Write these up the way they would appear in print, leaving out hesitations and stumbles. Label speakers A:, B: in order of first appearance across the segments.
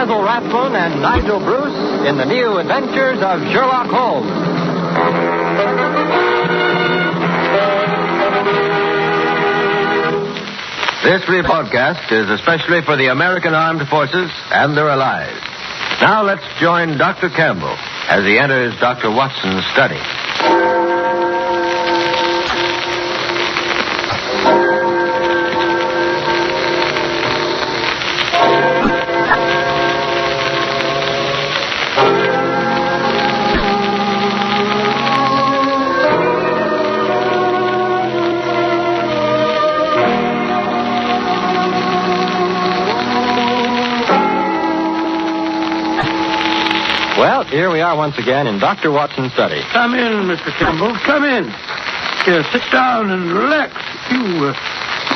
A: Basil Rathbone and Nigel Bruce in the new adventures of Sherlock Holmes. This rebroadcast is especially for the American Armed Forces and their allies. Now let's join Dr. Campbell as he enters Dr. Watson's study. Well, here we are once again in Dr. Watson's study.
B: Come in, Mr. Campbell. Come in. Here, sit down and relax. You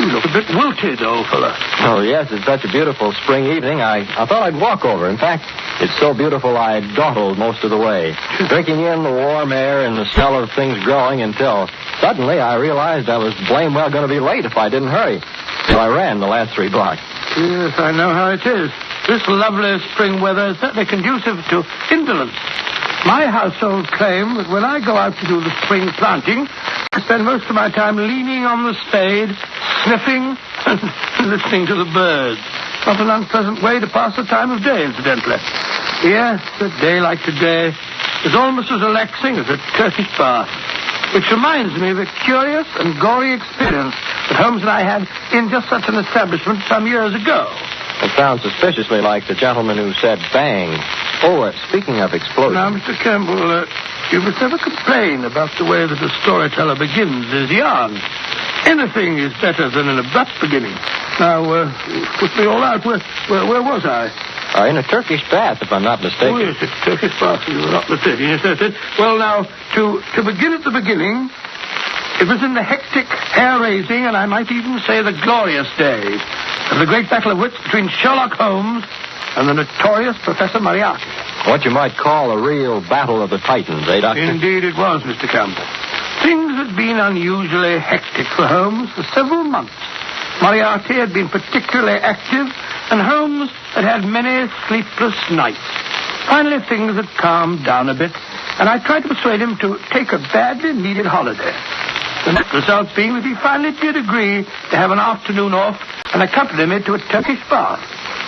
B: look a bit wilted, old fella.
A: Oh, yes, it's such a beautiful spring evening. I thought I'd walk over. In fact, it's so beautiful I dawdled most of the way, drinking in the warm air and the smell of things growing until suddenly I realized I was blame well going to be late if I didn't hurry. So I ran the last 3 blocks.
B: Yes, I know how it is. This lovely spring weather is certainly conducive to indolence. My household claim that when I go out to do the spring planting, I spend most of my time leaning on the spade, sniffing and listening to the birds. Not an unpleasant way to pass the time of day, incidentally. Yes, a day like today is almost as relaxing as a Turkish bath. Which reminds me of a curious and gory experience that Holmes and I had in just such an establishment some years ago.
A: It sounds suspiciously like the gentleman who said bang. Oh, speaking of explosions...
B: Now, Mr. Campbell, you must never complain about the way that a storyteller begins his yarn. Anything is better than an abrupt beginning. Now, put me all out. Where was I?
A: In a Turkish bath, if I'm not mistaken.
B: Oh, yes, it's Turkish bath. You're not mistaken. Yes, that's it. Well, now, to begin at the beginning, it was in the hectic, hair-raising, and I might even say the glorious days of the great battle of wits between Sherlock Holmes and the notorious Professor Moriarty.
A: What you might call a real battle of the titans, eh, Doctor?
B: Indeed it was, Mr. Campbell. Things had been unusually hectic for Holmes for several months. Moriarty had been particularly active, and Holmes had had many sleepless nights. Finally, things had calmed down a bit, and I tried to persuade him to take a badly needed holiday. The net result being that he finally did agree to have an afternoon off and accompany me to a Turkish bath.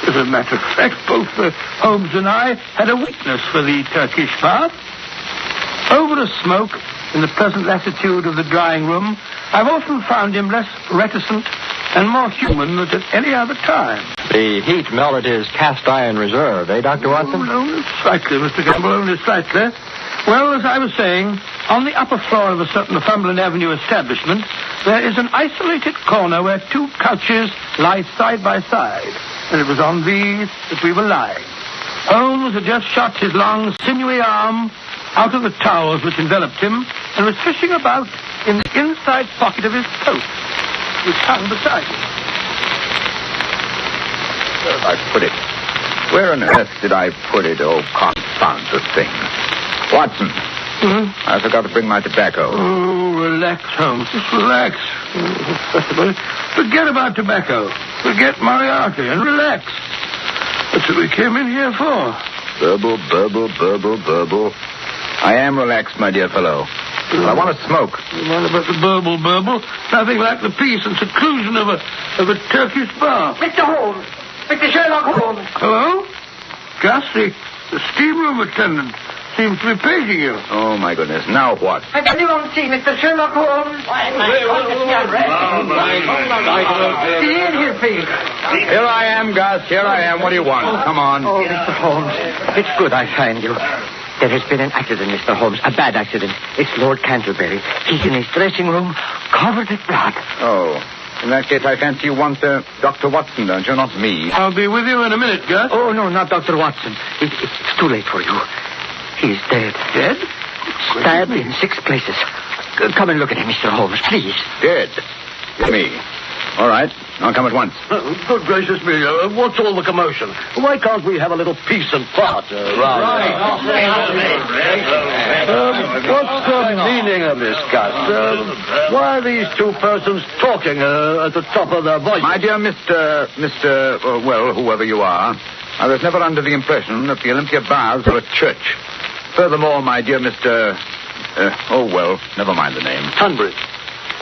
B: As a matter of fact, both Holmes and I had a weakness for the Turkish bath. Over a smoke, in the pleasant latitude of the drawing room, I've often found him less reticent and more human than at any other time.
A: The heat melted his cast iron reserve, eh, Dr. Watson?
B: Oh, only slightly, Mr. Campbell, only slightly. Well, as I was saying, on the upper floor of a certain Northumberland Avenue establishment, there is an isolated corner where 2 couches lie side by side, and it was on these that we were lying. Holmes had just shot his long, sinewy arm out of the towels which enveloped him and was fishing about in the inside pocket of his coat, which hung beside him.
C: Where have I put it? Where on earth did I put it? Oh, confound the thing. Watson. I forgot to bring my tobacco.
B: Oh, relax, Holmes. Just relax. Forget about tobacco. Forget Moriarty and relax. That's what we came in here for.
C: Burble, burble, burble, burble. I am relaxed, my dear fellow. But I want to smoke.
B: What about the burble, burble? Nothing like the peace and seclusion of a Turkish bath.
D: Mr. Holmes. Mr. Sherlock Holmes.
B: Hello? Gus, the steam room attendant seems to be paging you.
C: Oh, my goodness. Now what?
D: Has anyone seen Mr. Sherlock Holmes? See in here, please.
C: Here I am, Gus. Here I am. What do you want? Come on.
D: Oh, Mr. Holmes, it's good I find you. There has been an accident, Mr. Holmes. A bad accident. It's Lord Canterbury. He's in his dressing room, covered with blood.
C: Oh. In that case, I fancy you want Dr. Watson, don't you? Not me.
B: I'll be with you in a minute, Gus.
D: Oh, no, not Dr. Watson. It's too late for you. He's dead.
B: Dead?
D: Stabbed in 6 places. Come and look at him, Mr. Holmes, please.
C: Dead? Me. All right. I'll come at once.
B: Good gracious me. What's all the commotion? Why can't we have a little peace and quiet? What's the meaning of this, Gus? Why are these 2 persons talking at the top of their voices?
C: My dear Mr. well, whoever you are, I was never under the impression that the Olympia Baths are a church. Furthermore, my dear Mr... never mind the name.
E: Tunbridge.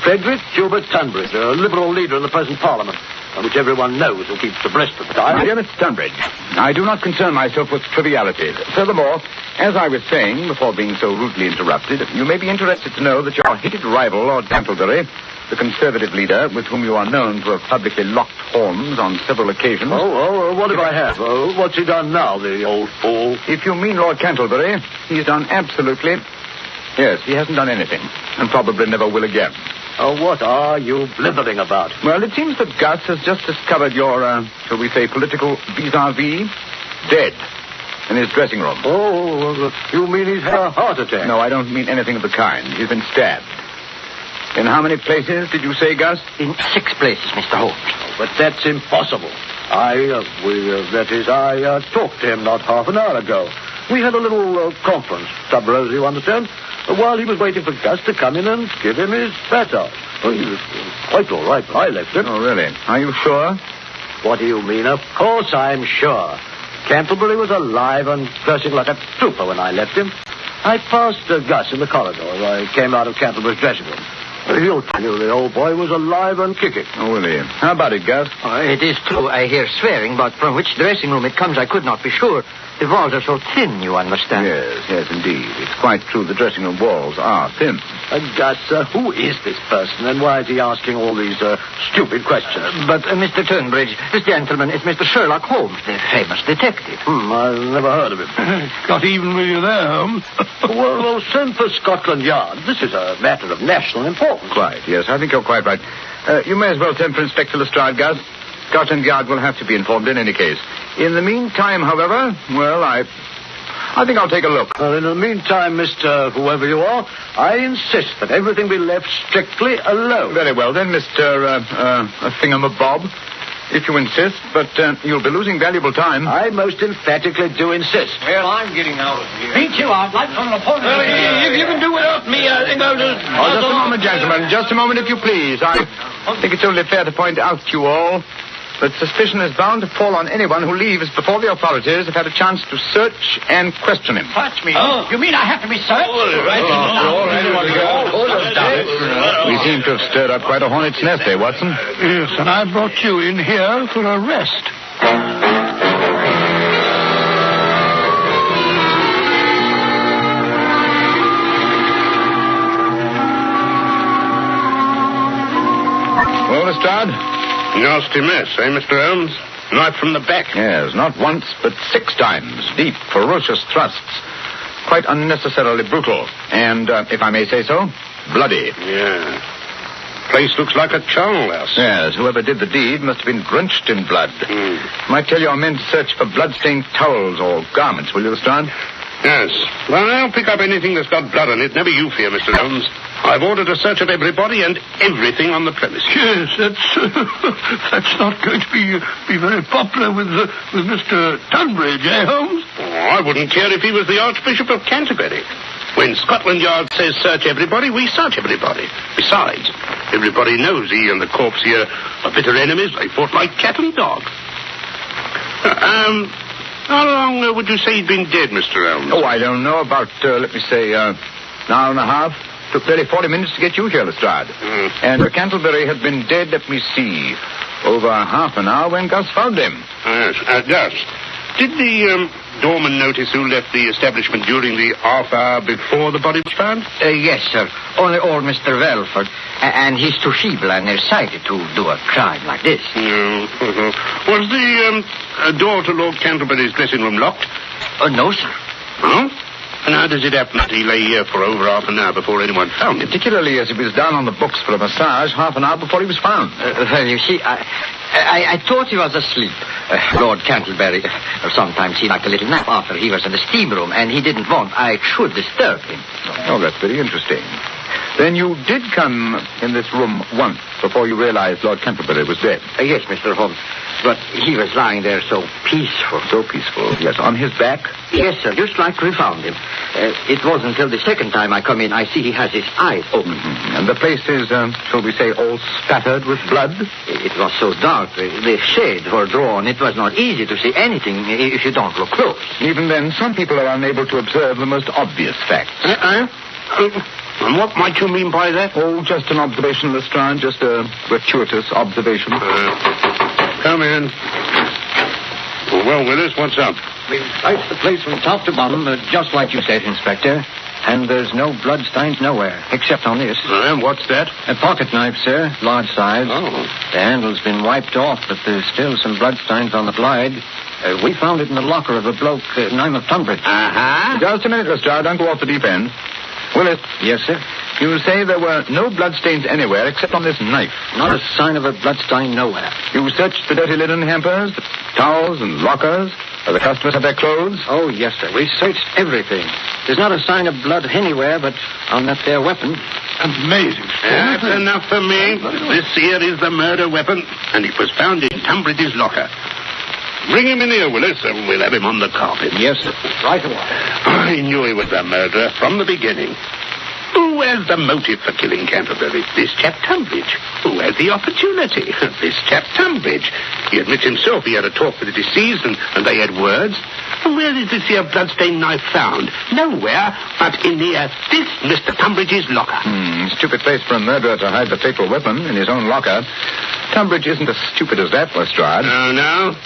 E: Frederick Gilbert Tunbridge, a Liberal leader in the present Parliament, which everyone knows and keeps abreast of the time.
C: My dear Mr. Tunbridge, I do not concern myself with trivialities. Furthermore, as I was saying, before being so rudely interrupted, you may be interested to know that your hated rival, Lord Canterbury, the Conservative leader, with whom you are known to have publicly locked horns on several occasions...
E: what if I have? What's he done now, the old fool?
C: If you mean Lord Canterbury, he's done absolutely... Yes, he hasn't done anything, and probably never will again.
E: What are you blithering about?
C: Well, it seems that Gus has just discovered your, shall we say, political vis-a-vis dead in his dressing room.
E: You mean he's had a heart attack?
C: No, I don't mean anything of the kind. He's been stabbed. In how many places did you say, Gus?
D: In 6 places, Mr. Holmes.
E: But that's impossible. I talked to him not half an hour ago. We had a little conference, Sub Rose, you understand, while he was waiting for Gus to come in and give him his fat out. He was quite all right when I left him.
C: Oh, really? Are you sure?
E: What do you mean? Of course I'm sure. Canterbury was alive and dressing like a trooper when I left him. I passed Gus in the corridor as I came out of Canterbury's dressing room. He'll tell you the old boy was alive and kicking.
C: Oh, will he? How about it, Gus?
D: It is true I hear swearing, but from which dressing room it comes I could not be sure. The walls are so thin, you understand.
C: Yes, indeed. It's quite true the dressing room walls are thin.
E: Gus, who is this person, and why is he asking all these stupid questions?
D: But, Mr. Tunbridge, this gentleman is Mr. Sherlock Holmes, the famous detective.
E: I've never heard of him.
B: Got even with you there, Holmes.
E: well, send for Scotland Yard. This is a matter of national importance.
C: Quite, yes. I think you're quite right. You may as well send for Inspector Lestrade, Gus. Scotland Yard will have to be informed in any case. In the meantime, however, well, I think I'll take a look.
E: Well, in the meantime, Mr. Whoever you are, I insist that everything be left strictly alone.
C: Very well, then, Mr. Thingamabob, if you insist, but you'll be losing valuable time.
E: I most emphatically do insist.
F: Well, I'm getting out of here.
D: Me too, I'd like on an appointment.
F: If you can do without me, I think I'll just...
C: Just a moment, gentlemen. Just a moment, if you please. I think it's only fair to point out to you all that suspicion is bound to fall on anyone who leaves before the authorities have had a chance to search and question him.
D: Touch me. Oh, you mean I have to be searched?
C: We seem to have stirred up quite a hornet's nest, Watson?
B: Yes, and I brought you in here for a rest.
C: Well, Lestrade?
G: Nasty mess, eh, Mr. Holmes? Knife from the back.
C: Yes, not once, but 6 times. Deep, ferocious thrusts. Quite unnecessarily brutal. And, if I may say so, bloody.
G: Yeah. Place looks like a charnel house.
C: Yes, whoever did the deed must have been drenched in blood. Might tell your men to search for blood-stained towels or garments, will you, Lestrade?
G: Yes. Well, I'll pick up anything that's got blood on it. Never you fear, Mr. Holmes. I've ordered a search of everybody and everything on the premises.
B: Yes, that's not going to be very popular with Mr. Tunbridge, eh, Holmes?
G: I wouldn't care if he was the Archbishop of Canterbury. When Scotland Yard says search everybody, we search everybody. Besides, everybody knows he and the corpse here are bitter enemies. They fought like cat and dog. How long would you say he'd been dead, Mr. Holmes?
C: Oh, I don't know. About, let me say, an hour and a half. Took barely 40 minutes to get you here, Lestrade. And Canterbury had been dead, let me see, over half an hour when Gus found him.
G: Yes, Gus. Did the doorman notice who left the establishment during the half hour before the body was found?
D: Yes, sir. Only old Mr. Welford. And he's too feeble and nearsighted to do a crime like this.
G: Was the door to Lord Canterbury's dressing room locked?
D: No, sir.
G: Huh? And how does it happen that he lay here for over half an hour before anyone found him?
C: Particularly as he was down on the books for a massage half an hour before he was found.
D: Well, you see, I thought he was asleep. Lord Canterbury, sometimes he liked a little nap after he was in the steam room, and he didn't want I should disturb him.
C: Oh, that's very interesting. Then you did come in this room once before you realized Lord Canterbury was dead.
D: Yes, Mr. Holmes. But he was lying there so peaceful.
C: So peaceful. Yes, on his back?
D: Yes, sir, just like we found him. It wasn't until the second time I come in I see he has his eyes open.
C: Mm-hmm. And the place is, shall we say, all spattered with blood?
D: It was so dark. The shades were drawn. It was not easy to see anything if you don't look close.
C: Even then, some people are unable to observe the most obvious facts.
G: And what might you mean by that?
C: Oh, just an observation, Lestrade. Just a gratuitous observation.
G: Come in. Well, Willis, what's up?
A: We've searched the place from top to bottom, just like you said, Inspector. And there's no bloodstains nowhere, except on this.
G: And what's that?
A: A pocket knife, sir, large size.
G: Oh.
A: The handle's been wiped off, but there's still some bloodstains on the blade. We found it in the locker of a bloke named of Tunbridge.
G: Uh-huh.
C: Just a minute, Lestrade. Don't go off the deep end. Willis.
A: Yes, sir?
C: You say there were no bloodstains anywhere except on this knife.
A: Not a sign of a bloodstain nowhere.
C: You searched the dirty linen hampers, the towels and lockers, where the customers had their clothes?
A: Oh, yes, sir. We searched everything. There's not a sign of blood anywhere, but on that there weapon.
B: Amazing.
G: That's enough for me. This here is the murder weapon, and it was found in Tunbridge's locker. Bring him in here, Willis, and we'll have him on the carpet.
A: Yes, sir. Right away.
G: I knew he was the murderer from the beginning. Who has the motive for killing Canterbury? This chap Tunbridge. Who had the opportunity? This chap Tunbridge. He admits himself he had a talk with the deceased, and they had words. And where is this here bloodstained knife found? Nowhere but in this Mr. Tunbridge's locker.
C: Stupid place for a murderer to hide the fatal weapon in his own locker. Tunbridge isn't as stupid as that, Lestrade.
G: No.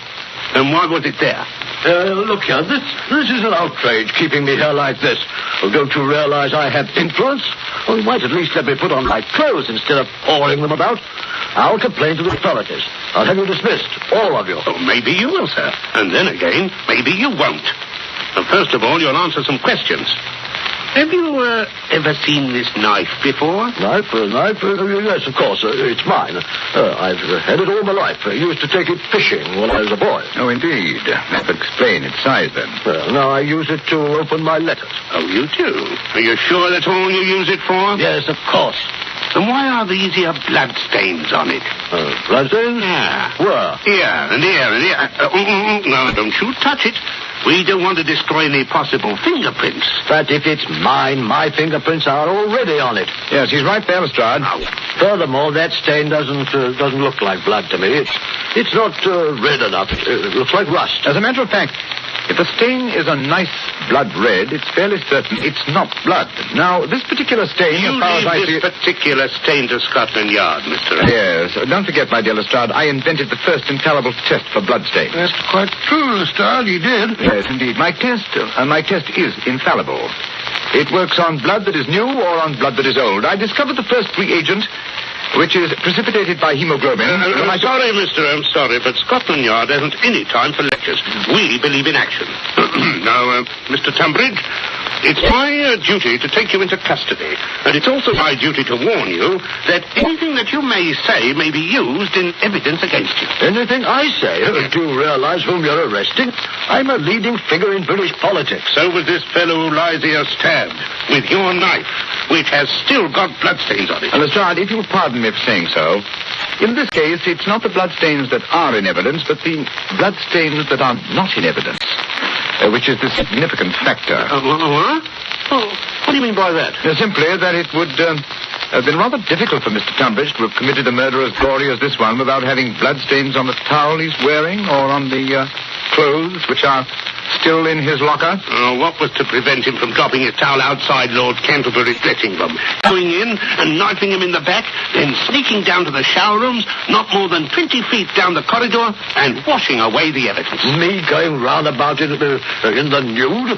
G: And why was it there?
E: Look here, this is an outrage, keeping me here like this. Oh, don't you realize I have influence? Well, you might at least let me put on my clothes instead of hauling them about. I'll complain to the authorities. I'll have you dismissed, all of you.
G: Oh, maybe you will, sir. And then again, maybe you won't. But first of all, you'll answer some questions. Have you ever seen this knife before?
E: Knife? Yes, of course. It's mine. I've had it all my life. I used to take it fishing when I was a boy.
C: Oh, indeed. That would explain its size, then.
E: Well, now I use it to open my letters.
G: Oh, you do? Are you sure that's all you use it for?
E: Yes, of course.
G: And why are these here blood stains on it?
E: Bloodstains?
G: Yeah.
E: Where?
G: Here and here and here. No, don't you touch it. We don't want to destroy any possible fingerprints.
E: But if it's mine, my fingerprints are already on it.
C: Yes, he's right there, Lestrade.
E: Furthermore, that stain doesn't look like blood to me. It's not red enough. It looks like rust.
C: As a matter of fact, if the stain is a nice blood red, it's fairly certain it's not blood. Now, this particular stain,
G: You
C: as far as I
G: leave
C: see...
G: this particular stain to Scotland Yard, Mr.
C: Yes. Don't forget, my dear Lestrade, I invented the first infallible test for blood stains.
B: That's quite true, Lestrade. He did.
C: Yes, indeed. My test is infallible. It works on blood that is new or on blood that is old. I discovered the first reagent, which is precipitated by hemoglobin.
G: I'm sorry, mister, I'm sorry, but Scotland Yard hasn't any time for lectures. We believe in action. Now, Mr. Tunbridge, it's my duty to take you into custody, and it's also my duty to warn you that anything that you may say may be used in evidence against you.
E: Anything I say? Do you realize whom you're arresting? I'm a leading figure in British politics.
G: So was this fellow who lies here stabbed with your knife, which has still got bloodstains on it.
C: Lestrade, if you'll pardon me for saying so, in this case, it's not the bloodstains that are in evidence, but the bloodstains that are not in evidence, which is the significant factor.
G: What? Oh, what do you mean by that?
C: Simply that it would have been rather difficult for Mr. Tunbridge to have committed a murder as gory as this one without having bloodstains on the towel he's wearing or on the clothes which are still in his locker.
G: What was to prevent him from dropping his towel outside Lord Canterbury's dressing room, going in and knifing him in the back, then sneaking down to the shower rooms, not more than 20 feet down the corridor, and washing away the evidence?
E: Me going round about it in the nude?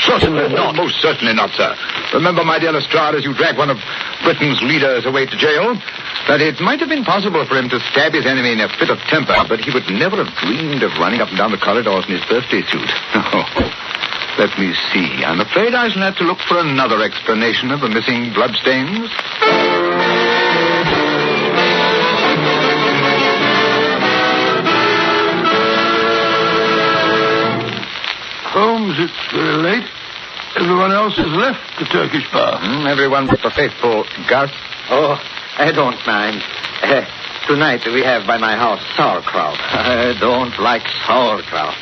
E: Certainly not.
C: Most certainly not, sir. Remember, my dear Lestrade, as you drag one of Britain's leaders away to jail, that it might have been possible for him to stab his enemy in a fit of temper, but he would never have dreamed of running up and down the corridors in his birthday suit. Let me see. I'm afraid I shall have to look for another explanation of the missing bloodstains.
B: Holmes, it's late. Everyone else has left the Turkish bar.
C: Everyone but the faithful Gus.
D: Oh, I don't mind. Tonight we have by my house sauerkraut. I don't like sauerkraut.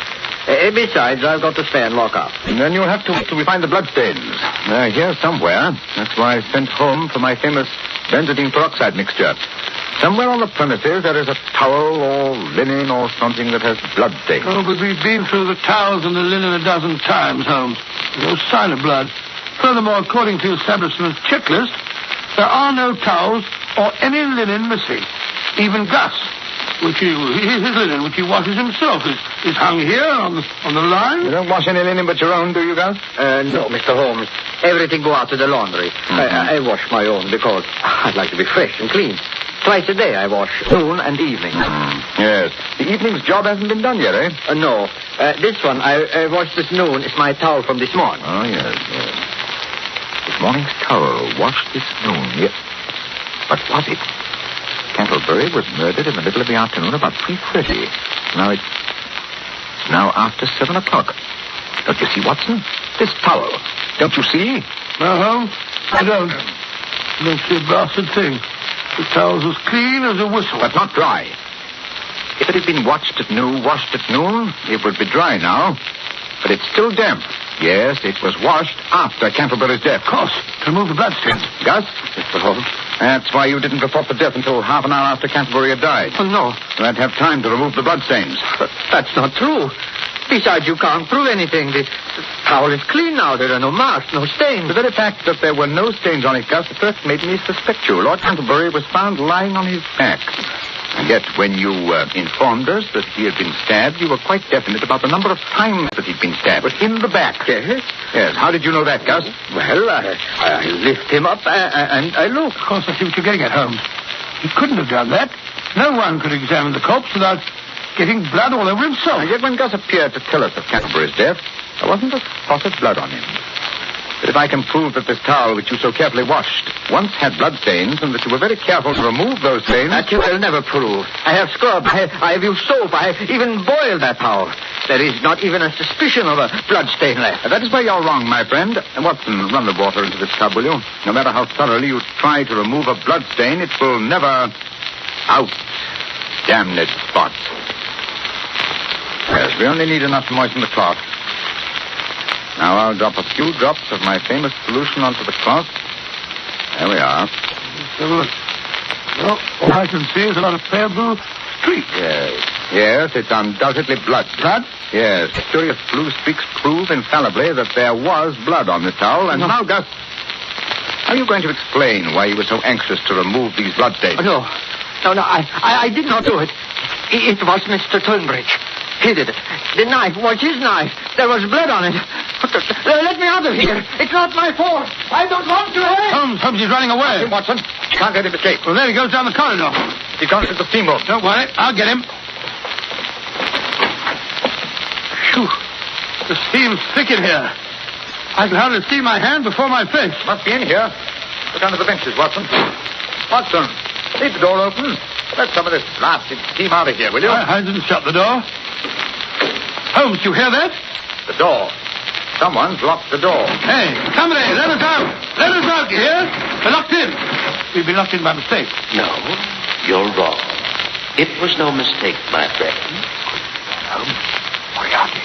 D: Besides, I've got to stay and lock up.
C: And then you'll have to wait till we find the bloodstains. They're here somewhere. That's why I sent home for my famous benzidine peroxide mixture. Somewhere on the premises there is a towel or linen or something that has bloodstains.
B: Oh, but we've been through the towels and the linen a dozen times, Holmes. No sign of blood. Furthermore, according to the establishment's checklist, there are no towels or any linen missing. Even Gus, his linen, which he washes himself, is hung here on the line.
C: You don't wash any linen but your own, do you, Gus?
D: No, Mr. Holmes. Everything go out to the laundry. I wash my own because I'd like to be fresh and clean. Twice a day I wash, noon and evening.
C: Yes. The evening's job hasn't been done yet, eh?
D: No. This one I washed this noon. It's my towel from this morning.
C: Oh, yes. This morning's towel washed this noon, yes. What was it? Candleberry was murdered in the middle of the afternoon about 3:30. Now it's now after 7 o'clock. Don't you see, Watson? This towel. Don't you see?
B: No, Holmes, I don't. I don't see a blasted thing. The towel's as clean as a whistle.
C: But not dry. If it had been washed at noon, it would be dry now. But it's still damp. Yes, it was washed after Candleberry's death.
B: Of course, to remove the bloodstains.
C: Gus? Mr. Holmes. That's why you didn't report the death until half an hour after Canterbury had died.
D: Oh, no.
C: You had to have time to remove the bloodstains.
D: But that's not true. Besides, you can't prove anything. The towel is clean now. There are no marks, no stains.
C: The very fact that there were no stains on it, Gus, first made me suspect you. Lord Canterbury was found lying on his back. And yet, when you informed us that he had been stabbed, you were quite definite about the number of times that he'd been stabbed. In the back.
D: Yes?
C: Yes. How did you know that, Gus?
D: Well, I lift him up and I look.
B: Of course, I see what you're getting at, Holmes. He couldn't have done that. No one could examine the corpse without getting blood all over himself.
C: And yet, when Gus appeared to tell us of Canterbury's death, there wasn't a spot of blood on him. But if I can prove that this towel which you so carefully washed once had bloodstains and that you were very careful to remove those stains...
D: That you will never prove. I have scrubbed, I have used soap, I have even boiled that towel. There is not even a suspicion of a bloodstain left.
C: That is where you're wrong, my friend. Watson, run the water into this tub, will you? No matter how thoroughly you try to remove a bloodstain, it will never... Out. Damn it, spot. Yes, we only need enough to moisten the cloth. Now I'll drop a few drops of my famous solution onto the cloth. There we are.
B: Well, all I can see is a lot of pale blue streaks.
C: Yes, it's undoubtedly blood.
B: Blood?
C: Yes, curious blue streaks prove infallibly that there was blood on the towel. And now, Gus, how are you going to explain why you were so anxious to remove these bloodstains?
D: No, I did not do it. It was Mr. Turnbridge. He did it. The knife was his knife. There was blood on it. Let me out of here. It's not my fault. I don't want to help.
B: Holmes, he's running away.
C: Watson, can't let him escape.
B: Well, there he goes down the corridor.
C: He's gone to the steamboat.
B: Don't worry, I'll get him. Phew. The steam's thick in here. I can hardly see my hand before my face.
C: Must be in here. Look under the benches, Watson. Watson, leave the door open. Let some of this blasted steam out of here, will you?
B: I didn't shut the door. Holmes, you hear that?
C: The door. Someone's locked the door.
B: Hey, somebody, let us out. Let us out, you hear? We're locked in. We've been locked in by mistake.
H: No, you're wrong. It was no mistake, my friend.
C: Holmes, Moriarty.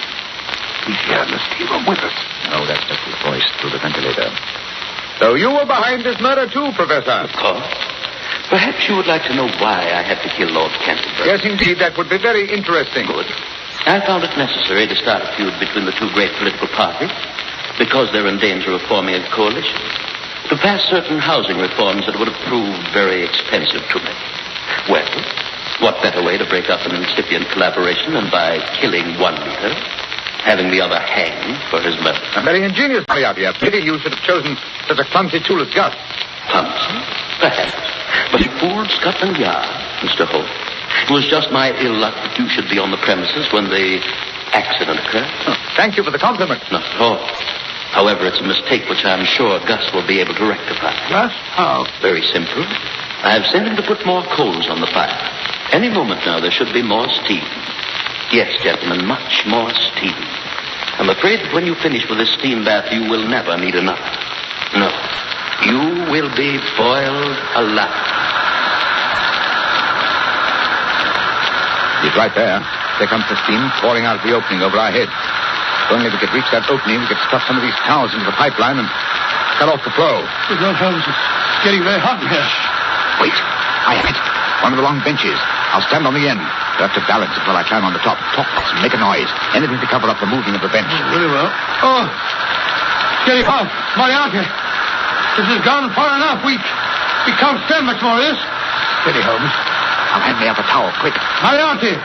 C: He's here in the steamroom with us. No, that's just his voice through the ventilator. So you were behind this murder too, Professor?
H: Of course. Perhaps you would like to know why I had to kill Lord Canterbury.
C: Yes, indeed. That would be very interesting.
H: Good. I found it necessary to start a feud between the two great political parties because they're in danger of forming a coalition to pass certain housing reforms that would have proved very expensive to me. Well, what better way to break up an incipient collaboration than by killing one leader, having the other hanged for his murder?
C: Very ingenious, Moriarty. A pity you should have chosen such a clumsy tool as Gus.
H: Clumsy? Perhaps. But you fooled Scotland Yard, Mr. Holmes. It was just my ill luck that you should be on the premises when the accident occurred.
C: Thank you for the compliment.
H: Not at all. However, it's a mistake which I'm sure Gus will be able to rectify.
B: Gus? How?
H: Very simple. I've sent him to put more coals on the fire. Any moment now, there should be more steam. Yes, gentlemen, much more steam. I'm afraid that when you finish with this steam bath, you will never need another. No. You will be boiled alive.
C: He's right there. There comes the steam pouring out of the opening over our heads. If only we could reach that opening, we could stuff some of these towels into the pipeline and cut off the flow.
B: Good Lord, Holmes, it's getting very hot in here.
C: Wait. I have it. One of the long benches. I'll stand on the end. You'll have to balance it while I climb on the top. Talk and make a noise. Anything to cover up the moving of the bench.
B: Very well. Oh, it's getting hot. Moriarty, this has gone far enough. We can't stand much more of this.
C: Steady, Holmes. I'll hand me out a towel, quick.
B: Moriarty,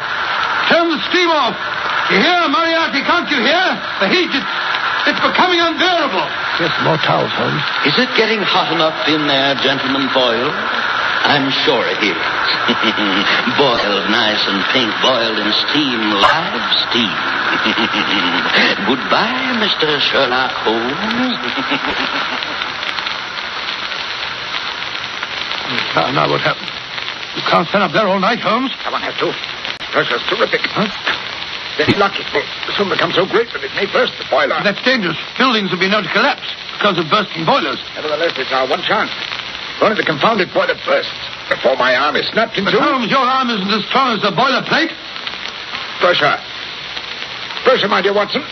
B: turn the steam off. You hear, Moriarty? Can't you hear? The heat, it's becoming unbearable.
E: Just more towels, Holmes.
H: Is it getting hot enough in there, Gentleman Boyle? I'm sure it is. Boiled nice and pink, boiled in steam, live steam. Goodbye, Mr. Sherlock Holmes.
B: Now what happened? You can't stand up there all night, Holmes.
C: Someone has to. Pressure's terrific. Huh? Very lucky. It will soon become so great that it may burst the boiler.
B: That's dangerous. Buildings will be known to collapse because of bursting boilers.
C: Nevertheless, it's our one chance. Only the confounded boiler bursts before my arm is snapped in two.
B: But Holmes, your arm isn't as strong as the boiler plate.
C: Pressure. Pressure, my dear Watson.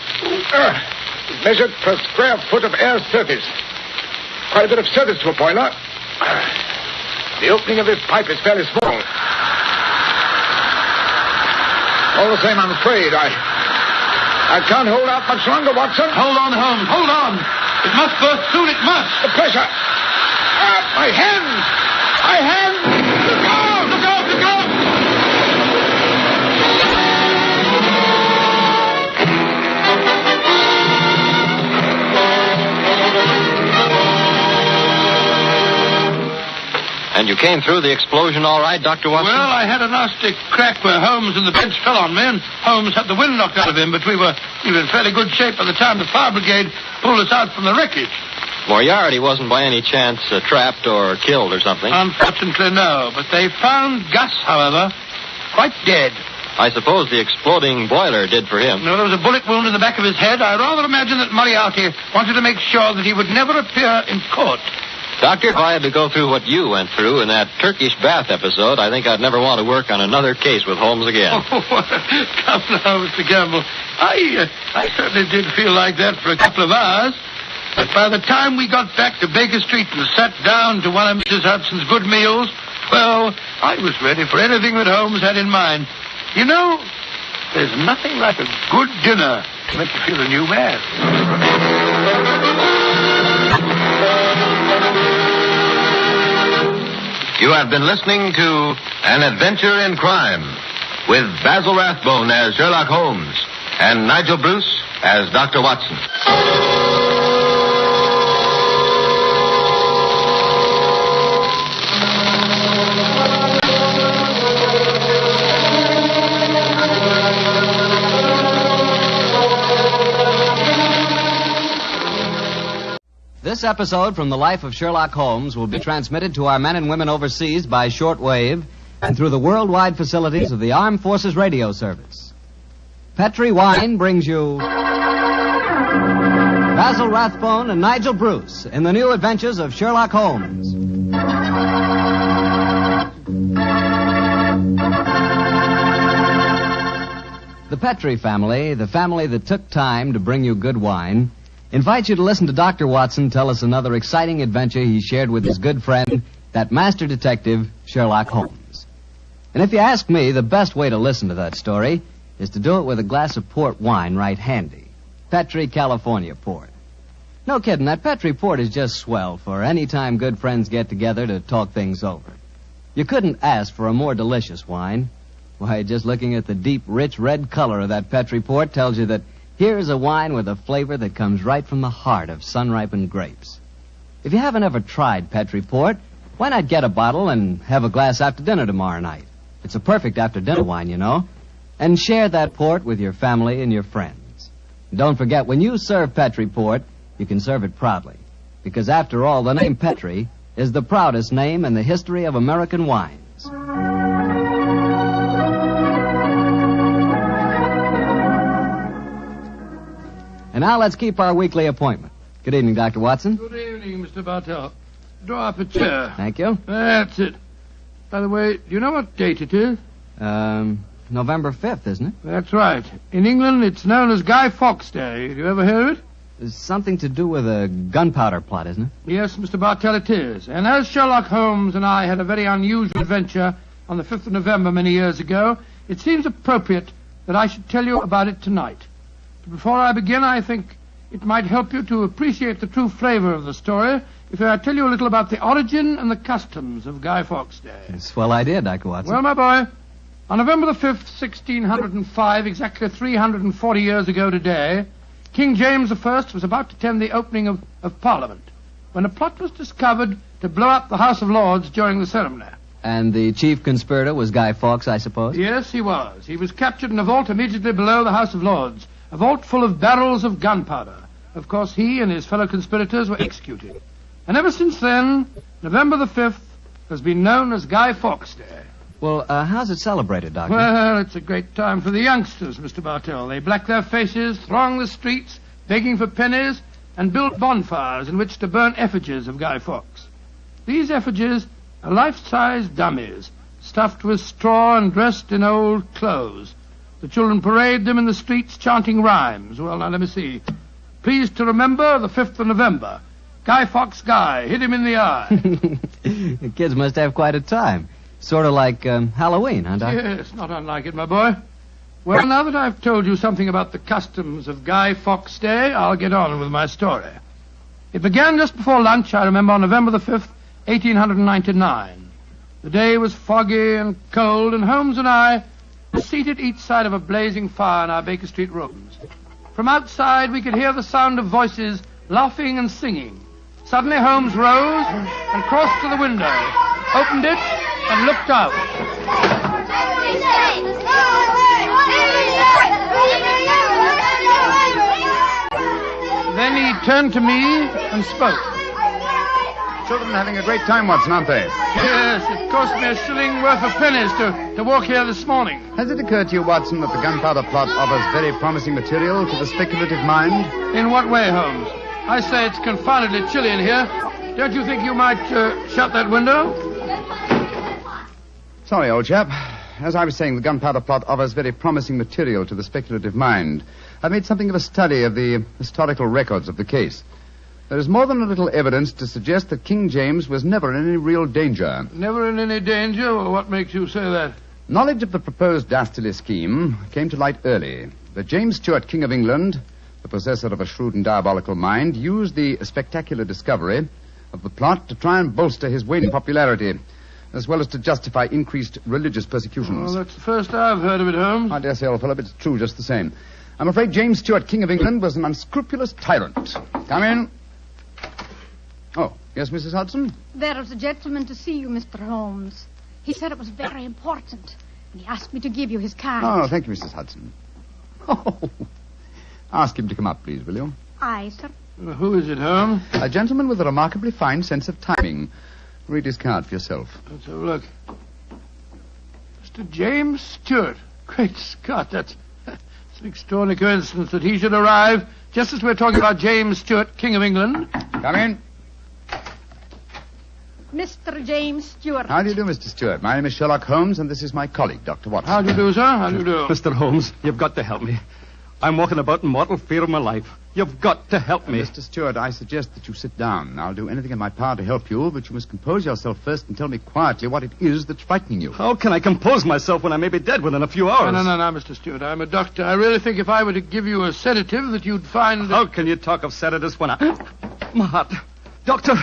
C: Measured per square foot of air surface. Quite a bit of surface to a boiler. The opening of this pipe is fairly small. All the same, I'm afraid I can't hold out much longer, Watson.
B: Hold on, Holmes. Hold on. It must burst soon. It must.
C: The pressure. My hands! My hands! Look out! Look out! Look out!
A: And you came through the explosion all right, Dr. Watson?
B: Well, I had a nasty crack where Holmes and the bench fell on me, and Holmes had the wind knocked out of him, but we were in fairly good shape by the time the fire brigade pulled us out from the wreckage.
A: Moriarty wasn't by any chance trapped or killed or something?
B: Unfortunately, no. But they found Gus, however, quite dead.
A: I suppose the exploding boiler did for him.
B: No, there was a bullet wound in the back of his head. I rather imagine that Moriarty wanted to make sure that he would never appear in court.
A: Doctor, if I had to go through what you went through in that Turkish bath episode, I think I'd never want to work on another case with Holmes again.
B: Oh, come now, Mr. Gamble. I certainly did feel like that for a couple of hours. But by the time we got back to Baker Street and sat down to one of Mrs. Hudson's good meals, well, I was ready for anything that Holmes had in mind. You know, there's nothing like a good dinner to make you feel a new man.
I: You have been listening to An Adventure in Crime with Basil Rathbone as Sherlock Holmes and Nigel Bruce as Dr. Watson.
J: This episode from the life of Sherlock Holmes will be transmitted to our men and women overseas by shortwave and through the worldwide facilities of the Armed Forces Radio Service. Petri Wine brings you Basil Rathbone and Nigel Bruce in the new adventures of Sherlock Holmes. The Petri family, the family that took time to bring you good wine, invites you to listen to Dr. Watson tell us another exciting adventure he shared with his good friend, that master detective, Sherlock Holmes. And if you ask me, the best way to listen to that story is to do it with a glass of port wine right handy. Petri California port. No kidding, that Petri port is just swell for any time good friends get together to talk things over. You couldn't ask for a more delicious wine. Why, just looking at the deep, rich red color of that Petri port tells you that here's a wine with a flavor that comes right from the heart of sun-ripened grapes. If you haven't ever tried Petri Port, why not get a bottle and have a glass after dinner tomorrow night? It's a perfect after-dinner wine, you know. And share that port with your family and your friends. And don't forget, when you serve Petri Port, you can serve it proudly. Because after all, the name Petri is the proudest name in the history of American wines. And now let's keep our weekly appointment. Good evening, Dr. Watson.
B: Good evening, Mr. Bartell. Draw up a chair.
J: Thank you.
B: That's it. By the way, do you know what date it is?
J: November 5th, isn't it?
B: That's right. In England, it's known as Guy Fawkes Day. Have you ever heard of it?
J: It's something to do with a gunpowder plot, isn't it?
B: Yes, Mr. Bartell, it is. And as Sherlock Holmes and I had a very unusual adventure on the 5th of November many years ago, it seems appropriate that I should tell you about it tonight. But before I begin, I think it might help you to appreciate the true flavor of the story if I tell you a little about the origin and the customs of Guy Fawkes Day.
J: It's a swell idea, Dr. Watson.
B: Well, my boy, on November the 5th, 1605, exactly 340 years ago today, King James I was about to attend the opening of Parliament when a plot was discovered to blow up the House of Lords during the ceremony.
J: And the chief conspirator was Guy Fawkes, I suppose?
B: Yes, he was. He was captured in a vault immediately below the House of Lords, a vault full of barrels of gunpowder. Of course, he and his fellow conspirators were executed. And ever since then, November the 5th has been known as Guy Fawkes Day.
J: Well, how's it celebrated, Doctor?
B: Well, it's a great time for the youngsters, Mr. Bartell. They black their faces, throng the streets, begging for pennies, and build bonfires in which to burn effigies of Guy Fawkes. These effigies are life-size dummies, stuffed with straw and dressed in old clothes. The children parade them in the streets chanting rhymes. Well, now, let me see. Pleased to remember the 5th of November. Guy Fawkes Guy, hit him in the eye.
J: The kids must have quite a time. Sort of like Halloween, huh, Doctor?
B: Yes, not unlike it, my boy. Well, now that I've told you something about the customs of Guy Fawkes Day, I'll get on with my story. It began just before lunch, I remember, on November the 5th, 1899. The day was foggy and cold, and Holmes and I were seated each side of a blazing fire in our Baker Street rooms. From outside, we could hear the sound of voices laughing and singing. Suddenly, Holmes rose and crossed to the window, opened it, and looked out. Then he turned to me and spoke.
C: Children are having a great time, Watson, aren't they?
B: Yes, it cost me a shilling worth of pennies to walk here this morning.
C: Has it occurred to you, Watson, that the gunpowder plot offers very promising material to the speculative mind?
B: In what way, Holmes? I say it's confoundedly chilly in here. Don't you think you might shut that window?
C: Sorry, old chap. As I was saying, the gunpowder plot offers very promising material to the speculative mind. I've made something of a study of the historical records of the case. There is more than a little evidence to suggest that King James was never in any real danger.
B: Never in any danger? Well, what makes you say that?
C: Knowledge of the proposed dastardly scheme came to light early. But James Stuart, King of England, the possessor of a shrewd and diabolical mind, used the spectacular discovery of the plot to try and bolster his waning popularity, as well as to justify increased religious persecutions.
B: Well, that's the first I've heard of it, Holmes.
C: I dare say, old fellow, but it's true just the same. I'm afraid James Stuart, King of England, was an unscrupulous tyrant. Come in. Oh, yes, Mrs. Hudson?
K: There is a gentleman to see you, Mr. Holmes. He said it was very important, and he asked me to give you his card.
C: Oh, thank you, Mrs. Hudson. Oh, ask him to come up, please, will you?
K: Aye, sir.
B: Who is it, Holmes?
C: A gentleman with a remarkably fine sense of timing. Read his card for yourself.
B: Let's have a look. Mr. James Stuart. Great Scott, that's an extraordinary coincidence that he should arrive just as we're talking about James Stuart, King of England.
C: Come in.
K: Mr. James Stuart.
C: How do you do, Mr. Stuart? My name is Sherlock Holmes, and this is my colleague, Dr. Watson.
B: How do you do, sir? How do you do?
L: Mr. Holmes, you've got to help me. I'm walking about in mortal fear of my life. You've got to help me.
C: Mr. Stuart, I suggest that you sit down. I'll do anything in my power to help you, but you must compose yourself first and tell me quietly what it is that's frightening you.
L: How can I compose myself when I may be dead within a few hours?
B: No, Mr. Stuart. I'm a doctor. I really think if I were to give you a sedative that you'd find...
L: How can you talk of sedatives when My heart. Doctor!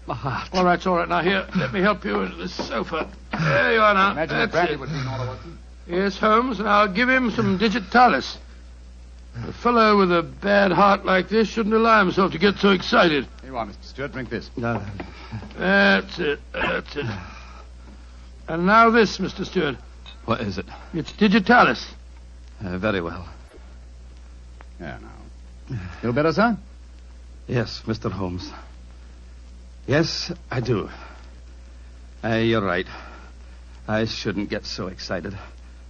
L: My heart.
B: All right. Now, here, let me help you into this sofa. There you are now.
C: Imagine
B: That's
C: brandy
B: it.
C: would be in order, Watson.
B: Yes, Holmes, and I'll give him some digitalis. A fellow with a bad heart like this shouldn't allow himself to get so excited.
C: Here you are, Mr. Stuart. Drink this.
B: That's it. And now this, Mr. Stuart.
L: What is it?
B: It's digitalis.
L: Very well.
C: Yeah, now. Feel better, sir?
L: Yes, Mr. Holmes. Yes, I do. You're right. I shouldn't get so excited.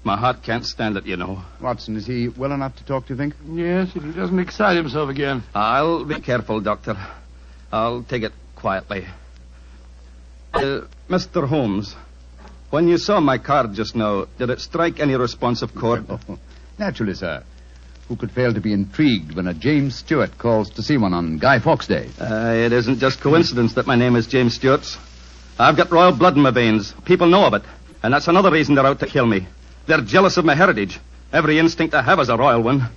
L: My heart can't stand it, you know.
M: Watson, is he well enough to talk, do you think?
B: Yes, if he doesn't excite himself again.
L: I'll be careful, Doctor. I'll take it quietly. Mr. Holmes, when you saw my card just now, did it strike any responsive chord?
M: Oh, naturally, sir. Who could fail to be intrigued when a James Stewart calls to see one on Guy Fawkes Day?
L: It isn't just coincidence that my name is James Stewart. I've got royal blood in my veins. People know of it. And that's another reason they're out to kill me. They're jealous of my heritage. Every instinct I have is a royal one.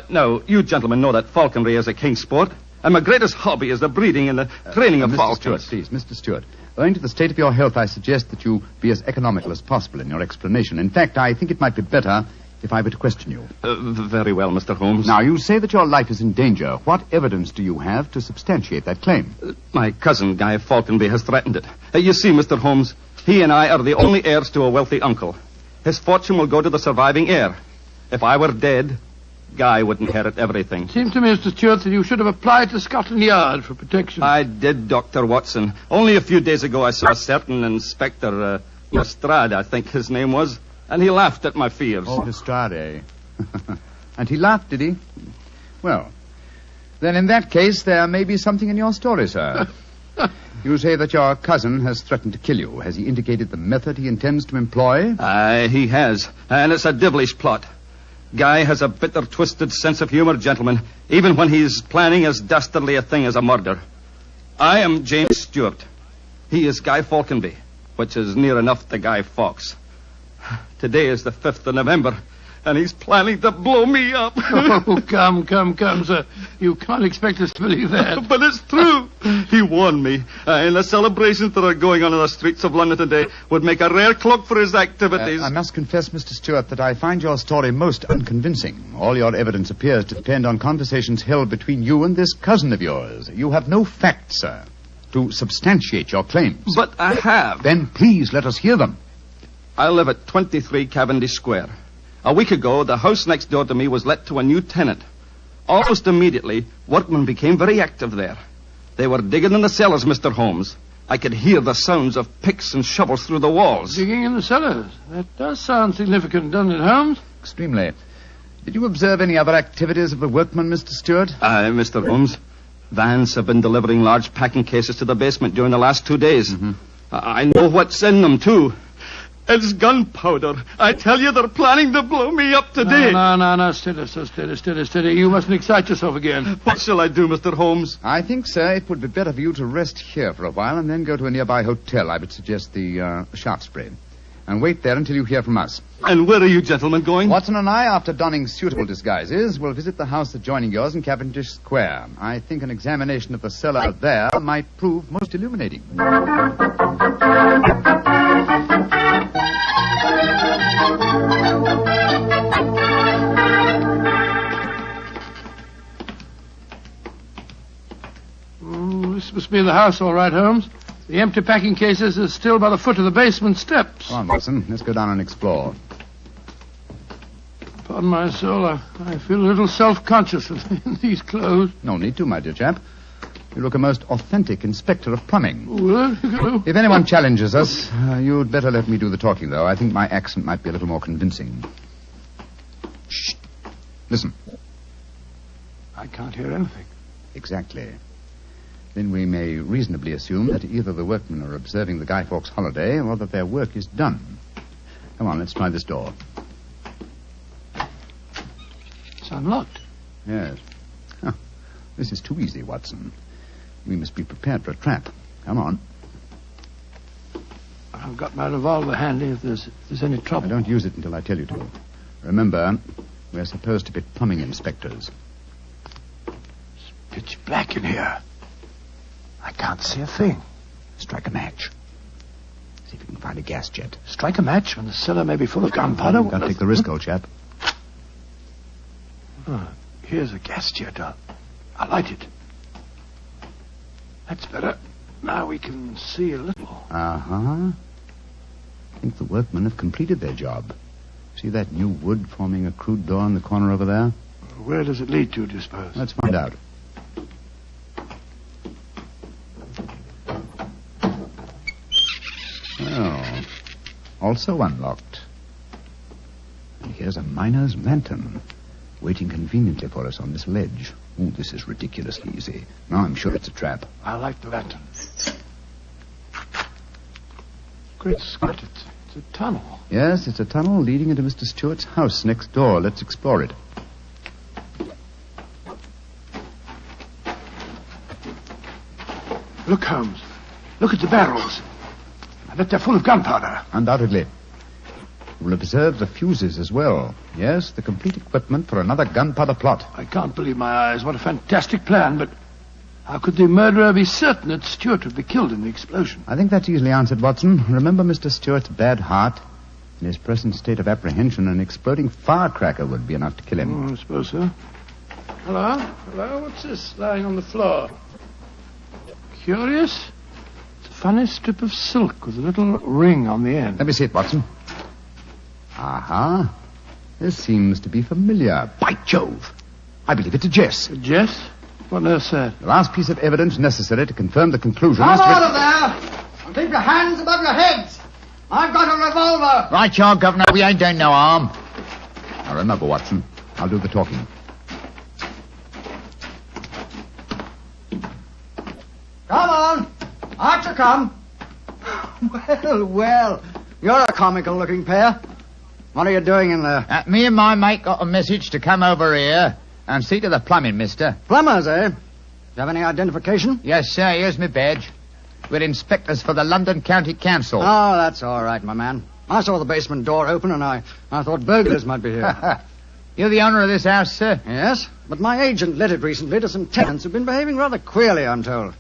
L: Now, you gentlemen know that falconry is a king's sport. And my greatest hobby is the breeding and the training of falcons.
M: Stewart, please, Mr. Stewart. Owing to the state of your health, I suggest that you be as economical as possible in your explanation. In fact, I think it might be better if I were to question you.
L: Very well, Mr. Holmes.
M: Now, you say that your life is in danger. What evidence do you have to substantiate that claim?
L: My cousin, Guy Falconby, has threatened it. You see, Mr. Holmes, he and I are the only heirs to a wealthy uncle. His fortune will go to the surviving heir. If I were dead, Guy would inherit everything.
B: It seems to me, Mr. Stewart, that you should have applied to Scotland Yard for protection.
L: I did, Dr. Watson. Only a few days ago I saw a certain Inspector Lestrade, I think his name was, and he laughed at my fears.
M: Oh, Lestrade. And he laughed, did he? Well, then in that case, there may be something in your story, sir. You say that your cousin has threatened to kill you. Has he indicated the method he intends to employ?
L: He has. And it's a devilish plot. Guy has a bitter, twisted sense of humor, gentlemen, even when he's planning as dastardly a thing as a murder. I am James Stewart. He is Guy Falconby, which is near enough to Guy Fawkes. Today is the 5th of November, and he's planning to blow me up.
B: Oh, come, sir. You can't expect us to believe that.
L: But it's true. He warned me. And the celebrations that are going on in the streets of London today would make a rare cloak for his activities.
M: I must confess, Mr. Stewart, that I find your story most unconvincing. All your evidence appears to depend on conversations held between you and this cousin of yours. You have no facts, sir, to substantiate your claims.
L: But I have.
M: Then please let us hear them.
L: I live at 23 Cavendish Square. A week ago, the house next door to me was let to a new tenant. Almost immediately, workmen became very active there. They were digging in the cellars, Mr. Holmes. I could hear the sounds of picks and shovels through the walls.
B: Digging in the cellars? That does sound significant, doesn't it, Holmes?
M: Extremely. Did you observe any other activities of the workmen, Mr. Stewart?
L: Mr. Holmes, vans have been delivering large packing cases to the basement during the last 2 days.
M: Mm-hmm.
L: I know what's in them, too. It's gunpowder. I tell you, they're planning to blow me up today.
B: No. Steady. You mustn't excite yourself again.
L: What shall I do, Mr. Holmes?
M: I think, sir, it would be better for you to rest here for a while and then go to a nearby hotel. I would suggest the Shaftesbury. And wait there until you hear from us.
L: And where are you gentlemen going?
M: Watson and I, after donning suitable disguises, will visit the house adjoining yours in Cavendish Square. I think an examination of the cellar there might prove most illuminating.
B: This must be the house, all right, Holmes. The empty packing cases are still by the foot of the basement steps.
M: Come on, Watson. Let's go down and explore.
B: Pardon my soul, I feel a little self-conscious in these clothes.
M: No need to, my dear chap. You look a most authentic inspector of plumbing.
B: Well,
M: if anyone challenges us, you'd better let me do the talking, though. I think my accent might be a little more convincing. Shh. Listen.
B: I can't hear anything.
M: Exactly. Then we may reasonably assume that either the workmen are observing the Guy Fawkes holiday or that their work is done. Come on, let's try this door.
B: It's unlocked.
M: Yes. Huh. This is too easy, Watson. We must be prepared for a trap. Come on.
B: I've got my revolver handy if there's any trouble.
M: I don't use it until I tell you to. Remember, we're supposed to be plumbing inspectors.
B: It's pitch black in here. I can't see a thing.
M: Strike a match. See if you can find a gas jet.
B: Strike a match when the cellar may be full of gunpowder?
M: Can't take the risk, old chap.
B: Oh, here's a gas jet. I'll light it. That's better. Now we can see a little.
M: Uh-huh. I think the workmen have completed their job. See that new wood forming a crude door in the corner over there?
B: Where does it lead to, do you suppose?
M: Let's find out. Oh. Also unlocked. here's a miner's lantern, waiting conveniently for us on this ledge. Oh, this is ridiculously easy. Now I'm sure it's a trap.
B: I like the lantern. Great Scott, it's a tunnel.
M: Yes, it's a tunnel leading into Mr. Stewart's house next door. Let's explore it.
B: Look, Holmes. Look at the barrels. I bet they're full of gunpowder.
M: Undoubtedly. We'll observe the fuses as well. Yes, the complete equipment for another gunpowder plot.
B: I can't believe my eyes. What a fantastic plan, but how could the murderer be certain that Stewart would be killed in the explosion?
M: I think that's easily answered, Watson. Remember Mr. Stewart's bad heart? In his present state of apprehension, an exploding firecracker would be enough to kill him.
B: I suppose so. Hello? What's this lying on the floor? Curious. It's a funny strip of silk with a little ring on the end.
M: Let me see it, Watson. Aha. This seems to be familiar. By Jove. I believe it's a Jess.
B: A Jess? What on earth's that?
M: The last piece of evidence necessary to confirm the conclusion...
D: Come out of there! And keep your hands above your heads! I've got a revolver!
M: Right, y'all, Governor. We ain't doing no harm. Now, remember, Watson. I'll do the talking.
D: Come on! Archer, come! Well, you're a comical-looking pair. What are you doing in there?
M: Me and my mate got a message to come over here and see to the plumbing, mister.
D: Plumbers, eh? Do you have any identification?
M: Yes, sir. Here's my badge. We're inspectors for the London County Council.
D: Oh, that's all right, my man. I saw the basement door open and I thought burglars might be here.
M: You're the owner of this house, sir?
D: Yes, but my agent let it recently to some tenants who've been behaving rather queerly, I'm told.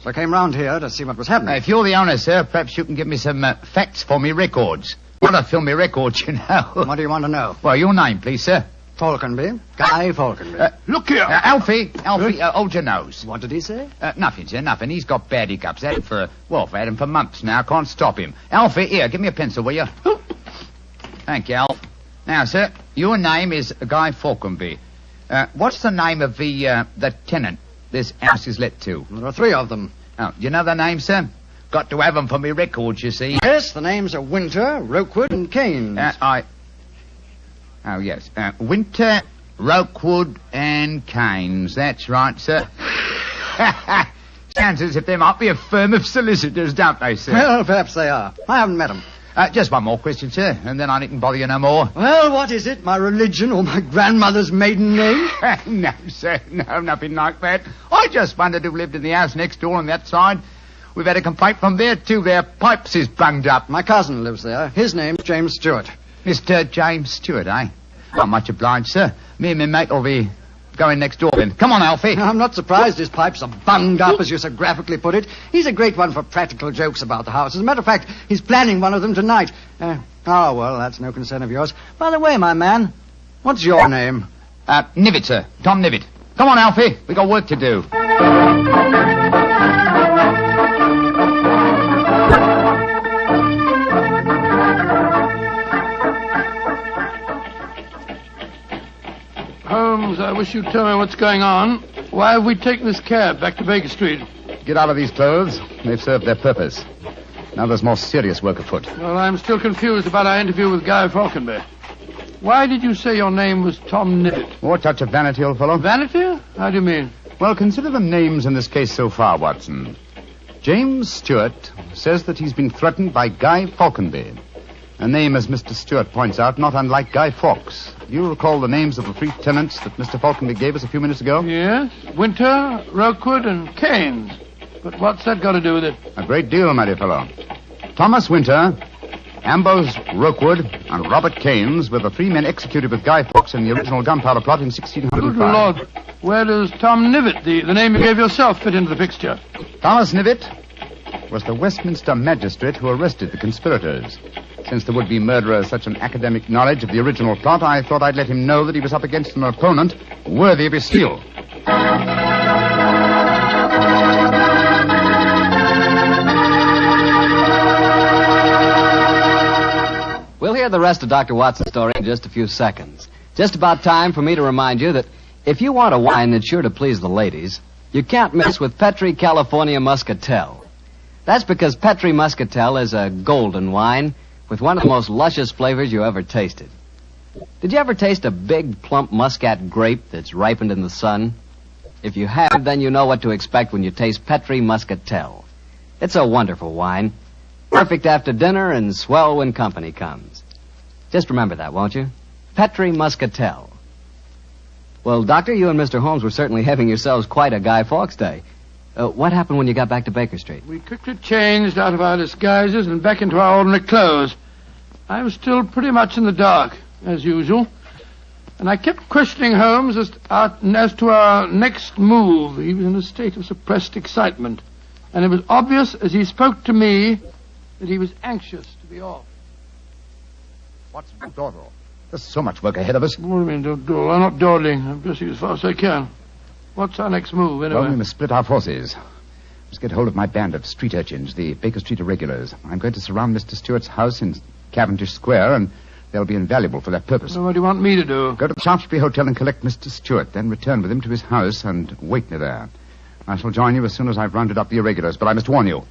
D: So I came round here to see what was happening.
M: If you're the owner, sir, perhaps you can give me some facts for me records. I want to film me records, you know.
D: What do you want to know?
M: Well, your name, please, sir.
D: Falconby. Guy Falconby.
B: Look here.
M: Alfie, hold your nose.
D: What did he say?
M: Nothing, sir, nothing. He's got bad hiccups. Had him for months now. Can't stop him. Alfie, here, give me a pencil, will you? Thank you, Alf. Now, sir, your name is Guy Falconby. What's the name of the tenant this house is let to?
D: There are 3 of them.
M: Oh, do you know their names, sir? Got to have them for me records, you see.
D: Yes, the names are Winter, Rokewood, and Keynes.
M: Oh, yes. Winter, Rokewood, and Keynes. That's right, sir. Sounds as if they might be a firm of solicitors, don't they, sir?
D: Well, perhaps they are. I haven't met them.
M: Just one more question, sir, and then I needn't bother you no more.
D: Well, what is it? My religion or my grandmother's maiden name?
M: No, sir. No, nothing like that. I just wondered who lived in the house next door on that side. We've had a complaint from there, too. Their pipes is bunged up.
D: My cousin lives there. His name's James Stewart.
M: Mr. James Stewart, eh? Not much obliged, sir. Me and my mate will be going next door then. Come on, Alfie.
D: I'm not surprised his pipes are bunged up, as you so graphically put it. He's a great one for practical jokes about the house. As a matter of fact, he's planning one of them tonight. Well, that's no concern of yours. By the way, my man, what's your name?
M: Nivet, sir. Tom Nivet. Come on, Alfie. We got work to do.
B: Holmes, I wish you'd tell me what's going on. Why have we taken this cab back to Baker Street?
M: Get out of these clothes. They've served their purpose. Now there's more serious work afoot.
B: Well, I'm still confused about our interview with Guy Falconby. Why did you say your name was Tom Nivet?
M: More touch of vanity, old fellow.
B: Vanity? How do you mean?
M: Well, consider the names in this case so far, Watson. James Stewart says that he's been threatened by Guy Falconby. A name, as Mr. Stewart points out, not unlike Guy Fawkes. Do you recall the names of the 3 tenants that Mr. Falconby gave us a few minutes ago?
B: Yes. Winter, Rokewood, and Keynes. But what's that got to do with it?
M: A great deal, my dear fellow. Thomas Winter, Ambrose Rokewood, and Robert Keynes were the 3 men executed with Guy Fawkes in the original gunpowder plot in 1605.
B: Good Lord. Where does Tom Nivet, the name you gave yourself, fit into the picture?
M: Thomas Nivet was the Westminster magistrate who arrested the conspirators. Since the would-be murderer has such an academic knowledge of the original plot, I thought I'd let him know that he was up against an opponent worthy of his steel.
J: We'll hear the rest of Dr. Watson's story in just a few seconds. Just about time for me to remind you that if you want a wine that's sure to please the ladies, you can't mix with Petri California Muscatel. That's because Petri Muscatel is a golden wine with one of the most luscious flavors you ever tasted. Did you ever taste a big, plump muscat grape that's ripened in the sun? If you have, then you know what to expect when you taste Petri Muscatel. It's a wonderful wine. Perfect after dinner and swell when company comes. Just remember that, won't you? Petri Muscatel. Well, Doctor, you and Mr. Holmes were certainly having yourselves quite a Guy Fawkes day. What happened when you got back to Baker Street?
B: We quickly changed out of our disguises and back into our ordinary clothes. I was still pretty much in the dark, as usual. And I kept questioning Holmes as to our next move. He was in a state of suppressed excitement. And it was obvious as he spoke to me that he was anxious to be off.
M: What's the dawdle? There's so much work ahead of us.
B: What do you mean, don't dawdle? I'm not dawdling. I'm dressing as fast as I can. What's our next move, anyway?
M: Well, we must split our forces. Must get hold of my band of street urchins, the Baker Street irregulars. I'm going to surround Mr. Stewart's house in Cavendish Square, and they'll be invaluable for that purpose.
B: Well, what do you want me to do?
M: Go to the Shaftesbury Hotel and collect Mr. Stewart, then return with him to his house and wait me there. I shall join you as soon as I've rounded up the irregulars, but I must warn you.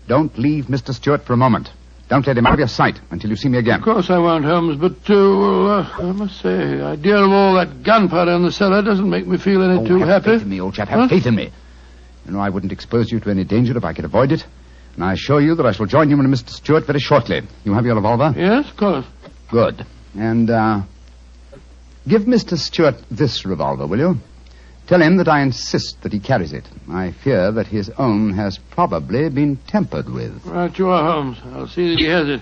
M: Don't leave Mr. Stewart for a moment. Don't let him out of your sight until you see me again.
B: Of course I won't, Holmes, but, I must say, the idea of all that gunpowder in the cellar doesn't make me feel any too
M: have
B: happy.
M: Faith in me, old chap. Have faith in me. You know, I wouldn't expose you to any danger if I could avoid it. And I assure you that I shall join you and Mr. Stewart very shortly. You have your revolver?
B: Yes, of course.
M: Good. And, give Mr. Stewart this revolver, will you? Tell him that I insist that he carries it. I fear that his own has probably been tampered with.
B: Right you are, Holmes. I'll see that he has it.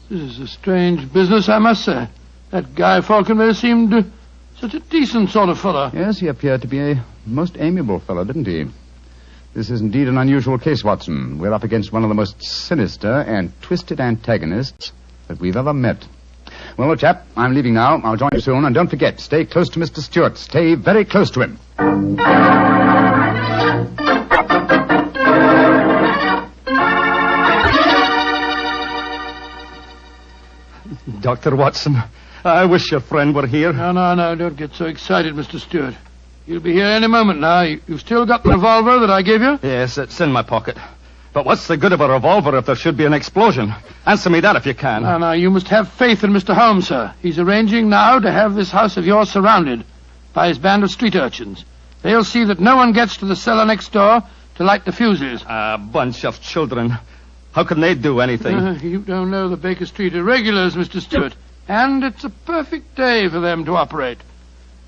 B: This is a strange business, I must say. That Guy Falconberry seemed such a decent sort of fellow.
M: Yes, he appeared to be a most amiable fellow, didn't he? This is indeed an unusual case, Watson. We're up against one of the most sinister and twisted antagonists that we've ever met. Well, old chap, I'm leaving now. I'll join you soon. And don't forget, stay close to Mr. Stewart. Stay very close to him.
L: Dr. Watson, I wish your friend were here.
B: No, don't get so excited, Mr. Stewart. You'll be here any moment now. You've still got the revolver that I gave you?
L: Yes, it's in my pocket. But what's the good of a revolver if there should be an explosion? Answer me that if you can.
B: No, you must have faith in Mr. Holmes, sir. He's arranging now to have this house of yours surrounded by his band of street urchins. They'll see that no one gets to the cellar next door to light the fuses.
L: A bunch of children. How can they do anything?
B: You don't know the Baker Street irregulars, Mr. Stewart. And it's a perfect day for them to operate.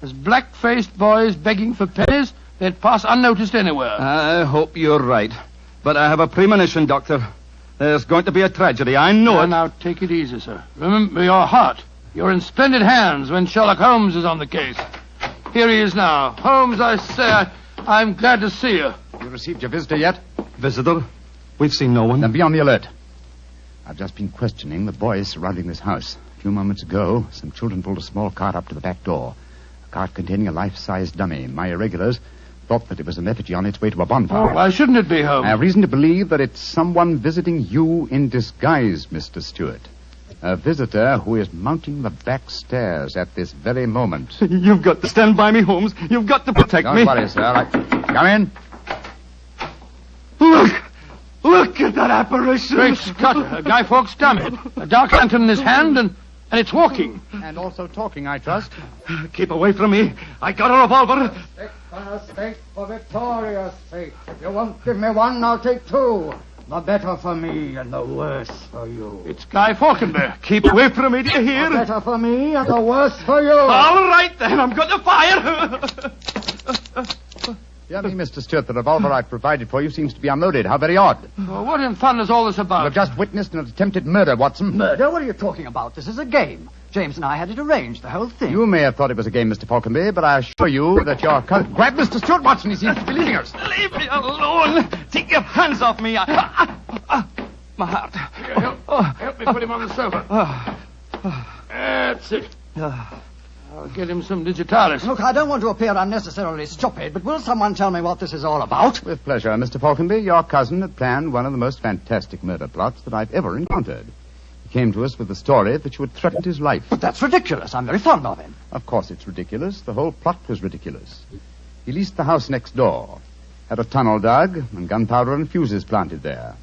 B: As black-faced boys begging for pennies, they'd pass unnoticed anywhere.
L: I hope you're right. But I have a premonition, Doctor. There's going to be a tragedy. I know it.
B: Now, take it easy, sir. Remember your heart. You're in splendid hands when Sherlock Holmes is on the case. Here he is now. Holmes, I say, I'm glad to see you.
M: You received your visitor yet?
L: Visitor? We've seen no one.
M: Then be on the alert. I've just been questioning the boys surrounding this house. A few moments ago, some children pulled a small cart up to the back door. A cart containing a life-size dummy. My irregulars thought that it was an effigy on its way to a bonfire.
B: Oh, why shouldn't it be, Holmes?
M: I have reason to believe that it's someone visiting you in disguise, Mr. Stewart. A visitor who is mounting the back stairs at this very moment.
L: You've got to stand by me, Holmes. You've got to protect me.
M: Don't worry, sir. Come in.
L: Look at that apparition.
B: Great Scott, Guy Fawkes' dummy. A dark lantern in his hand, and it's walking.
M: And also talking, I trust.
L: Keep away from me. I got a revolver.
N: Take for a stake for Victoria's sake. If you won't give me one, I'll take two. The better for me and the worse for you.
B: It's Guy Falconberry.
L: Keep away from me, do you hear?
N: The better for me and the worse for you.
L: All right, then. I'm going to fire.
M: Dear me, Mr. Stewart, the revolver I provided for you seems to be unloaded. How very odd.
B: Well, what in fun is all this about?
M: You've just witnessed an attempted murder, Watson.
N: Murder? What are you talking about? This is a game. James and I had it arranged, the whole thing.
M: You may have thought it was a game, Mr. Falconberry, but I assure you that your... Grab Mr. Stewart, Watson. He seems to be leaving us.
L: Leave me alone. Take your hands off me. My heart.
B: Help me put him on the sofa. That's it. I'll get him some digitalis.
N: Look, I don't want to appear unnecessarily stupid, but will someone tell me what this is all about?
M: With pleasure, Mr. Falconberry. Your cousin had planned one of the most fantastic murder plots that I've ever encountered. He came to us with the story that you had threatened his life.
N: But that's ridiculous. I'm very fond of him.
M: Of course it's ridiculous. The whole plot was ridiculous. He leased the house next door, had a tunnel dug, and gunpowder and fuses planted there.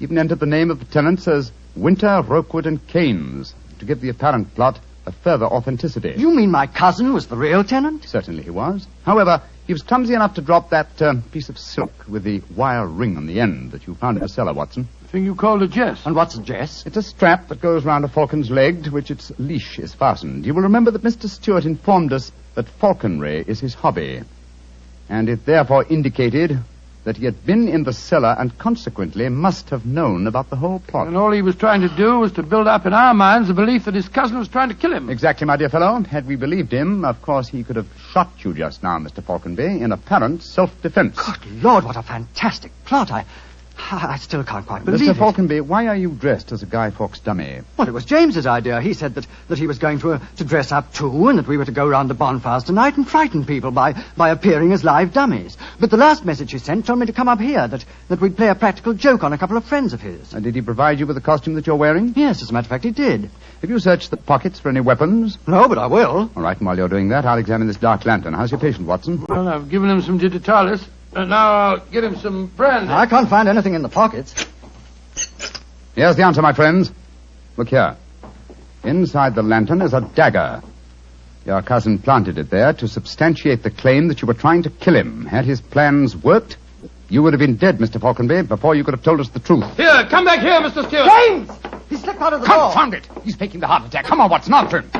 M: Even entered the name of the tenants as Winter, Rokewood, and Keynes, to give the apparent plot a further authenticity.
N: You mean my cousin was the real tenant?
M: Certainly he was. However, he was clumsy enough to drop that piece of silk with the wire ring on the end that you found in the cellar, Watson.
B: The thing you called a jess.
N: And what's a jess?
M: It's a strap that goes round a falcon's leg to which its leash is fastened. You will remember that Mr. Stewart informed us that falconry is his hobby, and it therefore indicated that he had been in the cellar and consequently must have known about the whole plot.
B: And all he was trying to do was to build up in our minds the belief that his cousin was trying to kill him.
M: Exactly, my dear fellow. Had we believed him, of course he could have shot you just now, Mr. Falconby, in apparent self-defense.
N: Good Lord, what a fantastic plot. I still can't quite believe
M: Mr. Falconby, why are you dressed as a Guy Fawkes dummy?
N: Well, it was James's idea. He said that he was going to dress up too, and that we were to go round the bonfires tonight and frighten people by appearing as live dummies. But the last message he sent told me to come up here, that we'd play a practical joke on a couple of friends of his.
M: And did he provide you with the costume that you're wearing?
N: Yes, as a matter of fact, he did.
M: Have you searched the pockets for any weapons?
N: No, but I will.
M: All right, and while you're doing that, I'll examine this dark lantern. How's your patient, Watson?
B: Well, I've given him some digitalis, and now I'll get him some brandy.
N: I can't find anything in the pockets.
M: Here's the answer, my friends. Look here. Inside the lantern is a dagger. Your cousin planted it there to substantiate the claim that you were trying to kill him. Had his plans worked, you would have been dead, Mr. Falconby, before you could have told us the truth.
B: Here, come back here, Mr. Stewart.
N: James! He slipped out of the door.
M: Confound it! He's faking the heart attack. Come on, Watson, after him.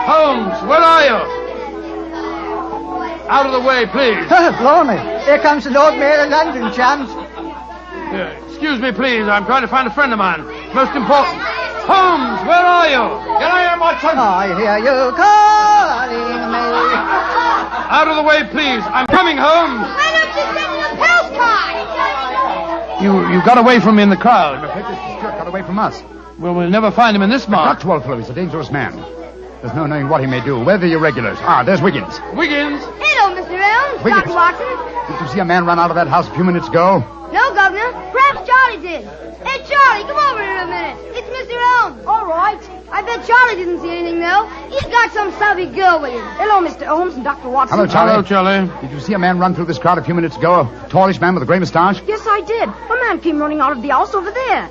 B: Holmes, where are you? Out of the way, please.
N: Blimey. Here comes the Lord Mayor of London, chums.
B: Excuse me, please. I'm trying to find a friend of mine. Most important. Holmes, where are you? Get out here, Watson.
N: I hear you calling me.
B: Out of the way, please. I'm coming, Holmes.
K: Why don't you send him a postcard?
B: You got away from me in the crowd.
M: Mr. Stewart got away from us.
B: Well, we'll never find him in this mark.
M: Not to, old fellow. He's a dangerous man. There's no knowing what he may do. Where are the irregulars? There's Wiggins.
B: Wiggins?
K: Hello, Mr. Holmes.
M: Wiggins.
K: Dr. Watson.
M: Did you see a man run out of that house a few minutes ago?
K: No, Governor. Perhaps Charlie did. Hey, Charlie, come over here a minute. It's Mr. Holmes. All right. I bet Charlie didn't see anything, though. He's got some savvy girl with him. Hello, Mr. Holmes and Dr. Watson.
M: Hello, Charlie.
B: Hello, Charlie.
M: Did you see a man run through this crowd a few minutes ago? A tallish man with a grey moustache?
K: Yes, I did. A man came running out of the house over there.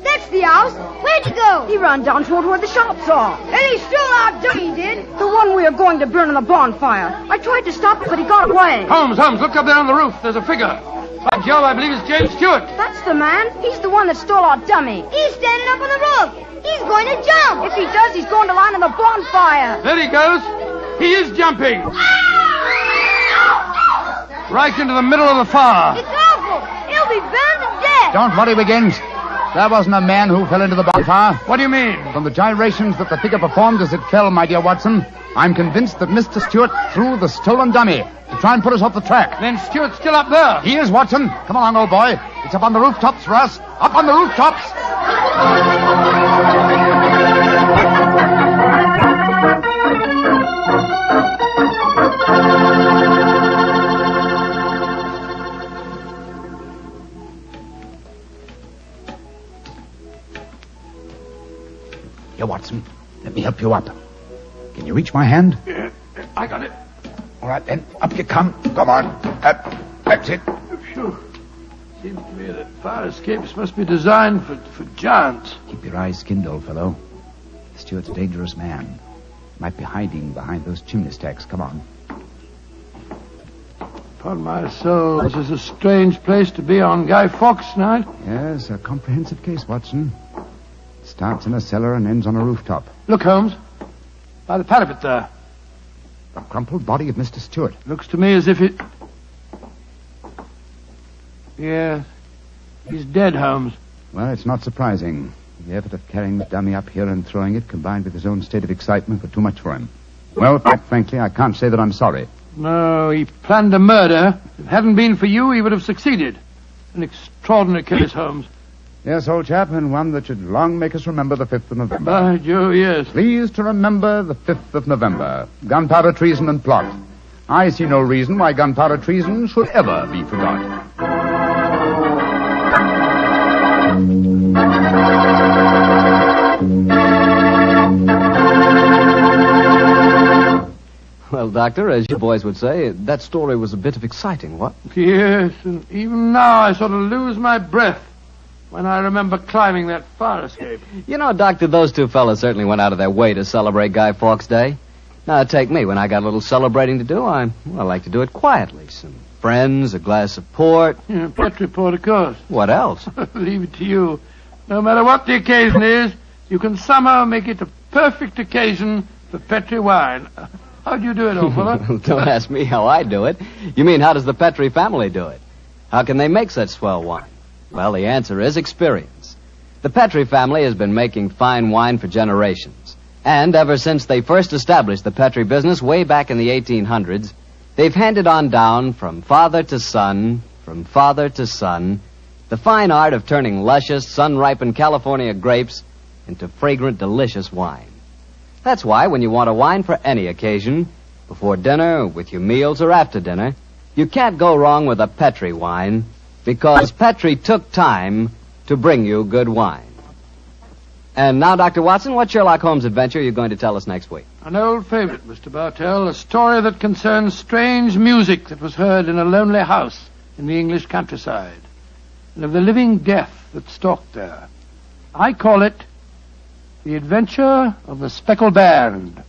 K: That's the house. Where'd you go? He ran down toward where the shops are. And he stole our dummy, he did. The one we are going to burn in the bonfire. I tried to stop it, but he got away.
B: Holmes, look up there on the roof. There's a figure. By Jove, I believe it's James Stewart.
K: That's the man. He's the one that stole our dummy. He's standing up on the roof. He's going to jump. If he does, he's going to land in the bonfire.
B: There he goes. He is jumping. Right into the middle of the fire.
K: It's awful. He'll be burned to death.
M: Don't worry, Wiggins. That wasn't a man who fell into the bonfire.
B: What do you mean?
M: From the gyrations that the figure performed as it fell, my dear Watson, I'm convinced that Mr. Stewart threw the stolen dummy to try and put us off the track.
B: Then Stewart's still up there.
M: He is, Watson. Come along, old boy. It's up on the rooftops for us. Up on the rooftops. Here, Watson. Let me help you up. Can you reach my hand?
B: Yeah, I got it.
M: All right, then. Up you come. Come on. That's it.
B: Phew. Seems to me that fire escapes must be designed for giants.
M: Keep your eyes skinned, old fellow. Stewart's a dangerous man. Might be hiding behind those chimney stacks. Come on.
B: Upon my soul, this is a strange place to be on Guy Fawkes night.
M: Yes, a comprehensive case, Watson. Starts in a cellar and ends on a rooftop.
B: Look, Holmes. By the parapet there.
M: The crumpled body of Mr. Stewart.
B: Looks to me as if it... Yes. He's dead, Holmes.
M: Well, it's not surprising. The effort of carrying the dummy up here and throwing it, combined with his own state of excitement, were too much for him. Well, quite frankly, I can't say that I'm sorry.
B: No, he planned a murder. If it hadn't been for you, he would have succeeded. An extraordinary case, Holmes.
M: Yes, old chap, and one that should long make us remember the 5th of November.
B: By Jove, yes.
M: Please to remember the 5th of November. Gunpowder treason and plot. I see no reason why gunpowder treason should ever be forgot.
J: Well, Doctor, as you boys would say, that story was a bit of exciting, what?
B: Yes, and even now I sort of lose my breath when I remember climbing that fire escape.
J: You know, Doctor, those two fellas certainly went out of their way to celebrate Guy Fawkes Day. Now, take me. When I got a little celebrating to do, I like to do it quietly. Some friends, a glass of port.
B: Yeah, Petri port, of course.
J: What else?
B: Leave it to you. No matter what the occasion is, you can somehow make it a perfect occasion for Petri wine. How do you do it, old fella?
J: Don't ask me how I do it. You mean, how does the Petri family do it? How can they make such swell wine? Well, the answer is experience. The Petri family has been making fine wine for generations. And ever since they first established the Petri business way back in the 1800s, they've handed on down from father to son, the fine art of turning luscious, sun-ripened California grapes into fragrant, delicious wine. That's why when you want a wine for any occasion, before dinner, with your meals, or after dinner, you can't go wrong with a Petri wine, because Petri took time to bring you good wine. And now, Dr. Watson, what Sherlock Holmes adventure are you going to tell us next week?
B: An old favorite, Mr. Bartell, a story that concerns strange music that was heard in a lonely house in the English countryside, and of the living death that stalked there. I call it The Adventure of the Speckled Band.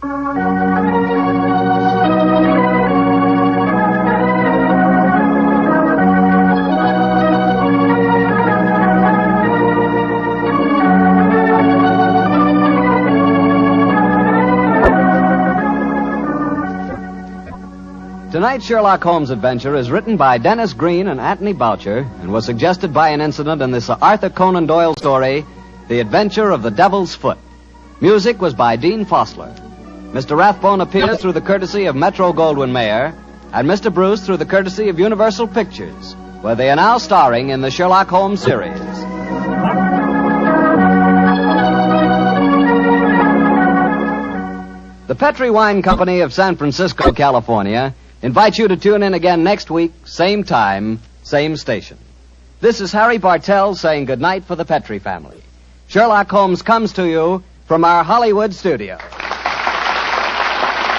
J: Tonight's Sherlock Holmes adventure is written by Dennis Green and Anthony Boucher and was suggested by an incident in this Arthur Conan Doyle story, The Adventure of the Devil's Foot. Music was by Dean Fossler. Mr. Rathbone appears through the courtesy of Metro-Goldwyn-Mayer, and Mr. Bruce through the courtesy of Universal Pictures, where they are now starring in the Sherlock Holmes series. The Petri Wine Company of San Francisco, California, invites you to tune in again next week, same time, same station. This is Harry Bartell saying goodnight for the Petri family. Sherlock Holmes comes to you from our Hollywood studio.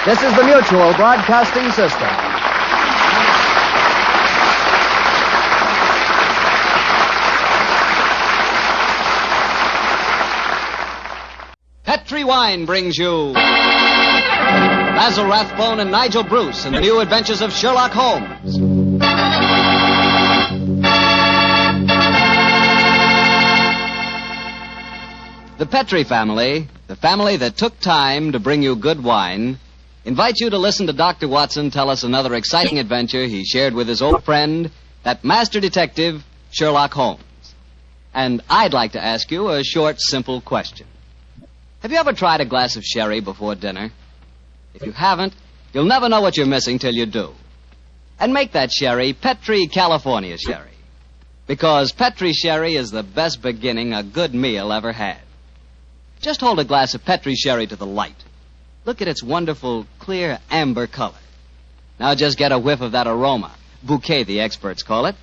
J: This is the Mutual Broadcasting System. Petri Wine brings you Basil Rathbone and Nigel Bruce in the new adventures of Sherlock Holmes. The Petri family, the family that took time to bring you good wine, invites you to listen to Dr. Watson tell us another exciting adventure he shared with his old friend, that master detective, Sherlock Holmes. And I'd like to ask you a short, simple question. Have you ever tried a glass of sherry before dinner? If you haven't, you'll never know what you're missing till you do. And make that sherry Petri California sherry. Because Petri sherry is the best beginning a good meal ever had. Just hold a glass of Petri sherry to the light. Look at its wonderful, clear amber color. Now just get a whiff of that aroma. Bouquet, the experts call it.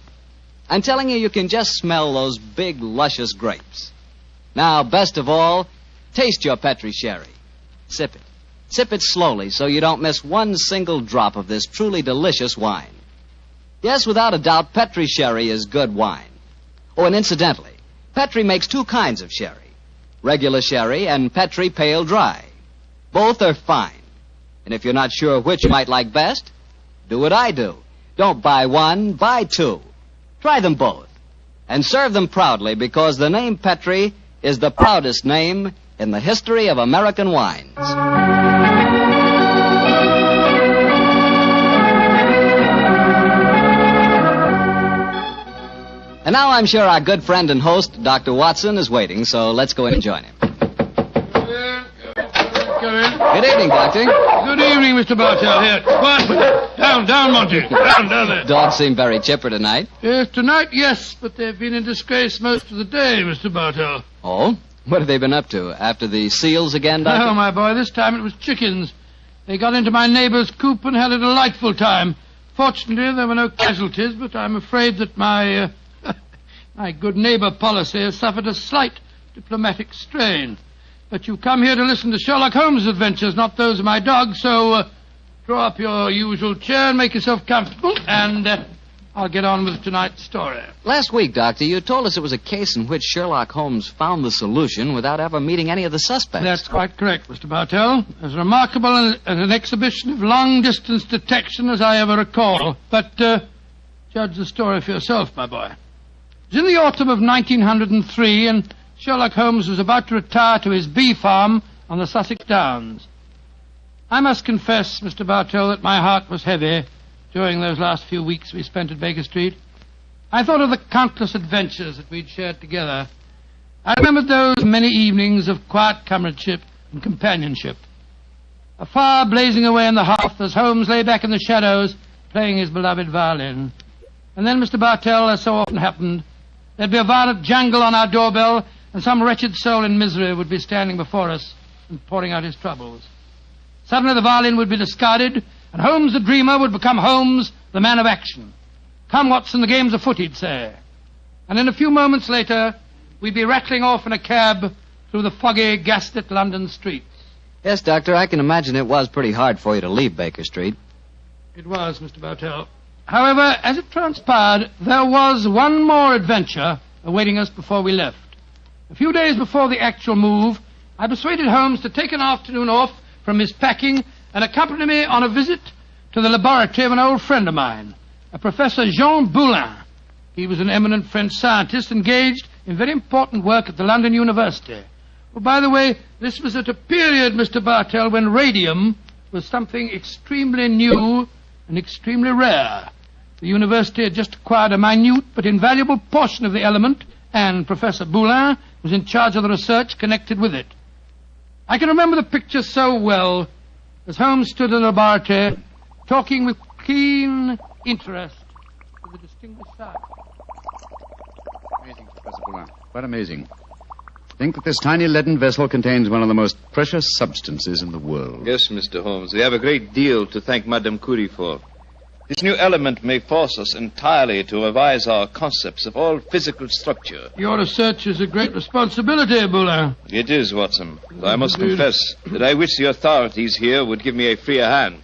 J: I'm telling you can just smell those big, luscious grapes. Now, best of all, taste your Petri sherry. Sip it. Sip it slowly so you don't miss one single drop of this truly delicious wine. Yes, without a doubt, Petri sherry is good wine. Oh, and incidentally, Petri makes two kinds of sherry. Regular sherry and Petri pale dry. Both are fine. And if you're not sure which you might like best, do what I do. Don't buy one, buy two. Try them both. And serve them proudly because the name Petri is the proudest name in the history of American wines. And now I'm sure our good friend and host, Dr. Watson, is waiting, so let's go in and join him. Good evening, Doctor.
B: Good evening, Mr. Bartell. Here, quiet. Down, Monty. Down there.
J: Dogs seem very chipper tonight.
B: Yes, tonight, yes, but they've been in disgrace most of the day, Mr. Bartell.
J: Oh? What have they been up to? After the seals again, Doctor?
B: No, my boy, this time it was chickens. They got into my neighbor's coop and had a delightful time. Fortunately, there were no casualties, but I'm afraid that my good neighbor policy has suffered a slight diplomatic strain. But you've come here to listen to Sherlock Holmes' adventures, not those of my dog, so draw up your usual chair and make yourself comfortable, and I'll get on with tonight's story.
J: Last week, Doctor, you told us it was a case in which Sherlock Holmes found the solution without ever meeting any of the suspects.
B: That's quite correct, Mr. Bartell. As remarkable an exhibition of long-distance detection as I ever recall. But judge the story for yourself, my boy. It was in the autumn of 1903, and Sherlock Holmes was about to retire to his bee farm on the Sussex Downs. I must confess, Mr. Bartell, that my heart was heavy during those last few weeks we spent at Baker Street. I thought of the countless adventures that we'd shared together. I remembered those many evenings of quiet comradeship and companionship. A fire blazing away on the hearth as Holmes lay back in the shadows playing his beloved violin. And then, Mr. Bartell, as so often happened, there'd be a violent jangle on our doorbell, and some wretched soul in misery would be standing before us and pouring out his troubles. Suddenly the violin would be discarded, and Holmes the dreamer would become Holmes the man of action. Come, Watson, the game's afoot, he'd say. And in a few moments later, we'd be rattling off in a cab through the foggy, gaslit London streets.
J: Yes, Doctor, I can imagine it was pretty hard for you to leave Baker Street.
B: It was, Mr. Bartell. However, as it transpired, there was one more adventure awaiting us before we left. A few days before the actual move, I persuaded Holmes to take an afternoon off from his packing and accompany me on a visit to the laboratory of an old friend of mine, a Professor Jean Boulin. He was an eminent French scientist engaged in very important work at the London University. Well, by the way, this was at a period, Mr. Bartell, when radium was something extremely new and extremely rare. The university had just acquired a minute but invaluable portion of the element, and Professor Boulin was in charge of the research connected with it. I can remember the picture so well as Holmes stood in the laboratory talking with keen interest to the distinguished scientist.
M: Amazing, Professor Boulin. Quite amazing. Think that this tiny leaden vessel contains one of the most precious substances in the world.
O: Yes, Mr. Holmes. We have a great deal to thank Madame Curie for. This new element may force us entirely to revise our concepts of all physical structure.
B: Your research is a great responsibility, Boulin.
O: It is, Watson. I must confess that I wish the authorities here would give me a freer hand.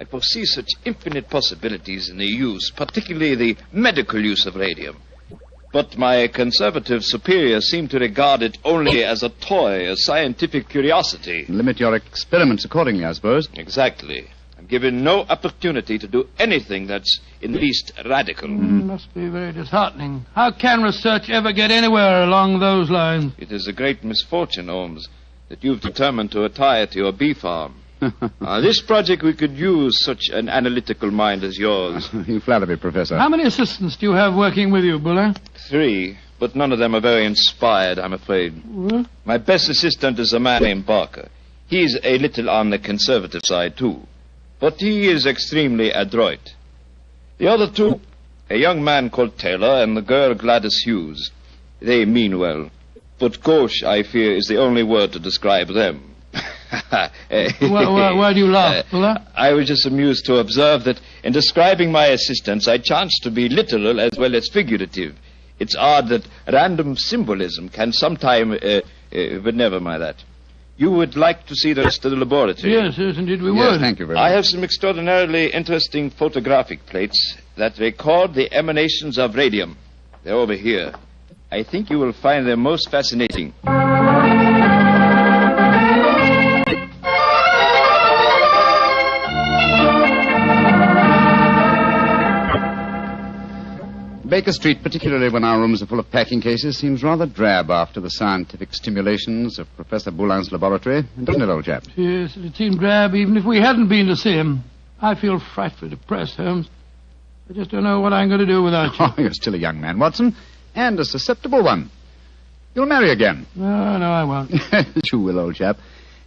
O: I foresee such infinite possibilities in the use, particularly the medical use of radium. But my conservative superiors seem to regard it only as a toy, a scientific curiosity.
M: Limit your experiments accordingly, I suppose.
O: Exactly. I'm given no opportunity to do anything that's in the least radical.
B: Must be very disheartening. How can research ever get anywhere along those lines?
O: It is a great misfortune, Holmes, that you've determined to retire to your bee farm. This project we could use such an analytical mind as yours.
M: You flatter me, Professor.
B: How many assistants do you have working with you, Boulin?
O: 3, but none of them are very inspired, I'm afraid.
B: What?
O: My best assistant is a man named Barker. He's a little on the conservative side, too. But he is extremely adroit. The other 2, a young man called Taylor and the girl Gladys Hughes. They mean well. But gauche, I fear, is the only word to describe them.
B: Why do you laugh, Boulin?
O: I was just amused to observe that in describing my assistants, I chanced to be literal as well as figurative. It's odd that random symbolism can sometime... but never mind that. You would like to see the rest of the laboratory?
B: Yes, indeed we would.
M: Thank you very much.
O: I have some extraordinarily interesting photographic plates that record the emanations of radium. They're over here. I think you will find them most fascinating.
M: Baker Street, particularly when our rooms are full of packing cases, seems rather drab after the scientific stimulations of Professor Boulin's laboratory, doesn't it, old chap?
B: Yes, it seemed drab even if we hadn't been to see him. I feel frightfully depressed, Holmes. I just don't know what I'm going to do without you.
M: Oh, you're still a young man, Watson, and a susceptible one. You'll marry again.
B: No, I won't.
M: You will, old chap.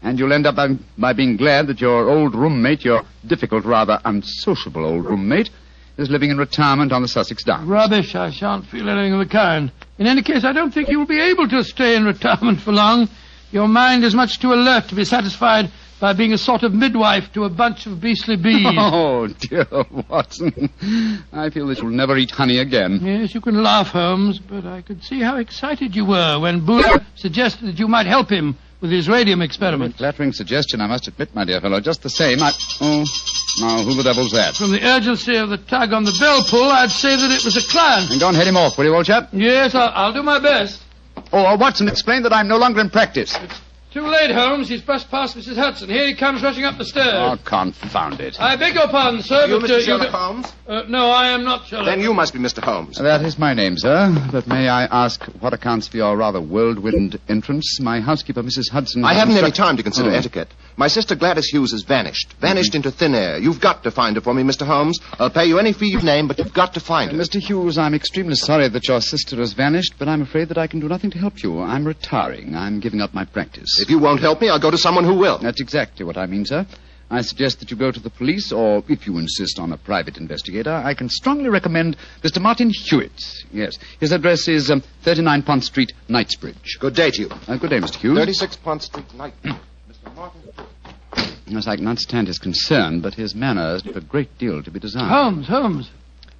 M: And you'll end up by being glad that your old roommate, your difficult, rather unsociable old roommate, is living in retirement on the Sussex Downs.
B: Rubbish. I shan't feel anything of the kind. In any case, I don't think you'll be able to stay in retirement for long. Your mind is much too alert to be satisfied by being a sort of midwife to a bunch of beastly bees.
M: Oh, dear Watson. I feel that you'll never eat honey again.
B: Yes, you can laugh, Holmes, but I could see how excited you were when Boulin suggested that you might help him with his radium experiments.
M: Flattering suggestion, I must admit, my dear fellow. Just the same, Oh, now, who the devil's that?
B: From the urgency of the tug on the bell pull, I'd say that it was a client.
M: And go and head him off, will you, old chap?
B: Yes, I'll do my best.
M: Oh, Watson, explain that I'm no longer in practice.
B: Too late, Holmes. He's brushed past Mrs. Hudson. Here he comes rushing up the stairs.
M: Oh, confound it.
B: I beg your pardon, sir,
P: You
B: but...
P: Mr. Sherlock Holmes?
B: No, I am not Sherlock.
P: Then you must be Mr. Holmes.
M: That is my name, sir. But may I ask what accounts for your rather whirlwind entrance? My housekeeper, Mrs. Hudson...
P: I haven't any time to consider etiquette. My sister Gladys Hughes has vanished. Vanished into thin air. You've got to find her for me, Mr. Holmes. I'll pay you any fee you name, but you've got to find her.
M: Mr. Hughes, I'm extremely sorry that your sister has vanished, but I'm afraid that I can do nothing to help you. I'm retiring. I'm giving up my practice.
P: If you won't help me, I'll go to someone who will.
M: That's exactly what I mean, sir. I suggest that you go to the police, or if you insist on a private investigator, I can strongly recommend Mr. Martin Hewitt. Yes. His address is 39 Pont Street, Knightsbridge.
P: Good day to you.
M: Good day, Mr. Hughes.
P: 36 Pont Street, Knightsbridge. Mr. Martin.
M: Yes, I can understand his concern, but his manners leave a great deal to be desired.
B: Holmes.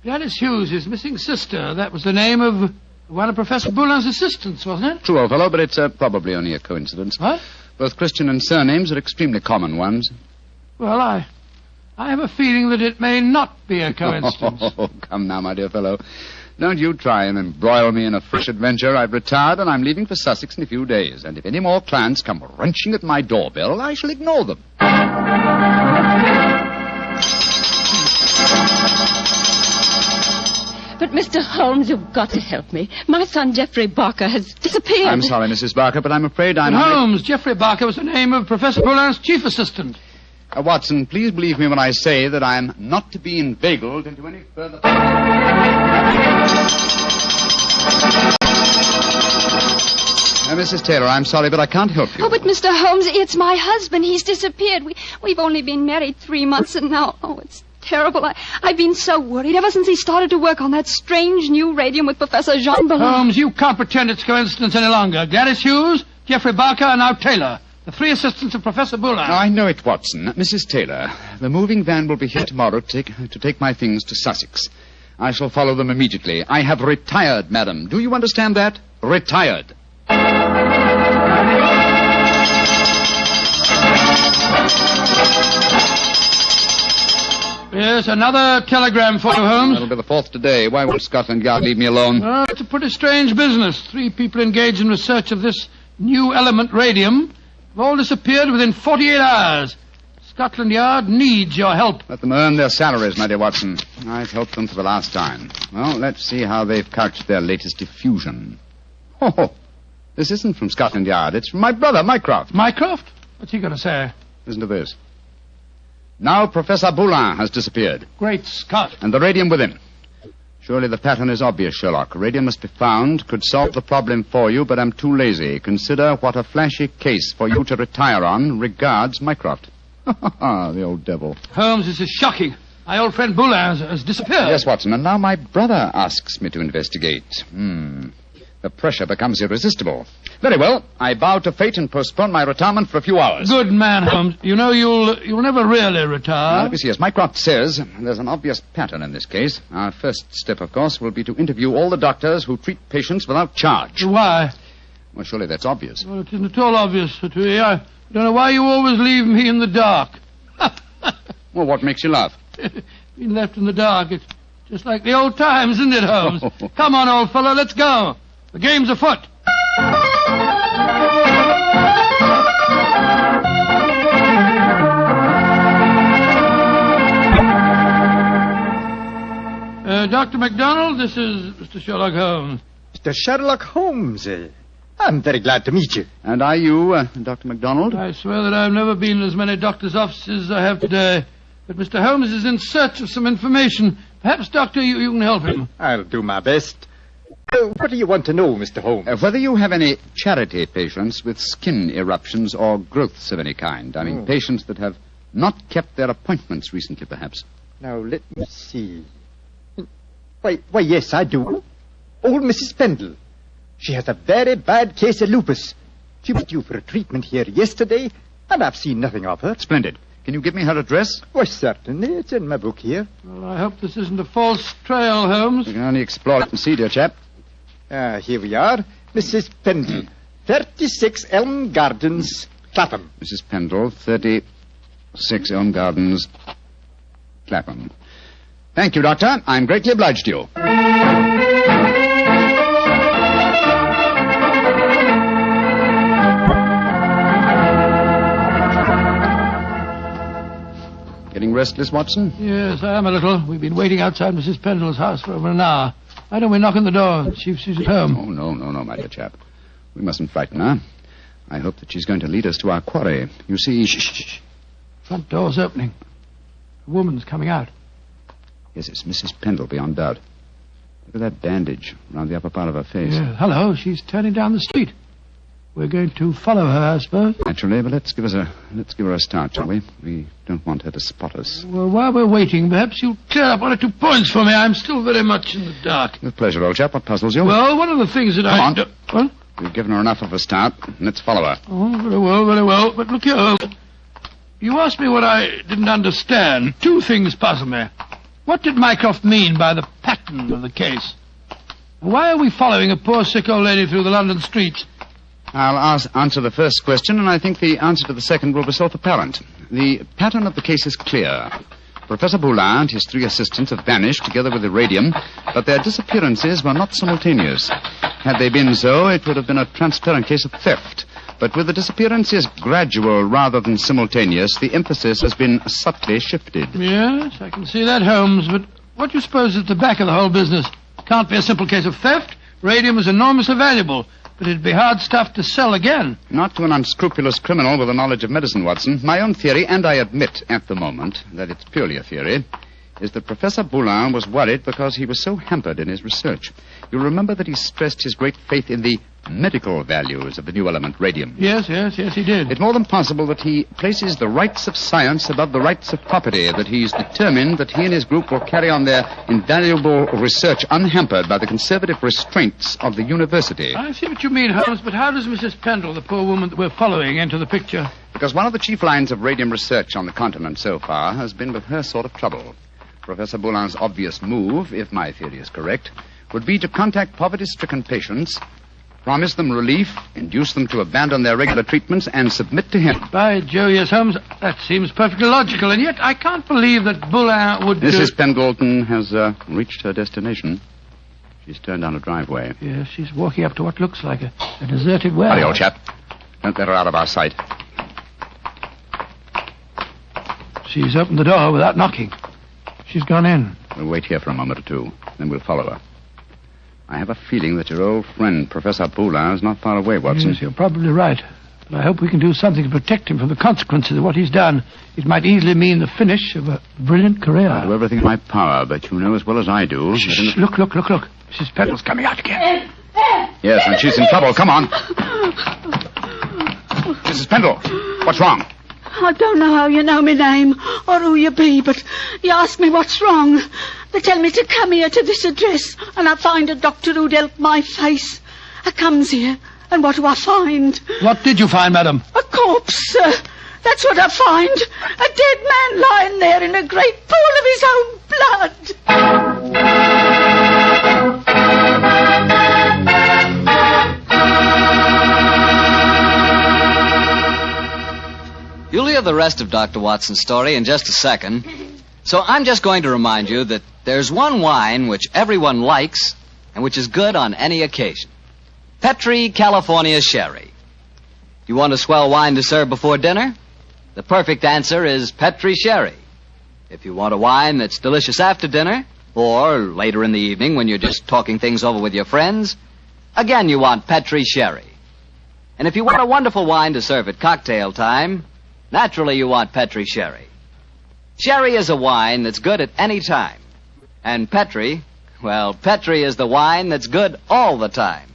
B: Gladys Hughes, his missing sister. That was the name of one of Professor Boulin's assistants, wasn't it?
M: True, old fellow, but it's probably only a coincidence.
B: What?
M: Both Christian and surnames are extremely common ones.
B: Well, I have a feeling that it may not be a coincidence.
M: Oh, come now, my dear fellow. Don't you try and embroil me in a fresh adventure. I've retired and I'm leaving for Sussex in a few days. And if any more clients come wrenching at my doorbell, I shall ignore them.
Q: But, Mr. Holmes, you've got to help me. My son, Geoffrey Barker, has disappeared.
M: I'm sorry, Mrs. Barker, but I'm afraid I'm...
B: Holmes, Geoffrey Barker was the name of Professor Boulin's chief assistant.
M: Watson, please believe me when I say that I'm not to be inveigled into any further... Mrs. Taylor, I'm sorry, but I can't help you.
Q: Oh, but Mr. Holmes, it's my husband. He's disappeared. We've only been married 3 months, and now... Oh, it's terrible. I've been so worried ever since he started to work on that strange new radium with Professor Jean Ballon.
B: Holmes, you can't pretend it's coincidence any longer. Gladys Hughes, Geoffrey Barker, and now Taylor. The 3 assistants of Professor Boulin.
M: Oh, I know it, Watson. Mrs. Taylor, the moving van will be here tomorrow to take my things to Sussex. I shall follow them immediately. I have retired, madam. Do you understand that? Retired.
B: Yes, another telegram for you, Holmes.
M: That'll be the 4th today. Why won't Scotland Yard leave me alone?
B: Well, it's a pretty strange business. 3 people engaged in research of this new element, radium, have all disappeared within 48 hours. Scotland Yard needs your help.
M: Let them earn their salaries, my dear Watson. I've helped them for the last time. Well, let's see how they've couched their latest effusion. Oh, this isn't from Scotland Yard. It's from my brother, Mycroft.
B: Mycroft? What's he going to say?
M: Listen to this. Now Professor Boulin has disappeared.
B: Great Scott.
M: And the radium with him. Surely the pattern is obvious, Sherlock. Radium must be found, could solve the problem for you, but I'm too lazy. Consider what a flashy case for you to retire on. Regards, Mycroft. The old devil.
B: Holmes, this is shocking. My old friend Boulin has disappeared.
M: Yes, Watson, and now my brother asks me to investigate. The pressure becomes irresistible. Very well, I bow to fate and postpone my retirement for a few hours.
B: Good man, Holmes. You know you'll never really retire.
M: Let me see. As Mycroft says, there's an obvious pattern in this case. Our first step, of course, will be to interview all the doctors who treat patients without charge.
B: Why?
M: Well, surely that's obvious.
B: Well, it isn't at all obvious to me. I don't know why you always leave me in the dark.
M: Well, what makes you laugh?
B: Being left in the dark. It's just like the old times, isn't it, Holmes? Come on, old fellow, let's go. The game's afoot. Dr. MacDonald, this is Mr. Sherlock Holmes.
R: Mr. Sherlock Holmes. I'm very glad to meet you.
M: And are you, Dr. MacDonald?
B: I swear that I've never been in as many doctors' offices as I have today. But Mr. Holmes is in search of some information. Perhaps, Doctor, you can help him.
R: I'll do my best. What do you want to know, Mr. Holmes?
M: Whether you have any charity patients with skin eruptions or growths of any kind. I mean, patients that have not kept their appointments recently, perhaps.
R: Now, let me see. Why, yes, I do. Old Mrs. Pendle. She has a very bad case of lupus. She was due for a treatment here yesterday, and I've seen nothing of her.
M: Splendid. Can you give me her address?
R: Why, certainly. It's in my book here.
B: Well, I hope this isn't a false trail, Holmes.
M: You can only explore it and see, dear chap.
R: Here we are. Mrs. Pendle, 36 Elm Gardens, Clapham.
M: Mrs. Pendle, 36 Elm Gardens, Clapham. Thank you, Doctor. I'm greatly obliged to you. Getting restless, Watson?
B: Yes, I am a little. We've been waiting outside Mrs. Pendle's house for over an hour. Why don't we knock on the door? See if she's at home.
M: Oh, no, my dear chap. We mustn't frighten her. I hope that she's going to lead us to our quarry. You see...
B: Shh. Front door's opening. A woman's coming out.
M: Yes, it's Mrs. Pendle, beyond doubt. Look at that bandage around the upper part of her face.
B: Yeah, hello, she's turning down the street. We're going to follow her, I suppose.
M: Naturally, but let's give her a start, shall we? We don't want her to spot us.
B: Well, while we're waiting, perhaps you'll clear up 1 or 2 points for me. I'm still very much in the dark.
M: With pleasure, old chap. What puzzles you?
B: Well, one of the things that
M: Come on.
B: What?
M: We've given her enough of a start. Let's follow her.
B: Oh, very well. But look here, Holmes. You asked me what I didn't understand. 2 things puzzle me. What did Mycroft mean by the pattern of the case? Why are we following a poor sick old lady through the London streets?
M: I'll answer the first question, and I think the answer to the second will be self-apparent. The pattern of the case is clear. Professor Boulin and his 3 assistants have vanished together with the radium, but their disappearances were not simultaneous. Had they been so, it would have been a transparent case of theft. But with the disappearances gradual rather than simultaneous, the emphasis has been subtly shifted.
B: Yes, I can see that, Holmes, but what do you suppose is at the back of the whole business? Can't be a simple case of theft. Radium is enormously valuable. But it'd be hard stuff to sell again.
M: Not to an unscrupulous criminal with a knowledge of medicine, Watson. My own theory, and I admit at the moment that it's purely a theory, is that Professor Boulin was worried because he was so hampered in his research. You'll remember that he stressed his great faith in the medical values of the new element, radium.
B: Yes, he did.
M: It's more than possible that he places the rights of science above the rights of property, that he's determined that he and his group will carry on their invaluable research unhampered by the conservative restraints of the university.
B: I see what you mean, Holmes, but how does Mrs. Pendle, the poor woman that we're following, enter the picture?
M: Because one of the chief lines of radium research on the continent so far has been with her sort of trouble. Professor Boulin's obvious move, if my theory is correct, would be to contact poverty-stricken patients, promise them relief, induce them to abandon their regular treatments, and submit to him.
B: By Jove, yes, Holmes, that seems perfectly logical, and yet I can't believe that Boulin would...
M: Mrs. Pendleton has reached her destination. She's turned down a driveway.
B: Yes, she's walking up to what looks like a deserted warehouse.
M: Hurry, old chap. Don't let her out of our sight.
B: She's opened the door without knocking. She's gone in.
M: We'll wait here for a moment or 2, then we'll follow her. I have a feeling that your old friend, Professor Boulin, is not far away, Watson.
B: Yes, you're probably right. But I hope we can do something to protect him from the consequences of what he's done. It might easily mean the finish of a brilliant career.
M: I'll do everything in my power, but you know as well as I do...
B: Shh, look. Mrs. Pendle's coming out again.
M: Yes, and she's in trouble. Come on. Mrs. Pendle, what's wrong?
S: I don't know how you know my name or who you be, but you ask me what's wrong. They tell me to come here to this address, and I find a doctor who'd help my face. I comes here, and what do I find?
B: What did you find, madam?
S: A corpse, sir. That's what I find. A dead man lying there in a great pool of his own blood.
J: You'll hear the rest of Dr. Watson's story in just a second. So I'm just going to remind you that there's one wine which everyone likes and which is good on any occasion. Petri California Sherry. You want a swell wine to serve before dinner? The perfect answer is Petri Sherry. If you want a wine that's delicious after dinner, or later in the evening when you're just talking things over with your friends, again you want Petri Sherry. And if you want a wonderful wine to serve at cocktail time, naturally you want Petri Sherry. Sherry is a wine that's good at any time. And Petri, well, Petri is the wine that's good all the time.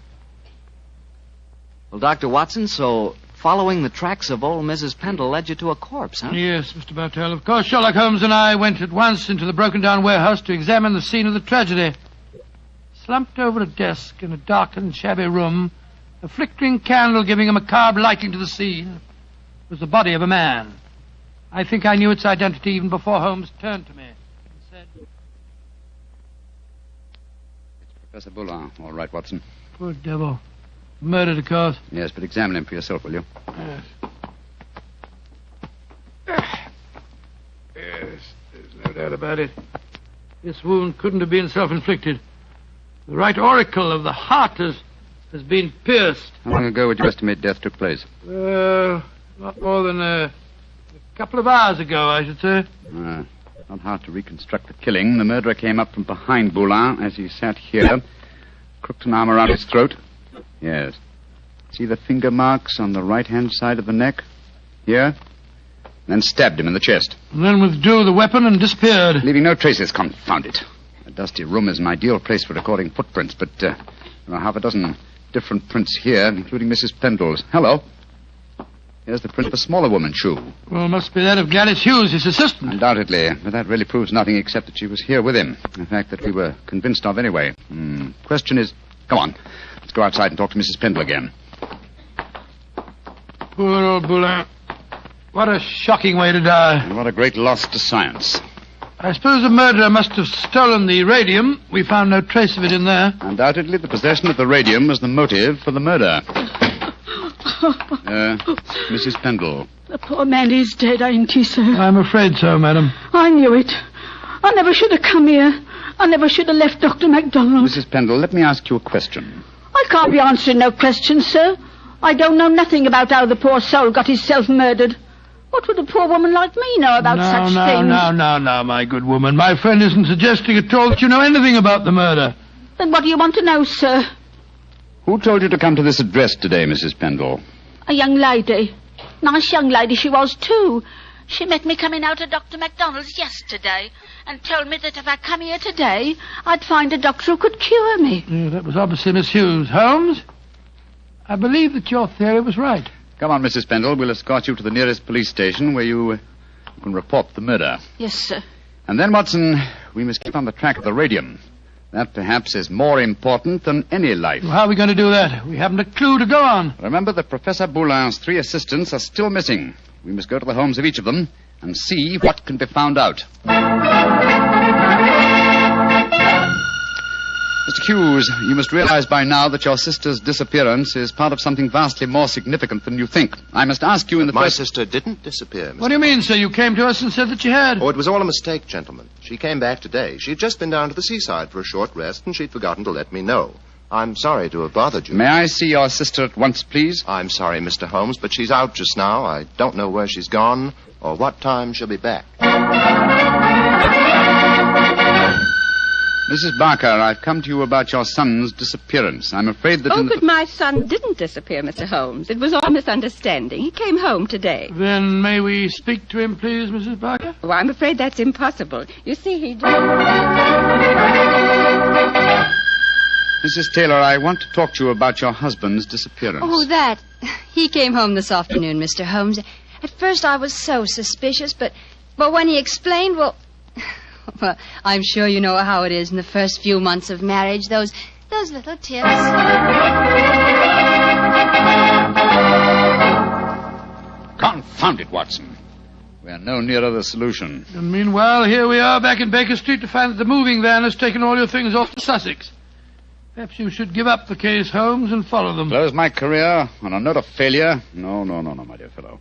J: Well, Dr. Watson, so following the tracks of old Mrs. Pendle led you to a corpse, huh?
B: Yes, Mr. Bartell. Of course, Sherlock Holmes and I went at once into the broken-down warehouse to examine the scene of the tragedy. Slumped over a desk in a darkened, shabby room, a flickering candle giving a macabre lighting to the scene, was the body of a man. I think I knew its identity even before Holmes turned to me and said...
M: It's Professor Boulin. All right, Watson.
B: Poor devil. Murdered, of course.
M: Yes, but examine him for yourself, will you?
B: Yes. Yes, there's no doubt about it. This wound couldn't have been self-inflicted. The right auricle of the heart has been pierced.
M: How long ago would you estimate death took place?
B: Not more than a couple of hours ago, I should say.
M: Not hard to reconstruct the killing. The murderer came up from behind Boulin as he sat here, crooked an arm around his throat. Yes. See the finger marks on the right-hand side of the neck? Here? Then stabbed him in the chest.
B: And then withdrew the weapon and disappeared.
M: Leaving no traces, confound it. A dusty room is an ideal place for recording footprints, but there are half a dozen different prints here, including Mrs. Pendle's. Hello. Here's the print of a smaller woman's shoe.
B: Well, must be that of Gladys Hughes, his assistant.
M: Undoubtedly, but that really proves nothing except that she was here with him. In fact, that we were convinced of anyway. Question is... Come on. Let's go outside and talk to Mrs. Pendle again.
B: Poor old Boulin. What a shocking way to die.
M: And what a great loss to science.
B: I suppose the murderer must have stolen the radium. We found no trace of it in there.
M: Undoubtedly, the possession of the radium was the motive for the murder. Mrs. Pendle.
S: The poor man is dead, ain't he, sir?
B: I'm afraid so, madam.
S: I knew it. I never should have come here. I never should have left Dr. MacDonald.
M: Mrs. Pendle, let me ask you a question.
S: I can't be answering no questions, sir. I don't know nothing about how the poor soul got himself murdered. What would a poor woman like me know about such things?
B: No, my good woman. My friend isn't suggesting at all that you know anything about the murder.
S: Then what do you want to know, sir?
M: Who told you to come to this address today, Mrs. Pendle?
S: A young lady. Nice young lady she was, too. She met me coming out of Dr. MacDonald's yesterday and told me that if I come here today, I'd find a doctor who could cure me.
B: Yeah, that was obviously Miss Hughes. Holmes, I believe that your theory was right.
M: Come on, Mrs. Pendle. We'll escort you to the nearest police station where you can report the murder.
S: Yes, sir.
M: And then, Watson, we must keep on the track of the radium. That, perhaps, is more important than any life.
B: Well, how are we going to do that? We haven't a clue to go on.
M: Remember that Professor Boulin's 3 assistants are still missing. We must go to the homes of each of them and see what can be found out. Mr. Hughes, you must realize by now that your sister's disappearance is part of something vastly more significant than you think. I must ask you in the
P: My
M: first...
P: sister didn't disappear, Mr.
B: What do you mean, sir? You came to us and said that she had.
P: Oh, it was all a mistake, gentlemen. She came back today. She'd just been down to the seaside for a short rest, and she'd forgotten to let me know. I'm sorry to have bothered you.
M: May I see your sister at once, please?
P: I'm sorry, Mr. Holmes, but she's out just now. I don't know where she's gone or what time she'll be back.
M: Mrs. Barker, I've come to you about your son's disappearance. I'm afraid that...
T: but my son didn't disappear, Mr. Holmes. It was all a misunderstanding. He came home today.
B: Then may we speak to him, please, Mrs. Barker?
T: Oh, I'm afraid that's impossible. You see, he...
M: Mrs. Taylor, I want to talk to you about your husband's disappearance.
Q: Oh, that. He came home this afternoon, Mr. Holmes. At first I was so suspicious, but when he explained, well, I'm sure you know how it is in the first few months of marriage, those little tips.
M: Confound it, Watson. We are no nearer the solution.
B: And meanwhile, here we are back in Baker Street to find that the moving van has taken all your things off to Sussex. Perhaps you should give up the case, Holmes, and follow them.
M: Close my career on a note of failure? No, my dear fellow.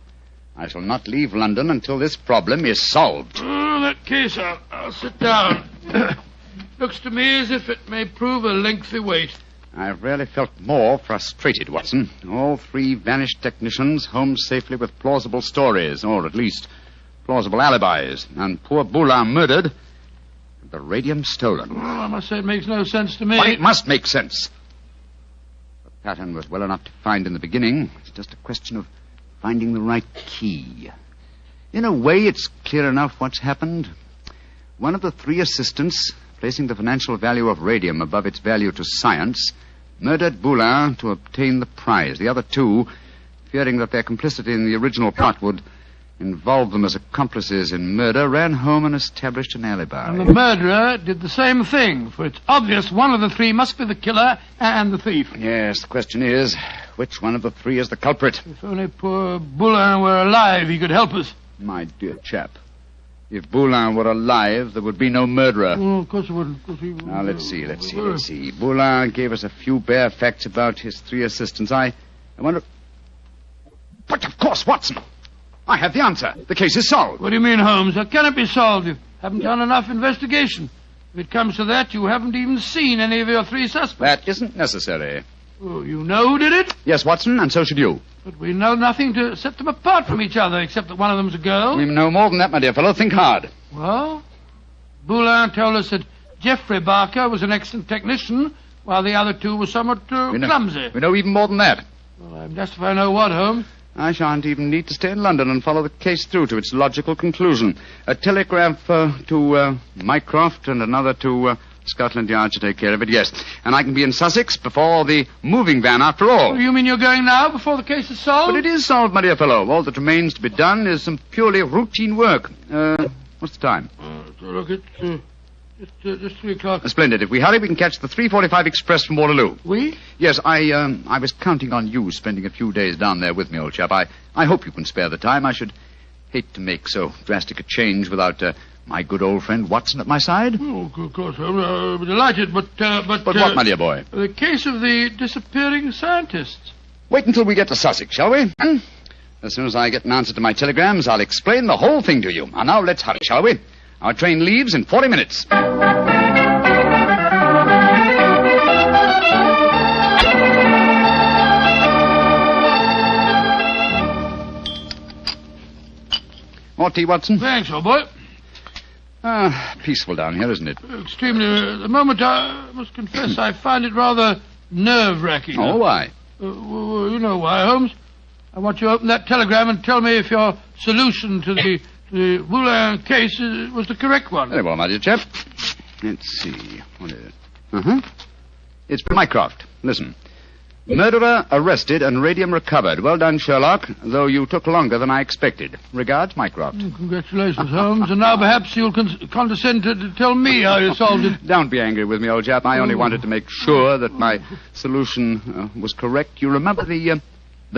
M: I shall not leave London until this problem is solved.
B: Oh, in that case, I'll sit down. Looks to me as if it may prove a lengthy wait.
M: I've rarely felt more frustrated, Watson. All 3 vanished technicians home safely with plausible stories, or at least plausible alibis. And poor Boulin murdered, and the radium stolen.
B: Well, I must say it makes no sense to me.
M: Well, it must make sense. The pattern was well enough to find in the beginning. It's just a question of finding the right key. In a way, it's clear enough what's happened. One of the 3 assistants, placing the financial value of radium above its value to science, murdered Boulin to obtain the prize. The other 2, fearing that their complicity in the original plot would involve them as accomplices in murder, ran home and established an alibi.
B: And the murderer did the same thing, for it's obvious one of the 3 must be the killer and the thief.
M: Yes, the question is, which one of the 3 is the culprit?
B: If only poor Boulin were alive, he could help us.
M: My dear chap, If Boulin were alive, there would be no murderer.
B: Oh, of course it wouldn't.
M: Now, let's see. Boulin gave us a few bare facts about his 3 assistants. I wonder... But, of course, Watson! I have the answer. The case is solved.
B: What do you mean, Holmes? How can it be solved? You haven't done enough investigation. If it comes to that, you haven't even seen any of your 3 suspects.
M: That isn't necessary.
B: Oh, you know who did it?
M: Yes, Watson, and so should you.
B: But we know nothing to set them apart from each other, except that one of them's a girl.
M: We know more than that, my dear fellow. Think hard.
B: Well, Boulin told us that Geoffrey Barker was an excellent technician, while the other 2 were somewhat clumsy.
M: We know even more than that.
B: Well, I'm just if I know what, Holmes.
M: I shan't even need to stay in London and follow the case through to its logical conclusion. A telegraph to Mycroft and another to Scotland Yard to take care of it, yes. And I can be in Sussex before the moving van, after all.
B: Oh, you mean you're going now, before the case is solved?
M: But it is solved, my dear fellow. All that remains to be done is some purely routine work. What's the time?
B: Look, it's just 3 o'clock.
M: Splendid. If we hurry, we can catch the 3:45 express from Waterloo.
B: We?
M: Yes, I was counting on you spending a few days down there with me, old chap. I hope you can spare the time. I should hate to make so drastic a change without my good old friend Watson at my side.
B: Oh, of course, I'll be delighted, but
M: what, my dear boy?
B: The case of the disappearing scientists.
M: Wait until we get to Sussex, shall we? As soon as I get an answer to my telegrams, I'll explain the whole thing to you. And now let's hurry, shall we? Our train leaves in 40 minutes. More tea, Watson?
B: Thanks, old boy.
M: Peaceful down here, isn't it?
B: Extremely. At the moment, I must confess, I find it rather nerve-wracking.
M: Oh, why?
B: Well, you know why, Holmes. I want you to open that telegram and tell me if your solution to the Boulin case was the correct one.
M: Very well, my dear chap. Let's see. What is it? It's from Mycroft. Listen. Murderer arrested and radium recovered. Well done, Sherlock, though you took longer than I expected. Regards, Mycroft.
B: Congratulations, Holmes. And now perhaps you'll condescend to tell me how you solved it.
M: Don't be angry with me, old chap. I only wanted to make sure that my solution was correct. You remember the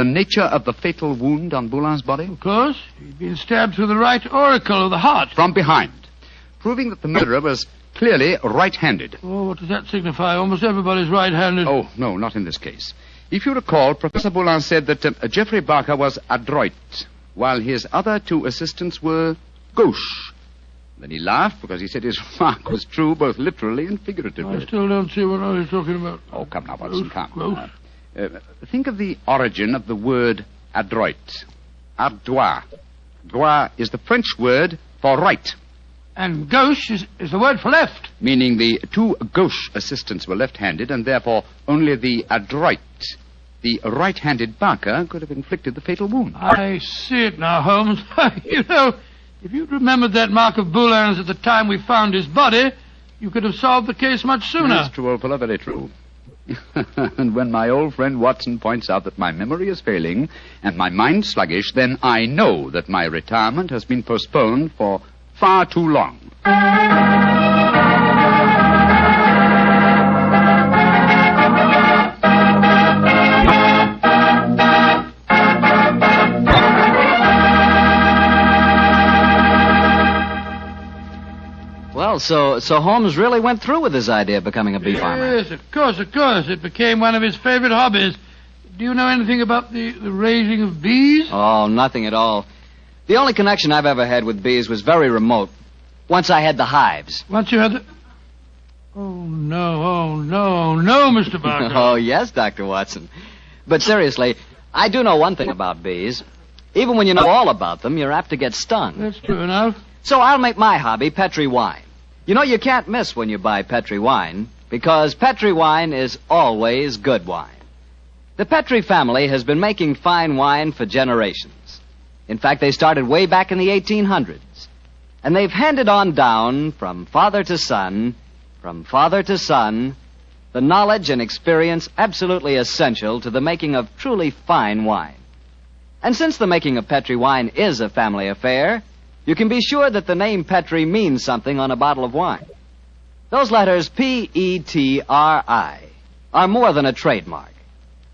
M: nature of the fatal wound on Boulin's body?
B: Of course. He'd been stabbed through the right auricle of the heart.
M: From behind. Proving that the murderer was clearly right-handed.
B: Oh, what does that signify? Almost everybody's right-handed.
M: Oh, no, not in this case. If you recall, Professor Boulin said that Geoffrey Barker was adroit, while his other 2 assistants were gauche. Then he laughed because he said his remark was true both literally and figuratively.
B: I still don't see what I was talking about.
M: Oh, come now, Watson, come. Think of the origin of the word adroit. Ardois. Droit is the French word for right.
B: And gauche is the word for left.
M: Meaning the 2 gauche assistants were left-handed, and therefore only the adroit, the right-handed Barker, could have inflicted the fatal wound.
B: I see it now, Holmes. You know, if you'd remembered that mark of Boulin's at the time we found his body, you could have solved the case much sooner.
M: That's true, old fellow, very true. And when my old friend Watson points out that my memory is failing and my mind sluggish, then I know that my retirement has been postponed for far too long.
J: Well, so Holmes really went through with his idea of becoming a bee farmer.
B: Yes, of course. It became one of his favorite hobbies. Do you know anything about the raising of bees?
J: Oh, nothing at all. The only connection I've ever had with bees was very remote. Once I had the hives.
B: Once you had the... Oh, no, Mr. Barker.
J: Oh, yes, Dr. Watson. But seriously, I do know one thing about bees. Even when you know all about them, you're apt to get stung.
B: That's true enough.
J: So I'll make my hobby Petri wine. You know, you can't miss when you buy Petri wine, because Petri wine is always good wine. The Petri family has been making fine wine for generations. In fact, they started way back in the 1800s. And they've handed on down from father to son, the knowledge and experience absolutely essential to the making of truly fine wine. And since the making of Petri wine is a family affair, you can be sure that the name Petri means something on a bottle of wine. Those letters Petri are more than a trademark.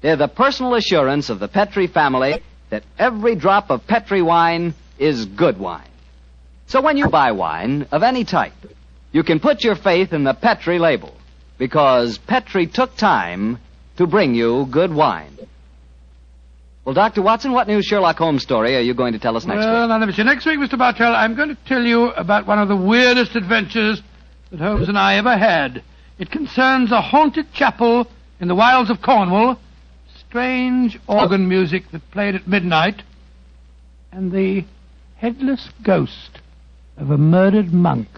J: They're the personal assurance of the Petri family that every drop of Petri wine is good wine. So when you buy wine of any type, you can put your faith in the Petri label, because Petri took time to bring you good wine. Well, Dr. Watson, what new Sherlock Holmes story are you going to tell us next week?
B: Well, now, next week, Mr. Bartell, I'm going to tell you about one of the weirdest adventures that Holmes and I ever had. It concerns a haunted chapel in the wilds of Cornwall, strange organ music that played at midnight, and the headless ghost of a murdered monk.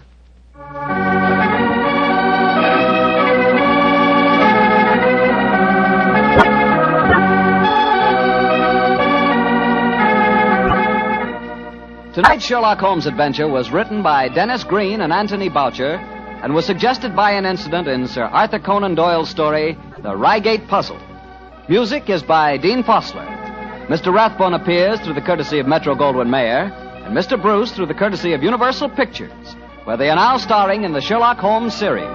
J: Tonight's Sherlock Holmes adventure was written by Dennis Green and Anthony Boucher and was suggested by an incident in Sir Arthur Conan Doyle's story, The Reigate Puzzle. Music is by Dean Fossler. Mr. Rathbone appears through the courtesy of Metro-Goldwyn-Mayer, and Mr. Bruce through the courtesy of Universal Pictures, where they are now starring in the Sherlock Holmes series.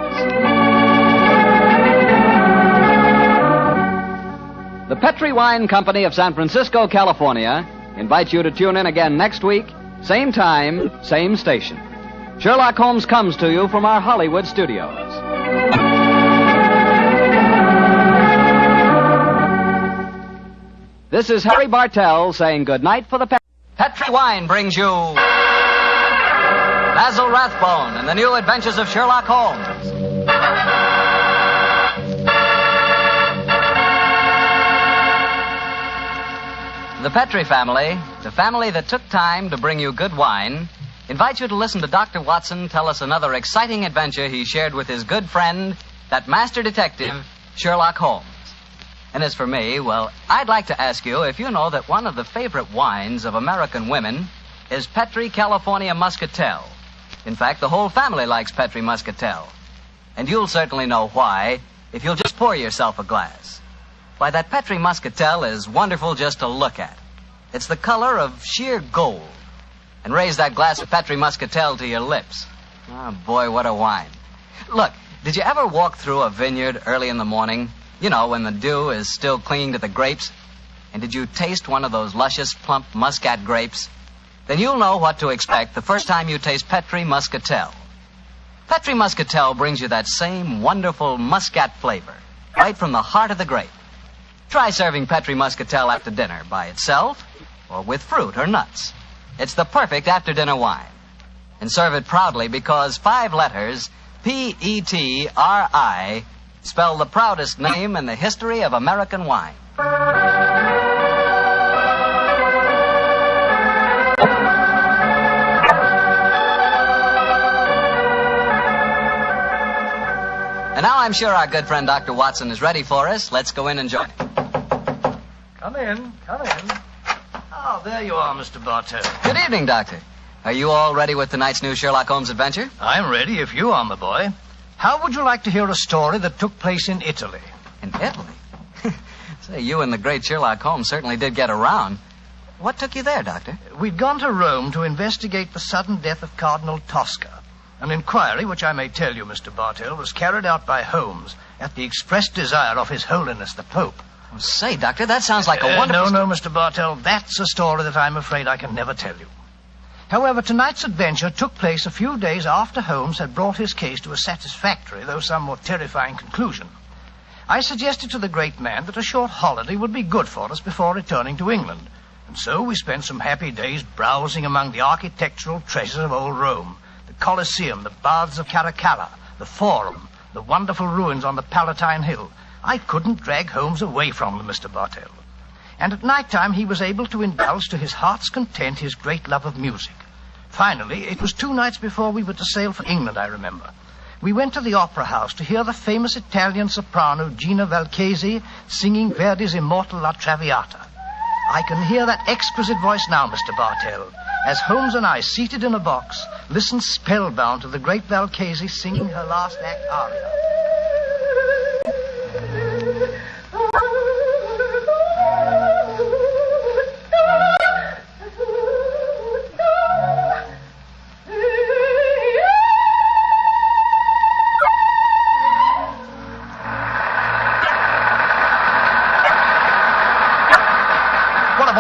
J: The Petri Wine Company of San Francisco, California, invites you to tune in again next week, same time, same station. Sherlock Holmes comes to you from our Hollywood studios. This is Harry Bartell saying good night for the Petri Wine brings you Basil Rathbone and the New Adventures of Sherlock Holmes. The Petri family, the family that took time to bring you good wine, invites you to listen to Dr. Watson tell us another exciting adventure he shared with his good friend, that master detective, Sherlock Holmes. And as for me, well, I'd like to ask you if you know that one of the favorite wines of American women is Petri California Muscatel. In fact, the whole family likes Petri Muscatel. And you'll certainly know why if you'll just pour yourself a glass. Why, that Petri Muscatel is wonderful just to look at. It's the color of sheer gold. And raise that glass of Petri Muscatel to your lips. Oh, boy, what a wine. Look, did you ever walk through a vineyard early in the morning? You know, when the dew is still clinging to the grapes? And did you taste one of those luscious, plump muscat grapes? Then you'll know what to expect the first time you taste Petri Muscatel. Petri Muscatel brings you that same wonderful muscat flavor, right from the heart of the grape. Try serving Petri Muscatel after dinner by itself or with fruit or nuts. It's the perfect after-dinner wine. And serve it proudly because 5 letters, P-E-T-R-I, spell the proudest name in the history of American wine. And now I'm sure our good friend Dr. Watson is ready for us. Let's go in and join him.
U: Come in. Oh, there you are, Mr. Bartell.
J: Good evening, Doctor. Are you all ready with tonight's new Sherlock Holmes adventure?
U: I'm ready if you are, my boy. How would you like to hear a story that took place in Italy?
J: In Italy? Say, you and the great Sherlock Holmes certainly did get around. What took you there, Doctor?
U: We'd gone to Rome to investigate the sudden death of Cardinal Tosca. An inquiry, which I may tell you, Mr. Bartell, was carried out by Holmes at the express desire of His Holiness the Pope.
J: Oh, say, Doctor, that sounds like a wonderful...
U: No, Mr. Bartell, that's a story that I'm afraid I can never tell you. However, tonight's adventure took place a few days after Holmes had brought his case to a satisfactory, though somewhat terrifying, conclusion. I suggested to the great man that a short holiday would be good for us before returning to England, and so we spent some happy days browsing among the architectural treasures of old Rome, the Colosseum, the Baths of Caracalla, the Forum, the wonderful ruins on the Palatine Hill. I couldn't drag Holmes away from them, Mr. Bartell. And at night time he was able to indulge to his heart's content his great love of music. Finally, it was 2 nights before we were to sail for England, I remember. We went to the opera house to hear the famous Italian soprano Gina Valchesi singing Verdi's immortal La Traviata. I can hear that exquisite voice now, Mr. Bartell, as Holmes and I, seated in a box, listened spellbound to the great Valchesi singing her last act aria.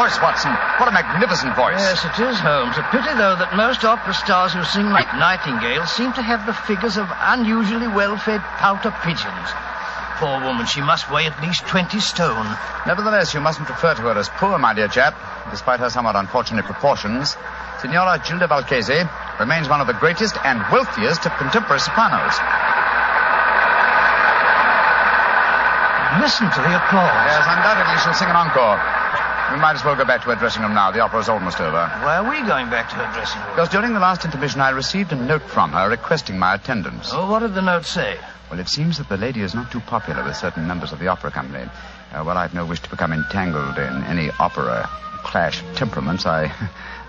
M: voice, Watson. What a magnificent voice.
U: Yes, it is, Holmes. A pity, though, that most opera stars who sing like nightingales seem to have the figures of unusually well-fed pouter pigeons. Poor woman, she must weigh at least 20 stone.
M: Nevertheless, you mustn't refer to her as poor, my dear chap. Despite her somewhat unfortunate proportions, Signora Gilda Valchese remains one of the greatest and wealthiest of contemporary sopranos.
U: Listen to the applause.
M: Yes, undoubtedly she'll sing an encore. We might as well go back to her dressing room now. The opera's almost over.
U: Why are we going back to her dressing room?
M: Because during the last intermission I received a note from her requesting my attendance.
U: Oh, what did the note say?
M: Well, it seems that the lady is not too popular with certain members of the opera company. Well, I've no wish to become entangled in any opera clash of temperaments. I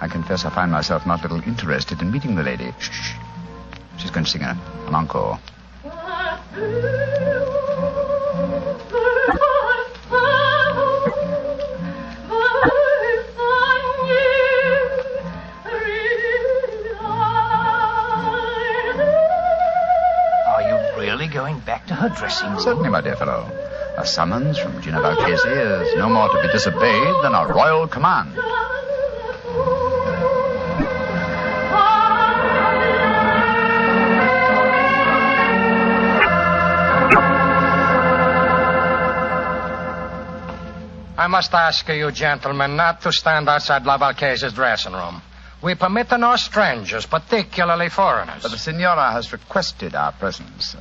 M: confess I find myself not a little interested in meeting the lady. Shh. She's going to sing an encore.
U: Going back to her dressing room?
M: Certainly, my dear fellow. A summons from Gina Valchese is no more to be disobeyed than a royal command.
F: I must ask you, gentlemen, not to stand outside La Valchese's dressing room. We permit no strangers, particularly foreigners.
M: But the Signora has requested our presence.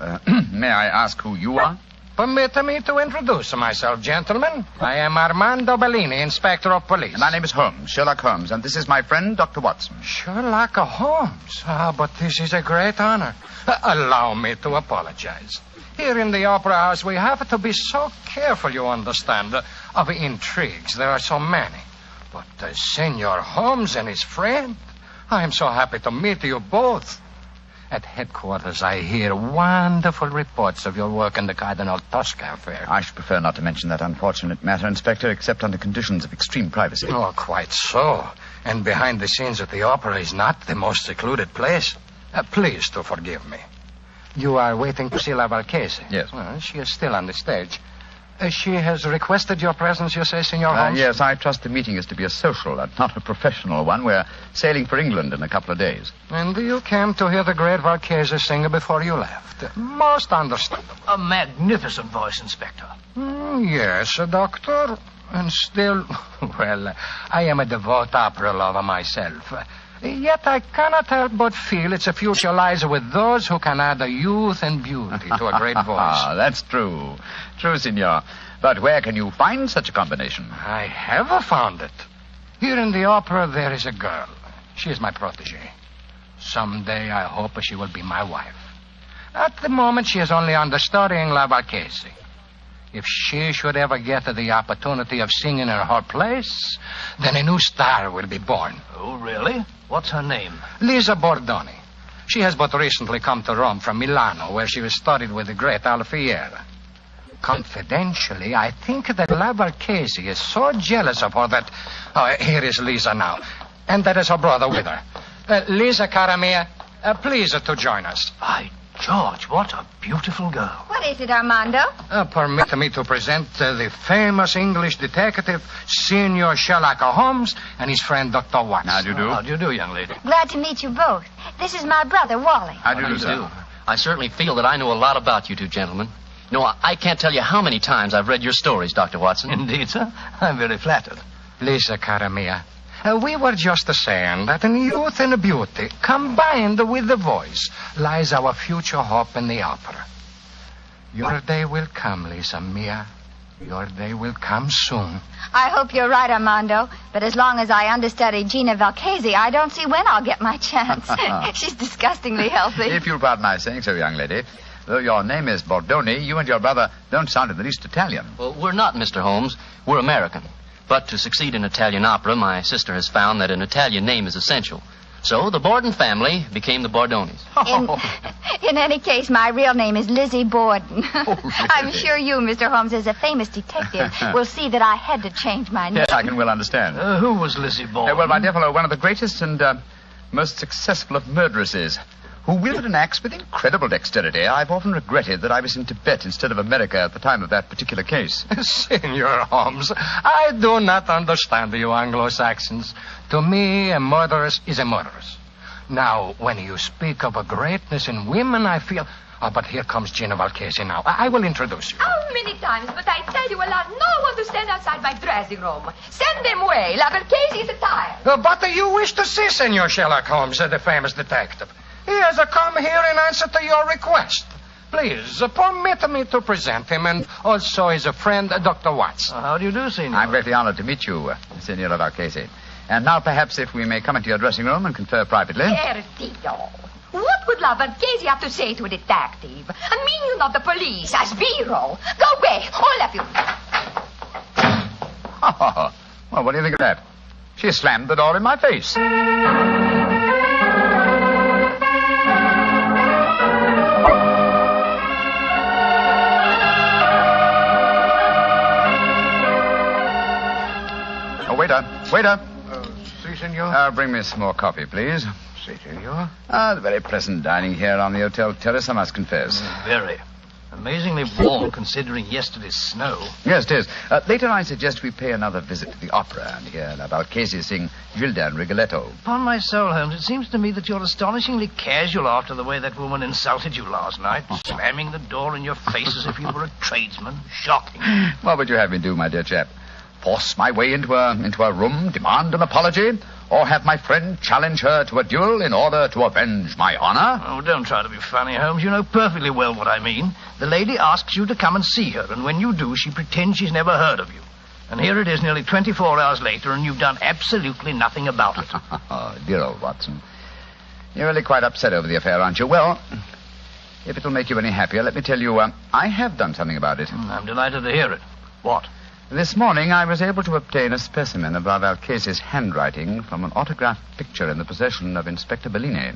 M: May I ask who you are?
F: Permit me to introduce myself, gentlemen. I am Armando Bellini, Inspector of Police.
M: And my name is Holmes, Sherlock Holmes, and this is my friend, Dr. Watson.
F: Sherlock Holmes? But this is a great honor. Allow me to apologize. Here in the Opera House, we have to be so careful, you understand, of intrigues. There are so many. But Senor Holmes and his friend, I am so happy to meet you both. At headquarters, I hear wonderful reports of your work in the Cardinal Tosca affair.
M: I should prefer not to mention that unfortunate matter, Inspector, except under conditions of extreme privacy.
F: Oh, quite so. And behind the scenes at the opera is not the most secluded place. Please to forgive me. You are waiting to see La Valchese?
M: Yes.
F: Well, she is still on the stage. She has requested your presence, you say, Senor Holmes?
M: Yes, I trust the meeting is to be a social and not a professional one. We're sailing for England in a couple of days.
F: And you came to hear the great Valchese sing before you left. Most understandable.
U: A magnificent voice, Inspector.
F: Yes, Doctor. And still, well, I am a devout opera lover myself. Yet I cannot help but feel its future lies with those who can add a youth and beauty to a great voice.
M: That's true. True, Signor. But where can you find such a combination?
F: I have found it. Here in the opera, there is a girl. She is my protege. Someday, I hope she will be my wife. At the moment, she is only understudying La Valchese. If she should ever get the opportunity of singing in her place, then a new star will be born.
U: Oh, really? What's her name?
F: Lisa Bordoni. She has but recently come to Rome from Milano, where she was studied with the great Alfieri. Confidentially, I think that La Valchese is so jealous of her that... Oh, here is Lisa now. And that is her brother with her. Lisa, cara mia, please to join us.
U: By George, what a beautiful girl.
V: What is it, Armando?
F: Permit me to present the famous English detective, Senor Sherlock Holmes, and his friend, Dr. Watson.
M: How do you do?
U: How do you do, young lady?
V: Glad to meet you both. This is my brother, Wally.
M: How do you do, sir?
W: I certainly feel that I know a lot about you two gentlemen. You know, I can't tell you how many times I've read your stories, Dr. Watson.
U: Indeed, sir. I'm very flattered.
F: Lisa, cara mia, we were just saying that in youth and beauty, combined with the voice, lies our future hope in the opera. Your day will come, Lisa mia. Your day will come soon.
V: I hope you're right, Armando. But as long as I understudy Gina Valchese, I don't see when I'll get my chance. She's disgustingly healthy.
M: If you'll pardon my saying so, young lady, though your name is Bordoni, you and your brother don't sound in the least Italian.
W: Well, we're not, Mr. Holmes. We're American. But to succeed in Italian opera, my sister has found that an Italian name is essential. So the Borden family became the Bordonis.
V: In any case, my real name is Lizzie Borden.
M: Oh, really?
V: I'm sure you, Mr. Holmes, as a famous detective, will see that I had to change my name.
M: Yes, I can well understand.
U: Who was Lizzie Borden?
M: Well, my dear fellow, one of the greatest and most successful of murderesses, who wielded an axe with incredible dexterity. I've often regretted that I was in Tibet instead of America at the time of that particular case.
F: Senor Holmes, I do not understand you Anglo-Saxons. To me, a murderess is a murderess. Now, when you speak of a greatness in women, I feel... Oh, but here comes Gina Valchesi now. I will introduce you.
E: How many times must I tell you allow no one to stand outside my dressing room? Send them away. La Valchesi is tired.
F: But you wish to see Senor Sherlock Holmes, the famous detective. He has come here in answer to your request. Please, permit me to present him, and also his friend, Dr. Watson.
U: How do you do, Senor?
M: I'm greatly honored to meet you, Senora Valchesi. And now, perhaps, if we may come into your dressing room and confer privately.
E: Perdido. What would La Valchesi have to say to a detective? I mean, you not the police, as Biro. Go away, all of you.
M: Well, what do you think of that? She slammed the door in my face. Oh, waiter.
U: Si, senor.
M: Bring me some more coffee, please.
U: Si, senor.
M: The very pleasant dining here on the hotel terrace, I must confess.
U: Very. Amazingly warm, considering yesterday's snow.
M: Yes, it is. Later, I suggest we pay another visit to the opera and hear La Valchesi sing Gilda and Rigoletto.
U: Upon my soul, Holmes, it seems to me that you're astonishingly casual after the way that woman insulted you last night, slamming the door in your face as if you were a tradesman. Shocking.
M: What would you have me do, my dear chap? Force my way into her room, demand an apology, or have my friend challenge her to a duel in order to avenge my honor?
U: Oh, don't try to be funny, Holmes. You know perfectly well what I mean. The lady asks you to come and see her, and when you do, she pretends she's never heard of you. And here it is nearly 24 hours later, and you've done absolutely nothing about it.
M: Oh, dear old Watson. You're really quite upset over the affair, aren't you? Well, if it'll make you any happier, let me tell you, I have done something about it.
U: I'm delighted to hear it. What?
M: This morning, I was able to obtain a specimen of La Valchesi's handwriting from an autographed picture in the possession of Inspector Bellini.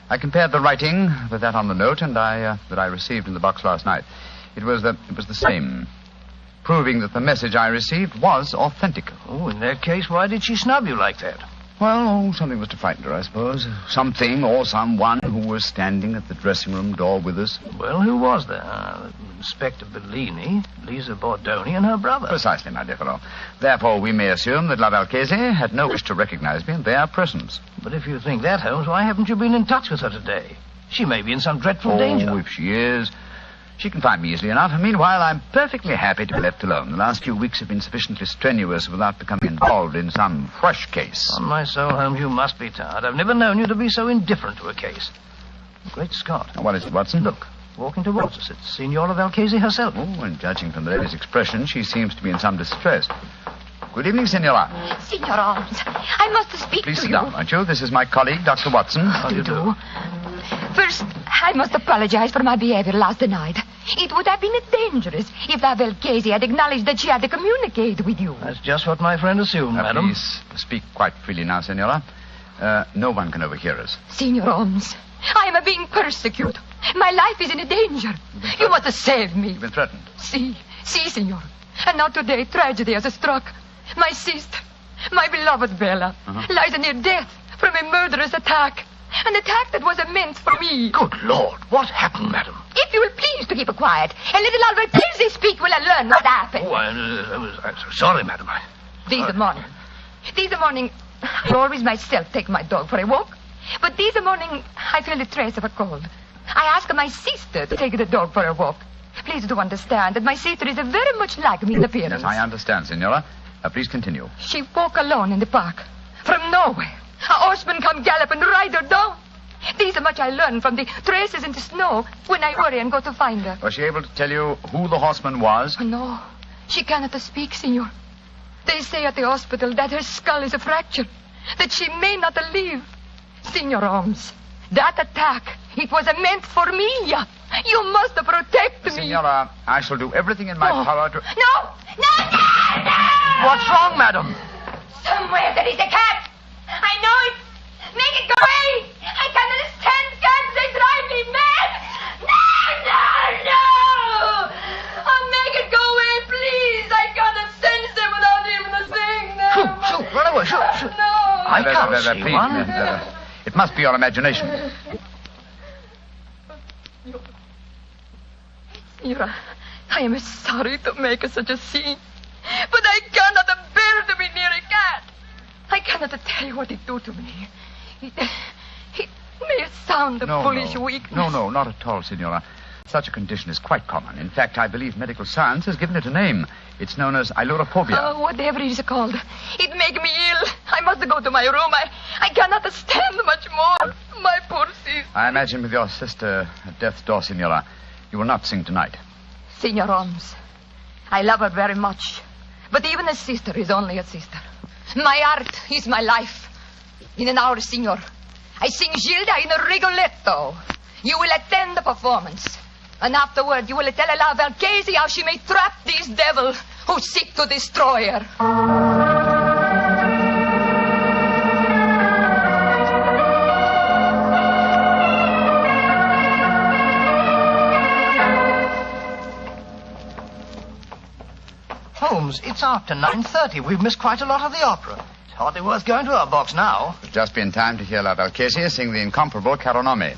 M: I compared the writing with that on the note that I received in the box last night. It was the same, proving that the message I received was authentic.
U: Oh, in that case, why did she snub you like that?
M: Well, something was to frighten her, I suppose. Something or someone who was standing at the dressing room door with us.
U: Well, who was there? Inspector Bellini, Lisa Bordoni, and her brother.
M: Precisely, my dear fellow. Therefore, we may assume that La Valchesi had no wish to recognize me in their presence.
U: But if you think that, Holmes, why haven't you been in touch with her today? She may be in some dreadful danger.
M: Oh, if she is, she can find me easily enough. And meanwhile, I'm perfectly happy to be left alone. The last few weeks have been sufficiently strenuous without becoming involved in some fresh case.
U: On my soul, Holmes, you must be tired. I've never known you to be so indifferent to a case. Great Scott.
M: What is it, Watson?
U: Look, walking towards us. It's Signora Valchesi herself.
M: Oh, and judging from the lady's expression, she seems to be in some distress. Good evening, Senora.
E: Signor Holmes, I must speak
M: Please
E: to
M: sit
E: you.
M: down, won't you? This is my colleague, Dr. Watson.
U: How do you do?
E: First, I must apologize for my behavior last night. It would have been dangerous if La Valchesi had acknowledged that she had to communicate with you.
U: That's just what my friend assumed, madam.
M: Please speak quite freely now, Senora. No one can overhear us.
E: Signor Holmes, I am being persecuted. My life is in danger. You must save me.
M: You've been threatened.
E: Si, signor. And now today, tragedy has struck. My sister, my beloved Bella, lies near death from a murderous attack. An attack that was meant for me.
U: Good Lord, what happened, madam?
E: If you will please to keep quiet, and let La Valchesi speak, will I learn what happened.
U: Oh, I'm so sorry, madam.
E: This morning, I always myself take my dog for a walk. But this morning, I feel a trace of a cold. I ask my sister to take the dog for a walk. Please do understand that my sister is very much like me in appearance.
M: Yes, I understand, Senora. Please continue.
E: She walk alone in the park. From nowhere, a horseman come galloping right her down. This much I learned from the traces in the snow when I hurry and go to find her.
M: Was she able to tell you who the horseman was?
E: No, she cannot speak, senor. They say at the hospital that her skull is fractured, that she may not live. Senor Holmes, that attack, it was meant for me. You must protect me.
M: Senora, I shall do everything in my power to...
E: No!
U: What's wrong, madam?
E: Somewhere there is a cat. I know it. Make it go away. I cannot stand cats. They drive me mad. No! Oh, make it go away, please. I cannot sense them without even seeing them.
U: Shoot, run away, shoot.
E: No.
U: I can't see
M: please,
U: one.
M: It must be your imagination.
A: Senora, I am sorry to make such a scene, but I cannot bear to be near a cat. I cannot tell you what it do to me. It may sound foolish weakness.
M: No, not at all, Senora. Such a condition is quite common. In fact, I believe medical science has given it a name. It's known as ailurophobia.
A: Oh, whatever it is called. It make me ill. I must go to my room. I cannot stand much more. My poor sister.
M: I imagine with your sister at death's door, Senora, you will not sing tonight.
A: Senor Holmes, I love her very much. But even a sister is only a sister. My art is my life. In an hour, Senor, I sing Gilda in a Rigoletto. You will attend the performance. And afterward, you will tell La Valchese how she may trap these devils who seek to destroy her.
U: Holmes, it's after 9:30. We've missed quite a lot of the opera. It's hardly worth going to our box now.
M: We've just been time to hear La Valchese sing the incomparable Caro Nome.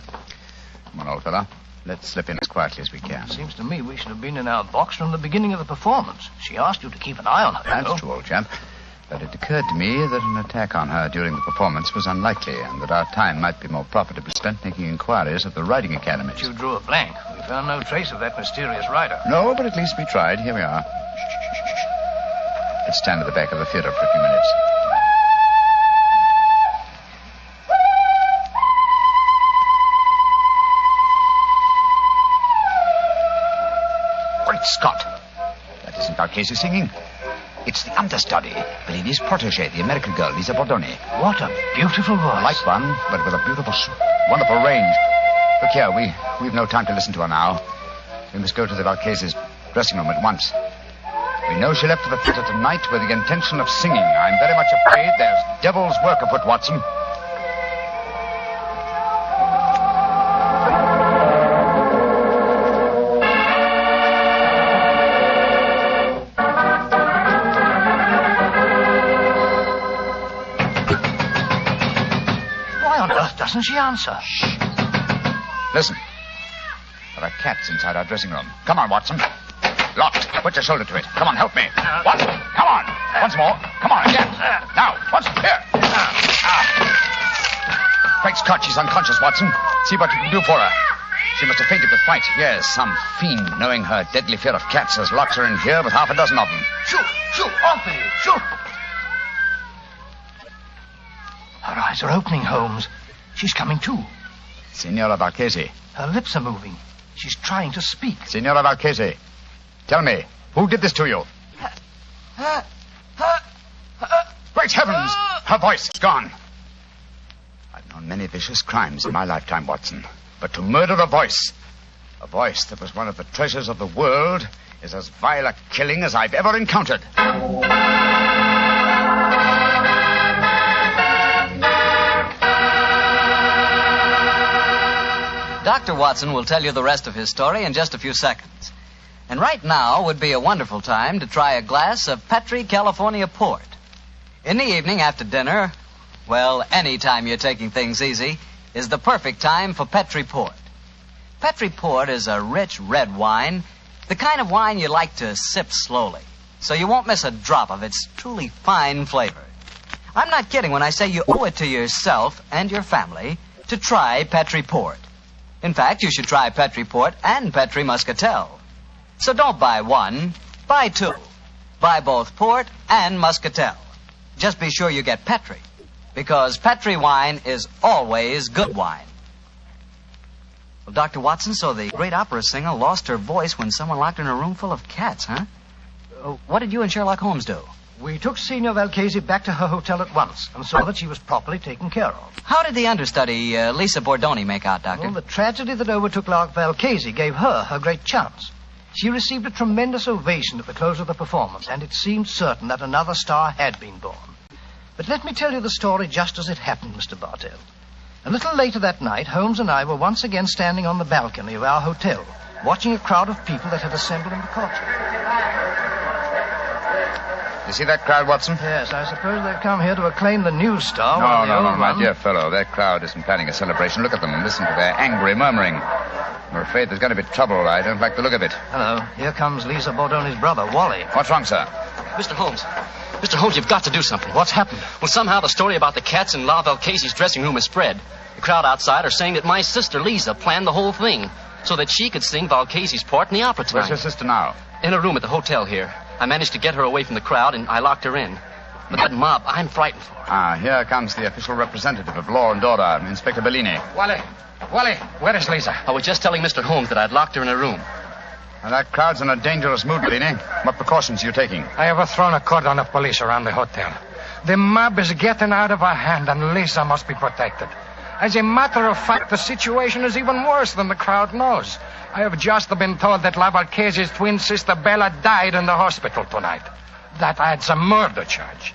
M: Come on, old fella. Let's slip in as quietly as we can.
U: Seems to me we should have been in our box from the beginning of the performance. She asked you to keep an eye on her.
M: That's true, old chap. But it occurred to me that an attack on her during the performance was unlikely, and that our time might be more profitably spent making inquiries at the riding academies.
U: But you drew a blank. We found no trace of that mysterious rider.
M: No, but at least we tried. Here we are. Let's stand at the back of the theater for a few minutes. Great Scott! That isn't Valchese singing. It's the understudy, Bellini's protege, the American girl, Lisa Bordoni.
U: What a beautiful voice.
M: Like one, but with a beautiful, wonderful range. Look here, we've no time to listen to her now. We must go to the Valchese's dressing room at once. We know she left for the theater tonight with the intention of singing. I'm very much afraid there's devil's work afoot, Watson.
U: Doesn't she answer?
M: Shh. Listen. There are cats inside our dressing room. Come on, Watson. Locked. Put your shoulder to it. Come on, help me. Watson, come on. Once more. Come on, again. Now, Watson, here. Great Scott, she's unconscious, Watson. See what you can do for her. She must have fainted with fright. Yes, some fiend, knowing her deadly fear of cats, has locked her in here with half a dozen of them.
U: Shoot, off with you. Shoot. Her eyes are opening, Holmes. She's coming to.
M: Signora Valchese.
U: Her lips are moving. She's trying to speak.
M: Signora Valchese, tell me, who did this to you? Great heavens! Her voice is gone. I've known many vicious crimes in my lifetime, Watson. But to murder a voice that was one of the treasures of the world, is as vile a killing as I've ever encountered.
J: Dr. Watson will tell you the rest of his story in just a few seconds. And right now would be a wonderful time to try a glass of Petri California Port. In the evening after dinner, well, any time you're taking things easy, is the perfect time for Petri Port. Petri Port is a rich red wine, the kind of wine you like to sip slowly, so you won't miss a drop of its truly fine flavor. I'm not kidding when I say you owe it to yourself and your family to try Petri Port. In fact, you should try Petri Port and Petri Muscatel. So don't buy one, buy two. Buy both Port and Muscatel. Just be sure you get Petri, because Petri wine is always good wine. Well, Dr. Watson, so the great opera singer lost her voice when someone locked her in a room full of cats, huh? What did you and Sherlock Holmes do?
U: We took Signor Valchese back to her hotel at once and saw that she was properly taken care of.
J: How did the understudy, Lisa Bordoni, make out, Doctor?
U: Well, the tragedy that overtook La Valchese gave her great chance. She received a tremendous ovation at the close of the performance, and it seemed certain that another star had been born. But let me tell you the story just as it happened, Mr. Bartell. A little later that night, Holmes and I were once again standing on the balcony of our hotel, watching a crowd of people that had assembled in the courtyard.
M: You see that crowd, Watson?
U: Yes, I suppose they've come here to acclaim the new star.
M: No, my dear fellow. That crowd isn't planning a celebration. Look at them and listen to their angry murmuring. I'm afraid there's going to be trouble. I don't like the look of it.
U: Hello. Here comes Lisa Bordone's brother, Wally.
M: What's wrong, sir?
W: Mr. Holmes. Mr. Holmes, you've got to do something.
U: What's happened?
W: Well, somehow the story about the cats in La Valcase's dressing room has spread. The crowd outside are saying that my sister, Lisa, planned the whole thing so that she could sing Valcase's part in the opera tonight.
M: Where's your sister now?
W: In a room at the hotel here. I managed to get her away from the crowd, and I locked her in. But that mob, I'm frightened for her.
M: Here comes the official representative of law and order, Inspector Bellini.
F: Wally, where is Lisa?
W: I was just telling Mr. Holmes that I'd locked her in a room.
M: Now, that crowd's in a dangerous mood, Bellini. What precautions are you taking?
F: I have thrown a cordon of police around the hotel. The mob is getting out of our hand, and Lisa must be protected. As a matter of fact, the situation is even worse than the crowd knows. I have just been told that La Valcase's twin sister Bella died in the hospital tonight. That adds a murder charge.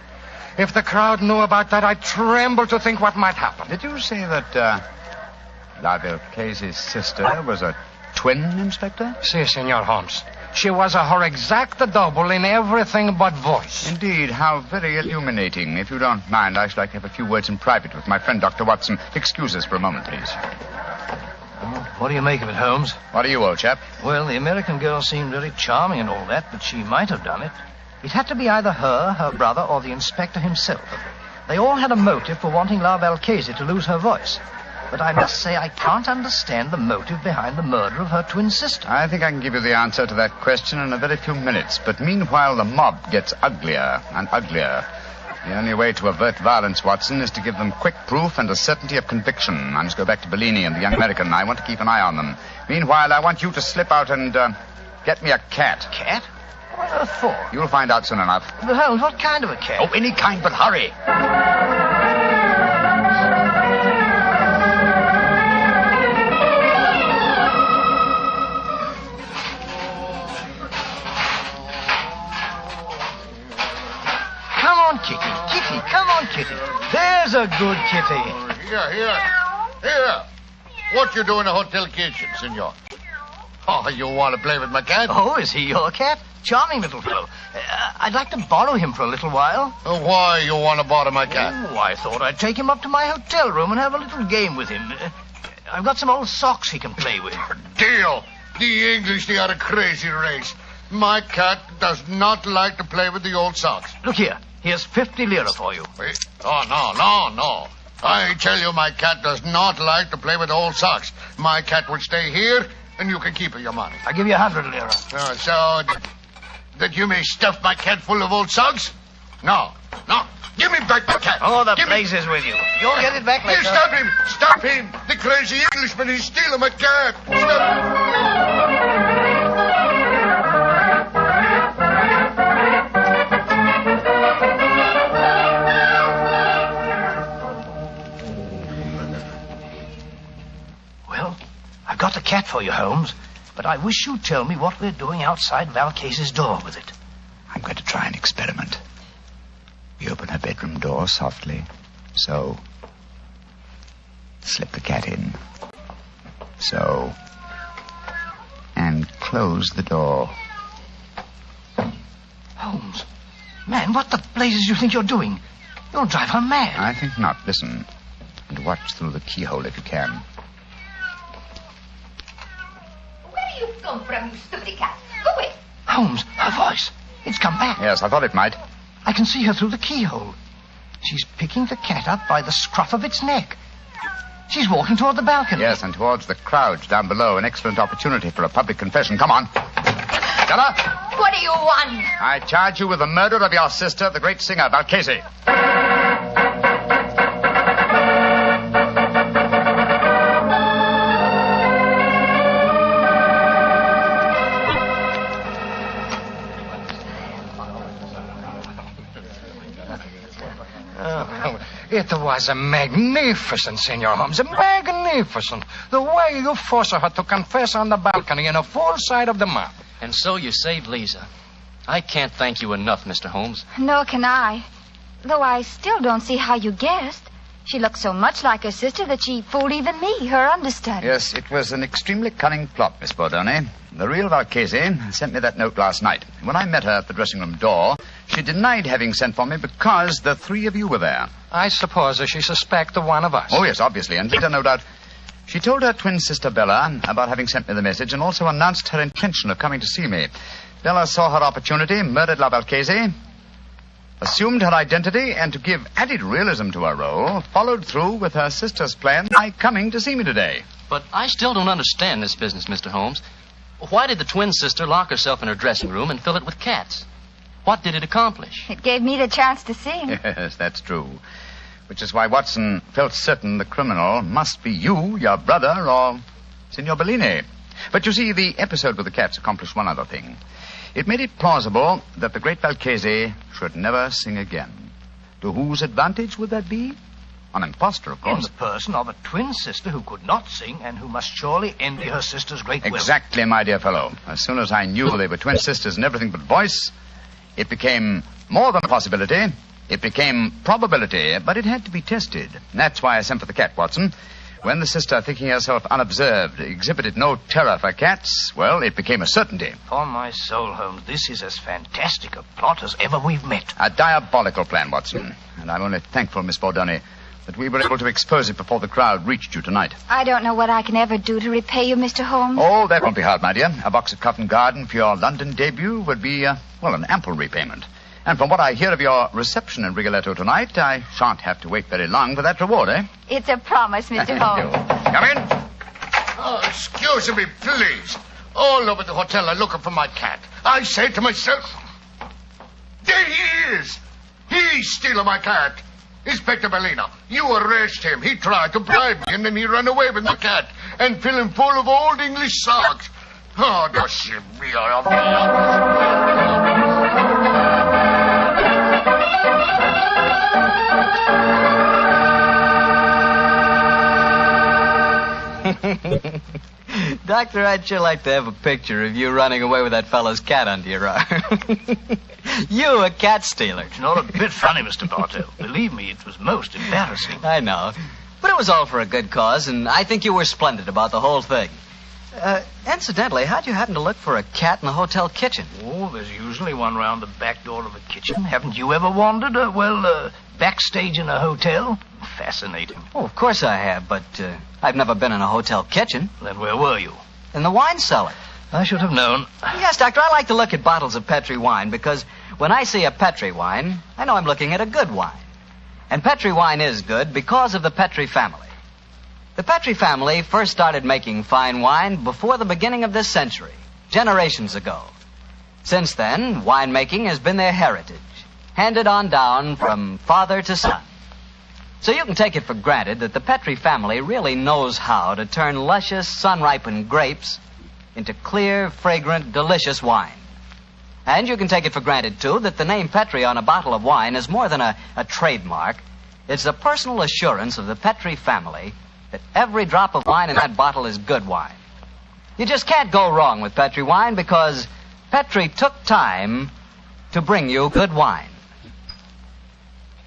F: If the crowd knew about that, I tremble to think what might happen.
M: Did you say that La Valcase's sister was a twin, Inspector?
F: Si, Senor Holmes. She was her exact double in everything but voice.
M: Indeed, how very illuminating. If you don't mind, I should like to have a few words in private with my friend, Dr. Watson. Excuse us for a moment, please.
U: What do you make of it, Holmes?
M: What do you, old chap?
U: Well, the American girl seemed very charming and all that, but she might have done it. It had to be either her brother, or the inspector himself. They all had a motive for wanting La Valcase to lose her voice. But I must say I can't understand the motive behind the murder of her twin sister.
M: I think I can give you the answer to that question in a very few minutes. But meanwhile, the mob gets uglier and uglier. The only way to avert violence, Watson, is to give them quick proof and a certainty of conviction. I must go back to Bellini and the young American. I want to keep an eye on them. Meanwhile, I want you to slip out and get me a cat.
U: Cat? What on earth for?
M: You'll find out soon enough.
U: But Holmes, what kind of a cat?
M: Oh, any kind, but hurry.
U: Kitty, come on, Kitty. There's a good kitty.
G: Here. What you do in a hotel kitchen, senor? Oh, you want to play with my cat?
U: Oh, is he your cat? Charming little fellow. I'd like to borrow him for a little while.
G: Why you want to borrow my cat?
U: Oh, I thought I'd take him up to my hotel room and have a little game with him. I've got some old socks he can play with.
G: Deal. The English, they are a crazy race. My cat does not like to play with the old socks.
U: Look here. Here's 50 lira for you.
G: Wait. Oh, no. I tell you, my cat does not like to play with old socks. My cat will stay here, and you can keep your money.
U: I'll give you 100 lira.
G: So that you may stuff my cat full of old socks? No. Give me back my cat.
U: Oh, the place is with you. You'll get it back later.
G: Here, stop him. The crazy Englishman, he's stealing my cat. Stop.
U: I've got the cat for you, Holmes, but I wish you'd tell me what we're doing outside Valcase's door with it.
M: I'm going to try an experiment. You open her bedroom door softly. So. Slip the cat in. So. And close the door.
U: Holmes, man, what the blazes you think you're doing? You'll drive her mad.
M: I think not. Listen. And watch through the keyhole if you can.
E: You come from, you stupid cat. Go away.
U: Holmes, her voice. It's come back.
M: Yes, I thought it might.
U: I can see her through the keyhole. She's picking the cat up by the scruff of its neck. She's walking toward the balcony.
M: Yes, and towards the crowd down below. An excellent opportunity for a public confession. Come on. Stella?
E: What do you want?
M: I charge you with the murder of your sister, the great singer, Valcase.
F: It was magnificent, Senor Holmes. Magnificent. The way you forced her to confess on the balcony in a full sight of the mob.
W: And so you saved Lisa. I can't thank you enough, Mr. Holmes.
V: Nor can I. Though I still don't see how you guessed. She looked so much like her sister that she fooled even me, her understudy.
M: Yes, it was an extremely cunning plot, Miss Bordone. The real Valcase sent me that note last night. When I met her at the dressing room door, she denied having sent for me because the three of you were there.
F: I suppose she suspected one of us.
M: Oh, yes, obviously. And later, no doubt, She told her twin sister Bella about having sent me the message and also announced her intention of coming to see me. Bella saw her opportunity, murdered La Valchese, assumed her identity, and to give added realism to her role, followed through with her sister's plan by coming to see me today.
W: But I still don't understand this business, Mr. Holmes. Why did the twin sister lock herself in her dressing room and fill it with cats? What did it accomplish?
V: It gave me the chance to sing.
M: Yes, that's true. Which is why Watson felt certain the criminal must be you, your brother, or Signor Bellini. But you see, the episode with the cats accomplished one other thing. It made it plausible that the great Valchese should never sing again. To whose advantage would that be? An impostor, of course.
U: In the person of a twin sister who could not sing and who must surely envy her sister's great will.
M: Exactly, my dear fellow. As soon as I knew they were twin sisters and everything but voice, it became more than a possibility. It became probability, but it had to be tested. And that's why I sent for the cat, Watson. When the sister, thinking herself unobserved, exhibited no terror for cats, well, it became a certainty.
U: On my soul, Holmes, this is as fantastic a plot as ever we've met.
M: A diabolical plan, Watson. And I'm only thankful, Miss Bordoni, that we were able to expose it before the crowd reached you tonight.
V: I don't know what I can ever do to repay you, Mr. Holmes.
M: Oh, that won't be hard, my dear. A box of Covent Garden for your London debut would be, an ample repayment. And from what I hear of your reception in Rigoletto tonight, I shan't have to wait very long for that reward, eh?
V: It's a promise, Mr. Holmes.
M: Come in.
G: Oh, excuse me, please. All over the hotel are looking for my cat. I say to myself, there he is. He's stealing my cat. Inspector Bellino, you arrest him. He tried to bribe me, and then he ran away with the cat and fill him full of old English socks. Oh, does she be
J: Doctor, I'd sure like to have a picture of you running away with that fellow's cat under your arm. You, a cat stealer.
U: It's not a bit funny, Mr. Bartell. Believe me, it was most embarrassing.
J: I know. But it was all for a good cause, and I think you were splendid about the whole thing. Incidentally, how'd you happen to look for a cat in the hotel kitchen?
U: Oh, there's usually one round the back door of a kitchen. Haven't you ever wandered, backstage in a hotel? Fascinating.
J: Oh, of course I have, but I've never been in a hotel kitchen.
U: Then where were you?
J: In the wine cellar.
U: I should have known.
J: Yes, Doctor, I like to look at bottles of Petri wine because when I see a Petri wine, I know I'm looking at a good wine. And Petri wine is good because of the Petri family. The Petri family first started making fine wine before the beginning of this century, generations ago. Since then, winemaking has been their heritage, handed on down from father to son. So you can take it for granted that the Petri family really knows how to turn luscious, sun-ripened grapes into clear, fragrant, delicious wine. And you can take it for granted, too, that the name Petri on a bottle of wine is more than a trademark. It's a personal assurance of the Petri family that every drop of wine in that bottle is good wine. You just can't go wrong with Petri wine because Petri took time to bring you good wine.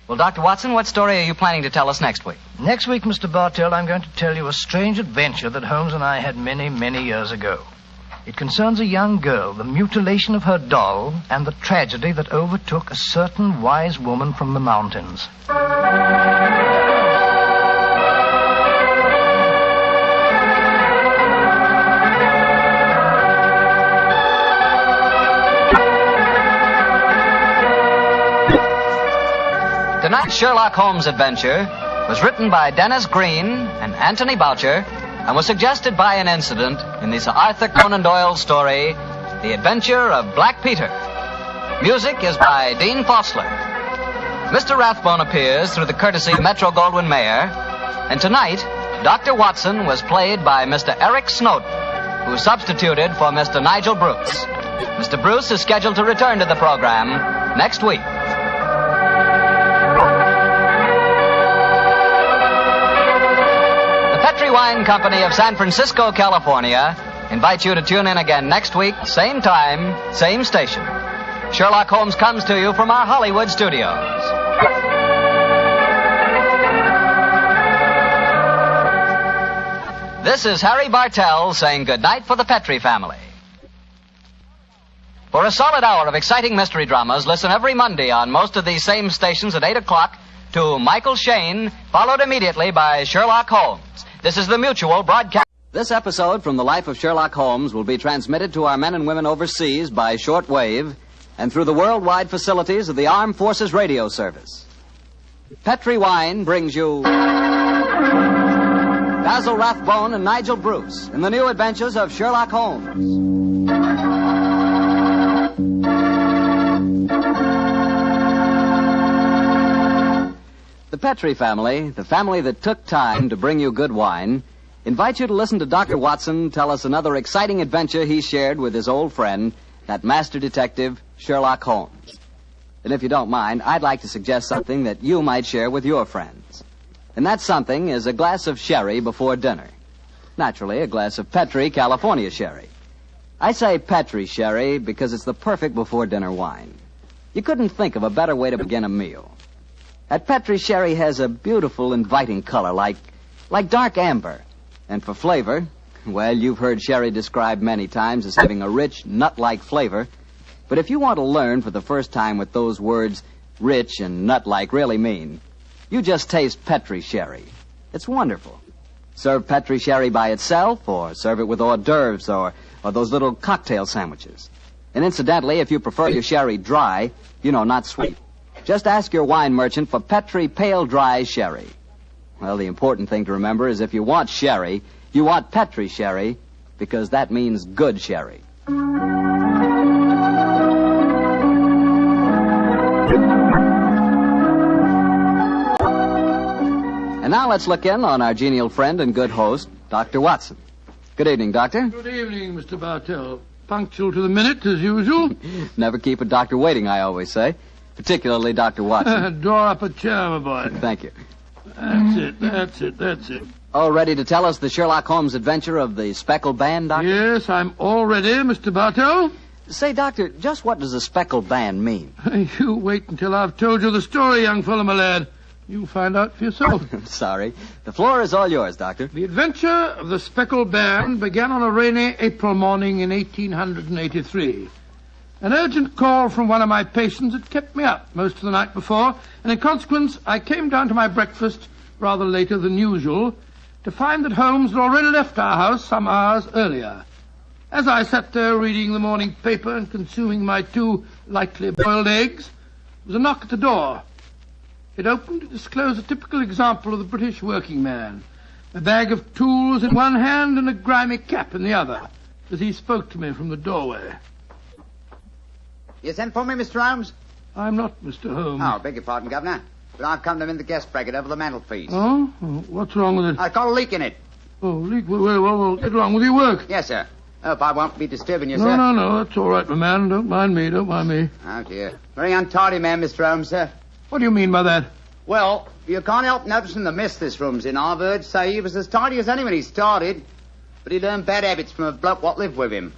J: Well, Dr. Watson, what story are you planning to tell us next week?
U: Next week, Mr. Bartell, I'm going to tell you a strange adventure that Holmes and I had many, many years ago. It concerns a young girl, the mutilation of her doll, and the tragedy that overtook a certain wise woman from the mountains.
J: Tonight's Sherlock Holmes adventure was written by Dennis Green and Anthony Boucher and was suggested by an incident in the Sir Arthur Conan Doyle story, The Adventure of Black Peter. Music is by Dean Fossler. Mr. Rathbone appears through the courtesy of Metro-Goldwyn-Mayer, and tonight, Dr. Watson was played by Mr. Eric Snowden, who substituted for Mr. Nigel Bruce. Mr. Bruce is scheduled to return to the program next week. Wine Company of San Francisco, California, invites you to tune in again next week, same time, same station. Sherlock Holmes comes to you from our Hollywood studios. This is Harry Bartell saying goodnight for the Petri family. For a solid hour of exciting mystery dramas, listen every Monday on most of these same stations at 8 o'clock to Michael Shayne, followed immediately by Sherlock Holmes.
C: This is the Mutual Broadcast.
J: This episode from the life of Sherlock Holmes will be transmitted to our men and women overseas by short wave and through the worldwide facilities of the Armed Forces Radio Service. Petri Wine brings you Basil Rathbone and Nigel Bruce in the new adventures of Sherlock Holmes. The Petri family, the family that took time to bring you good wine, invite you to listen to Dr. Watson tell us another exciting adventure he shared with his old friend, that master detective, Sherlock Holmes. And if you don't mind, I'd like to suggest something that you might share with your friends. And that something is a glass of sherry before dinner. Naturally, a glass of Petri California sherry. I say Petri sherry because it's the perfect before-dinner wine. You couldn't think of a better way to begin a meal. That Petri sherry has a beautiful, inviting color, like dark amber. And for flavor, well, you've heard sherry described many times as having a rich, nut-like flavor. But if you want to learn for the first time what those words rich and nut-like really mean, you just taste Petri sherry. It's wonderful. Serve Petri sherry by itself, or serve it with hors d'oeuvres or those little cocktail sandwiches. And incidentally, if you prefer your sherry dry, not sweet, just ask your wine merchant for Petri Pale Dry Sherry. Well, the important thing to remember is if you want sherry, you want Petri sherry, because that means good sherry. And now let's look in on our genial friend and good host, Dr. Watson. Good evening, Doctor.
B: Good evening, Mr. Bartell. Punctual to the minute, as usual.
J: Never keep a doctor waiting, I always say. Particularly Dr. Watson.
B: Draw up a chair, my boy.
J: Thank you.
B: That's it.
J: All ready to tell us the Sherlock Holmes adventure of the Speckled Band, Doctor?
B: Yes, I'm all ready, Mr. Bartell.
J: Say, Doctor, just what does a Speckled Band mean?
B: You wait until I've told you the story, young fellow, my lad. You'll find out for yourself.
J: Sorry. The floor is all yours, Doctor.
B: The adventure of the Speckled Band began on a rainy April morning in 1883. An urgent call from one of my patients had kept me up most of the night before, and in consequence I came down to my breakfast rather later than usual to find that Holmes had already left our house some hours earlier. As I sat there reading the morning paper and consuming my 2 lightly boiled eggs, there was a knock at the door. It opened to disclose a typical example of the British working man, a bag of tools in one hand and a grimy cap in the other, as he spoke to me from the doorway.
M: You sent for me, Mr. Holmes?
B: I'm not Mr. Holmes.
M: Oh, beg your pardon, Governor. But I've come to him in the guest bracket over the mantelpiece.
B: Oh? What's wrong with it?
M: I've got a leak in it.
B: Oh, leak? Well, get along with your work.
M: Yes, sir. Hope I won't be disturbing you, sir.
B: No, that's all right, my man. Don't mind me.
M: Oh, dear. Very untidy man, Mr. Holmes, sir.
B: What do you mean by that?
M: Well, you can't help noticing the mess this room's in. I've heard say he was as tidy as any when he started, but he learned bad habits from a bloke what lived with him.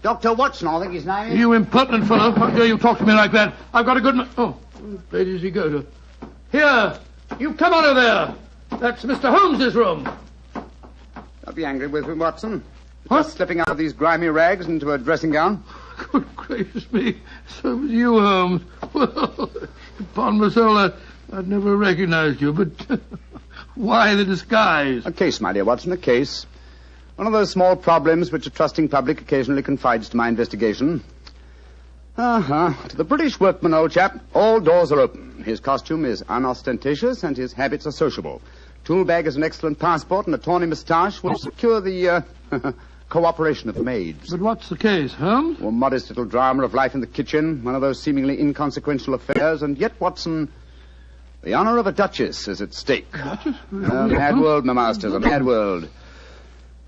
M: Dr. Watson, I think his name is.
B: You impertinent fellow. How dare you talk to me like that? I've got a good... Oh, where does he go to? Here! You come out of there! That's Mr. Holmes's room.
M: Don't be angry with me, Watson. Just slipping out of these grimy rags into a dressing gown.
B: Good gracious me. So was you, Holmes. Well, upon my soul, I'd never recognized you, but why the disguise?
M: A case, my dear Watson, a case. One of those small problems which a trusting public occasionally confides to my investigation. To the British workman, old chap, all doors are open. His costume is unostentatious and his habits are sociable. Tool bag is an excellent passport, and a tawny moustache will secure the cooperation of the maids.
B: But what's the case, Holmes?
M: A modest little drama of life in the kitchen, one of those seemingly inconsequential affairs, and yet, Watson, the honor of a duchess is at stake.
B: Duchess?
M: A mad world, my masters, a mad world.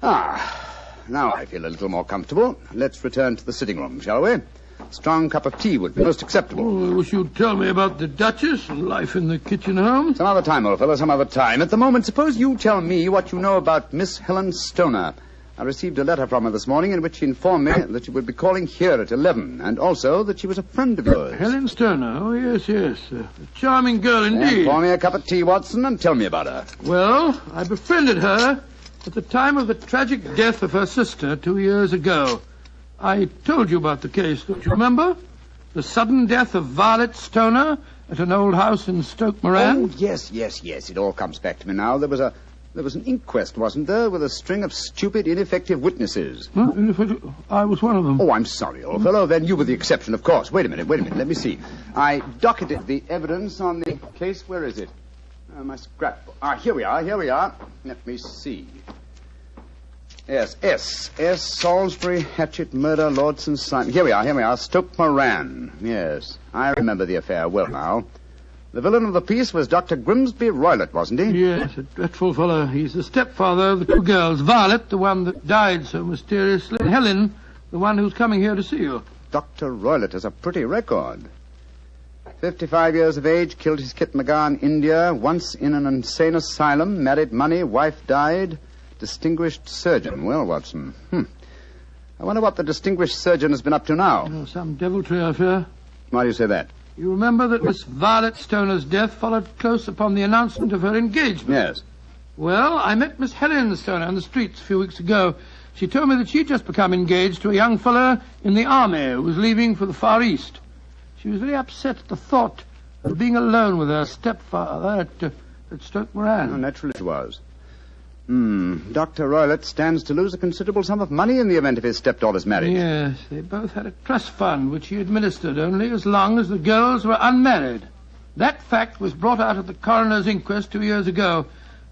M: Now I feel a little more comfortable. Let's return to the sitting room, shall we? A strong cup of tea would be most acceptable.
B: Oh, I wish you'd tell me about the Duchess and life in the kitchen, Holmes.
M: Some other time, old fellow, some other time. At the moment, suppose you tell me what you know about Miss Helen Stoner. I received a letter from her this morning in which she informed me that she would be calling here at 11, and also that she was a friend of yours.
B: Helen Stoner? Oh, yes. A charming girl indeed.
M: Pour me a cup of tea, Watson, and tell me about her.
B: Well, I befriended her at the time of the tragic death of her sister 2 years ago. I told you about the case, don't you remember? The sudden death of Violet Stoner at an old house in Stoke Moran.
M: Oh, yes. It all comes back to me now. There was a There was an inquest, wasn't there, with a string of stupid, ineffective witnesses?
B: Huh? I was one of them.
M: Oh, I'm sorry, old fellow. Then you were the exception, of course. Wait a minute. Let me see. I docketed the evidence on the case. Where is it? My scrapbook. Here we are. Let me see. Yes, S. Salisbury, Hatchet, Murder, Lord St. Simon. Here we are. Stoke Moran. Yes, I remember the affair well now. The villain of the piece was Dr. Grimsby Roylott, wasn't he?
B: Yes, a dreadful fellow. He's the stepfather of the two girls. Violet, the one that died so mysteriously, and Helen, the one who's coming here to see you.
M: Dr. Roylott has a pretty record. 55 years of age, killed his kit Magar in India, once in an insane asylum, married money, wife died, distinguished surgeon. Well, Watson, I wonder what the distinguished surgeon has been up to now.
B: Oh, some deviltry, I fear.
M: Why do you say that?
B: You remember that Miss Violet Stoner's death followed close upon the announcement of her engagement?
M: Yes.
B: Well, I met Miss Helen Stoner on the streets a few weeks ago. She told me that she'd just become engaged to a young fellow in the army who was leaving for the Far East. She was very upset at the thought of being alone with her stepfather at Stoke Moran.
M: Oh, naturally it was. Dr. Roylott stands to lose a considerable sum of money in the event of his stepdaughter's marriage.
B: Yes, they both had a trust fund which he administered only as long as the girls were unmarried. That fact was brought out at the coroner's inquest 2 years ago.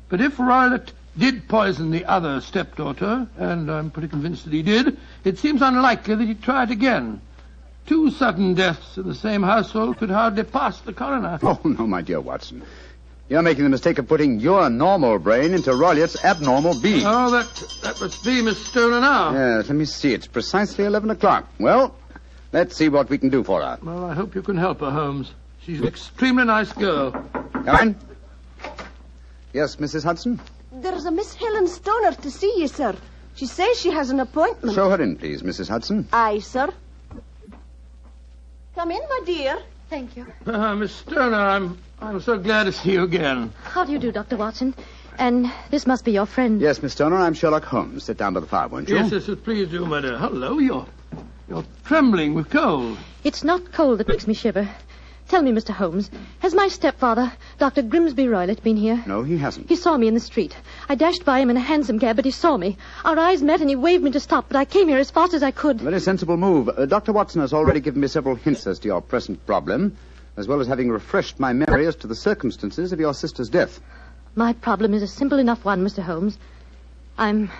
B: But if Roylott did poison the other stepdaughter, and I'm pretty convinced that he did, it seems unlikely that he'd try it again. 2 sudden deaths in the same household could hardly pass the coroner.
M: Oh, no, my dear Watson. You're making the mistake of putting your normal brain into Rollitt's abnormal being.
B: Oh, that must be Miss Stoner now.
M: Yes, let me see. It's precisely 11 o'clock. Well, let's see what we can do for her.
B: Well, I hope you can help her, Holmes. She's an extremely nice girl.
M: Come in. Yes, Mrs. Hudson?
K: There's a Miss Helen Stoner to see you, sir. She says she has an appointment.
M: Show her in, please, Mrs. Hudson.
K: Aye, sir. Come in, my dear.
V: Thank you.
B: Miss Stoner, I'm so glad to see you again.
C: How do you do, Dr. Watson? And this must be your friend.
M: Yes, Miss Stoner, I'm Sherlock Holmes. Sit down by the fire, won't you?
B: Yes, please do, my dear. Hello, you're trembling with cold.
C: It's not cold that makes me shiver. Tell me, Mr. Holmes, has my stepfather, Dr. Grimsby Roylott, been here?
M: No, he hasn't.
C: He saw me in the street. I dashed by him in a hansom cab, but he saw me. Our eyes met and he waved me to stop, but I came here as fast as I could.
M: Very sensible move. Dr. Watson has already given me several hints as to your present problem, as well as having refreshed my memory as to the circumstances of your sister's death.
C: My problem is a simple enough one, Mr. Holmes. I'm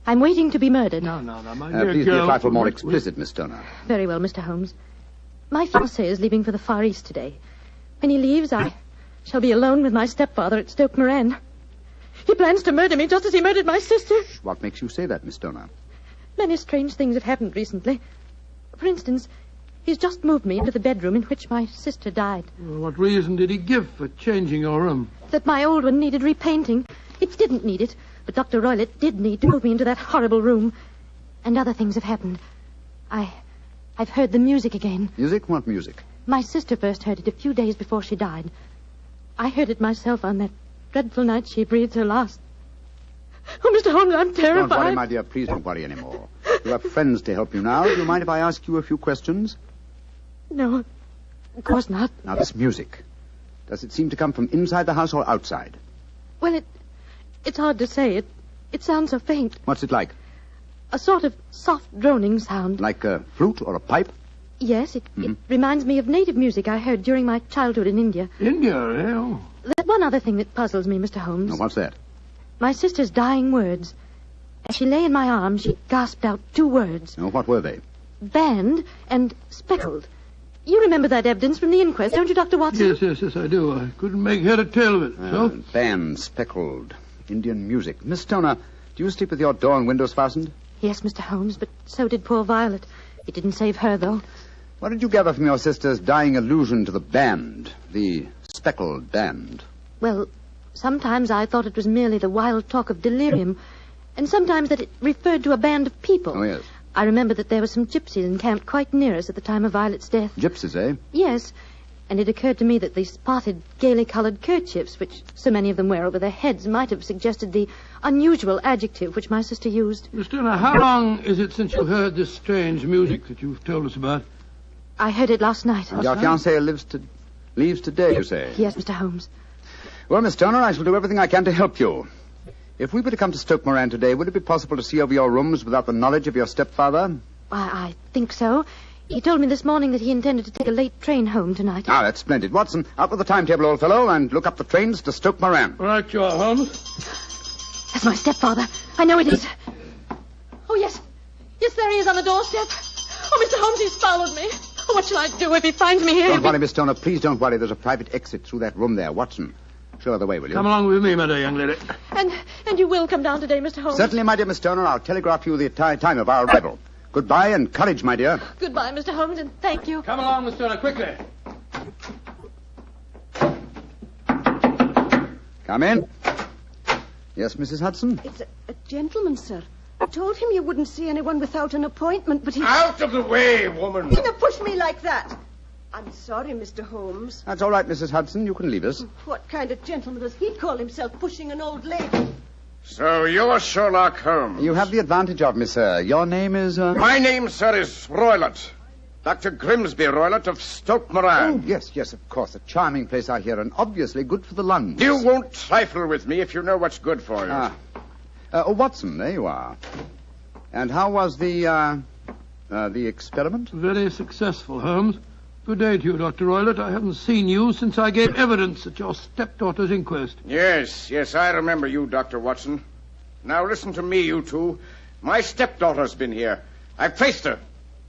C: waiting to be murdered.
B: No, my dear
M: please
B: girl.
M: be a trifle more explicit, Miss Stoner.
C: Very well, Mr. Holmes. My fiancé is leaving for the Far East today. When he leaves, I shall be alone with my stepfather at Stoke Moran. He plans to murder me just as he murdered my sister.
M: What makes you say that, Miss Stoner?
C: Many strange things have happened recently. For instance, he's just moved me into the bedroom in which my sister died.
B: Well, what reason did he give for changing your room?
C: That my old one needed repainting. It didn't need it, but Dr. Roylott did need to move me into that horrible room. And other things have happened. I've heard the music again.
M: Music? What music?
C: My sister first heard it a few days before she died. I heard it myself on that dreadful night she breathed her last. Oh, Mr. Holmes, I'm terrified.
M: Don't worry, my dear. Please don't worry anymore. You have friends to help you now. Do you mind if I ask you a few questions?
C: No, of course not.
M: Now, this music, does it seem to come from inside the house or outside?
C: Well, it's hard to say. It sounds so faint.
M: What's it like?
C: A sort of soft droning sound.
M: Like a flute or a pipe?
C: Yes, it reminds me of native music I heard during my childhood in India.
B: India, eh? Oh.
C: There's one other thing that puzzles me, Mr. Holmes.
M: Now, what's that?
C: My sister's dying words. As she lay in my arms, she gasped out 2 words.
M: Now, what were they?
C: Band and speckled. You remember that evidence from the inquest, don't you, Dr. Watson?
B: Yes, I do. I couldn't make head or tail of it. So?
M: Band, speckled, Indian music. Miss Stoner, do you sleep with your door and windows fastened?
C: Yes, Mr. Holmes, but so did poor Violet. It didn't save her, though.
M: What did you gather from your sister's dying allusion to the band, the Speckled Band?
C: Well, sometimes I thought it was merely the wild talk of delirium, and sometimes that it referred to a band of people.
M: Oh, yes.
C: I remember that there were some gypsies encamped quite near us at the time of Violet's death.
M: Gypsies, eh?
C: Yes, and it occurred to me that the spotted, gaily coloured kerchiefs, which so many of them wear over their heads, might have suggested the unusual adjective which my sister used.
B: Miss Stoner, how long is it since you heard this strange music that you've told us about?
C: I heard it last night.
M: And your fiancé leaves today, you say?
C: Yes, Mr. Holmes.
M: Well, Miss Stoner, I shall do everything I can to help you. If we were to come to Stoke Moran today, would it be possible to see over your rooms without the knowledge of your stepfather?
C: I think so. He told me this morning that he intended to take a late train home tonight.
M: Ah, that's splendid. Watson, out with the timetable, old fellow, and look up the trains to Stoke Moran.
B: Right you are, Holmes.
C: That's my stepfather. I know it is. Oh, yes. Yes, there he is on the doorstep. Oh, Mr. Holmes, he's followed me. Oh, what shall I do if he finds me here?
M: Don't worry, Miss Stoner. Please don't worry. There's a private exit through that room there. Watson, show her the way, will you?
B: Come along with me, my dear young lady.
C: And you will come down today, Mr. Holmes?
M: Certainly, my dear Miss Stoner. I'll telegraph you the time of our arrival. Goodbye and courage, my dear.
C: Goodbye, Mr. Holmes, and thank you.
B: Come along, Miss Stoner, quickly.
M: Come in. Yes, Mrs. Hudson?
S: It's a gentleman, sir. I told him you wouldn't see anyone without an appointment, but he...
G: Out of the way, woman!
S: He never pushed me like that. I'm sorry, Mr. Holmes.
M: That's all right, Mrs. Hudson. You can leave us.
S: What kind of gentleman does he call himself, pushing an old lady?
G: So you're Sherlock Holmes.
M: You have the advantage of me, sir. Your name is...
G: My name, sir, is Roylott. Dr. Grimsby Roylott of Stoke Moran.
M: Oh, yes, of course. A charming place, I hear, and obviously good for the lungs.
G: You won't trifle with me if you know what's good for you.
M: Watson, there you are. And how was the experiment?
B: Very successful, Holmes. Good day to you, Dr. Roylott. I haven't seen you since I gave evidence at your stepdaughter's inquest.
G: Yes, I remember you, Dr. Watson. Now listen to me, you two. My stepdaughter's been here. I've faced her.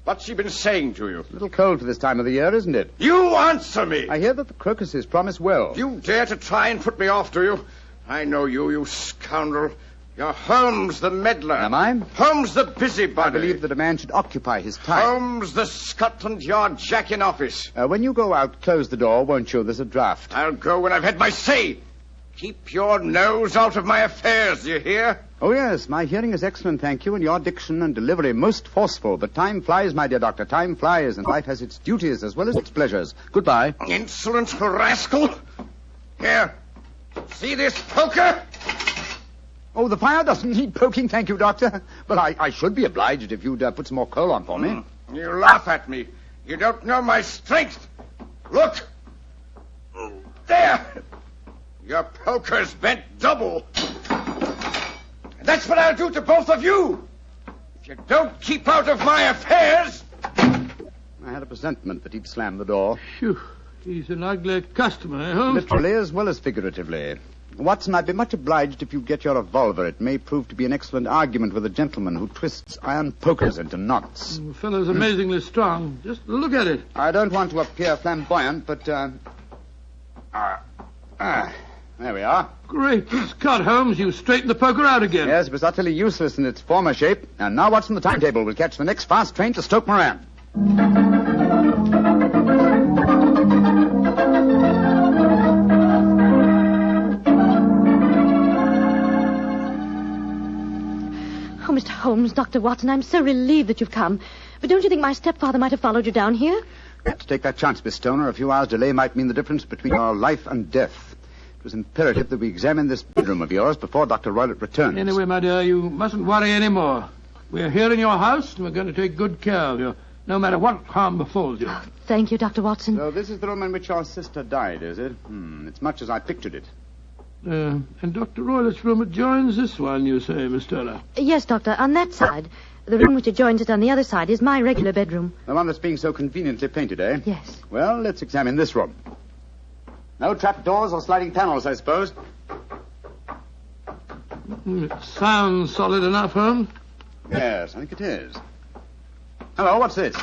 G: What's she been saying to you?
M: It's a little cold for this time of the year, isn't it?
G: You answer me!
M: I hear that the crocuses promise well.
G: You dare to try and put me off, do you? I know you, you scoundrel. You're Holmes the meddler.
M: Am I?
G: Holmes the busybody.
M: I believe that a man should occupy his time.
G: Holmes the Scotland Yard Jack in office.
M: When you go out, close the door, won't you? There's a draft.
G: I'll go when I've had my say. Keep your nose out of my affairs, you hear?
M: Oh, yes, my hearing is excellent, thank you, and your diction and delivery most forceful. But time flies, my dear doctor, time flies, and life has its duties as well as its pleasures. Goodbye.
G: Insolent rascal. Here, see this poker?
M: Oh, the fire doesn't need poking, thank you, Doctor. But I should be obliged if you'd put some more coal on for me.
G: You laugh at me. You don't know my strength. Look. There. Your poker's bent double. And that's what I'll do to both of you. If you don't keep out of my affairs.
M: I had a presentiment that he'd slam the door.
B: Phew. He's an ugly customer, eh, Holmes?
M: Literally as well as figuratively. Watson, I'd be much obliged if you'd get your revolver. It may prove to be an excellent argument with a gentleman who twists iron pokers into knots.
B: The fellow's amazingly strong. Just look at it.
M: I don't want to appear flamboyant, but, there we are.
B: Great Scott, Holmes. You straightened the poker out again.
M: Yes, it was utterly useless in its former shape. And now what's on the timetable? We'll catch the next fast train to Stoke Moran.
C: Oh, Mr. Holmes, Dr. Watson, I'm so relieved that you've come. But don't you think my stepfather might have followed you down here?
M: We had to take that chance, Miss Stoner. A few hours' delay might mean the difference between our life and death. It was imperative that we examine this bedroom of yours before Dr. Roylott returns.
B: Anyway, my dear, you mustn't worry any more. We're here in your house, and we're going to take good care of you, no matter what harm befalls you.
C: Thank you, Dr. Watson.
M: So this is the room in which your sister died, is it? It's much as I pictured it.
B: And Dr. Roylott's room adjoins this one, you say, Miss Turner?
C: Yes, Doctor, on that side. The room which adjoins it on the other side is my regular bedroom.
M: The one that's being so conveniently painted, eh?
C: Yes.
M: Well, let's examine this room. No trapdoors or sliding panels, I suppose.
B: It sounds solid enough, Holmes.
M: Yes, I think it is. Hello, what's this?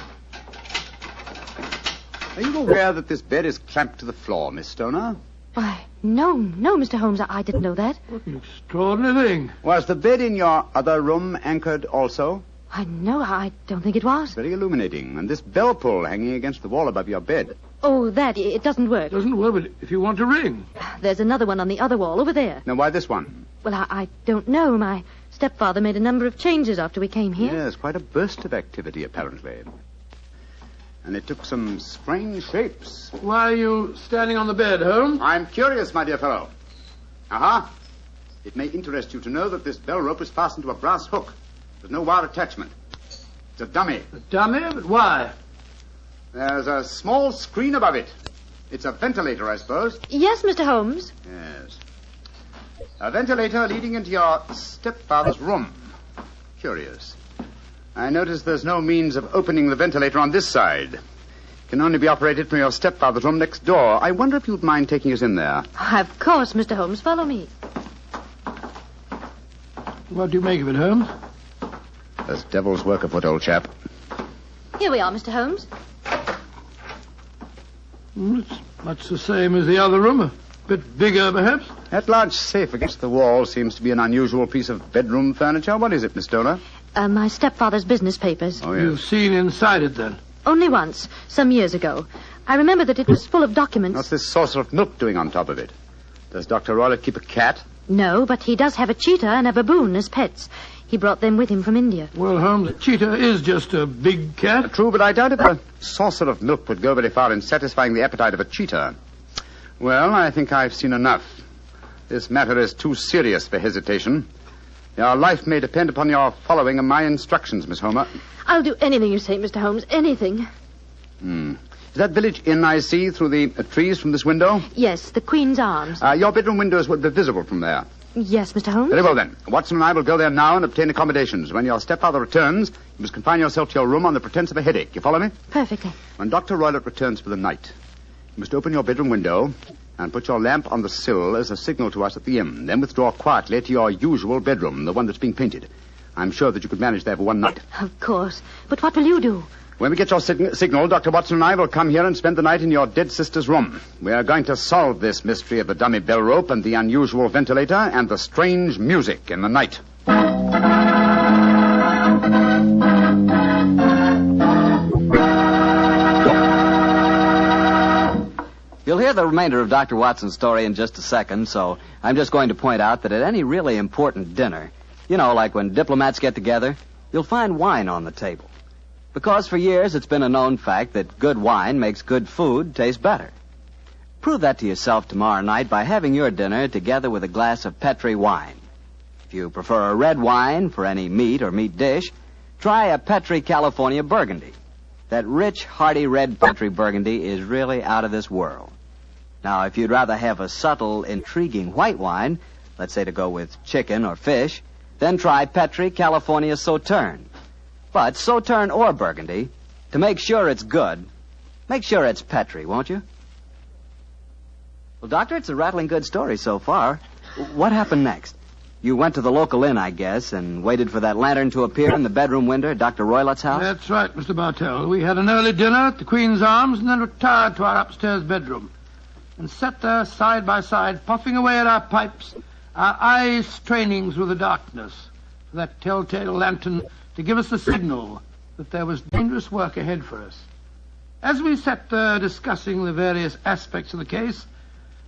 M: Are you aware that this bed is clamped to the floor, Miss Stoner?
C: Why, no, Mr. Holmes, I didn't know that.
B: What an extraordinary thing.
M: Was the bed in your other room anchored also?
C: No, I don't think it was.
M: Very illuminating. And this bell pull hanging against the wall above your bed.
C: Oh, it doesn't work.
B: It doesn't work, but if you want to ring.
C: There's another one on the other wall over there.
M: Now, why this one?
C: Well, I don't know. My stepfather made a number of changes after we came here.
M: Yes, quite a burst of activity, apparently. And it took some strange shapes.
B: Why are you standing on the bed, Holmes?
M: I'm curious, my dear fellow. Aha. It may interest you to know that this bell rope is fastened to a brass hook. There's no wire attachment. It's a dummy.
B: A dummy? But why?
M: There's a small screen above it. It's a ventilator, I suppose.
C: Yes, Mr. Holmes.
M: Yes. A ventilator leading into your stepfather's room. Curious. I notice there's no means of opening the ventilator on this side. It can only be operated from your stepfather's room next door. I wonder if you'd mind taking us in there.
C: Of course, Mr. Holmes. Follow me.
B: What do you make of it, Holmes?
M: There's devil's work afoot, old chap.
C: Here we are, Mr. Holmes.
B: It's much the same as the other room. A bit bigger, perhaps.
M: That large safe against the wall seems to be an unusual piece of bedroom furniture. What is it, Miss Stoner?
C: My stepfather's business papers.
M: Oh, yes.
B: You've seen inside it, then?
C: Only once, some years ago. I remember that it was full of documents.
M: What's this saucer of milk doing on top of it? Does Dr. Roylott keep a cat?
C: No, but he does have a cheetah and a baboon as pets. He brought them with him from India.
B: Well, Holmes, a cheetah is just a big cat.
M: True, but I doubt if a saucer of milk would go very far in satisfying the appetite of a cheetah. Well, I think I've seen enough. This matter is too serious for hesitation. Your life may depend upon your following of my instructions, Miss Homer.
C: I'll do anything you say, Mr. Holmes, anything.
M: Is that village inn I see through the trees from this window?
C: Yes, the Queen's Arms.
M: Your bedroom windows would be visible from there.
C: Yes, Mr. Holmes.
M: Very well, then. Watson and I will go there now and obtain accommodations. When your stepfather returns, you must confine yourself to your room on the pretense of a headache. You follow me?
C: Perfectly.
M: When Dr. Roylott returns for the night, you must open your bedroom window and put your lamp on the sill as a signal to us at the inn. Then withdraw quietly to your usual bedroom, the one that's being painted. I'm sure that you could manage there for one night.
C: Of course. But what will you do?
M: When we get your signal, Dr. Watson and I will come here and spend the night in your dead sister's room. We are going to solve this mystery of the dummy bell rope and the unusual ventilator and the strange music in the night.
J: You'll hear the remainder of Dr. Watson's story in just a second, so I'm just going to point out that at any really important dinner, you know, like when diplomats get together, you'll find wine on the table. Because for years it's been a known fact that good wine makes good food taste better. Prove that to yourself tomorrow night by having your dinner together with a glass of Petri wine. If you prefer a red wine for any meat or meat dish, try a Petri California Burgundy. That rich, hearty red Petri Burgundy is really out of this world. Now, if you'd rather have a subtle, intriguing white wine, let's say to go with chicken or fish, then try Petri California Sauterne. But Sauterne or Burgundy, to make sure it's good, make sure it's Petri, won't you? Well, Doctor, it's a rattling good story so far. What happened next? You went to the local inn, I guess, and waited for that lantern to appear in the bedroom window at Dr. Roylott's house?
B: That's right, Mr. Bartell. We had an early dinner at the Queen's Arms and then retired to our upstairs bedroom and sat there side by side, puffing away at our pipes, our eyes straining through the darkness for that telltale lantern to give us the signal that there was dangerous work ahead for us. As we sat there discussing the various aspects of the case,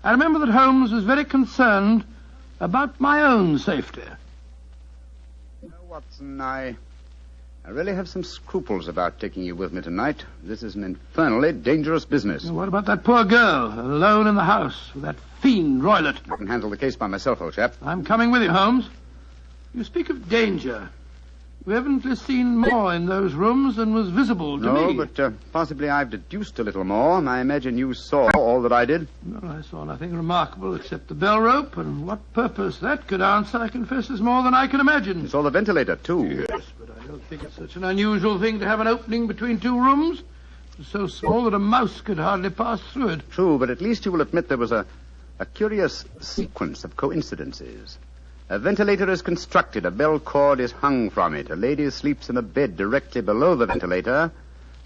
B: I remember that Holmes was very concerned about my own safety.
M: You know, Watson, I really have some scruples about taking you with me tonight. This is an infernally dangerous business.
B: What about that poor girl, alone in the house with that fiend Roylott?
M: I can handle the case by myself, old chap.
B: I'm coming with you, Holmes. You speak of danger. We haven't seen more in those rooms than was visible to me.
M: No, but possibly I've deduced a little more, and I imagine you saw all that I did.
B: Well, I saw nothing remarkable except the bell rope, and what purpose that could answer, I confess, is more than I can imagine.
M: You saw the ventilator, too.
B: Yes, but I don't think it's such an unusual thing to have an opening between two rooms. It's so small that a mouse could hardly pass through it.
M: True, but at least you will admit there was a curious sequence of coincidences. A ventilator is constructed. A bell cord is hung from it. A lady sleeps in a bed directly below the ventilator,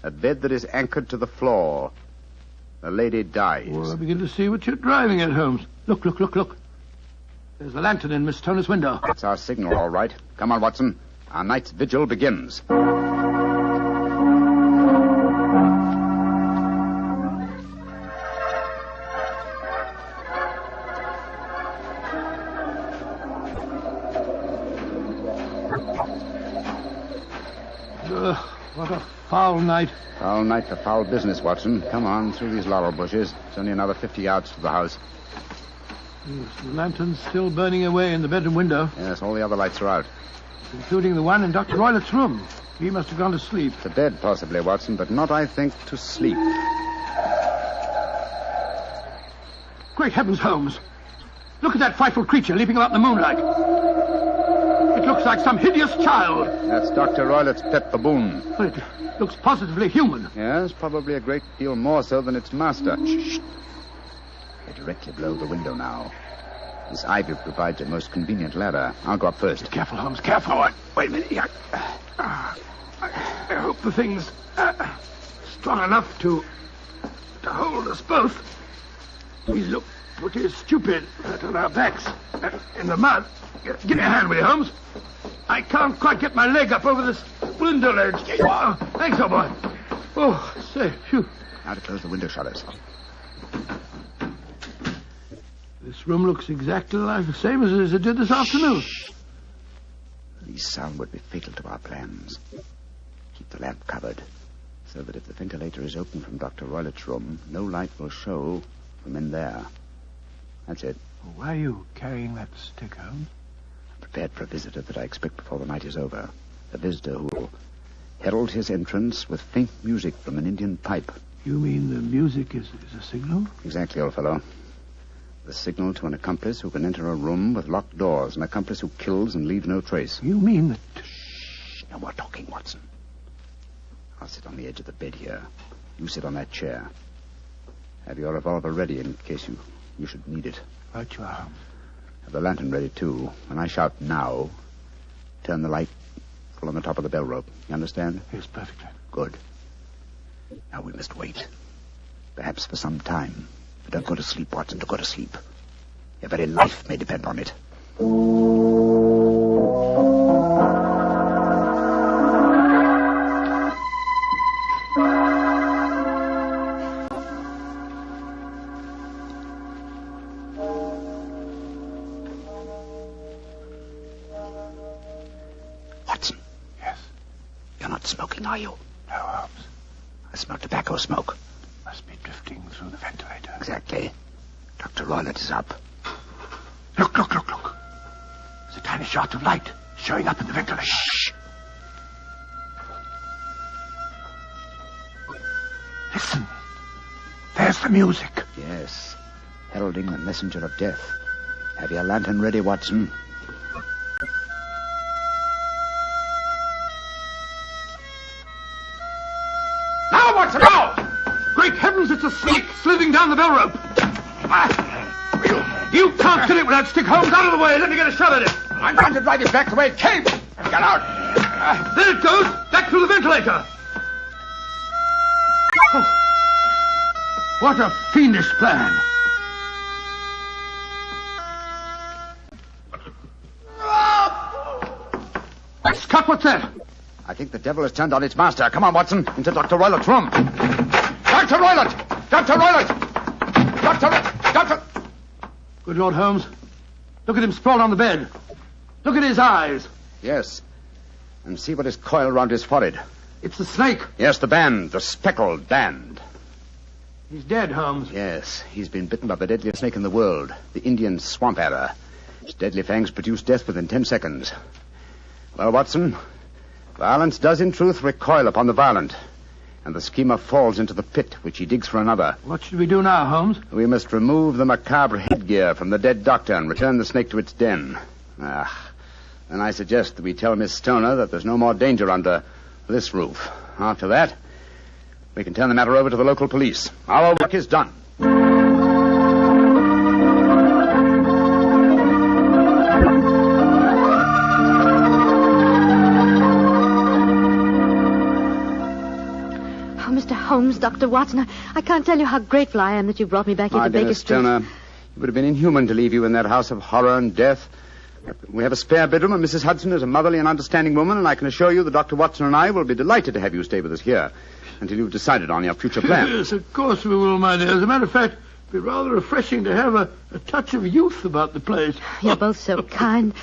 M: a bed that is anchored to the floor. The lady dies.
B: Well, I begin to see what you're driving at, Holmes. Look. There's the lantern in Miss Toner's window.
M: That's our signal, all right. Come on, Watson. Our night's vigil begins.
B: What a foul night.
M: Foul night for foul business, Watson. Come on, through these laurel bushes. It's only another 50 yards to the house.
B: Yes, the lantern's still burning away in the bedroom window.
M: Yes, all the other lights are out.
B: Including the one in Dr. Roylott's room. He must have gone to sleep.
M: To bed, possibly, Watson, but not, I think, to sleep.
B: Great heavens, Holmes. Look at that frightful creature leaping about in the moonlight. It looks like some hideous child.
M: That's Dr. Roylett's pet baboon.
B: It looks positively human.
M: Yes, probably a great deal more so than its master. Shh. They're directly below the window now. This ivy provides a most convenient ladder. I'll go up first.
B: Careful, Holmes, careful. Wait a minute. I hope the thing's strong enough to hold us both. We look pretty stupid on our backs in the mud. Give me a hand, will you, Holmes? I can't quite get my leg up over this window ledge. Oh, thanks, old boy. Oh, say, phew.
M: Now to close the window shutters.
B: This room looks exactly like the same as it did this afternoon.
M: The least sound would be fatal to our plans. Keep the lamp covered, so that if the ventilator is open from Dr. Roylett's room, no light will show from in there. That's it.
B: Why are you carrying that stick, Holmes?
M: I'm prepared for a visitor that I expect before the night is over. A visitor who will herald his entrance with faint music from an Indian pipe.
B: You mean the music is a signal?
M: Exactly, old fellow. The signal to an accomplice who can enter a room with locked doors, an accomplice who kills and leaves no trace.
B: You mean that...
M: Shh, no more talking, Watson. I'll sit on the edge of the bed here. You sit on that chair. Have your revolver ready in case you should need it.
B: Right you are, Holmes.
M: Have the lantern ready, too. When I shout now, turn the light full on the top of the bell rope. You understand?
B: Yes, perfectly.
M: Good. Now we must wait. Perhaps for some time. But don't go to sleep, Watson. Don't go to sleep. Your very life may depend on it. Watson.
B: Yes?
M: You're not smoking, are you?
B: No, Holmes.
M: I smell tobacco smoke.
B: Must be drifting through the ventilator.
M: Exactly. Dr. Roylett is up.
B: Look. There's a tiny shot of light showing up in the ventilator.
M: Shh.
B: Listen. There's the music.
M: Yes. Heralding the messenger of death. Have your lantern ready, Watson.
B: Now, Watson, now! Great heavens, it's a snake slithering down the bell rope. You can't kill it with that stick, Holmes. Out of the way. Let me get a shot at it.
M: I'm going to drive it back the way it came. Get out.
B: There it goes. Back through the ventilator. Oh, what a fiendish plan. Scott, what's that?
M: I think the devil has turned on its master. Come on, Watson, into Dr. Roylett's room. Dr. Roylett! Dr. Roylett! Dr.
B: Good Lord, Holmes. Look at him sprawled on the bed. Look at his eyes.
M: Yes. And see what is coiled around his forehead.
B: It's the snake.
M: Yes, the band. The Speckled Band.
B: He's dead, Holmes.
M: Yes, he's been bitten by the deadliest snake in the world, the Indian swamp adder. Its deadly fangs produce death within 10 seconds. Well, Watson, violence does in truth recoil upon the violent, and the schemer falls into the pit which he digs for another.
B: What should we do now, Holmes?
M: We must remove the macabre headgear from the dead doctor and return the snake to its den. Then I suggest that we tell Miss Stoner that there's no more danger under this roof. After that, we can turn the matter over to the local police. Our work is done.
C: Holmes, Dr. Watson, I can't tell you how grateful I am that you brought me back here to Baker Street.
M: Stoner, it would have been inhuman to leave you in that house of horror and death. We have a spare bedroom, and Mrs. Hudson is a motherly and understanding woman, and I can assure you that Dr. Watson and I will be delighted to have you stay with us here until you've decided on your future plans.
B: Yes, of course we will, my dear. As a matter of fact, it'd be rather refreshing to have a touch of youth about the place.
C: You're both so kind.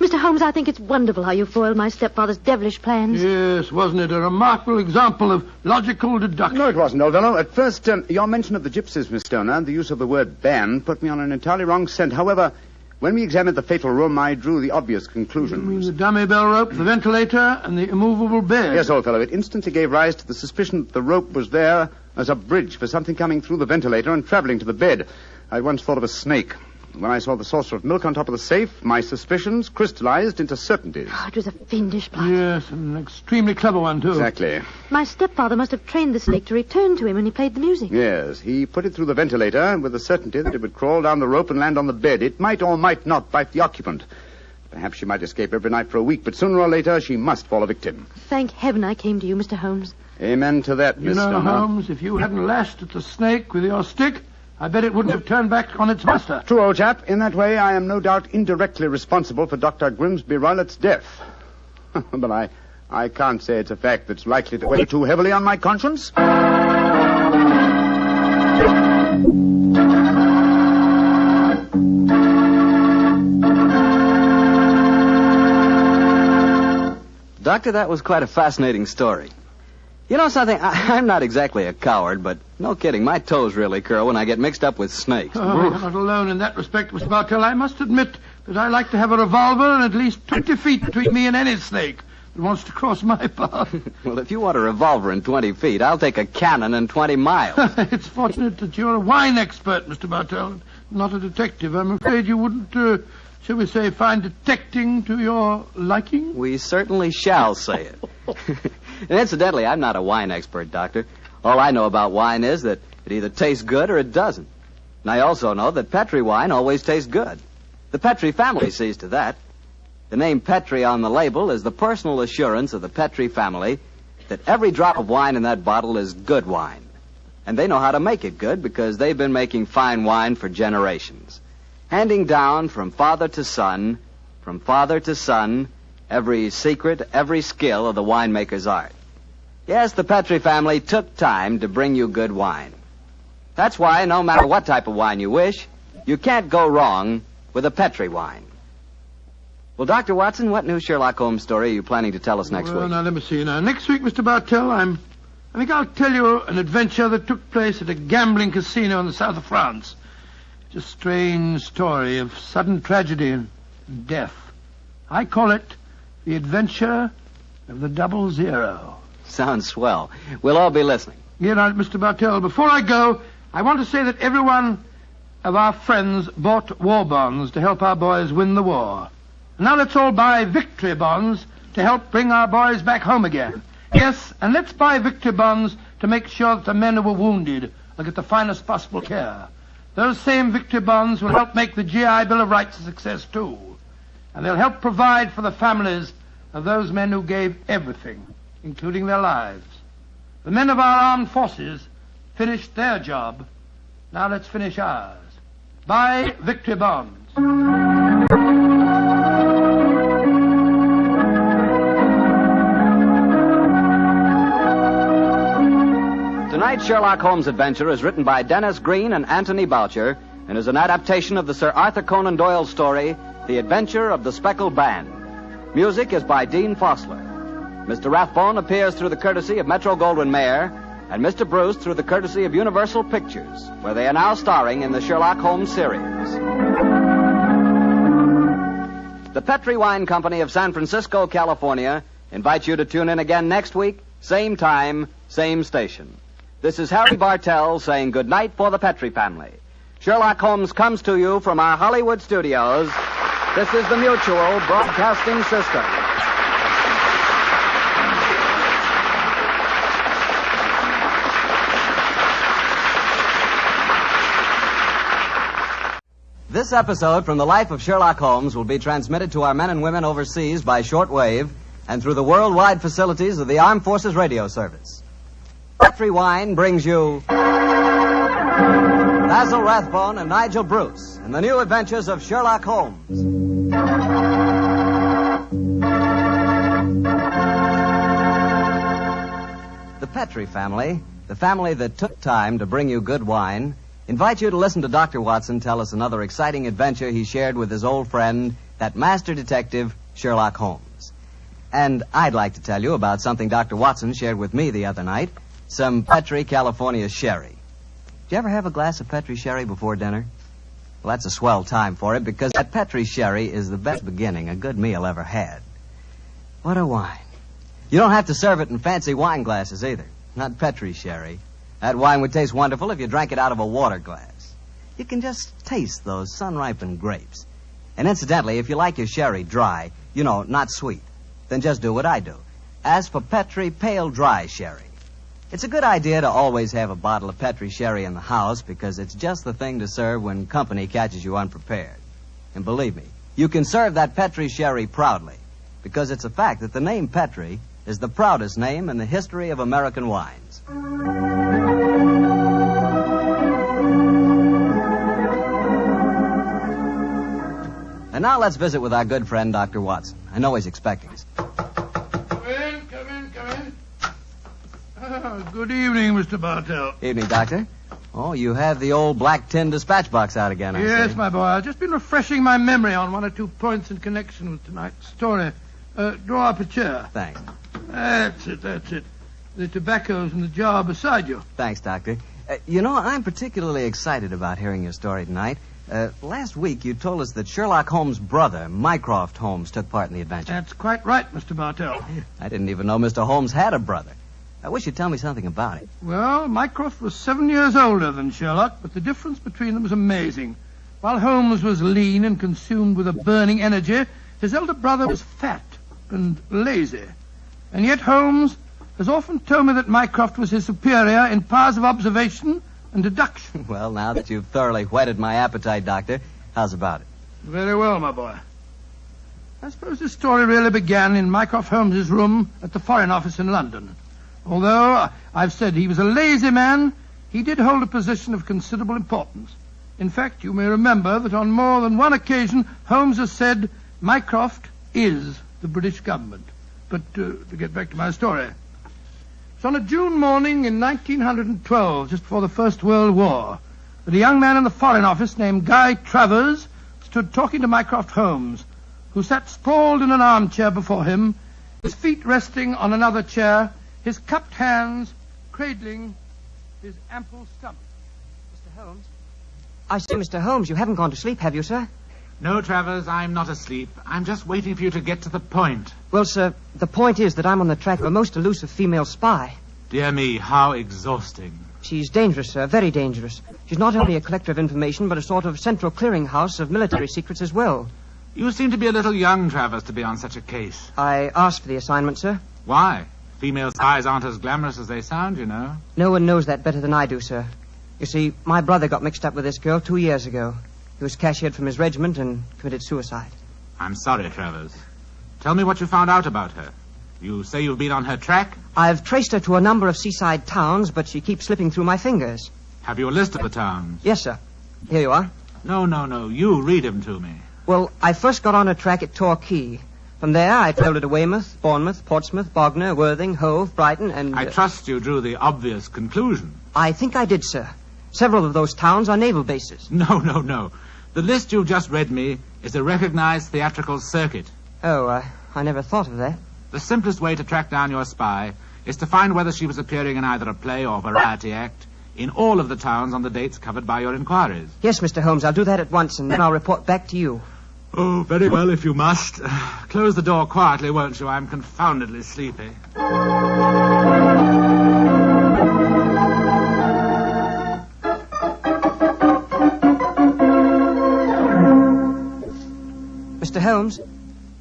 C: Mr. Holmes, I think it's wonderful how you foiled my stepfather's devilish plans.
B: Yes, wasn't it a remarkable example of logical deduction?
M: No, it wasn't, old fellow. At first, your mention of the gypsies, Miss Stoner, and the use of the word band put me on an entirely wrong scent. However, when we examined the fatal room, I drew the obvious conclusion.
B: You mean the dummy bell rope, the ventilator, and the immovable bed?
M: Yes, old fellow. It instantly gave rise to the suspicion that the rope was there as a bridge for something coming through the ventilator and traveling to the bed. I once thought of a snake. When I saw the saucer of milk on top of the safe, my suspicions crystallized into certainties.
C: Oh, it was a fiendish plot.
B: Yes, an extremely clever one, too.
M: Exactly.
C: My stepfather must have trained the snake to return to him when he played the music.
M: Yes, he put it through the ventilator with the certainty that it would crawl down the rope and land on the bed. It might or might not bite the occupant. Perhaps she might escape every night for a week, but sooner or later she must fall a victim.
C: Thank heaven I came to you, Mr. Holmes.
M: Amen to that, Miss
B: You know,
M: Stoner.
B: Holmes, if you hadn't lashed at the snake with your stick, I bet it wouldn't have turned back on its master.
M: True, old chap. In that way, I am no doubt indirectly responsible for Dr. Grimsby Roylett's death. But I can't say it's a fact that's likely to weigh too heavily on my conscience.
J: Doctor, that was quite a fascinating story. You know something? I'm not exactly a coward, but no kidding, my toes really curl when I get mixed up with snakes.
B: Oh, you're not alone in that respect, Mr. Bartell. I must admit that I like to have a revolver and at least 20 feet between me and any snake that wants to cross my path.
J: Well, if you want a revolver and 20 feet, I'll take a cannon and 20 miles.
B: It's fortunate that you're a wine expert, Mr. Bartell, not a detective. I'm afraid you wouldn't, shall we say, find detecting to your liking?
J: We certainly shall say it. And incidentally, I'm not a wine expert, Doctor. All I know about wine is that it either tastes good or it doesn't. And I also know that Petri wine always tastes good. The Petri family sees to that. The name Petri on the label is the personal assurance of the Petri family that every drop of wine in that bottle is good wine. And they know how to make it good because they've been making fine wine for generations. Handing down from father to son, every secret, every skill of the winemaker's art. Yes, the Petri family took time to bring you good wine. That's why, no matter what type of wine you wish, you can't go wrong with a Petri wine. Well, Dr. Watson, what new Sherlock Holmes story are you planning to tell us next week?
B: Now, let me see. Now, next week, Mr. Bartell, I think I'll tell you an adventure that took place at a gambling casino in the south of France. It's a strange story of sudden tragedy and death. I call it The Adventure of the 00.
J: Sounds swell. We'll all be listening.
B: Yeah, now, Mr. Bartell, before I go, I want to say that every one of our friends bought war bonds to help our boys win the war. Now let's all buy victory bonds to help bring our boys back home again. Yes, and let's buy victory bonds to make sure that the men who were wounded will get the finest possible care. Those same victory bonds will help make the GI Bill of Rights a success, too. And they'll help provide for the families of those men who gave everything, including their lives. The men of our armed forces finished their job. Now let's finish ours. Buy victory bonds.
J: Tonight's Sherlock Holmes adventure is written by Dennis Green and Anthony Boucher and is an adaptation of the Sir Arthur Conan Doyle story, The Adventure of the Speckled Band. Music is by Dean Fossler. Mr. Rathbone appears through the courtesy of Metro-Goldwyn-Mayer and Mr. Bruce through the courtesy of Universal Pictures, where they are now starring in the Sherlock Holmes series. The Petri Wine Company of San Francisco, California, invites you to tune in again next week, same time, same station. This is Harry Bartell saying good night for the Petri family. Sherlock Holmes comes to you from our Hollywood studios. This is the Mutual Broadcasting System. This episode from the life of Sherlock Holmes will be transmitted to our men and women overseas by shortwave and through the worldwide facilities of the Armed Forces Radio Service. Petri Wine brings you Basil Rathbone and Nigel Bruce in the new adventures of Sherlock Holmes. The Petri family, the family that took time to bring you good wine, invite you to listen to Dr. Watson tell us another exciting adventure he shared with his old friend, that master detective, Sherlock Holmes. And I'd like to tell you about something Dr. Watson shared with me the other night, some Petri California sherry. Did you ever have a glass of Petri sherry before dinner? Well, that's a swell time for it, because that Petri sherry is the best beginning a good meal ever had. What a wine. You don't have to serve it in fancy wine glasses either. Not Petri sherry. That wine would taste wonderful if you drank it out of a water glass. You can just taste taste those sun-ripened grapes. And incidentally, if you like your sherry dry, not sweet, then just do what I do. Ask for Petri Pale Dry Sherry. It's a good idea to always have a bottle of Petri sherry in the house because it's just the thing to serve when company catches you unprepared. And believe me, you can serve that Petri sherry proudly because it's a fact that the name Petri is the proudest name in the history of American wines. And now let's visit with our good friend, Dr. Watson. I know he's expecting us.
B: Come in. Good evening, Mr. Bartell.
J: Evening, Doctor. Oh, you have the old black tin dispatch box out again, I
B: Yes,
J: see.
B: my boy. I've just been refreshing my memory on one or two points in connection with tonight's story. Draw up a chair.
J: Thanks.
B: That's it. The tobacco's in the jar beside you.
J: Thanks, Doctor. I'm particularly excited about hearing your story tonight. Last week, you told us that Sherlock Holmes' brother, Mycroft Holmes, took part in the adventure.
B: That's quite right, Mr. Bartell.
J: I didn't even know Mr. Holmes had a brother. I wish you'd tell me something about it.
B: Well, Mycroft was 7 years older than Sherlock, but the difference between them was amazing. While Holmes was lean and consumed with a burning energy, his elder brother was fat and lazy. And yet Holmes has often told me that Mycroft was his superior in powers of observation and deduction.
J: Well, now that you've thoroughly whetted my appetite, Doctor, how's about it?
B: Very well, my boy. I suppose this story really began in Mycroft Holmes's room at the Foreign Office in London. Although I've said he was a lazy man, he did hold a position of considerable importance. In fact, you may remember that on more than one occasion, Holmes has said, Mycroft is the British government. But to get back to my story. It's on a June morning in 1912, just before the First World War, that a young man in the Foreign Office named Guy Travers stood talking to Mycroft Holmes, who sat sprawled in an armchair before him, his feet resting on another chair, his cupped hands cradling his ample stomach.
D: Mr. Holmes? I say, Mr. Holmes, you haven't gone to sleep, have you, sir?
H: No, Travers, I'm not asleep. I'm just waiting for you to get to the point.
D: Well, sir, the point is that I'm on the track of a most elusive female spy.
H: Dear me, how exhausting.
D: She's dangerous, sir, very dangerous. She's not only a collector of information, but a sort of central clearinghouse of military secrets as well.
H: You seem to be a little young, Travers, to be on such a case.
D: I asked for the assignment, sir.
H: Why? Female spies aren't as glamorous as they sound, you know.
D: No one knows that better than I do, sir. You see, my brother got mixed up with this girl 2 years ago. He was cashiered from his regiment and committed suicide.
H: I'm sorry, Travers. Tell me what you found out about her. You say you've been on her track?
D: I've traced her to a number of seaside towns, but she keeps slipping through my fingers.
H: Have you a list of the towns?
D: Yes, sir. Here you are.
H: No. You read them to me.
D: Well, I first got on her track at Torquay. From there, I traveled to Weymouth, Bournemouth, Portsmouth, Bognor, Worthing, Hove, Brighton, and...
H: I trust you drew the obvious conclusion.
D: I think I did, sir. Several of those towns are naval bases.
H: No. The list you've just read me is a recognized theatrical circuit.
D: Oh, I never thought of that.
H: The simplest way to track down your spy is to find whether she was appearing in either a play or variety act in all of the towns on the dates covered by your inquiries.
D: Yes, Mr. Holmes, I'll do that at once, and then I'll report back to you.
H: Oh, very well, if you must. Close the door quietly, won't you? I'm confoundedly sleepy.
D: Mr. Holmes?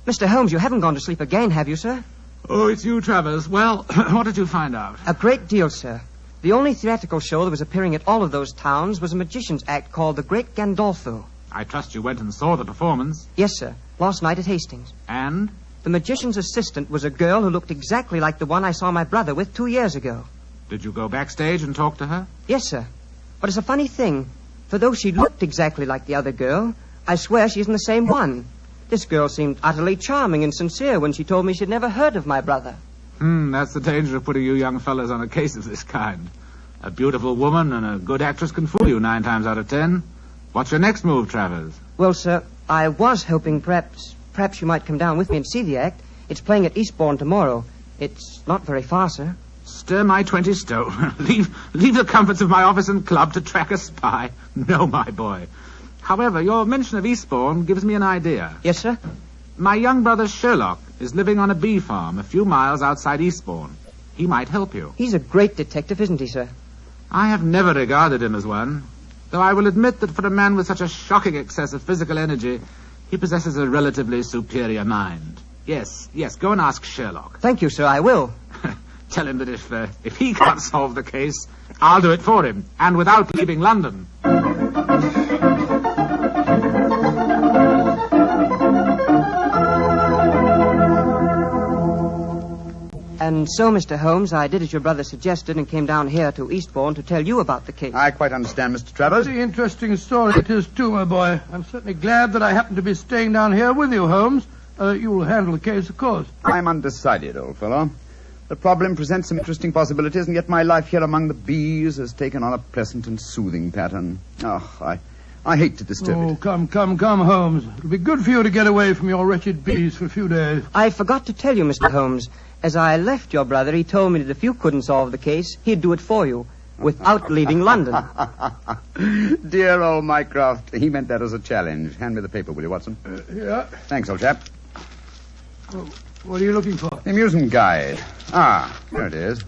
D: Mr. Holmes, you haven't gone to sleep again, have you, sir?
H: Oh, it's you, Travers. Well, what did you find out?
D: A great deal, sir. The only theatrical show that was appearing at all of those towns was a magician's act called the Great Gandolfo.
H: I trust you went and saw the performance.
D: Yes, sir. Last night at Hastings.
H: And?
D: The magician's assistant was a girl who looked exactly like the one I saw my brother with 2 years ago.
H: Did you go backstage and talk to her?
D: Yes, sir. But it's a funny thing. For though she looked exactly like the other girl, I swear she isn't the same one. This girl seemed utterly charming and sincere when she told me she'd never heard of my brother.
H: That's the danger of putting you young fellas on a case of this kind. A beautiful woman and a good actress can fool you 9 times out of 10. What's your next move, Travers?
D: Well, sir, I was hoping perhaps you might come down with me and see the act. It's playing at Eastbourne tomorrow. It's not very far, sir.
H: Stir my 20 stone. Leave the comforts of my office and club to track a spy. No, my boy. However, your mention of Eastbourne gives me an idea.
D: Yes, sir?
H: My young brother Sherlock is living on a bee farm a few miles outside Eastbourne. He might help you.
D: He's a great detective, isn't he, sir?
H: I have never regarded him as one. though I will admit that for a man with such a shocking excess of physical energy, he possesses a relatively superior mind. Yes, go and ask Sherlock.
D: Thank you, sir, I will.
H: Tell him that if he can't solve the case, I'll do it for him, and without leaving London.
D: And so, Mr. Holmes, I did as your brother suggested and came down here to Eastbourne to tell you about the case.
M: I quite understand, Mr. Travers.
B: Very interesting story it is, too, my boy. I'm certainly glad that I happen to be staying down here with you, Holmes. You will handle the case, of course.
M: I'm undecided, old fellow. The problem presents some interesting possibilities, and yet my life here among the bees has taken on a pleasant and soothing pattern. Oh, I hate to disturb it.
B: Oh, come, Holmes. It'll be good for you to get away from your wretched bees for a few days.
D: I forgot to tell you, Mr. Holmes. As I left your brother, he told me that if you couldn't solve the case, he'd do it for you, without leaving London.
M: Dear old Mycroft, he meant that as a challenge. Hand me the paper, will you, Watson?
B: Yeah.
M: Thanks, old chap.
B: Oh, what are you looking for?
M: The amusement guide. Here it is.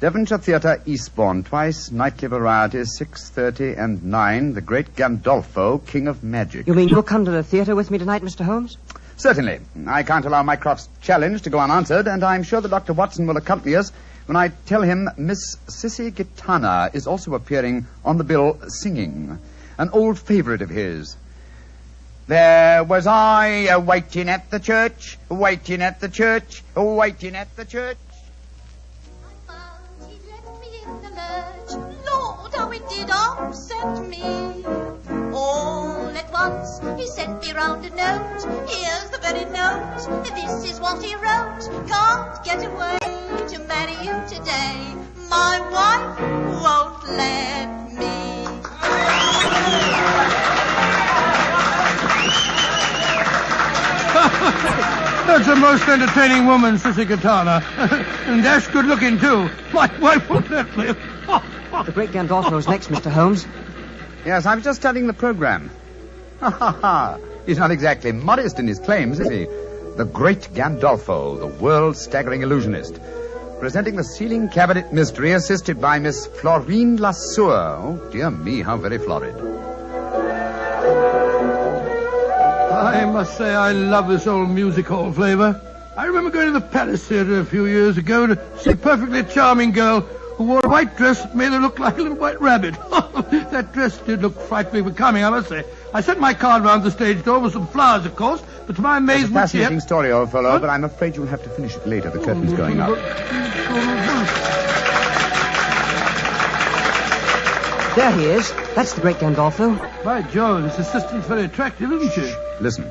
M: Devonshire Theatre, Eastbourne, twice, nightly varieties, 6:30 and 9, the Great Gandolfo, King of Magic.
D: You mean you'll come to the theatre with me tonight, Mr. Holmes?
M: Certainly. I can't allow Mycroft's challenge to go unanswered, and I'm sure that Dr. Watson will accompany us when I tell him Miss Sissy Gitana is also appearing on the bill singing, an old favourite of his. There was I waiting at the church, waiting at the church, waiting at the church.
I: Lord, how it did upset me. All at once he sent me round a note. Here's the very note. This is what he wrote. Can't get away to marry you today. My wife won't let me.
B: That's a most entertaining woman, Sissy Gitana. And dash good looking, too. My wife won't let me.
D: The Great Gandolfo's next, Mr. Holmes.
M: Yes, I was just studying the program. He's not exactly modest in his claims, is he? The Great Gandolfo, the world's staggering illusionist. Presenting the ceiling cabinet mystery, assisted by Miss Florine Lasseur. Oh, dear me, how very florid.
B: I must say I love this old music hall flavor. I remember going to the Palace Theatre a few years ago to see a perfectly charming girl who wore a white dress that made her look like a little white rabbit. That dress did look frightfully becoming, I must say. I sent my card round the stage door with some flowers, of course, but to my amazement...
M: It's a fascinating story, old fellow, but I'm afraid you'll have to finish it later. The curtain's going up.
D: There he is. That's the Great Gandolfo.
B: By Jove, this assistant's very attractive, isn't she?
M: Listen.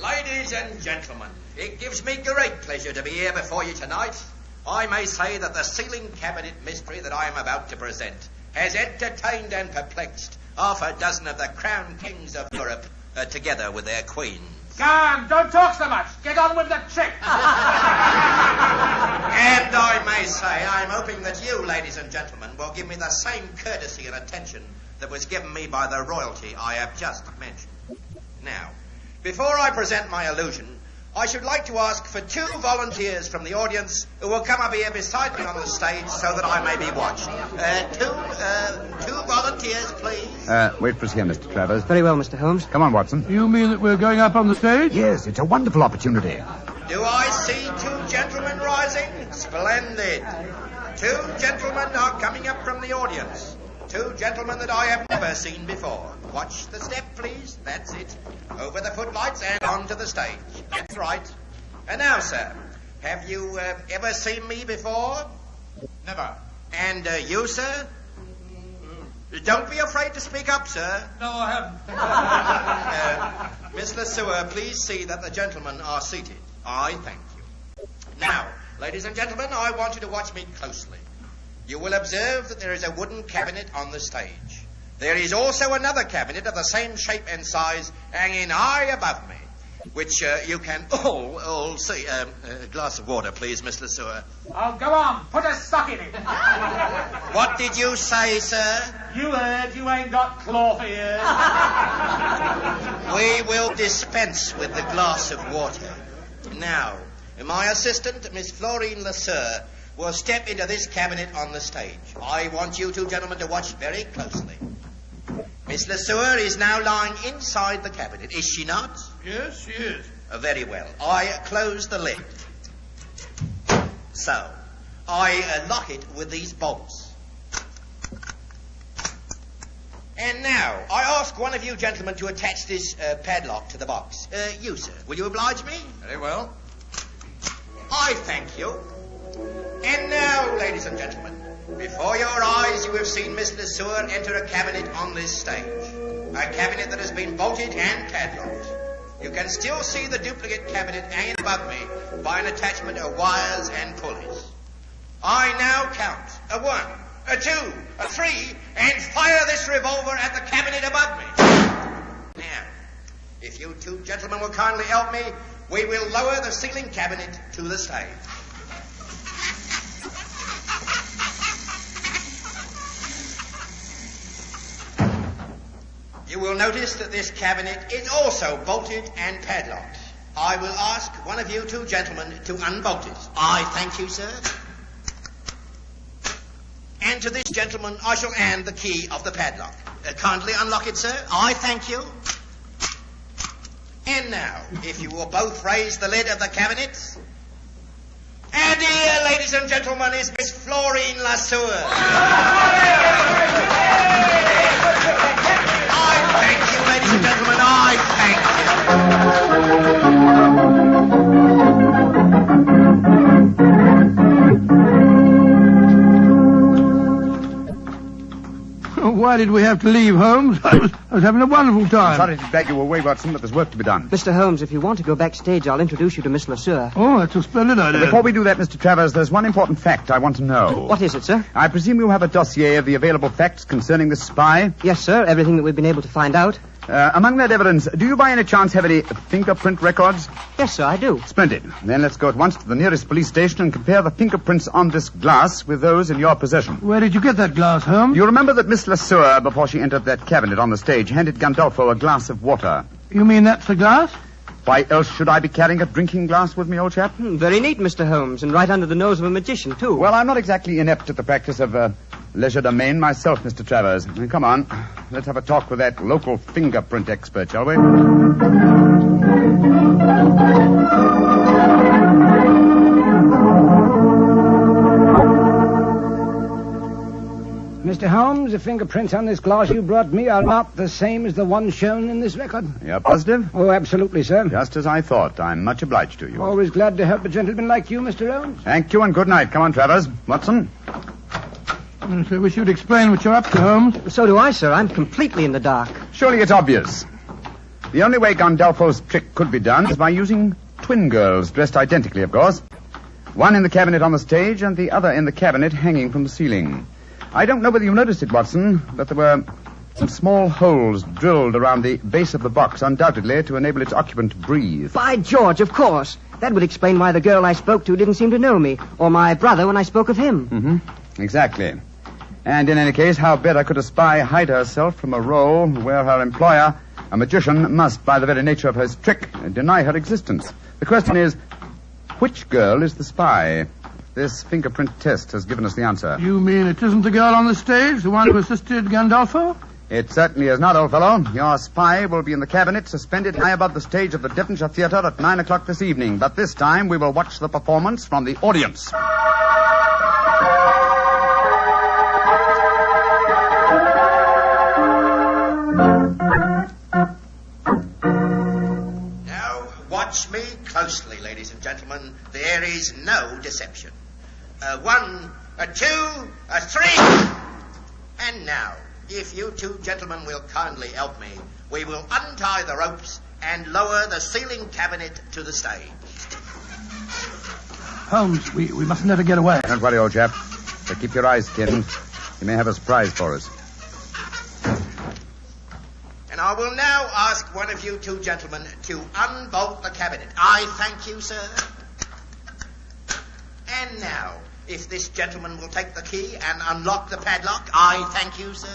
L: Ladies and gentlemen, it gives me great pleasure to be here before you tonight. I may say that the ceiling cabinet mystery that I am about to present has entertained and perplexed half a dozen of the crown kings of Europe, together with their queens.
H: Go on, don't talk so much. Get on with the trick.
L: And I may say, I'm hoping that you, ladies and gentlemen, will give me the same courtesy and attention that was given me by the royalty I have just mentioned. Now, before I present my illusion, I should like to ask for 2 volunteers from the audience who will come up here beside me on the stage so that I may be watched. 2 volunteers, please.
M: Wait for us here, Mr. Travers.
D: Very well, Mr. Holmes.
M: Come on, Watson.
B: You mean that we're going up on the stage?
M: Yes, it's a wonderful opportunity.
L: Do I see 2 gentlemen rising? Splendid. 2 gentlemen are coming up from the audience. 2 gentlemen that I have never seen before. Watch the step, please. That's it. Over the footlights and onto the stage. That's right. And now, sir, have you ever seen me before?
N: Never.
L: And you, sir? Don't be afraid to speak up, sir.
N: No, I
L: haven't. Miss Lasseur, please see that the gentlemen are seated. I thank you. Now, ladies and gentlemen, I want you to watch me closely. You will observe that there is a wooden cabinet on the stage. There is also another cabinet of the same shape and size hanging high above me, which you can all see. A glass of water, please, Miss Lasseur.
H: Oh, go on. Put a sock in it.
L: What did you say, sir?
H: You heard. You ain't got cloth ears.
L: We will dispense with the glass of water. Now, my assistant, Miss Florine Lasseur, will step into this cabinet on the stage. I want you 2 gentlemen to watch very closely. Miss Lesueur is now lying inside the cabinet, is she not?
B: Yes, she is.
L: Very well. I close the lid. So, I lock it with these bolts. And now, I ask one of you gentlemen to attach this padlock to the box. You, sir, will you oblige me?
G: Very well.
L: I thank you. And now, ladies and gentlemen, before your eyes you have seen Miss Lesueur enter a cabinet on this stage. A cabinet that has been bolted and padlocked. You can still see the duplicate cabinet hanging above me by an attachment of wires and pulleys. I now count a 1, a 2, a 3, and fire this revolver at the cabinet above me. Now, if you two gentlemen will kindly help me, we will lower the ceiling cabinet to the stage. You will notice that this cabinet is also bolted and padlocked. I will ask one of you two gentlemen to unbolt it. I thank you, sir. And to this gentleman I shall hand the key of the padlock. Kindly unlock it, sir. I thank you. And now, if you will both raise the lid of the cabinet. And here, ladies and gentlemen, is Miss Florine Lesueur. I thank you, ladies and gentlemen. I thank you.
B: Why did we have to leave, Holmes? I was having a wonderful time.
M: Sorry to drag you away, Watson, but there's work to be done.
D: Mr. Holmes, if you want to go backstage, I'll introduce you to Miss Lesueur.
B: Oh, that's a splendid idea.
M: Before we do that, Mr. Travers, there's one important fact I want to know.
D: What is it, sir?
M: I presume you have a dossier of the available facts concerning this spy?
D: Yes, sir. Everything that we've been able to find out.
M: Among that evidence, do you by any chance have any fingerprint records?
D: Yes, sir, I do.
M: Splendid. Then let's go at once to the nearest police station and compare the fingerprints on this glass with those in your possession.
B: Where did you get that glass, Holmes?
M: You remember that Miss Lesueur, before she entered that cabinet on the stage, handed Gandolfo a glass of water.
B: You mean that's the glass?
M: Why else should I be carrying a drinking glass with me, old chap?
D: Very neat, Mr. Holmes, and right under the nose of a magician, too.
M: Well, I'm not exactly inept at the practice of legerdemain myself, Mr. Travers. Come on, let's have a talk with that local fingerprint expert, shall we?
N: Mr. Holmes, the fingerprints on this glass you brought me are not the same as the ones shown in this record.
M: You're positive?
N: Oh, absolutely, sir.
M: Just as I thought. I'm much obliged to you.
N: Always glad to help a gentleman like you, Mr. Holmes.
M: Thank you and good night. Come on, Travers. Watson?
B: I wish you'd explain what you're up to, Holmes.
D: So do I, sir. I'm completely in the dark.
M: Surely it's obvious. The only way Gandolfo's trick could be done is by using twin girls, dressed identically, of course. One in the cabinet on the stage and the other in the cabinet hanging from the ceiling. I don't know whether you noticed it, Watson, but there were some small holes drilled around the base of the box, undoubtedly to enable its occupant to breathe.
D: By George, of course. That would explain why the girl I spoke to didn't seem to know me, or my brother when I spoke of him.
M: Mm-hmm. Exactly. And in any case, how better could a spy hide herself from a role where her employer, a magician, must, by the very nature of his trick, deny her existence? The question is, which girl is the spy? This fingerprint test has given us the answer.
B: You mean it isn't the girl on the stage, the one who assisted Gandolfo?
M: It certainly is not, old fellow. Your spy will be in the cabinet, suspended high above the stage of the Devonshire Theatre at 9 o'clock this evening. But this time we will watch the performance from the audience.
L: Now, watch me closely, ladies and gentlemen. There is no deception. 1, a 2, a 3. And now, if you two gentlemen will kindly help me, we will untie the ropes and lower the ceiling cabinet to the stage.
B: Holmes, we mustn't let her get away.
M: Don't worry, old chap. But keep your eyes skinned. He may have a surprise for us.
L: And I will now ask one of you two gentlemen to unbolt the cabinet. I thank you, sir. And now, if this gentleman will take the key and unlock the padlock, I thank you, sir.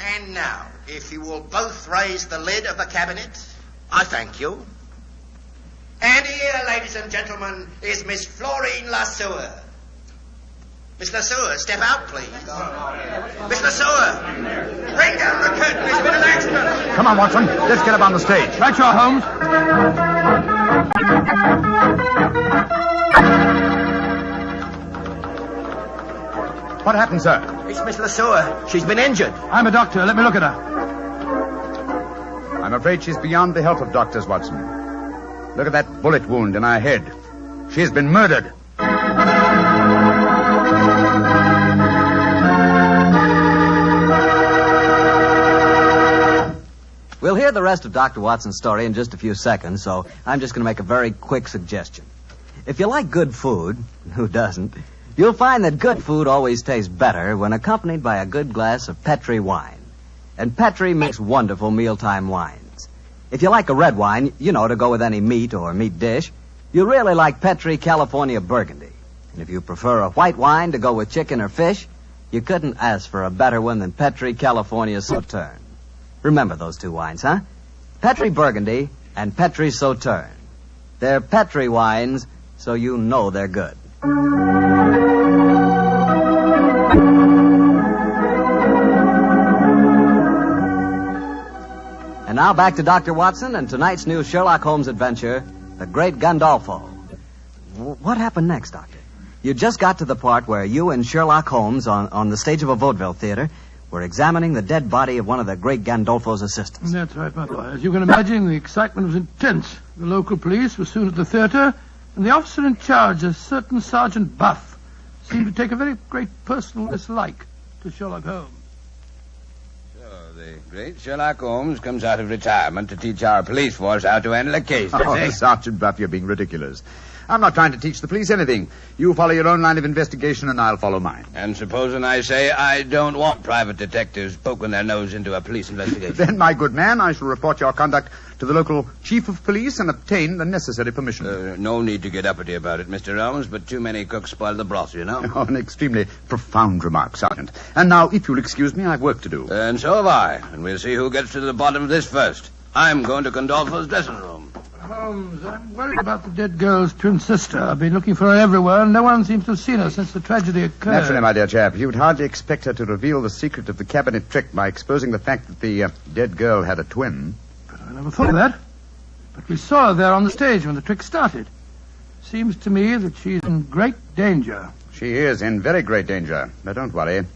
L: And now, if you will both raise the lid of the cabinet, I thank you. And here, ladies and gentlemen, is Miss Florine Lesueur. Miss LeSueur, step out, please. Miss LeSueur, bring down the curtain. There's been an accident.
M: Come on, Watson. Let's get up on the stage.
B: Right, you are, Holmes.
M: What happened, sir?
L: It's Miss LeSueur. She's been injured.
B: I'm a doctor. Let me look at her.
M: I'm afraid she's beyond the help of doctors, Watson. Look at that bullet wound in her head. She's been murdered.
J: We'll hear the rest of Dr. Watson's story in just a few seconds, so I'm just going to make a very quick suggestion. If you like good food, who doesn't, you'll find that good food always tastes better when accompanied by a good glass of Petri wine. And Petri makes wonderful mealtime wines. If you like a red wine, to go with any meat or meat dish, you'll really like Petri California Burgundy. And if you prefer a white wine to go with chicken or fish, you couldn't ask for a better one than Petri California Sauterne. Remember those two wines, huh? Petri Burgundy and Petri Sauterne. They're Petri wines, so you know they're good. And now back to Dr. Watson and tonight's new Sherlock Holmes adventure, The Great Gandolfo. What happened next, Doctor? You just got to the part where you and Sherlock Holmes on the stage of a vaudeville theater were examining the dead body of one of the Great Gandolfo's assistants.
B: That's right, my boy. As you can imagine, the excitement was intense. The local police were soon at the theater, and the officer in charge, a certain Sergeant Buff, seemed to take a very great personal dislike to Sherlock Holmes.
O: The great Sherlock Holmes comes out of retirement to teach our police force how to handle a case, does he?
M: Sergeant Buff, you're being ridiculous. I'm not trying to teach the police anything. You follow your own line of investigation, and I'll follow mine.
O: And supposing I say I don't want private detectives poking their nose into a police investigation?
M: Then, my good man, I shall report your conduct to the local chief of police and obtain the necessary permission.
O: No need to get uppity about it, Mr. Holmes, but too many cooks spoil the broth, you know.
M: Oh, an extremely profound remark, Sergeant. And now, if you'll excuse me, I've work to do.
O: And so have I. And we'll see who gets to the bottom of this first. I'm going to Gandolfo's dressing room.
B: Holmes, I'm worried about the dead girl's twin sister. I've been looking for her everywhere, and no one seems to have seen her since the tragedy occurred.
M: Naturally, my dear chap, you'd hardly expect her to reveal the secret of the cabinet trick by exposing the fact that the dead girl had a twin.
B: But I never thought of that. But we saw her there on the stage when the trick started. Seems to me that she's in great danger.
M: She is in very great danger. But don't worry.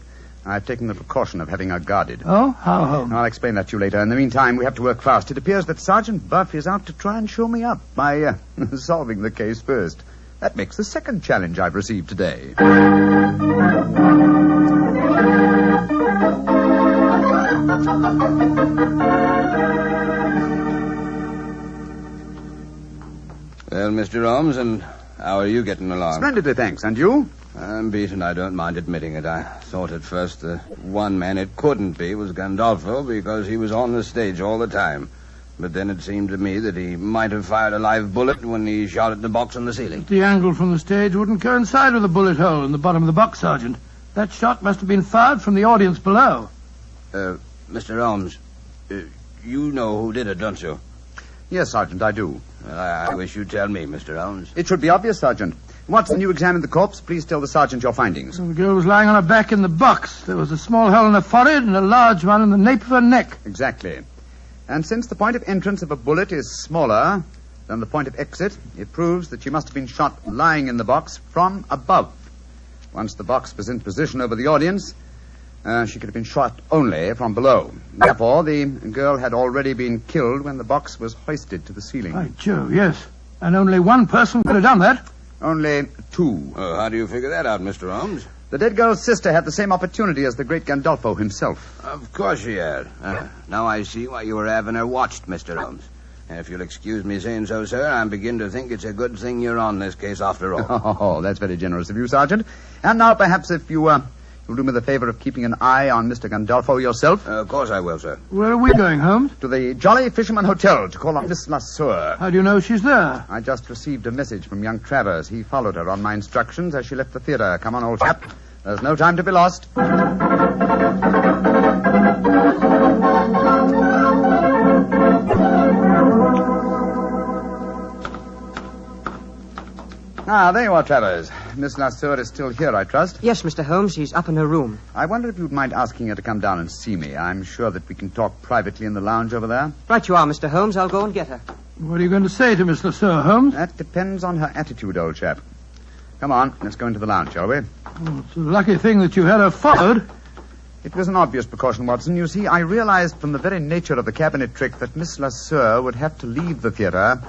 M: I've taken the precaution of having her guarded.
B: Oh? How, Holmes?
M: I'll explain that to you later. In the meantime, we have to work fast. It appears that Sergeant Buff is out to try and show me up by solving the case first. That makes the second challenge I've received today.
O: Well, Mr. Holmes, and how are you getting along?
M: Splendidly, thanks. And you?
O: I'm beaten. I don't mind admitting it. I thought at first the one man it couldn't be was Gandolfo because he was on the stage all the time. But then it seemed to me that he might have fired a live bullet when he shot at the box on the ceiling.
B: The angle from the stage wouldn't coincide with the bullet hole in the bottom of the box, Sergeant. That shot must have been fired from the audience below.
O: Mr. Holmes, you know who did it, don't you?
M: Yes, Sergeant, I do.
O: Well, I wish you'd tell me, Mr. Holmes.
M: It should be obvious, Sergeant. Watson, you examined the corpse. Please tell the sergeant your findings.
B: Well, the girl was lying on her back in the box. There was a small hole in her forehead and a large one in the nape of her neck.
M: Exactly. And since the point of entrance of a bullet is smaller than the point of exit, it proves that she must have been shot lying in the box from above. Once the box was in position over the audience, she could have been shot only from below. Therefore, the girl had already been killed when the box was hoisted to the ceiling.
B: By Jove, yes. And only one person could have done that.
M: Only two.
O: How do you figure that out, Mr. Holmes?
M: The dead girl's sister had the same opportunity as the great Gandolfo himself.
O: Of course she had. Now I see why you were having her watched, Mr. Holmes. And if you'll excuse me saying so, sir, I'm beginning to think it's a good thing you're on this case after all.
M: Oh, that's very generous of you, Sergeant. And now, perhaps, if you'll do me the favor of keeping an eye on Mr. Gandolfo yourself.
O: Of course I will, sir.
B: Where are we going, Holmes?
M: To the Jolly Fisherman Hotel to call on Miss LeSueur.
B: How do you know she's there?
M: I just received a message from young Travers. He followed her on my instructions as she left the theater. Come on, old chap. There's no time to be lost. there you are, Travers. Miss Lasseur is still here, I trust?
D: Yes, Mr. Holmes. She's up in her room.
M: I wonder if you'd mind asking her to come down and see me. I'm sure that we can talk privately in the lounge over there.
D: Right you are, Mr. Holmes. I'll go and get her.
B: What are you going to say to Miss Lasseur, Holmes?
M: That depends on her attitude, old chap. Come on, let's go into the lounge, shall we?
B: Oh, it's a lucky thing that you had her followed.
M: It was an obvious precaution, Watson. You see, I realized from the very nature of the cabinet trick that Miss Lasseur would have to leave the theater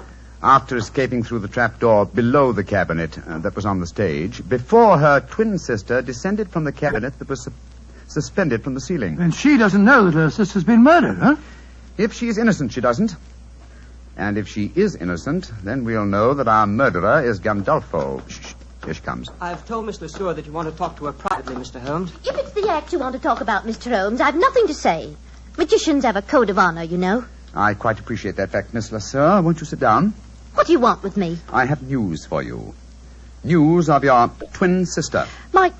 M: after escaping through the trapdoor below the cabinet that was on the stage, before her twin sister descended from the cabinet that was suspended from the ceiling.
B: And she doesn't know that her sister's been murdered, huh?
M: If she's innocent, she doesn't. And if she is innocent, then we'll know that our murderer is Gandolfo. Shh, here she comes.
D: I've told Miss Lasseur that you want to talk to her privately, Mr. Holmes.
K: If it's the act you want to talk about, Mr. Holmes, I've nothing to say. Magicians have a code of honor, you know.
M: I quite appreciate that fact, Miss Lasseur. Won't you sit down?
K: What do you want with me?
M: I have news for you. News of your twin sister.
K: I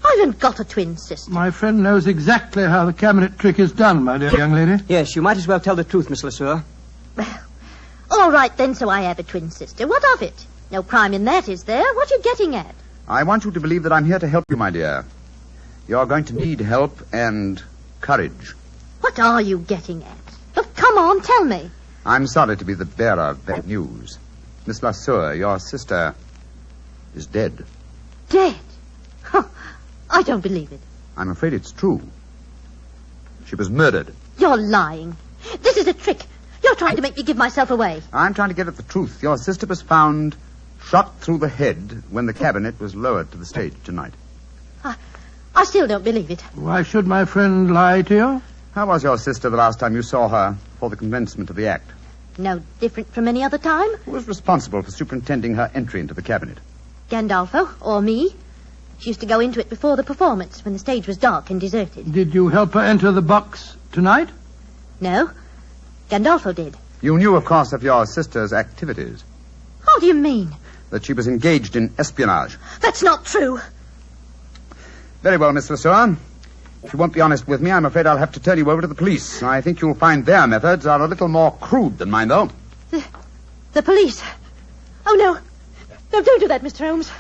K: haven't got a twin sister.
B: My friend knows exactly how the cabinet trick is done, my dear young lady.
D: Yes, you might as well tell the truth, Miss Lasseur.
K: Well, all right then, so I have a twin sister. What of it? No crime in that, is there? What are you getting at?
M: I want you to believe that I'm here to help you, my dear. You're going to need help and courage.
K: What are you getting at? Oh, come on, tell me.
M: I'm sorry to be the bearer of bad news. Miss Lasseur, your sister, is dead.
K: Dead? Huh. I don't believe it.
M: I'm afraid it's true. She was murdered.
K: You're lying. This is a trick. You're trying to make me give myself away.
M: I'm trying to get at the truth. Your sister was found shot through the head when the cabinet was lowered to the stage tonight.
K: I still don't believe it.
B: Why should my friend lie to you?
M: How was your sister the last time you saw her for the commencement of the act?
K: No different from any other time.
M: Who was responsible for superintending her entry into the cabinet?
K: Gandolfo, or me. She used to go into it before the performance, when the stage was dark and deserted.
B: Did you help her enter the box tonight?
K: No. Gandolfo did.
M: You knew, of course, of your sister's activities.
K: How do you mean?
M: That she was engaged in espionage.
K: That's not true.
M: Very well, Miss Lasseur. If you won't be honest with me, I'm afraid I'll have to turn you over to the police. I think you'll find their methods are a little more crude than mine, though.
K: The police? Oh, no. No, don't do that, Mr. Holmes.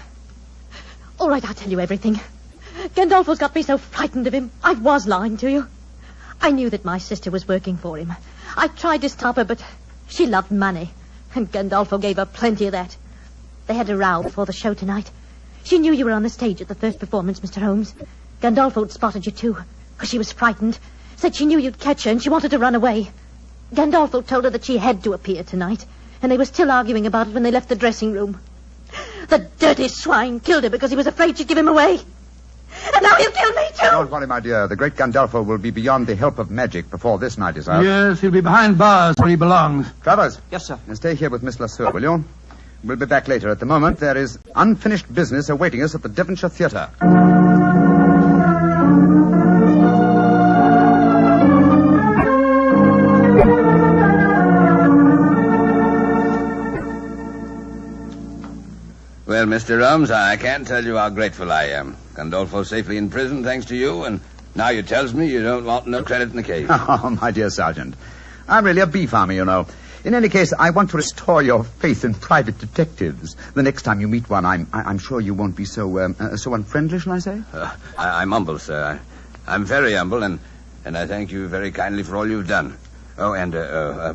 K: All right, I'll tell you everything. Gandolfo's got me so frightened of him. I was lying to you. I knew that my sister was working for him. I tried to stop her, but she loved money. And Gandolfo gave her plenty of that. They had a row before the show tonight. She knew you were on the stage at the first performance, Mr. Holmes. Gandolfo had spotted you, too, because she was frightened. Said she knew you'd catch her and she wanted to run away. Gandolfo told her that she had to appear tonight, and they were still arguing about it when they left the dressing room. The dirty swine killed her because he was afraid she'd give him away. And now he'll kill me, too.
M: Don't worry, my dear. The great Gandolfo will be beyond the help of magic before this night is out.
B: Yes, he'll be behind bars where he belongs.
M: Travers.
D: Yes, sir.
M: Now stay here with Miss Lasseur, will you? We'll be back later. At the moment, there is unfinished business awaiting us at the Devonshire Theatre.
O: Well, Mr. Holmes, I can't tell you how grateful I am. Gandolfo's safely in prison thanks to you, and now you tells me you don't want no credit in the case.
M: Oh, my dear Sergeant. I'm really a bee farmer, you know. In any case, I want to restore your faith in private detectives. The next time you meet one, I'm sure you won't be so unfriendly, shall I say?
O: I'm humble, sir. I'm very humble, and I thank you very kindly for all you've done. Oh, and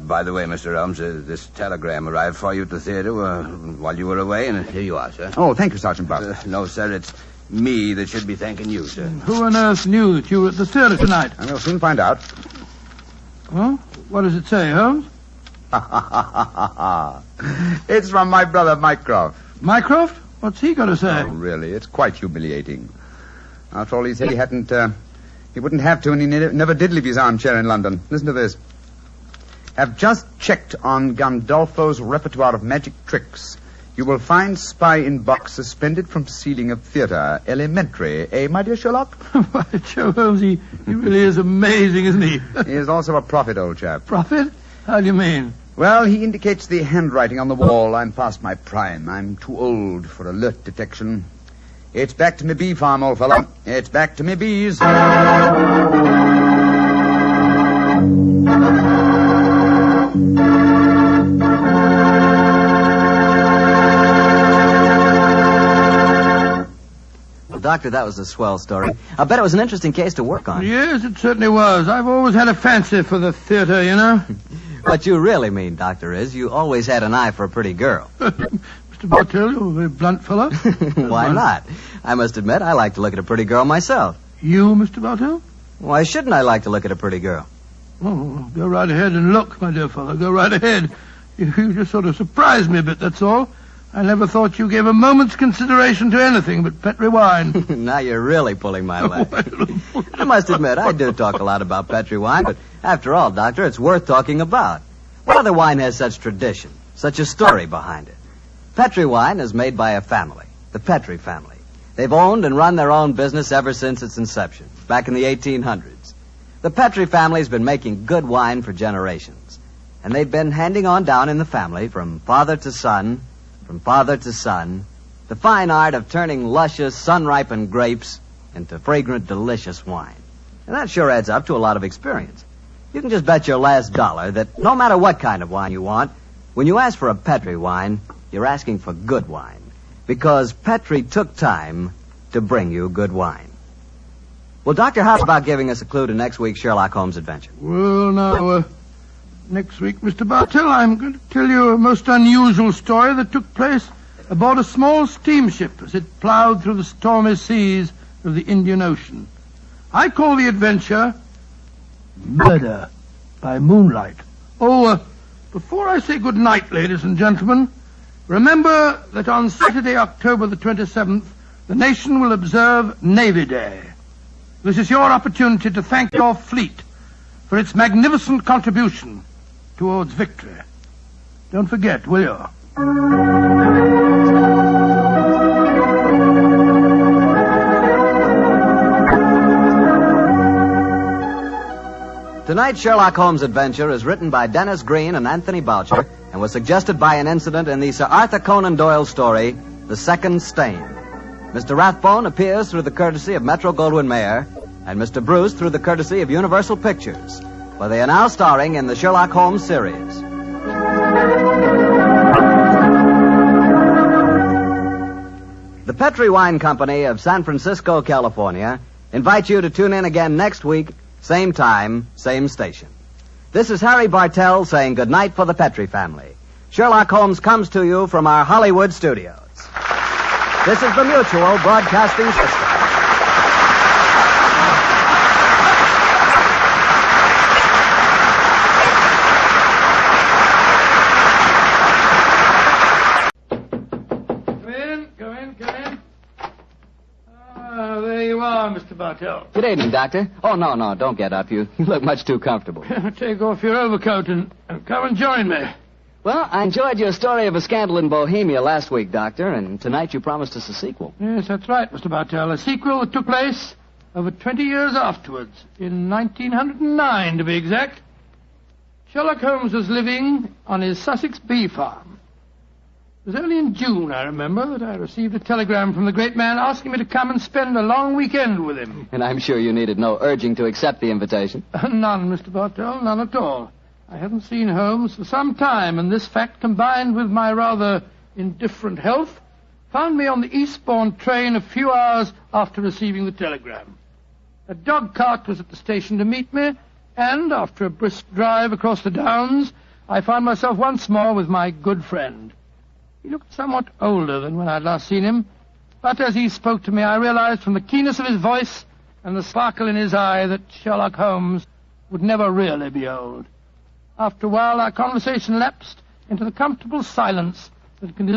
O: by the way, Mr. Holmes, this telegram arrived for you at the theater while you were away, and here you are, sir.
M: Oh, thank you, Sergeant Blood.
O: No, sir, it's me that should be thanking you, sir.
B: Who on earth knew that you were at the theater tonight?
M: We'll soon find out.
B: Well, what does it say, Holmes?
M: It's from my brother, Mycroft.
B: Mycroft? What's he got to say?
M: Oh, really? It's quite humiliating. After all, he said he wouldn't have to, and he never did leave his armchair in London. Listen to this. Have just checked on Gandolfo's repertoire of magic tricks. You will find spy in box suspended from ceiling of theater. Elementary. Eh, my dear Sherlock?
B: Why, Joe Holmes, he really is amazing, isn't he?
M: He is also a prophet, old chap.
B: Prophet? How do you mean?
M: Well, he indicates the handwriting on the wall. I'm past my prime. I'm too old for alert detection. It's back to me bee farm, old fellow. It's back to me bees.
J: Doctor, that was a swell story. I bet it was an interesting case to work on.
B: Yes, it certainly was. I've always had a fancy for the theater, you know.
J: What you really mean, Doctor, is you always had an eye for a pretty girl.
B: Mr. Bartell, you're a very blunt fellow.
J: Why not? I must admit, I like to look at a pretty girl myself.
B: You, Mr. Bartell?
J: Why shouldn't I like to look at a pretty girl?
B: Oh, go right ahead and look, my dear fellow. Go right ahead. You just sort of surprised me a bit, that's all. I never thought you gave a moment's consideration to anything but Petri wine.
J: Now you're really pulling my leg. I must admit, I do talk a lot about Petri wine, but after all, Doctor, it's worth talking about. What other wine has such tradition, such a story behind it? Petri wine is made by a family, the Petri family. They've owned and run their own business ever since its inception, back in the 1800s. The Petri family's been making good wine for generations, and they've been handing on down in the family from father to son, the fine art of turning luscious, sun-ripened grapes into fragrant, delicious wine. And that sure adds up to a lot of experience. You can just bet your last dollar that no matter what kind of wine you want, when you ask for a Petri wine, you're asking for good wine. Because Petri took time to bring you good wine. Well, Doctor, how about giving us a clue to next week's Sherlock Holmes adventure?
B: Well, now, next week, Mr. Bartell, I'm going to tell you a most unusual story that took place aboard a small steamship as it plowed through the stormy seas of the Indian Ocean. I call the adventure Murder by Moonlight. Before I say good night, ladies and gentlemen, remember that on Saturday, October the 27th, the nation will observe Navy Day. This is your opportunity to thank your fleet for its magnificent contribution towards victory. Don't forget, will you?
J: Tonight's Sherlock Holmes adventure is written by Dennis Green and Anthony Boucher and was suggested by an incident in the Sir Arthur Conan Doyle story, The Second Stain. Mr. Rathbone appears through the courtesy of Metro-Goldwyn-Mayer and Mr. Bruce through the courtesy of Universal Pictures, where they are now starring in the Sherlock Holmes series. The Petri Wine Company of San Francisco, California, invites you to tune in again next week, same time, same station. This is Harry Bartell saying goodnight for the Petri family. Sherlock Holmes comes to you from our Hollywood studios. This is the Mutual Broadcasting System.
B: Mr. Bartell.
J: Good evening, Doctor. Oh, no, don't get up. You look much too comfortable.
B: Take off your overcoat and come and join me.
J: Well, I enjoyed your story of a scandal in Bohemia last week, Doctor, and tonight you promised us a sequel.
B: Yes, that's right, Mr. Bartell. A sequel that took place over 20 years afterwards, in 1909 to be exact. Sherlock Holmes was living on his Sussex bee farm. It was only in June, I remember, that I received a telegram from the great man asking me to come and spend a long weekend with him.
J: And I'm sure you needed no urging to accept the invitation.
B: None, Mr. Bartell, none at all. I hadn't seen Holmes for some time, and this fact, combined with my rather indifferent health, found me on the eastbourne train a few hours after receiving the telegram. A dog cart was at the station to meet me, and after a brisk drive across the downs, I found myself once more with my good friend. He looked somewhat older than when I'd last seen him, but as he spoke to me, I realized from the keenness of his voice and the sparkle in his eye that Sherlock Holmes would never really be old. After a while, our conversation lapsed into the comfortable silence that can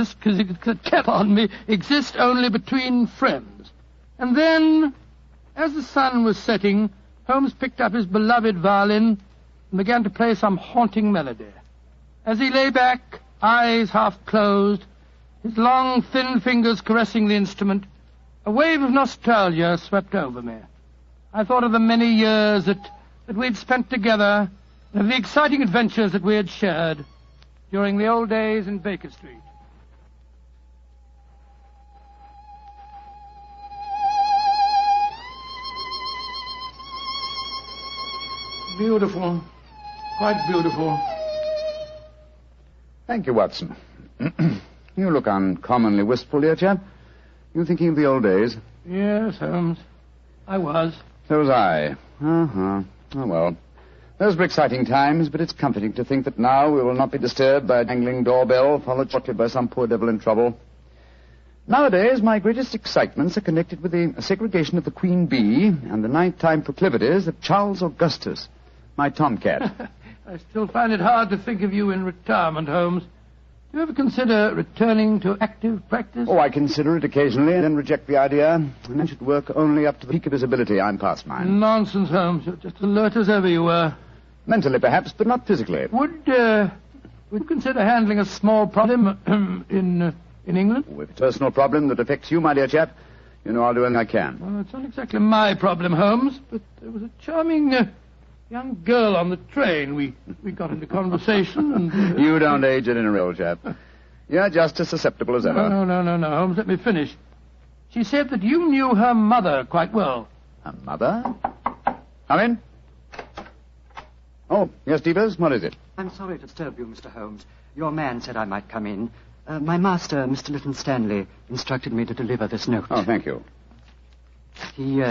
B: exist only between friends. And then, as the sun was setting, Holmes picked up his beloved violin and began to play some haunting melody. As he lay back, eyes half closed, his long, thin fingers caressing the instrument, a wave of nostalgia swept over me. I thought of the many years that we'd spent together, and of the exciting adventures that we had shared during the old days in Baker Street. Beautiful. Quite beautiful.
M: Thank you, Watson. You look uncommonly wistful, dear chap. You thinking of the old days?
B: Yes, Holmes. I was.
M: So was I. Uh-huh. Oh, well. Those were exciting times, but it's comforting to think that now we will not be disturbed by a jangling doorbell, followed shortly by some poor devil in trouble. Nowadays, my greatest excitements are connected with the segregation of the queen bee and the nighttime proclivities of Charles Augustus, my tomcat.
B: I still find it hard to think of you in retirement, Holmes. Do you ever consider returning to active practice?
M: Oh, I consider it occasionally and then reject the idea. And I should work only up to the peak of his ability. I'm past mine.
B: Nonsense, Holmes. You're just alert as ever you were.
M: Mentally, perhaps, but not physically.
B: Would you consider handling a small problem in England?
M: Oh, if it's a personal problem that affects you, my dear chap, you know I'll do anything I can.
B: Well, it's not exactly my problem, Holmes, but there was a charming young girl on the train. We got into conversation and...
M: You don't age it in a real chap. You're just as susceptible as ever.
B: No, Holmes, let me finish. She said that you knew her mother quite well.
M: Her mother? Come in. Oh, yes, Devers, what is it?
D: I'm sorry to disturb you, Mr. Holmes. Your man said I might come in. My master, Mr. Lytton Stanley, instructed me to deliver this note.
M: Oh, thank you.
D: He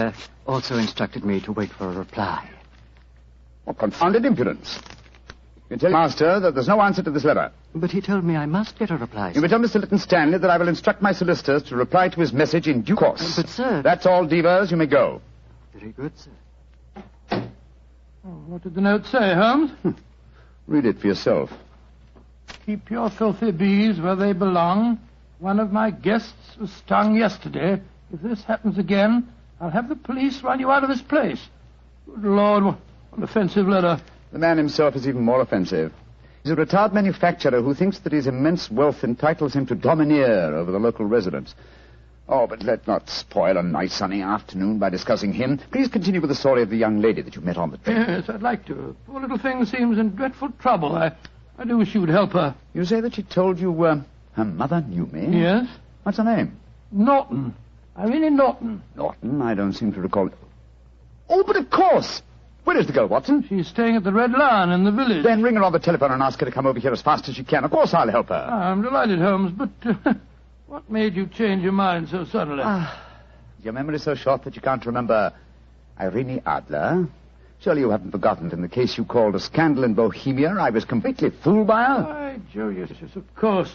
D: also instructed me to wait for a reply.
M: What confounded impudence. You tell Master that there's no answer to this letter.
D: But he told me I must get a reply, sir.
M: You may tell Mr. Lytton Stanley that I will instruct my solicitors to reply to his message in due course.
D: But, sir...
M: That's all, Devers. You may go.
D: Very good, sir.
B: Oh, what did the note say, Holmes?
M: Read it for yourself.
B: Keep your filthy bees where they belong. One of my guests was stung yesterday. If this happens again, I'll have the police run you out of this place. Good Lord, what an offensive letter.
M: The man himself is even more offensive. He's a retired manufacturer who thinks that his immense wealth entitles him to domineer over the local residents. Oh, but let's not spoil a nice sunny afternoon by discussing him. Please continue with the story of the young lady that you met on the train.
B: Yes, I'd like to. Poor little thing seems in dreadful trouble. I do wish you would help her.
M: You say that she told you her mother knew me?
B: Yes.
M: What's her name?
B: Norton. Irene Norton.
M: Norton? I don't seem to recall it. Oh, but of course. Where is the girl, Watson?
B: She's staying at the Red Lion in the village.
M: Then ring her on the telephone and ask her to come over here as fast as she can. Of course I'll help her.
B: I'm delighted, Holmes, but what made you change your mind so suddenly?
M: Your memory's so short that you can't remember Irene Adler. Surely you haven't forgotten that in the case you called a scandal in Bohemia, I was completely fooled by her?
B: Why, Joe, yes, of course.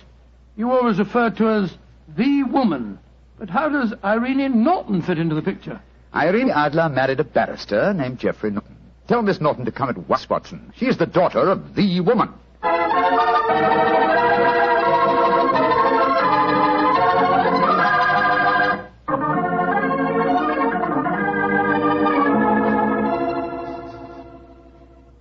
B: You always refer to her as the woman. But how does Irene Norton fit into the picture?
M: Irene Adler married a barrister named Geoffrey Norton. Tell Miss Norton to come at once, Watson. She is the daughter of the woman.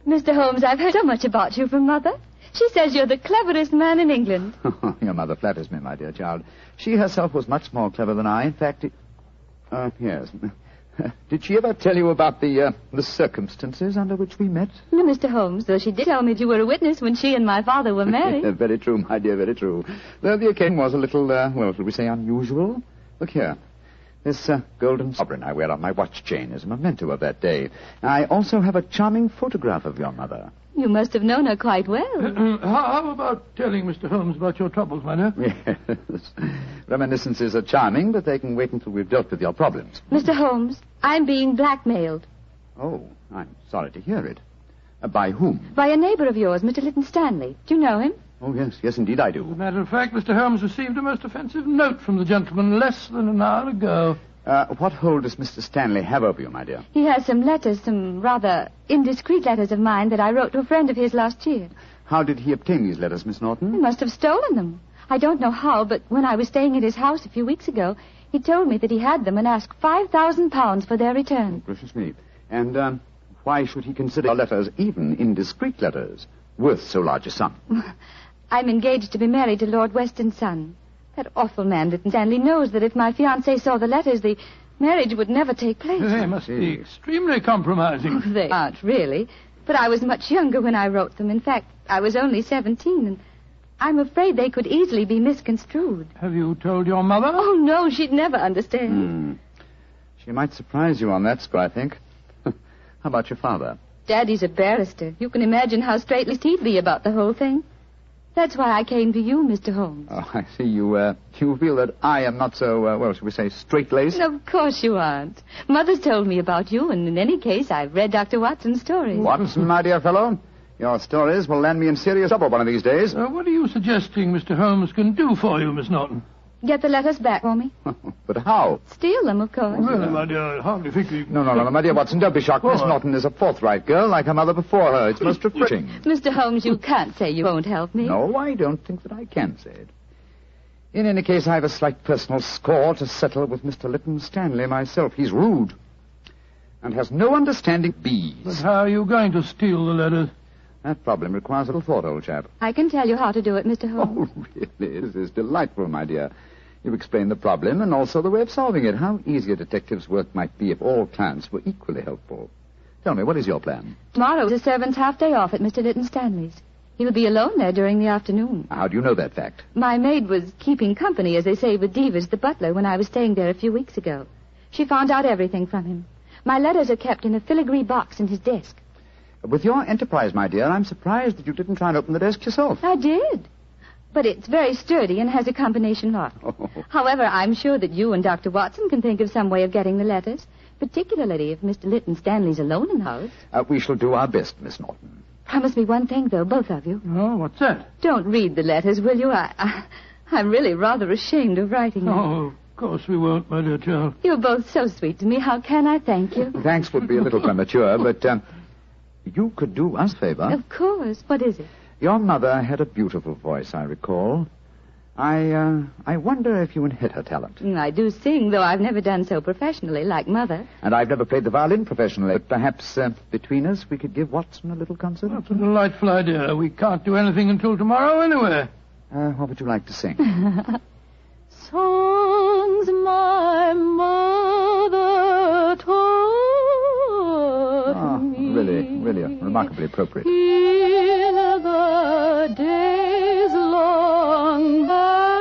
V: Mr. Holmes, I've heard so much about you from Mother. She says you're the cleverest man in England.
M: Your mother flatters me, my dear child. She herself was much more clever than I. In fact, yes. Did she ever tell you about the circumstances under which we met?
V: No, Mr. Holmes, though she did tell me that you were a witness when she and my father were married.
M: Very true, my dear, very true. Though the occasion was a little, shall we say, unusual. Look here. This golden sovereign I wear on my watch chain is a memento of that day. I also have a charming photograph of your mother.
V: You must have known her quite well.
B: How about telling Mr. Holmes about your troubles, my dear?
M: Yes. Reminiscences are charming, but they can wait until we've dealt with your problems.
V: Mr. Holmes, I'm being blackmailed.
M: Oh, I'm sorry to hear it. By whom?
V: By a neighbor of yours, Mr. Lytton Stanley. Do you know him?
M: Oh, yes, indeed I do.
B: As a matter of fact, Mr. Holmes received a most offensive note from the gentleman less than an hour ago.
M: What hold does Mr. Stanley have over you, my dear?
V: He has some letters, some rather indiscreet letters of mine that I wrote to a friend of his last year.
M: How did he obtain these letters, Miss Norton?
V: He must have stolen them. I don't know how, but when I was staying at his house a few weeks ago, he told me that he had them and asked £5,000 for their return.
M: Oh, gracious me. And why should he consider your letters, even indiscreet letters, worth so large a sum?
V: I'm engaged to be married to Lord Weston's son. That awful man, Lytton Stanley, knows that if my fiancé saw the letters, the marriage would never take place.
B: They must be extremely compromising.
V: Oh, they aren't really. But I was much younger when I wrote them. In fact, I was only 17, and I'm afraid they could easily be misconstrued.
B: Have you told your mother?
V: Oh, no, she'd never understand.
M: She might surprise you on that score, I think. How about your father?
V: Daddy's a barrister. You can imagine how straight-laced he'd be about the whole thing. That's why I came to you, Mr. Holmes.
M: Oh, I see. You feel that I am not so, well, shall we say, straight-laced?
V: Of course you aren't. Mother's told me about you, and in any case, I've read Dr. Watson's stories.
M: Watson, my dear fellow, your stories will land me in serious trouble one of these days.
B: What are you suggesting Mr. Holmes can do for you, Miss Norton?
V: Get the letters back for me.
M: But how?
V: Steal them, of course.
B: Well, my dear, I hardly think you...
M: No, my dear Watson, don't be shocked. Miss Norton is a forthright girl, like her mother before her. It's most refreshing.
V: Mr. Holmes, you can't say you won't help me.
M: No, I don't think that I can say it. In any case, I have a slight personal score to settle with Mr. Lytton Stanley myself. He's rude and has no understanding of bees.
B: But how are you going to steal the letters?
M: That problem requires a little thought, old chap.
V: I can tell you how to do it, Mr. Holmes.
M: Oh, really? This is delightful, my dear. You've explained the problem and also the way of solving it. How easy a detective's work might be if all clients were equally helpful. Tell me, what is your plan?
V: Tomorrow's a servant's half-day off at Mr. Lytton Stanley's. He'll be alone there during the afternoon.
M: How do you know that fact?
V: My maid was keeping company, as they say, with Divas, the butler, when I was staying there a few weeks ago. She found out everything from him. My letters are kept in a filigree box in his desk.
M: With your enterprise, my dear, I'm surprised that you didn't try and open the desk yourself.
V: I did. But it's very sturdy and has a combination lock.
M: Oh.
V: However, I'm sure that you and Dr. Watson can think of some way of getting the letters, particularly if Mr. Lytton Stanley's alone in the house.
M: We shall do our best, Miss Norton.
V: Promise me one thing, though, both of you.
B: Oh, what's that?
V: Don't read the letters, will you? I'm really rather ashamed of writing them.
B: Oh, of course we won't, my dear child.
V: You're both so sweet to me. How can I thank you?
M: Thanks would be a little premature, but you could do us a favor.
V: Of course. What is it?
M: Your mother had a beautiful voice, I recall. I wonder if you inherit her talent.
V: I do sing, though I've never done so professionally like Mother.
M: And I've never played the violin professionally. But perhaps between us we could give Watson a little concert?
B: That's a delightful idea. We can't do anything until tomorrow anyway.
M: What would you like to sing?
C: Songs my mother taught me.
M: Really remarkably appropriate.
C: In the days long vanished,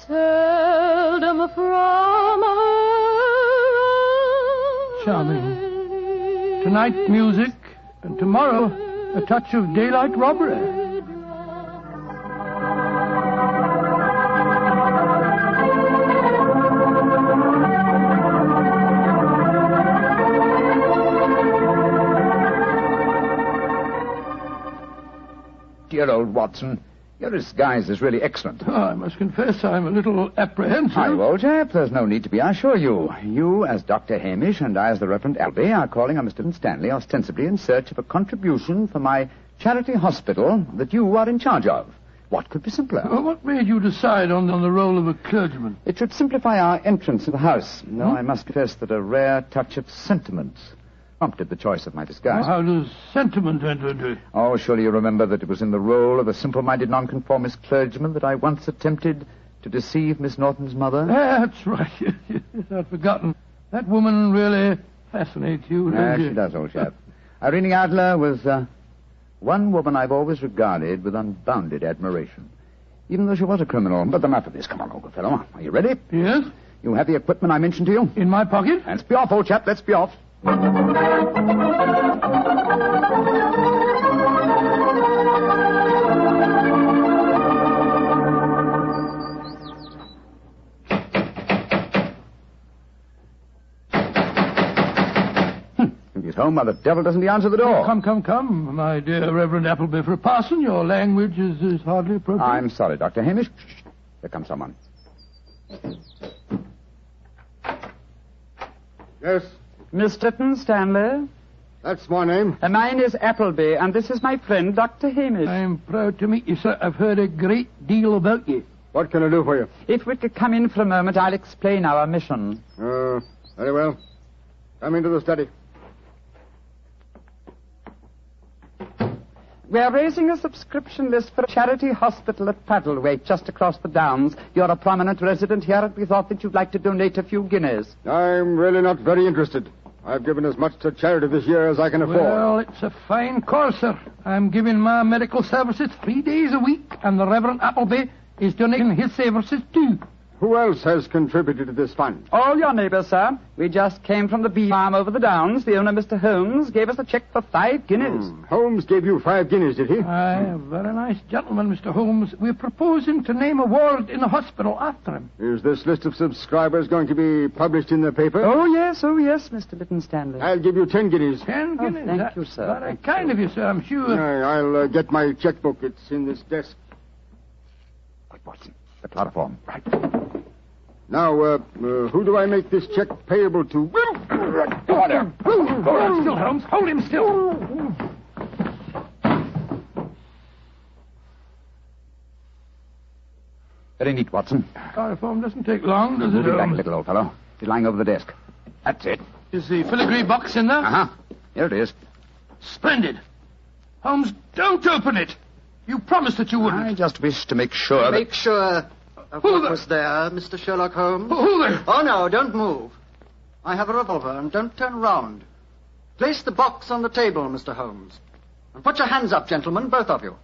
C: seldom from her.
B: Charming. Tonight, music, and tomorrow, a touch of daylight robbery.
M: Dear old Watson, your disguise is really excellent.
B: Oh, I must confess I'm a little apprehensive.
M: Hi, old chap. There's no need to be, I assure you. You, as Dr. Hamish, and I, as the Reverend Albee, are calling on Mr. Stanley ostensibly in search of a contribution for my charity hospital that you are in charge of. What could be simpler?
B: Well, what made you decide on the role of a clergyman?
M: It should simplify our entrance to the house, though I must confess that a rare touch of sentiment prompted the choice of my disguise.
B: Well, how does sentiment enter into it?
M: Oh, surely you remember that it was in the role of a simple-minded nonconformist clergyman that I once attempted to deceive Miss Norton's mother.
B: That's right. Yes, I'd forgotten. That woman really fascinates you, doesn't she?
M: She does, old chap. Irene Adler was one woman I've always regarded with unbounded admiration, even though she was a criminal. But enough of this. Come on, old fellow. Are you ready?
B: Yes.
M: You have the equipment I mentioned to you?
B: In my pocket.
M: Let's be off, old chap. Let's be off. If he's home, why the devil doesn't he answer the door?
B: Come, my dear Reverend Appleby. For a parson, your language is hardly appropriate.
M: I'm sorry, Dr. Hamish. Shh. There comes someone.
P: Yes?
R: Miss Lytton Stanley?
P: That's my name.
R: Mine is Appleby, and this is my friend, Dr. Hamish.
B: I'm proud to meet you, sir. I've heard a great deal about you.
P: What can I do for you?
R: If we could come in for a moment, I'll explain our mission.
P: Very well. Come into the study.
R: We are raising a subscription list for a charity hospital at Paddlewaite, just across the downs. You're a prominent resident here, and we thought that you'd like to donate a few guineas.
P: I'm really not very interested. I've given as much to charity this year as I can afford.
B: Well, it's a fine cause, sir. I'm giving my medical services 3 days a week, and the Reverend Appleby is donating his services too.
P: Who else has contributed to this fund?
R: All your neighbours, sir. We just came from the bee farm over the downs. The owner, Mr. Holmes, gave us a cheque for 5 guineas.
P: Holmes gave you 5 guineas, did he?
B: Aye, a very nice gentleman, Mr. Holmes. We're proposing to name a ward in the hospital after him.
P: Is this list of subscribers going to be published in the paper?
R: Oh, yes, Mr. Lytton Stanley.
P: I'll give you 10 guineas.
B: 10 guineas?
R: Thank you, sir.
B: Very kind of you, sir, I'm sure.
P: I'll get my checkbook. It's in this desk.
H: Right, Watson. The chloroform. Right.
P: Now, who do I make this check payable to?
H: Come on there.
B: Hold him still, Holmes. Hold him still.
H: Very neat, Watson.
B: Chloroform doesn't take long, does it,
H: Move it back a
B: Holmes?
H: little, old fellow. It's lying over the desk. That's it.
B: Is the filigree box in there?
H: Uh-huh. Here it is.
B: Splendid. Holmes, don't open it. You promised that you wouldn't.
H: I just wish to make sure that...
A: Make sure of what was there, Mr. Sherlock Holmes.
B: Who there?
A: Oh, no, don't move. I have a revolver, and don't turn round. Place the box on the table, Mr. Holmes. And put your hands up, gentlemen, both of you.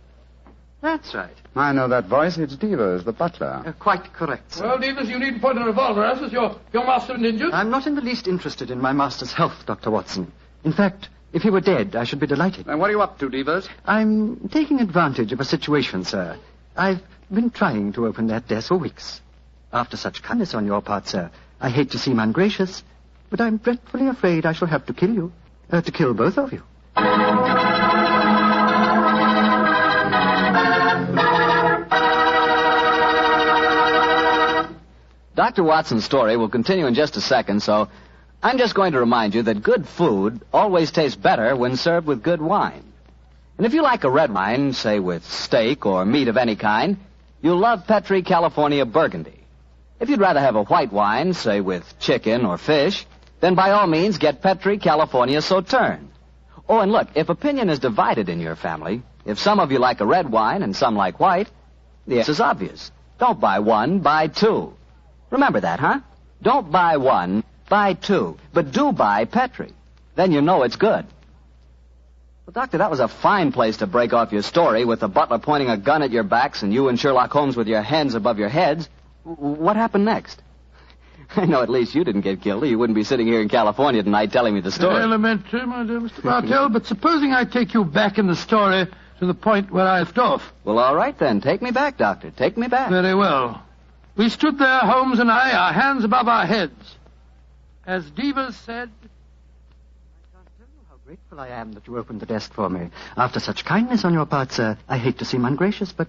A: That's right.
M: I know that voice. It's Devers, the butler.
A: Quite correct, sir.
B: Well, Devers, you needn't point a revolver at us. Your master been injured?
A: I'm not in the least interested in my master's health, Dr. Watson. In fact, if he were dead, I should be delighted.
M: And what are you up to, Devers?
A: I'm taking advantage of a situation, sir. I've been trying to open that desk for weeks. After such kindness on your part, sir, I hate to seem ungracious, but I'm dreadfully afraid I shall have to kill you. To kill both of you.
J: Dr. Watson's story will continue in just a second, so I'm just going to remind you that good food always tastes better when served with good wine. And if you like a red wine, say with steak or meat of any kind, you'll love Petri California Burgundy. If you'd rather have a white wine, say with chicken or fish, then by all means get Petri California Sauterne. Oh, and look, if opinion is divided in your family, if some of you like a red wine and some like white, the answer is obvious. Don't buy one, buy two. Remember that, huh? Don't buy one, buy two. But do buy Petri. Then you know it's good. Well, Doctor, that was a fine place to break off your story with the butler pointing a gun at your backs and you and Sherlock Holmes with your hands above your heads. What happened next? I know at least you didn't get killed, or you wouldn't be sitting here in California tonight telling me the story.
B: Elementary, my dear Mr. Bartell, but supposing I take you back in the story to the point where I left off.
J: Well, all right then. Take me back, Doctor. Take me back.
B: Very well. We stood there, Holmes and I, our hands above our heads. As Devers said...
A: How grateful I am that you opened the desk for me. After such kindness on your part, sir, I hate to seem ungracious, but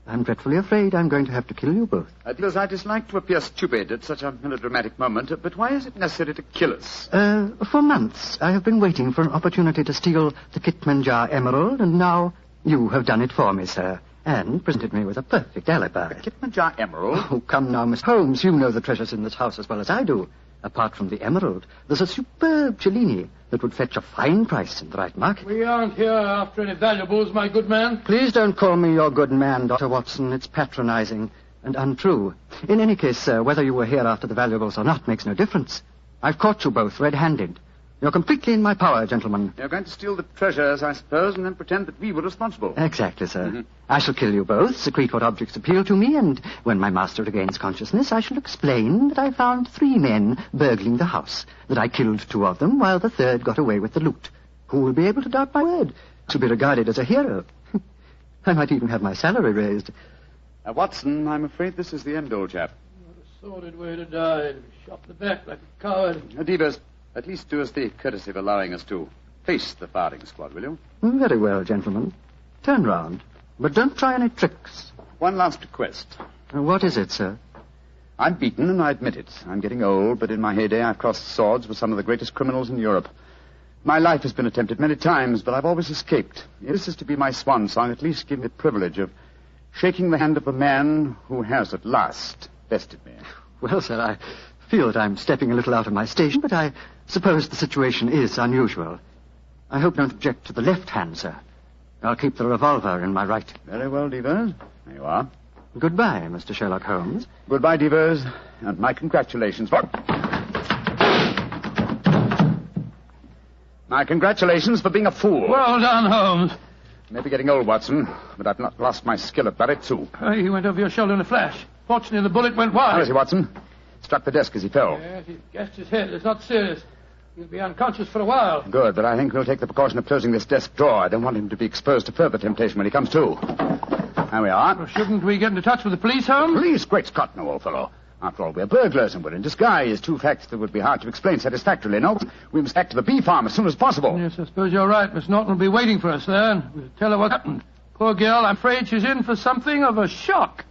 A: I'm dreadfully afraid I'm going to have to kill you both.
M: Devers, I dislike to appear stupid at such a melodramatic moment, but why is it necessary to kill us?
A: For months, I have been waiting for an opportunity to steal the Kitmanjar emerald, and now you have done it for me, sir, and presented me with a perfect alibi.
M: The Kitmanjar emerald?
A: Oh, come now, Miss Holmes, you know the treasures in this house as well as I do. Apart from the emerald, there's a superb Cellini that would fetch a fine price in the right market.
B: We aren't here after any valuables, my good man.
A: Please don't call me your good man, Dr. Watson. It's patronizing and untrue. In any case, sir, whether you were here after the valuables or not makes no difference. I've caught you both red-handed. You're completely in my power, gentlemen.
M: You're going to steal the treasures, I suppose, and then pretend that we were responsible.
A: Exactly, sir. I shall kill you both, secrete what objects appeal to me, and when my master regains consciousness, I shall explain that I found 3 men burgling the house, that I killed 2 of them, while the third got away with the loot. Who will be able to doubt my word? To be regarded as a hero. I might even have my salary raised.
M: Watson, I'm afraid this is the end, old chap.
B: What a sordid way to die. Shot in the back like a coward.
M: Devers, at least do us the courtesy of allowing us to face the firing squad, will you?
A: Very well, gentlemen. Turn round. But don't try any tricks.
M: One last request.
A: What is it, sir?
M: I'm beaten, and I admit it. I'm getting old, but in my heyday I've crossed swords with some of the greatest criminals in Europe. My life has been attempted many times, but I've always escaped. If this is to be my swan song, at least give me the privilege of shaking the hand of a man who has at last bested me.
A: Well, sir, I feel that I'm stepping a little out of my station, but I suppose the situation is unusual. I hope you don't object to the left hand, sir. I'll keep the revolver in my right.
M: Very well, Devers. There you are.
A: Goodbye, Mr. Sherlock Holmes.
M: Goodbye, Devers, and my congratulations for... My congratulations for being a fool.
B: Well done, Holmes.
M: Maybe getting old, Watson, but I've not lost my skill at that, too.
B: He went over your shoulder in a flash. Fortunately, the bullet went wide.
M: How is he, Watson? Struck the desk as he fell.
B: Yes, he gassed his head. It's not serious. He'll be unconscious for a while.
M: Good, but I think we'll take the precaution of closing this desk drawer. I don't want him to be exposed to further temptation when he comes to. There we are.
B: Well, shouldn't we get into touch with the police, Holmes?
M: Police? Great Scott, no, old fellow. After all, we're burglars and we're in disguise. Two facts that would be hard to explain satisfactorily. No, we must back to the bee farm as soon as possible.
B: Yes, I suppose you're right. Miss Norton will be waiting for us there, and we'll tell her what happened. Poor girl, I'm afraid she's in for something of a shock.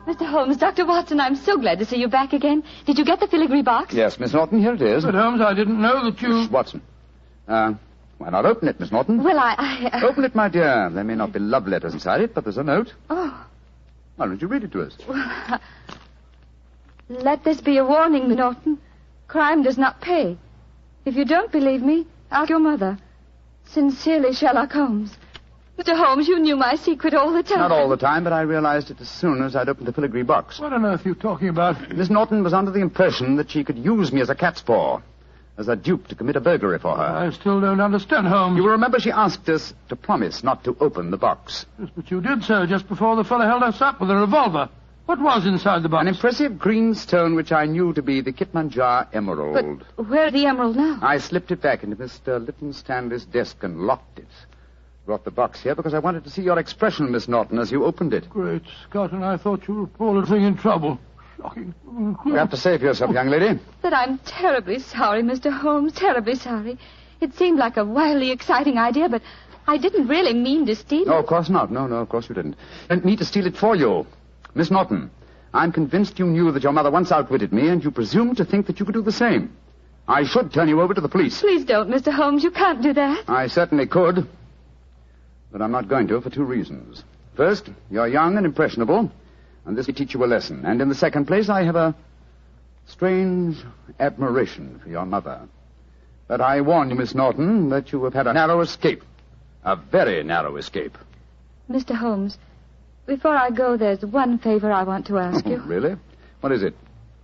V: Mr. Holmes, Dr. Watson, I'm so glad to see you back again. Did you get the filigree box?
M: Yes, Miss Norton, here it is.
B: But, Holmes, I didn't know that you...
M: Miss Watson. Why not open it, Miss Norton?
V: Well, I...
M: Open it, my dear. There may not be love letters inside it, but there's a note.
V: Oh.
M: Why don't you read it to us?
V: Well, let this be a warning, Miss Norton. Crime does not pay. If you don't believe me, ask your mother. Sincerely, Sherlock Holmes. Mr. Holmes, you knew my secret all the time.
M: Not all the time, but I realized it as soon as I'd opened the filigree box.
B: What on earth are you talking about?
M: Miss Norton was under the impression that she could use me as a cat's paw, as a dupe to commit a burglary for her.
B: I still don't understand, Holmes.
M: You will remember she asked us to promise not to open the box.
B: Yes, but you did, sir, just before the fellow held us up with a revolver. What was inside the box?
M: An impressive green stone which I knew to be the Kitmanjar emerald.
V: But where's the emerald now?
M: I slipped it back into Mr. Lytton Stanley's desk and locked it. Brought the box here because I wanted to see your expression, Miss Norton, as you opened it.
B: Great Scott, and I thought you were poor little thing in trouble. Shocking.
M: You have to save yourself, young lady.
V: But I'm terribly sorry, Mr. Holmes, terribly sorry. It seemed like a wildly exciting idea, but I didn't really mean to steal it.
M: No, of course not. No, of course you didn't. I didn't mean to steal it for you. Miss Norton, I'm convinced you knew that your mother once outwitted me, and you presumed to think that you could do the same. I should turn you over to the police.
V: Please don't, Mr. Holmes. You can't do that.
M: I certainly could. But I'm not going to for two reasons. First, you're young and impressionable, and this will teach you a lesson. And in the second place, I have a strange admiration for your mother. But I warn you, Miss Norton, that you have had a narrow escape. A very narrow escape.
V: Mr. Holmes, before I go, there's one favor I want to ask you.
M: Really? What is it?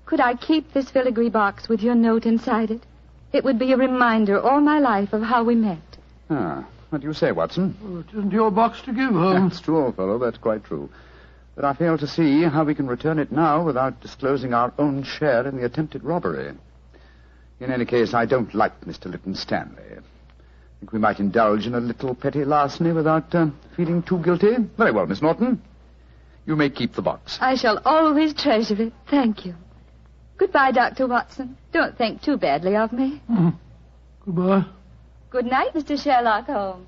V: Could I keep this filigree box with your note inside it? It would be a reminder all my life of how we met.
M: What do you say, Watson?
B: Well, it isn't your box to give, Holmes.
M: That's true, old fellow. That's quite true. But I fail to see how we can return it now without disclosing our own share in the attempted robbery. In any case, I don't like Mr. Lytton Stanley. I think we might indulge in a little petty larceny without feeling too guilty. Very well, Miss Norton. You may keep the box.
V: I shall always treasure it. Thank you. Goodbye, Dr. Watson. Don't think too badly of me.
B: Goodbye.
V: Good night, Mr. Sherlock Holmes.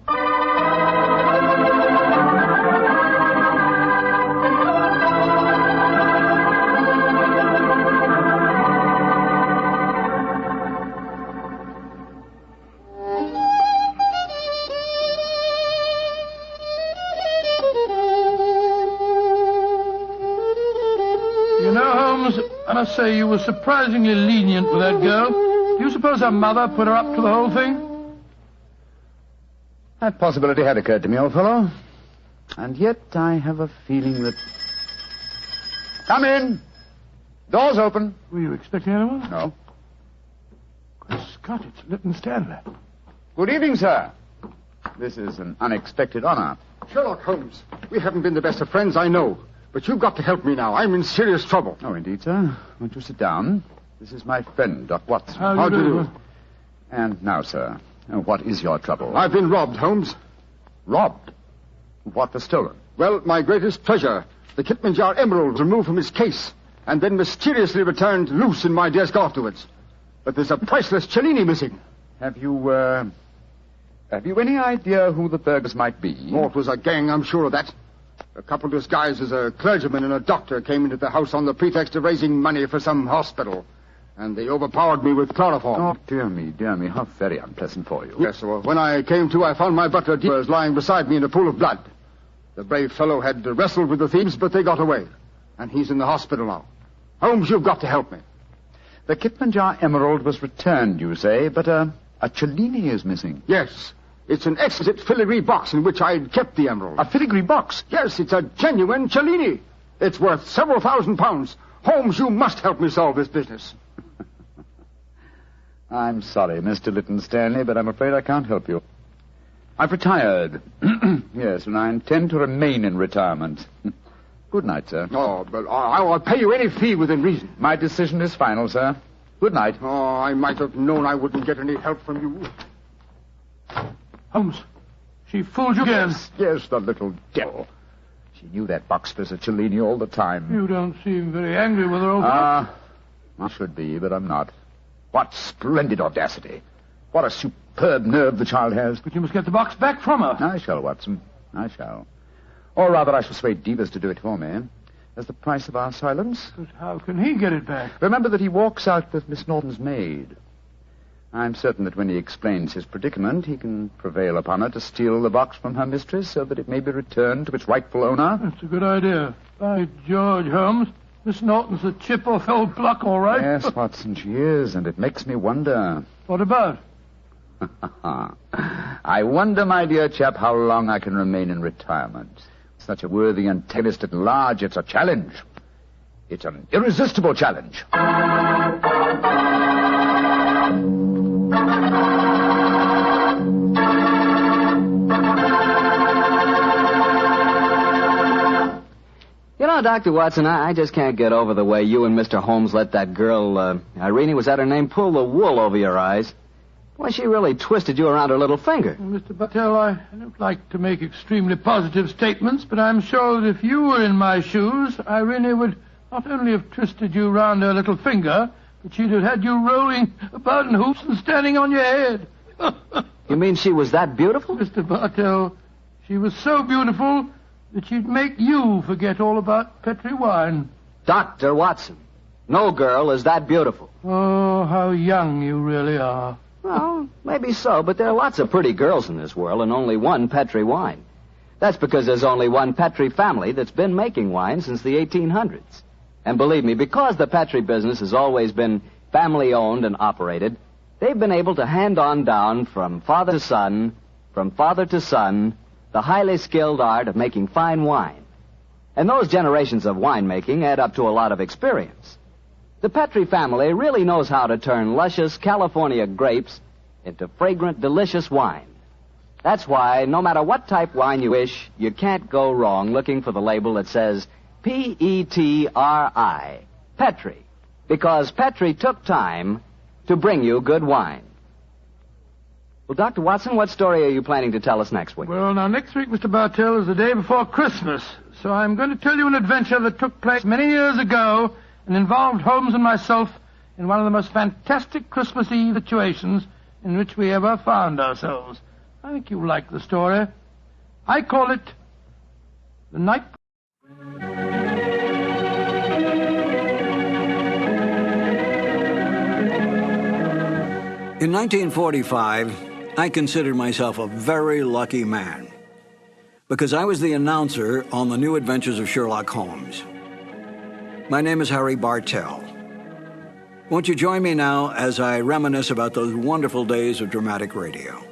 B: You know, Holmes, I must say you were surprisingly lenient with that girl. Do you suppose her mother put her up to the whole thing?
M: That possibility had occurred to me, old fellow. And yet I have a feeling that... Come in. Door's open.
B: Were you expecting anyone?
M: No.
B: Great Scott, it's Lytton Stanley.
M: Good evening, sir. This is an unexpected honor.
P: Sherlock Holmes, we haven't been the best of friends, I know. But you've got to help me now. I'm in serious trouble.
M: Oh, indeed, sir. Won't you sit down? This is my friend, Doc Watson.
P: How do you do?
M: And now, sir, what is your trouble?
P: I've been robbed, Holmes.
M: Robbed? What was stolen?
P: Well, my greatest pleasure. The Kitmanjar emerald removed from his case and then mysteriously returned loose in my desk afterwards. But there's a priceless Cellini missing.
M: Have you any idea who the burglars might be?
P: Oh, it was a gang, I'm sure of that. A couple disguised as a clergyman and a doctor came into the house on the pretext of raising money for some hospital. And they overpowered me with chloroform.
M: Oh, dear me. How very unpleasant for you.
P: Yes, well, when I came to, I found my butler was lying beside me in a pool of blood. The brave fellow had wrestled with the thieves, but they got away. And he's in the hospital now. Holmes, you've got to help me.
M: The Kitmanjar emerald was returned, you say, but a Cellini is missing.
P: Yes. It's an exquisite filigree box in which I'd kept the emerald.
M: A filigree box?
P: Yes, it's a genuine Cellini. It's worth several £1,000s. Holmes, you must help me solve this business.
M: I'm sorry, Mr. Lytton Stanley, but I'm afraid I can't help you. I've retired. Yes, and I intend to remain in retirement. Good night, sir.
P: Oh, but I'll pay you any fee within reason.
M: My decision is final, sir. Good night.
P: Oh, I might have known I wouldn't get any help from you.
B: Holmes, she fooled you again.
M: Yes, the little devil. She knew that box visit Cellini all the time.
B: You don't seem very angry with her, old fellow.
M: I should be, but I'm not. What splendid audacity. What a superb nerve the child has.
B: But you must get the box back from her.
M: I shall, Watson. I shall. Or rather, I shall persuade Divas to do it for me. As the price of our silence.
B: But how can he get it back?
M: Remember that he walks out with Miss Norton's maid. I'm certain that when he explains his predicament, he can prevail upon her to steal the box from her mistress so that it may be returned to its rightful owner.
B: That's a good idea. By George, Holmes, Miss Norton's a chip off old block, all right.
M: Yes, Watson, she is, and it makes me wonder.
B: What about?
M: I wonder, my dear chap, how long I can remain in retirement. Such a worthy antagonist at large, it's a challenge. It's an irresistible challenge.
J: You know, Dr. Watson, I just can't get over the way you and Mr. Holmes let that girl, Irene, was that her name, pull the wool over your eyes. Why, she really twisted you around her little finger.
B: Well, Mr. Bartell, I don't like to make extremely positive statements, but I'm sure that if you were in my shoes, Irene would not only have twisted you around her little finger, but she'd have had you rolling about in hoops and standing on your head.
J: You mean she was that beautiful?
B: Mr. Bartell, she was so beautiful that she'd make you forget all about Petri wine.
J: Dr. Watson, no girl is that beautiful.
B: Oh, how young you really are.
J: Well, maybe so, but there are lots of pretty girls in this world and only one Petri wine. That's because there's only one Petri family that's been making wine since the 1800s. And believe me, because the Petri business has always been family-owned and operated, they've been able to hand on down from father to son, the highly skilled art of making fine wine. And those generations of winemaking add up to a lot of experience. The Petri family really knows how to turn luscious California grapes into fragrant, delicious wine. That's why, no matter what type wine you wish, you can't go wrong looking for the label that says P-E-T-R-I, Petri, because Petri took time to bring you good wine. Well, Dr. Watson, what story are you planning to tell us next week?
B: Well, now, next week, Mr. Bartell, is the day before Christmas, so I'm going to tell you an adventure that took place many years ago and involved Holmes and myself in one of the most fantastic Christmas Eve situations in which we ever found ourselves. I think you'll like the story. I call it The Night...
E: In 1945, I considered myself a very lucky man because I was the announcer on The New Adventures of Sherlock Holmes. My name is Harry Bartell. Won't you join me now as I reminisce about those wonderful days of dramatic radio?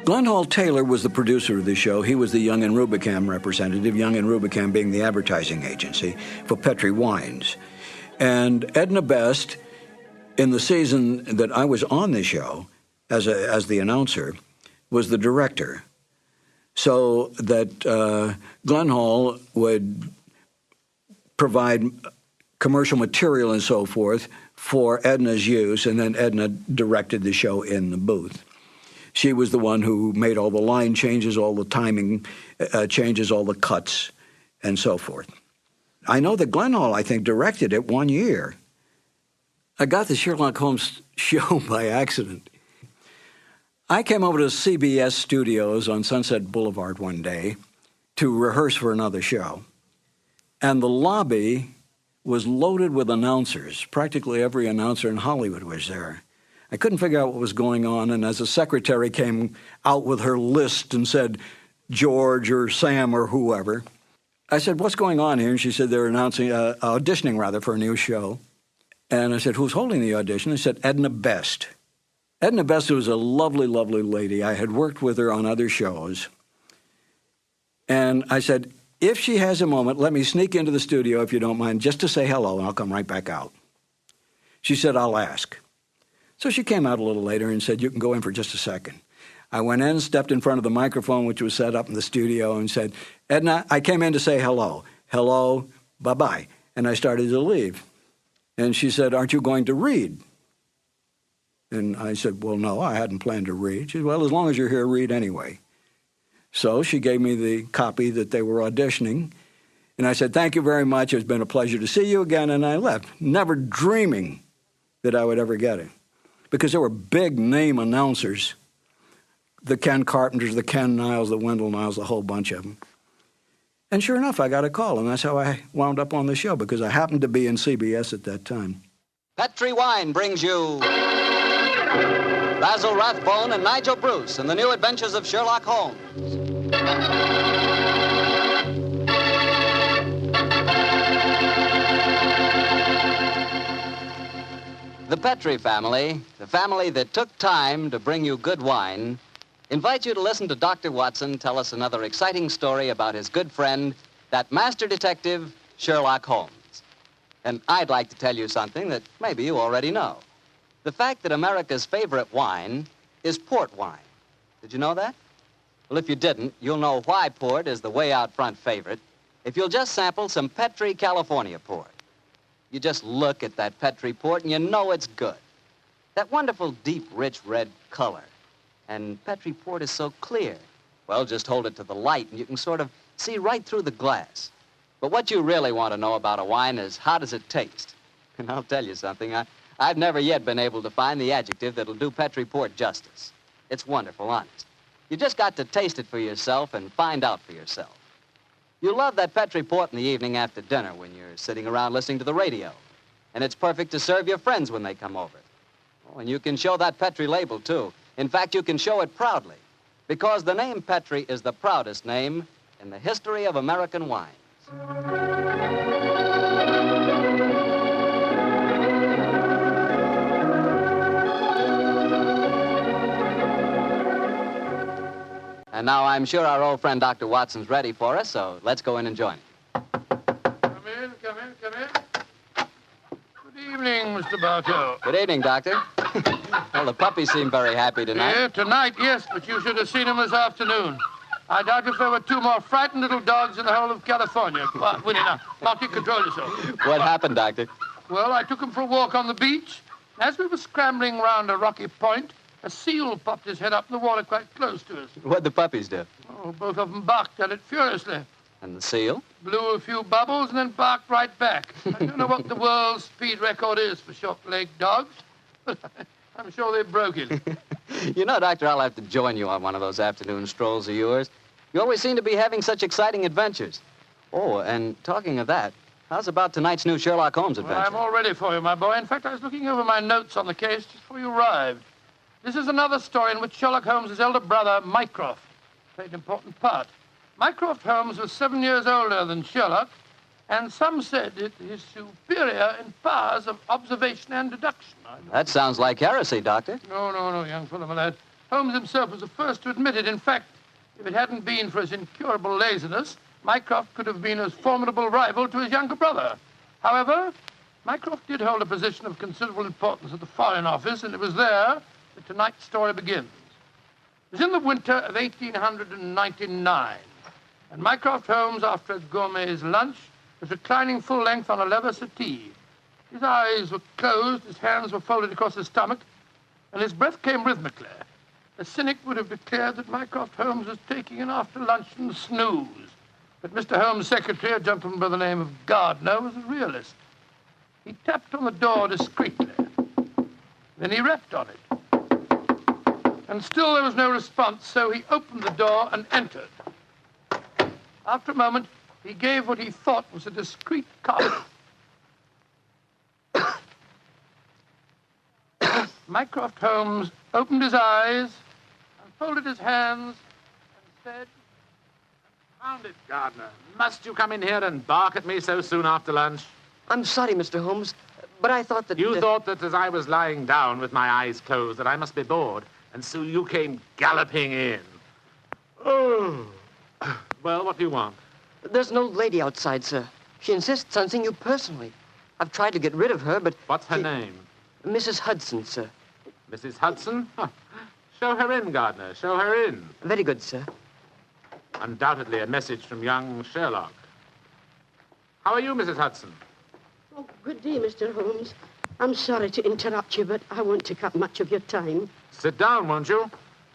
E: Glenn Hall Taylor was the producer of the show. He was the Young and Rubicam representative, Young and Rubicam being the advertising agency for Petri Wines. And Edna Best, in the season that I was on the show as the announcer, was the director. So that Glenn Hall would provide commercial material and so forth for Edna's use, and then Edna directed the show in the booth. She was the one who made all the line changes, all the timing changes, all the cuts, and so forth. I know that Glenn Hall, I think, directed it 1 year. I got the Sherlock Holmes show by accident. I came over to CBS Studios on Sunset Boulevard one day to rehearse for another show, and the lobby was loaded with announcers. Practically every announcer in Hollywood was there. I couldn't figure out what was going on, and as the secretary came out with her list and said George or Sam or whoever, I said, "What's going on here?" And she said, "They're auditioning for a new show." And I said, "Who's holding the audition?" They said, "Edna Best." Edna Best was a lovely, lovely lady. I had worked with her on other shows. And I said, if she has a moment, let me sneak into the studio, if you don't mind, just to say hello, and I'll come right back out. She said, I'll ask. So she came out a little later and said, you can go in for just a second. I went in, stepped in front of the microphone, which was set up in the studio, and said, Edna, I came in to say hello. Hello, bye-bye. And I started to leave. And she said, aren't you going to read? And I said, well, no, I hadn't planned to read. She said, well, as long as you're here, read anyway. So she gave me the copy that they were auditioning. And I said, thank you very much. It's been a pleasure to see you again. And I left, never dreaming that I would ever get it. Because there were big name announcers. The Ken Carpenters, the Ken Niles, the Wendell Niles, a whole bunch of them. And sure enough, I got a call. And that's how I wound up on the show, because I happened to be in CBS at that time.
J: Petri Wine brings you Basil Rathbone and Nigel Bruce in the new adventures of Sherlock Holmes. The Petri family, the family that took time to bring you good wine, invite you to listen to Dr. Watson tell us another exciting story about his good friend, that master detective, Sherlock Holmes. And I'd like to tell you something that maybe you already know. The fact that America's favorite wine is port wine. Did you know that? Well, if you didn't, you'll know why port is the way out front favorite if you'll just sample some Petri California port. You just look at that Petri port and you know it's good. That wonderful, deep, rich red color. And Petri port is so clear. Well, just hold it to the light and you can sort of see right through the glass. But what you really want to know about a wine is, how does it taste? And I'll tell you something, I've never yet been able to find the adjective that'll do Petri port justice. It's wonderful, honest. You just got to taste it for yourself and find out for yourself. You love that Petri port in the evening after dinner when you're sitting around listening to the radio. And it's perfect to serve your friends when they come over. Oh, and you can show that Petri label, too. In fact, you can show it proudly, because the name Petri is the proudest name in the history of American wines. And now I'm sure our old friend Dr. Watson's ready for us, so let's go in and join him.
B: Come in. Good evening, Mr. Bartow.
J: Good evening, Doctor. Well, the puppies seem very happy tonight.
B: Yeah, tonight, yes, but you should have seen them this afternoon. I doubt if there were two more frightened little dogs in the whole of California. Come on, Winnie, now you control yourself.
J: What happened, Doctor?
B: Well, I took them for a walk on the beach. As we were scrambling round a rocky point, a seal popped his head up in the water quite close to us.
J: What'd the puppies do?
B: Oh, both of them barked at it furiously.
J: And the seal?
B: Blew a few bubbles and then barked right back. I don't know what the world's speed record is for short-legged dogs, but I'm sure they broke it.
J: You know, Doctor, I'll have to join you on one of those afternoon strolls of yours. You always seem to be having such exciting adventures. Oh, and talking of that, how's about tonight's new Sherlock Holmes adventure?
B: Well, I'm all ready for you, my boy. In fact, I was looking over my notes on the case just before you arrived. This is another story in which Sherlock Holmes' elder brother, Mycroft, played an important part. Mycroft Holmes was 7 years older than Sherlock, and some said it is superior in powers of observation and deduction.
J: That sounds like heresy, Doctor.
B: No, young fellow, my lad. Holmes himself was the first to admit it. In fact, if it hadn't been for his incurable laziness, Mycroft could have been a formidable rival to his younger brother. However, Mycroft did hold a position of considerable importance at the Foreign Office, and it was there that tonight's story begins. It was in the winter of 1899, and Mycroft Holmes, after a gourmet's lunch, was reclining full length on a leather settee. His eyes were closed, his hands were folded across his stomach, and his breath came rhythmically. A cynic would have declared that Mycroft Holmes was taking an after-luncheon snooze. But Mr. Holmes' secretary, a gentleman by the name of Gardner, was a realist. He tapped on the door discreetly. Then he rapped on it. And still there was no response, so he opened the door and entered. After a moment, he gave what he thought was a discreet cough. Mycroft Holmes opened his eyes and folded his hands and said,
H: "Confound it, Gardner. Must you come in here and bark at me so soon after lunch?"
J: I'm sorry, Mr. Holmes,
D: But I thought that...
H: You thought that as I was lying down with my eyes closed that I must be bored, and so you came galloping in. Oh. Well, what do you want?
D: There's an old lady outside, sir. She insists on seeing you personally. I've tried to get rid of her, but...
H: What's her name?
D: Mrs. Hudson, sir.
H: Mrs. Hudson? Huh. Show her in, Gardner. Show her in.
D: Very good, sir.
H: Undoubtedly a message from young Sherlock. How are you, Mrs. Hudson?
F: Oh, good day, Mr. Holmes. I'm sorry to interrupt you, but I won't take up much of your time.
H: Sit down, won't you?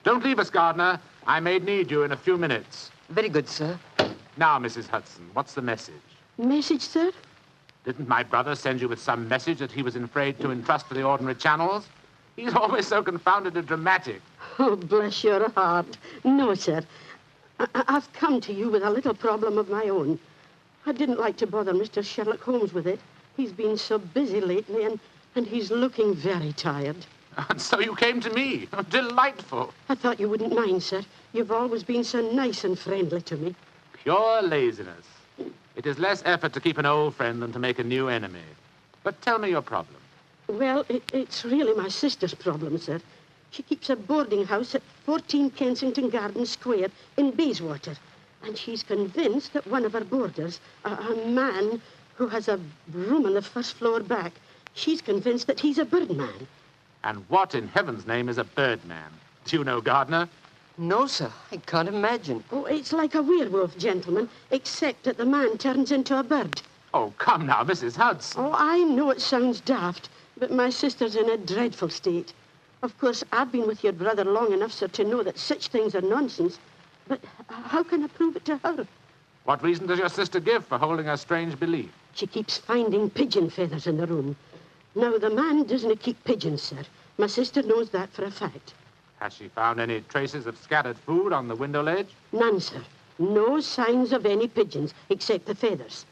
H: Don't leave us, Gardner. I may need you in a few minutes.
D: Very good, sir.
H: Now, Mrs. Hudson, what's the message?
F: Message, sir?
H: Didn't my brother send you with some message that he was afraid to entrust to the ordinary channels? He's always so confoundedly dramatic.
F: Oh, bless your heart. No, sir. I've come to you with a little problem of my own. I didn't like to bother Mr. Sherlock Holmes with it. He's been so busy lately, and he's looking very tired.
H: And so you came to me. Delightful.
F: I thought you wouldn't mind, sir. You've always been so nice and friendly to me.
H: Pure laziness. It is less effort to keep an old friend than to make a new enemy. But tell me your problem.
F: Well, it's really my sister's problem, sir. She keeps a boarding house at 14 Kensington Gardens Square in Bayswater. And she's convinced that one of her boarders, a man who has a room on the first floor back, she's convinced that he's a birdman.
H: And what in heaven's name is a birdman? Do you know, Gardner?
D: No, sir. I can't imagine.
F: Oh, it's like a werewolf, gentlemen, except that the man turns into a bird.
H: Oh, come now, Mrs. Hudson.
F: Oh, I know it sounds daft, but my sister's in a dreadful state. Of course, I've been with your brother long enough, sir, to know that such things are nonsense. But how can I prove it to her?
H: What reason does your sister give for holding a strange belief?
F: She keeps finding pigeon feathers in the room. Now, the man doesn't keep pigeons, sir. My sister knows that for a fact.
H: Has she found any traces of scattered food on the window ledge?
F: None, sir. No signs of any pigeons, except the feathers.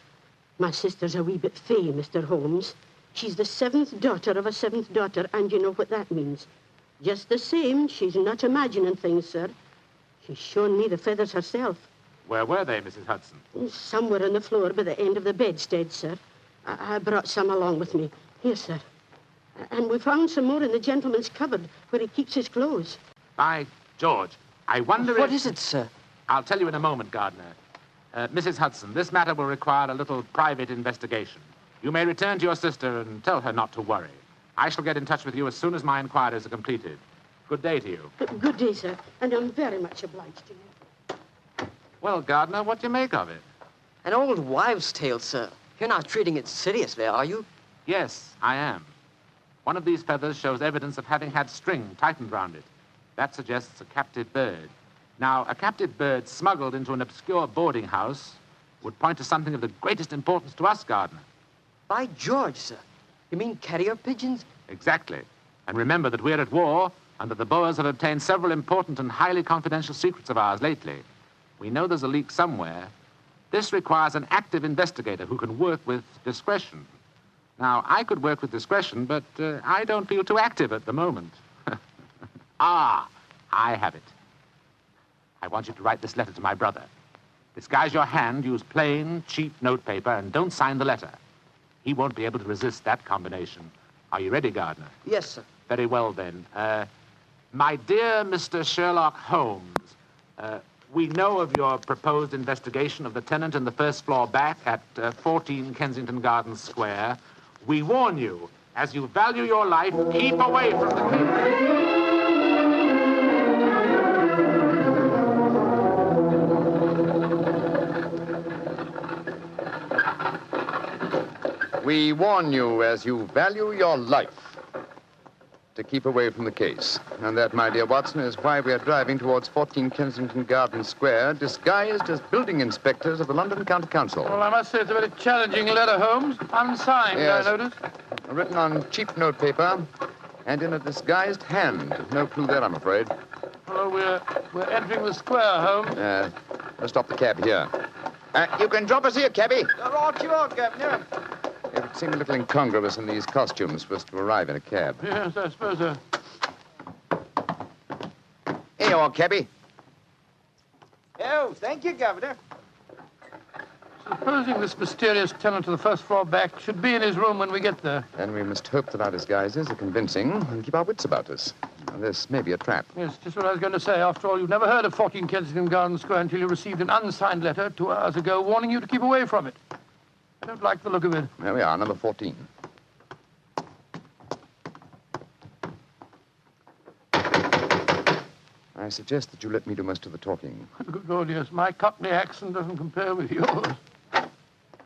F: My sister's a wee bit fey, Mr. Holmes. She's the 7th daughter of a 7th daughter, and you know what that means. Just the same, she's not imagining things, sir. She's shown me the feathers herself.
H: Where were they, Mrs. Hudson?
F: Somewhere on the floor by the end of the bedstead, sir. I brought some along with me. Here, sir. And we found some more in the gentleman's cupboard where he keeps his clothes.
H: By George, I wonder
D: What is it, sir?
H: I'll tell you in a moment, Gardner. Mrs. Hudson, this matter will require a little private investigation. You may return to your sister and tell her not to worry. I shall get in touch with you as soon as my inquiries are completed. Good day to you.
F: Good day, sir, and I'm very much obliged to you.
H: Well, Gardner, what do you make of it?
D: An old wives' tale, sir. You're not treating it seriously, are you?
H: Yes, I am. One of these feathers shows evidence of having had string tightened round it. That suggests a captive bird. Now, a captive bird smuggled into an obscure boarding house would point to something of the greatest importance to us, Gardner.
D: By George, sir. You mean carrier pigeons?
H: Exactly. And remember that we're at war and that the Boers have obtained several important and highly confidential secrets of ours lately. We know there's a leak somewhere. This requires an active investigator who can work with discretion. Now, I could work with discretion, but I don't feel too active at the moment. Ah, I have it. I want you to write this letter to my brother. Disguise your hand, use plain, cheap notepaper, and don't sign the letter. He won't be able to resist that combination. Are you ready, Gardner?
D: Yes, sir.
H: Very well, then. My dear Mr. Sherlock Holmes, we know of your proposed investigation of the tenant in the first floor back at 14 Kensington Gardens Square. We warn you, as you value your life, keep away from the case.
M: We warn you, as you value your life, to keep away from the case. And that, my dear Watson, is why we are driving towards 14 Kensington Gardens Square, disguised as building inspectors of the London County Council.
B: Well, I must say it's a very challenging letter, Holmes. Unsigned,
M: Yes.
B: I notice.
M: Written on cheap notepaper and in a disguised hand. No clue there, I'm afraid.
B: Well, we're entering the square, Holmes.
M: Let's stop the cab here. You can drop us here, cabby.
B: Right you are, Governor.
M: It would seem a little incongruous in these costumes for us to arrive in a cab.
B: Yes, I suppose so.
M: Here you are, cabby.
Q: Oh, thank you, Governor.
B: Supposing this mysterious tenant of the first floor back should be in his room when we get there.
M: Then we must hope that our disguises are convincing and keep our wits about us. Now, this may be a trap.
B: Yes, just what I was going to say. After all, you've never heard of 14 Kensington Garden Square until you received an unsigned letter 2 hours ago warning you to keep away from it. I don't like the look of it.
M: There we are, number 14. I suggest that you let me do most of the talking.
B: Good Lord, yes. My Cockney accent doesn't compare with yours.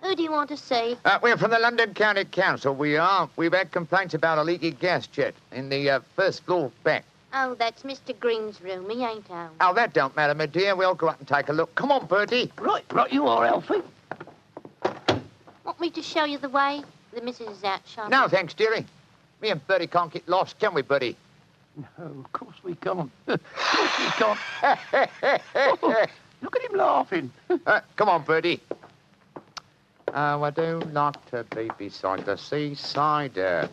Q: Who do you want to see?
T: We're from the London County Council, we are. We've had complaints about a leaky gas jet in the first floor back.
Q: Oh, that's Mr. Green's room. He ain't home.
T: Oh, that don't matter, my dear. We'll go up and take a look. Come on, Bertie.
B: Right, you are, Elfie.
Q: Want me to show you the way? The missus is out shopping.
T: No, thanks, dearie. Me and Bertie can't get lost, can we, Bertie?
B: No, of course we can't. Of course we can't. Oh, look at him laughing.
T: Come on, Bertie. Oh, I do like to be beside the seaside. Oh,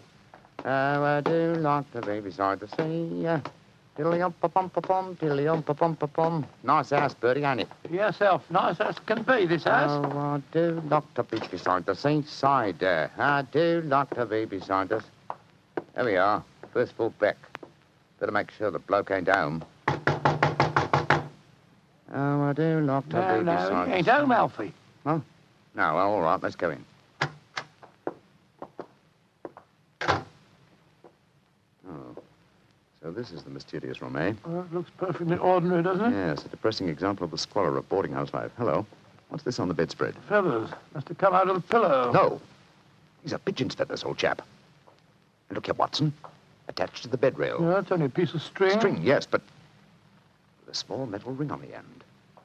T: I do like to be beside the sea. Diddly-um-pa-pum-pa-pum, diddly-um-pa-pum-pa-pum. Nice house, Bertie, ain't it?
B: Yes, Elf. Nice as can be, this house.
T: Oh, I do like to be beside the seaside. I do like to be beside us. There we are. First floor back. Better make sure the bloke ain't home. Oh, I do like to be beside
B: No, he ain't home, Alfie.
T: Oh? No, well, all right, let's go in. Oh, so this is the mysterious room, eh?
B: Well, it looks perfectly ordinary, doesn't it?
M: Yes, a depressing example of the squalor of boarding house life. Hello. What's this on the bedspread?
B: Feathers. Must have come out of the pillow.
M: No. These are pigeon's feathers, old chap. And look here, Watson. Attached to the bed rail.
B: No, it's only a piece of string.
M: String, yes, but with a small metal ring on the end.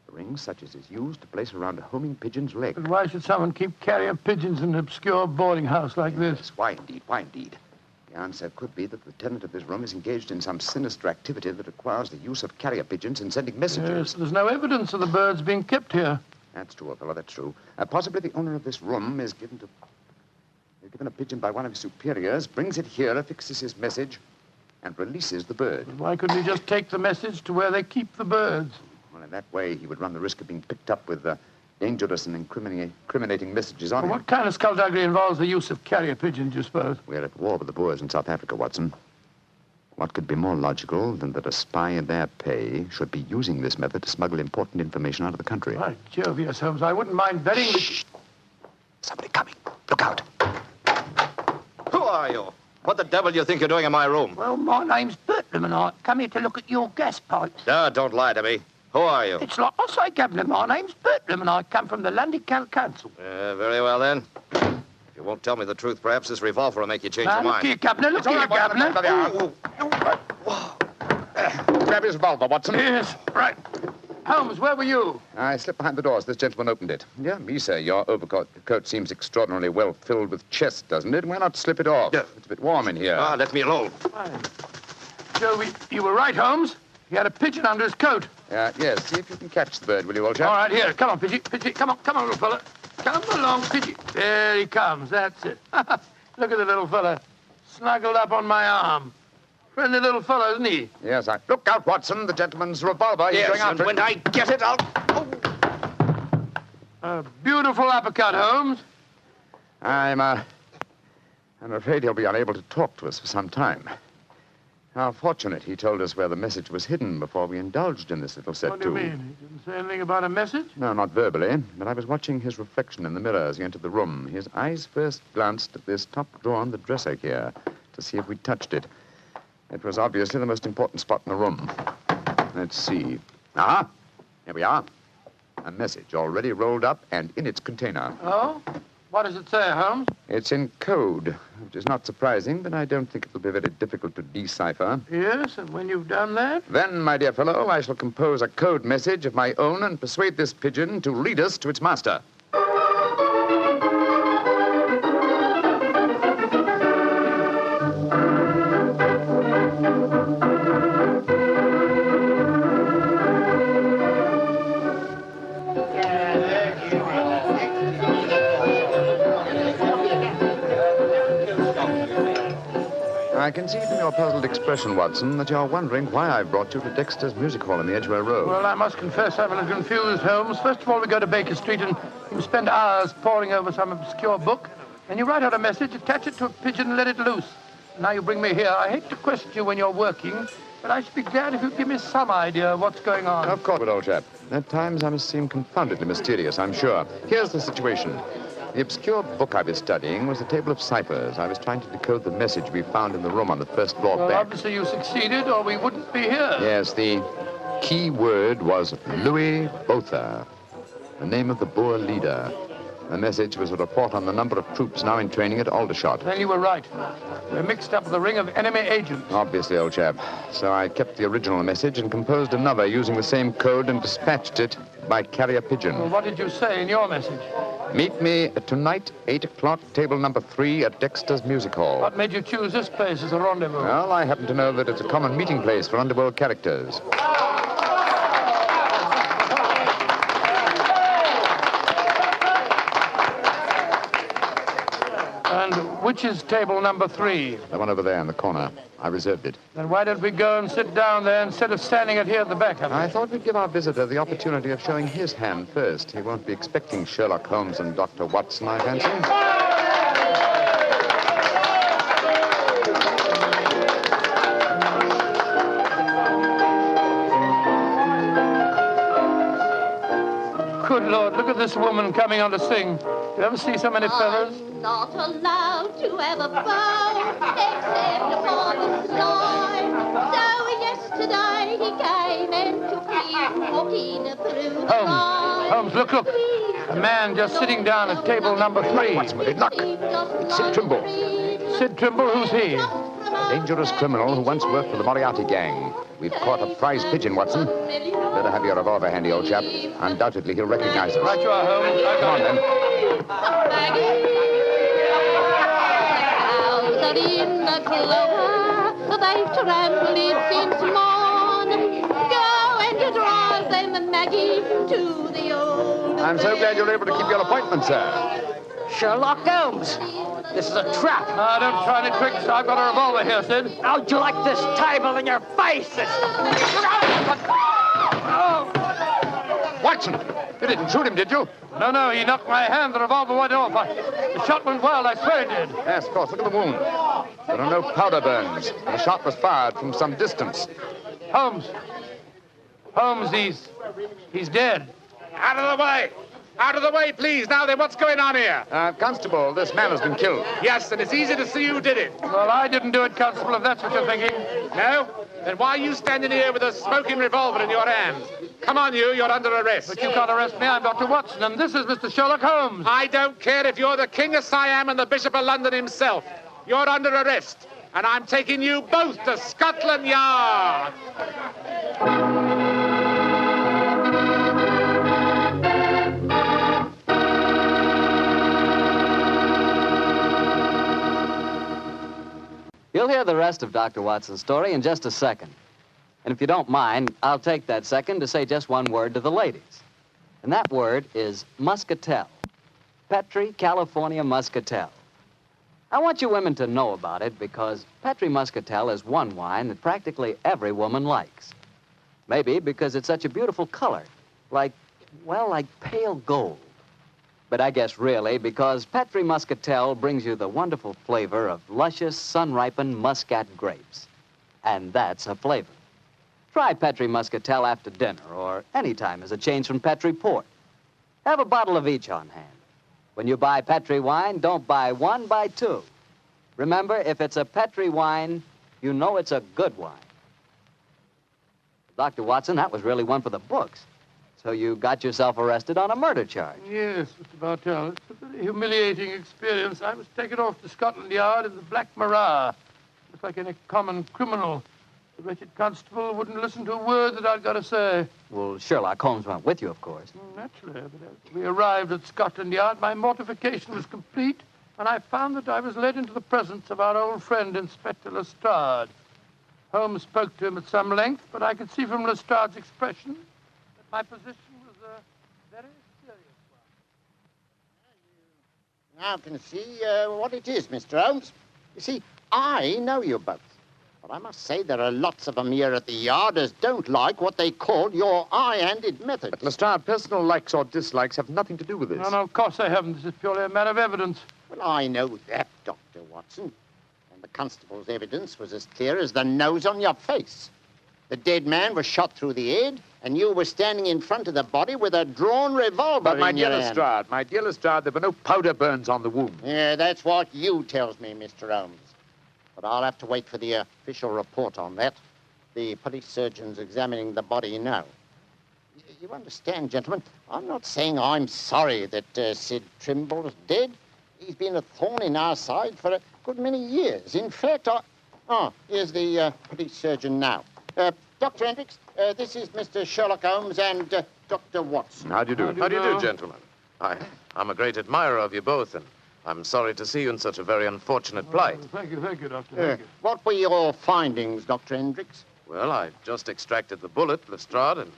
M: A ring such as is used to place around a homing pigeon's leg.
B: But why should someone keep carrier pigeons in an obscure boarding house like this?
M: Yes, why indeed, why indeed? The answer could be that the tenant of this room is engaged in some sinister activity that requires the use of carrier pigeons in sending messages.
B: Yes, there's no evidence of the birds being kept here.
M: That's true, Othello, that's true. Possibly the owner of this room is given a pigeon by one of his superiors, brings it here, affixes his message, and releases the bird.
B: Why couldn't he just take the message to where they keep the birds?
M: Well, in that way, he would run the risk of being picked up with dangerous and incriminating messages on him.
B: What kind of skullduggery involves the use of carrier pigeons, you suppose?
M: We're at war with the Boers in South Africa, Watson. What could be more logical than that a spy in their pay should be using this method to smuggle important information out of the country?
B: By Jove, yes, Holmes. I wouldn't mind betting...
M: Shh! Somebody coming. Look out.
W: Who are you? What the devil do you think you're doing in my room?
B: Well, my name's Bertram, and I come here to look at your gas pipes.
W: Don't lie to me. Who are you?
B: It's like I say, Governor, my name's Bertram, and I come from the London County Council.
W: Very well, then. If you won't tell me the truth, perhaps this revolver will make you change your mind.
B: Look here, Governor, look here, Governor.
M: Grab his revolver, Watson.
B: Yes, right. Holmes, where were you?
M: I slipped behind the doors. This gentleman opened it. Yeah, me, sir. Your overcoat seems extraordinarily well filled with chest, doesn't it? Why not slip it off? It's a bit warm in here.
W: Let me alone.
B: Joe, you were right, Holmes. He had a pigeon under his coat.
M: Yes. See if you can catch the bird, will you, old chap?
B: All right, here. Come on, Pidgey. Pidgey, come on, little fella. Come along, Pidgey. There he comes. That's it. Look at the little fella. Snuggled up on my arm. Friendly little fellow, isn't he?
M: Yes, Look out, Watson. The gentleman's revolver. He's going after
W: and when I get it, I'll...
B: A beautiful uppercut, Holmes.
M: I'm afraid he'll be unable to talk to us for some time. How fortunate he told us where the message was hidden before we indulged in this little set,
B: What do you mean? He didn't say anything about a message?
M: No, not verbally, but I was watching his reflection in the mirror as he entered the room. His eyes first glanced at this top drawer on the dresser here to see if we touched it. It was obviously the most important spot in the room. Let's see. Here we are. A message already rolled up and in its container.
B: Oh? What does it say, Holmes?
M: It's in code, which is not surprising, but I don't think it will be very difficult to decipher.
B: Yes, and when you've done that?
M: Then, my dear fellow, I shall compose a code message of my own and persuade this pigeon to lead us to its master.
I: I can see from your puzzled expression, Watson, that you're wondering why I brought you to Dexter's Music Hall in the Edgware Road.
B: Well, I must confess I'm a little confused, Holmes. First of all, we go to Baker Street and you spend hours poring over some obscure book. Then you write out a message, attach it to a pigeon, and let it loose. Now you bring me here. I hate to question you when you're working, but I should be glad if you'd give me some idea of what's going on.
I: Of course, good old chap. At times I must seem confoundedly mysterious, I'm sure. Here's the situation. The obscure book I was studying was the table of ciphers. I was trying to decode the message we found in the room on the first floor
B: Well,
I: back.
B: obviously you succeeded, or we wouldn't be here.
I: Yes, the key word was Louis Botha, the name of the Boer leader. The message was a report on the number of troops now in training at Aldershot.
B: Then you were right. We're mixed up with a ring of enemy agents.
I: Obviously, old chap. So I kept the original message and composed another using the same code and dispatched it by carrier pigeon.
B: Well, what did you say in your message?
I: Meet me tonight, 8 o'clock, table number 3 at Dexter's Music Hall.
B: What made you choose this place as a rendezvous?
I: Well, I happen to know that it's a common meeting place for underworld characters.
B: And which is table number 3?
I: The one over there in the corner. I reserved it.
B: Then why don't we go and sit down there instead of standing it here at the back?
I: I thought we'd give our visitor the opportunity of showing his hand first. He won't be expecting Sherlock Holmes and Dr. Watson, I fancy.
B: Good Lord, look at this woman coming on to sing. You ever see so many fellas?
S: Not allowed to have a bow except for the slime. So yesterday he came and took me walking through the line.
B: Holmes, look. A man just sitting down at table number 3.
I: What's with it? Look. It's Sid Trimble.
B: Sid Trimble? Who's he?
I: A dangerous criminal who once worked for the Moriarty gang. We've caught a prize pigeon, Watson. Better have your revolver handy, old chap. Undoubtedly he'll recognize us.
B: Right you are, Holmes.
I: Come on, then.
S: Out in the clover, they've trampled it since morn. Go and you drive them, Maggie, to the old...
I: I'm so glad you're able to keep your appointment, sir.
U: Sherlock Holmes. This is a trap.
B: No, don't try any tricks. I've got a revolver here, Sid.
U: How'd you like this table in your face?
I: Watson, you didn't shoot him, did you?
B: No, he knocked my hand. The revolver went off. The shot went wild. I swear it did.
I: Yes, of course. Look at the wound. There are no powder burns. The shot was fired from some distance.
B: Holmes, he's dead.
H: Out of the way! Out of the way, please. Now then, what's going on here?
I: Constable, this man has been killed.
H: Yes, and it's easy to see who did it.
B: Well, I didn't do it, Constable, if that's what you're thinking.
H: No? Then why are you standing here with a smoking revolver in your hand? Come on, you're under arrest.
B: But you can't arrest me. I'm Dr. Watson, and this is Mr. Sherlock Holmes.
H: I don't care if you're the King of Siam and the Bishop of London himself. You're under arrest, and I'm taking you both to Scotland Yard.
J: You'll hear the rest of Dr. Watson's story in just a second. And if you don't mind, I'll take that second to say just one word to the ladies. And that word is muscatel. Petri California Muscatel. I want you women to know about it because Petri Muscatel is one wine that practically every woman likes. Maybe because it's such a beautiful color, like pale gold. But I guess really because Petri Muscatel brings you the wonderful flavor of luscious, sun-ripened muscat grapes. And that's a flavor. Try Petri Muscatel after dinner or any time as a change from Petri port. Have a bottle of each on hand. When you buy Petri wine, don't buy one, buy two. Remember, if it's a Petri wine, you know it's a good wine. Dr. Watson, that was really one for the books. So you got yourself arrested on a murder charge.
B: Yes, Mr. Bartell. It's a very humiliating experience. I was taken off to Scotland Yard in the Black Marat. Just like any common criminal. The wretched constable wouldn't listen to a word that I'd got to say.
J: Well, Sherlock Holmes went with you, of course.
B: Naturally, but as we arrived at Scotland Yard, my mortification was complete, and I found that I was led into the presence of our old friend, Inspector Lestrade. Holmes spoke to him at some length, but I could see from Lestrade's expression that my position was a very serious one.
X: Now can see what it is, Mr. Holmes. You see,
G: I know you both. But I must say there are lots of them here at the yard as don't like what they call your high-handed method.
I: But, Lestrade, personal likes or dislikes have nothing to do with this.
B: No, of course they haven't. This is purely a matter of evidence.
G: Well, I know that, Dr. Watson. And the constable's evidence was as clear as the nose on your face. The dead man was shot through the head, and you were standing in front of the body with a drawn revolver in your hand.
I: But, my dear Lestrade, there were no powder burns on the wound.
G: Yeah, that's what you tells me, Mr. Holmes. But I'll have to wait for the official report on that. The police surgeon's examining the body now. You understand, gentlemen, I'm not saying I'm sorry that Sid Trimble's dead. He's been a thorn in our side for a good many years. In fact, here's the police surgeon now. Dr. Hendricks, this is Mr. Sherlock Holmes and Dr. Watson.
I: How do you do?
W: How do you do, gentlemen? I'm a great admirer of you both, and I'm sorry to see you in such a very unfortunate plight.
B: Thank you, Doctor. Thank you.
G: What were your findings, Dr. Hendricks?
W: Well, I've just extracted the bullet, Lestrade, and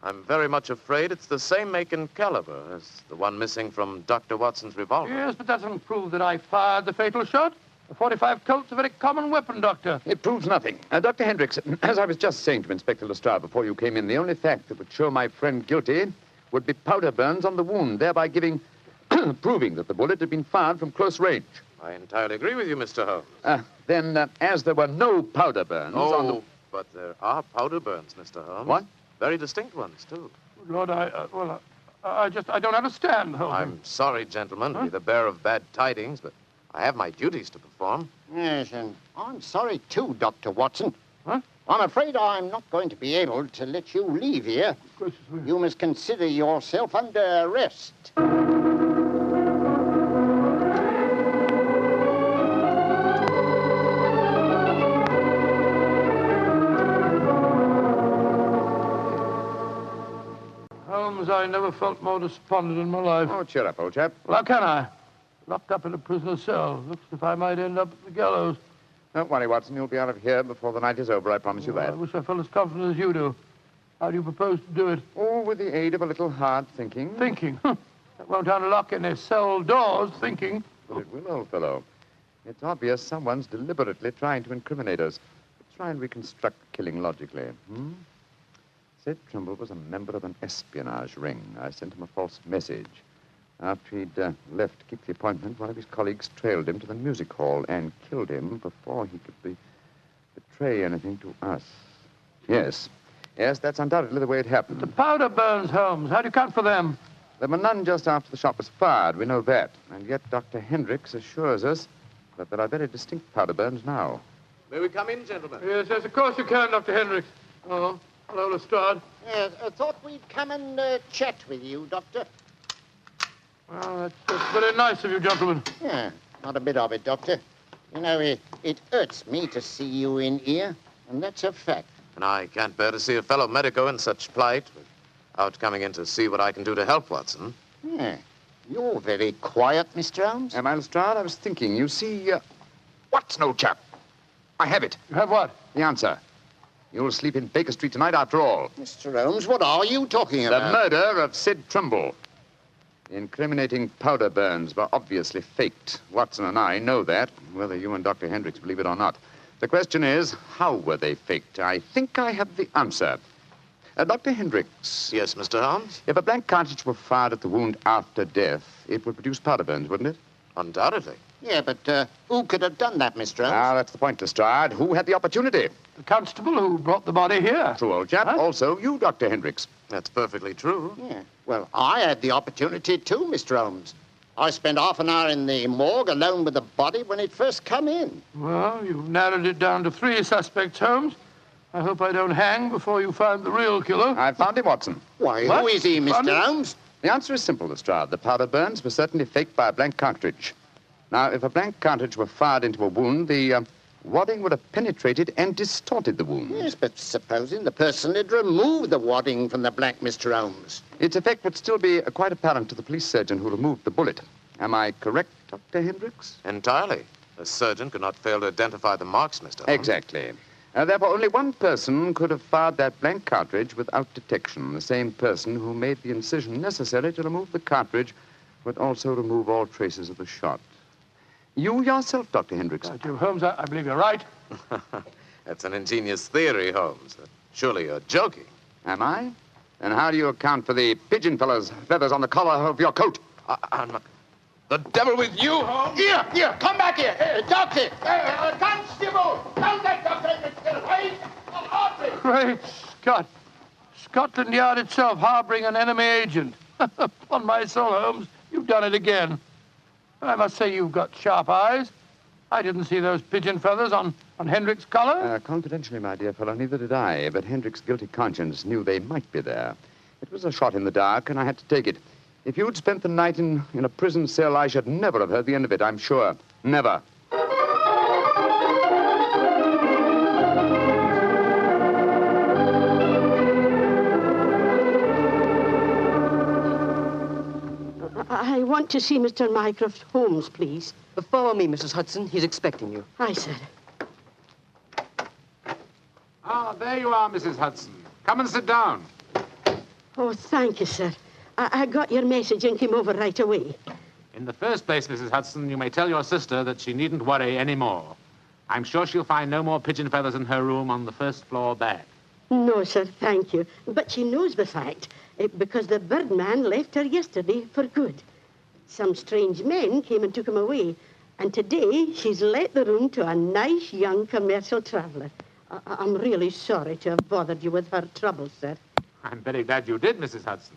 W: I'm very much afraid it's the same make and caliber as the one missing from Dr. Watson's revolver.
B: Yes, but that doesn't prove that I fired the fatal shot. A 45 Colt's a very common weapon, Doctor.
I: It proves nothing. Dr. Hendricks, as I was just saying to Inspector Lestrade before you came in, the only fact that would show my friend guilty would be powder burns on the wound, thereby proving that the bullet had been fired from close range.
W: I entirely agree with you, Mr. Holmes.
I: Then, as there were no powder burns on the...
W: but there are powder burns, Mr. Holmes.
I: What?
W: Very distinct ones, too.
B: Lord, I don't understand, Holmes.
W: I'm sorry, gentlemen, to be the bearer of bad tidings, but I have my duties to perform.
G: Yes, and I'm sorry, too, Dr. Watson. Huh? I'm afraid I'm not going to be able to let you leave here. You must consider yourself under arrest.
B: Holmes, I never felt more despondent in my life.
I: Oh, cheer up, old chap.
B: Well, how can I? Locked up in a prisoner's cell. Looks as if I might end up at the gallows.
I: Don't worry, Watson. You'll be out of here before the night is over, I promise you that.
B: I wish I felt as confident as you do. How do you propose to do it?
I: Oh, with the aid of a little hard thinking.
B: Thinking? That won't unlock any cell doors, thinking.
I: But it will, old fellow. It's obvious someone's deliberately trying to incriminate us. Let's try and reconstruct the killing logically. Sid Trimble was a member of an espionage ring. I sent him a false message. After he'd left to keep the appointment, one of his colleagues trailed him to the music hall and killed him before he could betray anything to us. Yes, that's undoubtedly the way it happened.
B: The powder burns, Holmes. How do you account for them?
I: There were none just after the shot was fired. We know that. And yet Dr. Hendricks assures us that there are very distinct powder burns now.
W: May we come in, gentlemen?
B: Yes, of course you can, Dr. Hendricks. Oh, hello, Lestrade.
G: Yes, I thought we'd come and chat with you, Doctor.
B: Well, that's very nice of you, gentlemen.
G: Yeah, not a bit of it, Doctor. You know, it hurts me to see you in here, and that's a fact.
W: And I can't bear to see a fellow medico in such plight without coming in to see what I can do to help, Watson.
G: Yeah, you're very quiet, Mr. Holmes.
I: Am I, Lestrade? I was thinking, you see, Watson, old chap. I have it.
B: You have what?
I: The answer. You'll sleep in Baker Street tonight after all.
G: Mr. Holmes, what are you talking about?
I: The murder of Sid Trimble. The incriminating powder burns were obviously faked. Watson and I know that, whether you and Dr. Hendricks believe it or not. The question is, how were they faked? I think I have the answer. Dr. Hendricks.
W: Yes, Mr. Holmes?
I: If a blank cartridge were fired at the wound after death, it would produce powder burns, wouldn't it?
W: Undoubtedly.
G: Yeah, but who could have done that, Mr. Holmes?
I: Ah, that's the point, Lestrade. Who had the opportunity?
B: The constable who brought the body here.
I: True, old chap. Huh? Also, you, Dr. Hendricks.
W: That's perfectly true.
G: Yeah. Well, I had the opportunity too, Mr. Holmes. I spent half an hour in the morgue alone with the body when it first come in.
B: Well, you've narrowed it down to 3 suspects, Holmes. I hope I don't hang before you find the real killer.
I: I found him, Watson.
G: Why, who is he, Mr. Holmes?
I: The answer is simple, Lestrade. The powder burns were certainly faked by a blank cartridge. Now, if a blank cartridge were fired into a wound, the wadding would have penetrated and distorted the wound.
G: Yes, but supposing the person had removed the wadding from the blank, Mr. Holmes.
I: Its effect would still be quite apparent to the police surgeon who removed the bullet. Am I correct, Dr. Hendricks?
W: Entirely. The surgeon could not fail to identify the marks, Mr. Holmes.
I: Exactly. Therefore, only one person could have fired that blank cartridge without detection. The same person who made the incision necessary to remove the cartridge would also remove all traces of the shot. You yourself, Dr. Hendricks.
B: Jim Holmes, I believe you're right.
W: That's an ingenious theory, Holmes. Surely you're joking.
I: Am I? Then how do you account for the pigeon fellow's feathers on the collar of your coat?
W: The devil with you, Holmes?
G: Here, come back here. Doctor, Constable, hold that doctor. Wait,
B: Great Scott. Scotland Yard itself harboring an enemy agent. Upon my soul, Holmes, you've done it again. I must say you've got sharp eyes. I didn't see those pigeon feathers on Hendrick's collar.
I: Confidentially, my dear fellow, neither did I, but Hendrick's guilty conscience knew they might be there. It was a shot in the dark, and I had to take it. If you'd spent the night in a prison cell, I should never have heard the end of it, I'm sure. Never.
F: I want to see Mr. Mycroft Holmes, please.
D: Follow me, Mrs. Hudson. He's expecting you.
F: Aye, sir.
H: Ah, there you are, Mrs. Hudson. Come and sit down.
F: Oh, thank you, sir. I got your message and came over right away.
H: In the first place, Mrs. Hudson, you may tell your sister that she needn't worry any more. I'm sure she'll find no more pigeon feathers in her room on the first floor back.
F: No, sir, thank you. But she knows the fact, because the birdman left her yesterday for good. Some strange men came and took him away, and today she's let the room to a nice young commercial traveller. I'm really sorry to have bothered you with her troubles, sir.
H: I'm very glad you did, Mrs. Hudson.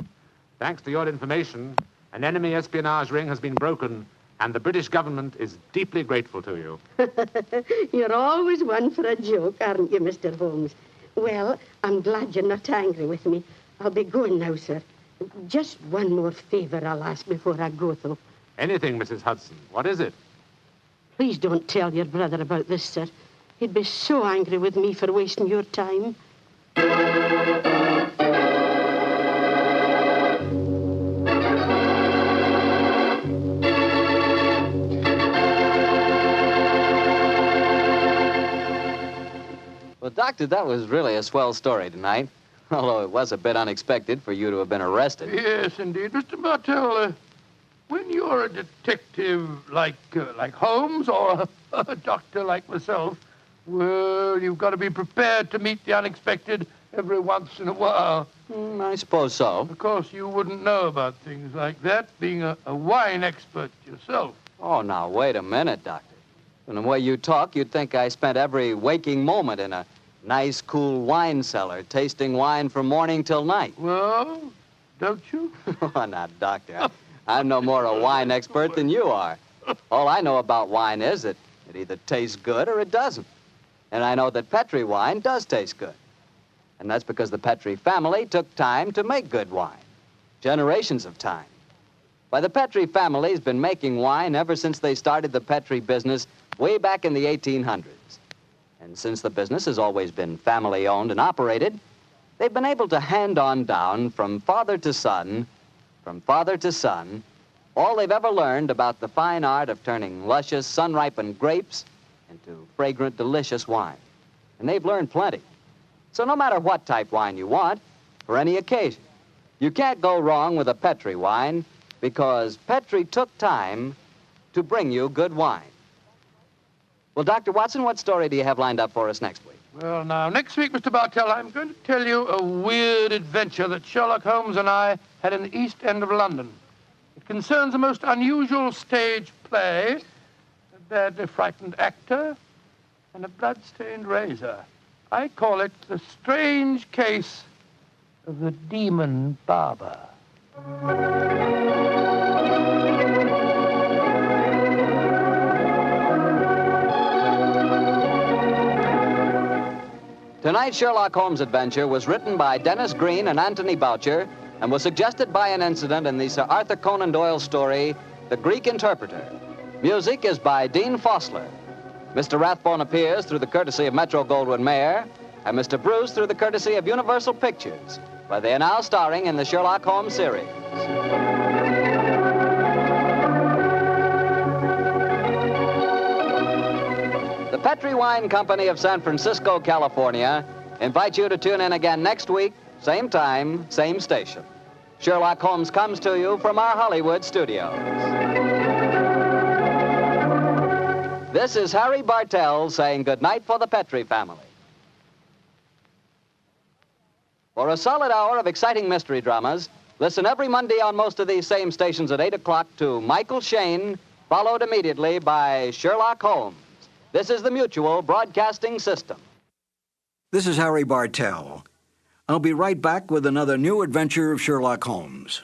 H: Thanks to your information, an enemy espionage ring has been broken, and the British government is deeply grateful to you.
F: You're always one for a joke, aren't you, Mr. Holmes? Well, I'm glad you're not angry with me. I'll be going now, sir. Just one more favour I'll ask before I go, though.
H: Anything, Mrs. Hudson. What is it?
F: Please don't tell your brother about this, sir. He'd be so angry with me for wasting your time.
J: Well, Doctor, that was really a swell story tonight. Although it was a bit unexpected for you to have been arrested.
B: Yes, indeed. Mr. Martell, when you're a detective like Holmes or a doctor like myself, well, you've got to be prepared to meet the unexpected every once in a while.
J: I suppose so.
B: Of course, you wouldn't know about things like that, being a wine expert yourself.
J: Oh, now, wait a minute, Doctor. From the way you talk, you'd think I spent every waking moment in a nice, cool wine cellar, tasting wine from morning till night.
B: Well, don't you?
J: Oh, now, Doctor, I'm no more a wine expert than you are. All I know about wine is that it either tastes good or it doesn't. And I know that Petri wine does taste good. And that's because the Petri family took time to make good wine. Generations of time. Why, the Petri family's been making wine ever since they started the Petri business way back in the 1800s. And since the business has always been family-owned and operated, they've been able to hand on down from father to son, all they've ever learned about the fine art of turning luscious, sun-ripened grapes into fragrant, delicious wine. And they've learned plenty. So no matter what type wine you want, for any occasion, you can't go wrong with a Petri wine because Petri took time to bring you good wine. Well, Dr. Watson, what story do you have lined up for us next week?
B: Well, now, next week, Mr. Bartell, I'm going to tell you a weird adventure that Sherlock Holmes and I had in the East End of London. It concerns a most unusual stage play, a badly frightened actor, and a blood-stained razor. I call it The Strange Case of the Demon Barber.
J: Tonight's Sherlock Holmes adventure was written by Dennis Green and Anthony Boucher and was suggested by an incident in the Sir Arthur Conan Doyle story, The Greek Interpreter. Music is by Dean Fossler. Mr. Rathbone appears through the courtesy of Metro-Goldwyn-Mayer, and Mr. Bruce through the courtesy of Universal Pictures, where they are now starring in the Sherlock Holmes series. The Petri Wine Company of San Francisco, California, invites you to tune in again next week, same time, same station. Sherlock Holmes comes to you from our Hollywood studios. This is Harry Bartell saying goodnight for the Petrie family. For a solid hour of exciting mystery dramas, listen every Monday on most of these same stations at 8 o'clock to Michael Shayne, followed immediately by Sherlock Holmes. This is the Mutual Broadcasting System.
E: This is Harry Bartell. I'll be right back with another new adventure of Sherlock Holmes.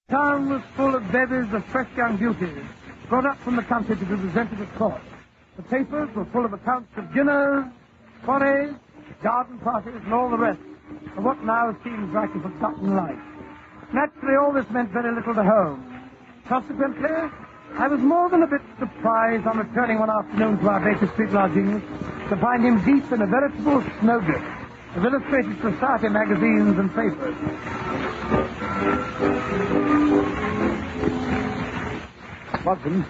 B: Town was full of bevies of fresh young beauties, brought up from the country to be presented at court. The papers were full of accounts of dinners, soirees, garden parties, and all the rest of what now seems like a forgotten life. Naturally, all this meant very little to Holmes. Consequently, I was more than a bit surprised on returning one afternoon to our Baker Street lodgings to find him deep in a veritable snowdrift of illustrated society magazines and papers.
M: Watson,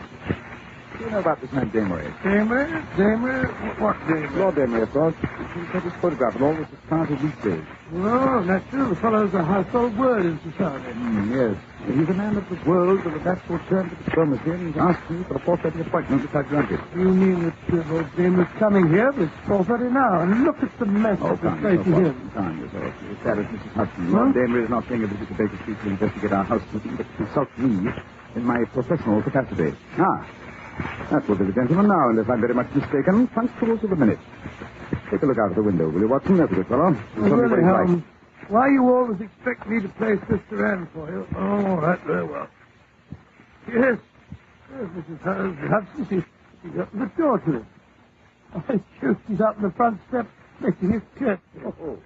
M: do you know about this man Damery?
B: Damery? What Damery?
M: Lord Damery, of course. He's got his photograph and all this society these days.
B: Oh, that's true. The fellow's a household word in society.
M: Yes. He's a man of the world with a backward turn to diplomacy, and he's asked me for a 4:30 appointment if I grant it.
B: You mean that Lord Damery's coming here? But it's 4:30 now, and look at the mess of the place he's in.
M: Calm yourself. It's sad as Mrs. Hudson. Lord Damery is not paying a visit to Baker Street to investigate our housekeeping, but to consult me in my professional capacity. That will be the gentleman now, unless I'm very much mistaken. Punctual to the minute. Take a look out of the window, will you, Watson? That's a good fellow.
B: Really, Holmes, why you always expect me to play Sister Anne for you? Oh, all right, very well. Yes, Mrs. Hudson, she's up the door to it. I shoot, she's out in the front step making his curtsy.
M: Oh,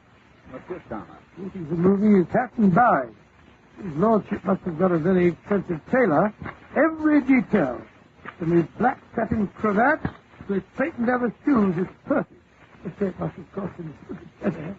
M: what's this, Donna?
B: He's removing his hat and bag. His lordship must have got a very expensive tailor. Every detail, from his black satin cravat to his straightened leather shoes, is perfect. The shape must have cost him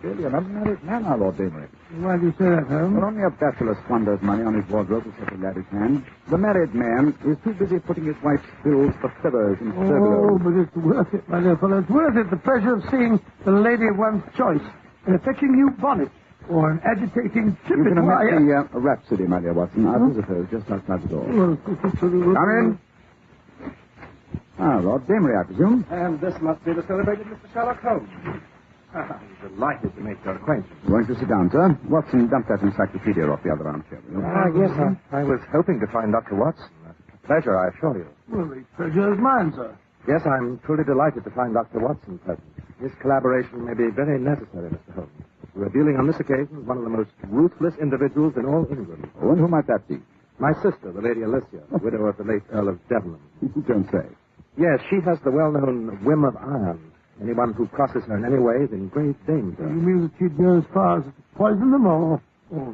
M: Really, an unmarried man, our Lord Damery.
B: Why do you say that, Holmes?
M: Well, only a bachelor squanders money on his wardrobe with such a lavish hand. The married man is too busy putting his wife's bills for feathers and
B: Oh, but it's worth it, my dear fellow. It's worth it. The pleasure of seeing the lady of one's choice in a fetching new bonnet or an agitating
M: You
B: tippet
M: can
B: wire.
M: omit the Rhapsody, my dear Watson. Our visitor is just outside the door. Come in. Lord Damery, I presume.
K: And this must be the celebrated Mr. Sherlock Holmes. I'm delighted to make your acquaintance.
M: Going to sit down, sir. Watson, dump that encyclopedia off the other armchair, will you?
K: Yes, I was hoping to find Dr. Watson. A pleasure, I assure you.
B: Well, the pleasure is mine, sir.
K: Yes, I'm truly delighted to find Dr. Watson present. His collaboration may be very necessary, Mr. Holmes. We are dealing on this occasion with one of the most ruthless individuals in all England.
M: Oh, and who might that be?
K: My sister, the Lady Alicia, widow of the late Earl of Devon.
M: You don't say.
K: Yes, she has the well-known whim of iron. Anyone who crosses her in any way is in great danger.
B: You mean that she'd go as far as to poison them or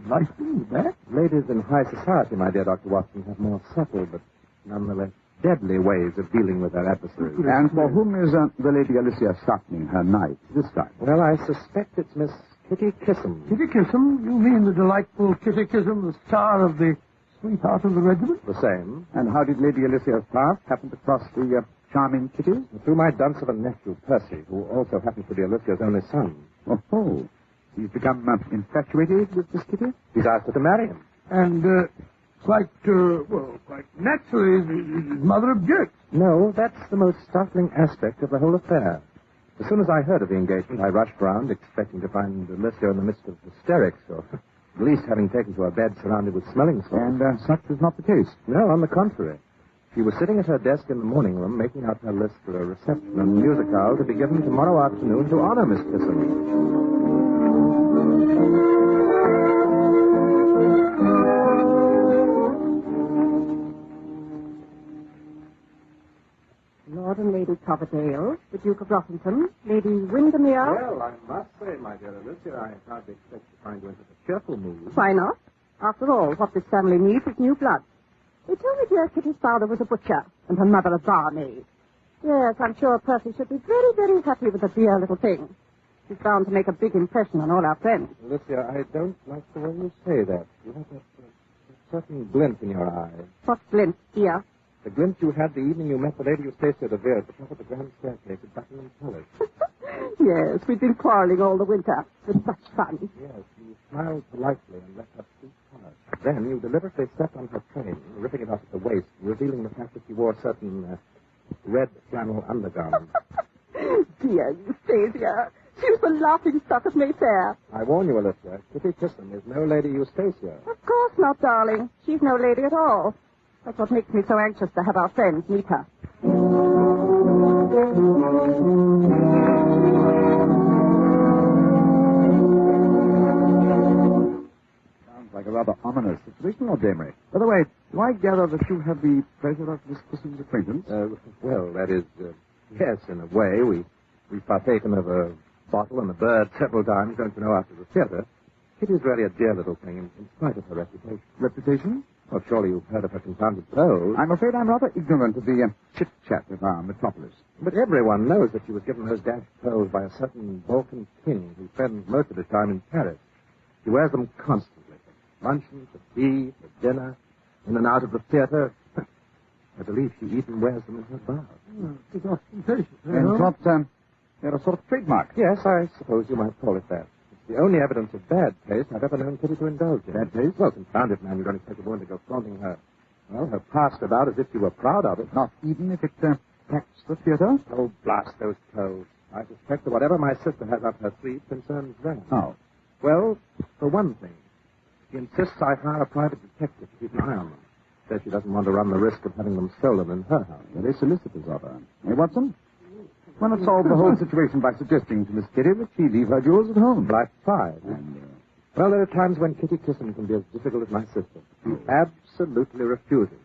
B: lice them with that?
K: Ladies in high society, my dear Dr. Watson, have more subtle but nonetheless deadly ways of dealing with their adversaries.
M: And for whom is the Lady Alicia sharpening her knife this time?
K: Well, I suspect it's Miss Kitty Kissam.
B: Kitty Kissam? You mean the delightful Kitty Kissam, the star of the Sweetheart of the Regiment?
K: The same.
M: And how did Lady Alicia's path happen to cross the charming Kitty?
K: Through my dunce of a nephew, Percy, who also happens to be Alicia's only son.
M: Oh. He's become infatuated with this Kitty?
K: He's asked her to marry him.
B: And, quite naturally, his mother objects.
K: No, that's the most startling aspect of the whole affair. As soon as I heard of the engagement, I rushed round, expecting to find Alicia in the midst of hysterics, or at least having taken to her bed surrounded with smelling salts.
M: And such was not the case.
K: No, on the contrary. She was sitting at her desk in the morning room, making out her list for a reception and musicale to be given tomorrow afternoon to honor Miss Kissam.
L: Lord and Lady Coverdale, the Duke of Rottington, Lady Windermere.
K: Well, I must say, my dear Alicia, I hardly expect to find you in such a cheerful mood.
L: Why not? After all, what this family needs is new blood. They told me dear Kitty's father was a butcher and her mother a barmaid. Yes, I'm sure Percy should be very, very happy with the dear little thing. She's bound to make a big impression on all our friends.
K: Alicia, I don't like the way you say that. You have that certain glint in your eye.
L: What glint, dear?
K: The glint you had the evening you met the Lady Eustacia de Vere at the top of the grand staircase at Buckingham Palace.
L: Yes, we've been quarreling all the winter. With such fun.
K: Yes, you smiled politely and let her speak first. Then you deliberately stepped on her train wore certain red flannel undergarments.
L: Dear Eustacia. She was the laughing stock of Mayfair.
K: I warn you, Alicia, Kitty Kissam is no Lady Eustacia.
L: Of course not, darling. She's no lady at all. That's what makes me so anxious to have our friends meet her.
P: Sounds like a rather ominous situation, Lord Damery. By the way, do I gather that you have the pleasure of Miss Kissam's acquaintance?
K: Well, that is, yes, in a way. We've partaken of a bottle and a bird several times, don't you know, after the theatre. Kitty's really a dear little thing, in spite of her reputation.
P: Reputation?
K: Well, surely you've heard of her confounded pearls.
P: I'm afraid I'm rather ignorant of the chit-chat of our metropolis.
K: But everyone knows that she was given those dashed pearls by a certain Balkan king who spends most of his time in Paris. He wears them constantly. For luncheon, for tea, for dinner, in and out of the theatre. I believe she even wears them in her bath.
P: And what, they're a sort of trademark.
K: Yes, I suppose you might call it that. It's the only evidence of bad taste I've ever known Kitty to indulge in.
P: Bad taste?
K: Well, confound it, man. You don't expect a woman to go flaunting her past about as if she were proud of it.
P: Not even if it attacks the theatre?
K: Oh, blast those toes. I suspect that whatever my sister has up her sleeve concerns them.
P: How?
K: Well, for one thing, she insists I hire a private detective to keep an eye on them. Says she doesn't want to run the risk of having them stolen in her house.
P: Very solicitous of her. Hey, Watson? Why not solve the whole situation by suggesting to Miss Kitty that she leave her jewels at home?
K: Like 5. Well, there are times when Kitty Kissam can be as difficult as my sister. She absolutely refuses.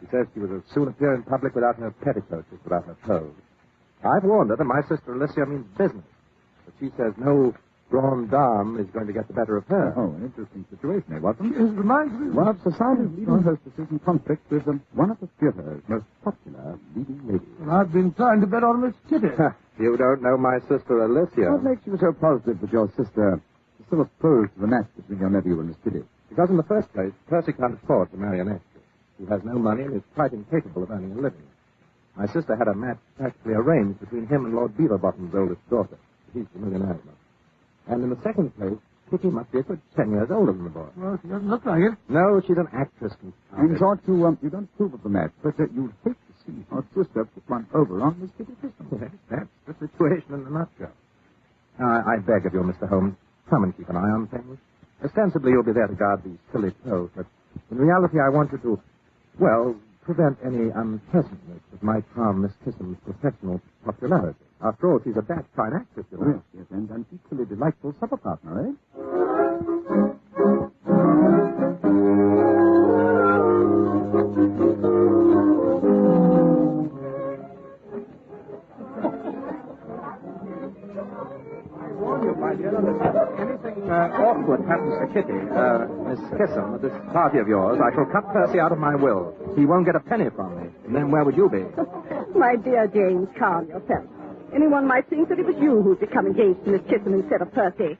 K: She says she would as soon appear in public without her petticoats as without her clothes. I've warned her that my sister Alicia means business. But she says no grande dame is going to get the better of her.
P: Oh, an interesting situation, eh, Watson? It reminds me. One of society's leading hostesses in conflict with one of the theatre's most popular leading ladies.
B: Well, I've been trying to bet on Miss Kitty.
K: You don't know my sister Alicia.
P: What makes you so positive that your sister is still opposed to the match between your nephew and Miss Kitty?
K: Because in the first place, Percy can't afford to marry an actress. He has no money and is quite incapable of earning a living. My sister had a match practically arranged between him and Lord Beaverbottom's oldest daughter. He's the millionaire. And in the second place, Kitty must be a good 10 years older than the boy.
B: Well, she doesn't look like it.
K: No, she's an actress.
P: In short, you don't approve of the match, but you'd hate to see your sister put one over on Miss Kitty Kissam.
K: Yes, that's the situation in a nutshell. Now, I beg of you, Mr. Holmes, come and keep an eye on things. Ostensibly, you'll be there to guard these silly clothes, but in reality, I want you to, well, prevent any unpleasantness that might harm Miss Kissam's professional popularity. After all, she's a bad fine actress, you know.
P: Yes, and an equally delightful supper partner, eh?
K: I warn you, my dear, if anything awkward happens to Kitty, Miss Kissam, at this party of yours, I shall cut Percy out of my will. He won't get a penny from me. And then where would you be?
L: My dear James, calm yourself. Anyone might think that it was you who'd become engaged to Miss Kissam instead of Percy.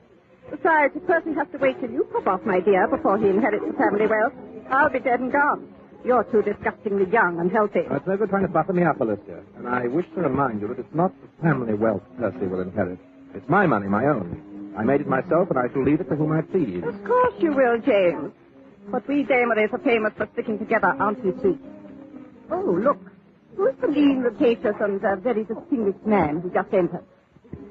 L: Besides, if Percy has to wait till you pop off, my dear, before he inherits the family wealth, I'll be dead and gone. You're too disgustingly young and healthy.
K: It's no good trying to butter me up, Alicia. And I wish to remind you that it's not the family wealth Percy will inherit. It's my money, my own. I made it myself, and I shall leave it to whom I please.
L: Of course you will, James. But we Damerys are famous for sticking together, aren't we, sweet? Oh, look. Who's the lean, rapacious, and very distinguished man who just entered?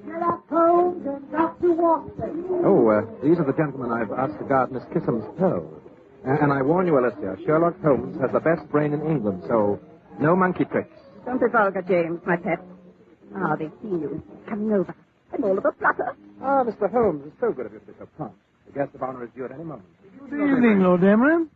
S: Sherlock Holmes and Dr. Watson.
K: Oh, these are the gentlemen I've asked to guard Miss Kissam's pearls. And I warn you, Alicia, Sherlock Holmes has the best brain in England, so no monkey tricks.
L: Don't be vulgar, James, my pet. Ah, they've seen you. Coming over. I'm all of a flutter.
K: Ah, Mr. Holmes, it's so good of you to be so prompt. The guest of honor is due at any moment.
B: Good evening, Lord Damery.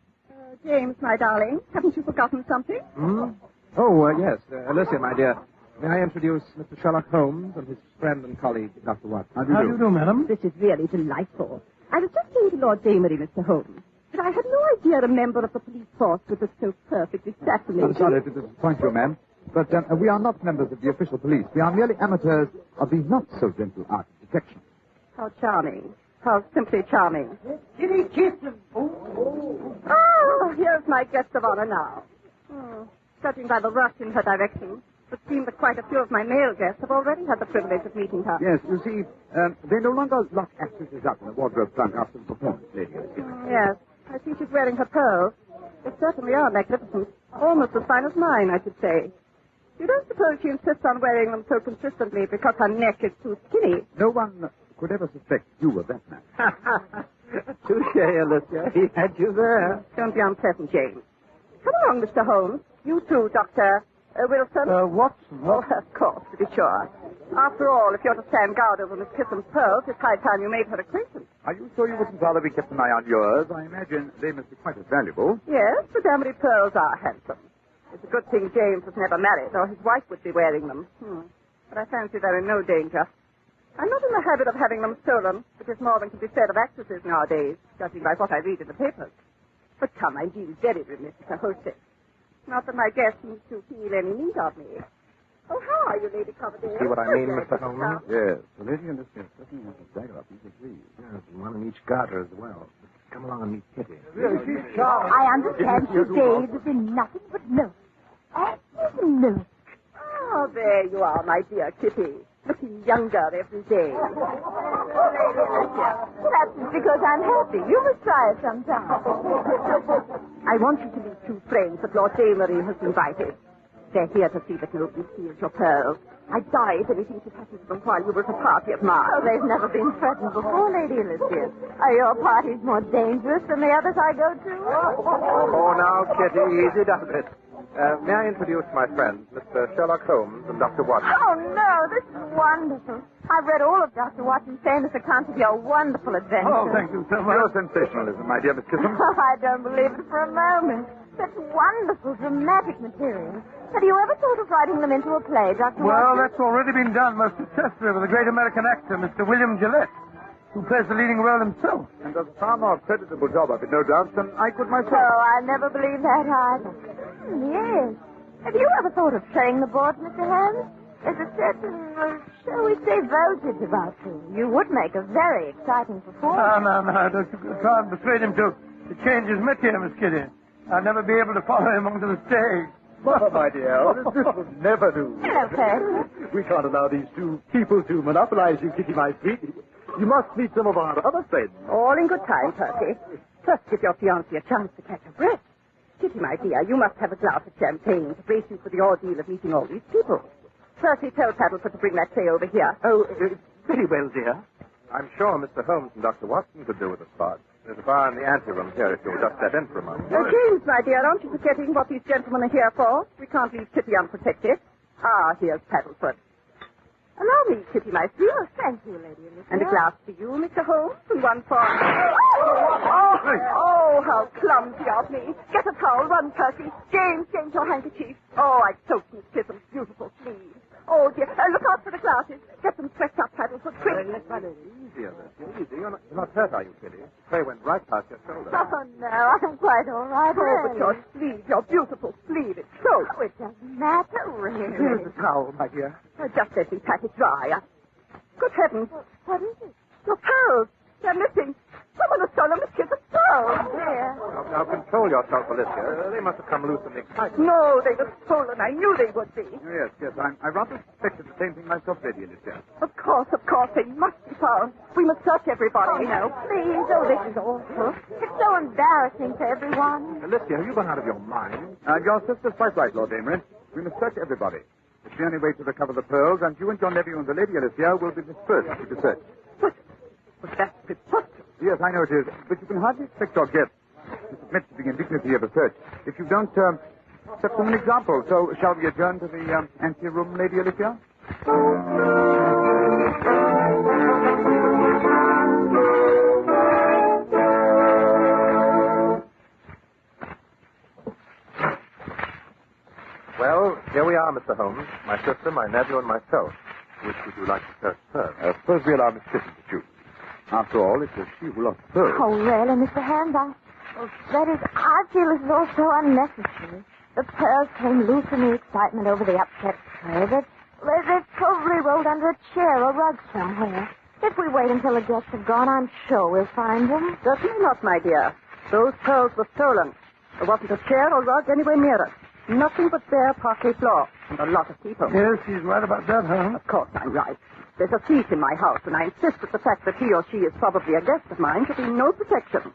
L: James, my darling, haven't you forgotten something?
K: Hmm? Oh, yes. Alicia, my dear, may I introduce Mr. Sherlock Holmes and his friend and colleague, Dr. Watson?
B: How do you do, madam?
L: This is really delightful. I was just saying to Lord Damery, Mr. Holmes, that I had no idea a member of the police force would be so perfectly fascinating.
P: I'm sorry to disappoint you, ma'am, but we are not members of the official police. We are merely amateurs of the not-so-gentle art of detection.
L: How charming. How simply charming.
S: Kitty Kissam.
L: Oh, here's my guest of honor now. Judging by the rush in her direction, it would seem that quite a few of my male guests have already had the privilege of meeting her.
P: Yes, you see, they no longer lock actresses up in a wardrobe trunk after the performance, lady.
L: Yes, I see she's wearing her pearls. They certainly are magnificent. Almost as fine as mine, I should say. You don't suppose she insists on wearing them so consistently because her neck is too skinny?
K: No one could ever suspect you were that man.
L: Touche, Alicia. He had you there. Don't be unpleasant, James. Come along, Mr. Holmes. You too, Dr. Wilson.
B: Watson?
L: Oh, of course, to be sure. After all, if you're to stand guard over Miss Kissam's pearls, it's high time you made her acquaintance.
K: Are you sure you wouldn't rather be kept an eye on yours? I imagine they must be quite as valuable.
L: Yes, the Danbury pearls are handsome. It's a good thing James was never married, or his wife would be wearing them. But I fancy they're in no danger. I'm not in the habit of having them stolen, which is more than can be said of actresses nowadays, judging by what I read in the papers. But come, I'm being very remiss as a hostess. Not that my guest needs to feel any need of me. Oh, how are you, Lady Coverdale?
K: See what I mean,
L: Glad
K: Mr.
L: you
K: Holmes?
L: come.
K: Yes. The lady in this case certainly has a dagger up each sleeve. Yes, and one in each garter as well. Come along and meet Kitty.
B: She's charming.
S: I understand she bathes in nothing but milk. Absolute milk.
L: Oh, there you are, my dear Kitty. Looking younger every day.
S: Perhaps it's because I'm happy. You must try it sometime.
L: I want you to meet two friends that Lord Damery has invited. They're here to see that nobody steals your pearls. I'd die if anything should happen to them while you were at a party of mine.
S: Oh, they've never been threatened before, Lady Elizabeth. Are your parties more dangerous than the others I go to?
K: Oh, now, Kitty, easy does it. May I introduce my friends, Mr. Sherlock Holmes and Dr. Watson?
S: Oh, no, this is wonderful. I've read all of Dr. Watson's famous accounts of your wonderful adventures.
K: Oh, thank you so much. Your sensationalism, my dear Miss Kissam.
S: I don't believe it for a moment. Such wonderful, dramatic material. Have you ever thought of writing them into a play, Dr.
B: Well,
S: Watson?
B: that's already been done most successfully with a great American actor, Mr. William Gillette, who plays the leading role himself.
K: And does a far more creditable job of it, no doubt, than I could myself.
S: Oh, I never believe that either. Yes. Have you ever thought of playing the board, Mr. Holmes? There's a certain, shall we say, voltage about you. You would make a very exciting performance.
B: No. Don't you try and persuade him to change his métier, Miss Kitty. I'll never be able to follow him onto the stage.
K: Mother, my dear, this would never do.
S: Hello, Percy.
K: We can't allow these two people to monopolize you, Kitty, my sweet. You must meet some of our other friends.
L: All in good time, Percy. First, give your fiancée a chance to catch her breath. Kitty, my dear, you must have a glass of champagne to brace you for the ordeal of meeting all these people. Percy, tell Paddlefoot to bring that tray over here.
K: Oh, very well, dear. I'm sure Mr. Holmes and Dr. Watson could do with a spot. There's a bar in the anteroom here if you'll just step in for a moment.
L: James, my dear, aren't you forgetting what these gentlemen are here for? We can't leave Kitty unprotected. Ah, here's Paddlefoot. Allow me, Kitty, my dear.
S: Oh, thank you, Lady Elizabeth.
L: And a glass for you, Mr. Holmes, and one for... Oh, how clumsy of me. Get a towel, run, Percy. James, change your handkerchief. Oh, I soaked Miss Kissam's beautiful sleeves. Oh, dear. Look out for the glasses. Get them swept up, Paddlefoot, quick.
K: Easier, easy. You're not hurt, are you, Kitty? The tray went right past your shoulder.
S: Oh, no, I'm quite all right.
L: Oh, but your sleeve, your beautiful sleeve, it's soaked.
S: Oh, it doesn't matter, really.
K: Here's the towel, my dear.
L: Just let me pat it dry. Good heavens.
S: What is it?
L: Your pearls. They're missing. Someone has stolen Miss Kiss's pearls.
S: There.
K: Now, control yourself, Alicia. They must have come loose in the excitement.
L: No, they were stolen. I knew they would be.
K: Yes. I rather suspected the same thing myself, Lady Alicia.
L: Of course. They must be found. We must search everybody.
S: Oh, no, please. Oh, this is awful. It's so embarrassing for everyone.
K: Alicia, have you gone out of your mind? Your sister's quite right, Lord Amory. We must search everybody. It's the only way to recover the pearls, and you and your nephew and the Lady Alicia will be the first to be searched.
L: But that's preposterous.
K: Yes, I know it is. But you can hardly expect your guests to submit to the indignity of a search if you don't set them an example. So shall we adjourn to the anteroom, Lady Alicia? Well, here we are, Mr. Holmes. My sister, my nephew, and myself. Which would you like to search first? Suppose we allow Miss Kitty to choose. After all, it was she who lost the pearls.
S: Oh, really, Mr. Holmes, I feel this is all so unnecessary. The pearls came loose in the excitement over the upset tray. They've probably rolled under a chair or rug somewhere. If we wait until the guests have gone, I'm sure we'll find them.
L: Certainly not, my dear. Those pearls were stolen. There wasn't a chair or rug anywhere near us. Nothing but bare parquet floor. And a lot of people.
B: Yes, she's right about that, Holmes.
L: Of course I'm right. There's a thief in my house, and I insist that the fact that he or she is probably a guest of mine should be no protection.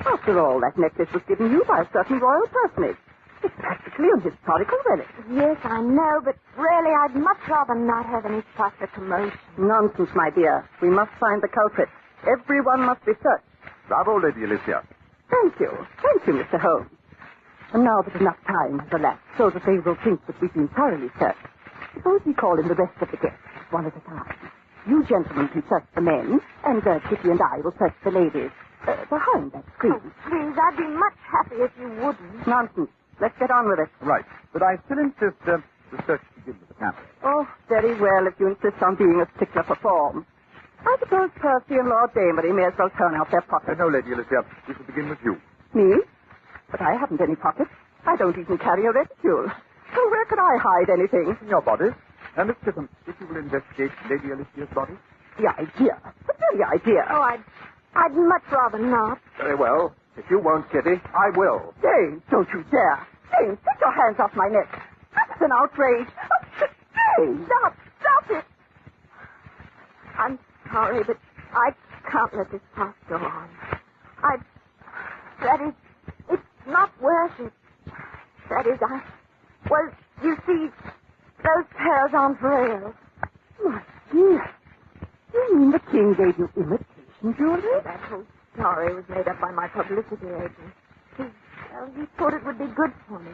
L: After all, that necklace was given you by a certain royal personage. It's practically a historical relic.
C: Yes, I know, but really I'd much rather not have any fuss or commotion.
L: Nonsense, my dear. We must find the culprit. Everyone must be searched.
K: Bravo, Lady Alicia.
L: Thank you. Thank you, Mr. Holmes. And now that enough time has elapsed so that they will think that we've been thoroughly searched, suppose we call in the rest of the guests, one at a time. You gentlemen can search the men, and Kitty and I will search the ladies. Behind that screen.
C: Oh, please, I'd be much happier if you wouldn't.
L: Nonsense. Let's get on with it.
K: Right. But I still insist the search begin with the family.
L: Oh, very well, if you insist on being a stickler for form. I suppose Percy and Lord Damery may as well turn out their pockets.
K: No, Lady Alicia. We shall begin with you.
L: Me? But I haven't any pockets. I don't even carry a reticule. So where could I hide anything?
K: In your body. And Miss Chisholm, if you will investigate Lady Alicia's body.
L: The idea. The very idea.
C: Oh, I'd much rather not.
K: Very well. If you won't, Kitty, I will.
L: James, don't you dare. James, take your hands off my neck. That's an outrage. Oh, James, stop it.
C: I'm sorry, but I can't let this past go on. That is, it's not worth it. That is, well, you see, those pearls aren't real.
L: My dear, you mean the king gave you imitation jewelry?
C: That whole story was made up by my publicity agent. He thought it would be good for me.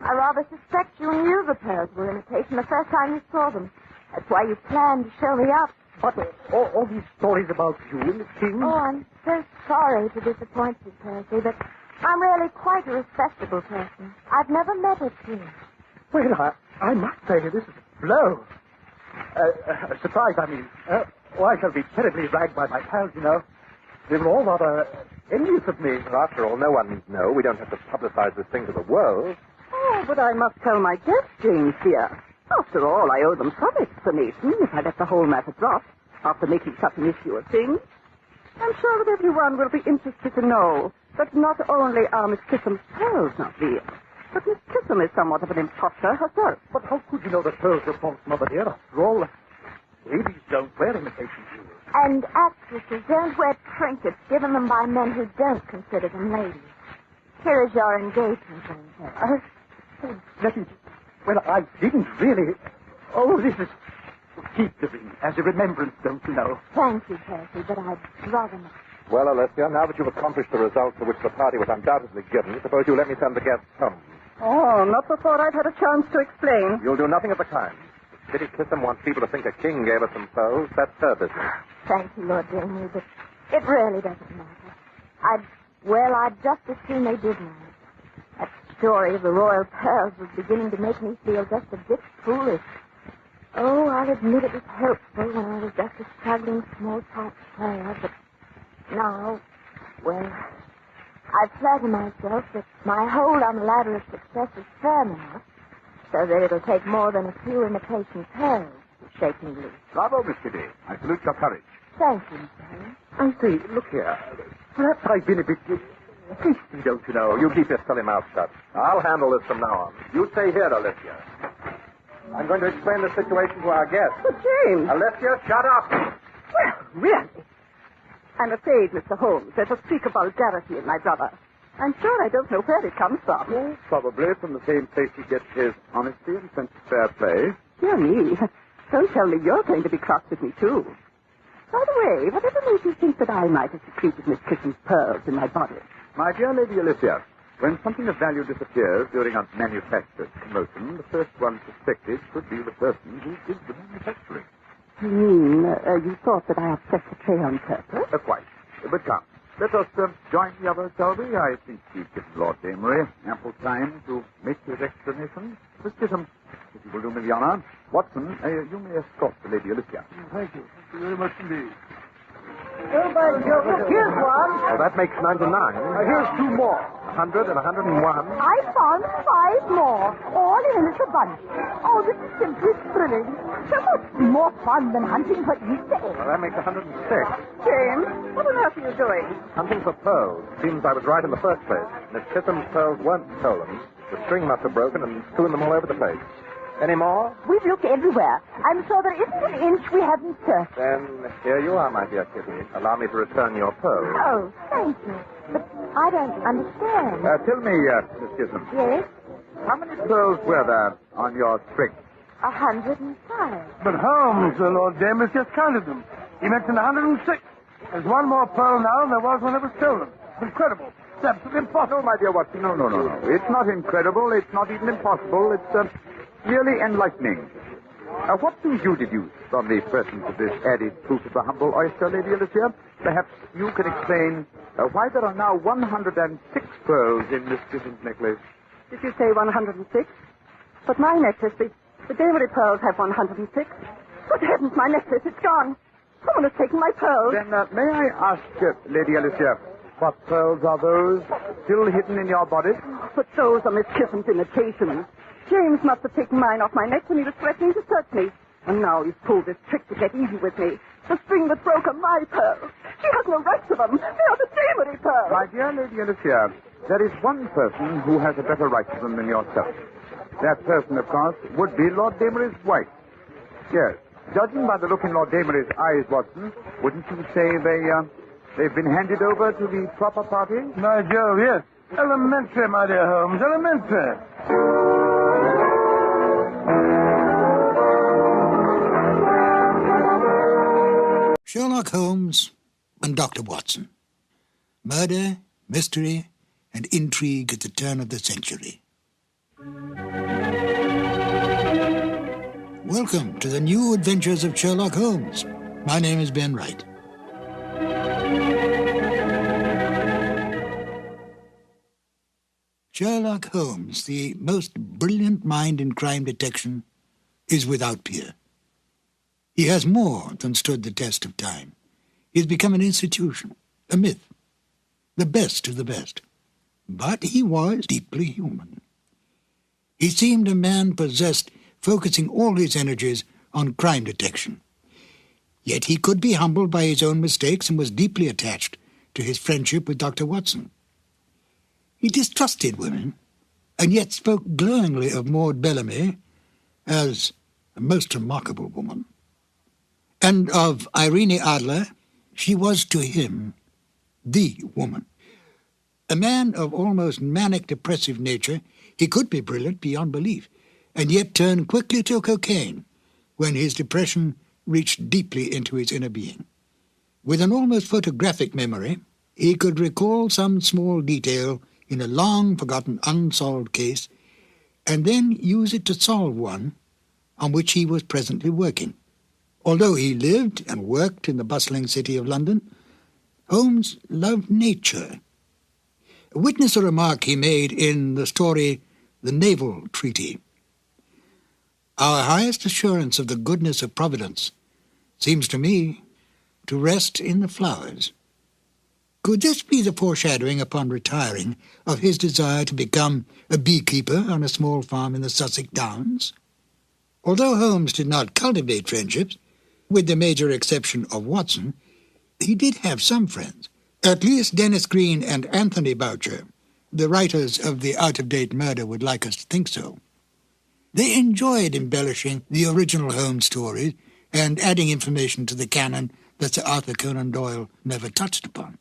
C: I rather suspect you knew the pearls were imitation the first time you saw them. That's why you planned to show me up.
K: But all these stories about you and the king...
C: Oh, I'm so sorry to disappoint you, Percy, but I'm really quite a respectable person. I've never met a king.
K: Well, I must say this is a blow. A surprise, I mean. I shall be terribly ragged by my pals, you know. They were all rather envious of me. After all, no one needs know. We don't have to publicize this thing to the world.
L: Oh, but I must tell my guests, James, dear. After all, I owe them some explanation if I let the whole matter drop after making such an issue of things. I'm sure that everyone will be interested to know that not only are Miss Chisholm's pearls not real, but Miss Chisholm is somewhat of an imposter herself.
K: But how could you know the pearls were false, Mother dear? After all, ladies don't wear imitation jewels.
C: And actresses don't wear trinkets given them by men who don't consider them ladies. Here is your engagement ring.
K: Well, I didn't really. Oh, this is... Keep the ring as a remembrance, don't you know?
C: Thank you, Percy, but I'd rather not.
K: Well, Alessia, now that you've accomplished the results for which the party was undoubtedly given, suppose you let me send the guests home.
L: Oh, not before I've had a chance to explain.
K: You'll do nothing of the kind. Biddy Kissam wants people to think a king gave us some pearls. That's her business.
C: Thank you, Lord Damery, but it really doesn't matter. I'd just as soon they did know it. That story of the royal pearls was beginning to make me feel just a bit foolish. Oh, I'll admit it was helpful when I was just a struggling small-part player, but now, well, I flatter myself that my hold on the ladder of success is firm enough so that it'll take more than a few imitation pearls to shake me loose.
K: Bravo, Miss Kitty. I salute your courage.
C: Thank you, Mr. Holmes.
K: I say, look here. Perhaps I've been a bit hasty, don't you know? You keep your silly mouth shut. I'll handle this from now on. You stay here, Alicia. I'm going to explain the situation to our guests.
L: But, James...
K: Alicia, shut up!
L: Well, really? I'm afraid, Mr. Holmes, there's a streak of vulgarity in my brother. I'm sure I don't know where it comes from.
K: Well, probably from the same place he gets his honesty and sense of fair play.
L: Dear me. Don't tell me you're going to be cross with me, too. By the way, whatever made you think that I might have secreted Miss Kitchen's pearls in my body?
K: My dear Lady Alicia, when something of value disappears during a manufactured commotion, the first one suspected should be the person who did the manufacturing.
L: You mean, you thought that I upset the tray on purpose?
K: Quite. But come, let us join the others, shall we? I think we've given Lord Damery ample time to make his explanation. Miss Chisholm, if you will do me the honor. Watson, you may escort the Lady Alicia.
P: Thank you. Thank you very much indeed.
L: Oh, by Jove, here's one.
K: Well, that makes 99.
P: Here's two more.
K: 100 and 101.
L: I found 5 more, all in a little bunch. Oh, this is simply thrilling. So much more fun than hunting for Easter eggs.
K: Well, that makes 106.
L: James, what on earth are you doing?
K: Hunting for pearls. Seems I was right in the first place. Miss Chisholm's pearls weren't stolen. The string must have broken and strewn them all over the place. Any more?
L: We've looked everywhere. I'm sure there isn't an inch we haven't searched.
K: Then here you are, my dear Kitty. Allow me to return your pearls.
C: Oh, thank you. But I don't understand.
K: Tell me, Miss Chisholm.
C: Yes?
M: How many pearls were there on your string?
C: 105.
B: But Holmes, Lord Damus, just counted them. He mentioned 106. There's one more pearl now than there was when it was stolen. It's incredible. It's absolutely impossible.
M: No, my dear Watson, no. It's not incredible. It's not even impossible. It's merely enlightening. What do you deduce from the presence of this added proof of the humble oyster, Lady Alicia? Perhaps you can explain why there are now 106 pearls in Miss Pigeon's necklace.
L: Did you say 106? But my necklace, the Damery pearls have 106. Good heavens, my necklace, it's gone. Someone has taken my pearls.
M: Then may I ask, Lady Alicia, what pearls are those still hidden in your bodice?
L: Oh, but those are Miss Kisson's imitations. James must have taken mine off my neck when he was threatening to search me. And now he's pulled this trick to get even with me. The string that broke are my pearls. She has no right to them. They are the Damery pearls.
M: My dear Lady Alicia, there is one person who has a better right to them than yourself. That person, of course, would be Lord Damery's wife. Yes. Judging by the look in Lord Damery's eyes, Watson, wouldn't you say they've been handed over to the proper party?
B: My Jove, yes. Elementary, my dear Holmes, elementary.
N: Sherlock Holmes and Dr. Watson. Murder, mystery, and intrigue at the turn of the century. Welcome to the new adventures of Sherlock Holmes. My name is Ben Wright. Sherlock Holmes, the most brilliant mind in crime detection, is without peer. He has more than stood the test of time. He has become an institution, a myth, the best of the best. But he was deeply human. He seemed a man possessed, focusing all his energies on crime detection. Yet he could be humbled by his own mistakes and was deeply attached to his friendship with Dr. Watson. He distrusted women, and yet spoke glowingly of Maud Bellamy as a most remarkable woman. And of Irene Adler, she was to him the woman. A man of almost manic depressive nature, he could be brilliant beyond belief, and yet turn quickly to cocaine when his depression reached deeply into his inner being. With an almost photographic memory, he could recall some small detail in a long-forgotten unsolved case, and then use it to solve one on which he was presently working. Although he lived and worked in the bustling city of London, Holmes loved nature. Witness a remark he made in the story The Naval Treaty. Our highest assurance of the goodness of Providence seems to me to rest in the flowers. Could this be the foreshadowing upon retiring of his desire to become a beekeeper on a small farm in the Sussex Downs? Although Holmes did not cultivate friendships, with the major exception of Watson, he did have some friends. At least Dennis Green and Anthony Boucher, the writers of The Out-of-Date Murder, would like us to think so. They enjoyed embellishing the original Holmes stories and adding information to the canon that Sir Arthur Conan Doyle never touched upon.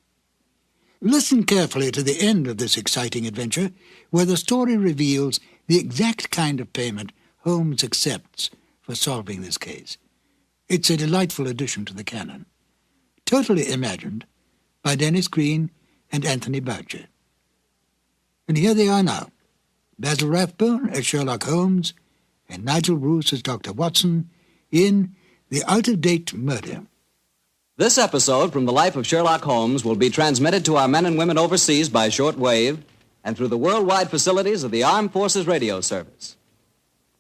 N: Listen carefully to the end of this exciting adventure, where the story reveals the exact kind of payment Holmes accepts for solving this case. It's a delightful addition to the canon, totally imagined by Dennis Green and Anthony Boucher. And here they are now, Basil Rathbone as Sherlock Holmes and Nigel Bruce as Dr. Watson in The Out-of-Date Murder.
J: This episode from the life of Sherlock Holmes will be transmitted to our men and women overseas by shortwave and through the worldwide facilities of the Armed Forces Radio Service.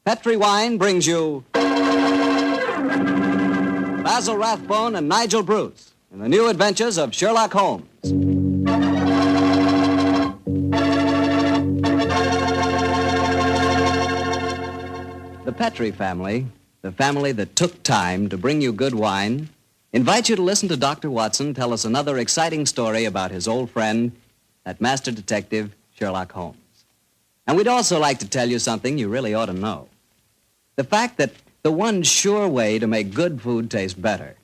J: Petri Wine brings you Basil Rathbone and Nigel Bruce in the new adventures of Sherlock Holmes. The Petri family, the family that took time to bring you good wine, invites you to listen to Dr. Watson tell us another exciting story about his old friend, that master detective, Sherlock Holmes. And we'd also like to tell you something you really ought to know. The fact that the one sure way to make good food taste better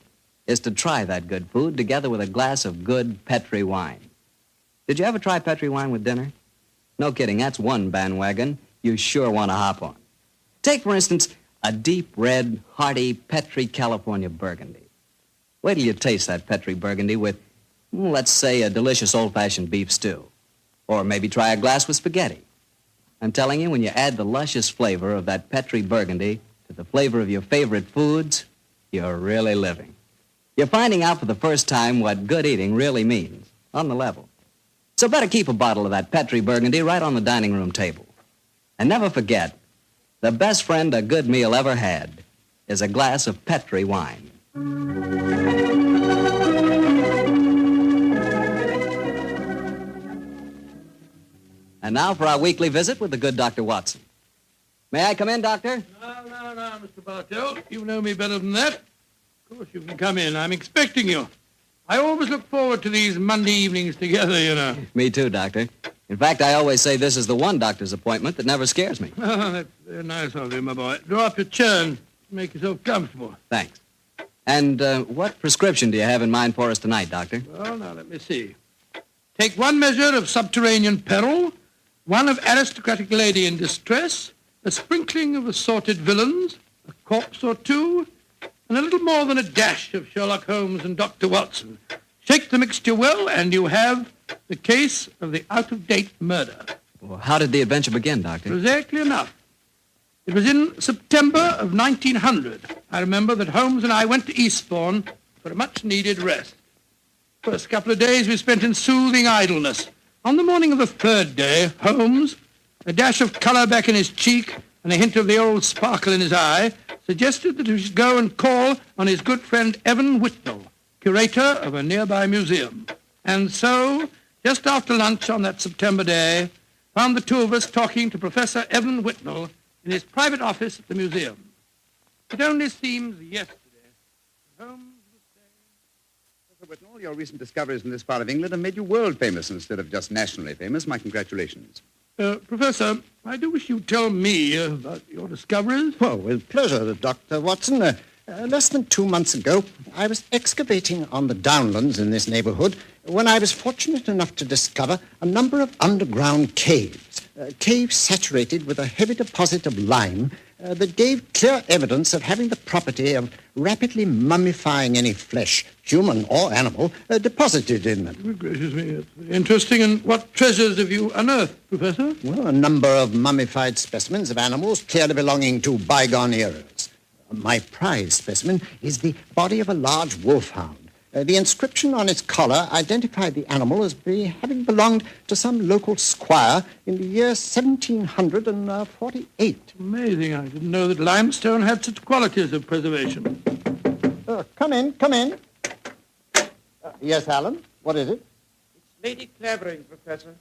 J: is to try that good food together with a glass of good Petri wine. Did you ever try Petri wine with dinner? No kidding, that's one bandwagon you sure want to hop on. Take, for instance, a deep red, hearty Petri California Burgundy. Wait till you taste that Petri Burgundy with, let's say, a delicious old-fashioned beef stew. Or maybe try a glass with spaghetti. I'm telling you, when you add the luscious flavor of that Petri Burgundy to the flavor of your favorite foods, you're really living. You're finding out for the first time what good eating really means, on the level. So better keep a bottle of that Petri Burgundy right on the dining room table. And never forget, the best friend a good meal ever had is a glass of Petri wine. And now for our weekly visit with the good Dr. Watson. May I come in, Doctor?
B: No, Mr. Bartell. You know me better than that. Of course you can come in. I'm expecting you. I always look forward to these Monday evenings together, you know.
J: Me too, Doctor. In fact, I always say this is the one doctor's appointment that never scares me.
B: Oh, that's very nice of you, my boy. Draw up your chair and make yourself comfortable.
J: Thanks. And what prescription do you have in mind for us tonight, Doctor?
B: Well, now, let me see. Take one measure of subterranean peril, one of aristocratic lady in distress, a sprinkling of assorted villains, a corpse or two, and a little more than a dash of Sherlock Holmes and Dr. Watson. Shake the mixture well, and you have the case of the out-of-date murder.
J: Well, how did the adventure begin, Doctor?
B: Exactly enough. It was in September of 1900. I remember that Holmes and I went to Eastbourne for a much-needed rest. First couple of days we spent in soothing idleness. On the morning of the third day, Holmes, a dash of colour back in his cheek and a hint of the old sparkle in his eye, suggested that we should go and call on his good friend Evan Whitnell, curator of a nearby museum. And so, just after lunch on that September day, found the two of us talking to Professor Evan Whitnell in his private office at the museum. It only seems yesterday Holmes was saying...
M: Professor Whitnell, your recent discoveries in this part of England have made you world famous instead of just nationally famous. My congratulations.
B: Professor, I do wish you'd tell me about your discoveries.
G: Well, with pleasure, Dr. Watson. Less than 2 months ago, I was excavating on the downlands in this neighborhood when I was fortunate enough to discover a number of underground caves. Caves saturated with a heavy deposit of lime that gave clear evidence of having the property of rapidly mummifying any flesh, human or animal, deposited in them.
B: Good gracious me, it's interesting. And what treasures have you unearthed, Professor?
G: Well, a number of mummified specimens of animals clearly belonging to bygone eras. My prize specimen is the body of a large wolfhound. The inscription on its collar identified the animal as having belonged to some local squire in the year 1748.
B: Amazing. I didn't know that limestone had such qualities of preservation.
G: Come in. Yes, Alan? What is it?
U: It's Lady Clavering, Professor.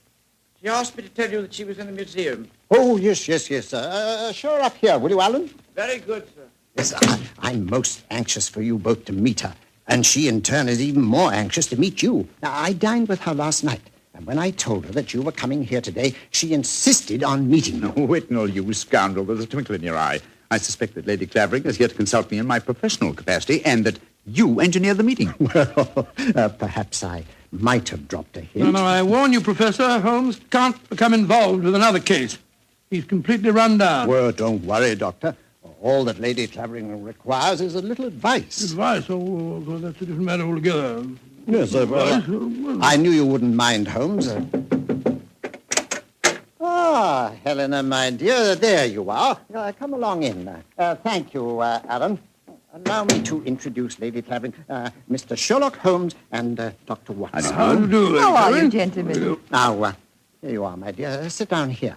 U: She asked me to tell you that she was in the museum.
G: Oh, yes. Show her up here, will you, Alan?
U: Very good, sir.
G: Yes, I'm most anxious for you both to meet her. And she, in turn, is even more anxious to meet you. Now, I dined with her last night, and when I told her that you were coming here today, she insisted on meeting you.
M: Oh, Whitnell, you scoundrel. There's a twinkle in your eye. I suspect that Lady Clavering is here to consult me in my professional capacity, and that you engineered the meeting.
G: Well, perhaps I might have dropped a hint.
B: No, I warn you, Professor, Holmes can't become involved with another case. He's completely run down.
G: Well, don't worry, Doctor. All that Lady Clavering requires is a little advice.
B: Advice? Oh, that's a different matter altogether.
G: Yes, sir. I knew you wouldn't mind, Holmes. Helena, my dear, there you are. Come along in. Thank you, Alan. Allow me to introduce Lady Clavering, Mr. Sherlock Holmes and Dr. Watson.
B: How do you do,
L: How are you, gentlemen?
G: Now, here you are, my dear. Sit down here.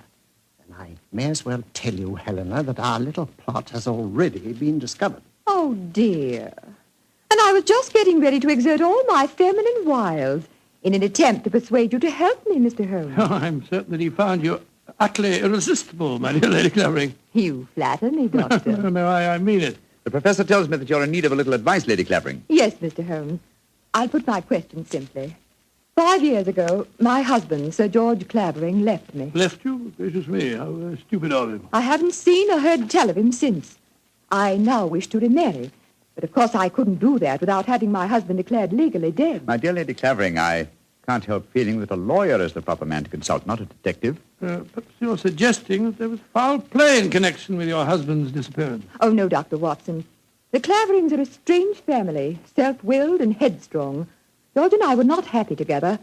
G: And I may as well tell you, Helena, that our little plot has already been discovered.
L: Oh, dear. And I was just getting ready to exert all my feminine wiles in an attempt to persuade you to help me, Mr. Holmes.
B: Oh, I'm certain that he found you utterly irresistible, my dear Lady Clavering.
L: You flatter me, Doctor.
B: No, I mean it.
M: The professor tells me that you're in need of a little advice, Lady Clavering.
L: Yes, Mr. Holmes. I'll put my question simply. 5 years ago, my husband, Sir George Clavering, left me.
B: Left you? Gracious me, how stupid of him.
L: I haven't seen or heard tell of him since. I now wish to remarry. But of course I couldn't do that without having my husband declared legally dead.
M: My dear Lady Clavering, I Can't help feeling that a lawyer is the proper man to consult, not a detective.
B: Perhaps you're suggesting that there was foul play in connection with your husband's disappearance.
A: Oh, no, Dr. Watson. The Claverings are a strange family, self-willed and headstrong. George and I were not happy together.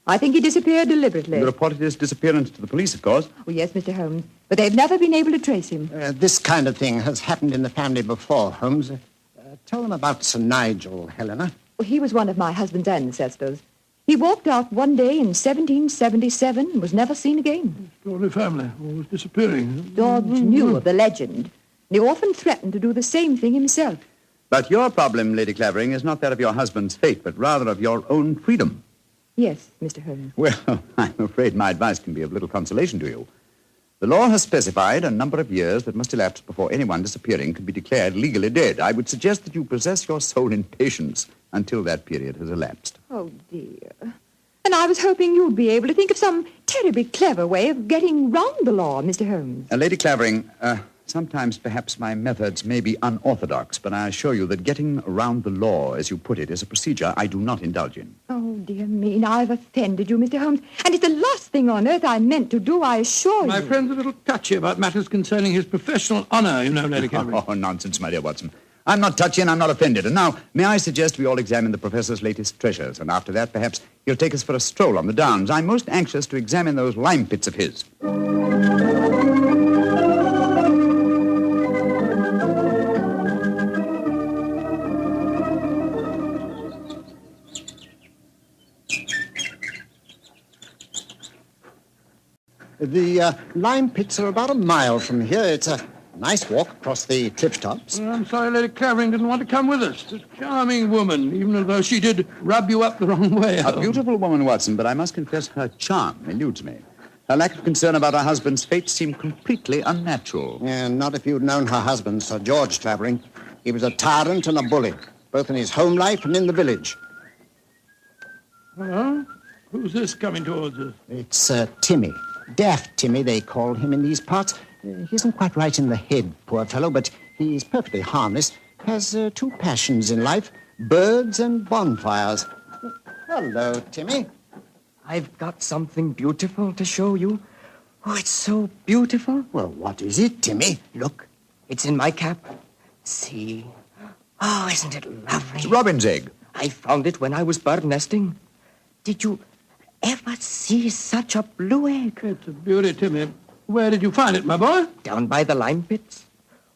A: I think he disappeared deliberately.
M: You reported his disappearance to the police, of course.
A: Oh, yes, Mr. Holmes. But they've never been able to trace him.
G: This kind of thing has happened in the family before, Holmes. Tell them about Sir Nigel, Helena.
A: Well, he was one of my husband's ancestors. He walked out one day in 1777 and was never seen again.
B: Extraordinary family, always disappearing.
A: George knew of the legend, and he often threatened to do the same thing himself.
M: But your problem, Lady Clavering, is not that of your husband's fate, but rather of your own freedom.
A: Yes, Mr. Holmes.
M: Well, I'm afraid my advice can be of little consolation to you. The law has specified a number of years that must elapse before anyone disappearing can be declared legally dead. I would suggest that you possess your soul in patience until that period has elapsed.
A: Oh, dear. And I was hoping you'd be able to think of some terribly clever way of getting round the law, Mr. Holmes.
M: Lady Clavering, sometimes perhaps my methods may be unorthodox, but I assure you that getting around the law, as you put it, is a procedure I do not indulge in.
A: Oh, dear me, now I've offended you, Mr. Holmes, and it's the last thing on earth I meant to do, I assure you.
B: My friend's a little touchy about matters concerning his professional honor, you know, Lady Clavering.
M: Oh, nonsense, my dear Watson. I'm not touchy and I'm not offended. And now, may I suggest we all examine the Professor's latest treasures, and after that, perhaps he'll take us for a stroll on the downs. I'm most anxious to examine those lime pits of his.
G: The lime pits are about a mile from here. It's a nice walk across the cliff tops.
B: I'm sorry Lady Clavering didn't want to come with us. A charming woman, even though she did rub you up the wrong way.
M: A beautiful woman, Watson, but I must confess her charm eludes me. Her lack of concern about her husband's fate seemed completely unnatural.
G: Yeah, not if you'd known her husband, Sir George Clavering. He was a tyrant and a bully, both in his home life and in the village.
B: Hello? Who's this coming towards us?
G: It's Timmy. Daft Timmy, they call him in these parts. He isn't quite right in the head, poor fellow, but he's perfectly harmless. Has two passions in life, birds and bonfires. Hello, Timmy.
D: I've got something beautiful to show you. Oh, it's so beautiful.
G: Well, what is it, Timmy?
D: Look, it's in my cap. See? Oh, isn't it lovely?
M: It's a robin's egg.
D: I found it when I was bird nesting. Did you ever see such a blue egg?
B: It's a beauty, Timmy. Where did you find it, my boy?
D: Down by the lime pits.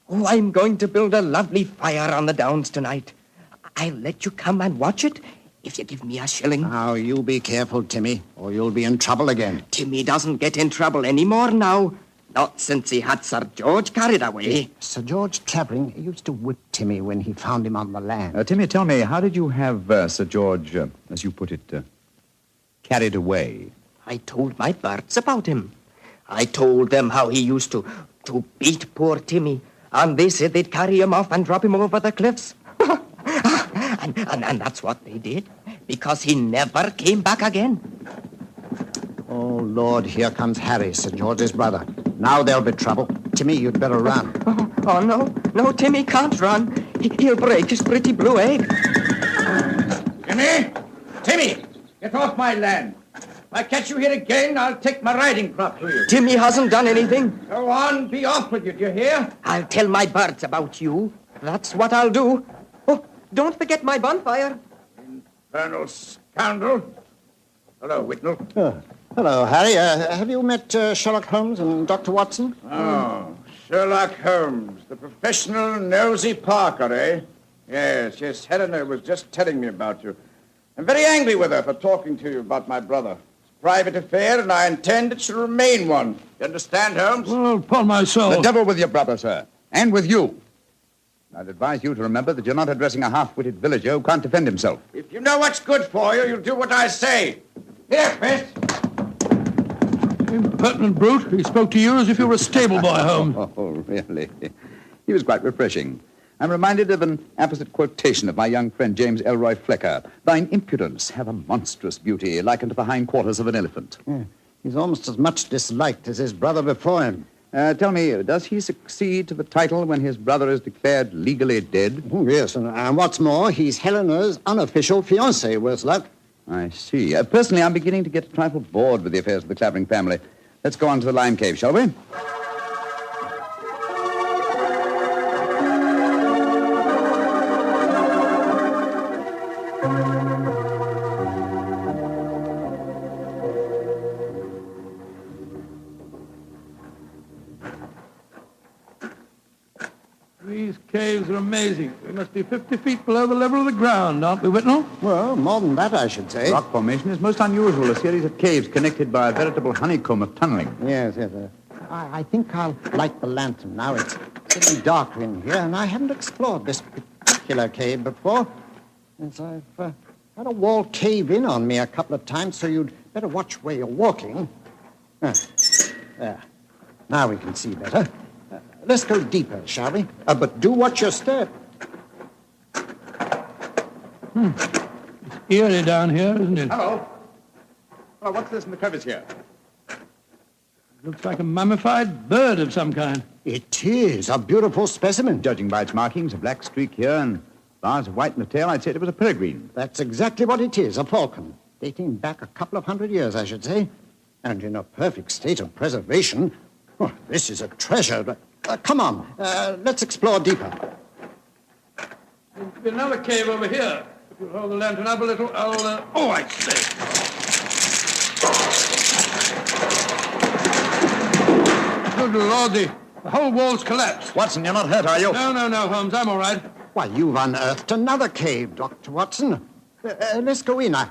D: Oh, I'm going to build a lovely fire on the downs tonight. I'll let you come and watch it if you give me a shilling.
G: Now, you be careful, Timmy, or you'll be in trouble again.
D: Timmy doesn't get in trouble anymore now. Not since he had Sir George carried away.
G: Sir George Clavering used to whip Timmy when he found him on the land.
M: Timmy, tell me, how did you have Sir George, as you put it, carried away?
D: I told my birds about him. I told them how he used to beat poor Timmy, and they said they'd carry him off and drop him over the cliffs. and that's what they did, because he never came back again.
G: Oh, Lord, here comes Harry, Sir George's brother. Now there'll be trouble. Timmy, you'd better run.
D: Oh, no, Timmy can't run. He'll break his pretty blue egg.
O: Timmy, get off my land. If I catch you here again, I'll take my riding crop to you.
D: Timmy hasn't done anything.
O: Go on, be off with you, do you hear?
D: I'll tell my birds about you. That's what I'll do. Oh, don't forget my bonfire.
O: Infernal scoundrel. Hello, Whitnell.
G: Hello, Harry. Have you met Sherlock Holmes and Dr. Watson?
O: Oh, Sherlock Holmes, the professional nosy Parker, eh? Yes, Helena was just telling me about you. I'm very angry with her for talking to you about my brother. It's a private affair, and I intend it shall remain one. You understand, Holmes?
B: Well, upon my soul.
M: The devil with your brother, sir. And with you. I'd advise you to remember that you're not addressing a half-witted villager who can't defend himself.
O: If you know what's good for you, you'll do what I say. Here, Chris.
B: Impertinent brute. He spoke to you as if you were a stable boy, Holmes.
M: Oh, really? He was quite refreshing. I'm reminded of an apposite quotation of my young friend James Elroy Flecker. Thine impudence have a monstrous beauty, like unto the hindquarters of an elephant.
G: Yeah, he's almost as much disliked as his brother before him.
M: Tell me, does he succeed to the title when his brother is declared legally dead?
G: Oh, yes, and what's more, he's Helena's unofficial fiancé, worse luck.
M: I see. Personally, I'm beginning to get a trifle bored with the affairs of the Clavering family. Let's go on to the Lime Cave, shall we?
O: These caves are amazing. We must be 50 feet below the level of the ground, aren't we, Whitnell?
G: Well, more than that, I should say.
M: Rock formation is most unusual, a series of caves connected by a veritable honeycomb of tunneling.
G: Yes. I think I'll light the lantern now. It's getting darker in here, and I haven't explored this particular cave before. Since I've had a wall cave in on me a couple of times, so you'd better watch where you're walking. There. Now we can see better. Let's go deeper, shall we? But do watch your step.
O: It's eerie down here, isn't it?
M: Hello. Well, what's this in the crevice here?
O: Looks like a mummified bird of some kind.
G: It is a beautiful specimen.
M: Judging by its markings, a black streak here and bars of white in the tail, I'd say it was a peregrine.
G: That's exactly what it is, a falcon. Dating back a couple of 100 years, I should say. And in a perfect state of preservation. Oh, this is a treasure. Come on, let's explore deeper.
O: There's another cave over here. If you'll hold the lantern up a little, I'll... Oh, I say. Good Lord, the whole wall's collapsed.
G: Watson, you're not hurt, are you?
O: No, Holmes, I'm all right.
G: Why, you've unearthed another cave, Dr. Watson. Let's go in. I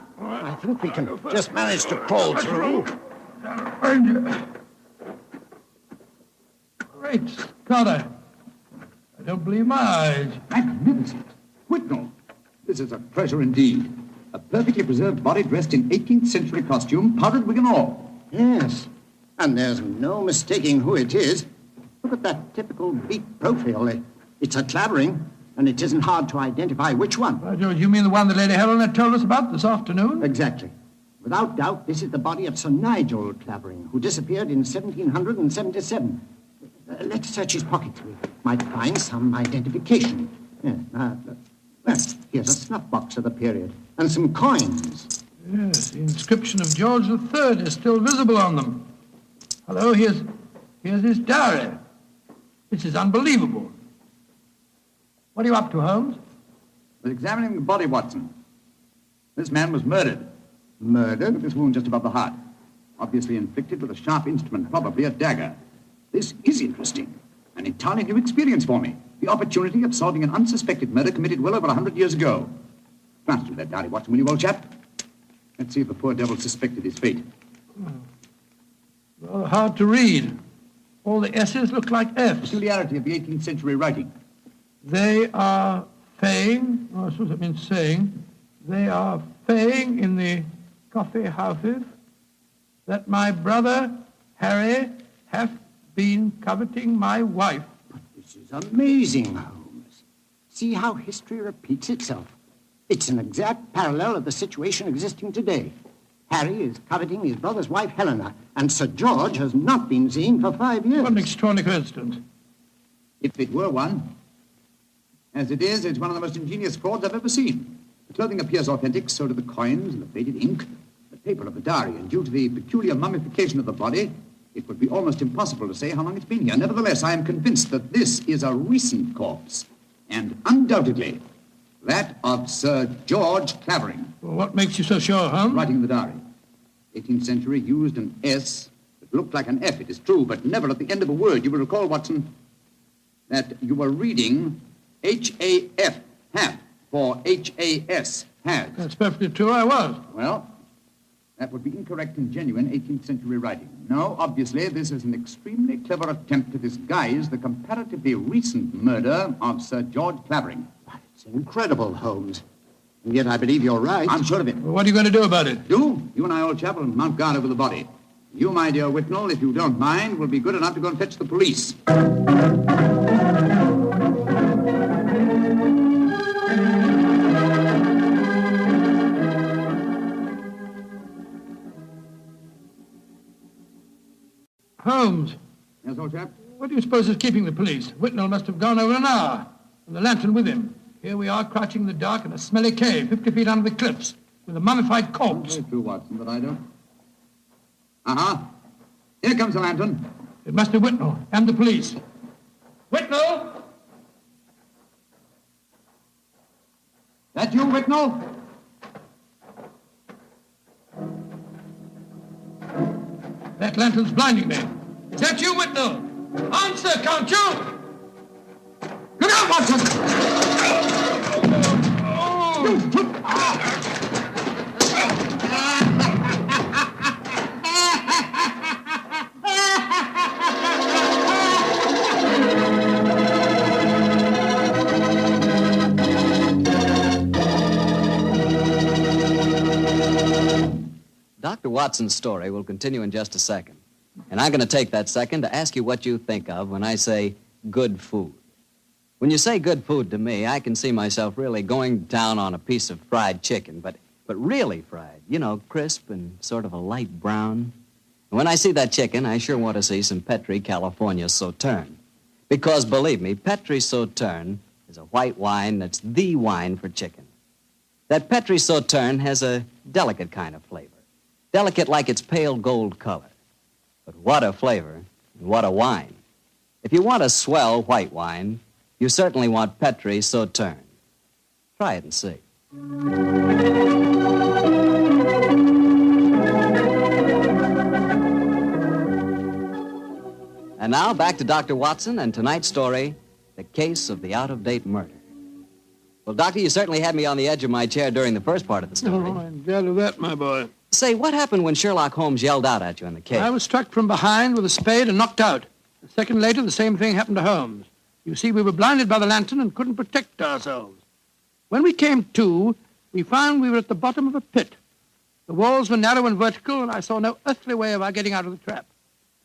G: think we can just manage to crawl through.
O: Great Scott, I don't believe my eyes.
M: Magnificent. Whitnell, this is a treasure indeed. A perfectly preserved body dressed in 18th century costume, powdered wig and all.
G: Yes, and there's no mistaking who it is. Look at that typical beak profile. It's a Clavering, and it isn't hard to identify which one.
O: By George, you mean the one that Lady Helena told us about this afternoon?
G: Exactly. Without doubt, this is the body of Sir Nigel Clavering, who disappeared in 1777. Let's search his pockets. We might find some identification. Yes, here's a snuff box of the period, and some coins.
O: Yes, the inscription of George III is still visible on them. Hello, here's his diary. This is unbelievable. What are you up to, Holmes?
M: I was examining the body, Watson. This man was murdered.
G: Murdered?
M: With this wound just above the heart. Obviously inflicted with a sharp instrument, probably a dagger. This is interesting. An entirely new experience for me. The opportunity of solving an unsuspected murder committed well over 100 years ago. Glance through that diary, Watson, will you, old chap? Let's see if the poor devil suspected his fate.
O: Well, hard to read. All the S's look like F's.
M: Peculiarity of the 18th century writing.
O: They are saying, I suppose that means saying, they are saying in the coffee houses that my brother Harry hath been coveting my wife.
G: But this is amazing, Holmes. See how history repeats itself. It's an exact parallel of the situation existing today. Harry is coveting his brother's wife, Helena, and Sir George has not been seen for 5 years.
O: What an extraordinary coincidence.
M: If it were one. As it is, it's one of the most ingenious frauds I've ever seen. The clothing appears authentic, so do the coins and the faded ink, the paper of the diary, and due to the peculiar mummification of the body, it would be almost impossible to say how long it's been here. Nevertheless, I am convinced that this is a recent corpse, and undoubtedly that of Sir George Clavering.
O: Well, what makes you so sure, Holmes?
M: Writing in the diary. 18th century used an S that looked like an F, it is true, but never at the end of a word. You will recall, Watson, that you were reading H-A-F, have, for H-A-S, has.
O: That's perfectly true, I was.
M: Well, that would be incorrect in genuine 18th century writing. No, obviously, this is an extremely clever attempt to disguise the comparatively recent murder of Sir George Clavering.
G: It's incredible, Holmes. And yet I believe you're right.
M: I'm sure of it.
O: Well, what are you going to do about it?
M: You and I, old chap, will mount guard over the body. You, my dear Whitnell, if you don't mind, will be good enough to go and fetch the police.
O: Holmes.
M: Yes, old chap?
O: What do you suppose is keeping the police? Whitnell must have gone over an hour, and the lantern with him. Here we are, crouching in the dark in a smelly cave, 50 feet under the cliffs.
U: with a mummified corpse.
M: True, Watson, but I don't. Uh-huh. Here comes the lantern.
U: It must be Whitnell and the police. Whitnell!
M: That you, Whitnell?
U: That lantern's blinding me. Is that you, Whitnell? Answer, can't you? Look out, Watson!
J: Dr. Watson's story will continue in just a second. And I'm going to take that second to ask you what you think of when I say good food. When you say good food to me, I can see myself really going down on a piece of fried chicken, but really fried. You know, crisp and sort of a light brown. And when I see that chicken, I sure want to see some Petri California Sauterne. Because, believe me, Petri Sauterne is a white wine that's the wine for chicken. That Petri Sauterne has a delicate kind of flavor. Delicate like its pale gold color. But what a flavor, and what a wine. If you want a swell white wine, you certainly want Petri Sauterne. Try it and see. And now back to Dr. Watson and tonight's story, The Case of the Out-of-Date Murder. Well, Doctor, you certainly had me on the edge of my chair during the first part of the story.
U: Oh, I'm glad of that, my boy.
J: Say, what happened when Sherlock Holmes yelled out at you in the cave?
U: I was struck from behind with a spade and knocked out. A second later, the same thing happened to Holmes. You see, we were blinded by the lantern and couldn't protect ourselves. When we came to, we found we were at the bottom of a pit. The walls were narrow and vertical, and I saw no earthly way of our getting out of the trap.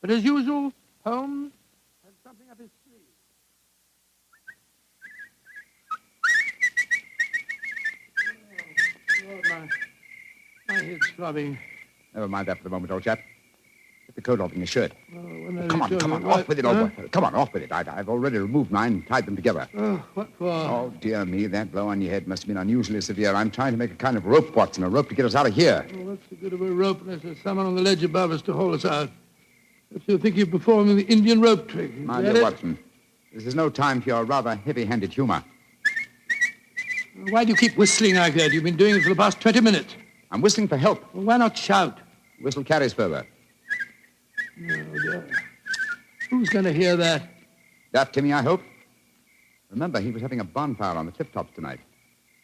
U: But as usual, Holmes had something up his sleeve. Oh, my head's throbbing.
M: Never mind that for the moment, old chap. Get the coat off in your shirt.
U: Oh,
M: Come on, off with it, old boy. Come on, off with it. I've already removed mine and tied them together.
U: Oh, what for?
M: Oh, dear me, that blow on your head must have been unusually severe. I'm trying to make a kind of rope, Watson, a rope to get us out of here.
U: Oh, what's the good of a rope unless there's someone on the ledge above us to hold us out? If you think you're performing the Indian rope trick.
M: My dear Watson, this is no time for your rather heavy-handed humor.
U: Why do you keep whistling like that? You've been doing it for the past 20 minutes.
M: I'm whistling for help.
U: Well, why not shout?
M: Whistle carries further.
U: No, dear. Who's going to hear that?
M: That Timmy, I hope. Remember, he was having a bonfire on the cliff-tops tonight.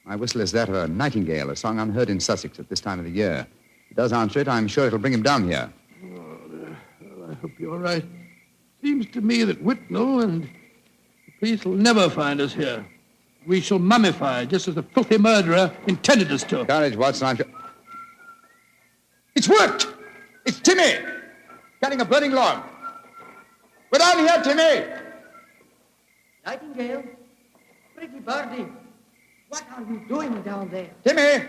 M: My whistle is that of a nightingale, a song unheard in Sussex at this time of the year. If he does answer it, I'm sure it'll bring him down here.
U: Oh, dear. Well, I hope you're right. Seems to me that Whitnell and the police will never find us here. We shall mummify, just as the filthy murderer intended us to.
M: Courage, Watson, I'm sure... It's worked! It's Timmy! Cutting a burning log. Go down here, Timmy!
D: Nightingale, pretty birdie, what are you doing down there?
M: Timmy!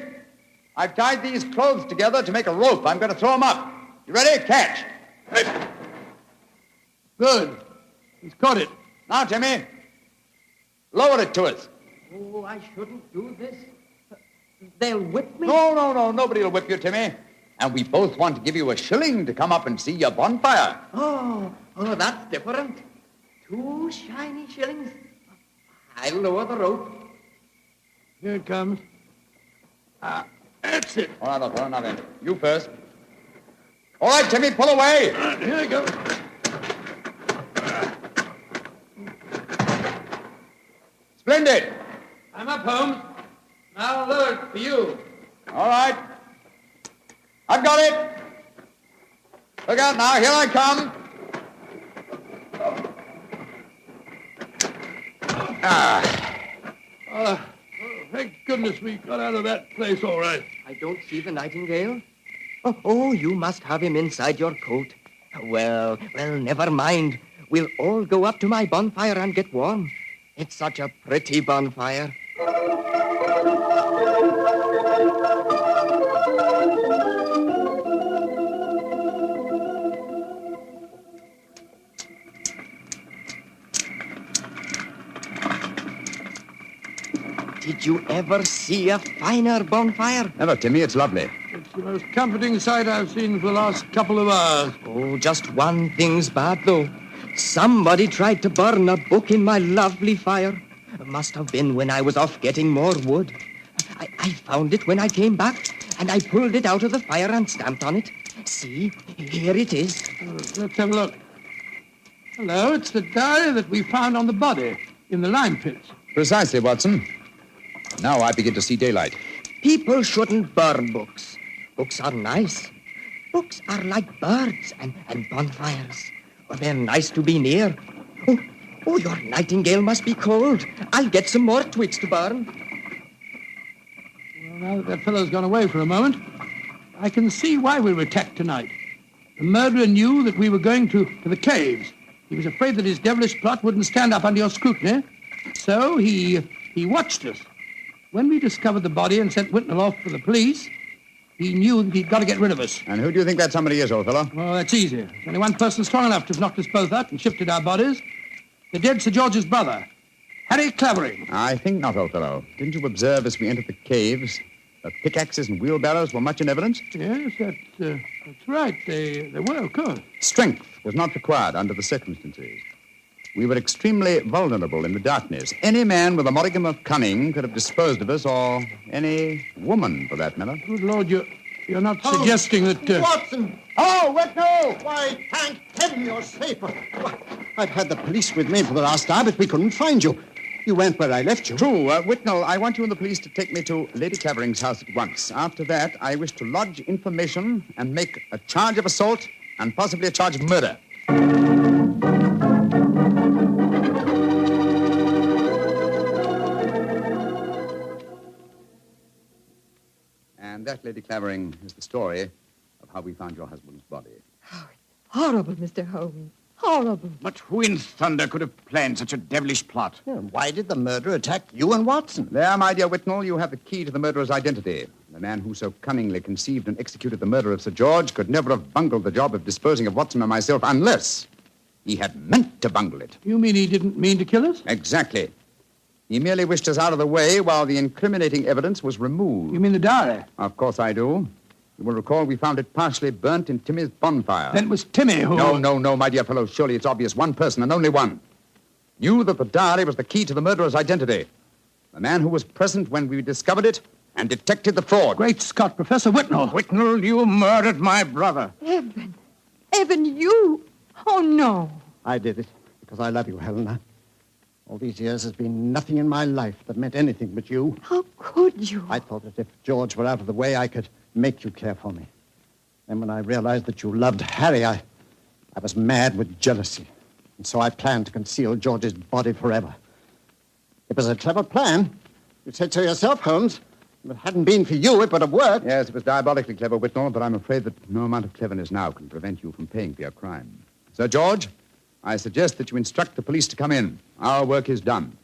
M: I've tied these clothes together to make a rope. I'm going to throw them up. You ready? Catch.
U: Good. He's caught it.
M: Now, Timmy, lower it to us.
D: Oh, I shouldn't do this. They'll whip me.
M: No. Nobody will whip you, Timmy. And we both want to give you a shilling to come up and see your bonfire.
D: Oh, that's different. 2 shiny shillings. I'll lower the rope.
U: Here it comes. That's it.
M: All right, now then. You first. All right, Timmy, pull away.
U: Here you go.
M: Splendid.
U: I'm up, Holmes. Now lower it for you.
M: All right. I've got it. Look out now. Here I come.
U: Thank goodness we got out of that place all right.
D: I don't see the nightingale. Oh, you must have him inside your coat. Well, never mind. We'll all go up to my bonfire and get warm. It's such a pretty bonfire. Did you ever see a finer bonfire?
M: Never, Timmy. It's lovely.
U: It's the most comforting sight I've seen for the last couple of hours.
D: Oh, just one thing's bad, though. Somebody tried to burn a book in my lovely fire. It must have been when I was off getting more wood. I found it when I came back, and I pulled it out of the fire and stamped on it. See, here it is.
U: Let's have a look. Hello, it's the diary that we found on the body in the lime pits.
M: Precisely, Watson. Now I begin to see daylight.
D: People shouldn't burn books. Books are nice. Books are like birds and bonfires. Oh, they're nice to be near. Oh, your nightingale must be cold. I'll get some more twigs to burn.
U: Well, now that fellow's gone away for a moment, I can see why we were attacked tonight. The murderer knew that we were going to the caves. He was afraid that his devilish plot wouldn't stand up under your scrutiny. So he watched us. When we discovered the body and sent Whitnell off for the police, he knew that he'd got to get rid of us.
M: And who do you think that somebody is, old fellow?
U: Well, that's easy. There's only one person strong enough to have knocked us both out and shifted our bodies. The dead Sir George's brother, Harry Clavering.
M: I think not, old fellow. Didn't you observe as we entered the caves that pickaxes and wheelbarrows were much in evidence?
U: Yes, that's right. They were, of course.
M: Strength was not required under the circumstances. We were extremely vulnerable in the darkness. Any man with a modicum of cunning could have disposed of us, or any woman, for that matter.
U: Good Lord, you're not suggesting that...
Q: Watson! Oh, Whitnell! Why, thank heaven you're safe. I've had the police with me for the last hour, but we couldn't find you. You went where I left you.
M: True. Whitnell, I want you and the police to take me to Lady Clavering's house at once. After that, I wish to lodge information and make a charge of assault and possibly a charge of murder. And that, Lady Clavering, is the story of how we found your husband's body.
A: Horrible, Mr. Holmes. Horrible.
Q: But who in thunder could have planned such a devilish plot? Why did the murderer attack you and Watson?
M: There, my dear Whitnell, you have the key to the murderer's identity. The man who so cunningly conceived and executed the murder of Sir George could never have bungled the job of disposing of Watson and myself unless he had meant to bungle it.
U: You mean he didn't mean to kill us?
M: Exactly. He merely wished us out of the way while the incriminating evidence was removed.
U: You mean the diary?
M: Of course I do. You will recall we found it partially burnt in Timmy's bonfire.
U: Then it was Timmy who...
M: No, my dear fellow. Surely it's obvious one person and only one knew that the diary was the key to the murderer's identity. The man who was present when we discovered it and detected the fraud.
U: Great Scott, Professor Whitnell.
Q: Whitnell, you murdered my brother.
A: Evan. Evan, you? Oh, no.
Q: I did it because I love you, Helena. All these years has been nothing in my life that meant anything but you.
A: How could you?
Q: I thought that if George were out of the way, I could make you care for me. Then when I realized that you loved Harry, I was mad with jealousy. And so I planned to conceal George's body forever. It was a clever plan. You said so yourself, Holmes. If it hadn't been for you, it would have worked.
M: Yes, it was diabolically clever, Whitnell, but I'm afraid that no amount of cleverness now can prevent you from paying for your crime. Sir George, I suggest that you instruct the police to come in. Our work is done.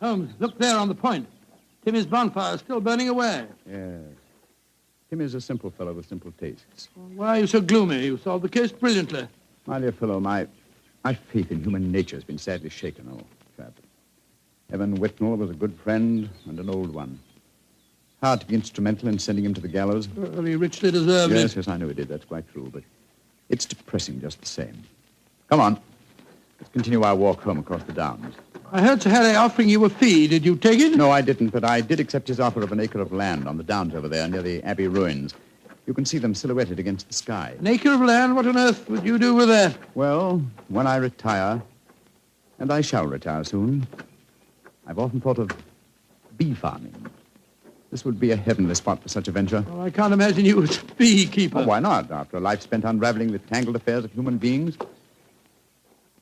U: Holmes, look there on the point. Timmy's bonfire is still burning away.
M: Yes. Timmy's a simple fellow with simple tastes.
U: Why are you so gloomy? You solved the case brilliantly.
M: My dear fellow, my faith in human nature has been sadly shaken, old chap. Evan Whitnell was a good friend and an old one. Hard to be instrumental in sending him to the gallows.
U: Well, he richly deserved it.
M: Yes, I know he did. That's quite true, but it's depressing just the same. Come on. Let's continue our walk home across the downs.
U: I heard Sir Harry offering you a fee. Did you take it?
M: No, I didn't, but I did accept his offer of an acre of land on the downs over there near the Abbey ruins. You can see them silhouetted against the sky.
U: An acre of land? What on earth would you do with that?
M: Well, when I retire, and I shall retire soon, I've often thought of bee farming. This would be a heavenly spot for such a venture.
U: Oh, I can't imagine you as a beekeeper.
M: Oh, why not? After a life spent unraveling the tangled affairs of human beings,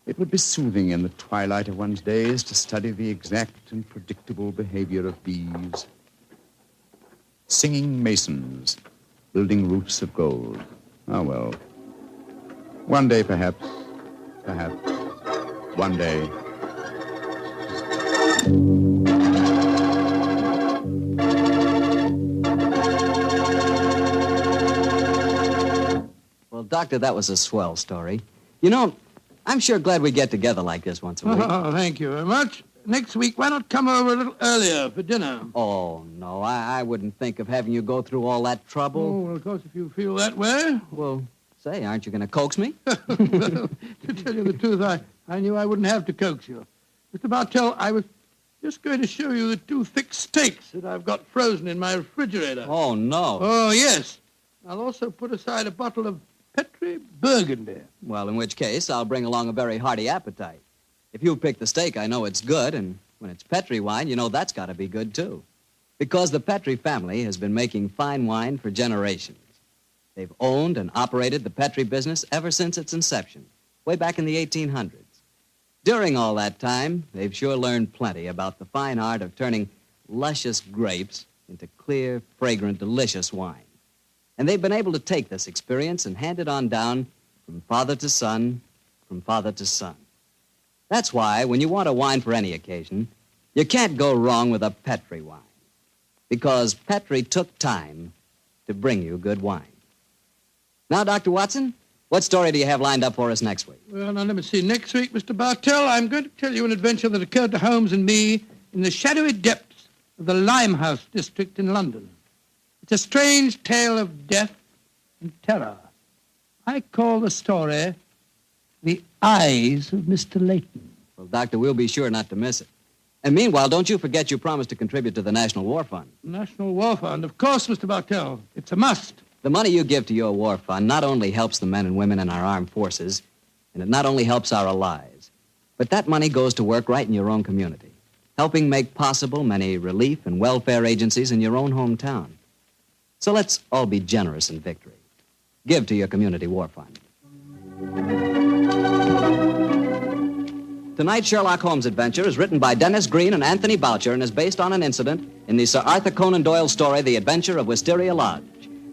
M: it would be soothing in the twilight of one's days to study the exact and predictable behavior of bees. Singing masons, building roofs of gold. Oh, well. One day, perhaps. One day.
J: Well, Doctor, that was a swell story. You know, I'm sure glad we get together like this once a week.
U: Oh, thank you very much. Next week, why not come over a little earlier for dinner?
J: Oh, no, I wouldn't think of having you go through all that trouble.
U: Oh, well, of course, if you feel that way.
J: Well, say, aren't you going to coax me?
U: Well, to tell you the truth, I knew I wouldn't have to coax you. Mr. Bartell, I was just going to show you the 2 thick steaks that I've got frozen in my refrigerator.
J: Oh, no.
U: Oh, yes. I'll also put aside a bottle of Petri Burgundy.
J: Well, in which case, I'll bring along a very hearty appetite. If you pick the steak, I know it's good, and when it's Petri wine, you know that's got to be good, too. Because the Petri family has been making fine wine for generations. They've owned and operated the Petri business ever since its inception, way back in the 1800s. During all that time, they've sure learned plenty about the fine art of turning luscious grapes into clear, fragrant, delicious wine. And they've been able to take this experience and hand it on down from father to son, from father to son. That's why, when you want a wine for any occasion, you can't go wrong with a Petri wine. Because Petri took time to bring you good wine. Now, Dr. Watson, what story do you have lined up for us next week?
U: Well, now, let me see. Next week, Mr. Bartell, I'm going to tell you an adventure that occurred to Holmes and me in the shadowy depths of the Limehouse district in London. It's a strange tale of death and terror. I call the story The Eyes of Mr. Layton.
J: Well, Doctor, we'll be sure not to miss it. And meanwhile, don't you forget you promised to contribute to the National War Fund.
U: National War Fund, of course, Mr. Bartell. It's a must.
J: The money you give to your war fund not only helps the men and women in our armed forces, and it not only helps our allies, but that money goes to work right in your own community, helping make possible many relief and welfare agencies in your own hometown. So let's all be generous in victory. Give to your community war fund. Tonight's Sherlock Holmes adventure is written by Dennis Green and Anthony Boucher and is based on an incident in the Sir Arthur Conan Doyle story, The Adventure of Wisteria Lodge.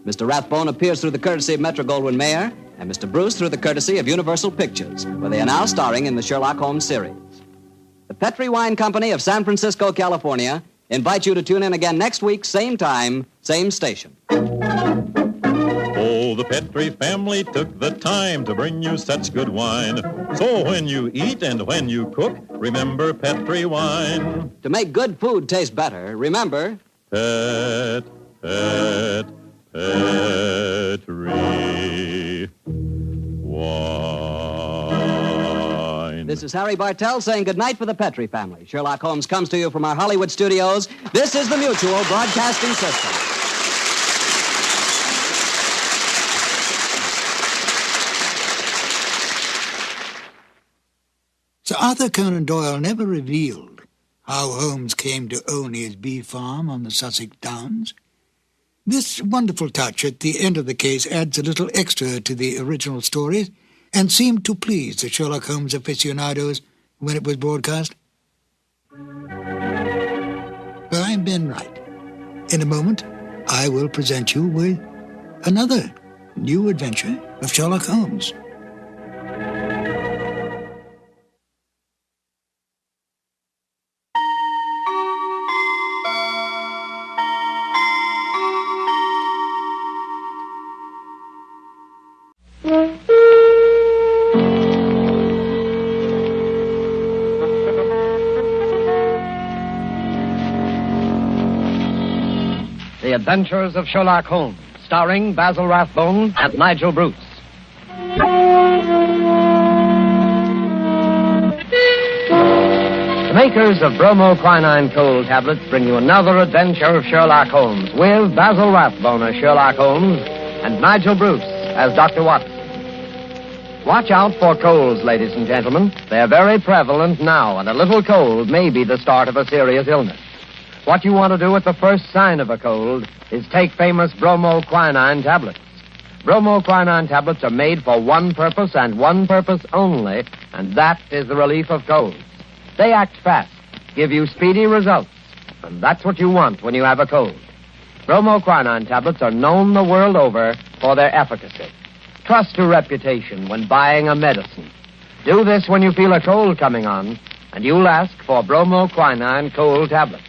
J: Mr. Rathbone appears through the courtesy of Metro-Goldwyn-Mayer and Mr. Bruce through the courtesy of Universal Pictures, where they are now starring in the Sherlock Holmes series. The Petri Wine Company of San Francisco, California, invites you to tune in again next week, same time, same station.
R: Oh, the Petri family took the time to bring you such good wine. So when you eat and when you cook, remember Petri wine.
J: To make good food taste better, remember...
R: Petri wine.
J: This is Harry Bartell saying goodnight for the Petri family. Sherlock Holmes comes to you from our Hollywood studios. This is the Mutual Broadcasting System.
N: Sir Arthur Conan Doyle never revealed how Holmes came to own his bee farm on the Sussex Downs. This wonderful touch at the end of the case adds a little extra to the original stories and seemed to please the Sherlock Holmes aficionados when it was broadcast. Well, I'm Ben Wright. In a moment, I will present you with another new adventure of Sherlock Holmes.
T: The Adventures of Sherlock Holmes, starring Basil Rathbone and Nigel Bruce. The makers of bromoquinine cold tablets bring you another adventure of Sherlock Holmes with Basil Rathbone as Sherlock Holmes and Nigel Bruce as Dr. Watson. Watch out for colds, ladies and gentlemen. They're very prevalent now, and a little cold may be the start of a serious illness. What you want to do at the first sign of a cold is take famous bromoquinine tablets. Bromoquinine tablets are made for one purpose and one purpose only, and that is the relief of colds. They act fast, give you speedy results, and that's what you want when you have a cold. Bromoquinine tablets are known the world over for their efficacy. Trust to reputation when buying a medicine. Do this when you feel a cold coming on, and you'll ask for bromoquinine cold tablets.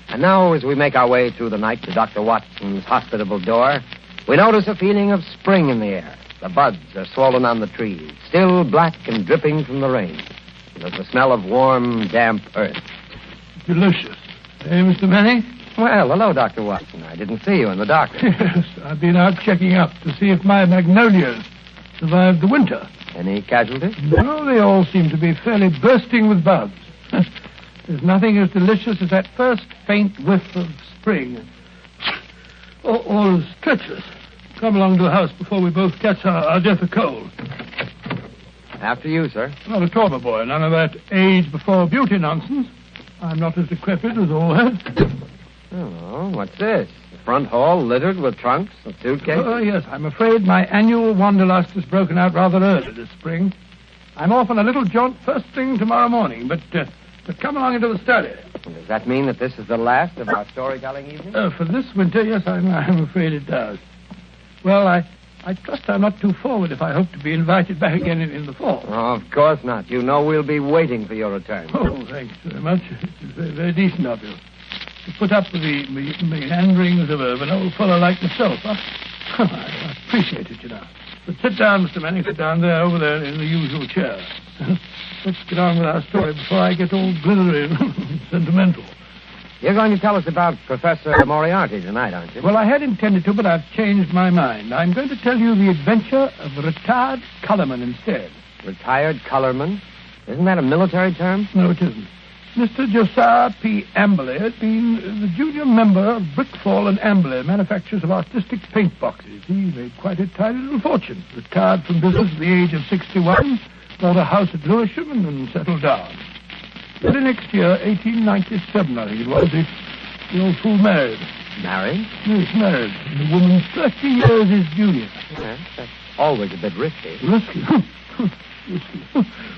T: And now, as we make our way through the night to Dr. Watson's hospitable door, we notice a feeling of spring in the air. The buds are swollen on the trees, still black and dripping from the rain. There's the smell of warm, damp earth.
U: Delicious. Hey, Mr. Manning?
T: Well, hello, Dr. Watson. I didn't see you in the dark.
U: Yes, I've been out checking up to see if my magnolias survived the winter.
T: Any casualties?
U: No, they all seem to be fairly bursting with buds. There's nothing as delicious as that first faint whiff of spring. All is treacherous. Come along to the house before we both catch our death of cold.
T: After you, sir.
U: Not at all, my boy. None of that age before beauty nonsense. I'm not as decrepit as all that.
T: Oh, what's this? The front hall littered with trunks and suitcases?
U: Oh, yes. I'm afraid my annual wanderlust has broken out rather early this spring. I'm off on a little jaunt first thing tomorrow morning, but come along into the study.
T: Does that mean that this is the last of our storytelling evening?
U: For this winter, yes, I'm afraid it does. Well, I trust I'm not too forward if I hope to be invited back again in the fall.
T: Oh, of course not. You know we'll be waiting for your return.
U: Oh, thanks very much. It's very, very decent of you to put up with the meanderings of an old fellow like myself. I appreciate it, you know. But sit down, Mr. Manning. Sit down there, over there, in the usual chair. Let's get on with our story before I get all glittery and sentimental.
T: You're going to tell us about Professor Moriarty tonight, aren't you?
U: Well, I had intended to, but I've changed my mind. I'm going to tell you the adventure of retired Colourman instead.
T: Retired Colourman? Isn't that a military term?
U: No, it isn't. Mr. Josiah P. Amberley had been the junior member of Brickfall and Amberley, manufacturers of artistic paint boxes. He made quite a tidy little fortune. Retired from business at the age of 61, bought a house at Lewisham, and then settled down. Early next year, 1897, I think it was, the old fool married.
T: Married?
U: Yes, married. The woman 30 years his junior.
T: Yes, that's always a bit risky.
U: Risky?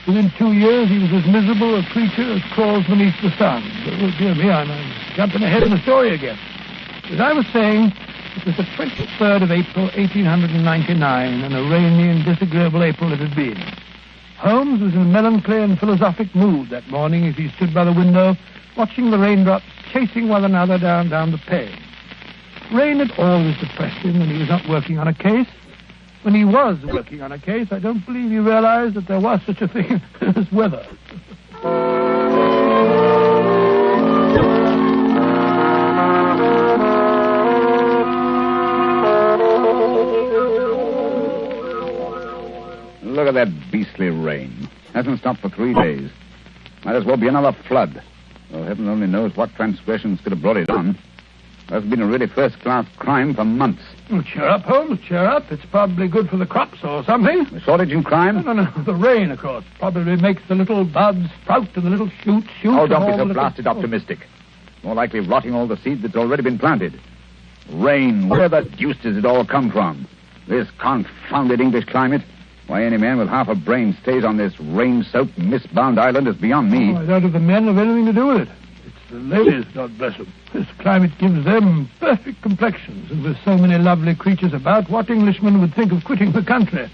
U: Within 2 years, he was as miserable a creature as crawls beneath the sun. Oh, dear me, I'm jumping ahead in the story again. As I was saying, it was the 23rd of April, 1899, and a rainy and disagreeable April it had been. Holmes was in a melancholy and philosophic mood that morning as he stood by the window, watching the raindrops chasing one another down the pane. Rain had always depressed him when he was not working on a case. When he was working on a case, I don't believe he realized that there was such a thing as weather.
I: Look at that beastly rain. Hasn't stopped for 3 days. Might as well be another flood. Well, heaven only knows what transgressions could have brought it on. That's been a really first-class crime for months.
U: Oh, cheer up, Holmes, cheer up. It's probably good for the crops or something.
I: The shortage in crime?
U: No. The rain, of course, probably makes the little buds sprout and the little shoots shoot.
I: Oh, don't be so blasted optimistic. More likely rotting all the seed that's already been planted. Rain, where the deuce does it all come from? This confounded English climate? Why any man with half a brain stays on this rain-soaked, mist-bound island is beyond me.
U: Oh, I doubt if the men have anything to do with it. It's the ladies, God bless them. This climate gives them perfect complexions, and with so many lovely creatures about, what Englishman would think of quitting the country?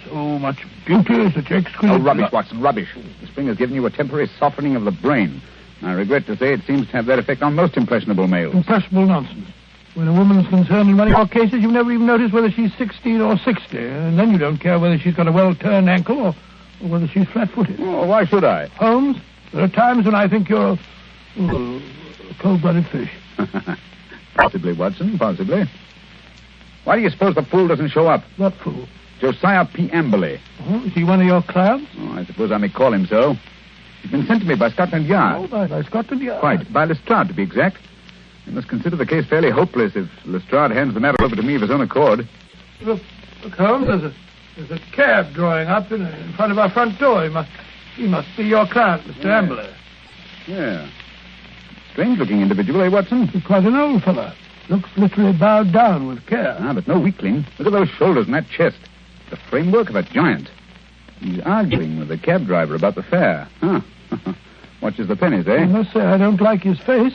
U: So much beauty, such exquisite...
I: Oh, rubbish, Watson, rubbish. The spring has given you a temporary softening of the brain. I regret to say it seems to have that effect on most impressionable males.
U: Impressionable nonsense. When a woman's concerned in one of your cases, you never even notice whether she's 16 or 60, and then you don't care whether she's got a well-turned ankle or whether she's flat-footed.
I: Oh, why should I?
U: Holmes, there are times when I think you're a cold-blooded fish.
I: Possibly, Watson, possibly. Why do you suppose the fool doesn't show up?
U: What fool?
I: Josiah P. Amberley.
U: Oh, is he one of your clients?
I: Oh, I suppose I may call him so. He's been sent to me by Scotland Yard.
U: Oh, by Scotland Yard?
I: Quite. By Lestrade, to be exact. You must consider the case fairly hopeless if Lestrade hands the matter over to me of his own accord.
U: Look, Holmes, there's a cab drawing up in front of our front door. He must be your client, Mr. Amberley.
I: Yeah. Strange-looking individual, eh, Watson?
U: He's quite an old fellow. Looks literally bowed down with care.
I: Ah, but no weakling. Look at those shoulders and that chest. The framework of a giant. He's arguing with the cab driver about the fare. Huh. Watches the pennies, eh?
U: I must say I don't like his face.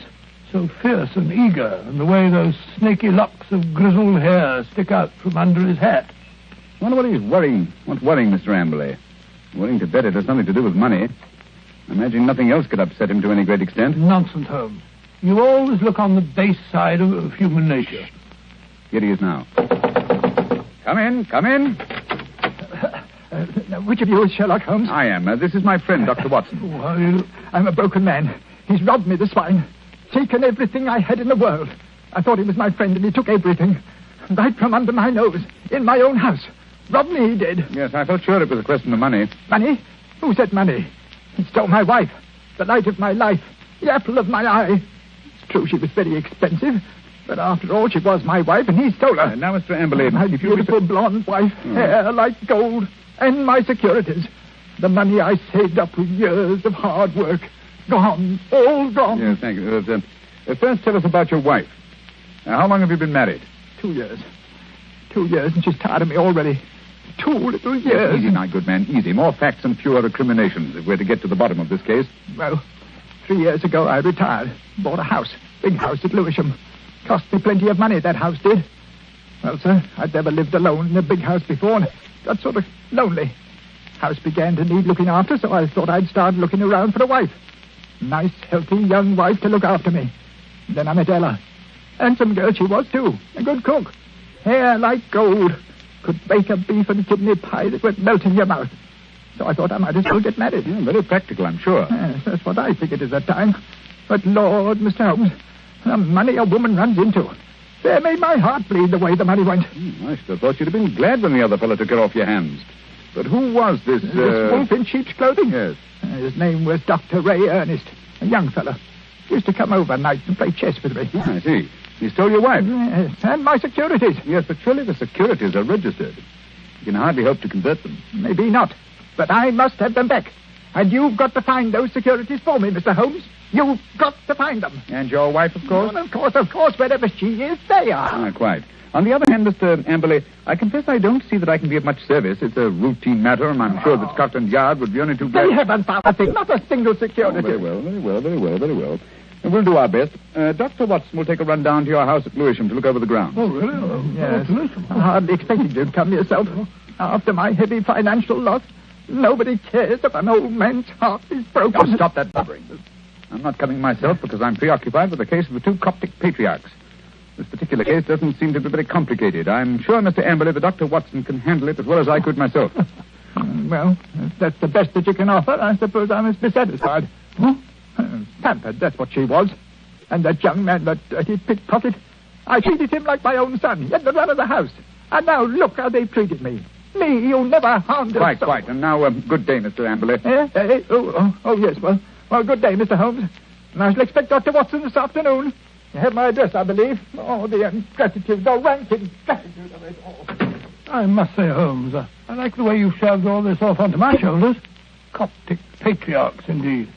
U: So fierce and eager, and the way those snaky locks of grizzled hair stick out from under his hat.
I: I wonder what he's worrying. What's worrying, Mr. Amberley? Willing to bet it has something to do with money. I imagine nothing else could upset him to any great extent.
U: Nonsense, Holmes. You always look on the base side of human nature.
I: Here he is now. Come in, come in.
H: Which of you is Sherlock Holmes?
I: I am. This is my friend, Dr. Watson.
H: I'm a broken man. He's robbed me, the swine. Taken everything I had in the world. I thought he was my friend, and he took everything. Right from under my nose, in my own house. Robbed me, he did.
I: Yes, I felt sure it was a question of money.
H: Money? Who said money? He stole my wife, the light of my life, the apple of my eye. It's true she was very expensive, but after all, she was my wife, and he stole her.
I: Now, Mr. Amberley,
H: my beautiful blonde wife, hair like gold, and my securities. The money I saved up with years of hard work. Gone, all gone.
I: Yes, thank you. First, tell us about your wife. How long have you been married?
H: 2 years. 2 years, and she's tired of me already. 2 little years.
I: Easy, my good man, easy. More facts and fewer recriminations if we're to get to the bottom of this case.
H: Well, 3 years ago I retired. Bought a house. Big house at Lewisham. Cost me plenty of money, that house did. Well, sir, I'd never lived alone in a big house before and got sort of lonely. House began to need looking after, so I thought I'd start looking around for a wife. Nice, healthy, young wife to look after me. Then I met Ella. Handsome girl she was, too. A good cook. Hair like gold. Could bake a beef and kidney pie that would melt in your mouth. So I thought I might as well get married.
I: Yeah, very practical, I'm sure.
H: Yes, that's what I figured at that time. But, Lord, Mr. Holmes, the money a woman runs into. There made my heart bleed the way the money went.
I: I should have thought you'd have been glad when the other fellow took her off your hands. But who was this...
H: This wolf in sheep's clothing?
I: Yes.
H: His name was Dr. Ray Ernest, a young fellow. He used to come over nights and play chess with me.
I: I see. He stole your wife?
H: Yes, and my securities.
I: Yes, but surely the securities are registered. You can hardly hope to convert them.
H: Maybe not, but I must have them back. And you've got to find those securities for me, Mr. Holmes. You've got to find them.
I: And your wife, of course?
H: Well, of course, wherever she is, they are.
I: Ah, quite. On the other hand, Mr. Amberley, I confess I don't see that I can be of much service. It's a routine matter, and I'm sure that Scotland Yard would be only too glad...
H: They haven't found a thing, not a single security.
I: Very well. We'll do our best. Dr. Watson will take a run down to your house at Lewisham to look over the grounds.
H: Oh, really? Yes. I hardly expected you'd come yourself. After my heavy financial loss, nobody cares if an old man's heart is broken.
I: Now, stop that blubbering. I'm not coming myself because I'm preoccupied with the case of the 2 Coptic patriarchs. This particular case doesn't seem to be very complicated. I'm sure, Mr. Amberley, that Dr. Watson can handle it as well as I could myself.
H: Well, if that's the best that you can offer, I suppose I must be satisfied. Pampered, that's what she was. And that young man, that dirty pickpocket, I treated him like my own son. He had the run of the house. And now look how they treated me. Me, you never harmed a soul.
I: Quite. And now, good day, Mr. Amberley.
H: Yes. Well, good day, Mr. Holmes. And I shall expect Dr. Watson this afternoon. You have my address, I believe. Oh, the ingratitude, the rank ingratitude of it all. I must say, Holmes, I like the way you shoved all this off onto my shoulders. Coptic patriarchs, indeed.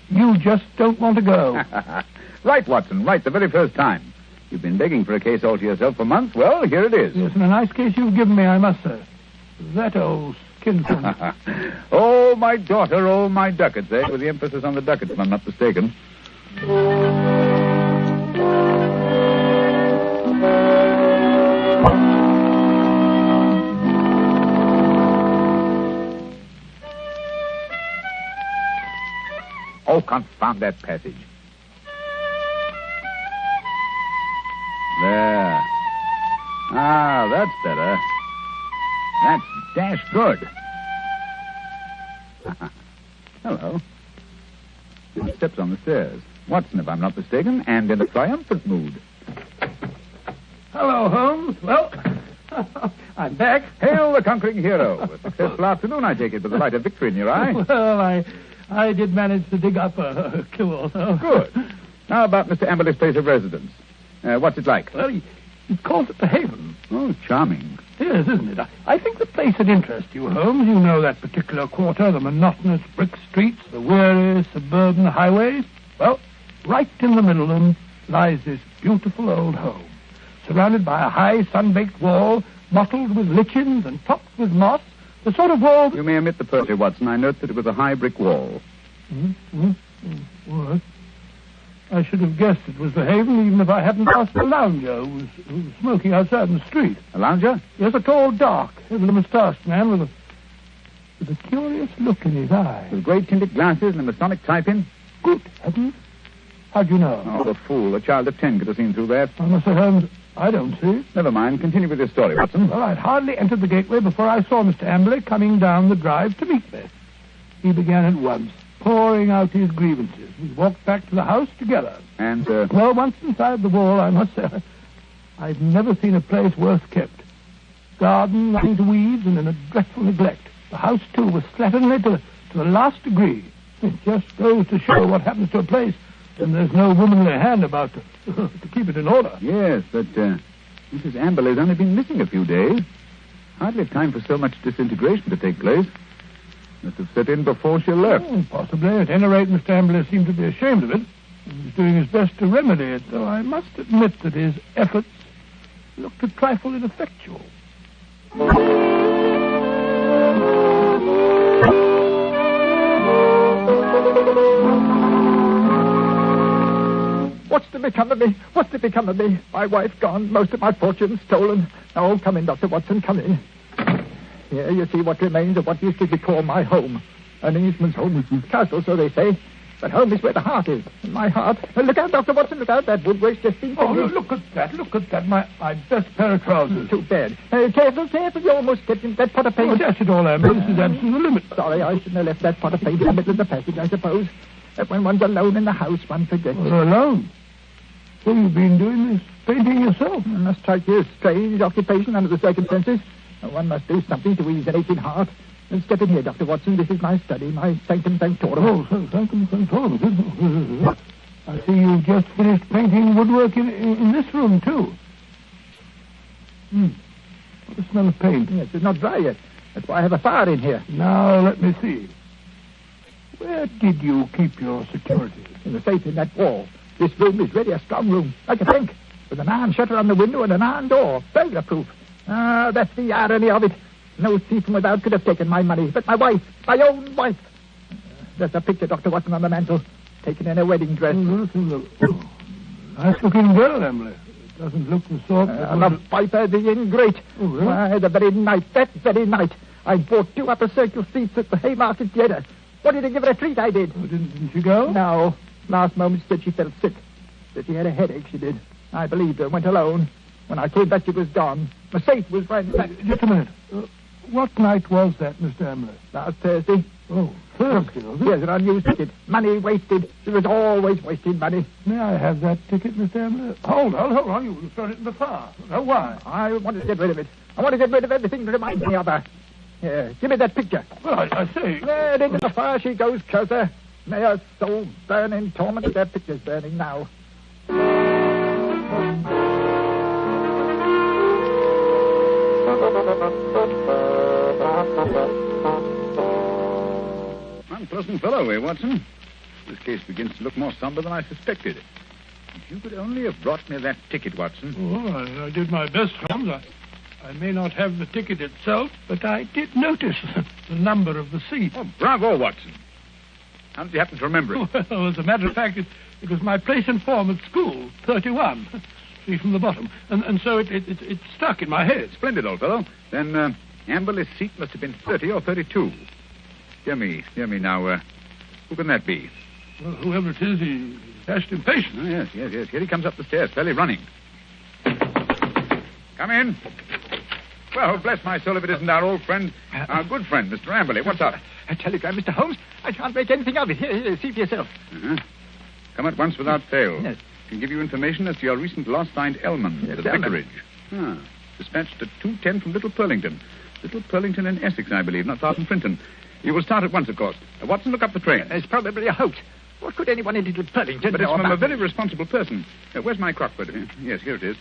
H: You just don't want to go.
I: Right, Watson, right, the very first time. You've been begging for a case all to yourself for months. Well, here it is.
H: Yes, and a nice case you've given me, I must say. That old skinflint.
I: Oh, my daughter, oh, my ducats, with the emphasis on the ducats, if I'm not mistaken. Oh, confound that passage. There. Ah, that's better. That's dash good. Hello. Steps on the stairs. Watson, if I'm not mistaken, and in a triumphant mood.
H: Hello, Holmes. Well, I'm back.
I: Hail the conquering hero. A successful afternoon, I take it, with the light of victory in your eye.
H: Well, I did manage to dig up a kill.
I: Good. How about Mr. Amberley's place of residence? What's it like?
H: Well, he calls it the Haven.
I: Oh, charming.
H: Yes, isn't it? I think the place would interest you, Holmes. You know that particular quarter, the monotonous brick streets, the weary suburban highways. Well, right in the middle of them lies this beautiful old home, surrounded by a high sun-baked wall, mottled with lichens and topped with moss. The sort of wall...
I: You may omit the poetry, Watson. I note that it was a high brick wall.
H: What? I should have guessed it was the Haven, even if I hadn't asked a lounger who was smoking outside in the street.
I: A lounger?
H: Yes, a tall, dark, heavily moustached man with a curious look in his eye.
I: With great tinted glasses and a Masonic type-in?
H: Good heavens. How'd you know?
I: Oh, the fool. A child of 10 could have seen through that.
H: Oh, Mr. Holmes,
F: I don't see.
I: Never mind. Continue with your story, Watson.
F: Well, I'd hardly entered the gateway before I saw Mr. Amberley coming down the drive to meet me. He began at once, pouring out his grievances. We walked back to the house together.
I: And,
F: Well, once inside the wall, I must say, I've never seen a place worse kept. Garden running to weeds and in a dreadful neglect. The house, too, was slatternly to the last degree. It just goes to show what happens to a place when there's no womanly hand about to keep it in order.
I: Yes, but Mrs. Amberley's only been missing a few days. Hardly time for so much disintegration to take place. Must have set in before she left.
F: Oh, possibly. At any rate, Mr. Amberley seemed to be ashamed of it. He was doing his best to remedy it, though I must admit that his efforts looked a trifle ineffectual.
H: What's to become of me? What's to become of me? My wife gone, most of my fortune stolen. Oh, come in, Dr. Watson, come in. Here you see what remains of what used to be called my home. An Englishman's home is his castle, so they say. But home is where the heart is. And my heart... look out, Dr. Watson, look out. That woodwork's just been...
F: Oh, look at that. My best pair of trousers.
H: Too bad. Careful. You almost kept in that pot of paint.
F: Oh, dash it all, Amber. This is absolutely the limit.
H: Sorry, I shouldn't have left that pot of paint in the middle of the passage, I suppose. When one's alone in the house, one forgets.
F: Alone? So you've been doing this painting yourself?
H: It must strike you a strange occupation under the circumstances. One must do something to ease an aching heart. And step in here, Dr. Watson. This is my study, my sanctum sanctorum.
F: Oh, sanctum sanctorum. I see you've just finished painting woodwork in this room, too. What a smell of paint.
H: Yes, it's not dry yet. That's why I have a fire in here.
F: Now, let me see. Where did you keep your securities?
H: In the safe in that wall. This room is really a strong room, like a bank, with an iron shutter on the window and an iron door, burglar-proof. Ah, that's the irony of it. No thief from without could have taken my money, but my wife, my own wife. There's a picture, Dr. Watson, on the mantel, taken in a wedding dress.
F: Nice-looking girl, Emily. It doesn't look the sort...
H: the viper, the ingrate.
F: Oh, really?
H: Why, that very night, I bought 2 upper circle seats at the Haymarket Theatre. Wanted to give her a treat, I did.
F: Oh, didn't she go?
H: No. Last moment she said she felt sick. That she had a headache, she did. I believed her, went alone. When I came back, she was gone. The safe was ransacked.
F: Just a minute. What night was that, Mr. Amler?
H: Last Thursday.
F: Oh, Thursday, was it?
H: Yes, an unused ticket. Money wasted. She was always wasting money.
F: May I have that ticket, Mr. Amler? Hold on. You would have thrown it in the fire. No, why?
H: I wanted to get rid of it. I want to get rid of everything that reminds me of her. Here, give me that picture.
F: Well, I see.
H: There, into the fire she goes closer. May her soul burn in torment. That picture's burning now.
I: Unpleasant fellow, eh, Watson? This case begins to look more somber than I suspected. If you could only have brought me that ticket, Watson.
F: Oh, I did my best, Holmes. I may not have the ticket itself, but I did notice the number of the seat.
I: Oh, bravo, Watson. How did you happen to remember it?
F: Well, as a matter of fact, it was my place in form at school, 31. See from the bottom. And so it stuck in my head.
I: Splendid, old fellow. Then Amberley's seat must have been 30 or 32. Hear me now. Who can that be?
F: Well, whoever it is, he's dashed impatient.
I: Oh, yes. Here he comes up the stairs, fairly running. Come in. Well, bless my soul if it isn't our old friend, our good friend, Mr. Amberley. What's up?
H: A telegram, Mr. Holmes. I can't make anything of it. Here, see for yourself.
I: Uh-huh. Come at once without fail.
H: Yes.
I: Can give you information as to your recent loss signed Elman,
H: Yes,
I: the
H: Elman.
I: vicarage. Dispatched at 2:10 from Little Purlington. Little Purlington in Essex, I believe, not far from Frinton. You will start at once, of course. Watson, look up the train.
H: It's probably a hoax. What could anyone in Little Purlington
I: But
H: know
I: it's from a
H: about
I: very responsible person. Where's my crockford? Yes, here it is.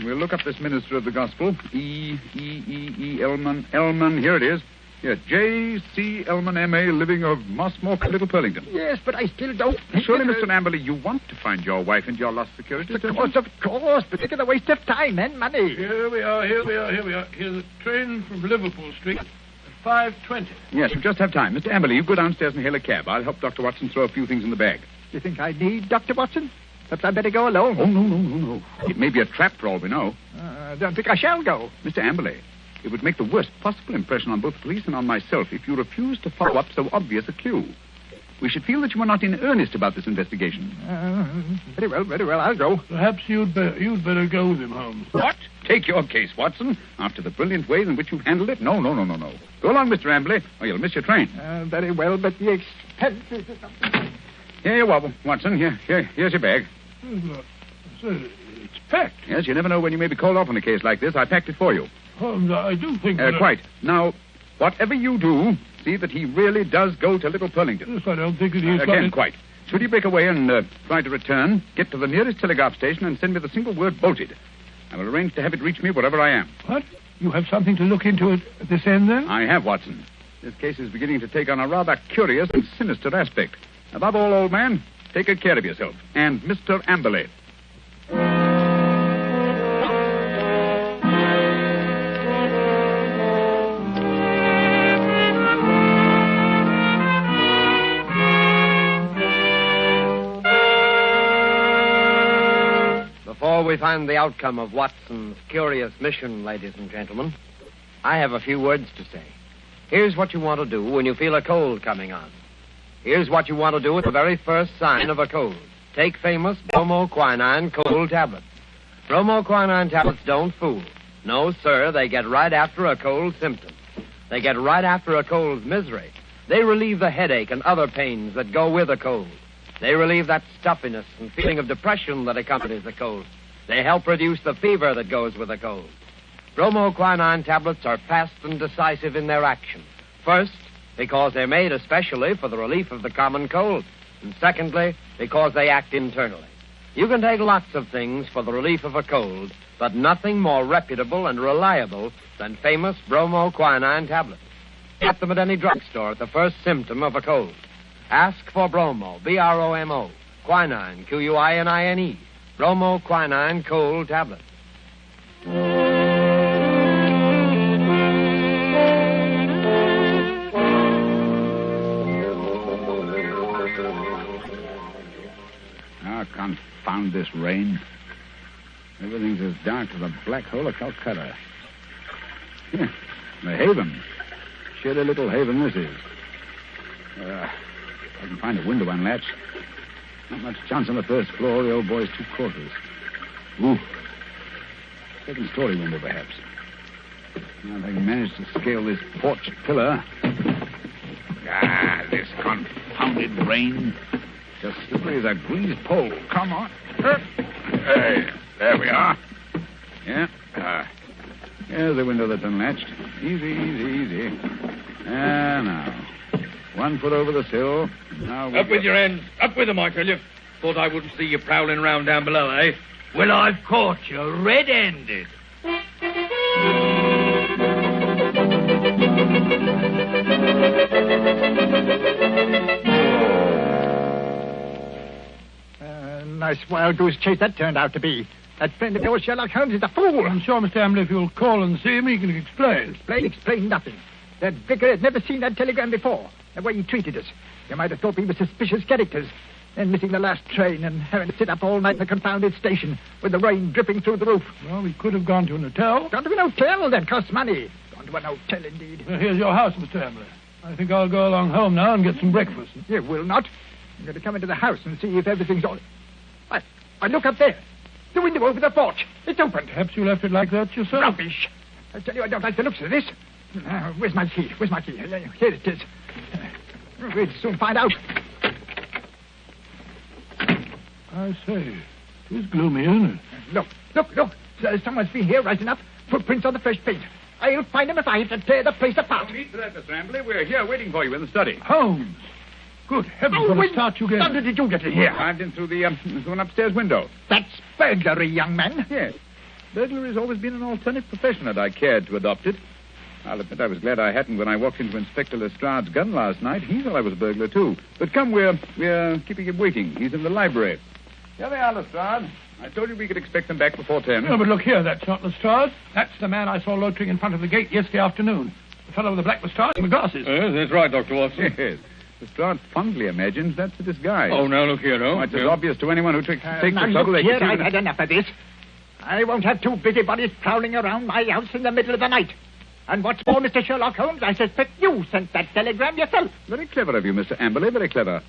I: We'll look up this minister of the gospel. Elman. Elman, here it is. Yes, J.C. Elman, M.A., living of Mossmore, Little Purlington.
H: Yes, but I still don't...
I: Surely, Mr. Amberley, you want to find your wife and your lost securities, don't you?
H: Of course, but it's a waste of time and money.
F: Here we are. Here's the train from Liverpool Street at 5:20.
I: Yes, we just have time. Mr. Amberley, you go downstairs and hail a cab. I'll help Dr. Watson throw a few things in the bag.
H: Do you think I need Dr. Watson? Perhaps I'd better go alone.
I: Oh, no. It may be a trap for all we know.
H: Don't think I shall go.
I: Mr. Amberley, it would make the worst possible impression on both police and on myself if you refused to follow up so obvious a clue. We should feel that you are not in earnest about this investigation.
H: Very well, I'll go.
F: Perhaps you'd better go with him, Holmes.
I: What? Take your case, Watson. After the brilliant ways in which you've handled it? No. Go along, Mr. Amberley, or you'll miss your train.
H: Very well, but the expenses or something.
I: Here you are, Watson. Here's your bag.
F: It's packed.
I: Yes, you never know when you may be called off on a case like this. I packed it for you.
F: Holmes, I do think
I: Quite. Now, whatever you do, see that he really does go to Little Purlington.
F: Yes, I don't think that he's
I: Again, quite. Should he break away and try to return, get to the nearest telegraph station and send me the single word bolted. I will arrange to have it reach me wherever I am.
F: What? You have something to look into at this end, then?
I: I have, Watson. This case is beginning to take on a rather curious and sinister aspect. Above all, old man, take good care of yourself. And Mr. Amberley.
T: Before we find the outcome of Watson's curious mission, ladies and gentlemen, I have a few words to say. Here's what you want to do when you feel a cold coming on. Here's what you want to do at the very first sign of a cold. Take famous bromoquinine cold tablets. Bromoquinine tablets don't fool. No, sir, they get right after a cold symptom. They get right after a cold's misery. They relieve the headache and other pains that go with a cold. They relieve that stuffiness and feeling of depression that accompanies a cold. They help reduce the fever that goes with a cold. Bromoquinine tablets are fast and decisive in their action. First, because they're made especially for the relief of the common cold. And secondly, because they act internally. You can take lots of things for the relief of a cold, but nothing more reputable and reliable than famous bromoquinine tablets. Get them at any drugstore at the first symptom of a cold. Ask for bromo, B-R-O-M-O, quinine, Q-U-I-N-I-N-E, bromoquinine cold tablets.
I: Ah, confound this rain. Everything's as dark as a black hole of Calcutta. Here, the haven. Shitty little haven this is. I can find a window unlatched. Not much chance on the first floor. The old boy's 2 quarters. Ooh. Second-story window, perhaps. Now, if I can manage to scale this porch pillar. Ah, this confounded rain. Just slippery as a greased pole. Come on. Hey, there we are. Yeah. Here's the window that's unlatched. Easy. Now. 1 foot over the sill. Now
E: up with your hands. Up with them, I tell you. Thought I wouldn't see you prowling round down below, eh? Well, I've caught you red-handed.
H: Nice wild goose chase that turned out to be. That friend of yours, Sherlock Holmes, is a fool.
F: I'm sure, Mr. Amberley, if you'll call and see him, he can explain.
H: Explain nothing. That vicar had never seen that telegram before. The way he treated us. You might have thought we were suspicious characters. Then missing the last train and having to sit up all night in the confounded station with the rain dripping through the roof.
F: Well, we could have gone to an hotel.
H: Gone to an hotel? That costs money. Gone to an hotel, indeed.
F: Well, here's your house, Mr. Amberley. I think I'll go along home now and get some breakfast.
H: You will not. I'm going to come into the house and see if everything's all... I look up there. The window over the porch. It's open.
F: Perhaps you left it like that yourself.
H: Rubbish. I tell you, I don't like the looks of this. Where's my key? Here it is. We'll soon find out.
F: I say, it's gloomy, isn't it?
H: Look. Someone's been here right enough. Footprints on the fresh paint. I'll find them if I have to tear the place apart.
I: No need for that, Mr. Amberley. We're here waiting for you in the study.
F: Holmes! Good heavens, what a start you get.
H: How did you get in here?
I: Arrived in through the through an upstairs window.
H: That's burglary, young man.
I: Yes. Burglary has always been an alternate profession, and I cared to adopt it. I'll admit I was glad I hadn't when I walked into Inspector Lestrade's gun last night. He thought I was a burglar, too. But come, we're keeping him waiting. He's in the library. Here they are, Lestrade. I told you we could expect them back before 10.
F: No, but look here, that's not Lestrade. That's the man I saw loitering in front of the gate yesterday afternoon. The fellow with the black moustache and the glasses.
E: Yes, that's right, Dr. Watson.
I: Yes. Lestrade fondly imagines that's a disguise.
E: Oh, now, look here, no.
I: It's as obvious to anyone who takes the trouble.
H: Look here, I've had enough of this. I won't have 2 busybodies prowling around my house in the middle of the night. And what's more, Mr. Sherlock Holmes, I suspect you sent that telegram yourself.
I: Very clever of you, Mr. Amberley, very clever.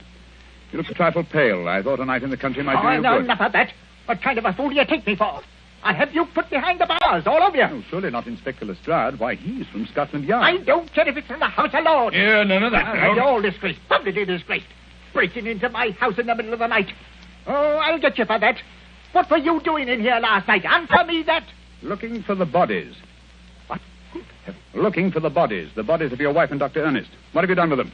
I: You look a trifle pale. I thought a night in the country might do you
H: no,
I: good.
H: enough of that. What kind of a fool do you take me for? I'll have you put behind the bars, all of you.
I: Oh, surely not Inspector Lestrade. Why, he's from Scotland Yard.
H: I don't care if it's from the House of Lords.
E: Yeah, none of that.
H: You're all disgraced, publicly disgraced. Breaking into my house in the middle of the night. Oh, I'll get you for that. What were you doing in here last night? Answer me that.
I: Looking for the bodies.
H: What?
I: Looking for the bodies of your wife and Dr. Ernest. What have you done with them?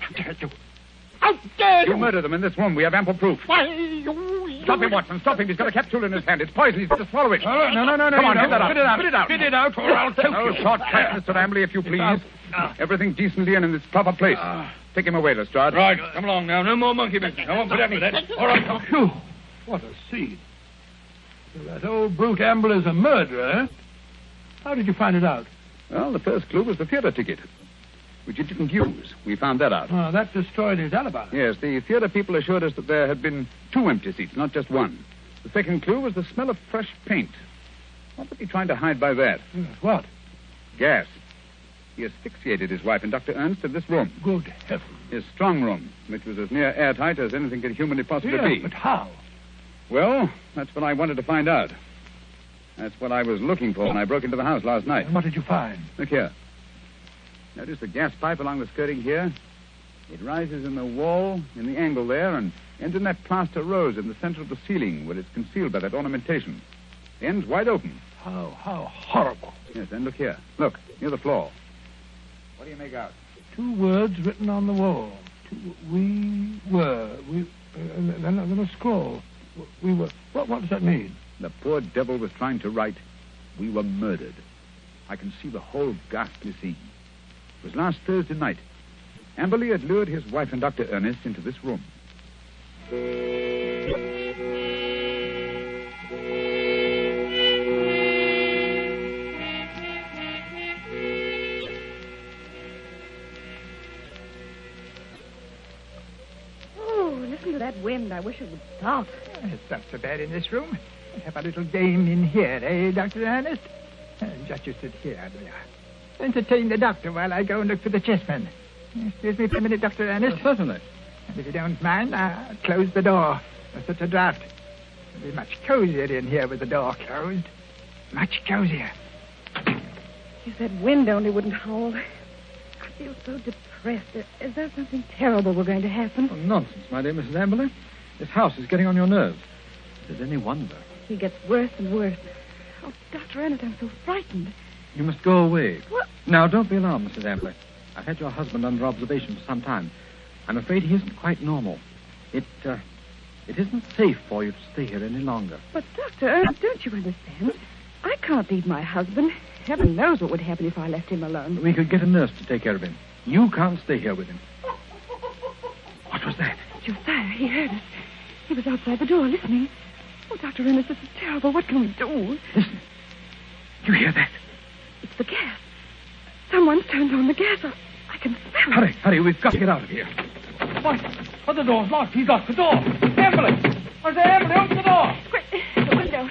H: How dare you?
I: You murdered them in this room. We have ample proof.
H: Why, you...
I: Stop him, Watson. Stop him. He's got a capsule in his hand. It's poison. He's to swallow it.
E: No.
I: Come on, spit it out.
E: Spit it out.
I: Spit it out.
E: Spit it out, or I'll choke
I: No
E: you.
I: shortcut, Mr. Amberley, if you please. Everything decently and in its proper place. Take him away, Lestrade.
E: Right, come along now. No more monkey business. I won't put up with that. All right, come.
U: Phew, what a scene. So that old brute Amble is a murderer, eh? How did you find it out?
I: Well, the first clue was the theater ticket, which you didn't use. We found that out.
U: Oh, that destroyed his alibi.
I: Yes, the theater people assured us that there had been 2 empty seats, not just one. The second clue was the smell of fresh paint. What was he trying to hide by that?
U: Yes, what?
I: Gas. He asphyxiated his wife and Dr. Ernst in this room.
U: Good heavens.
I: His strong room, which was as near airtight as anything could humanly possibly
U: Yes,
I: be.
U: but how?
I: Well, that's what I wanted to find out. That's what I was looking for when I broke into the house last night.
U: And what did you find?
I: Look here. Notice the gas pipe along the skirting here? It rises in the wall, in the angle there, and ends in that plaster rose in the center of the ceiling where it's concealed by that ornamentation. The end's wide open.
U: How horrible.
I: Yes, and look here. Look, near the floor. What do you make out?
U: 2 words written on the wall. Then a scroll. We were. What does that mean?
I: The poor devil was trying to write, "We were murdered." I can see the whole ghastly scene. It was last Thursday night. Amberley had lured his wife and Dr. Ernest into this room.
L: Oh, listen to that wind. I wish it would stop.
H: It's not so bad in this room. Have a little game in here, eh, Dr. Ernest? Just you sit here, will you? Entertain the doctor while I go and look for the chessmen. Excuse me for a minute, Dr. Ernest.
U: Certainly.
H: And if you don't mind, I'll close the door. There's such a draught. It'll be much cozier in here with the door closed. Much cozier.
L: If that wind only wouldn't howl. I feel so depressed. Is there something terrible we're going to happen?
K: Oh, nonsense, my dear Mrs. Amberley. This house is getting on your nerves. Is it any wonder?
L: He gets worse and worse. Oh, Dr. Ernest, I'm so frightened.
K: You must go away.
L: What?
K: Now, don't be alarmed, Mrs. Amberley. I've had your husband under observation for some time. I'm afraid he isn't quite normal. It isn't safe for you to stay here any longer.
L: But, Dr. Ernest, don't you understand? I can't leave my husband. Heaven knows what would happen if I left him alone.
K: We could get a nurse to take care of him. You can't stay here with him. What was that?
L: Josiah, he heard us. He was outside the door listening. Oh, Dr. Ernest, this is terrible. What can we do?
K: Listen. You hear that?
L: It's the gas. Someone's turned on the gas. I can smell it.
K: Hurry, we've got to get out of here.
U: What? The door's locked. He's locked the door. Amberley! I say, Amberley, open the door!
L: Quick, the window.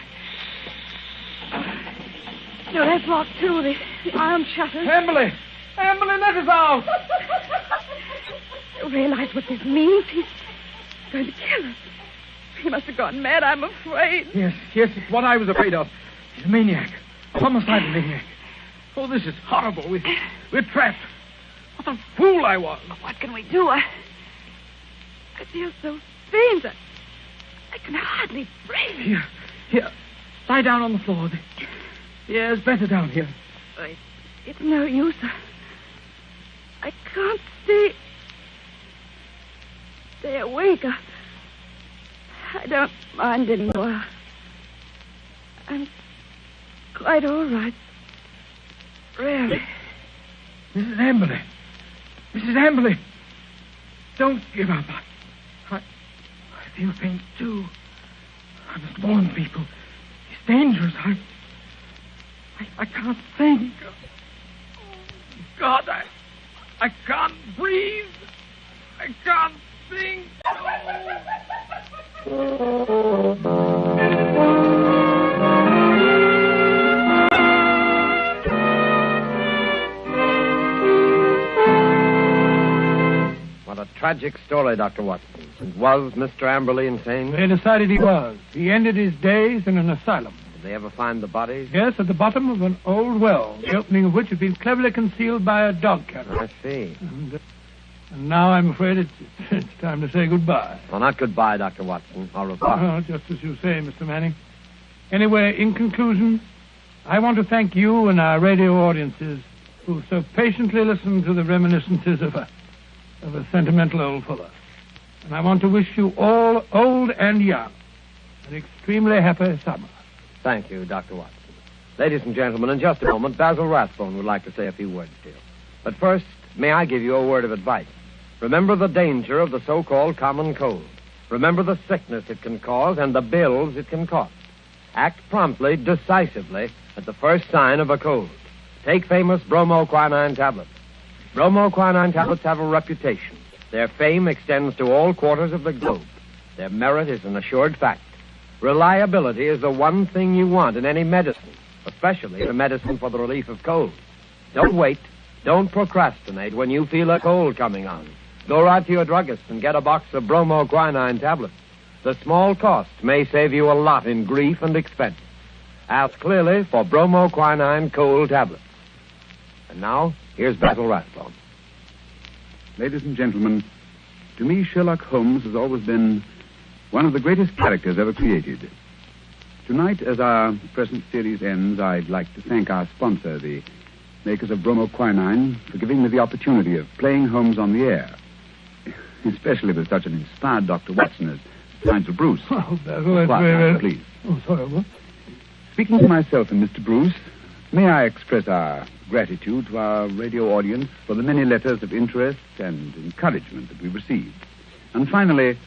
L: No, that's locked, too. The iron shutters.
U: Amberley, let us out!
L: You realize what this means? He's going to kill us. He must have gone mad, I'm afraid.
K: Yes, it's what I was afraid of. He's a maniac. A homicidal maniac. Oh, this is horrible. We're trapped. What a fool I was.
L: What can we do? I feel so faint. I can hardly breathe.
K: Here. Lie down on the floor. The air's better down here.
L: It's no use. I can't stay awake. I don't mind anymore. I'm quite all right. Really.
K: Mrs. Amberley. Don't give up. I feel faint, too. I must warn people. It's dangerous. I can't think. God, I can't breathe. I can't think. Oh.
T: What a tragic story, Dr. Watson. And was Mr. Amberley insane?
F: They decided he was. He ended his days in an asylum.
T: Did they ever find the bodies?
F: Yes, at the bottom of an old well, the opening of which had been cleverly concealed by a dog catcher.
T: I see.
F: And now I'm afraid it's time to say goodbye.
T: Well, not goodbye, Dr. Watson. Au revoir.
F: Oh, just as you say, Mr. Manning. Anyway, in conclusion, I want to thank you and our radio audiences who so patiently listened to the reminiscences of a sentimental old fellow. And I want to wish you all, old and young, an extremely happy summer.
T: Thank you, Dr. Watson. Ladies and gentlemen, in just a moment, Basil Rathbone would like to say a few words to you. But first, may I give you a word of advice? Remember the danger of the so-called common cold. Remember the sickness it can cause and the bills it can cost. Act promptly, decisively, at the first sign of a cold. Take famous bromoquinine tablets. Bromoquinine tablets have a reputation. Their fame extends to all quarters of the globe. Their merit is an assured fact. Reliability is the one thing you want in any medicine, especially a medicine for the relief of colds. Don't wait. Don't procrastinate when you feel a cold coming on. Go right to your druggist and get a box of bromoquinine tablets. The small cost may save you a lot in grief and expense. Ask clearly for bromoquinine cold tablets. And now, here's Basil Rathbone.
I: Ladies and gentlemen, to me, Sherlock Holmes has always been one of the greatest characters ever created. Tonight, as our present series ends, I'd like to thank our sponsor, the makers of bromoquinine, for giving me the opportunity of playing Holmes on the air, especially with such an inspired Dr. Watson as Nigel Bruce.
F: Oh, Basil, that's very...
I: Please.
F: Oh, sorry, what?
I: Speaking to myself and Mr. Bruce, may I express our gratitude to our radio audience for the many letters of interest and encouragement that we received. And finally,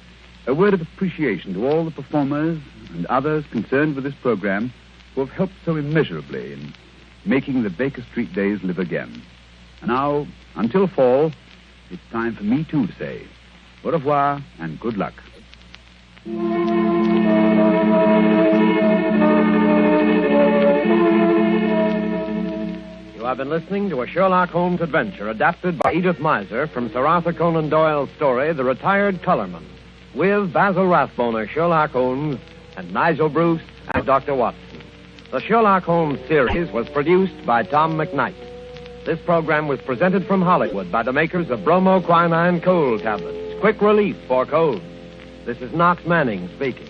I: a word of appreciation to all the performers and others concerned with this program who have helped so immeasurably in making the Baker Street days live again. And now, until fall, it's time for me too to say au revoir and good luck.
T: You have been listening to a Sherlock Holmes adventure adapted by Edith Miser from Sir Arthur Conan Doyle's story, The Retired Colourman, with Basil Rathbone, Sherlock Holmes, and Nigel Bruce as Dr. Watson. The Sherlock Holmes series was produced by Tom McKnight. This program was presented from Hollywood by the makers of bromoquinine cold tablets, quick relief for colds. This is Knox Manning speaking.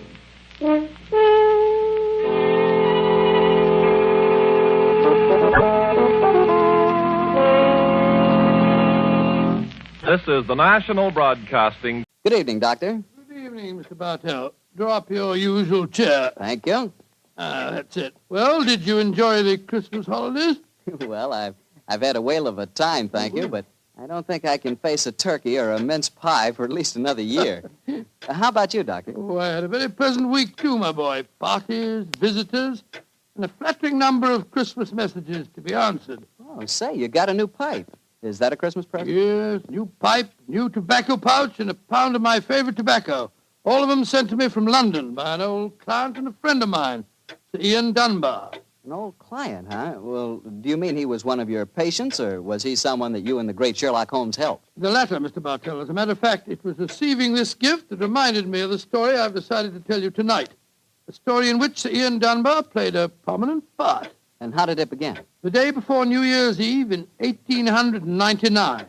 R: This is the National Broadcasting.
J: Good evening, Doctor.
U: Good evening, Mr. Bartell. Draw up your usual chair.
J: Thank you.
U: That's it. Well, did you enjoy the Christmas holidays?
J: Well, I've had a whale of a time, thank you, but I don't think I can face a turkey or a mince pie for at least another year. How about you, Doctor?
U: Oh, I had a very pleasant week, too, my boy. Parties, visitors, and a flattering number of Christmas messages to be answered.
J: Oh, say, you got a new pipe. Is that a Christmas present?
U: Yes, new pipe, new tobacco pouch, and a pound of my favorite tobacco. All of them sent to me from London by an old client and a friend of mine, Sir Ian Dunbar.
J: An old client, huh? Well, do you mean he was one of your patients, or was he someone that you and the great Sherlock Holmes helped?
U: The latter, Mr. Bartell. As a matter of fact, it was receiving this gift that reminded me of the story I've decided to tell you tonight. A story in which Sir Ian Dunbar played a prominent part.
J: And how did it begin?
U: The day before New Year's Eve in 1899.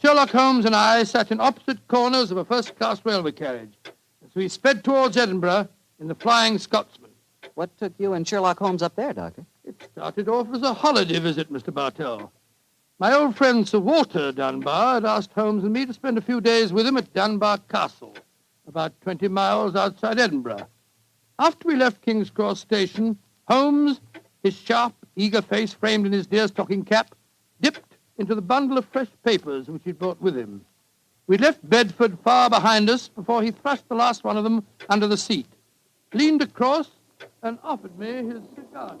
U: Sherlock Holmes and I sat in opposite corners of a first-class railway carriage as we sped towards Edinburgh in the Flying Scotsman.
J: What took you and Sherlock Holmes up there, Doctor?
U: It started off as a holiday visit, Mr. Bartell. My old friend Sir Walter Dunbar had asked Holmes and me to spend a few days with him at Dunbar Castle, about 20 miles outside Edinburgh. After we left King's Cross Station, Holmes, his sharp, eager face framed in his deerstalking cap, dipped into the bundle of fresh papers which he'd brought with him. We left Bedford far behind us before he thrust the last one of them under the seat, leaned across, and offered me his cigar case.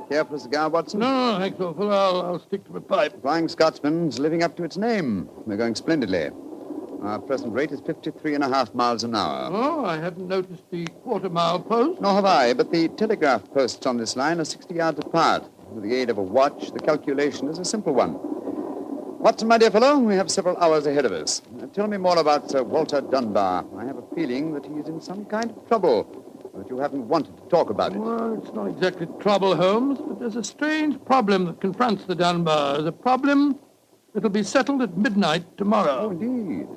M: Care for a cigar, Watson?
U: No, thanks, awful. I'll stick to my pipe.
M: Flying Scotsman's living up to its name. We're going splendidly. Our present rate is 53.5 miles an hour.
U: Oh, I haven't noticed the quarter-mile post.
M: Nor have I, but the telegraph posts on this line are 60 yards apart. With the aid of a watch, the calculation is a simple one. Watson, my dear fellow, we have several hours ahead of us. Tell me more about Sir Walter Dunbar. I have a feeling that he's in some kind of trouble, but you haven't wanted to talk about it.
U: Well, it's not exactly trouble, Holmes, but there's a strange problem that confronts the Dunbars. A problem that'll be settled at midnight tomorrow.
M: Oh, indeed.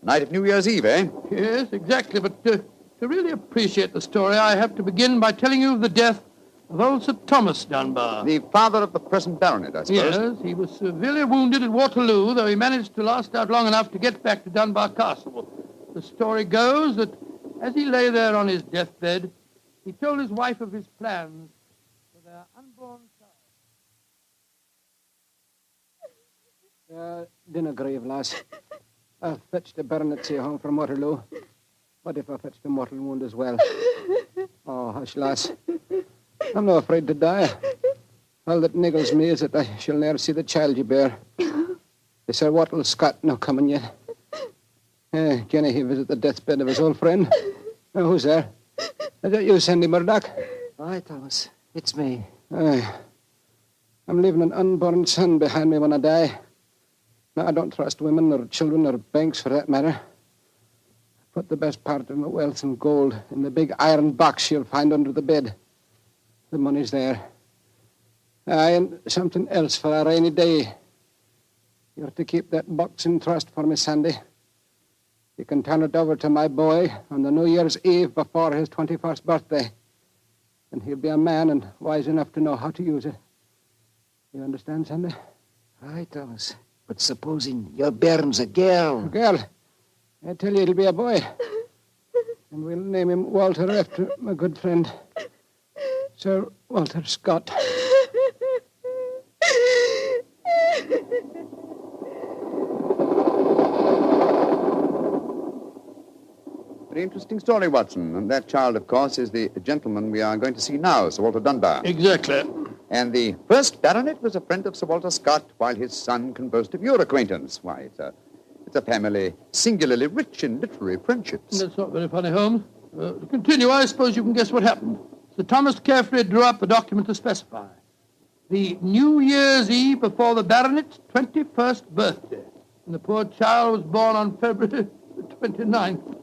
M: Night of New Year's Eve, eh?
U: Yes, exactly. But to really appreciate the story, I have to begin by telling you of the death of old Sir Thomas Dunbar.
M: The father of the present baronet, I suppose.
U: Yes, he was severely wounded at Waterloo, though he managed to last out long enough to get back to Dunbar Castle. The story goes that as he lay there on his deathbed, he told his wife of his plans for their unborn
S: child. Dinna grieve, lass. I fetched the baronetcy home from Waterloo. What if I fetched a mortal wound as well? Oh, hush, lass. I'm not afraid to die. All that niggles me is that I shall ne'er see the child you bear. Is Sir Wattle Scott no coming yet? Can he visit the deathbed of his old friend? Oh, who's there? Is that you, Sandy Murdoch?
Q: Aye, Thomas. It's me.
S: Aye. I'm leaving an unborn son behind me when I die. Now, I don't trust women or children or banks for that matter. I put the best part of my wealth and gold in the big iron box you'll find under the bed. The money's there. Aye, and something else for a rainy day. You're to keep that box in trust for me, Sandy. You can turn it over to my boy on the New Year's Eve before his 21st birthday. And he'll be a man and wise enough to know how to use it. You understand, Sandy?
Q: Aye, Thomas. But supposing your bairn's a girl.
S: A girl? I tell you, it'll be a boy. And we'll name him Walter after my good friend, Sir Walter Scott.
M: Very interesting story, Watson. And that child, of course, is the gentleman we are going to see now, Sir Walter Dunbar.
U: Exactly.
M: And the first baronet was a friend of Sir Walter Scott, while his son can boast of your acquaintance. Why, it's a family singularly rich in literary friendships.
U: That's not very funny, Holmes. To continue, I suppose you can guess what happened. Sir Thomas carefully drew up the document to specify the New Year's Eve before the baronet's 21st birthday. And the poor child was born on February the 29th.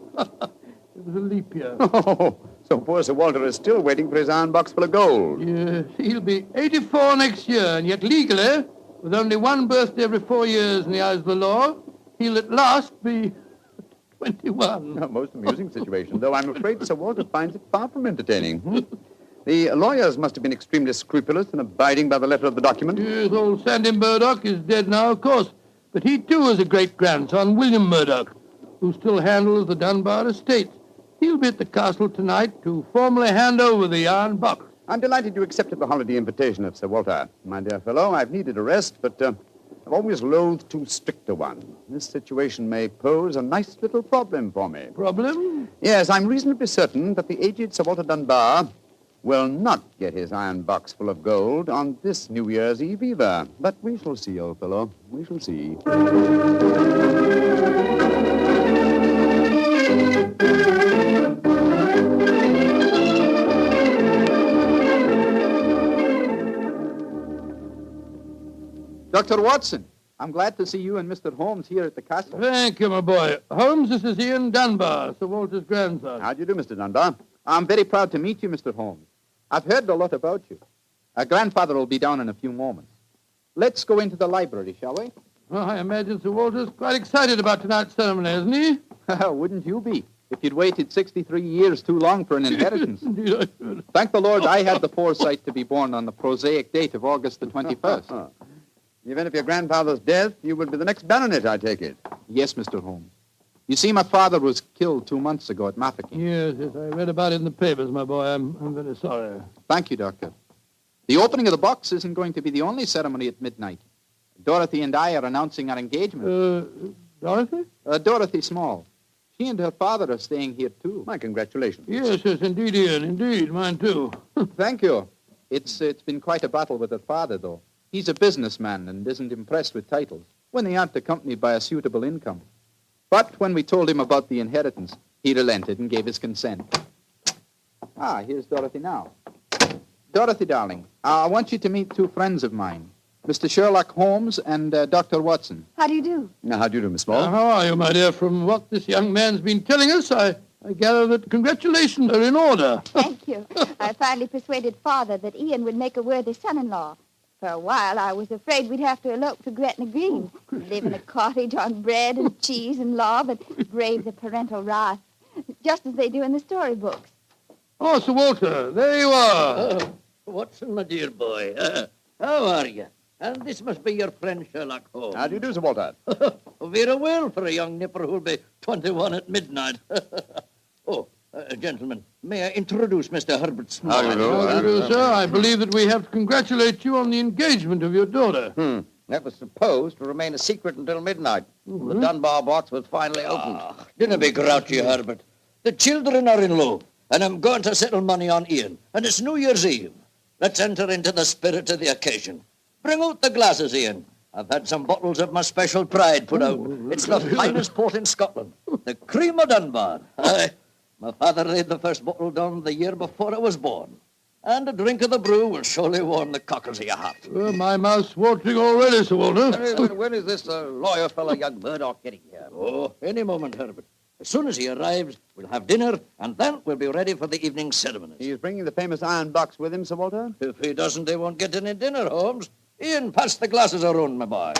U: It was a leap year.
M: Oh, so poor Sir Walter is still waiting for his iron box full of gold.
U: Yes, he'll be 84 next year, and yet legally, with only one birthday every 4 years in the eyes of the law, he'll at last be 21.
M: A most amusing situation, though I'm afraid Sir Walter finds it far from entertaining. The lawyers must have been extremely scrupulous in abiding by the letter of the document.
U: Yes, old Sandy Murdoch is dead now, of course, but he too is a great-grandson, William Murdoch, who still handles the Dunbar estate. He'll be at the castle tonight to formally hand over the iron box.
M: I'm delighted you accepted the holiday invitation of Sir Walter. My dear fellow, I've needed a rest, but I've always loathed too strict a one. This situation may pose a nice little problem for me.
U: Problem?
M: Yes, I'm reasonably certain that the aged Sir Walter Dunbar will not get his iron box full of gold on this New Year's Eve either. But we shall see, old fellow. We shall see.
V: Dr. Watson, I'm glad to see you and Mr. Holmes here at the castle.
U: Thank you, my boy. Holmes, this is Ian Dunbar, Sir Walter's grandson.
M: How do you do, Mr. Dunbar?
V: I'm very proud to meet you, Mr. Holmes. I've heard a lot about you. Our grandfather will be down in a few moments. Let's go into the library, shall we?
U: Well, I imagine Sir Walter's quite excited about tonight's ceremony, isn't he?
V: Wouldn't you be, if you'd waited 63 years too long for an inheritance?
U: Indeed, I should.
V: Thank the Lord I had the foresight to be born on the prosaic date of August the 21st.
M: In the event of your grandfather's death, you will be the next baronet, I take it.
V: Yes, Mr. Holmes. You see, my father was killed 2 months ago at Mafeking.
U: Yes, I read about it in the papers, my boy. I'm very sorry.
V: Thank you, Doctor. The opening of the box isn't going to be the only ceremony at midnight. Dorothy and I are announcing our engagement.
U: Dorothy?
V: Dorothy Small. She and her father are staying here, too.
M: My congratulations.
U: Yes, indeed, Ian. Indeed, mine, too.
V: Thank you. It's been quite a battle with her father, though. He's a businessman and isn't impressed with titles when they aren't accompanied by a suitable income. But when we told him about the inheritance, he relented and gave his consent. Here's Dorothy now. Dorothy, darling, I want you to meet two friends of mine, Mr. Sherlock Holmes and Dr. Watson.
L: How do you do?
M: Now, how do you do, Miss Small?
U: How are you, my dear? From what this young man's been telling us, I gather that congratulations are in order.
C: Thank you. I finally persuaded Father that Ian would make a worthy son-in-law. For a while, I was afraid we'd have to elope to Gretna Green, live in a cottage on bread and cheese and love, and brave the parental wrath, just as they do in the storybooks.
U: Oh, Sir Walter, there you are.
P: Oh, Watson, my dear boy. How are you? And this must be your friend Sherlock Holmes.
M: How do you do, Sir Walter?
P: Very well for a young nipper who'll be 21 at midnight. Gentlemen, may I introduce Mr. Herbert Small?
U: How do you do, sir? I believe that we have to congratulate you on the engagement of your daughter.
W: That was supposed to remain a secret until midnight. The Dunbar box was finally opened.
P: Dinna be grouchy, Herbert. The children are in love, and I'm going to settle money on Ian. And it's New Year's Eve. Let's enter into the spirit of the occasion. Bring out the glasses, Ian. I've had some bottles of my special pride put out. It's the finest port in Scotland. The cream of Dunbar. Aye. My father laid the first bottle down the year before I was born. And a drink of the brew will surely warm the cockles of your heart.
U: My mouth's watering already, Sir Walter.
W: When is this lawyer fellow, young Murdoch, getting here?
P: Oh, any moment, Herbert. As soon as he arrives, we'll have dinner, and then we'll be ready for the evening ceremonies.
M: He's bringing the famous iron box with him, Sir Walter?
P: If he doesn't, they won't get any dinner, Holmes. Ian, pass the glasses around, my boy.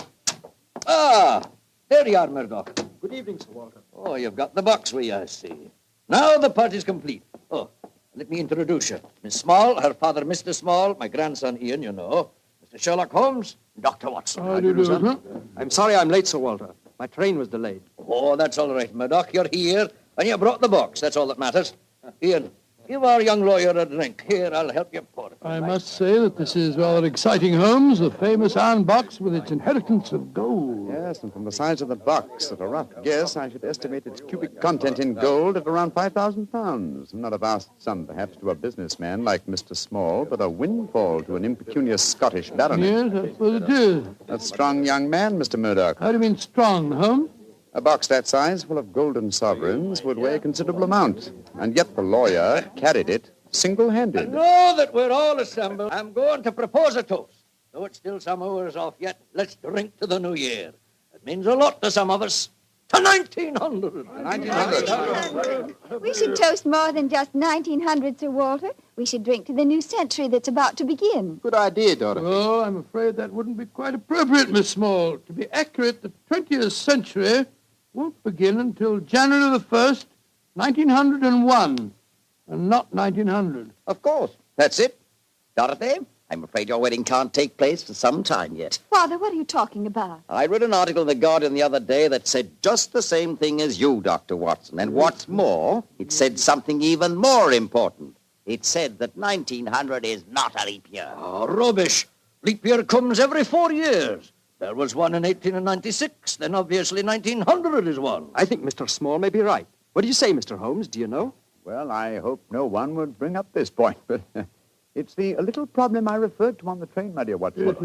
P: There you are, Murdoch.
X: Good evening, Sir Walter.
P: Oh, you've got the box with you, I see. Now the party's complete. Oh, let me introduce you. Miss Small, her father, Mr. Small, my grandson, Ian, you know. Mr. Sherlock Holmes, Dr. Watson.
U: How do you do, sir?
X: I'm sorry I'm late, Sir Walter. My train was delayed.
P: Oh, that's all right, Murdoch. You're here, and you brought the box. That's all that matters. Ian, give our young lawyer a drink. Here, I'll help you pour it.
U: I must say that this is rather exciting, Holmes. The famous iron box with its inheritance of gold.
M: Yes, and from the size of the box, at a rough guess, I should estimate its cubic content in gold at around 5,000 pounds. Not a vast sum, perhaps, to a businessman like Mr. Small, but a windfall to an impecunious Scottish baronet.
U: Yes, that's what it is.
M: A strong young man, Mr. Murdoch.
U: How do you mean strong, Holmes?
M: A box that size, full of golden sovereigns, would weigh a considerable amount. And yet the lawyer carried it single-handed.
P: Now that we're all assembled, I'm going to propose a toast. Though it's still some hours off yet, let's drink to the new year. It means a lot to some of us. To 1900.
C: 1900. We should toast more than just 1900, Sir Walter. We should drink to the new century that's about to begin.
V: Good idea, Dorothy.
U: Oh, I'm afraid that wouldn't be quite appropriate, Miss Small. To be accurate, the 20th century won't begin until January the 1st, 1901, and not 1900.
W: Of course. That's it. Dorothy, I'm afraid your wedding can't take place for some time yet.
C: Father, what are you talking about?
W: I read an article in The Guardian the other day that said just the same thing as you, Dr. Watson. And what's more, it said something even more important. It said that 1900 is not a leap year.
P: Oh, rubbish. Leap year comes every 4 years. There was one in 1896. Then obviously 1900 is one.
X: I think Mr. Small may be right. What do you say, Mr. Holmes? Do you know?
M: Well, I hope no one would bring up this point, but it's the little problem I referred to on the train, my dear Watson.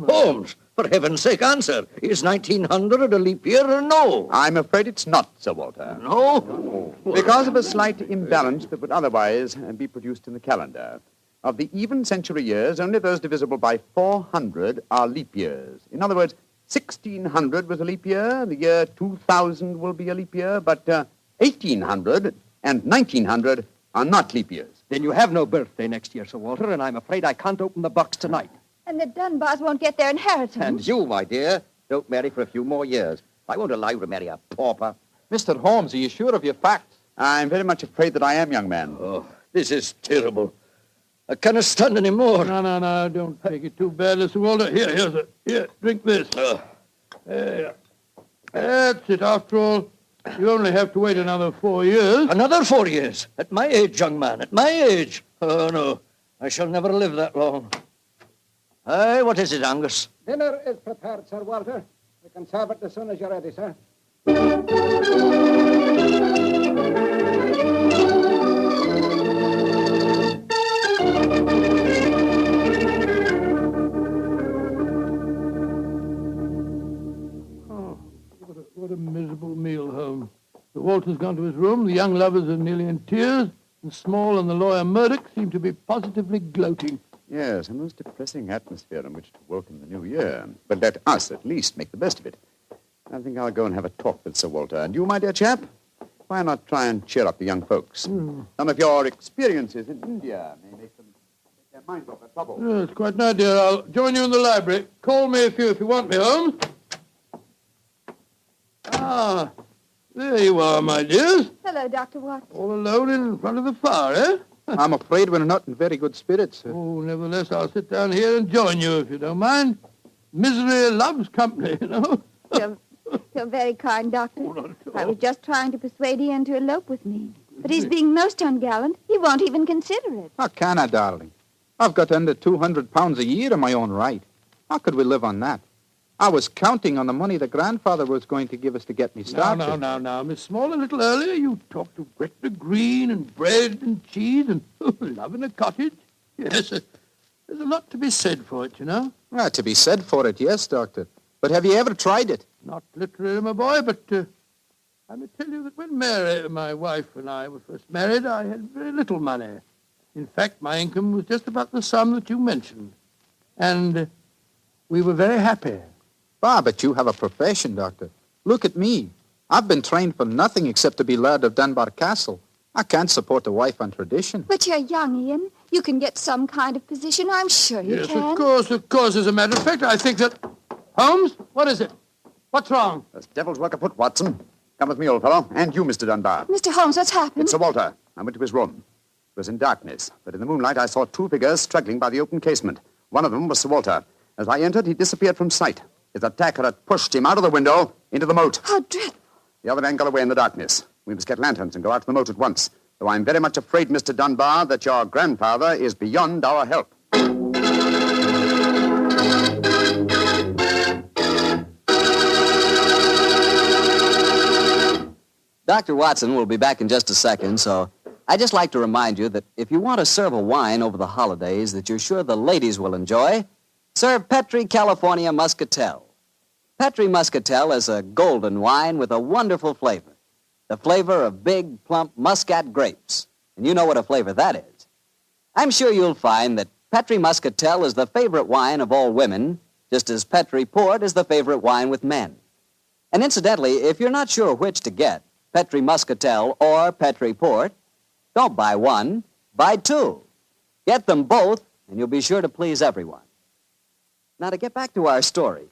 P: Holmes, for heaven's sake, answer. Is 1900 a leap year or no?
M: I'm afraid it's not, Sir Walter.
P: No?
M: Because of a slight imbalance that would otherwise be produced in the calendar. Of the even century years, only those divisible by 400 are leap years. In other words, 1600 was a leap year, the year 2000 will be a leap year, but 1800 and 1900 are not leap years.
X: Then you have no birthday next year, Sir Walter, and I'm afraid I can't open the box tonight.
C: And the Dunbars won't get their inheritance.
W: And you, my dear, don't marry for a few more years. I won't allow you to marry a pauper.
X: Mr. Holmes, are you sure of your facts?
M: I'm very much afraid that I am, young man.
P: Oh, this is terrible. I cannot stand any more.
U: No, don't take it too badly, Sir Walter. Here, drink this. There. That's it. After all, you only have to wait another 4 years.
P: Another 4 years? At my age, young man, at my age. Oh, no, I shall never live that long. Hey, what is it, Angus?
S: Dinner is prepared, Sir Walter. We can serve it as soon as you're ready, sir.
U: What a miserable meal, Holmes. Walter's gone to his room. The young lovers are nearly in tears, and Small and the lawyer Murdoch seem to be positively gloating.
M: Yes, a most depressing atmosphere in which to welcome the new year. But let us, at least, make the best of it. I think I'll go and have a talk with Sir Walter. And you, my dear chap, why not try and cheer up the young folks? Some of your experiences in India may make them take their minds off their trouble.
U: Yes, quite an idea. I'll join you in the library. Call me if you want me, Holmes. Ah, there you are, my dears.
C: Hello, Dr. Watson.
U: All alone in front of the fire, eh?
V: I'm afraid we're not in very good spirits, sir.
U: Oh, nevertheless, I'll sit down here and join you, if you don't mind. Misery loves company, you know.
C: You're very kind, Doctor. I was just trying to persuade Ian to elope with me. But he's being most ungallant. He won't even consider it.
V: How can I, darling? I've got under 200 pounds a year in my own right. How could we live on that? I was counting on the money the grandfather was going to give us to get me started.
U: Now, Miss Small, a little earlier you talked of Gretna Green and bread and cheese and love in a cottage. Yes, there's a lot to be said for it, you know.
V: Well, to be said for it, yes, Doctor. But have you ever tried it?
U: Not literally, my boy, but I may tell you that when Mary, my wife, and I were first married, I had very little money. In fact, my income was just about the sum that you mentioned. And we were very happy.
V: Ah, but you have a profession, Doctor. Look at me. I've been trained for nothing except to be Laird of Dunbar Castle. I can't support a wife on tradition.
C: But you're young, Ian. You can get some kind of position. I'm sure you
U: yes,
C: can.
U: Of course. As a matter of fact, I think that... Holmes, what is it? What's wrong?
M: There's devil's work afoot, Watson. Come with me, old fellow. And you, Mr. Dunbar.
C: Mr. Holmes, what's happened?
M: It's Sir Walter. I went to his room. It was in darkness, but in the moonlight I saw two figures struggling by the open casement. One of them was Sir Walter. As I entered, he disappeared from sight. His attacker had pushed him out of the window into the moat.
C: How dreadful.
M: The other man got away in the darkness. We must get lanterns and go out to the moat at once. Though I'm very much afraid, Mr. Dunbar, that your grandfather is beyond our help.
J: Dr. Watson will be back in just a second, so I'd just like to remind you that if you want to serve a wine over the holidays that you're sure the ladies will enjoy, serve Petri California Muscatel. Petri Muscatel is a golden wine with a wonderful flavor. The flavor of big, plump Muscat grapes. And you know what a flavor that is. I'm sure you'll find that Petri Muscatel is the favorite wine of all women, just as Petri Port is the favorite wine with men. And incidentally, if you're not sure which to get, Petri Muscatel or Petri Port, don't buy one, buy two. Get them both, and you'll be sure to please everyone. Now, to get back to our story,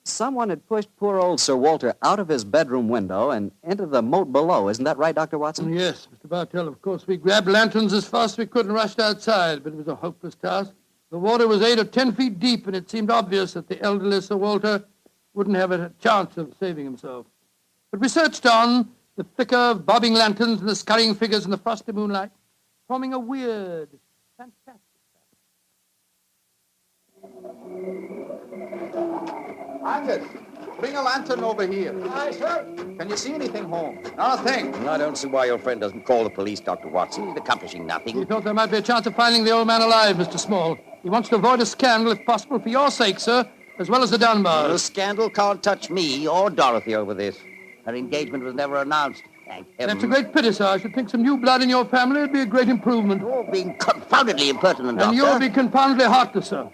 J: someone had pushed poor old Sir Walter out of his bedroom window and into the moat below. Isn't that right, Dr. Watson?
U: Yes, Mr. Bartell. Of course, we grabbed lanterns as fast as we could and rushed outside, but it was a hopeless task. The water was 8 or 10 feet deep, and it seemed obvious that the elderly Sir Walter wouldn't have a chance of saving himself. But we searched on, the flicker of bobbing lanterns and the scurrying figures in the frosty moonlight, forming a weird, fantastic...
V: Angus, bring a lantern over here.
W: Aye, sir.
V: Can you see anything, Holmes? Not a thing.
W: I don't see why your friend doesn't call the police, Dr. Watson. He's accomplishing nothing.
U: He thought there might be a chance of finding the old man alive, Mr. Small. He wants to avoid a scandal, if possible, for your sake, sir, as well as the Dunbars.
W: The scandal can't touch me or Dorothy over this. Her engagement was never announced. Thank heaven.
U: That's a great pity, sir. I should think some new blood in your family would be a great improvement.
W: You're being confoundedly impertinent, Doctor.
U: And you'll be confoundedly heartless, sir.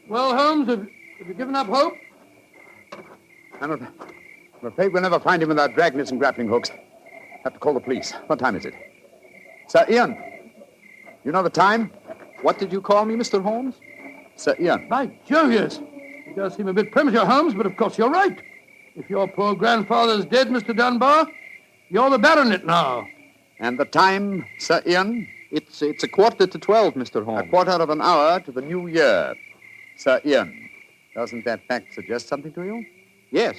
U: Well, Holmes, have you given up hope?
M: I'm afraid we'll never find him without dragnets and grappling hooks. Have to call the police. What time is it? Sir Ian, you know the time?
V: What did you call me, Mr. Holmes?
M: Sir Ian.
U: By Jove, yes. It does seem a bit premature, Holmes, but of course you're right. If your poor grandfather's dead, Mr. Dunbar, you're the baronet now.
M: And the time, Sir Ian?
V: It's 11:45, Mr. Holmes.
M: A quarter of an hour to the new year. Sir Ian, doesn't that fact suggest something to you?
V: Yes,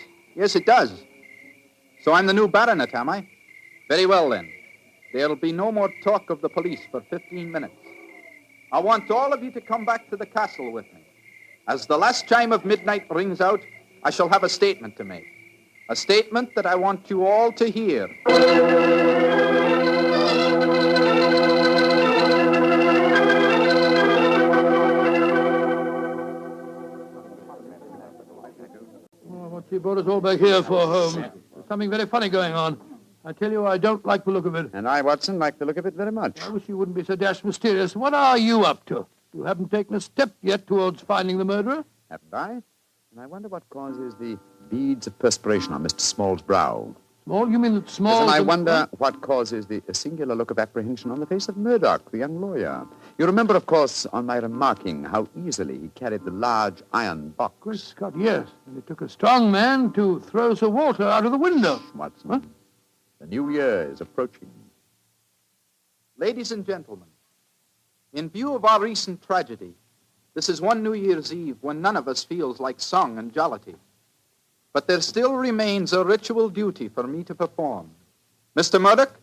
V: it does. So I'm the new baronet, am I? Very well, then. There'll be no more talk of the police for 15 minutes. I want all of you to come back to the castle with me. As the last chime of midnight rings out, I shall have a statement to make. A statement that I want you all to hear.
U: What you brought us all back here for, Holmes? There's something very funny going on. I tell you, I don't like the look of it.
M: And I, Watson, like the look of it very much.
U: I wish you wouldn't be so dashed mysterious. What are you up to? You haven't taken a step yet towards finding the murderer?
M: Haven't I? And I wonder what causes the beads of perspiration on Mr. Small's brow.
U: Small? You mean that Small...
M: Yes, and I wonder what causes the singular look of apprehension on the face of Murdoch, the young lawyer. You remember, of course, on my remarking how easily he carried the large iron box.
U: Good Scott, yes. And it took a strong man to throw Sir Walter out of the window.
M: Watson,
U: Huh?
M: the new year is approaching.
V: Ladies and gentlemen, in view of our recent tragedy, this is one New Year's Eve when none of us feels like song and jollity. But there still remains a ritual duty for me to perform. Mr. Murdoch,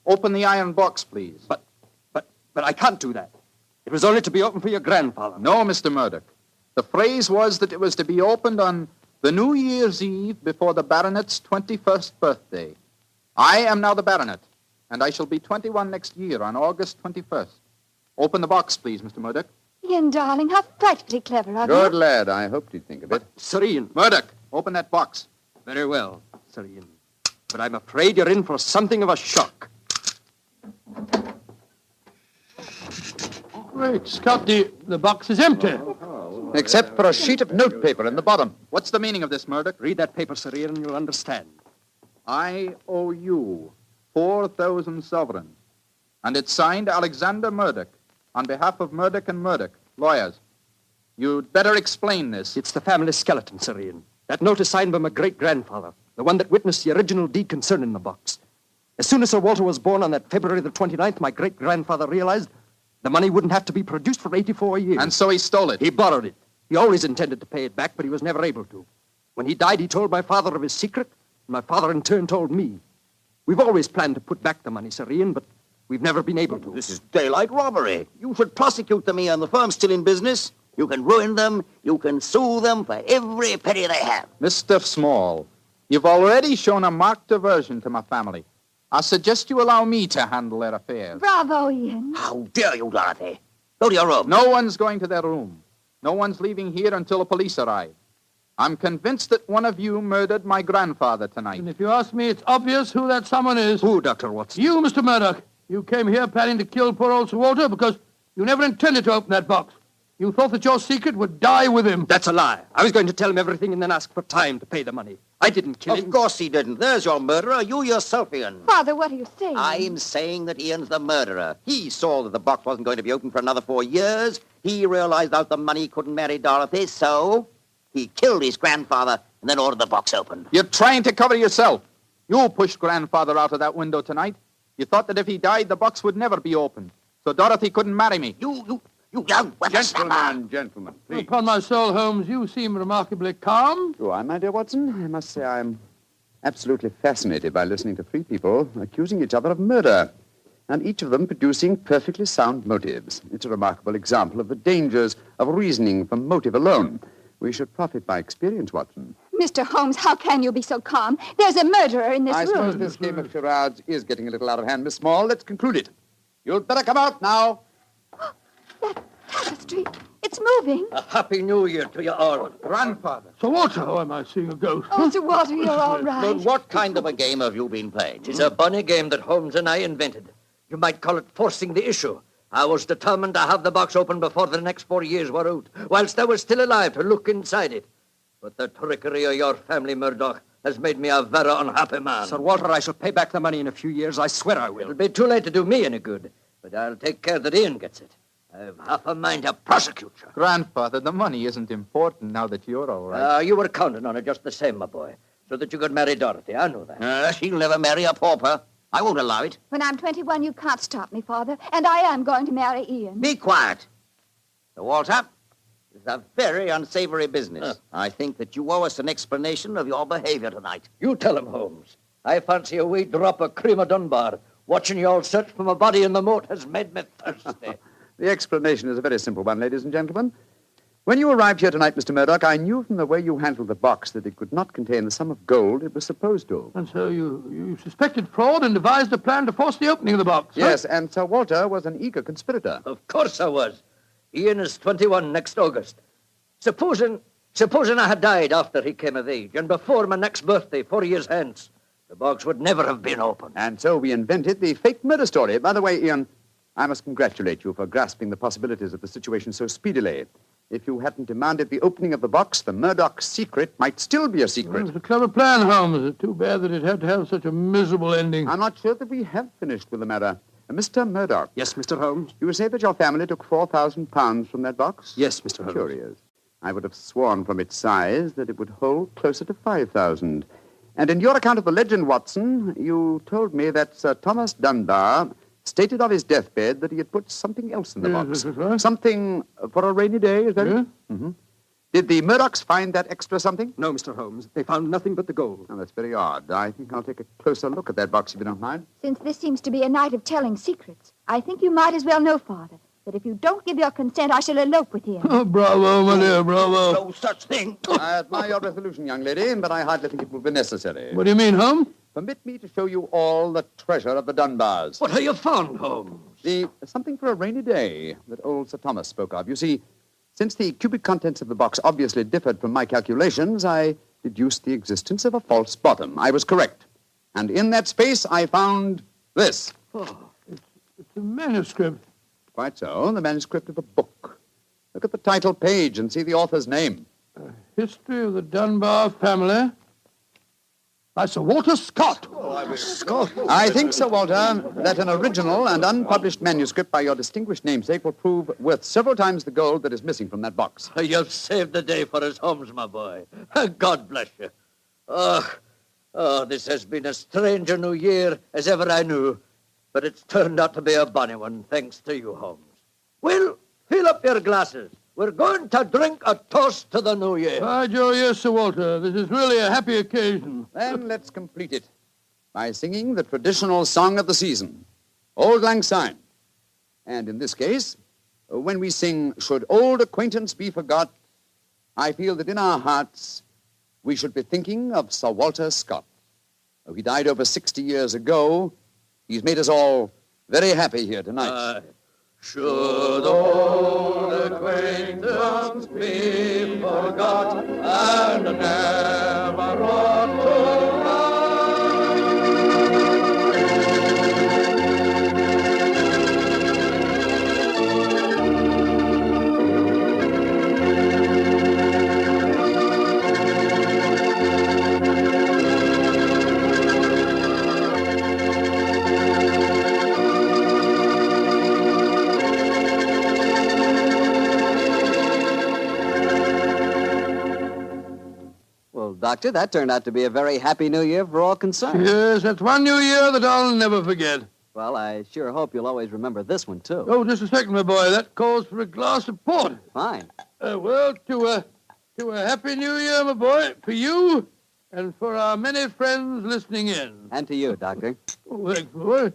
V: open the iron box, please.
X: But I can't do that. It was only to be opened for your grandfather.
V: No, Mr. Murdoch. The phrase was that it was to be opened on the New Year's Eve before the baronet's 21st birthday. I am now the baronet, and I shall be 21 next year on August 21st. Open the box, please, Mr. Murdoch.
C: Ian, darling, how frightfully clever of
M: Good
C: you.
M: lad. I hoped you'd think of it.
X: Sir Ian.
V: Murdoch, open that box.
X: Very well, Sir Ian. But I'm afraid you're in for something of a shock.
U: Great Scott, the box is empty.
M: Except for a sheet of notepaper in the bottom.
V: What's the meaning of this, Murdoch?
X: Read that paper, Sir Ian, and you'll understand.
V: I owe you 4,000 sovereigns. And it's signed Alexander Murdoch, on behalf of Murdoch and Murdoch, lawyers. You'd better explain this.
X: It's the family skeleton, Sir Ian. That note is signed by my great-grandfather, the one that witnessed the original deed concerning the box. As soon as Sir Walter was born on that February the 29th, my great-grandfather realized the money wouldn't have to be produced for 84 years.
V: And so he stole it.
X: He borrowed it. He always intended to pay it back, but he was never able to. When he died, he told my father of his secret, and my father in turn told me. We've always planned to put back the money, Sir Ian, but we've never been able to.
W: This is daylight robbery. You should prosecute them, Ian. The firm's still in business. You can ruin them. You can sue them for every penny they have.
V: Mr. Small, you've already shown a marked aversion to my family. I suggest you allow me to handle their affairs.
C: Bravo, Ian.
W: How dare you, Dorothy? Go to your room.
V: No one's going to their room. No one's leaving here until the police arrive. I'm convinced that one of you murdered my grandfather tonight.
U: And if you ask me, it's obvious who that someone is.
X: Who, Dr. Watson?
U: You, Mr. Murdoch. You came here planning to kill poor old Sir Walter because you never intended to open that box. You thought that your secret would die with him.
X: That's a lie. I was going to tell him everything and then ask for time to pay the money. I didn't kill him.
W: Of course he didn't. There's your murderer. You yourself, Ian.
C: Father, what are you saying?
W: I'm saying that Ian's the murderer. He saw that the box wasn't going to be open for another 4 years. He realized out the money he couldn't marry Dorothy, so he killed his grandfather and then ordered the box opened.
V: You're trying to cover yourself. You pushed grandfather out of that window tonight. You thought that if he died, the box would never be opened. So Dorothy couldn't marry me.
W: You young
M: Gentlemen, please.
U: Upon my soul, Holmes, you seem remarkably calm.
M: Do I, my dear Watson? I must say I'm absolutely fascinated by listening to three people accusing each other of murder, and each of them producing perfectly sound motives. It's a remarkable example of the dangers of reasoning from motive alone. We should profit by experience, Watson.
C: Mr. Holmes, how can you be so calm? There's a murderer in this
M: I
C: room.
M: suppose this game of charades is getting a little out of hand, Miss Small. Let's conclude it. You'd better come out now.
C: That tapestry, it's moving.
P: A happy new year to you all.
V: Grandfather.
U: Sir Walter, oh, am I seeing a ghost?
C: Oh, Sir Walter, you're all right.
W: But what kind of a game have you been playing?
P: It's a bonny game that Holmes and I invented. You might call it forcing the issue. I was determined to have the box open before the next 4 years were out, whilst I was still alive to look inside it. But the trickery of your family, Murdoch, has made me a very unhappy man.
X: Sir Walter, I shall pay back the money in a few years. I swear I will.
P: It'll be too late to do me any good, but I'll take care that Ian gets it. I've half a mind to prosecute you.
V: Grandfather, the money isn't important now that you're all right.
P: You were counting on it just the same, my boy, so that you could marry Dorothy. I know that.
W: She'll never marry a pauper. I won't allow it.
C: When I'm 21, you can't stop me, Father, and I am going to marry Ian.
W: Be quiet. Sir Walter, this is a very unsavory business. I think that you owe us an explanation of your behavior tonight.
P: You tell him, Holmes. I fancy a wee drop of cream of Dunbar. Watching you all search for my body in the moat has made me thirsty.
M: The explanation is a very simple one, ladies and gentlemen. When you arrived here tonight, Mr. Murdoch, I knew from the way you handled the box that it could not contain the sum of gold it was supposed to.
U: And so you suspected fraud and devised a plan to force the opening of the box.
M: Yes, and Sir Walter was an eager conspirator.
P: Of course I was. Ian is 21 next August. Supposing I had died after he came of age and before my next birthday, 4 years hence, the box would never have been opened.
M: And so we invented the fake murder story. By the way, Ian, I must congratulate you for grasping the possibilities of the situation so speedily. If you hadn't demanded the opening of the box, the Murdoch secret might still be a secret.
U: It's a clever plan, Holmes. It's too bad that it had to have such a miserable ending.
M: I'm not sure that we have finished with the matter. Mr. Murdoch.
X: Yes, Mr. Holmes?
M: You say that your family took £4,000 from that box?
X: Yes, Mr. Holmes.
M: Curious. I would have sworn from its size that it would hold closer to 5,000. And in your account of the legend, Watson, you told me that Sir Thomas Dunbar stated of his deathbed that he had put something else in the box.
U: Right.
M: Something for a rainy day, is that it? Mm-hmm. Did the Murdochs find that extra something?
X: No, Mr. Holmes. They found nothing but the gold.
M: Oh, that's very odd. I think I'll take a closer look at that box, if you don't mind.
C: Since this seems to be a night of telling secrets, I think you might as well know, Father, that if you don't give your consent, I shall elope with him.
U: Oh, bravo, my dear, bravo.
P: No such thing.
M: I admire your resolution, young lady, but I hardly think it will be necessary.
U: What do you mean, Holmes?
M: Permit me to show you all the treasure of the Dunbars.
P: What have you found, Holmes?
M: Something for a rainy day that old Sir Thomas spoke of. You see, since the cubic contents of the box obviously differed from my calculations, I deduced the existence of a false bottom. I was correct. And in that space, I found this.
U: Oh, it's a manuscript.
M: Quite so, the manuscript of a book. Look at the title page and see the author's name.
U: History of the Dunbar Family. By Sir Walter Scott.
M: Scott? I think, Sir Walter, that an original and unpublished manuscript by your distinguished namesake will prove worth several times the gold that is missing from that box.
P: You've saved the day for us, Holmes, my boy. God bless you. Oh, this has been as strange a new year as ever I knew. But it's turned out to be a bonny one, thanks to you, Holmes. Well, fill up your glasses. We're going to drink a toast to the new year.
U: By Joe, yes, Sir Walter. This is really a happy occasion.
M: Then let's complete it by singing the traditional song of the season, Auld Lang Syne. And in this case, when we sing, Should Old Acquaintance Be Forgot, I feel that in our hearts we should be thinking of Sir Walter Scott. Though he died over 60 years ago, he's made us all very happy here tonight.
P: Should old acquaintance be forgot and never brought to
J: Doctor, that turned out to be a very happy new year for all concerned.
U: Yes, that's one new year that I'll never forget.
J: Well, I sure hope you'll always remember this one, too.
U: Oh, just a second, my boy. That calls for a glass of port.
J: Fine.
U: Well, to a happy new year, my boy, for you and for our many friends listening in.
J: And to you, Doctor.
U: Oh, thanks, boy.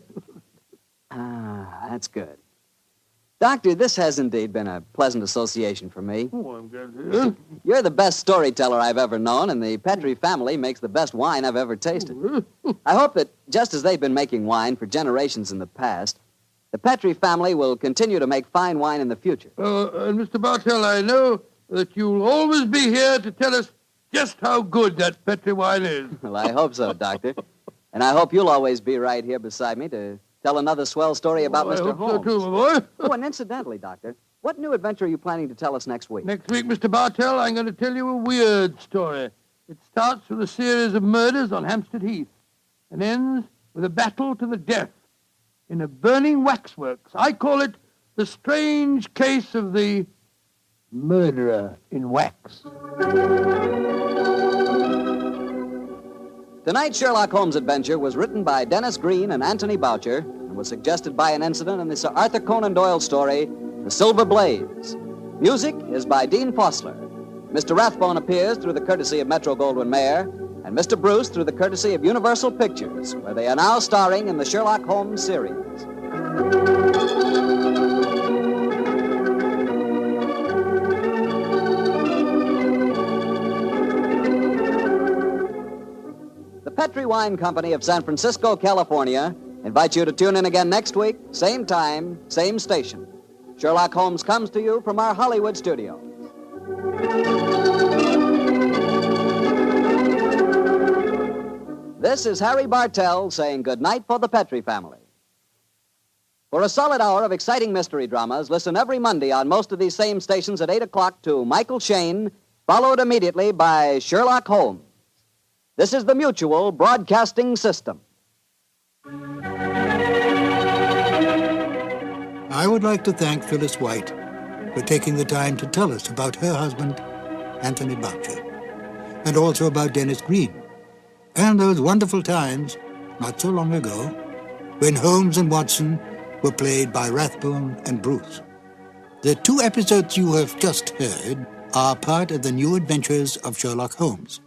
J: That's good. Doctor, this has indeed been a pleasant association for me.
U: Oh, I'm glad to hear.
J: You're the best storyteller I've ever known, and the Petrie family makes the best wine I've ever tasted. I hope that, just as they've been making wine for generations in the past, the Petrie family will continue to make fine wine in the future.
U: And Mr. Bartell, I know that you'll always be here to tell us just how good that Petrie wine is.
J: Well, I hope so, Doctor. And I hope you'll always be right here beside me to tell another swell story about Mr. Holmes.
U: I hope so, too, my boy.
J: Oh, and incidentally, Doctor, what new adventure are you planning to tell us next week?
U: Next week, Mr. Bartell, I'm going to tell you a weird story. It starts with a series of murders on Hampstead Heath and ends with a battle to the death in a burning waxworks. I call it the strange case of the murderer in wax.
J: Tonight's Sherlock Holmes adventure was written by Dennis Green and Anthony Boucher and was suggested by an incident in the Sir Arthur Conan Doyle story, The Silver Blaze. Music is by Dean Fossler. Mr. Rathbone appears through the courtesy of Metro-Goldwyn-Mayer, and Mr. Bruce through the courtesy of Universal Pictures, where they are now starring in the Sherlock Holmes series. The Petrie Wine Company of San Francisco, California, invites you to tune in again next week, same time, same station. Sherlock Holmes comes to you from our Hollywood studios. This This is Harry Bartell saying goodnight for the Petrie family. For a solid hour of exciting mystery dramas, listen every Monday on most of these same stations at 8 o'clock to Michael Shayne, followed immediately by Sherlock Holmes. This is the Mutual Broadcasting System.
N: I would like to thank Phyllis White for taking the time to tell us about her husband, Anthony Boucher, and also about Dennis Green, and those wonderful times, not so long ago, when Holmes and Watson were played by Rathbone and Bruce. The 2 episodes you have just heard are part of the new adventures of Sherlock Holmes,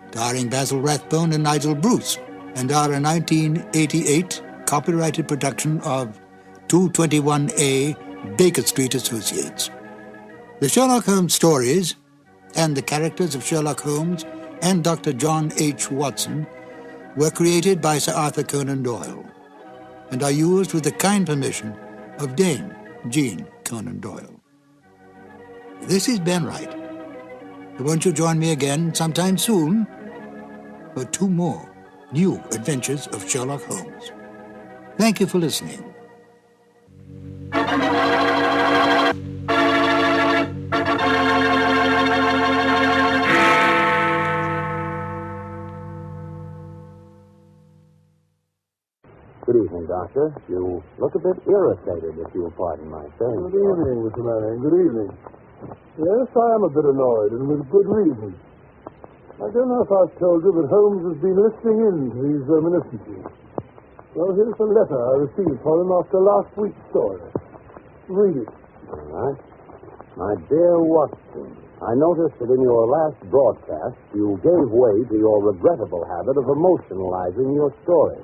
N: starring Basil Rathbone and Nigel Bruce, and are a 1988 copyrighted production of 221A Baker Street Associates. The Sherlock Holmes stories and the characters of Sherlock Holmes and Dr. John H. Watson were created by Sir Arthur Conan Doyle and are used with the kind permission of Dame Jean Conan Doyle. This is Ben Wright. Won't you join me again sometime soon for 2 more new adventures of Sherlock Holmes? Thank you for listening.
B: Good evening, Doctor. You look a bit irritated, if you will pardon my saying.
D: Good evening, Mr. Manning. Good evening. Yes, I am a bit annoyed, and with good reason. I don't know if I've told you that Holmes has been listening in to these reminiscences. Well, here's a letter I received from him after last week's story. Read it.
B: All right. My dear Watson, I noticed that in your last broadcast you gave way to your regrettable habit of emotionalizing your stories.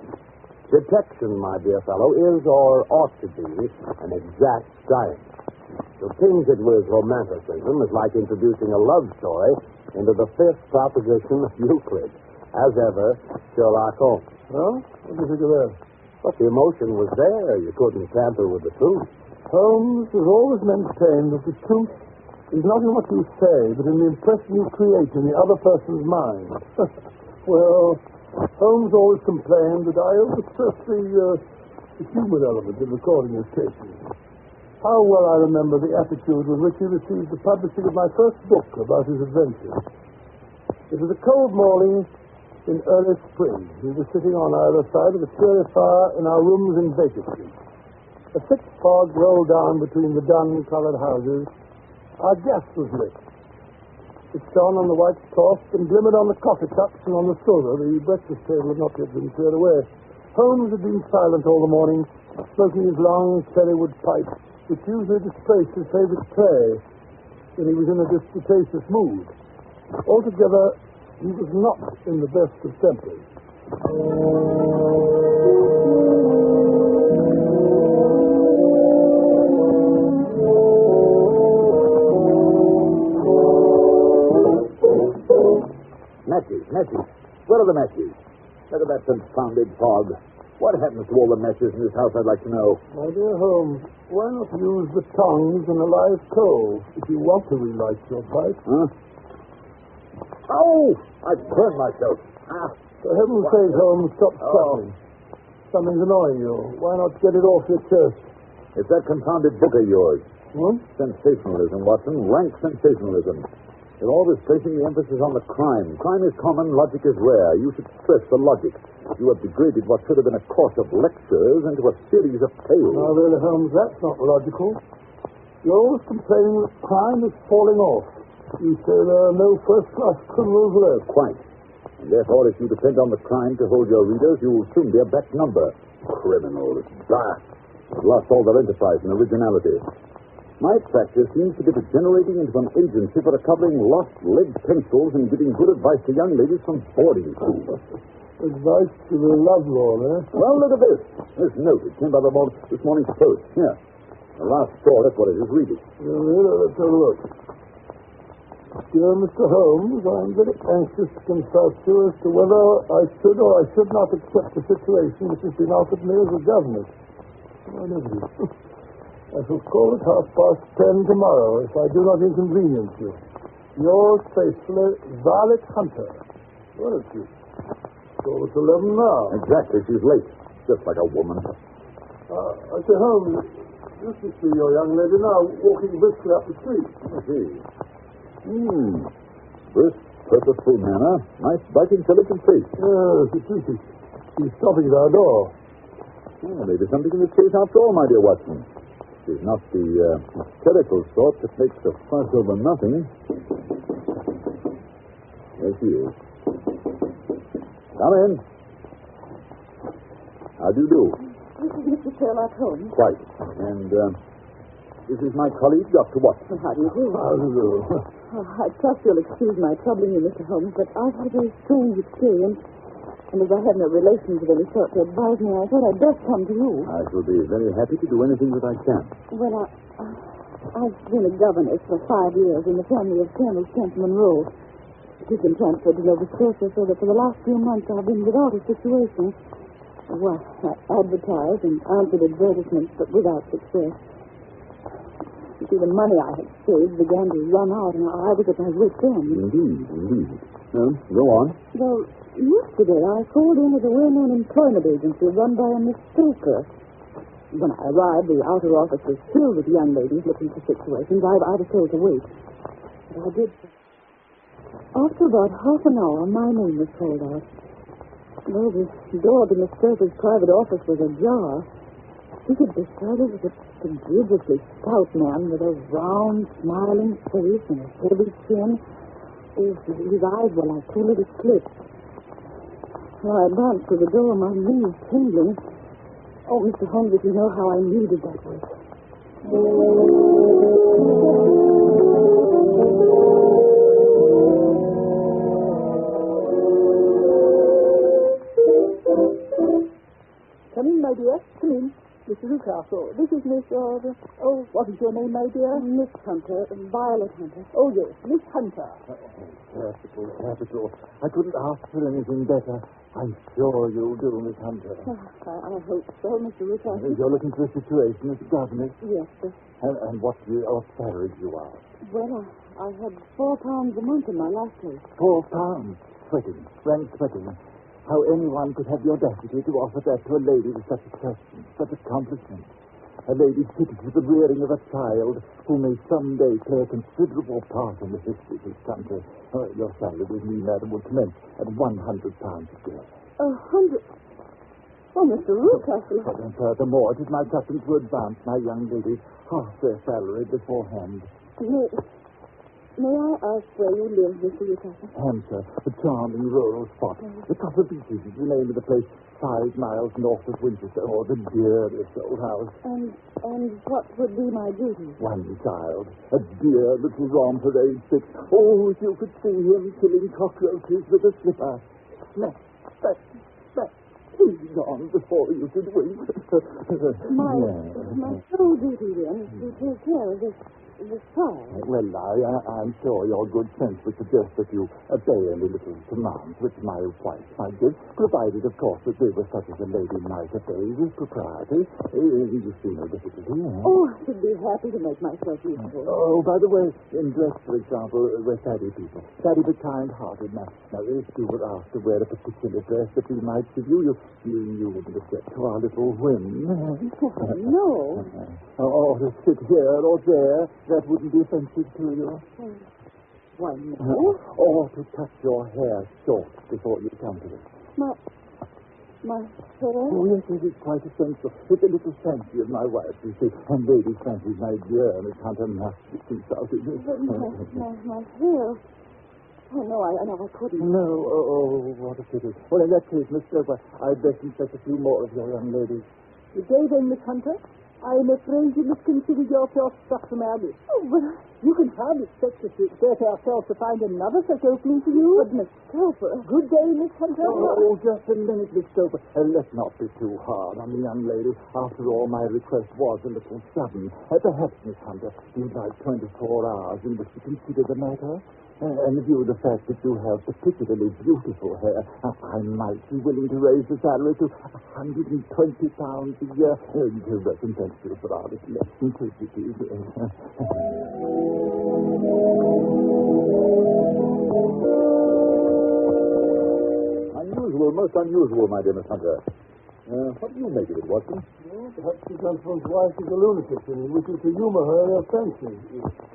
B: Detection, my dear fellow, is or ought to be an exact science. To tinge it with romanticism is like introducing a love story into the 5th proposition of Euclid. As ever, Sherlock Holmes.
D: Well, what do you think of that?
B: But the emotion was there. You couldn't tamper with the truth.
D: Holmes has always maintained that the truth is not in what you say, but in the impression you create in the other person's mind. Well, Holmes always complained that I overstress the human element in recording his cases. How well I remember the attitude with which he received the publishing of my first book about his adventures. It was a cold morning in early spring. We were sitting on either side of a cheery fire in our rooms in Baker Street. A thick fog rolled down between the dun-colored houses. Our gas was lit. It shone on the white cloth and glimmered on the coffee cups and on the silver. The breakfast table had not yet been cleared away. Holmes had been silent all the morning, smoking his long cherrywood pipe, which usually disgraced his favorite tray when he was in a disputatious mood. Altogether, he was not in the best of tempers.
B: Matches. Where are the matches? Look at that confounded fog. What happens to all the matches in this house, I'd like to know.
D: My dear Holmes, why not use the tongs and a live coal if you want to relight your pipe?
B: Huh? Oh! I've burned myself.
D: For heaven's sake, Holmes, stop struggling. Something's annoying you. Why not get it off your chest?
B: It's that confounded book of yours.
D: What?
B: Sensationalism, Watson. Rank sensationalism. You're always placing the emphasis on the crime. Crime is common, logic is rare. You should stress the logic. You have degraded what should have been a course of lectures into a series of tales.
D: Now, really, Holmes, that's not logical. You're always complaining that crime is falling off. You say there are no first-class criminals left.
B: Quite. And therefore, if you depend on the crime to hold your readers, you will soon be a back number. Criminals. Bah! You've lost all their enterprise and originality. My practice seems to be degenerating into an agency for recovering lost lead pencils and giving good advice to young ladies from boarding schools.
D: Advice to the lovelorn, eh?
B: Well, look at this. This note. It came by this morning's post. Here. The last straw, that's what it is. Read it.
D: Let's have a look. Dear Mr. Holmes, I'm very anxious to consult you as to whether I should or I should not accept the situation which has been offered me as a governess. I never do. I shall call at 10:30 tomorrow if I do not inconvenience you. Yours faithfully, Violet Hunter. What is she? almost 11 now.
B: Exactly. She's late. Just like a woman.
D: I say, Holmes, you should see your young lady now walking briskly up the street.
B: I see. Brisk, purposeful manner. Nice, bright, intelligent face.
D: Yes, it is. She's stopping at our door.
B: Oh, maybe something in this case after all, my dear Watson. She's not the hysterical sort that makes a fuss over nothing. There she is. Come in. How do you do?
L: This is Mr. Sherlock Holmes.
B: Quite. And this is my colleague, Dr. Watson.
L: Well, how do you do?
B: How do you do?
L: I trust you'll excuse my troubling you, Mr. Holmes, but I've had a very strange experience. And as I have no relations of any sort to advise me, I thought I'd best come to you.
B: I shall be very happy to do anything that I can.
L: Well, I've been a governess for 5 years in the family of Colonel Kent Monroe. He's been transferred to Nova Scotia, so that for the last few months I've been without a situation. Well, I advertised and answered advertisements, but without success. You see, the money I had saved began to run out, and I was at my wit's end.
B: Indeed. Well, go on.
L: Well, yesterday I called in at a well-known employment agency run by a Miss Stoker. When I arrived, the outer office was filled with young ladies looking for situations. I was told to wait. But I did. After about half an hour, my name was called out. Well, the door to Miss Stoker's private office was ajar. He could decided was a prodigious stout man with a round, smiling face and a heavy chin. His eyes were like two little slits. So I advanced to the door, my knees trembling. Oh, Mr. Holmes, if you know how I needed that wait.
A: Come in, my dear. Come in. Mr. Newcastle. This is Miss, what is your name, my dear?
L: Miss Hunter, Violet Hunter.
A: Oh, yes, Miss Hunter.
B: Capital. I couldn't ask for anything better. I'm sure you'll do, Miss Hunter.
L: I hope so, Mr. Newcastle.
B: You're looking for a situation as governess?
L: Yes, sir.
B: And what salary do you ask?
L: Well, I had £4 a month in my last place.
B: £4? Sweating. Frank Sweating. How anyone could have the audacity to offer that to a lady with such a question, such accomplishment. A lady fitted for the rearing of a child who may someday play a considerable part in the history of this country. Your salary with me, madam, would commence at £100 a year.
L: 100? Oh, Mr. Newcastle.
B: And furthermore, it is my custom to advance my young ladies half their salary beforehand.
L: May I ask where you live, Mr. Newcastle?
B: Hampshire, a charming rural spot. The Copper Beeches is the name of the place, 5 miles north of Winchester, or the dearest old house.
L: And what would be my duty?
B: One child, a dear little romper, age 6. Oh, if you could see him killing cockroaches with a slipper. Smack. He's gone before you could wink.
L: My sole duty, then, is to take care of this child.
B: Well, I'm sure your good sense would suggest that you obey any little commands which my wife might give, provided, of course, that they were such as a lady might obey with propriety. You see no difficulty.
L: Oh, I should be happy to make myself useful.
B: Oh, by the way, in dress, for example, we're faddy people. Faddy but kind-hearted. Now, if you were asked to wear a particular dress that we might give you, you wouldn't object to our little whim.
L: No.
B: Or to sit here or there. That wouldn't be offensive to you.
L: Why, no.
B: Or to cut your hair short before you come to it.
L: My hair?
B: Oh, yes, it is quite essential. It's a little fancy of my wife, you see. And ladies' fancies, my dear, Miss Hunter, must be consulted.
L: But my hair... Oh, no, I couldn't.
B: No, what a pity. Well, in that case, Miss Stoker, I'd best inspect a few more of your young ladies.
A: Good day, then, Miss Hunter. I'm afraid you must consider yourself struck from our list.
L: Oh, but
A: you can hardly expect us to exert ourselves to find another such opening for you.
L: But, Miss Stoper...
A: Good day, Miss Hunter.
B: Oh, just a minute, Miss Stoper. Let's not be too hard on the young lady. After all, my request was a little sudden. Perhaps, Miss Hunter, you'd like 24 hours in which to consider the matter? And in view of the fact that you have particularly beautiful hair, I might be willing to raise the salary to £120 a year. To recompense you for our little eccentricities. Unusual, most
E: most unusual, my dear Miss Hunter. What do you make of it, Watson?
D: Well, perhaps the gentleman's wife is a lunatic and he wishes to humor her in her fancy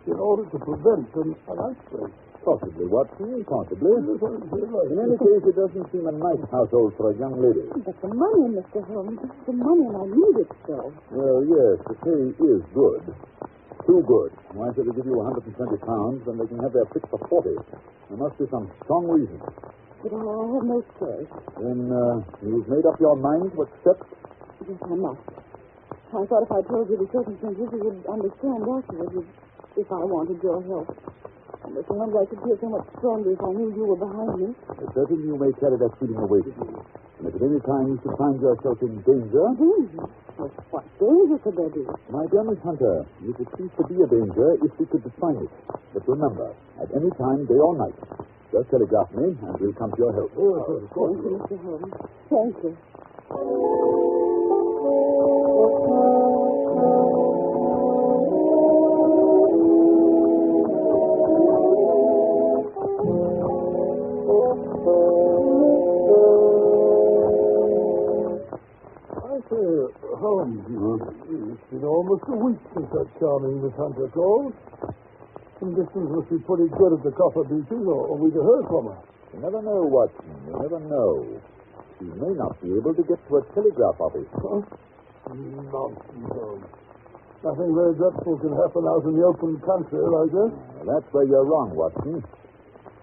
D: in order to prevent an outbreak.
E: Possibly, Watson, possibly. In any case, it doesn't seem a nice household for a young lady.
L: But the money, Mr. Holmes, the money, and I need it so.
E: Well, yes, the pay is good. Too good. Why should they give you 120 pounds when they can have their pick for 40? There must be some strong reason.
L: But I have no choice.
E: Then you've made up your mind to accept?
L: Yes, I must. I thought if I told you the circumstances, you would understand afterwards if I wanted your help. And Mr. Holmes, I could feel so much stronger if I knew you were behind me.
E: Certainly you may carry that feeling away with you. And if at any time you should find yourself in danger...
L: Danger? Well, what danger could there be?
E: My dear Miss Hunter, you could cease to be a danger if we could define it. But remember, at any time, day or night, just telegraph me, and we'll come to your help.
L: Thank you, Mr. Holmes. Thank you.
D: Holmes, it's been almost a week since that charming Miss Hunter called. Conditions must be pretty good at the Copper Beeches, or we'd have heard from her.
E: You never know, Watson. You never know. She may not be able to get to a telegraph office.
D: Huh? Nonsense, Holmes. Nothing very dreadful can happen out in the open country like this.
E: Well, that's where you're wrong, Watson.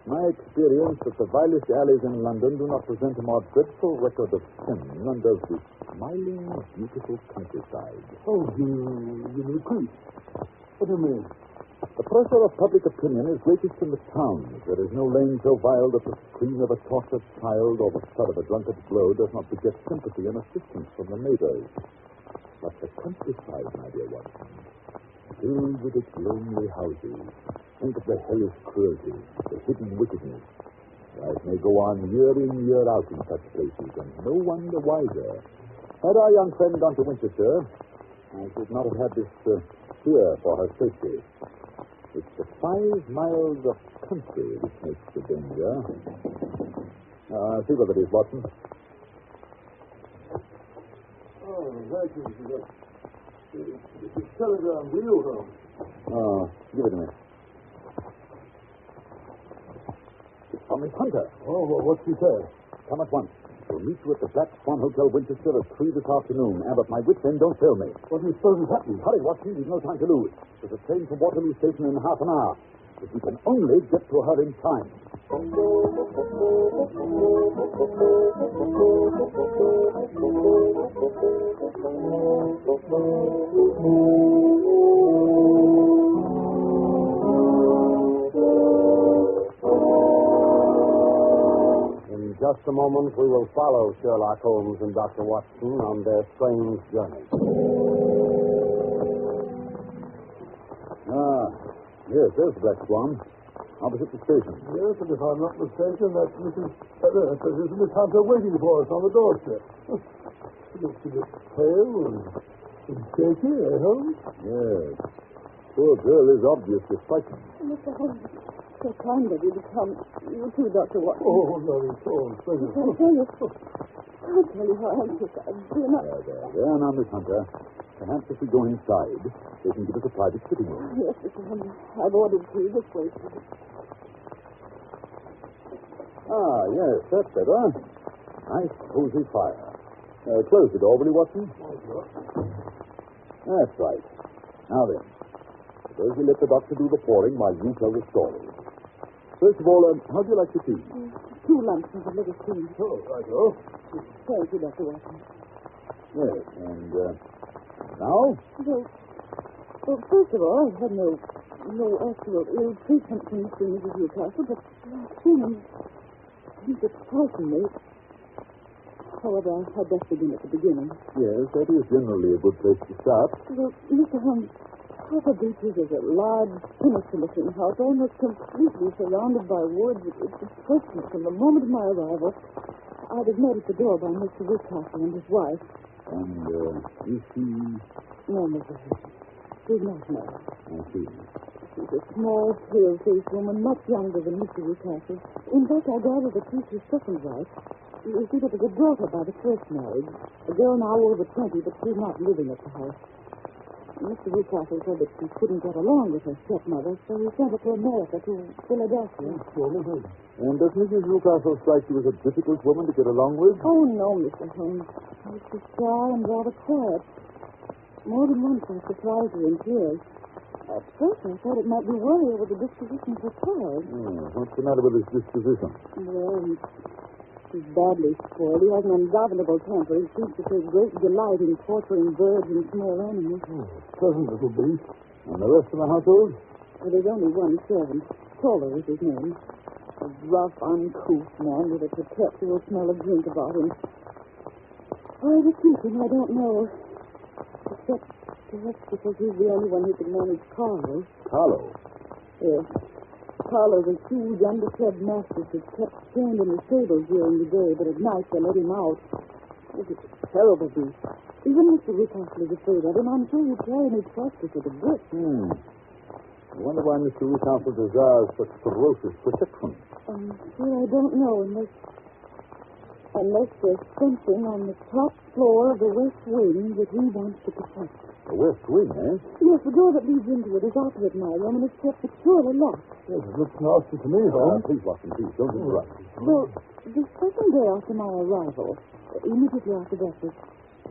E: My experience that the vilest alleys in London do not present a more dreadful record of sin than does this smiling, beautiful countryside.
D: Oh, you repeat. What do you mean?
E: The pressure of public opinion is greatest in the towns. There is no lane so vile that the scream of a tortured child or the thud of a drunkard's blow does not beget sympathy and assistance from the neighbors. But the countryside, my dear Watson, filled with its lonely houses. Think of the hellish cruelty, the hidden wickedness. Life may go on year in, year out in such places, and no one the wiser. Had our young friend gone to Winchester, I should not have had this fear for her safety. It's the 5 miles of country which makes the danger. See what it is, Watson.
D: Oh, thank you. It's a telegram to you, Holmes.
E: Oh, give it to me. It's from Miss Hunter.
D: Oh, well, what's she say?
E: Come at once. We'll meet you at the Black Swan Hotel, Winchester, at 3 this afternoon. And at my wit's end, don't fail me.
D: What do you suppose is happening?
E: Hurry, Watson. We've no time to lose. There's a train from Waterloo Station in half an hour. If we can only get to her in time.
B: In just a moment, we will follow Sherlock Holmes and Dr. Watson on their strange journey.
E: Yes, there's the Black Swan. Opposite the station.
D: Yes, and if I'm not mistaken, that's Miss Hunter waiting for us on the doorstep. She looks a bit pale and shaky, Holmes?
E: Yes. Poor girl is obviously frightened.
L: Mr. Holmes, so kind of you to come. You too, Dr. Watson.
D: Oh, no, it's all pleasure.
L: I'll tell you how anxious I've been.
E: There now, Miss Hunter. Perhaps if we go inside, they can give us a private sitting room.
L: Yes, Mr. Holmes. I've ordered tea this way.
E: Ah, yes, that's better. Nice, cozy fire. Close the door, will you, Watson? That's right. Now then, suppose we let the doctor do the pouring while you tell the story. First of all, how do you like the tea?
L: 2 lumps of a little cream.
D: Oh, right-o.
L: Thank you, Dr. Watson.
E: Yes, and now?
L: Well, first of all, I've had no actual ill treatment from the things of Newcastle, but he's frightened me. However, I'd best begin at the beginning.
E: Yes, that is generally a good place to start.
L: Well, Mr. Holmes, Copper Beeches is a large, sinister-looking house, almost completely surrounded by woods. It depressed me from the moment of my arrival. I was met at the door by Mr. Whitcastle and his wife.
E: And is he...
L: No, Mr. Holmes. He's not married.
E: I see.
A: She's a small, pale-faced woman, much younger than Mr. Newcastle. In fact, I gather that she's his second wife. You see, there was a daughter by the first marriage, a girl now over 20, but she's not living at the house. Mr. Newcastle said that she couldn't get along with her stepmother, so he sent her to America, to Philadelphia.
E: And does Mrs. Newcastle strike you as a difficult woman to get along with?
A: Oh, no, Mr. Holmes. She's shy and rather quiet. More than once I surprised her in tears. At first I thought it might be worry over the disposition of her child.
E: What's the matter with his disposition?
A: Well, he's badly spoiled. He has an ungovernable temper. He seems to take great delight in torturing birds and small animals.
E: Pleasant little beast. And the rest of the household?
A: Well, there's only one servant. Toller is his name. A rough, uncouth man with a perpetual smell of drink about him. Why to keep him, I don't know. Except perhaps because he's the only one who can manage Carlo.
E: Carlo?
A: Yes. Carlo was huge, underfed mastiff that kept chained in the stables during the day, but at night they let him out. It was a terrible beast. Even Mr. Newcastle is afraid of him. I'm sure he'd try any practice at a grip.
E: I wonder why Mr. Newcastle desires such ferocious protection.
A: Well, I don't know, unless there's something on the top floor of the west wing that he wants to protect.
E: The west wing, eh?
A: Yes, the door that leads into it is opposite my room, and it's kept securely locked.
E: Yes, it looks nasty to me, Holmes. Please, Watson, please, don't interrupt.
A: So, the second day after my arrival, immediately after breakfast,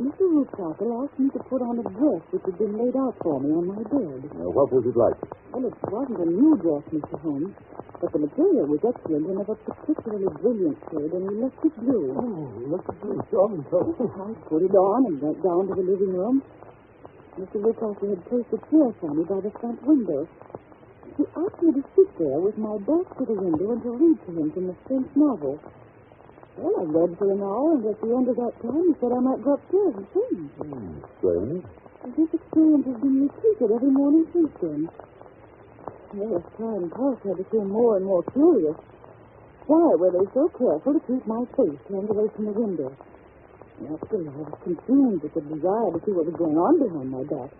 A: Mr. Newcastle asked me to put on a dress which had been laid out for me on my bed.
E: What was it like?
A: Well, it wasn't a new dress, Mr. Holmes, but the material was excellent and of a particularly brilliant shade, and electric blue.
E: Electric blue, charming color.
A: I put it on and went down to the living room. Mr. Newcastle had placed a chair for me by the front window. He asked me to sit there with my back to the window and to read to him from a French novel. Well, I read for an hour, and at the end of that time, he said I might go upstairs and change.
E: Strange.
A: And this experience has been repeated every morning since then. Well, as time passed, I became more and more curious. Why were they so careful to keep my face turned away from the window? Naturally, I was consumed with the desire to see what was going on behind my back.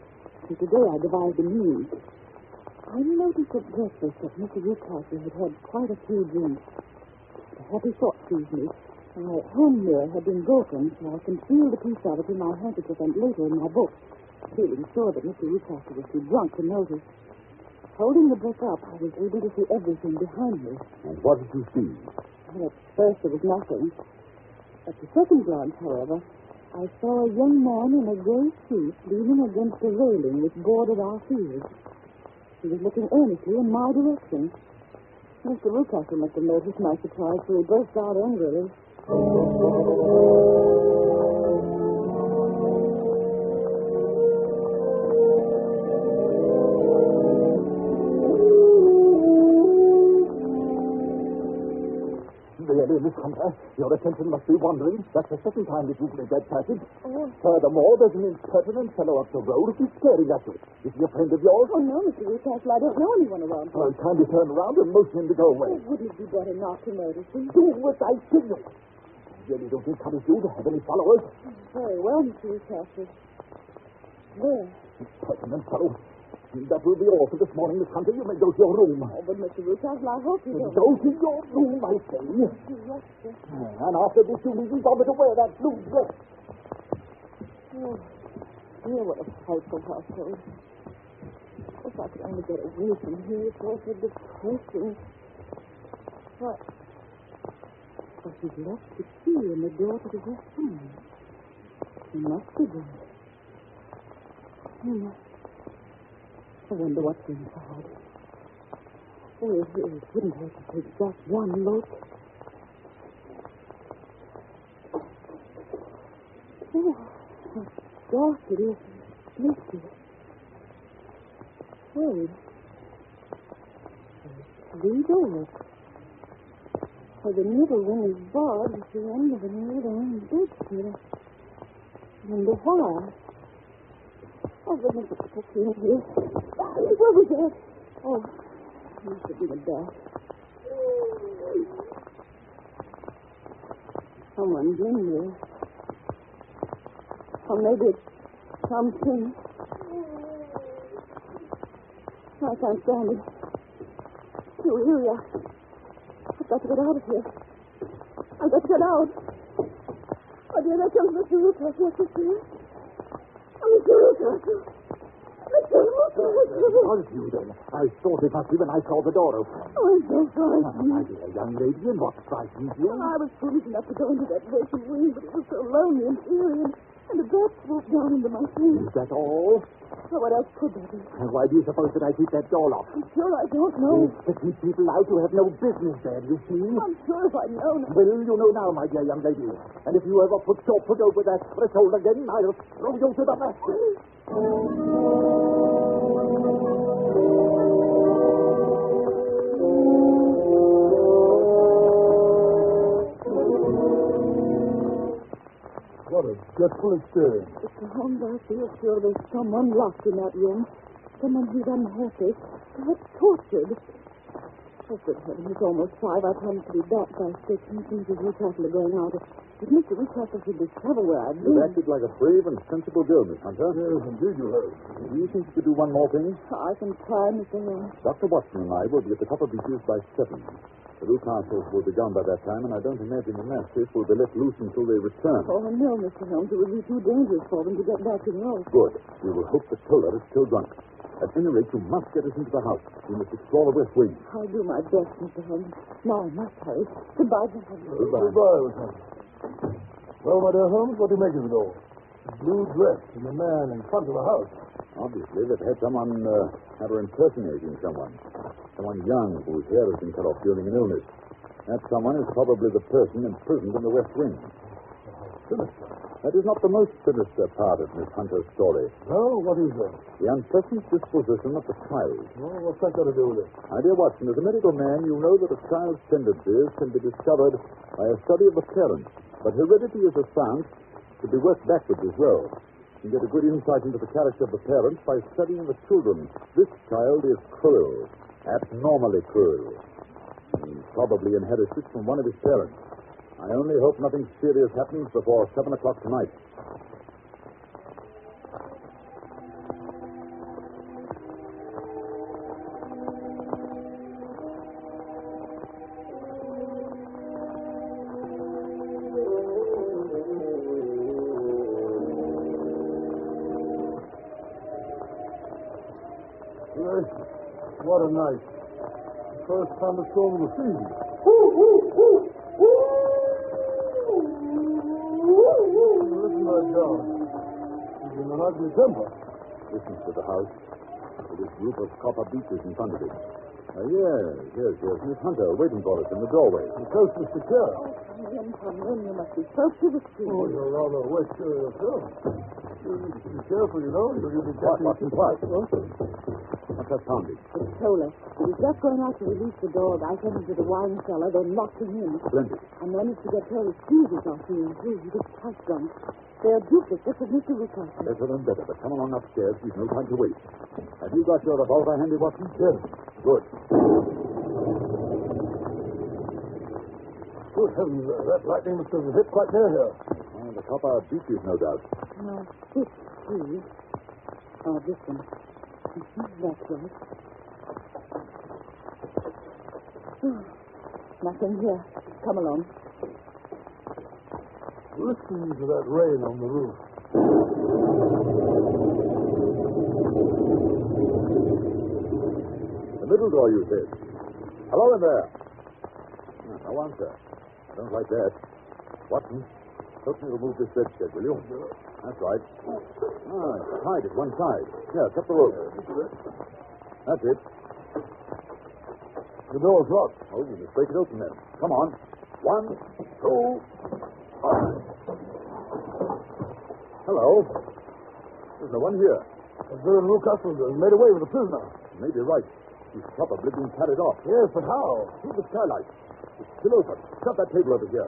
A: And today I devised a means. I noticed at breakfast that Mr. Newcastle had had quite a few drinks. A happy thought seized me. My hand mirror had been broken, so I concealed a piece of it in my handkerchief and later in my book, feeling sure that Mr. Newcastle was too drunk to notice. Holding the book up, I was able to see everything behind me.
E: And what did you see?
A: Well, at first there was nothing. At the second glance, however, I saw a young man in a gray suit leaning against a railing which bordered our field. He was looking earnestly in my direction. Mr. Newcastle must have noticed my surprise, so he burst out angrily.
E: Really, Miss Hunter, your attention must be wandering. That's the second time that you've made that passage. Furthermore, there's an impertinent fellow up the road who's staring at you. Is he a friend of yours?
A: Oh, no, Mr. Newcastle, I don't know anyone around here.
E: Well, kindly turn around and motion him to go away.
A: Wouldn't it be better not to notice him?
E: Do what I tell you. I really don't encourage you to have any followers.
A: Very well, Mr. Newcastle. There.
E: Impertinent fellow. That will be all for this morning, Miss Hunter. You may go to your room.
A: Oh, but Mr. Newcastle, I hope you don't.
E: Go to your room, I say.
A: Yes, sir.
E: And after this, you needn't bother to wear that blue dress.
A: Oh, dear, what a frightful household. If I could only get away from here, it's also depressing. What? But he's left the key in the door to the west room. He must be there. I wonder what's inside. Oh, it wouldn't hurt to take just one look. Oh, how dark it is. Misty. Hey. Three doors. For the middle one is barred at the end of another one bed. And the wire. Oh, goodness, it's in here. What was that? Oh, must have been a bat. Someone's in here. Or maybe it's something. I can't stand it. Too eerie. I've got to get out of here. I've got to get out. Oh, dear, there comes Mr. Lucas. Yes, it's here. Oh, Mr. Lucas. Mr. Lucas.
E: It was you, then. I thought it must be when I saw the door open.
A: Oh, I'm so frightened.
E: My dear young lady, and what frightened you?
A: I was foolish enough to go into that vacant wing, but it was so lonely and eerie, and a bat swooped down into my sleep.
E: Is that all?
A: So what else could there be?
E: And why do you suppose that I keep that door locked?
A: I'm sure I don't know.
E: To keep people out who have no business there, you see?
A: I'm sure if I'd known.
E: Well, you know now, my dear young lady. And if you ever put your foot over that threshold again, I'll throw you to the basket.
D: What a dreadful experience.
A: Mr. Holmes, I feel sure there's someone locked in that room. Someone who's unhappy, perhaps tortured. Oh, good heaven, it's almost 5. I promised to be back by 6, and things as Newcastle are going out. If Mr. Newcastle should discover where I've been...
E: You've acted like a brave and sensible girl, Miss Hunter.
D: Yes, indeed you have.
E: Do you think you could do one more thing?
A: I can try, Mr. Holmes.
E: Dr. Watson and I will be at the Copper Beeches by 7. The Newcastles will be gone by that time, and I don't imagine the mastiff will be let loose until they return.
A: Oh, no, Mr. Holmes. It would be too dangerous for them to get back to the house.
E: Good. We will hope the killer is still drunk. At any rate, you must get us into the house. We must explore the west wing.
A: I'll do my best, Mr. Holmes. Now I must hurry. Goodbye, Mr. Holmes.
D: Goodbye, Miss Hunter. Well, my dear Holmes, what do you make of it all? A blue dress and a man in front of the house.
E: Obviously, they've had someone have her impersonating someone. Someone young whose hair has been cut off during an illness. That someone is probably the person imprisoned in the West Wing.
D: Sinister.
E: That is not the most sinister part of Miss Hunter's story.
D: No, what is that?
E: The unpleasant disposition of the child.
D: Well, what's that got to do with it?
E: My dear Watson, as a medical man, you know that a child's tendencies can be discovered by a study of the parents. But heredity is a science to be worked backwards as well. You can get a good insight into the character of the parents by studying the children. This child is cruel, abnormally cruel. He probably inherited it from one of his parents. I only hope nothing serious happens before 7 o'clock tonight.
D: What a night. The first thunderstorm of the season. Listen to that dog. He's in an ugly temper.
E: Listen to the house. With this group of Copper Beeches in front of it. Yes. Miss Hunter waiting for us in the doorway.
D: The coast is secure.
A: Come in. You must be close to the street.
D: Oh, you're rather wet yourself. Be careful, you know. You'll be catching...
E: What? What's that sounding?
A: It's Tola. He was just going out to release the dog. I sent him to the wine cellar, then locked him in.
E: Splendid.
A: I managed to get Tola's fuses off him, too. He was quite drunk. They're duplicates of Mr. Lucas.
E: Better than better, but come along upstairs. We've no time to waste. Have you got your revolver handy, Watson?
D: Yes.
E: Good.
D: Good heavens, that lightning must have hit quite near here.
E: The Copper Beeches, no doubt.
A: No, this tree. Oh, this one. That's right. Nothing here. Come along.
D: Listen to that rain on the roof.
E: The middle door, you said. Hello in there. No answer. Don't like that. Watson, help me remove this bedstead, will you? That's right. It's tied at one side. Here, cut the rope. That's it.
D: The door's locked.
E: Oh, you must break it open then. Come on. 1, 2, 5. Hello. There's no one here.
D: Villain Newcastle has made away with the prisoner.
E: You may be right. He's probably been carried off.
D: Yes, but how?
E: Through the skylight. It's still open. Shut that table over here.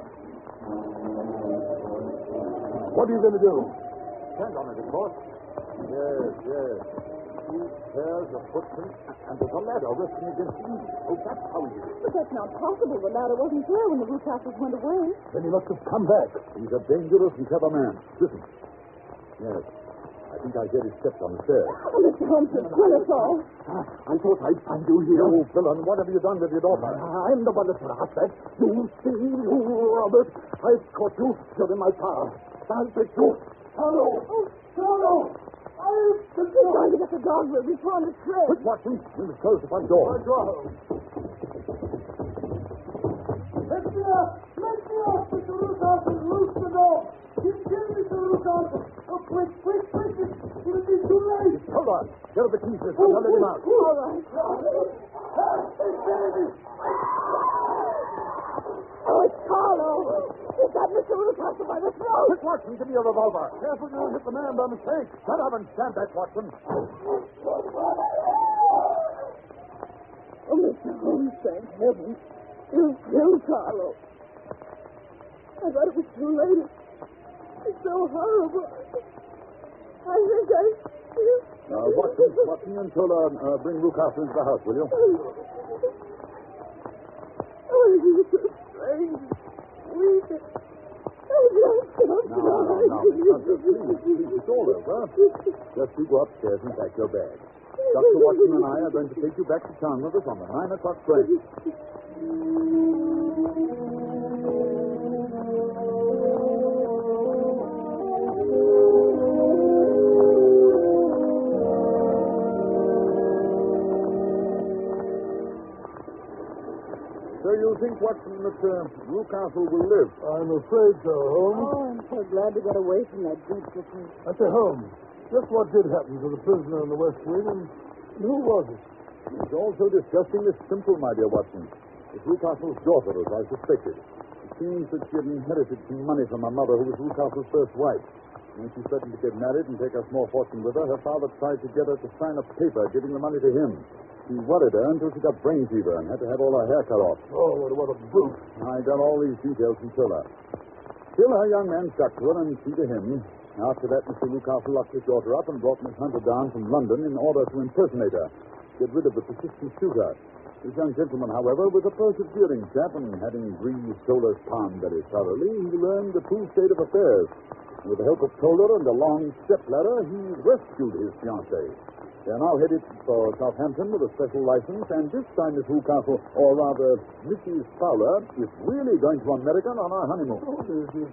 D: What are you going to do?
E: Stand on it, of course. Yes. 2 pairs of footprints, and there's a ladder resting against the eave. Oh, that's how he did it.
A: But that's not possible. The ladder wasn't there when the Newcastles went away.
D: Then he must have come back.
E: He's a dangerous and clever man. Listen. Yes. I think I hear his steps on the stairs.
A: Oh, Mr. Holmes, just kill us all.
E: I thought I'd find you here. Oh, villain, what have you done with your daughter? I'm the one that's asked that. You see, you Robert. I've caught you. You're in my power. I'll take you. Hello.
A: Oh,
E: Hello.
A: He's trying to get the dog where we found the trail.
E: Quick, Watson. We must close the front door.
D: Let me up, Mr. Rudolph, and loose the dog. You kill Mr. Rudolph. Oh, quick. It'll be too late.
E: Hold on. Get the keys, mister. I'll let him out.
A: All right. Oh, it's Carlo. Is that Mr. Rudolph by the throat?
E: Quick, Watson, give me a revolver. Careful, you don't hit the man by mistake. Shut up and stand back, Watson.
A: Oh, Mr. Holmes, thank heaven. You killed Carlo. I thought it was too late. It's so horrible. I think
E: Watson and Tola, bring Lucas into the house, will you?
A: Oh, it is so strange. Weak.
E: No. Please, it's all over. Just you go upstairs and pack your bag. Dr. Watson and I are going to take you back to town with us on the 9 o'clock train. So you think, Watson, that Newcastle will live?
D: I'm afraid so, Holmes.
A: Oh, I'm so glad to get away from that dreadful place.
D: I say, Holmes, just what did happen to the prisoner in the West Wing, and who was it?
E: It's all so disgustingly simple, my dear Watson. It's Newcastle's daughter, as I suspected. It seems that she had inherited some money from her mother, who was Newcastle's first wife. When she threatened to get married and take a small fortune with her, her father tried to get her to sign a paper giving the money to him. He worried her until she got brain fever and had to have all her hair cut off.
D: Oh, what a brute.
E: I got all these details from Tola. Still, her young man stuck to her and she to him. After that, Mr. Newcastle locked his daughter up and brought Miss Hunter down from London in order to impersonate her, get rid of the persistent suitor. This young gentleman, however, was a persevering chap, and having greased Tola's palm very thoroughly, he learned the true state of affairs. With the help of Tola and a long step-ladder, he rescued his fiancée. They're now headed for Southampton with a special license, and this time Miss Newcastle, or rather Mrs. Fowler, is really going to America on our honeymoon.
D: Oh, this is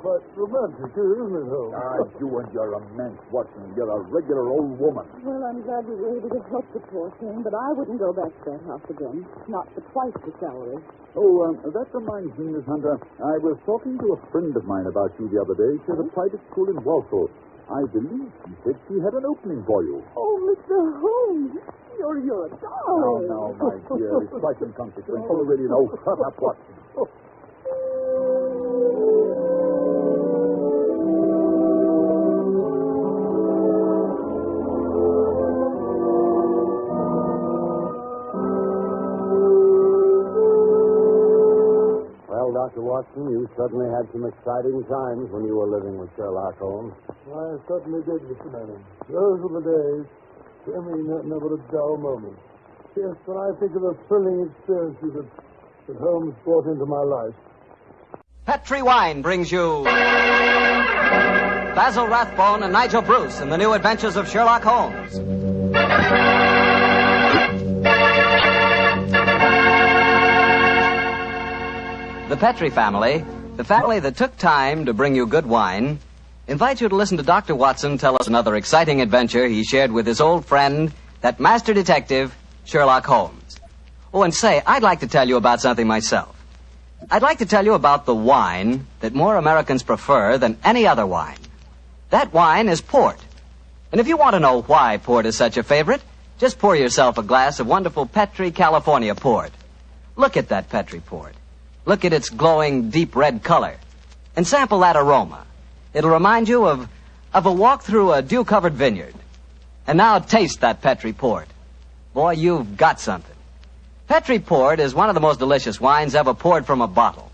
D: quite romantic, isn't it, Holmes?
E: You and your romance, Watson. You're a regular old woman.
A: Well, I'm glad we were able to help the poor thing, but I wouldn't go back to that house again. Not for twice the salary.
E: Oh, that reminds me, Miss Hunter. I was talking to a friend of mine about you the other day. She has a private school in Walsall. I believe she said she had an opening for you.
A: Oh, Mr. Holmes, you're a darling.
E: No, my dear, it's quite inconsequential. You really know. Shut up, Watson.
B: Well, Dr. Watson, you certainly had some exciting times when you were living with Sherlock Holmes.
D: I certainly did, Mr. Manning. Those were the days. I mean, never a dull moment. Yes, when I think of the thrilling experiences that Holmes brought into my life.
J: Petri Wine brings you Basil Rathbone and Nigel Bruce in the new adventures of Sherlock Holmes. The Petri family, the family that took time to bring you good wine, invites you to listen to Dr. Watson tell us another exciting adventure he shared with his old friend, that master detective, Sherlock Holmes. Oh, and say, I'd like to tell you about something myself. I'd like to tell you about the wine that more Americans prefer than any other wine. That wine is port. And if you want to know why port is such a favorite, just pour yourself a glass of wonderful Petri California port. Look at that Petri port. Look at its glowing deep red color. And sample that aroma. It'll remind you of a walk through a dew-covered vineyard. And now taste that Petri port. Boy, you've got something. Petri port is one of the most delicious wines ever poured from a bottle.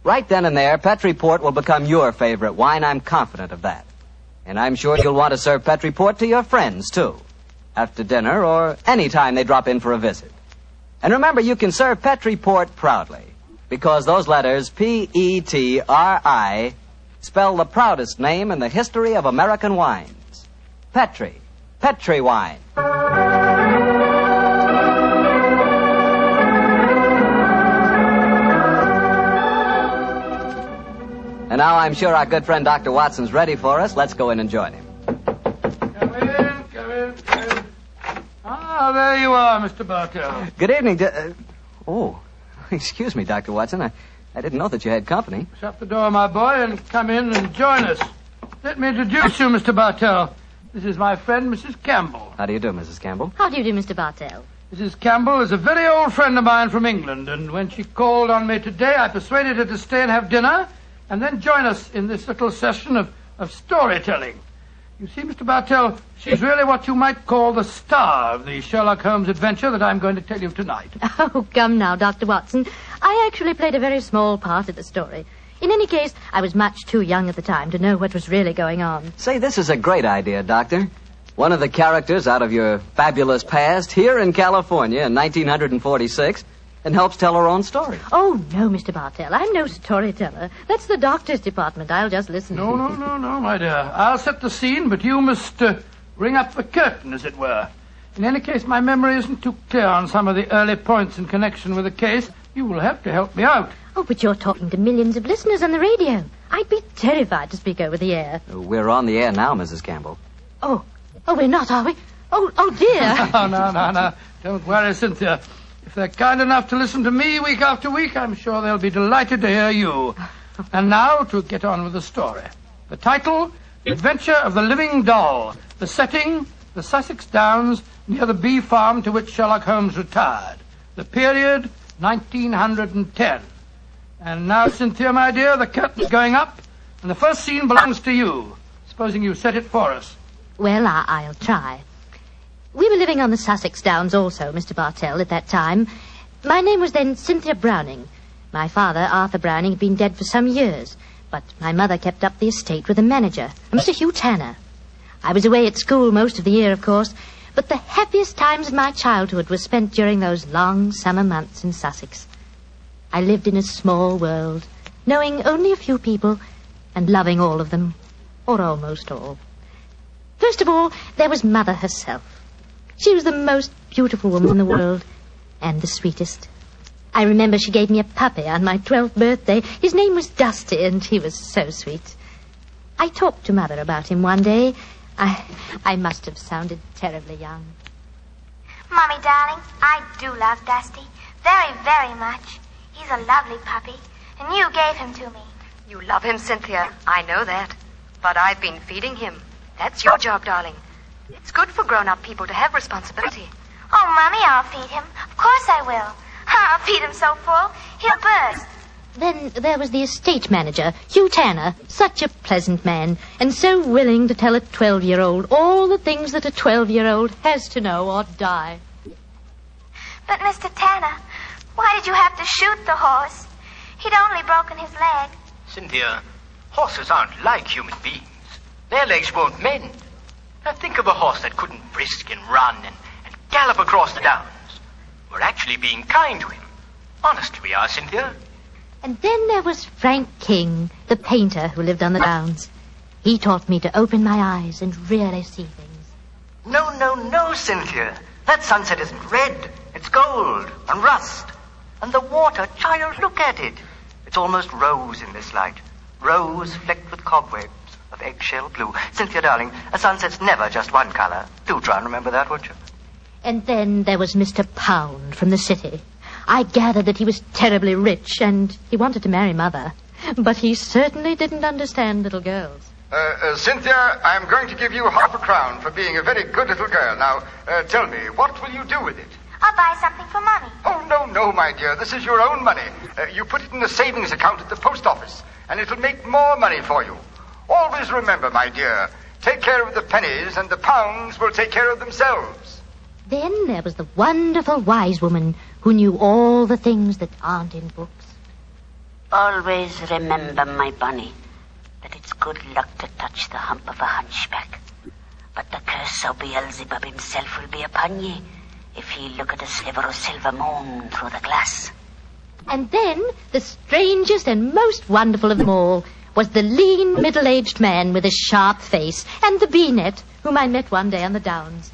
J: Right then and there, Petri port will become your favorite wine. I'm confident of that. And I'm sure you'll want to serve Petri port to your friends, too. After dinner or any time they drop in for a visit. And remember, you can serve Petri port proudly. Because those letters, P-E-T-R-I, spell the proudest name in the history of American wines. Petri. Petri wine. And now I'm sure our good friend Dr. Watson's ready for us. Let's go in and join him.
U: Come in. Ah, there you are, Mr. Bartell.
J: Good evening. Oh, excuse me, Dr. Watson. I didn't know that you had company.
U: Shut the door, my boy, and come in and join us. Let me introduce you, Mr. Bartell. This is my friend, Mrs. Campbell.
J: How do you do, Mrs. Campbell?
G: How do you do, Mr. Bartell?
U: Mrs. Campbell is a very old friend of mine from England, and when she called on me today, I persuaded her to stay and have dinner, and then join us in this little session of storytelling. You see, Mr. Bartell, she's really what you might call the star of the Sherlock Holmes adventure that I'm going to tell you tonight.
G: Oh, come now, Dr. Watson. I actually played a very small part in the story. In any case, I was much too young at the time to know what was really going on.
J: Say, this is a great idea, Doctor. One of the characters out of your fabulous past here in California in 1946 and helps tell her own story.
G: Oh, no, Mr. Bartell. I'm no storyteller. That's the doctor's department. I'll just listen.
U: No, my dear. I'll set the scene, but you must ring up the curtain, as it were. In any case, my memory isn't too clear on some of the early points in connection with the case. You will have to help me out.
G: Oh, but you're talking to millions of listeners on the radio. I'd be terrified to speak over the air.
J: We're on the air now, Mrs. Campbell.
G: Oh, we're not, are we? Oh, dear.
U: No. Don't worry, Cynthia. If they're kind enough to listen to me week after week, I'm sure they'll be delighted to hear you. And now, to get on with the story. The title, The Adventure of the Living Doll. The setting, the Sussex Downs, near the bee farm to which Sherlock Holmes retired. The period, 1910. And now, Cynthia, my dear, the curtain's going up, and the first scene belongs to you. Supposing you set it for us.
G: Well, I'll try. We were living on the Sussex Downs also, Mr. Bartell, at that time. My name was then Cynthia Browning. My father, Arthur Browning, had been dead for some years, but my mother kept up the estate with a manager, Mr. Hugh Tanner. I was away at school most of the year, of course, but the happiest times of my childhood were spent during those long summer months in Sussex. I lived in a small world, knowing only a few people and loving all of them, or almost all. First of all, there was Mother herself. She was the most beautiful woman in the world, and the sweetest. I remember she gave me a puppy on my 12th birthday. His name was Dusty, and he was so sweet. I talked to Mother about him one day. I must have sounded terribly young.
H: Mommy, darling, I do love Dusty. Very, very much. He's a lovely puppy, and you gave him to me.
K: You love him, Cynthia. I know that. But I've been feeding him. That's your job, darling. It's good for grown-up people to have responsibility.
H: Oh, Mommy, I'll feed him. Of course I will. I'll feed him so full, he'll burst.
G: Then there was the estate manager, Hugh Tanner, such a pleasant man, and so willing to tell a 12-year-old all the things that a 12-year-old has to know or die.
H: But, Mr. Tanner, why did you have to shoot the horse? He'd only broken his leg.
O: Cynthia, horses aren't like human beings. Their legs won't mend. Now think of a horse that couldn't brisk and run and gallop across the downs. We're actually being kind to him. Honest we are, Cynthia.
G: And then there was Frank King, the painter who lived on the downs. He taught me to open my eyes and really see things.
O: No, Cynthia. That sunset isn't red. It's gold and rust. And the water, child, look at it. It's almost rose in this light. Rose flecked with cobwebs of eggshell blue. Cynthia, darling, a sunset's never just one color. Do try and remember that, won't you?
G: And then there was Mr. Pound from the city. I gathered that he was terribly rich, and he wanted to marry Mother. But he certainly didn't understand little girls.
Y: Cynthia, I'm going to give you £0.50 for being a very good little girl. Now, tell me, what will you do with it?
H: I'll buy something for Mommy.
Y: Oh, no, my dear. This is your own money. You put it in the savings account at the post office, and it'll make more money for you. Always remember, my dear, take care of the pennies, and the pounds will take care of themselves.
G: Then there was the wonderful wise woman who knew all the things that aren't in books.
Z: Always remember, my bunny, that it's good luck to touch the hump of a hunchback. But the curse of Beelzebub himself will be upon ye if he look at a sliver of silver moon through the glass.
G: And then the strangest and most wonderful of them all was the lean, middle-aged man with a sharp face and the bee-net whom I met one day on the Downs.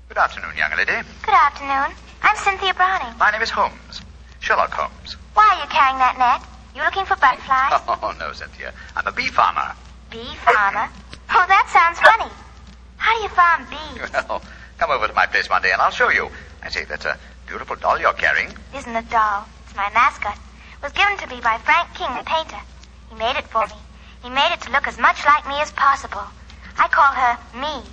M: Good afternoon, young lady.
H: Good afternoon. I'm Cynthia Browning.
M: My name is Holmes. Sherlock Holmes.
H: Why are you carrying that net? You looking for butterflies?
M: Oh, no, Cynthia. I'm a bee farmer.
H: Bee farmer? Oh, that sounds funny. How do you farm bees?
M: Well, come over to my place one day and I'll show you. I say, that's a beautiful doll you're carrying.
H: It isn't a doll. It's my mascot. It was given to me by Frank King, the painter. He made it for me. He made it to look as much like me as possible. I call her Me.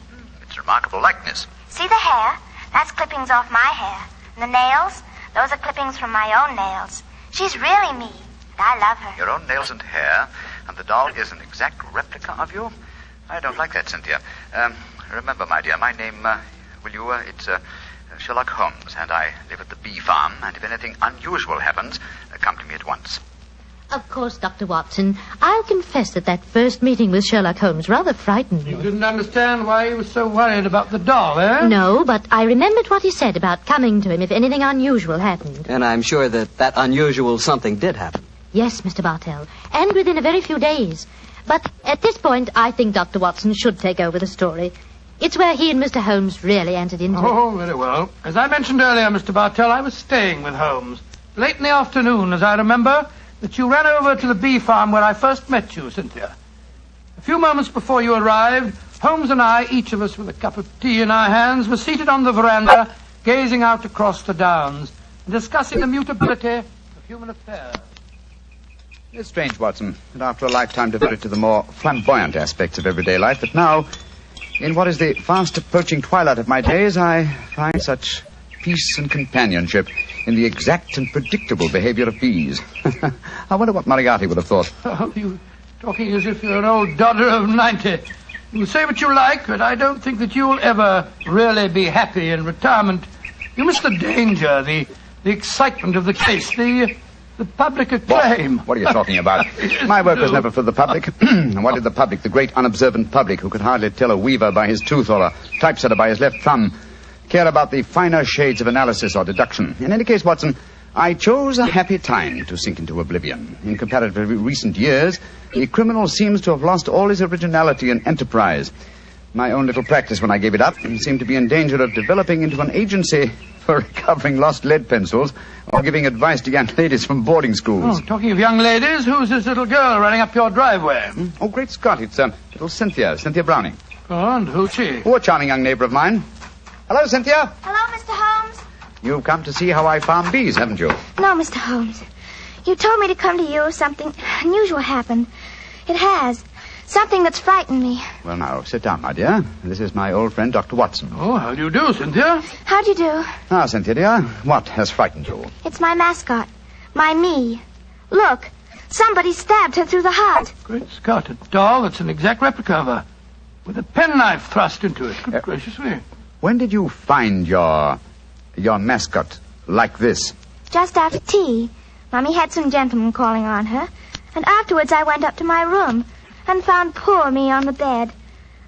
M: It's a remarkable likeness.
H: See the hair? That's clippings off my hair. And the nails? Those are clippings from my own nails. She's really me, and I love her.
M: Your own nails and hair, and the doll is an exact replica of you? I don't like that, Cynthia. Remember, my dear, my name, it's Sherlock Holmes, and I live at the bee farm, and if anything unusual happens, come to me at once.
G: Of course, Dr. Watson. I'll confess that first meeting with Sherlock Holmes rather frightened me.
U: You didn't understand why he was so worried about the doll, eh?
G: No, but I remembered what he said about coming to him if anything unusual happened.
F: And I'm sure that unusual something did happen.
G: Yes, Mr. Bartell, and within a very few days. But at this point, I think Dr. Watson should take over the story. It's where he and Mr. Holmes really entered into it.
U: Oh, very well. As I mentioned earlier, Mr. Bartell, I was staying with Holmes. Late in the afternoon, as I remember, that you ran over to the bee farm where I first met you, Cynthia. A few moments before you arrived, Holmes and I, each of us with a cup of tea in our hands, were seated on the veranda, gazing out across the downs, and discussing the mutability of human affairs.
M: It's strange, Watson, that after a lifetime devoted to the more flamboyant aspects of everyday life, that now, in what is the fast approaching twilight of my days, I find such peace and companionship in the exact and predictable behavior of bees. I wonder what Moriarty would have thought.
U: Oh, you talking as if you're an old dodder of 90. You say what you like, but I don't think that you'll ever really be happy in retirement. You miss the danger, the excitement of the case, the public acclaim.
M: What are you talking about? My work was never for the public. What did the public, the great unobservant public, who could hardly tell a weaver by his tooth or a typesetter by his left thumb, care about the finer shades of analysis or deduction? In any case, Watson, I chose a happy time to sink into oblivion. In comparatively recent years, the criminal seems to have lost all his originality and enterprise. My own little practice, when I gave it up, seemed to be in danger of developing into an agency for recovering lost lead pencils or giving advice to young ladies from boarding schools.
U: Oh, talking of young ladies, who's this little girl running up your driveway?
M: Oh, great Scott, it's little Cynthia Browning.
U: Oh, and who's she?
M: Oh, a charming young neighbor of mine. Hello, Cynthia.
H: Hello, Mr. Holmes.
M: You've come to see how I farm bees, haven't you?
H: No, Mr. Holmes. You told me to come to you. Something unusual happened. It has. Something that's frightened me.
M: Well, now, sit down, my dear. This is my old friend, Dr. Watson.
U: Oh, how do you do, Cynthia?
H: How do you do?
M: Now, Cynthia, dear, what has frightened you?
H: It's my mascot. My Me. Look, somebody stabbed her through the heart.
U: Great Scott, a doll that's an exact replica of her, with a penknife thrust into it. Good gracious me.
M: When did you find your mascot like this?
H: Just after tea. Mommy had some gentlemen calling on her, and afterwards I went up to my room and found poor Me on the bed.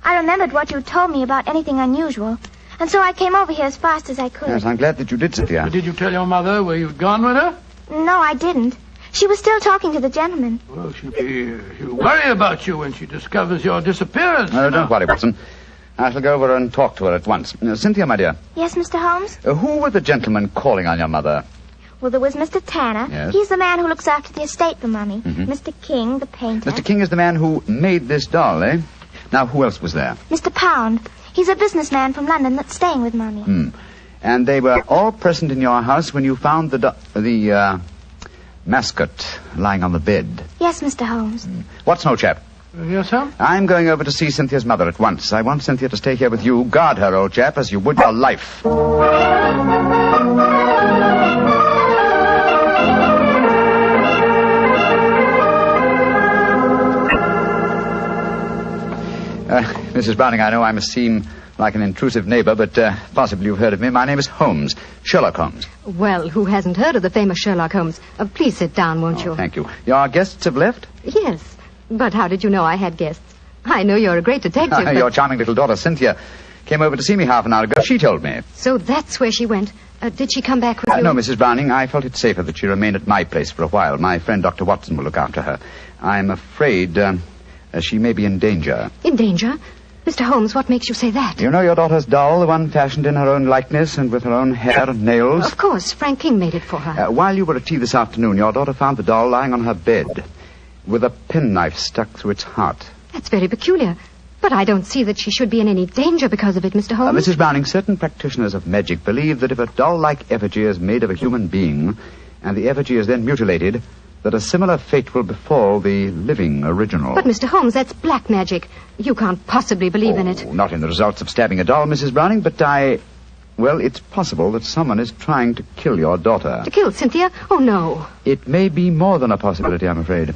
H: I remembered what you told me about anything unusual, and so I came over here as fast as I could.
M: Yes, I'm glad that you did, Cynthia.
U: But did you tell your mother where you'd gone with her?
H: No, I didn't. She was still talking to the gentleman.
U: Well, she'll worry about you when she discovers your disappearance.
M: No, don't worry, Watson. I shall go over and talk to her at once. Cynthia, my dear.
H: Yes, Mr. Holmes?
M: Who were the gentlemen calling on your mother?
H: Well, there was Mr. Tanner.
M: Yes.
H: He's the man who looks after the estate for Mummy.
M: Mm-hmm.
H: Mr. King, the painter.
M: Mr. King is the man who made this doll, eh? Now, who else was there?
H: Mr. Pound. He's a businessman from London that's staying with Mummy.
M: And they were all present in your house when you found the mascot lying on the bed.
H: Yes, Mr. Holmes.
M: Watson, old chap.
U: Yes, sir?
M: I'm going over to see Cynthia's mother at once. I want Cynthia to stay here with you. Guard her, old chap, as you would your life. Mrs. Browning, I know I must seem like an intrusive neighbor, but possibly you've heard of me. My name is Holmes, Sherlock Holmes.
I: Well, who hasn't heard of the famous Sherlock Holmes? Please sit down, won't you?
M: Thank you. Your guests have left?
I: Yes, but how did you know I had guests? I know you're a great detective, but...
M: Your charming little daughter, Cynthia, came over to see me half an hour ago. She told me.
I: So that's where she went. Did she come back with you?
M: No, Mrs. Browning. I felt it safer that she remained at my place for a while. My friend Dr. Watson will look after her. I'm afraid she may be in danger.
I: In danger? Mr. Holmes, what makes you say that?
M: You know your daughter's doll, the one fashioned in her own likeness and with her own hair and nails?
I: Of course. Frank King made it for her.
M: While you were at tea this afternoon, your daughter found the doll lying on her bed with a penknife stuck through its heart.
I: That's very peculiar. But I don't see that she should be in any danger because of it, Mr. Holmes.
M: Mrs. Browning, certain practitioners of magic believe that if a doll-like effigy is made of a human being, and the effigy is then mutilated, that a similar fate will befall the living original.
I: But, Mr. Holmes, that's black magic. You can't possibly believe in it.
M: Not in the results of stabbing a doll, Mrs. Browning, but well, it's possible that someone is trying to kill your daughter.
I: To kill Cynthia? Oh, no.
M: It may be more than a possibility, I'm afraid.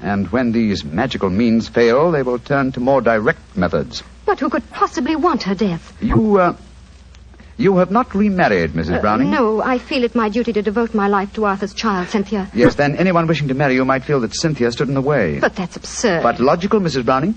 M: And when these magical means fail, they will turn to more direct methods.
I: But who could possibly want her death?
M: You have not remarried, Mrs. Browning?
I: No, I feel it my duty to devote my life to Arthur's child, Cynthia.
M: Yes, then anyone wishing to marry you might feel that Cynthia stood in the way.
I: But that's absurd.
M: But logical, Mrs. Browning.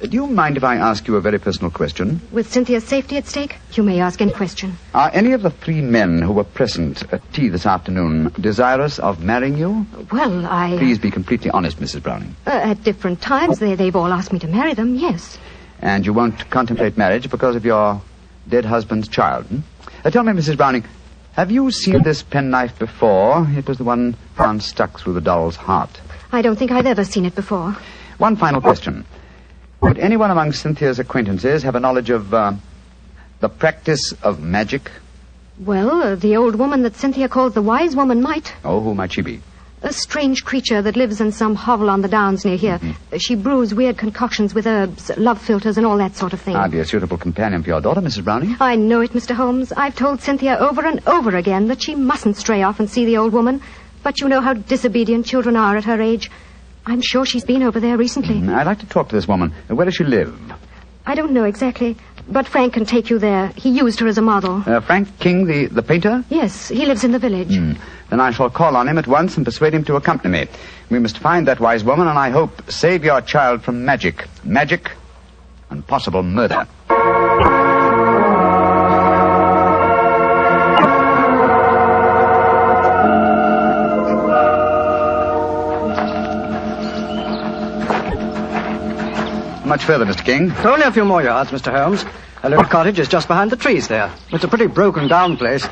M: Do you mind if I ask you a very personal question?
I: With Cynthia's safety at stake, you may ask any question.
M: Are any of the 3 men who were present at tea this afternoon desirous of marrying you?
I: Well,
M: Please be completely honest, Mrs. Browning.
I: At different times, they've all asked me to marry them, yes.
M: And you won't contemplate marriage because of your dead husband's child, Tell me, Mrs. Browning, have you seen this penknife before? It was the one found stuck through the doll's heart.
I: I don't think I've ever seen it before.
M: One final question. Would anyone among Cynthia's acquaintances have a knowledge of the practice of magic?
I: Well, the old woman that Cynthia calls the wise woman might.
M: Oh, who might she be?
I: A strange creature that lives in some hovel on the downs near here. Mm-hmm. She brews weird concoctions with herbs, love philters, and all that sort of thing.
M: I'd be a suitable companion for your daughter, Mrs. Browning.
I: I know it, Mr. Holmes. I've told Cynthia over and over again that she mustn't stray off and see the old woman. But you know how disobedient children are at her age. I'm sure she's been over there recently.
M: I'd like to talk to this woman. Where does she live?
I: I don't know exactly, but Frank can take you there. He used her as a model.
M: Frank King, the painter?
I: Yes, he lives in the village.
M: Then I shall call on him at once and persuade him to accompany me. We must find that wise woman and, I hope, save your child from magic. Magic and possible murder. Much further, Mr. King?
X: Only a few more yards, Mr. Holmes. A little cottage is just behind the trees there. It's a pretty broken-down place.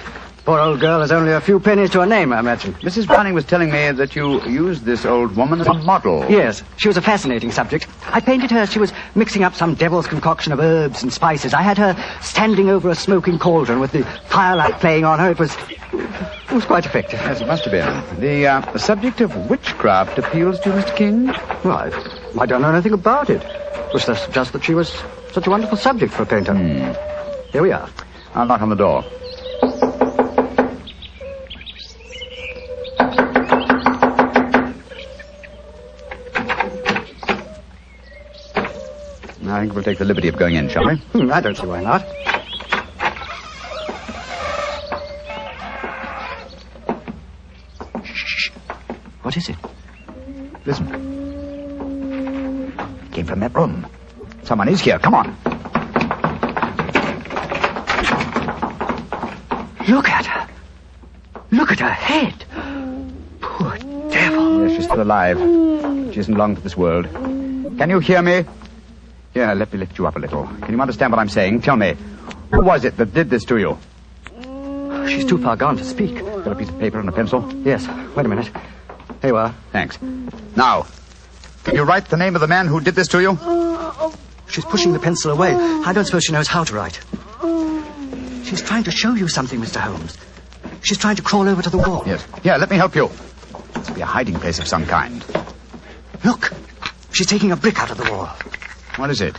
X: Poor old girl has only a few pennies to her name, I imagine.
M: Mrs. Browning was telling me that you used this old woman as a model.
X: Yes, she was a fascinating subject. I painted her. She was mixing up some devil's concoction of herbs and spices. I had her standing over a smoking cauldron with the firelight playing on her. It was quite effective.
M: Yes, it must have been. The subject of witchcraft appeals to you, Mr. King?
X: Well, I don't know anything about it. It was just that she was such a wonderful subject for a painter. Here we are.
M: I'll knock on the door. I think we'll take the liberty of going in, shall we?
X: I don't see why not. Shh. What is it?
M: Listen. It came from that room. Someone is here. Come on.
X: Look at her. Look at her head. Poor devil.
M: Yes, she's still alive. She isn't long for this world. Can you hear me? Here, let me lift you up a little. Can you understand what I'm saying? Tell me, who was it that did this to you?
X: She's too far gone to speak.
M: Got a piece of paper and a pencil?
X: Yes. Wait a minute. Here you are.
M: Thanks. Now, can you write the name of the man who did this to you?
X: She's pushing the pencil away. I don't suppose she knows how to write. She's trying to show you something, Mr. Holmes. She's trying to crawl over to the wall.
M: Yes. Here, let me help you. Must be a hiding place of some kind.
X: Look. She's taking a brick out of the wall.
M: What is it?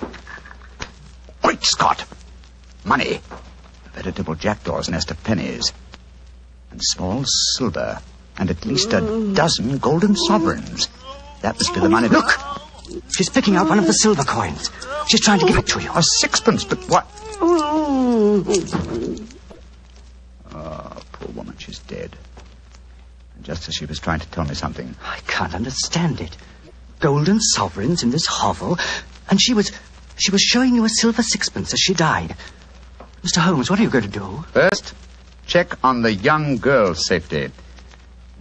M: Great Scott! Money. A veritable jackdaw's nest of pennies. And small silver. And at least a dozen golden sovereigns. That must be the money.
X: Look! She's picking out one of the silver coins. She's trying to give it to you.
M: A sixpence, but what? Oh, poor woman, she's dead. And just as she was trying to tell me something.
X: I can't understand it. Golden sovereigns in this hovel, and she was showing you a silver sixpence as she died. Mr. Holmes, what are you going to do?
M: First, check on the young girl's safety.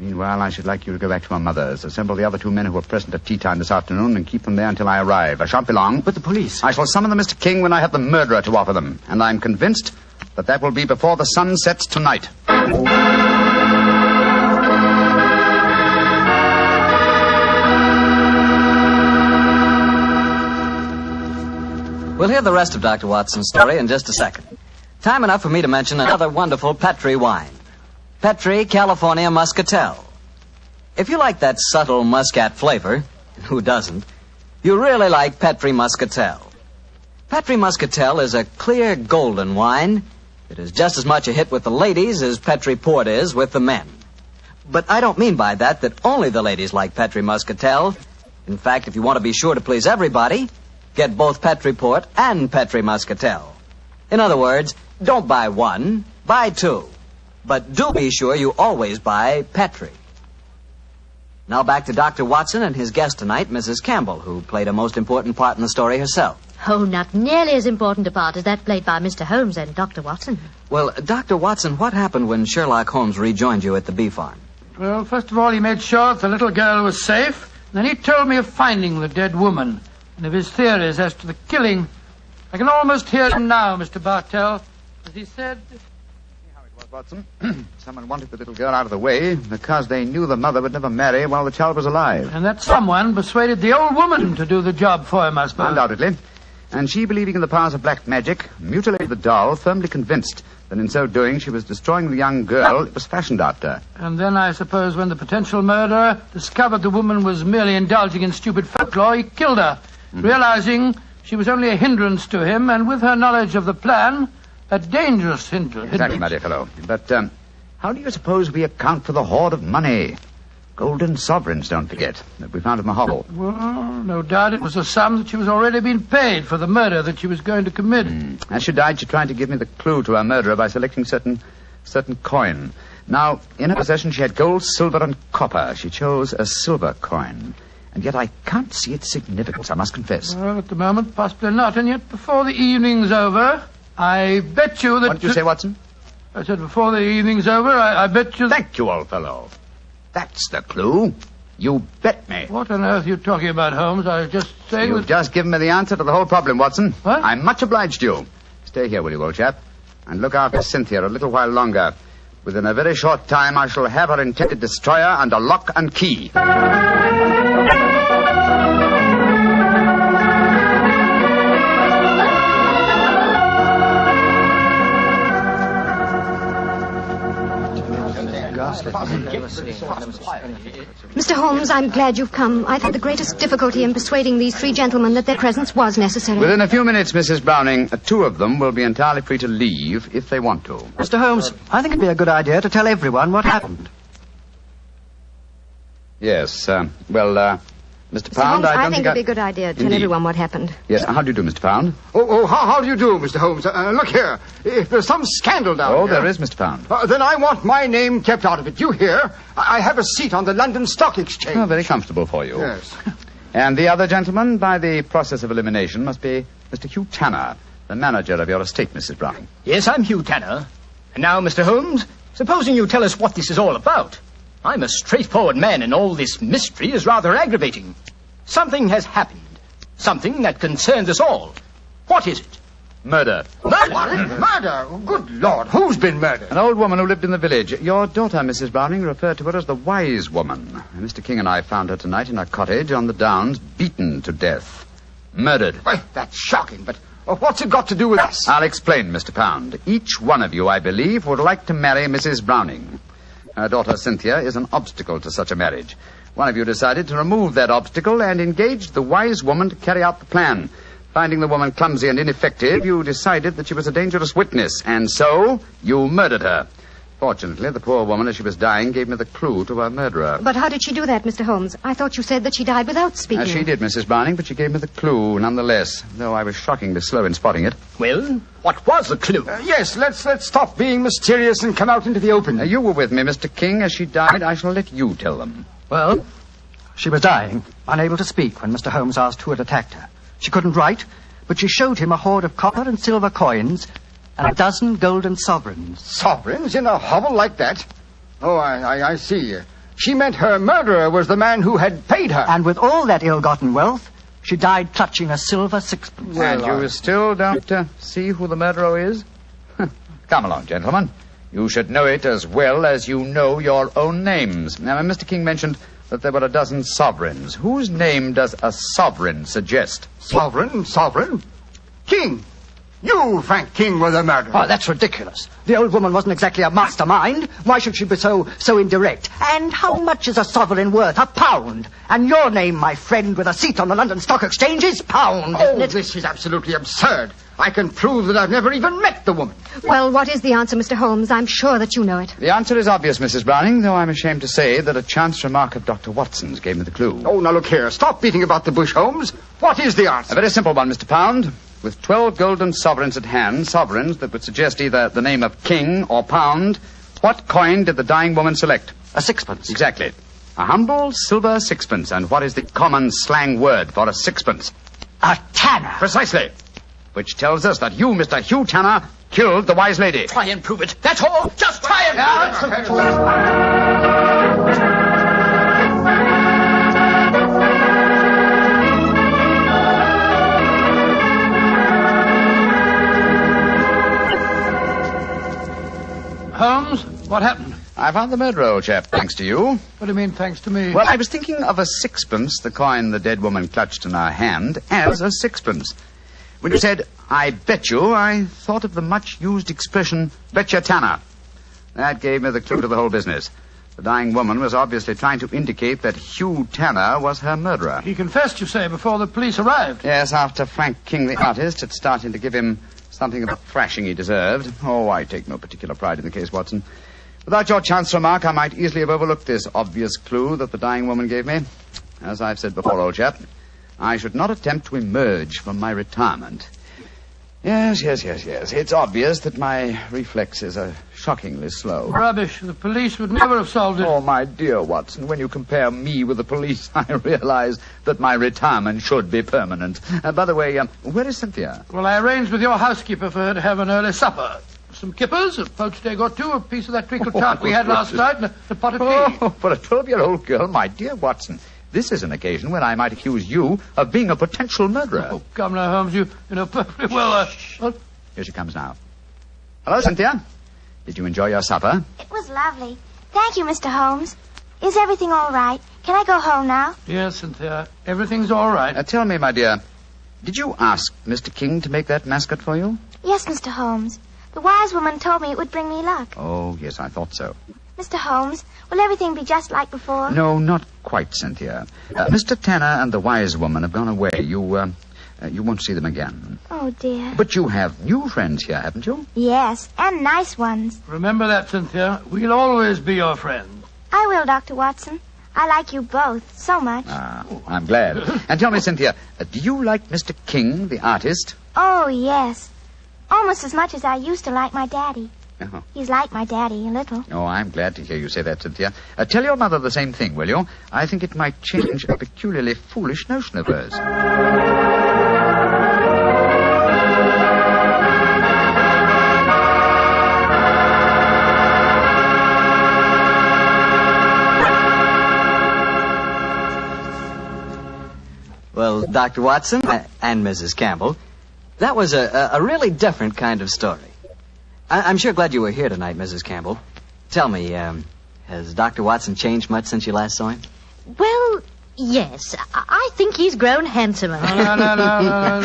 M: Meanwhile, I should like you to go back to my mother's. Assemble the other 2 men who were present at tea time this afternoon and keep them there until I arrive. I shan't be long.
X: But the police...
M: I shall summon them, Mr. King, when I have the murderer to offer them. And I'm convinced that will be before the sun sets tonight.
F: We'll hear the rest of Dr. Watson's story in just a second. Time enough for me to mention another wonderful Petri wine. Petri California Muscatel. If you like that subtle muscat flavor, and who doesn't, you really like Petri Muscatel. Petri Muscatel is a clear golden wine that is just as much a hit with the ladies as Petri Port is with the men. But I don't mean by that only the ladies like Petri Muscatel. In fact, if you want to be sure to please everybody, get both Petri Port and Petri Muscatel. In other words, don't buy one, buy two. But do be sure you always buy Petri. Now back to Dr. Watson and his guest tonight, Mrs. Campbell, who played a most important part in the story herself.
G: Oh, not nearly as important a part as that played by Mr. Holmes and Dr. Watson.
F: Well, Dr. Watson, what happened when Sherlock Holmes rejoined you at the bee farm?
U: Well, first of all, he made sure that the little girl was safe. Then he told me of finding the dead woman and of his theories as to the killing. I can almost hear him now, Mr. Bartell, as he said...
M: Watson. Someone wanted the little girl out of the way because they knew the mother would never marry while the child was alive.
U: And that someone persuaded the old woman to do the job for him, I suppose.
M: Undoubtedly. And she, believing in the powers of black magic, mutilated the doll, firmly convinced that in so doing she was destroying the young girl it was fashioned after.
U: And then, I suppose, when the potential murderer discovered the woman was merely indulging in stupid folklore, he killed her, realizing she was only a hindrance to him, and with her knowledge of the plan... a dangerous hindrance.
M: Exactly, my dear fellow. But how do you suppose we account for the hoard of money? Golden sovereigns, don't forget, that we found in the hovel.
U: Well, no doubt it was a sum that she was already being paid for the murder that she was going to commit.
M: As she died, she tried to give me the clue to her murderer by selecting certain coin. Now, in her possession, she had gold, silver, and copper. She chose a silver coin. And yet I can't see its significance, I must confess.
U: Well, at the moment, possibly not. And yet, before the evening's over... I bet you that...
M: What did you say, Watson?
U: I said before the evening's over, I bet you...
M: Thank you, old fellow. That's the clue. You bet me.
U: What on earth are you talking about, Holmes? I was just saying...
M: You've just given me the answer to the whole problem, Watson.
U: What?
M: I'm much obliged to you. Stay here, will you, old chap? And look after Cynthia a little while longer. Within a very short time, I shall have her intended destroyer under lock and key.
I: Mr. Holmes, I'm glad you've come. I've had the greatest difficulty in persuading these 3 gentlemen that their presence was necessary.
M: Within a few minutes, Mrs. Browning, 2 of them will be entirely free to leave if they want to.
X: Mr. Holmes, I think it'd be a good idea to tell everyone what happened.
M: Yes, Mr. Pound,
I: I think it'd be a good idea to tell everyone what happened.
M: Yes, how do you do, Mr. Pound?
Y: How do you do, Mr. Holmes? Look here. If there's some scandal down here...
M: Oh, there is, Mr. Pound.
Y: Then I want my name kept out of it. You hear? I have a seat on the London Stock Exchange.
M: Oh, very comfortable for you.
Y: Yes.
M: And the other gentleman, by the process of elimination, must be Mr. Hugh Tanner, the manager of your estate, Mrs. Browning.
Q: Yes, I'm Hugh Tanner. And now, Mr. Holmes, supposing you tell us what this is all about. I'm a straightforward man, and all this mystery is rather aggravating. Something has happened. Something that concerns us all. What is it?
M: Murder.
Y: Murder? Good Lord, who's been murdered?
M: An old woman who lived in the village. Your daughter, Mrs. Browning, referred to her as the wise woman. Mr. King and I found her tonight in her cottage on the downs, beaten to death. Murdered.
Y: Well, that's shocking, but what's it got to do with us?
M: I'll explain, Mr. Pound. Each one of you, I believe, would like to marry Mrs. Browning. Her daughter, Cynthia, is an obstacle to such a marriage. One of you decided to remove that obstacle and engaged the wise woman to carry out the plan. Finding the woman clumsy and ineffective, you decided that she was a dangerous witness, and so you murdered her. Fortunately, the poor woman, as she was dying, gave me the clue to her murderer.
I: But how did she do that, Mr. Holmes? I thought you said that she died without speaking.
M: She did, Mrs. Browning, but she gave me the clue nonetheless, though I was shockingly slow in spotting it.
Q: Well, what was the clue?
Y: Yes, let's stop being mysterious and come out into the open.
M: You were with me, Mr. King. As she died, I shall let you tell them.
X: Well, she was dying, unable to speak when Mr. Holmes asked who had attacked her. She couldn't write, but she showed him a hoard of copper and silver coins and 12 golden sovereigns.
Y: Sovereigns in a hovel like that? Oh, I see.
Q: she meant her murderer was the man who had paid her.
O: And with all that ill-gotten wealth, she died clutching a silver sixpence.
M: And you still don't see who the murderer is? Come along, gentlemen. You should know it as well as you know your own names. Now, Mr. King mentioned that there were a dozen sovereigns. Whose name does a sovereign suggest?
Q: Sovereign? King! You, Frank King, were the murderer.
O: Oh, that's ridiculous. The old woman wasn't exactly a mastermind. Why should she be so indirect? And how much is a sovereign worth? £1. And your name, my friend, with a seat on the London Stock Exchange is Pound, isn't it?
Q: This is absolutely absurd. I can prove that I've never even met the woman.
I: Well, what is the answer, Mr. Holmes? I'm sure that you know it.
M: The answer is obvious, Mrs. Browning, though I'm ashamed to say that a chance remark of Dr. Watson's gave me the clue.
Q: Oh, now look here. Stop beating about the bush, Holmes. What is the answer?
M: A very simple one, Mr. Pound. With 12 golden sovereigns at hand, sovereigns that would suggest either the name of King or Pound, what coin did the dying woman select?
O: A sixpence.
M: Exactly. A humble silver sixpence. And what is the common slang word for a sixpence?
O: A tanner.
M: Precisely. Which tells us that you, Mr. Hugh Tanner, killed the wise lady.
O: Try and prove it. That's all. Just try and prove it.
U: Holmes, what happened?
M: I found the murderer, old chap, thanks to you.
U: What do you mean, thanks to me?
M: Well, I was thinking of a sixpence, the coin the dead woman clutched in her hand, as a sixpence. When you said, I bet you, I thought of the much-used expression, betcha Tanner. That gave me the clue to the whole business. The dying woman was obviously trying to indicate that Hugh Tanner was her murderer.
U: He confessed, you say, before the police arrived?
M: Yes, after Frank King, the artist, had started to give him something of the thrashing he deserved. Oh, I take no particular pride in the case, Watson. Without your chance remark, I might easily have overlooked this obvious clue that the dying woman gave me. As I've said before, old chap, I should not attempt to emerge from my retirement. Yes. It's obvious that my reflexes are shockingly slow.
U: Rubbish. The police would never have solved it.
M: Oh, my dear Watson, when you compare me with the police, I realize that my retirement should be permanent. By the way, where is Cynthia?
U: Well, I arranged with your housekeeper for her to have an early supper. Some kippers, a poached egg or two, a piece of that treacle tart we had last night, and a pot of tea.
M: Oh, for a 12-year-old girl, my dear Watson, this is an occasion when I might accuse you of being a potential murderer.
U: Oh, come now, Holmes, you know perfectly well,
M: Here she comes now. Hello, Cynthia. Did you enjoy your supper?
H: It was lovely. Thank you, Mr. Holmes. Is everything all right? Can I go home now?
U: Yes, Cynthia. Everything's all right.
M: Tell me, my dear, did you ask Mr. King to make that mascot for you?
H: Yes, Mr. Holmes. The wise woman told me it would bring me luck.
M: Oh, yes, I thought so.
H: Mr. Holmes, will everything be just like before?
M: No, not quite, Cynthia. Mr. Tanner and the wise woman have gone away. You won't see them again.
H: Oh, dear.
M: But you have new friends here, haven't you?
H: Yes, and nice ones.
U: Remember that, Cynthia. We'll always be your friends.
H: I will, Dr. Watson. I like you both so much.
M: Ah, I'm glad. And tell me, Cynthia, do you like Mr. King, the artist?
H: Oh, yes. Almost as much as I used to like my daddy.
M: Oh.
H: He's like my daddy, a little.
M: Oh, I'm glad to hear you say that, Cynthia. Tell your mother the same thing, will you? I think it might change a peculiarly foolish notion of hers.
F: Well, Dr. Watson and Mrs. Campbell, that was a really different kind of story. I'm sure glad you were here tonight, Mrs. Campbell. Tell me, has Dr. Watson changed much since you last saw him?
G: Well, yes. I think he's grown handsomer.
U: No.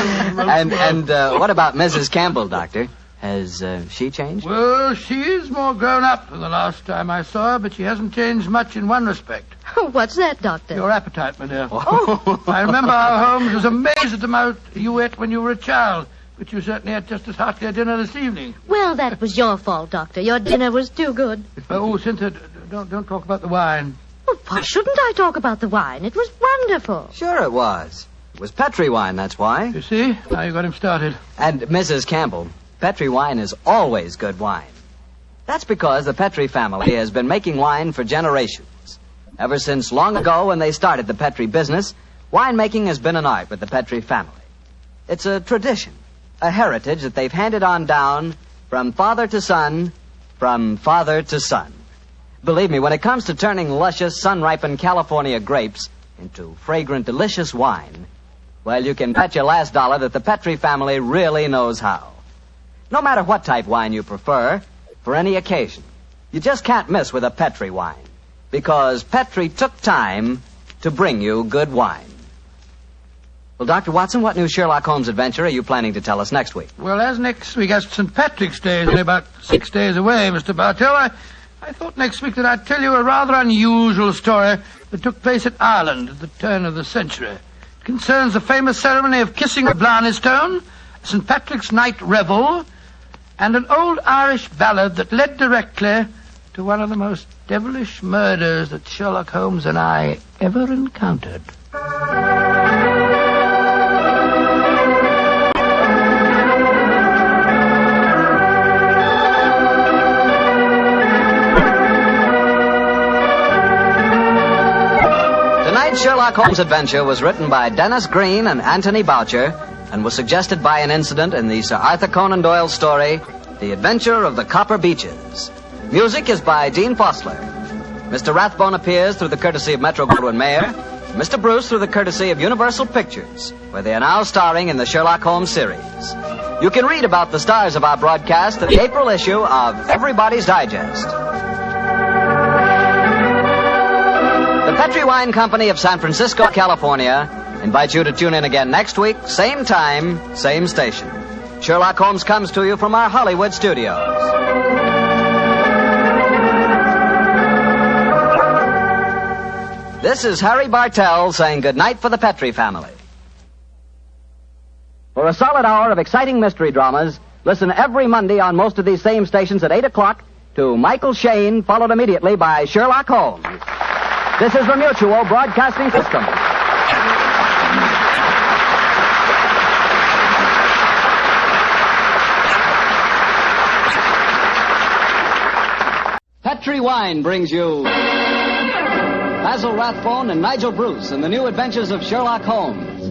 F: And what about Mrs. Campbell, Doctor? Has she changed?
U: Well, she is more grown up than the last time I saw her, but she hasn't changed much in one respect.
G: What's that, Doctor?
U: Your appetite, my dear. Oh. I remember how Holmes was amazed at the amount you ate when you were a child. But you certainly had just as hearty a dinner this evening.
G: Well, that was your fault, Doctor. Your dinner was too good.
U: Oh, Cynthia, don't talk about the wine.
G: Well, why shouldn't I talk about the wine? It was wonderful.
F: Sure it was. It was Petri wine, that's why.
U: You see? Now you got him started.
F: And Mrs. Campbell, Petri wine is always good wine. That's because the Petri family has been making wine for generations. Ever since long ago when they started the Petri business, winemaking has been an art with the Petri family. It's a tradition. A heritage that they've handed on down from father to son, from father to son. Believe me, when it comes to turning luscious, sun-ripened California grapes into fragrant, delicious wine, well, you can bet your last dollar that the Petri family really knows how. No matter what type wine you prefer, for any occasion, you just can't miss with a Petri wine, because Petri took time to bring you good wine. Well, Dr. Watson, what new Sherlock Holmes adventure are you planning to tell us next week?
U: Well, as next week as St. Patrick's Day is only about 6 days away, Mr. Bartell, I thought next week that I'd tell you a rather unusual story that took place at Ireland at the turn of the century. It concerns the famous ceremony of kissing the Blarney Stone, St. Patrick's Night Revel, and an old Irish ballad that led directly to one of the most devilish murders that Sherlock Holmes and I ever encountered.
F: Tonight's Sherlock Holmes adventure was written by Dennis Green and Anthony Boucher and was suggested by an incident in the Sir Arthur Conan Doyle story, The Adventure of the Copper Beeches. Music is by Dean Fossler. Mr. Rathbone appears through the courtesy of Metro-Goldwyn-Mayer, Mr. Bruce through the courtesy of Universal Pictures, where they are now starring in the Sherlock Holmes series. You can read about the stars of our broadcast in the April issue of Everybody's Digest. The Petri Wine Company of San Francisco, California, invites you to tune in again next week, same time, same station. Sherlock Holmes comes to you from our Hollywood studios. This is Harry Bartell saying goodnight for the Petri family. For a solid hour of exciting mystery dramas, listen every Monday on most of these same stations at 8 o'clock to Michael Shayne, followed immediately by Sherlock Holmes. This is the Mutual Broadcasting System. Petri Wine brings you Basil Rathbone and Nigel Bruce in the new adventures of Sherlock Holmes.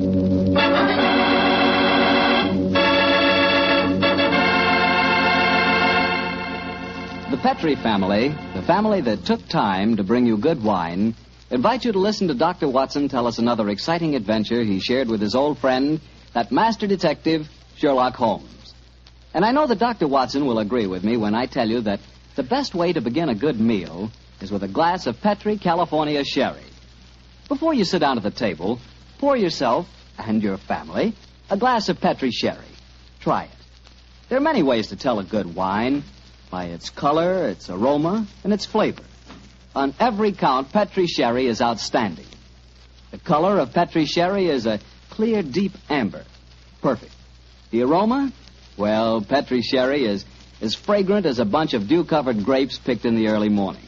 F: The Petri family, the family that took time to bring you good wine, invite you to listen to Dr. Watson tell us another exciting adventure he shared with his old friend, that master detective, Sherlock Holmes. And I know that Dr. Watson will agree with me when I tell you that the best way to begin a good meal is with a glass of Petri California sherry. Before you sit down at the table, pour yourself and your family a glass of Petri sherry. Try it. There are many ways to tell a good wine, by its color, its aroma, and its flavor. On every count, Petri sherry is outstanding. The color of Petri sherry is a clear, deep amber. Perfect. The aroma? Well, Petri sherry is as fragrant as a bunch of dew-covered grapes picked in the early morning.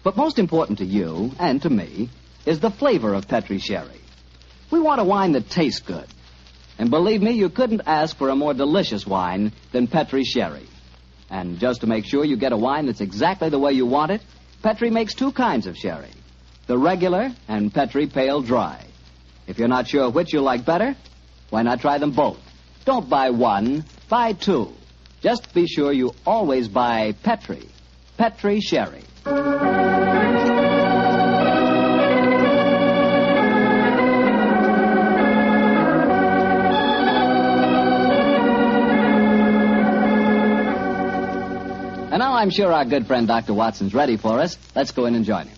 F: But most important to you, and to me, is the flavor of Petri sherry. We want a wine that tastes good. And believe me, you couldn't ask for a more delicious wine than Petri sherry. And just to make sure you get a wine that's exactly the way you want it, Petri makes two kinds of sherry, the regular and Petri Pale Dry. If you're not sure which you like better, why not try them both? Don't buy one, buy two. Just be sure you always buy Petri Sherry. And now I'm sure our good friend Dr. Watson's ready for us. Let's go in and join him.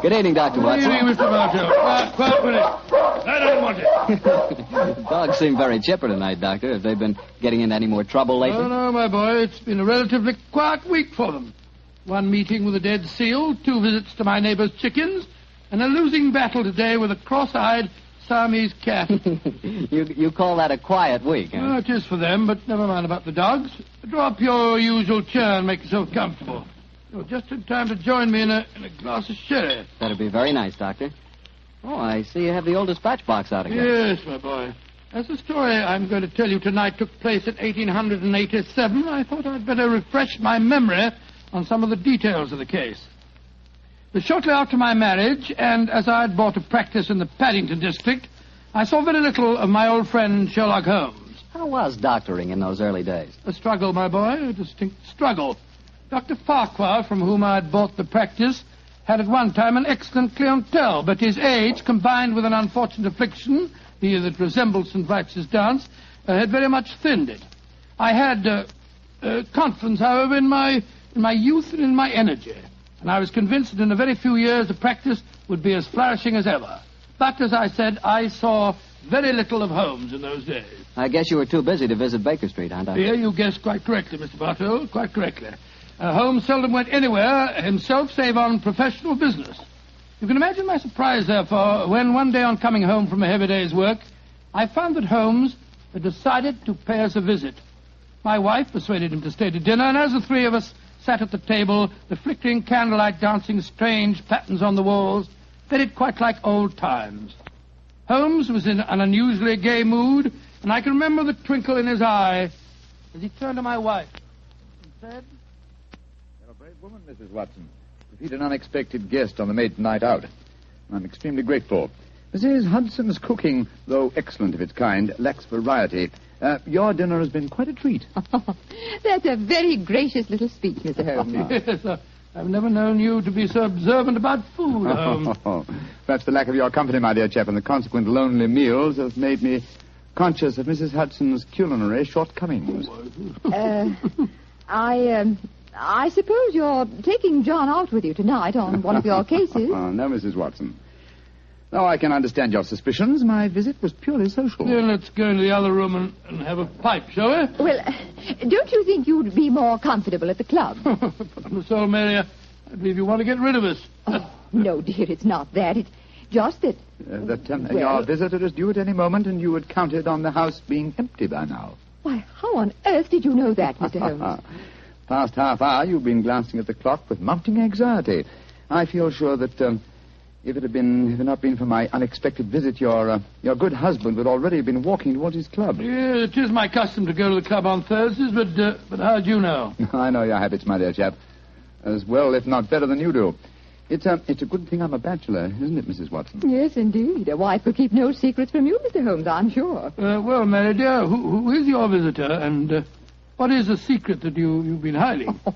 F: Good evening, Dr. Watson.
U: Good evening, Mr. Bartell. Quiet minute. I don't want it.
F: The dogs seem very chipper tonight, Doctor. Have they been getting into any more trouble lately?
U: No, my boy. It's been a relatively quiet week for them. One meeting with a dead seal, 2 visits to my neighbor's chickens, and a losing battle today with a cross-eyed Siamese cat.
F: You call that a quiet week, huh?
U: Well, it is for them, but never mind about the dogs. Draw up your usual chair and make yourself comfortable. You're just in time to join me in a glass of sherry.
F: That'd be very nice, Doctor. Oh, I see you have the old dispatch box out again.
U: Yes, my boy. As the story I'm going to tell you tonight took place in 1887, I thought I'd better refresh my memory on some of the details of the case. But shortly after my marriage, and as I had bought a practice in the Paddington district, I saw very little of my old friend Sherlock Holmes.
F: How was doctoring in those early days?
U: A struggle, my boy, a distinct struggle. Dr. Farquhar, from whom I had bought the practice, had at one time an excellent clientele, but his age, combined with an unfortunate affliction, that resembles St. Vitus's dance, had very much thinned it. I had confidence, however, in my youth and in my energy, and I was convinced that in a very few years the practice would be as flourishing as ever. But, as I said, I saw very little of Holmes in those days.
J: I guess you were too busy to visit Baker Street, aren't I?
U: Here you guessed quite correctly, Mr. Bartol, quite correctly. Holmes seldom went anywhere himself save on professional business. You can imagine my surprise, therefore, when one day on coming home from a heavy day's work, I found that Holmes had decided to pay us a visit. My wife persuaded him to stay to dinner, and as the three of us sat at the table, the flickering candlelight dancing strange patterns on the walls, made it quite like old times. Holmes was in an unusually gay mood, and I can remember the twinkle in his eye as he turned to my wife and said,
M: "You're a brave woman, Mrs. Watson, to feed an unexpected guest on the maiden night out. I'm extremely grateful. Mrs. Hudson's cooking, though excellent of its kind, lacks variety. Your dinner has been quite a treat."
C: That's a very gracious little speech, Mr. Holmes.
U: Yes, I've never known you to be so observant about food, Holmes.
M: Perhaps the lack of your company, my dear chap, and the consequent lonely meals have made me conscious of Mrs. Hudson's culinary shortcomings.
C: I suppose you're taking John out with you tonight on one of your cases.
M: No, Mrs. Watson. Though I can understand your suspicions, my visit was purely social.
U: Then let's go into the other room and have a pipe, shall we?
C: Well, don't you think you'd be more comfortable at the club?
U: On the soul, Mary, I believe you want to get rid of us.
C: Oh, no, dear, it's not that. It's just that...
M: Your visitor is due at any moment, and you had counted on the house being empty by now.
C: Why, how on earth did you know that, Mr. Holmes?
M: Past half hour, you've been glancing at the clock with mounting anxiety. I feel sure that... If it had not been for my unexpected visit, your good husband would already have been walking towards his club.
U: Yeah, it is my custom to go to the club on Thursdays, but how'd you know?
M: I know your habits, my dear chap, as well, if not better than you do. It's a good thing I'm a bachelor, isn't it, Mrs. Watson?
C: Yes, indeed. A wife could keep no secrets from you, Mr. Holmes, I'm sure.
U: Well, Mary dear, who is your visitor, and what is the secret that you've been hiding?
C: Oh,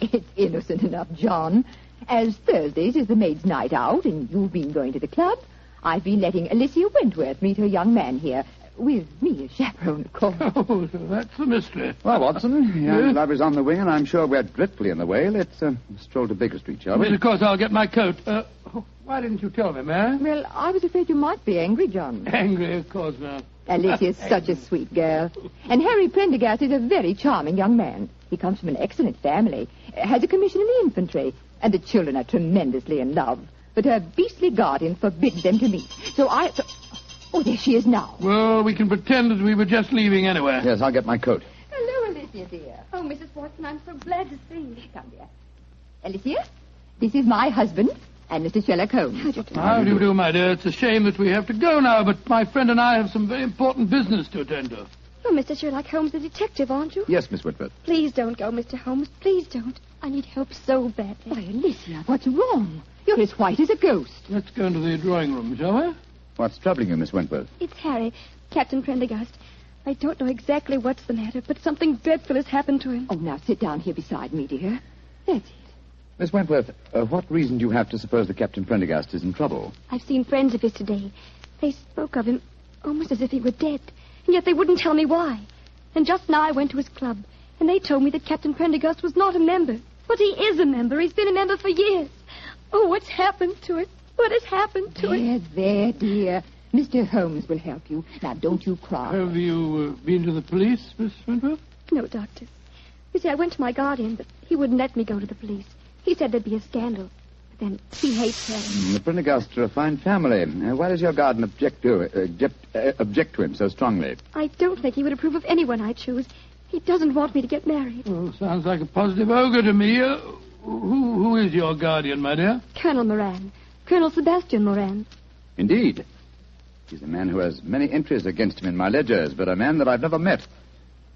C: it's innocent enough, John. As Thursdays is the maid's night out, and you've been going to the club, I've been letting Alicia Wentworth meet her young man here, with me as chaperone, of course.
U: Oh, so that's the mystery.
M: Well, Watson, your love is on the wing, and I'm sure we're dreadfully in the way. Let's stroll to Baker Street, shall we?
U: Yes, of course, I'll get my coat. Why didn't you tell me, Mary?
C: Well, I was afraid you might be angry, John.
U: Angry, of course, ma'am.
C: Alicia's such a sweet girl. And Harry Prendergast is a very charming young man. He comes from an excellent family, has a commission in the infantry, and the children are tremendously in love. But her beastly guardian forbids them to meet. So Oh, there she is now.
U: Well, we can pretend that we were just leaving anyway.
M: Yes, I'll get my coat.
C: Hello, Alicia, dear.
I: Oh, Mrs. Watson, I'm so glad to see you.
C: Come, dear. Alicia, this is my husband and Mr. Sherlock Holmes.
U: How do you do, my dear? It's a shame that we have to go now, but my friend and I have some very important business to attend to.
I: You're Mr. Sherlock Holmes, the detective, aren't you?
M: Yes, Miss Whitworth.
I: Please don't go, Mr. Holmes. Please don't. I need help so badly.
C: Why, Alicia, what's wrong? You're as white as a ghost.
U: Let's go into the drawing room, shall we?
M: What's troubling you, Miss Wentworth?
I: It's Harry, Captain Prendergast. I don't know exactly what's the matter, but something dreadful has happened to him.
C: Oh, now sit down here beside me, dear. That's it.
M: Miss Wentworth, what reason do you have to suppose that Captain Prendergast is in trouble?
I: I've seen friends of his today. They spoke of him almost as if he were dead, and yet they wouldn't tell me why. And just now I went to his club, and they told me that Captain Prendergast was not a member. But he is a member. He's been a member for years. Oh, what's happened to it? What has happened to it?
C: There, dear. Mr. Holmes will help you. Now, don't you cry.
U: Have you been to the police, Miss Wentworth?
I: No, Doctor. You see, I went to my guardian, but he wouldn't let me go to the police. He said there'd be a scandal. But then he hates her.
M: The Prendergasts are a fine family. Why does your guardian object to him so strongly?
I: I don't think he would approve of anyone I choose. He doesn't want me to get married.
U: Oh, sounds like a positive ogre to me. Who is your guardian, my dear?
I: Colonel Moran. Colonel Sebastian Moran.
M: Indeed. He's a man who has many entries against him in my ledgers, but a man that I've never met.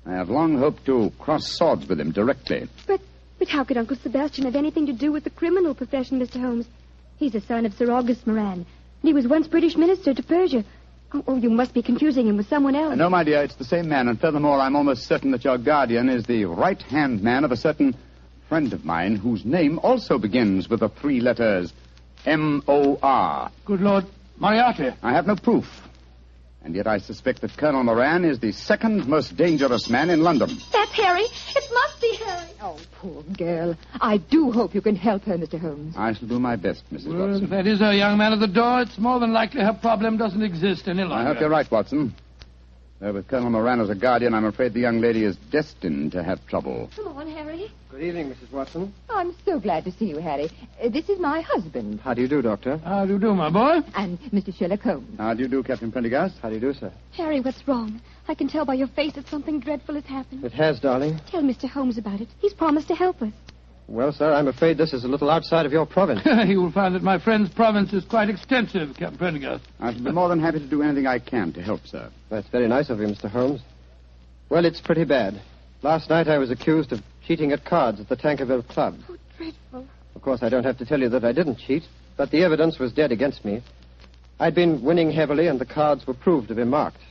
M: I have long hoped to cross swords with him directly.
I: But how could Uncle Sebastian have anything to do with the criminal profession, Mr. Holmes? He's a son of Sir August Moran, and he was once British minister to Persia. Oh, you must be confusing him with someone else.
M: No, my dear, it's the same man, and furthermore, I'm almost certain that your guardian is the right-hand man of a certain friend of mine whose name also begins with the 3 letters M-O-R.
U: Good Lord, Moriarty.
M: I have no proof. And yet I suspect that Colonel Moran is the second most dangerous man in London.
I: That's Harry. It must be Harry.
C: Oh, poor girl. I do hope you can help her, Mr. Holmes.
M: I shall do my best, Mrs.
U: Well,
M: Watson.
U: if that is her young man at the door, it's more than likely her problem doesn't exist any longer.
M: I hope you're right, Watson. Though with Colonel Moran as a guardian, I'm afraid the young lady is destined to have trouble.
I: Come on, Harry.
X: Good evening, Mrs. Watson.
C: I'm so glad to see you, Harry. This is my husband.
X: How do you do, Doctor?
U: How do you do, my boy?
C: And Mr. Sherlock Holmes.
M: How do you do, Captain Prendergast?
X: How do you do, sir?
I: Harry, what's wrong? I can tell by your face that something dreadful has happened.
X: It has, darling.
I: Tell Mr. Holmes about it. He's promised to help us.
X: Well, sir, I'm afraid this is a little outside of your province.
U: You will find that my friend's province is quite extensive, Captain Prendergast.
M: I shall be more than happy to do anything I can to help, sir.
X: That's very nice of you, Mr. Holmes. Well, it's pretty bad. Last night I was accused of cheating at cards at the Tankerville Club.
I: Oh, dreadful.
X: Of course, I don't have to tell you that I didn't cheat, but the evidence was dead against me. I'd been winning heavily, and the cards were proved to be marked.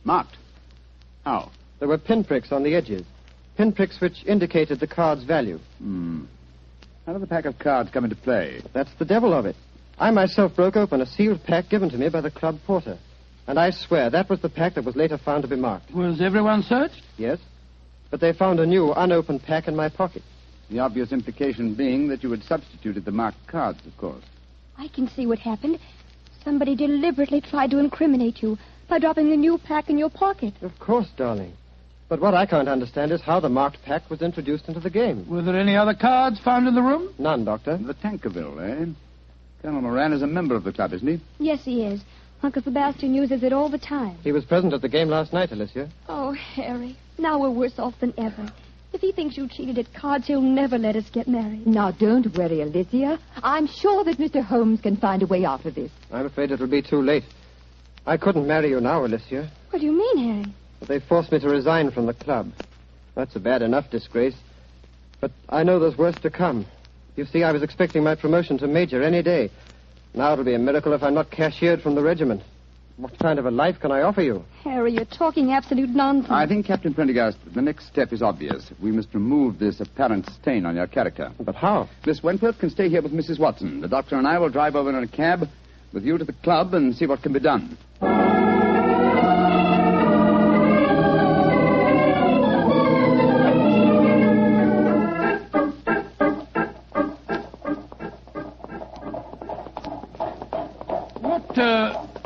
M: Marked? How?
X: There were pinpricks on the edges. Pinpricks which indicated the card's value.
M: How did the pack of cards come into play?
X: That's the devil of it. I myself broke open a sealed pack given to me by the club porter. And I swear that was the pack that was later found to be marked.
U: Was everyone searched?
X: Yes. But they found a new, unopened pack in my pocket.
M: The obvious implication being that you had substituted the marked cards, of course.
I: I can see what happened. Somebody deliberately tried to incriminate you by dropping the new pack in your pocket.
X: Of course, darling. But what I can't understand is how the marked pack was introduced into the game.
U: Were there any other cards found in the room?
X: None, Doctor.
M: The Tankerville, eh? Colonel Moran is a member of the club, isn't he?
I: Yes, he is. Uncle Sebastian uses it all the time.
X: He was present at the game last night, Alicia.
I: Oh, Harry, now we're worse off than ever. If he thinks you cheated at cards, he'll never let us get married.
C: Now, don't worry, Alicia. I'm sure that Mr. Holmes can find a way out of this.
X: I'm afraid it'll be too late. I couldn't marry you now, Alicia.
I: What do you mean, Harry?
X: But they forced me to resign from the club. That's a bad enough disgrace. But I know there's worse to come. You see, I was expecting my promotion to major any day. Now it'll be a miracle if I'm not cashiered from the regiment. What kind of a life can I offer you?
I: Harry, you're talking absolute nonsense.
M: I think, Captain Prendergast, the next step is obvious. We must remove this apparent stain on your character.
X: But how?
M: Miss Wentworth can stay here with Mrs. Watson. The doctor and I will drive over in a cab with you to the club and see what can be done.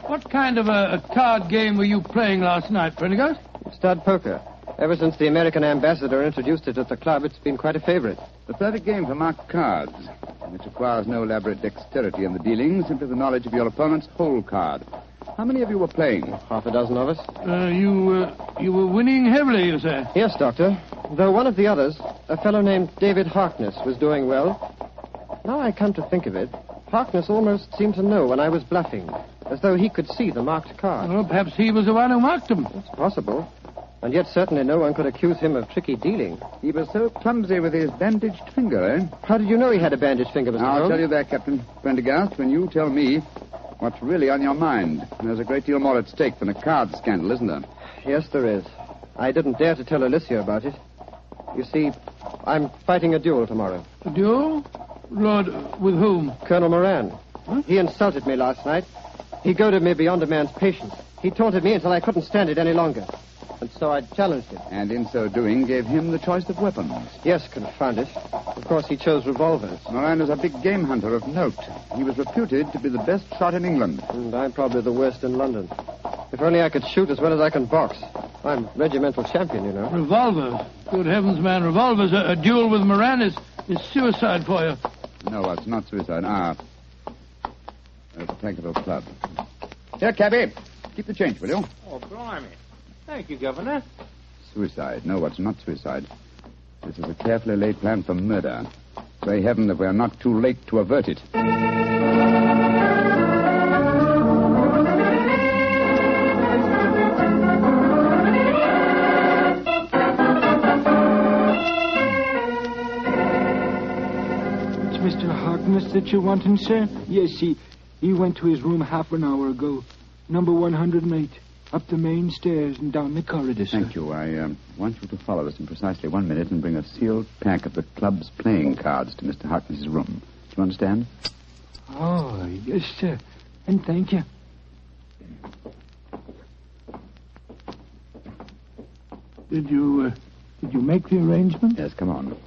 U: What kind of a card game were you playing last night, Prendergast?
X: Stud poker. Ever since the American ambassador introduced it at the club, it's been quite a favorite.
M: The perfect game for marked cards, which requires no elaborate dexterity in the dealing, simply the knowledge of your opponent's whole card. How many of you were playing?
X: Half a dozen of us.
U: You were winning heavily, you say?
X: Yes, Doctor. Though one of the others, a fellow named David Harkness, was doing well. Now I come to think of it, Harkness almost seemed to know when I was bluffing, as though he could see the marked card.
U: Well, perhaps he was the one who marked them.
X: It's possible. And yet certainly no one could accuse him of tricky dealing.
M: He was so clumsy with his bandaged finger, eh?
X: How did you know he had a bandaged finger, Mr.
M: I'll
X: Holmes?
M: tell you that, Captain Prendergast, when you tell me what's really on your mind. There's a great deal more at stake than a card scandal, isn't there?
X: Yes, there is. I didn't dare to tell Alicia about it. You see, I'm fighting a duel tomorrow.
U: A duel? Lord, with whom?
X: Colonel Moran. Huh? He insulted me last night. He goaded me beyond a man's patience. He taunted me until I couldn't stand it any longer. And so I challenged him.
M: And in so doing, gave him the choice of weapons.
X: Yes, confound it. Of course, he chose revolvers.
M: Moran is a big game hunter of note. He was reputed to be the best shot in England.
X: And I'm probably the worst in London. If only I could shoot as well as I can box. I'm regimental champion, you know.
U: Revolvers? Good heavens, man, revolvers. A duel with Moran is suicide for you.
M: No, it's not suicide. There's the Tankerville Club. Here, cabby. Keep the change, will you?
P: Oh, blimey. Thank you, Governor.
M: Suicide. No, it's not suicide. This is a carefully laid plan for murder. Pray heaven that we're not too late to avert it.
P: It's Mr. Harkness that you're wanting, sir? Yes, he went to his room half an hour ago. Number 108. Up the main stairs and down the corridor, sir.
M: Thank you. I want you to follow us in precisely 1 minute and bring a sealed pack of the club's playing cards to Mr. Harkness's room. Do you understand?
P: Oh, yes, sir. And thank you. Did you make the arrangement?
M: Yes, come on.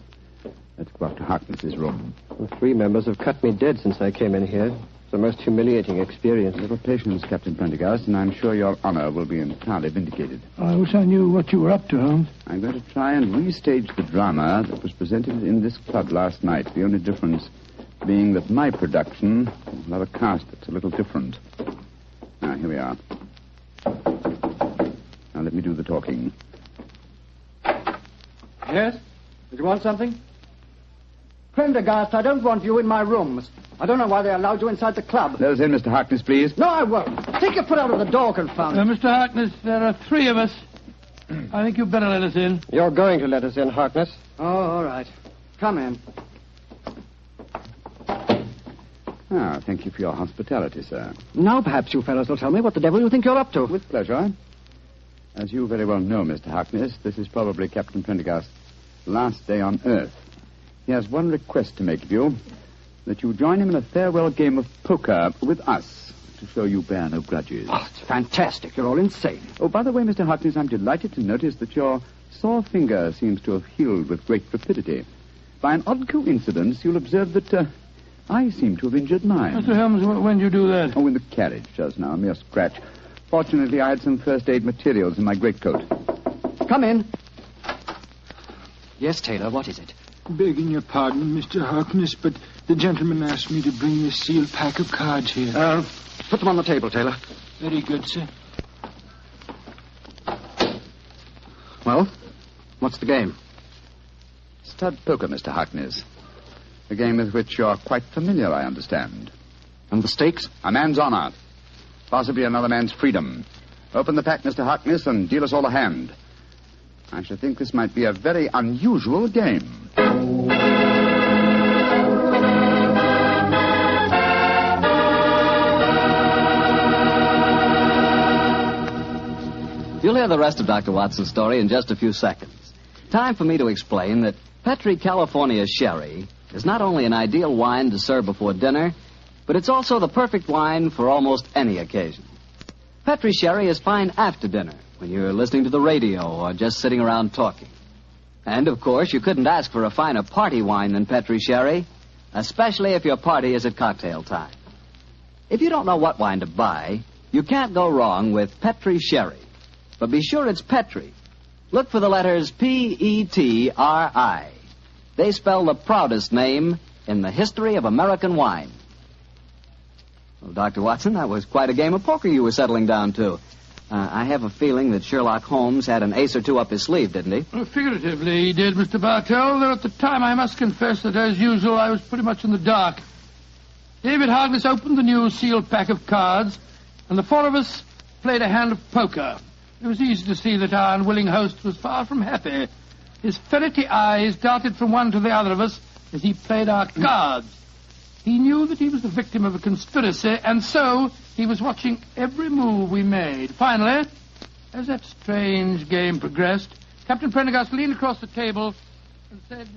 M: Let's go up to Harkness's room.
X: Well, 3 members have cut me dead since I came in here. It's the most humiliating experience.
M: A little patience, Captain Prendergast, and I'm sure your honor will be entirely vindicated.
P: I wish I knew what you were up to, Holmes.
M: I'm going to try and restage the drama that was presented in this club last night. The only difference being that my production will have a cast that's a little different. Now, here we are. Now, let me do the talking.
N: Yes? Did you want something? Prendergast, I don't want you in my rooms. I don't know why they allowed you inside the club.
M: Let us in, Mr. Harkness, please.
N: No, I won't. Take your foot out of the door, confound it.
U: Mr. Harkness, there are 3 of us. I think you'd better let us in.
X: You're going to let us in, Harkness.
N: Oh, all right. Come in.
M: Ah, thank you for your hospitality, sir.
N: Now perhaps you fellows will tell me what the devil you think you're up to.
M: With pleasure. As you very well know, Mr. Harkness, this is probably Captain Prendergast's last day on Earth. He has one request to make of you, that you join him in a farewell game of poker with us, to show you bear no grudges.
N: Oh, it's fantastic. You're all insane.
M: Oh, by the way, Mr. Harkness, I'm delighted to notice that your sore finger seems to have healed with great rapidity. By an odd coincidence, you'll observe that I seem to have injured mine.
U: Mr. Holmes, when did you do that?
M: Oh, in the carriage just now, a mere scratch. Fortunately, I had some first aid materials in my greatcoat.
N: Come in. Yes, Taylor, what is it?
P: Begging your pardon, Mr. Harkness, but the gentleman asked me to bring this sealed pack of cards here.
N: Put them on the table, Taylor.
P: Very good, sir.
N: Well, what's the game?
M: Stud poker, Mr. Harkness. A game with which you're quite familiar, I understand.
N: And the stakes?
M: A man's honor. Possibly another man's freedom. Open the pack, Mr. Harkness, and deal us all a hand. I should think this might be a very unusual game.
F: You'll hear the rest of Dr. Watson's story in just a few seconds. Time for me to explain that Petri California Sherry is not only an ideal wine to serve before dinner, but it's also the perfect wine for almost any occasion. Petri Sherry is fine after dinner, when you're listening to the radio or just sitting around talking. And, of course, you couldn't ask for a finer party wine than Petri Sherry, especially if your party is at cocktail time. If you don't know what wine to buy, you can't go wrong with Petri Sherry. But be sure it's Petri. Look for the letters P-E-T-R-I. They spell the proudest name in the history of American wine. Well, Dr. Watson, that was quite a game of poker you were settling down to. I have a feeling that Sherlock Holmes had an ace or two up his sleeve, didn't he?
U: Well, figuratively, he did, Mr. Bartell, though at the time I must confess that, as usual, I was pretty much in the dark. David Harkness opened the new sealed pack of cards, and the 4 of us played a hand of poker. It was easy to see that our unwilling host was far from happy. His ferrety eyes darted from one to the other of us as he played our cards. He knew that he was the victim of a conspiracy, and so he was watching every move we made. Finally, as that strange game progressed, Captain Prendergast leaned across the table and said,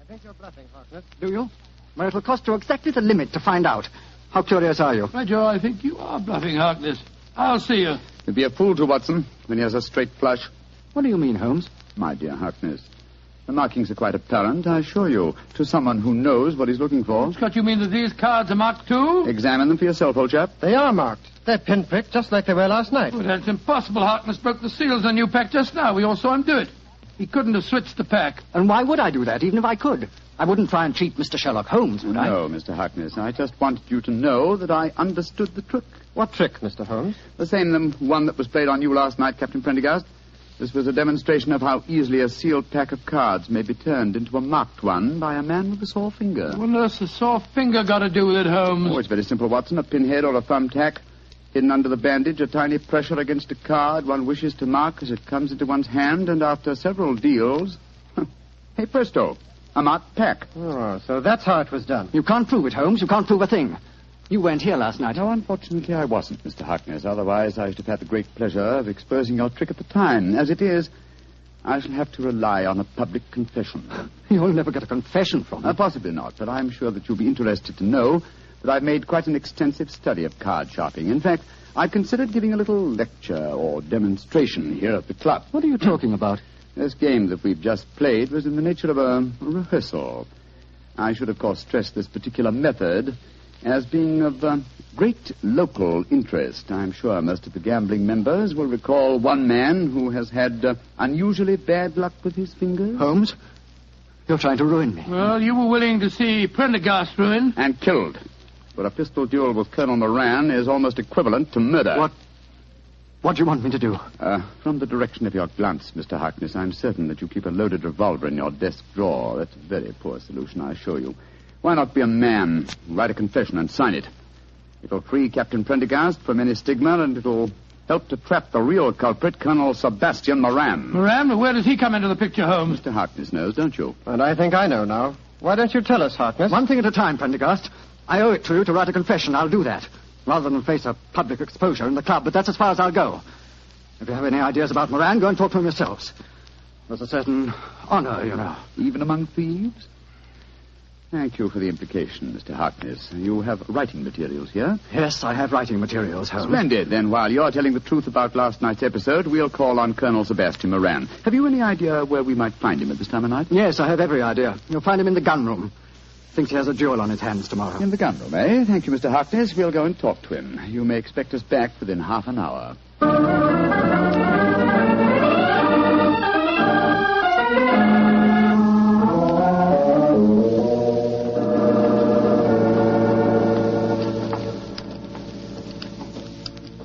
N: I think you're bluffing, Harkness. Do you? Well, it'll cost you exactly the limit to find out. How curious are you?
U: By Joe, I think you are bluffing, Harkness. I'll see you.
M: You'd be a fool to, Watson, when he has a straight flush.
N: What do you mean, Holmes?
M: My dear Harkness, the markings are quite apparent, I assure you, to someone who knows what he's looking for.
U: Scott, you mean that these cards are marked too?
M: Examine them for yourself, old chap.
N: They are marked. They're pinpricked, just like they were last night.
U: Oh, that's impossible. Harkness broke the seals on new pack just now. We all saw him do it. He couldn't have switched the pack.
N: And why would I do that, even if I could? I wouldn't try and cheat Mr. Sherlock Holmes, would I?
M: No, Mr. Harkness. I just wanted you to know that I understood the trick.
N: What trick, Mr. Holmes?
M: The same one that was played on you last night, Captain Prendergast. This was a demonstration of how easily a sealed pack of cards may be turned into a marked one by a man with a sore finger.
U: What on earth's a sore finger got to do with it, Holmes?
M: Oh, it's very simple, Watson. A pinhead or a thumbtack hidden under the bandage, a tiny pressure against a card one wishes to mark as it comes into one's hand, and after several deals, hey, presto, a marked pack.
N: Oh, so that's how it was done. You can't prove it, Holmes. You can't prove a thing. You weren't here last night.
M: No, unfortunately, I wasn't, Mr. Harkness. Otherwise, I should have had the great pleasure of exposing your trick at the time. As it is, I shall have to rely on a public confession.
N: You'll never get a confession from me.
M: Possibly not, but I'm sure that you'll be interested to know that I've made quite an extensive study of card sharping. In fact, I've considered giving a little lecture or demonstration here at the club.
N: What are you talking about?
M: This game that we've just played was in the nature of a rehearsal. I should, of course, stress this particular method as being of great local interest. I'm sure most of the gambling members will recall one man who has had unusually bad luck with his fingers.
N: Holmes, you're trying to ruin me.
U: Well, you were willing to see Prendergast ruined.
M: And killed. But a pistol duel with Colonel Moran is almost equivalent to murder.
N: What do you want me to do?
M: From the direction of your glance, Mr. Harkness, I'm certain that you keep a loaded revolver in your desk drawer. That's a very poor solution, I assure you. Why not be a man, write a confession and sign it? It'll free Captain Prendergast from any stigma, and it'll help to trap the real culprit, Colonel Sebastian Moran.
U: Moran? Where does he come into the picture, Holmes?
M: Mr. Harkness knows, don't you?
N: And I think I know now. Why don't you tell us, Harkness? One thing at a time, Prendergast. I owe it to you to write a confession. I'll do that, rather than face a public exposure in the club, but that's as far as I'll go. If you have any ideas about Moran, go and talk to him yourselves. There's a certain honor, you know.
M: Even among thieves? Thank you for the implication, Mr. Harkness. You have writing materials here?
N: Yes, I have writing materials, Holmes.
M: Splendid. Then while you're telling the truth about last night's episode, we'll call on Colonel Sebastian Moran. Have you any idea where we might find him at this time of night?
N: Yes, I have every idea. You'll find him in the gun room. Thinks he has a duel on his hands tomorrow.
M: In the gun room, eh? Thank you, Mr. Harkness. We'll go and talk to him. You may expect us back within half an hour.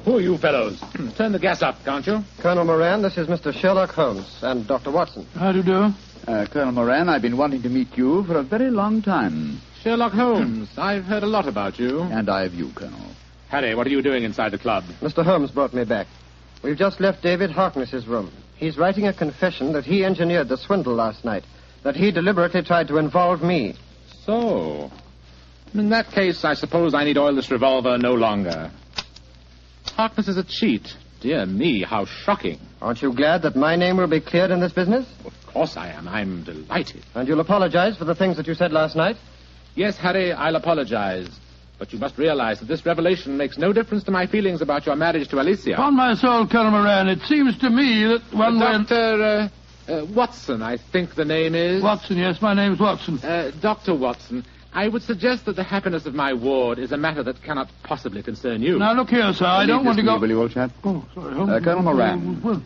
L: Who are you fellows? Turn the gas up, can't you?
N: Colonel Moran, this is Mr. Sherlock Holmes and Dr. Watson.
U: How do you do?
M: Colonel Moran, I've been wanting to meet you for a very long time.
L: Sherlock Holmes, I've heard a lot about you.
M: And I of you, Colonel.
L: Harry, what are you doing inside the club?
N: Mr. Holmes brought me back. We've just left David Harkness's room. He's writing a confession that he engineered the swindle last night, that he deliberately tried to involve me.
L: So, in that case, I suppose I need oil this revolver no longer. Harkness is a cheat. Dear me, how shocking.
N: Aren't you glad that my name will be cleared in this business?
L: Of course I am. I'm delighted.
N: And you'll apologize for the things that you said last night?
L: Yes, Harry, I'll apologize. But you must realize that this revelation makes no difference to my feelings about your marriage to Alicia.
U: Upon my soul, Colonel Moran, it seems to me that one
L: Dr. Watson, I think the name is.
U: Watson, yes, my name's Watson.
L: Dr. Watson, I would suggest that the happiness of my ward is a matter that cannot possibly concern you.
U: Now, look here, sir, I don't want to go...
M: Will you, old chap?
U: Oh, sorry.
M: Colonel Moran,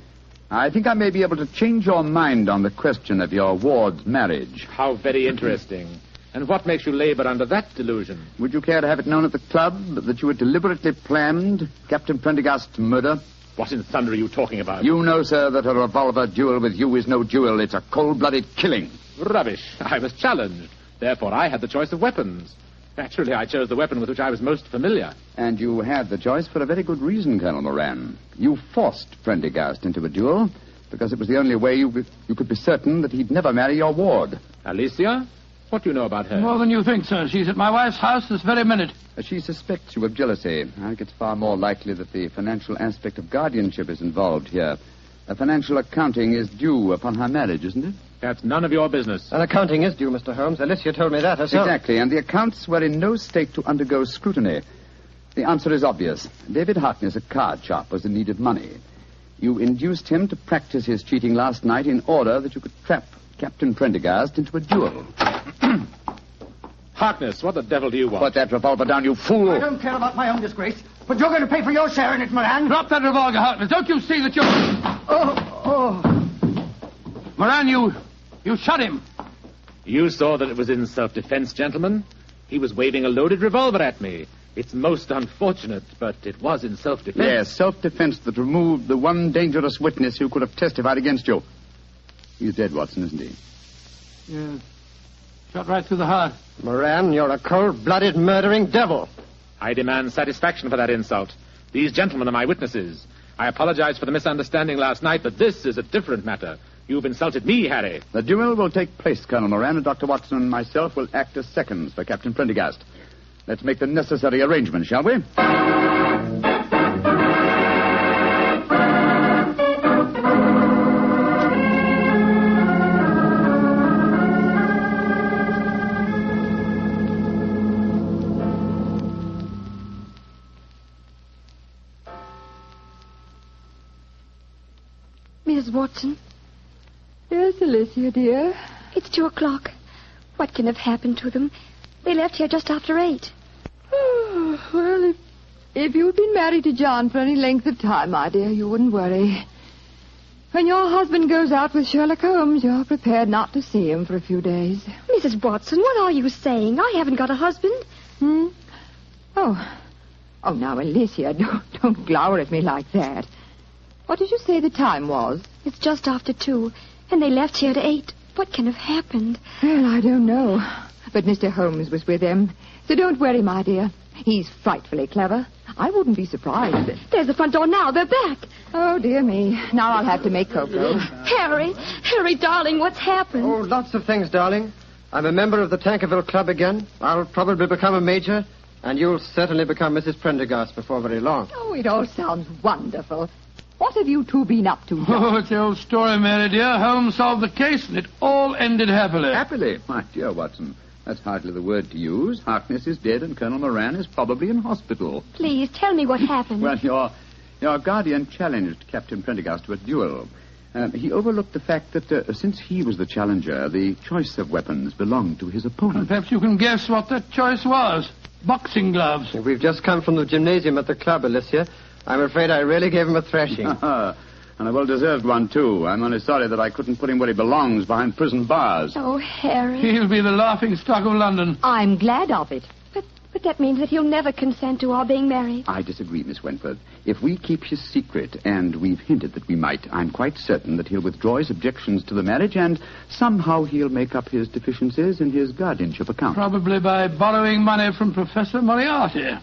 M: I think I may be able to change your mind on the question of your ward's marriage.
L: How very interesting. And what makes you labor under that delusion?
M: Would you care to have it known at the club that you had deliberately planned Captain Prendergast's murder?
L: What in thunder are you talking about?
M: You know, sir, that a revolver duel with you is no duel. It's a cold-blooded killing.
L: Rubbish. I was challenged. Therefore, I had the choice of weapons. Naturally, I chose the weapon with which I was most familiar.
M: And you had the choice for a very good reason, Colonel Moran. You forced Prendergast into a duel because it was the only way you could be certain that he'd never marry your ward.
L: Alicia? What do you know about her?
U: More than you think, sir. She's at my wife's house this very minute.
M: She suspects you of jealousy. I think it's far more likely that the financial aspect of guardianship is involved here. A financial accounting is due upon her marriage, isn't it?
L: That's none of your business.
N: An accounting is due, Mr. Holmes. Alicia told me that herself.
M: Exactly, and the accounts were in no state to undergo scrutiny. The answer is obvious. David Harkness, a card sharp, was in need of money. You induced him to practice his cheating last night in order that you could trap Captain Prendergast into a duel.
L: Harkness, what the devil do you want?
M: Put that revolver down, you fool.
N: I don't care about my own disgrace, but you're going to pay for your share in it, Moran.
U: Drop that revolver, Harkness. Don't you see that you're... Moran, you shot him.
L: You saw that it was in self-defense, gentlemen. He was waving a loaded revolver at me. It's most unfortunate, but it was in self-defense.
M: Yes, self-defense that removed the one dangerous witness who could have testified against you. He's dead, Watson, isn't he?
U: Yes. Shot right through the heart.
N: Moran, you're a cold-blooded, murdering devil.
L: I demand satisfaction for that insult. These gentlemen are my witnesses. I apologize for the misunderstanding last night, but this is a different matter. You've insulted me, Harry.
M: The duel will take place, Colonel Moran, and Dr. Watson and myself will act as seconds for Captain Prendergast.
E: Let's make the necessary arrangements, shall we?
I: Mrs. Watson?
C: Yes, Alicia, dear?
I: It's 2:00. What can have happened to them? They left here just after 8.
C: Well, if you'd been married to John for any length of time, my dear, you wouldn't worry. When your husband goes out with Sherlock Holmes, you're prepared not to see him for a few days.
I: Mrs. Watson, what are you saying? I haven't got a husband.
C: Oh, now, Alicia, don't glower at me like that. What did you say the time was?
I: It's just after 2, and they left here at 8. What can have happened?
C: Well, I don't know. But Mr. Holmes was with them. So don't worry, my dear. He's frightfully clever. I wouldn't be surprised.
I: There's the front door now. They're back.
C: Oh, dear me. Now I'll have to make cocoa.
I: Harry, darling, what's happened?
X: Oh, lots of things, darling. I'm a member of the Tankerville Club again. I'll probably become a major, and you'll certainly become Mrs. Prendergast before very long.
C: Oh, it all sounds wonderful. What have you two been up to, John?
U: Oh, it's the old story, Mary, dear. Holmes solved the case, and it all ended happily.
E: Happily? My dear Watson, that's hardly the word to use. Harkness is dead, and Colonel Moran is probably in hospital.
I: Please, tell me what happened.
E: Well, your guardian challenged Captain Prendergast to a duel. He overlooked the fact that since he was the challenger, the choice of weapons belonged to his opponent.
U: Perhaps you can guess what that choice was. Boxing gloves.
X: We've just come from the gymnasium at the club, Alicia. I'm afraid I really gave him a thrashing.
E: And a well-deserved one, too. I'm only sorry that I couldn't put him where he belongs, behind prison bars.
I: Oh, Harry.
U: He'll be the laughing stock of London.
C: I'm glad of it.
I: But that means that he'll never consent to our being married.
E: I disagree, Miss Wentworth. If we keep his secret, and we've hinted that we might, I'm quite certain that he'll withdraw his objections to the marriage, and somehow he'll make up his deficiencies in his guardianship account.
U: Probably by borrowing money from Professor Moriarty.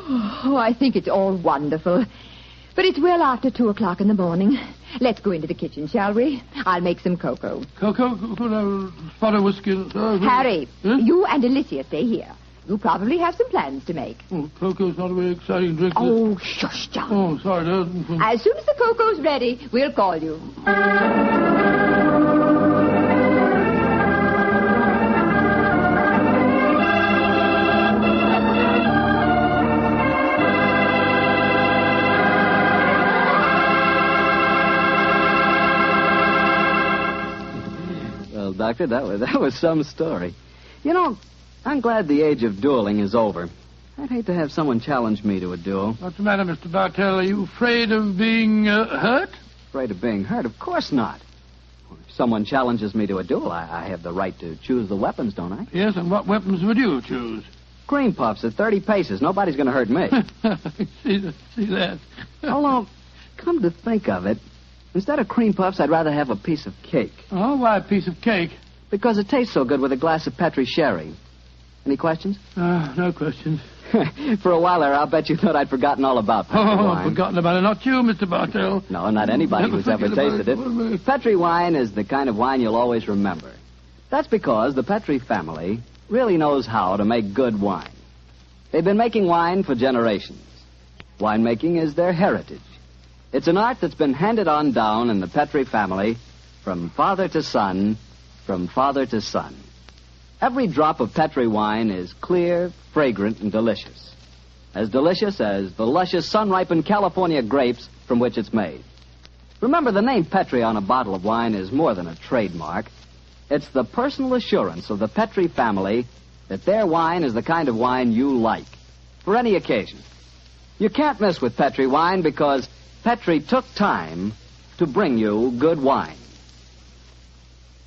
C: Oh, I think it's all wonderful. But it's well after 2:00 in the morning. Let's go into the kitchen, shall we? I'll make some cocoa.
U: Cocoa? Spot of whiskey.
C: Harry, you and Alicia stay here. You probably have some plans to make.
U: Oh, cocoa's not a very exciting drink.
C: Oh, shush, John.
U: Oh, sorry, dear.
C: As soon as the cocoa's ready, we'll call you.
J: Well, Doctor, that was some story. You know, I'm glad the age of dueling is over. I'd hate to have someone challenge me to a duel.
U: What's the matter, Mr. Bartell? Are you afraid of being hurt?
J: Afraid of being hurt? Of course not. If someone challenges me to a duel, I have the right to choose the weapons, don't I?
U: Yes, and what weapons would you choose?
J: Cream puffs at 30 paces. Nobody's going to hurt me.
U: see that.
J: Although, come to think of it, instead of cream puffs, I'd rather have a piece of cake.
U: Oh, why a piece of cake?
J: Because it tastes so good with a glass of Petri sherry. Any questions?
U: No questions.
J: For a while there, I'll bet you thought I'd forgotten all about Petri wine.
U: I've forgotten about it. Not you, Mr. Bartell.
J: No, not anybody who's ever tasted it. Petri wine is the kind of wine you'll always remember. That's because the Petri family really knows how to make good wine. They've been making wine for generations. Winemaking is their heritage. It's an art that's been handed on down in the Petri family from father to son, from father to son. Every drop of Petri wine is clear, fragrant, and delicious. As delicious as the luscious, sun-ripened California grapes from which it's made. Remember, the name Petri on a bottle of wine is more than a trademark. It's the personal assurance of the Petri family that their wine is the kind of wine you like, for any occasion. You can't miss with Petri wine because Petri took time to bring you good wine.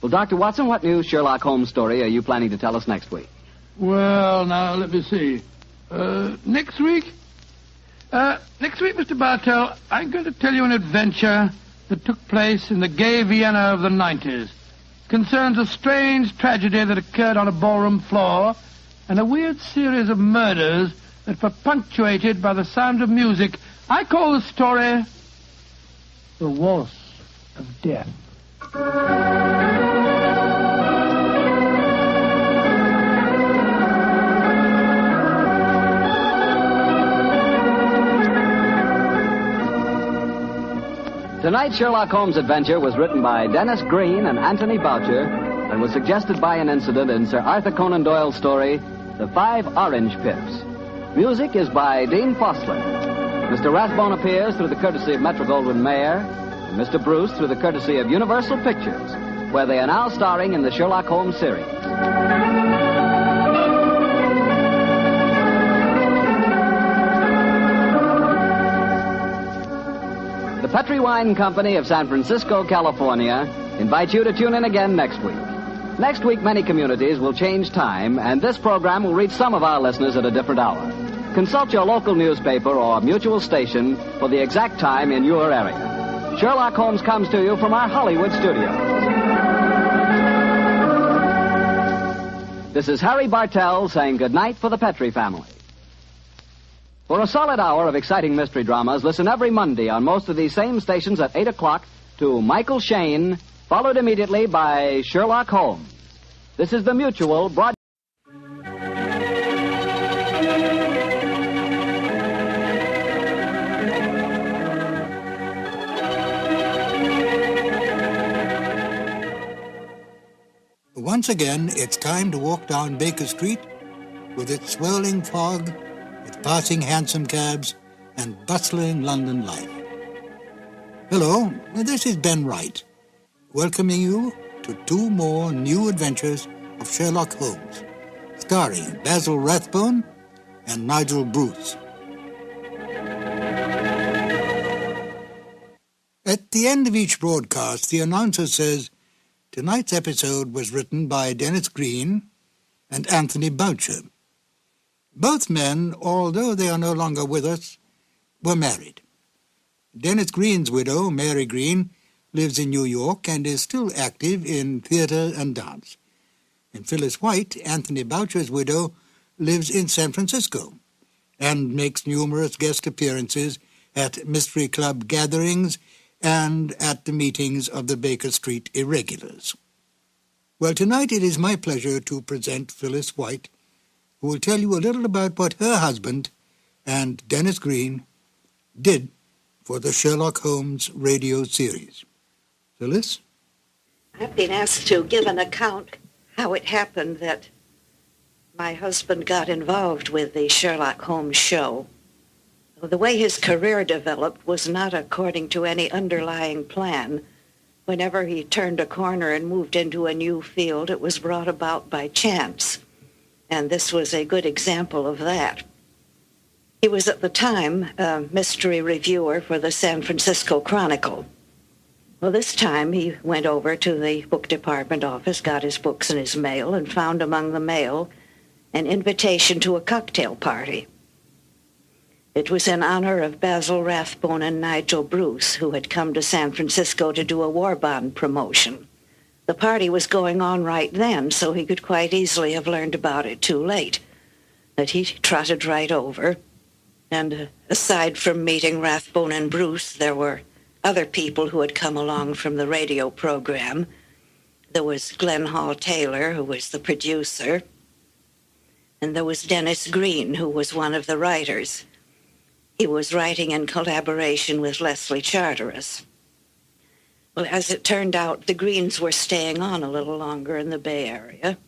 J: Well, Dr. Watson, what new Sherlock Holmes story are you planning to tell us next week?
U: Well, now, let me see. Next week, Mr. Bartell, I'm going to tell you an adventure that took place in the gay Vienna of the 90s. Concerns a strange tragedy that occurred on a ballroom floor and a weird series of murders that were punctuated by the sound of music. I call the story The Waltz of Death.
J: Tonight's Sherlock Holmes adventure was written by Dennis Green and Anthony Boucher and was suggested by an incident in Sir Arthur Conan Doyle's story, The 5 Orange Pips. Music is by Dean Fossler. Mr. Rathbone appears through the courtesy of Metro-Goldwyn-Mayer, and Mr. Bruce through the courtesy of Universal Pictures, where they are now starring in the Sherlock Holmes series. The Petri Wine Company of San Francisco, California, invites you to tune in again next week. Next week, many communities will change time, and this program will reach some of our listeners at a different hour. Consult your local newspaper or mutual station for the exact time in your area. Sherlock Holmes comes to you from our Hollywood studios. This is Harry Bartell saying goodnight for the Petri family. For a solid hour of exciting mystery dramas, listen every Monday on most of these same stations at 8 o'clock to Michael Shayne, followed immediately by Sherlock Holmes. This is the Mutual broadcast.
A: Once again, it's time to walk down Baker Street with its swirling fog, its passing hansom cabs, and bustling London life. Hello, this is Ben Wright, welcoming you to 2 more new adventures of Sherlock Holmes, starring Basil Rathbone and Nigel Bruce. At the end of each broadcast, the announcer says, tonight's episode was written by Dennis Green and Anthony Boucher. Both men, although they are no longer with us, were married. Dennis Green's widow, Mary Green, lives in New York and is still active in theater and dance. And Phyllis White, Anthony Boucher's widow, lives in San Francisco and makes numerous guest appearances at Mystery Club gatherings and at the meetings of the Baker Street Irregulars. Well, tonight it is my pleasure to present Phyllis White, who will tell you a little about what her husband and Dennis Green did for the Sherlock Holmes radio series. Phyllis?
R: I've been asked to give an account how it happened that my husband got involved with the Sherlock Holmes show. The way his career developed was not according to any underlying plan. Whenever he turned a corner and moved into a new field, it was brought about by chance. And this was a good example of that. He was at the time a mystery reviewer for the San Francisco Chronicle. Well, this time he went over to the book department office, got his books in his mail, and found among the mail an invitation to a cocktail party. It was in honor of Basil Rathbone and Nigel Bruce, who had come to San Francisco to do a war bond promotion. The party was going on right then, so he could quite easily have learned about it too late. But he trotted right over, and aside from meeting Rathbone and Bruce, there were other people who had come along from the radio program. There was Glenn Hall Taylor, who was the producer, and there was Dennis Green, who was one of the writers. He was writing in collaboration with Leslie Charteris. Well, as it turned out, the Greens were staying on a little longer in the Bay Area.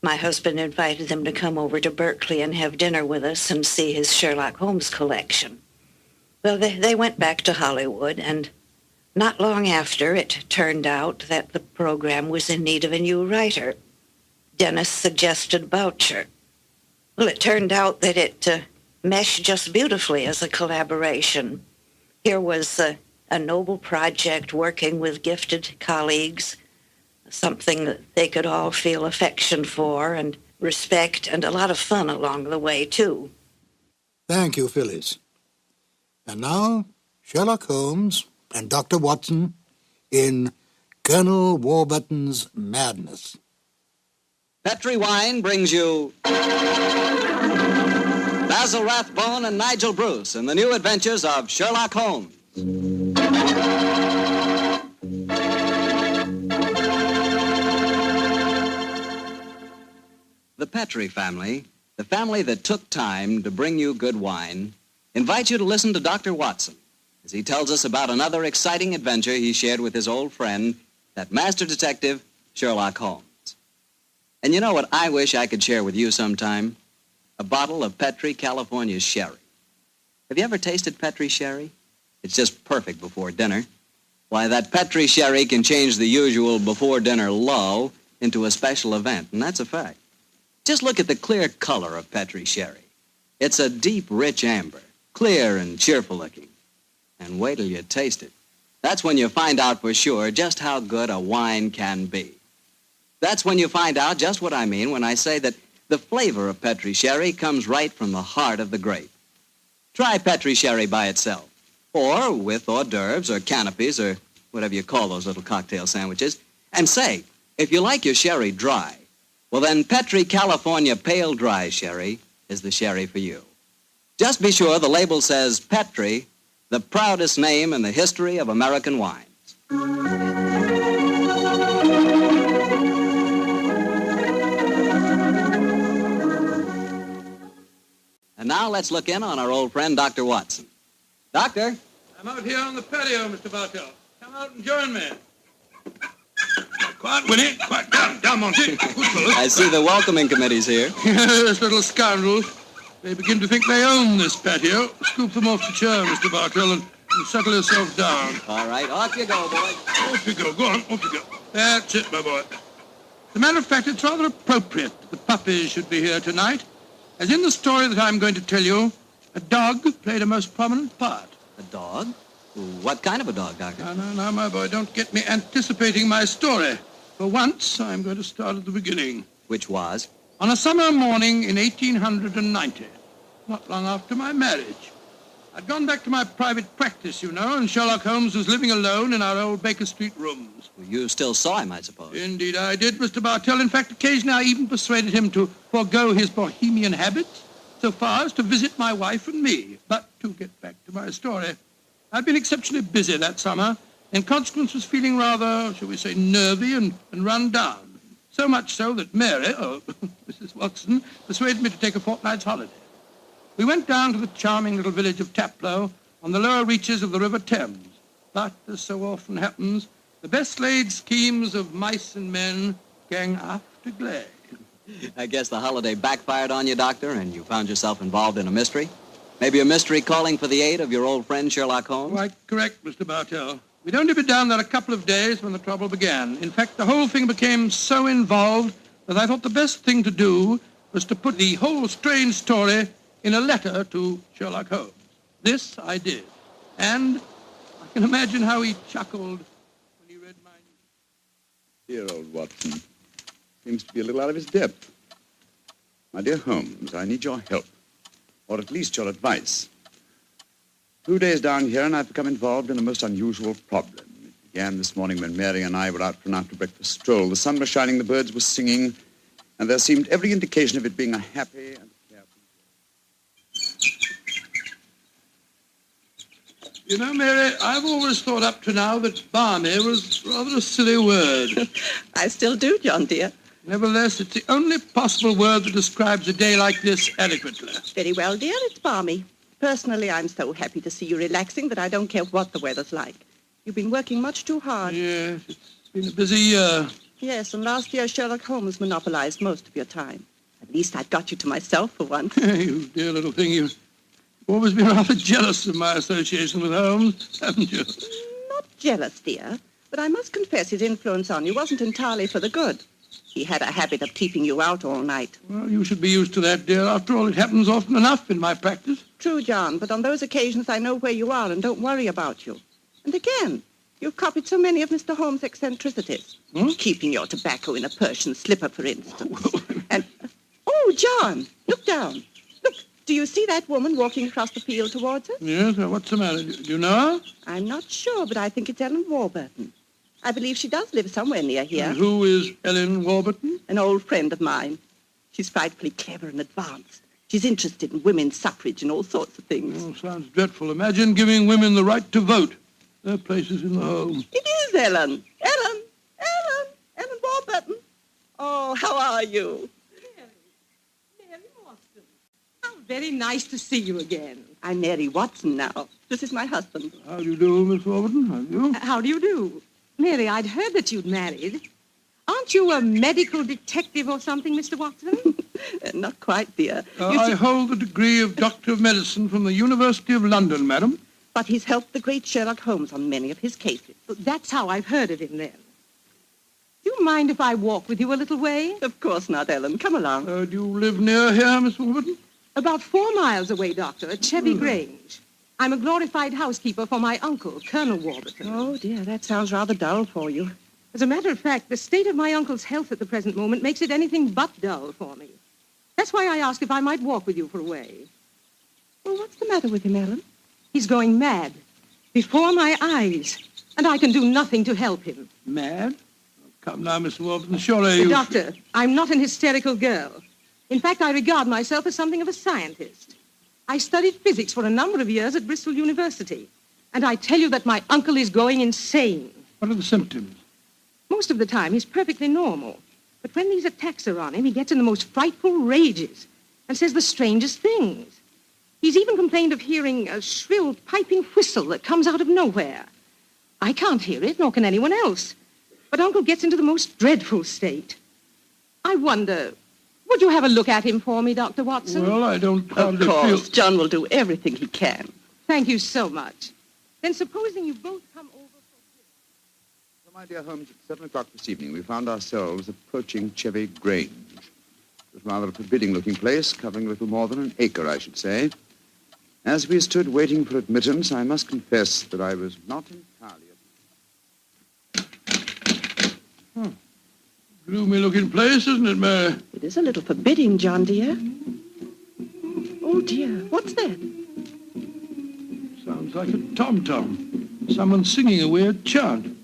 R: My husband invited them to come over to Berkeley and have dinner with us and see his Sherlock Holmes collection. Well, they went back to Hollywood, and not long after, it turned out that the program was in need of a new writer. Dennis suggested Boucher. Well, it turned out that it meshed just beautifully as a collaboration. Here was a noble project working with gifted colleagues, something that they could all feel affection for and respect, and a lot of fun along the way, too.
A: Thank you, Phyllis. And now, Sherlock Holmes and Dr. Watson in Colonel Warburton's Madness.
F: Petri Wine brings you Basil Rathbone and Nigel Bruce in the new adventures of Sherlock Holmes. The Petri family, the family that took time to bring you good wine, invites you to listen to Dr. Watson, as he tells us about another exciting adventure he shared with his old friend, that master detective, Sherlock Holmes. And you know what I wish I could share with you sometime? A bottle of Petri, California sherry. Have you ever tasted Petri sherry? It's just perfect before dinner. Why, that Petri sherry can change the usual before-dinner lull into a special event, and that's a fact. Just look at the clear color of Petri sherry. It's a deep, rich amber, clear and cheerful-looking. And wait till you taste it. That's when you find out for sure just how good a wine can be. That's when you find out just what I mean when I say that the flavor of Petri sherry comes right from the heart of the grape. Try Petri sherry by itself, or with hors d'oeuvres or canopies or whatever you call those little cocktail sandwiches, and say, if you like your sherry dry, well then Petri California Pale Dry Sherry is the sherry for you. Just be sure the label says Petri, the proudest name in the history of American wines. And now let's look in on our old friend, Dr. Watson. Doctor?
U: I'm out here on the patio, Mr. Bartell. Come out and join me. Quiet, Winnie. Quiet. Down, Monty.
F: I see the welcoming committee's here.
U: Yes, little scoundrels. They begin to think they own this patio. Scoop them off the chair, Mr. Bartell, and settle yourself down.
F: All right, off you go, boy.
U: Off you go. Go on, off you go. That's it, my boy. As a matter of fact, it's rather appropriate that the puppies should be here tonight. As in the story that I'm going to tell you, a dog played a most prominent part.
F: A dog? What kind of a dog, Doctor?
U: No, my boy, don't get me anticipating my story. For once, I'm going to start at the beginning.
F: Which was?
U: On a summer morning in 1890, not long after my marriage. I'd gone back to my private practice, you know, and Sherlock Holmes was living alone in our old Baker Street rooms.
F: Well, you still saw him, I suppose.
U: Indeed I did, Mr. Bartell. In fact, occasionally I even persuaded him to forego his bohemian habits so far as to visit my wife and me. But to get back to my story, I'd been exceptionally busy that summer, and consequence was feeling rather, shall we say, nervy and run down. So much so that Mary, Mrs. Watson, persuaded me to take a fortnight's holiday. We went down to the charming little village of Taplow on the lower reaches of the River Thames. But, as so often happens, the best laid schemes of mice and men gang after glade.
F: I guess the holiday backfired on you, Doctor, and you found yourself involved in a mystery? Maybe a mystery calling for the aid of your old friend Sherlock Holmes?
U: Quite correct, Mr. Bartell. We'd only been down there a couple of days when the trouble began. In fact, the whole thing became so involved that I thought the best thing to do was to put the whole strange story in a letter to Sherlock Holmes. This I did. And I can imagine how he chuckled when he read my news.
E: Dear old Watson. Seems to be a little out of his depth. My dear Holmes, I need your help. Or at least your advice. 2 days down here, and I've become involved in a most unusual problem. It began this morning when Mary and I were out for an after-breakfast stroll. The sun was shining, the birds were singing, and there seemed every indication of it being a happy and carefree day.
U: You know, Mary, I've always thought up to now that balmy was rather a silly word.
B: I still do, John, dear.
U: Nevertheless, it's the only possible word that describes a day like this adequately.
B: Very well, dear, it's balmy. Personally, I'm so happy to see you relaxing that I don't care what the weather's like. You've been working much too hard.
U: Yes, it's been a busy year.
B: Yes, and last year Sherlock Holmes monopolized most of your time. At least I've got you to myself for once.
U: You dear little thing, you've always been rather jealous of my association with Holmes, haven't you?
B: Not jealous, dear, but I must confess his influence on you wasn't entirely for the good. He had a habit of keeping you out all night.
U: Well, you should be used to that, dear. After all, it happens often enough in my practice.
B: True, John, but on those occasions I know where you are and don't worry about you. And again, you've copied so many of Mr. Holmes' eccentricities. Keeping your tobacco in a Persian slipper, for instance. And, oh, John, look down. Look, do you see that woman walking across the field towards us?
U: Yes, what's the matter? Do you know her?
B: I'm not sure, but I think it's Ellen Warburton. I believe she does live somewhere near here.
U: And who is Ellen Warburton?
B: An old friend of mine. She's frightfully clever and advanced. She's interested in women's suffrage and all sorts of things.
U: Oh, sounds dreadful. Imagine giving women the right to vote. Their place is in the home.
B: It is Ellen. Ellen Warburton. Oh, how are you?
D: Mary Watson. How
B: Very nice to see you again. I'm Mary Watson now. This is my husband.
U: How do you do, Miss Warburton? How do you?
B: How do you do? Mary, I'd heard that you'd married. Aren't you a medical detective or something, Mr. Watson? Not quite, dear.
U: I hold the degree of Doctor of Medicine from the University of London, madam.
B: But he's helped the great Sherlock Holmes on many of his cases. That's how I've heard of him, then. Do you mind if I walk with you a little way? Of course not, Ellen. Come along.
U: Do you live near here, Miss Warburton?
B: About 4 miles away, Doctor, at Chevy Grange. I'm a glorified housekeeper for my uncle, Colonel Warburton. Oh, dear, that sounds rather dull for you. As a matter of fact, the state of my uncle's health at the present moment makes it anything but dull for me. That's why I asked if I might walk with you for a way. Well, what's the matter with him, Ellen? He's going mad. Before my eyes. And I can do nothing to help him.
U: Mad? Come now, Miss Warburton, surely you...
B: Doctor, I'm not an hysterical girl. In fact, I regard myself as something of a scientist. I studied physics for a number of years at Bristol University. And I tell you that my uncle is going insane.
U: What are the symptoms?
B: Most of the time, he's perfectly normal. But when these attacks are on him, he gets in the most frightful rages and says the strangest things. He's even complained of hearing a shrill, piping whistle that comes out of nowhere. I can't hear it, nor can anyone else. But Uncle gets into the most dreadful state. I wonder, would you have a look at him for me, Dr. Watson?
U: Well, I don't hardly
B: Of course,
U: feel...
B: John will do everything he can. Thank you so much. Then supposing you both come over...
M: So, my dear Holmes, at 7 o'clock this evening, we found ourselves approaching Chevy Grange. It was rather a forbidding-looking place, covering a little more than an acre, I should say. As we stood waiting for admittance, I must confess that I was not entirely...
U: Gloomy-looking place, isn't it, Mary?
B: It is a little forbidding, John, dear. Oh, dear. What's that?
U: Sounds like a tom-tom. Someone singing a weird chant.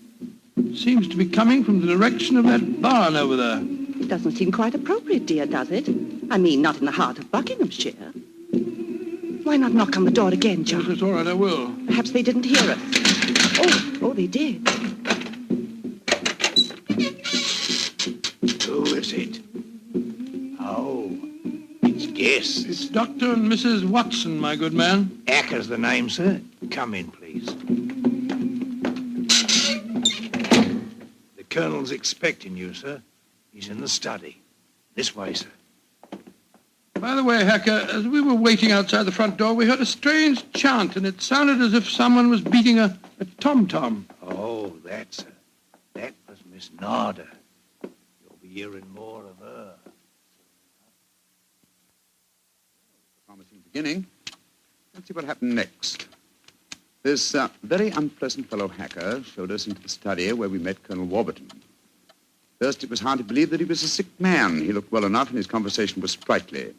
U: Seems to be coming from the direction of that barn over there.
B: It doesn't seem quite appropriate, dear, does it? I mean, not in the heart of Buckinghamshire. Why not knock on the door again, John?
U: Yes, it's all right, I will.
B: Perhaps they didn't hear us. Oh, they did.
D: Who is it? Oh, it's guests.
U: It's Dr. and Mrs. Watson, my good man.
D: Acker's the name, sir. Come in, please. The Colonel's expecting you, sir. He's in the study. This way, sir.
U: By the way, Hacker, as we were waiting outside the front door, we heard a strange chant, and it sounded as if someone was beating a tom-tom.
D: Oh, that was Miss Narda. Hearing more of her.
M: Promising beginning. Let's see what happened next. This very unpleasant fellow Hacker showed us into the study where we met Colonel Warburton. First, it was hard to believe that he was a sick man. He looked well enough, and his conversation was sprightly.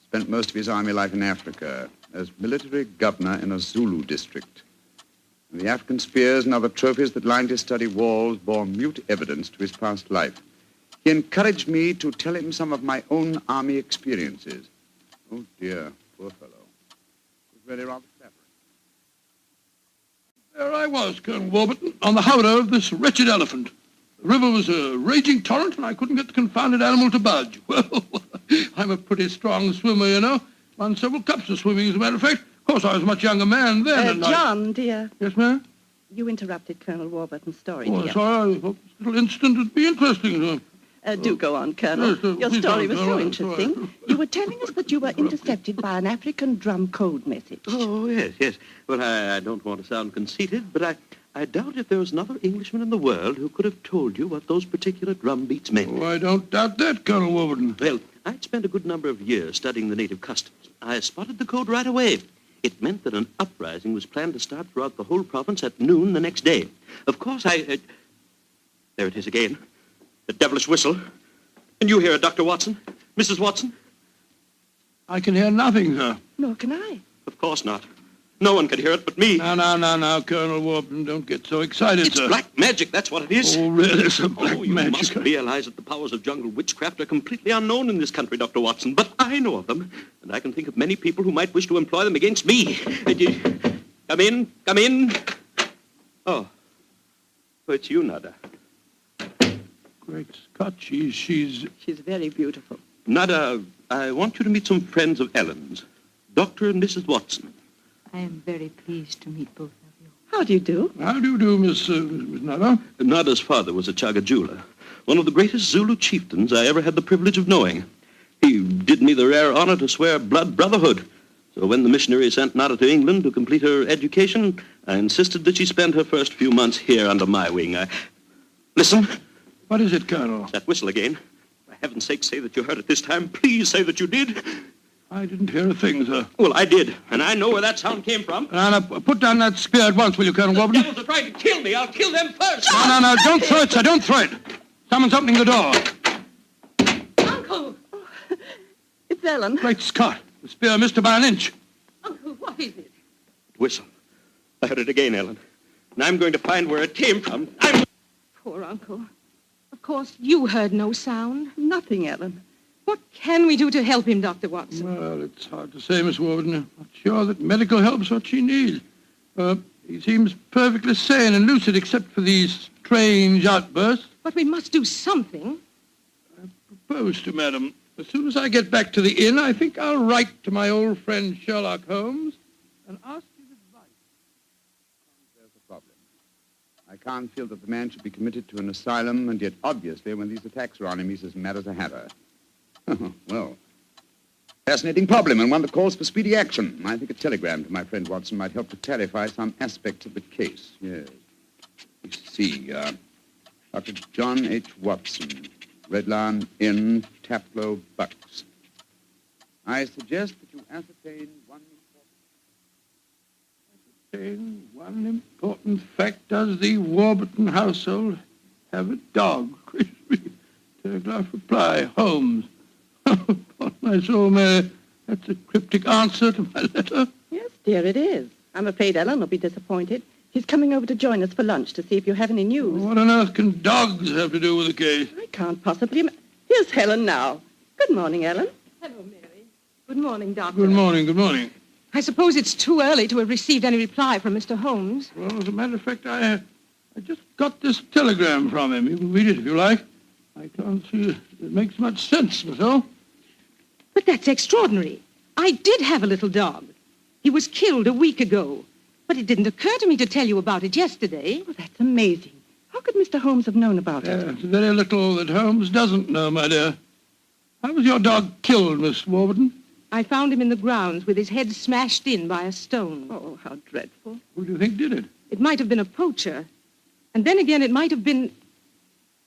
M: Spent most of his army life in Africa as military governor in a Zulu district. And the African spears and other trophies that lined his study walls bore mute evidence to his past life. He encouraged me to tell him some of my own army experiences. Oh, dear, poor fellow. It was really rather flattering.
U: There I was, Colonel Warburton, on the howdah of this wretched elephant. The river was a raging torrent, and I couldn't get the confounded animal to budge. Well, I'm a pretty strong swimmer, you know. Won several cups of swimming, as a matter of fact. Of course, I was a much younger man then. and
B: John, dear.
U: Yes, ma'am?
B: You interrupted Colonel Warburton's story,
U: Oh,
B: dear.
U: sorry. I thought this little incident would be interesting.
B: Do go on, Colonel.
U: Yes,
B: Your
U: please
B: story
U: don't.
B: was
U: All
B: so
U: right,
B: interesting.
U: all right.
B: You were telling us that you were intercepted by an African drum code message.
K: Oh, yes. Well, I don't want to sound conceited, but I doubt if there was another Englishman in the world who could have told you what those particular drum beats meant.
U: Oh, I don't doubt that, Colonel Warburton.
K: Well, I'd spent a good number of years studying the native customs. I spotted the code right away. It meant that an uprising was planned to start throughout the whole province at noon the next day. Of course, there it is again. The devilish whistle. Can you hear it, Dr. Watson? Mrs. Watson?
U: I can hear nothing, sir.
B: Nor can I.
K: Of course not. No one can hear it but me.
U: Now, Colonel Warburton, don't get so excited,
K: It's
U: sir.
K: black magic, that's what it is.
U: Oh, really, sir, black
K: you
U: magic.
K: must realize that the powers of jungle witchcraft are completely unknown in this country, Dr. Watson. But I know of them, and I can think of many people who might wish to employ them against me. Come in. Oh, it's you, Nada.
U: Great Scott, she's...
B: She's very beautiful.
K: Nada, I want you to meet some friends of Ellen's. Dr. and Mrs. Watson.
S: I am very pleased to meet both of you.
B: How do you do?
D: How do you do, Miss Nada?
K: Nada's father was a Chagajula, one of the greatest Zulu chieftains I ever had the privilege of knowing. He did me the rare honor to swear blood brotherhood. So when the missionary sent Nada to England to complete her education, I insisted that she spend her first few months here under my wing. Listen.
D: What is it, Colonel?
K: That whistle again. For heaven's sake, say that you heard it this time. Please say that you did.
D: I didn't hear a thing, sir.
K: Well, I did, and I know where that sound came from.
D: Now, put down that spear at once, will you, Colonel Warburton?
K: The devils are trying to kill me. I'll kill them first.
D: No, don't throw it, sir. Don't throw it. Someone's opening the door.
B: Uncle! Oh, it's Ellen.
D: Great Scott. The spear missed her by an inch.
B: Uncle, what is it?
K: Whistle. I heard it again, Ellen. And I'm going to find where it came from.
S: Poor Uncle. Of course, you heard no sound.
B: Nothing, Ellen.
S: What can we do to help him, Dr. Watson?
D: Well, it's hard to say, Miss Warburton. I'm not sure that medical help's what she needs. He seems perfectly sane and lucid except for these strange outbursts.
S: But we must do something.
D: I propose to, madam. As soon as I get back to the inn, I think I'll write to my old friend Sherlock Holmes and ask his advice.
M: There's a problem. I can't feel that the man should be committed to an asylum, and yet obviously when these attacks are on him, he's as mad as a hatter. Well, fascinating problem, and one that calls for speedy action. I think a telegram to my friend Watson might help to clarify some aspects of the case. Yes. You see, Dr. John H. Watson, Red Lion Inn, Taplow, Bucks. I suggest that you ascertain
D: one important fact. Does the Warburton household have a dog? Crispy. Telegraph reply. Holmes. Upon my soul, Mary, that's a cryptic answer to my letter.
B: Yes, dear, it is. I'm afraid Ellen will be disappointed. He's coming over to join us for lunch to see if you have any news.
D: What on earth can dogs have to do with the case?
B: I can't possibly... Here's Helen now. Good morning, Ellen.
S: Hello, Mary. Good morning, Doctor.
D: Good morning, good morning.
S: I suppose it's too early to have received any reply from Mr. Holmes.
D: Well, as a matter of fact, I just got this telegram from him. You can read it if you like. I can't see it makes much sense, so.
S: But that's extraordinary. I did have a little dog. He was killed a week ago. But it didn't occur to me to tell you about it yesterday.
B: Oh, that's amazing. How could Mr. Holmes have known about it?
D: It's very little that Holmes doesn't know, my dear. How was your dog killed, Miss Warburton?
S: I found him in the grounds with his head smashed in by a stone.
B: Oh, how dreadful.
D: Who do you think did it?
S: It might have been a poacher. And then again, it might have been...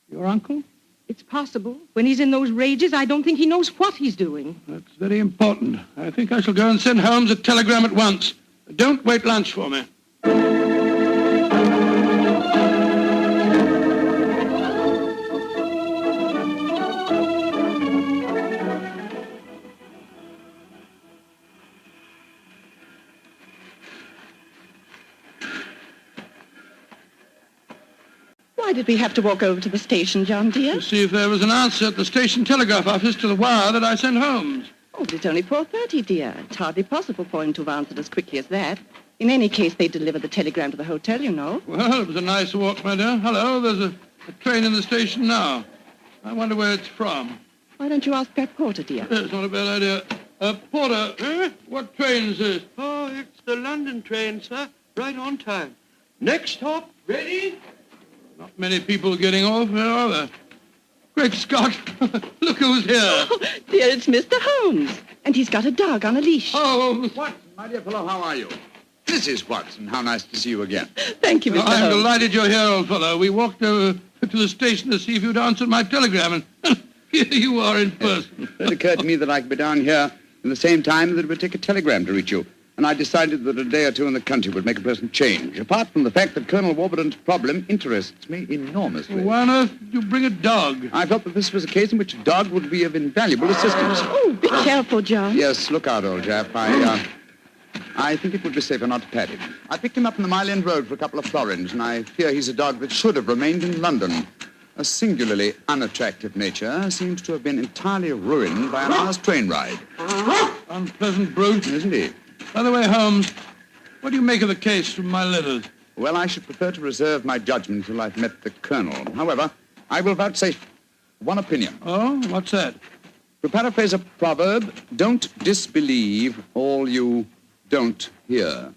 D: Your uncle?
S: It's possible. When he's in those rages, I don't think he knows what he's doing.
D: That's very important. I think I shall go and send Holmes a telegram at once. Don't wait lunch for me.
B: Why did we have to walk over to the station, John, dear?
D: To see if there was an answer at the station telegraph office to the wire that I sent Holmes.
B: Oh, but it's only 4:30, dear. It's hardly possible for him to have answered as quickly as that. In any case, they delivered the telegram to the hotel, you know.
D: Well, it was a nice walk, my dear. Hello, there's a train in the station now. I wonder where it's from.
B: Why don't you ask that porter, dear?
D: It's not a bad idea. Porter, what train is this?
K: Oh, it's the London train, sir. Right on time. Next stop, ready?
D: Not many people getting off here, are there? Great Scott! Look who's here.
B: Oh, dear, it's Mr. Holmes. And he's got a dog on a leash.
D: Oh,
M: Watson, my dear fellow, how are you? Mrs. Watson, how nice to see you again.
B: Thank you, Mr.
D: I'm
B: Holmes.
D: delighted you're here, old fellow. We walked over to the station to see if you'd answered my telegram, and here you are in person.
M: It occurred to me that I could be down here in the same time that it would take a telegram to reach you. And I decided that a day or two in the country would make a pleasant change, apart from the fact that Colonel Warburton's problem interests me enormously.
D: Why on earth did you bring a dog?
M: I felt that this was a case in which a dog would be of invaluable assistance.
B: Oh, be careful, John.
M: Yes, look out, old chap. I think it would be safer not to pat him. I picked him up on the Mile End Road for a couple of florins, and I fear he's a dog that should have remained in London. A singularly unattractive nature seems to have been entirely ruined by an hour's train ride.
D: Unpleasant brute.
M: Isn't he?
D: By the way, Holmes, what do you make of the case from my letters?
M: Well, I should prefer to reserve my judgment until I've met the Colonel. However, I will vouchsafe one opinion.
D: Oh, what's that?
M: To paraphrase a proverb, don't disbelieve all you don't hear.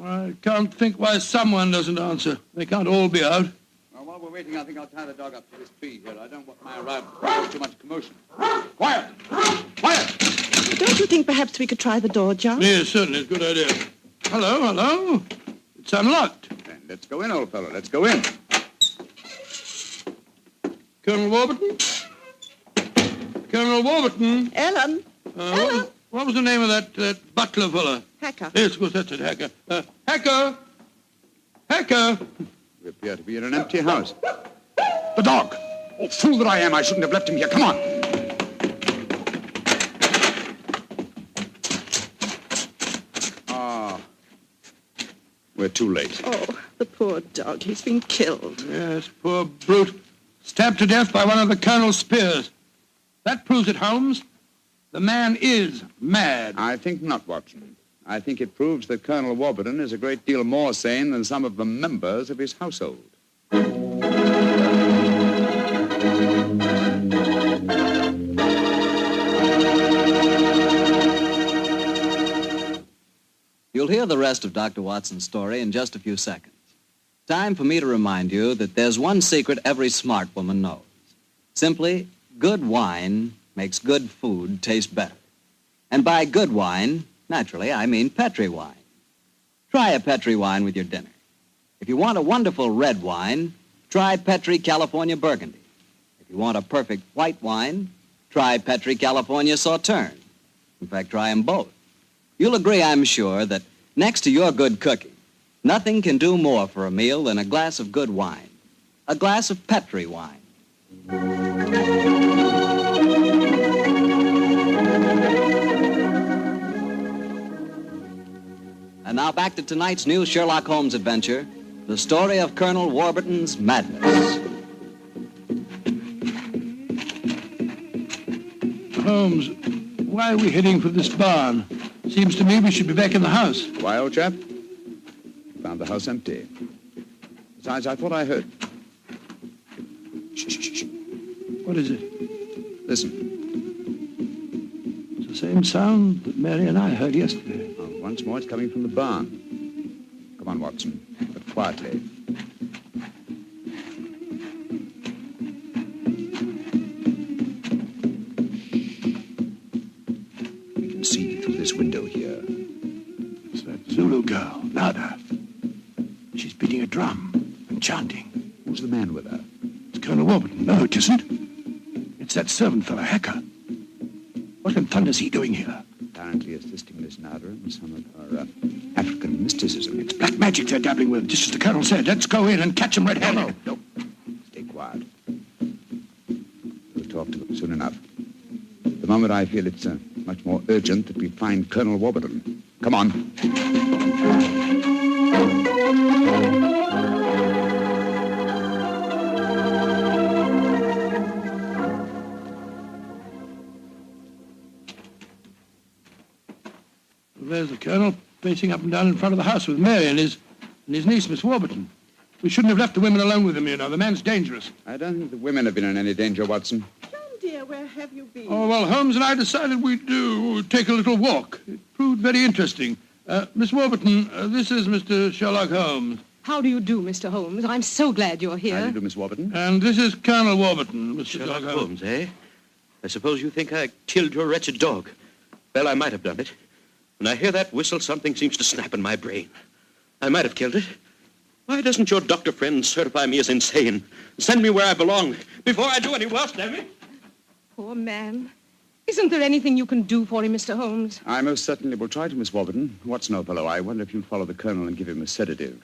U: I can't think why someone doesn't answer. They can't all be out.
M: Well, while we're waiting, I think I'll tie the dog up to this tree here. I don't want my arrival to cause too much commotion. Quiet! Quiet!
B: Don't you think perhaps we could try the door, John?
U: Yes, certainly. It's a good idea. Hello, hello. It's unlocked.
M: Then let's go in, old fellow. Let's go in.
U: Colonel Warburton? Colonel Warburton?
B: Ellen? Ellen?
U: What was the name of that butler fella?
B: Hacker.
U: Yes, of course, that's it, Hacker. Hacker! Hacker!
M: We appear to be in an empty house. The dog! Oh, fool that I am, I shouldn't have left him here. Come on! Ah. We're too late.
B: Oh, the poor dog. He's been killed.
U: Yes, poor brute. Stabbed to death by one of the Colonel's spears. That proves it, Holmes. The man is mad.
M: I think not, Watson. I think it proves that Colonel Warburton is a great deal more sane than some of the members of his household.
F: You'll hear the rest of Dr. Watson's story in just a few seconds. Time for me to remind you that there's one secret every smart woman knows. Simply, good wine makes good food taste better. And by good wine, naturally, I mean Petri wine. Try a Petri wine with your dinner. If you want a wonderful red wine, try Petri California Burgundy. If you want a perfect white wine, try Petri California Sauterne. In fact, try them both. You'll agree, I'm sure, that next to your good cooking, nothing can do more for a meal than a glass of good wine. A glass of Petri wine. And now back to tonight's new Sherlock Holmes adventure, the story of Colonel Warburton's madness.
U: Holmes, why are we heading for this barn? Seems to me we should be back in the house.
M: Why, old chap? Found the house empty. Besides, I thought I heard... Shh, shh, shh.
U: What is it?
M: Listen.
U: It's the same sound that Mary and I heard yesterday.
M: Oh, once more, it's coming from the barn. Come on, Watson, but quietly. We can see through this window here.
U: It's that Zulu girl, Nada. She's beating a drum and chanting.
M: Who's the man with her?
U: It's Colonel Warburton. No, it isn't. It's that servant fellow, Hacker. What in thunder is he doing here?
M: Apparently assisting Miss Nada in some of her African mysticism.
U: It's black magic they're dabbling with, just as the Colonel said. Let's go in and catch them red-handed.
M: No. Stay quiet. We'll talk to them soon enough. The moment I feel it's much more urgent that we find Colonel Warburton. Come on.
U: There's the Colonel pacing up and down in front of the house with Mary and his niece, Miss Warburton. We shouldn't have left the women alone with him, you know. The man's dangerous.
M: I don't think the women have been in any danger, Watson.
B: John, dear, where have you been?
U: Oh, well, Holmes and I decided we'd take a little walk. It proved very interesting. Miss Warburton, this is Mr. Sherlock Holmes.
S: How do you do, Mr. Holmes? I'm so glad you're here.
M: How do you do, Miss Warburton?
U: And this is Colonel Warburton, Mr.
K: Sherlock Holmes, eh? I suppose you think I killed your wretched dog. Well, I might have done it. When I hear that whistle, something seems to snap in my brain. I might have killed it. Why doesn't your doctor friend certify me as insane? Send me where I belong before I do any worse, damn it.
S: Poor man. Isn't there anything you can do for him, Mr. Holmes?
M: I most certainly will try to, Miss Warburton. Watson, old fellow, I wonder if you'd follow the Colonel and give him a sedative.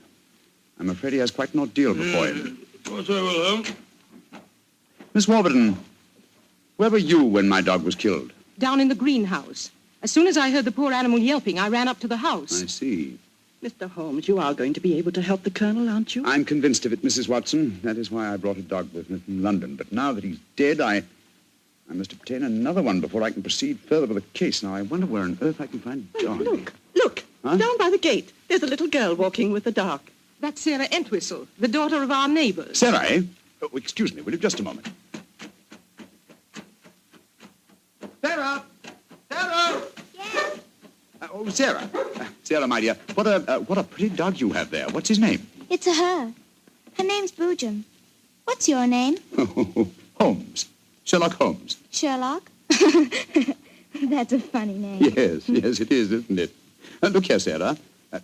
M: I'm afraid he has quite an ordeal before him.
U: Of course I will, Holmes.
M: Miss Warburton, where were you when my dog was killed?
S: Down in the greenhouse. As soon as I heard the poor animal yelping, I ran up to the house.
M: I see.
B: Mr. Holmes, you are going to be able to help the Colonel, aren't you?
M: I'm convinced of it, Mrs. Watson. That is why I brought a dog with me from London. But now that he's dead, I must obtain another one before I can proceed further with the case. Now, I wonder where on earth I can find a dog.
B: Look. Down by the gate. There's a little girl walking with the dog.
S: That's Sarah Entwistle, the daughter of our neighbors.
E: Sarah, eh? Oh, excuse me, will you just a moment? Sarah! Sarah!
H: Yes?
E: Oh, Sarah. Sarah, my dear, what a pretty dog you have there. What's his name?
H: It's a her. Her name's Boojum. What's your name?
E: Holmes. Sherlock Holmes.
H: Sherlock? That's a funny name.
E: Yes, it is, isn't it? Look here, Sarah.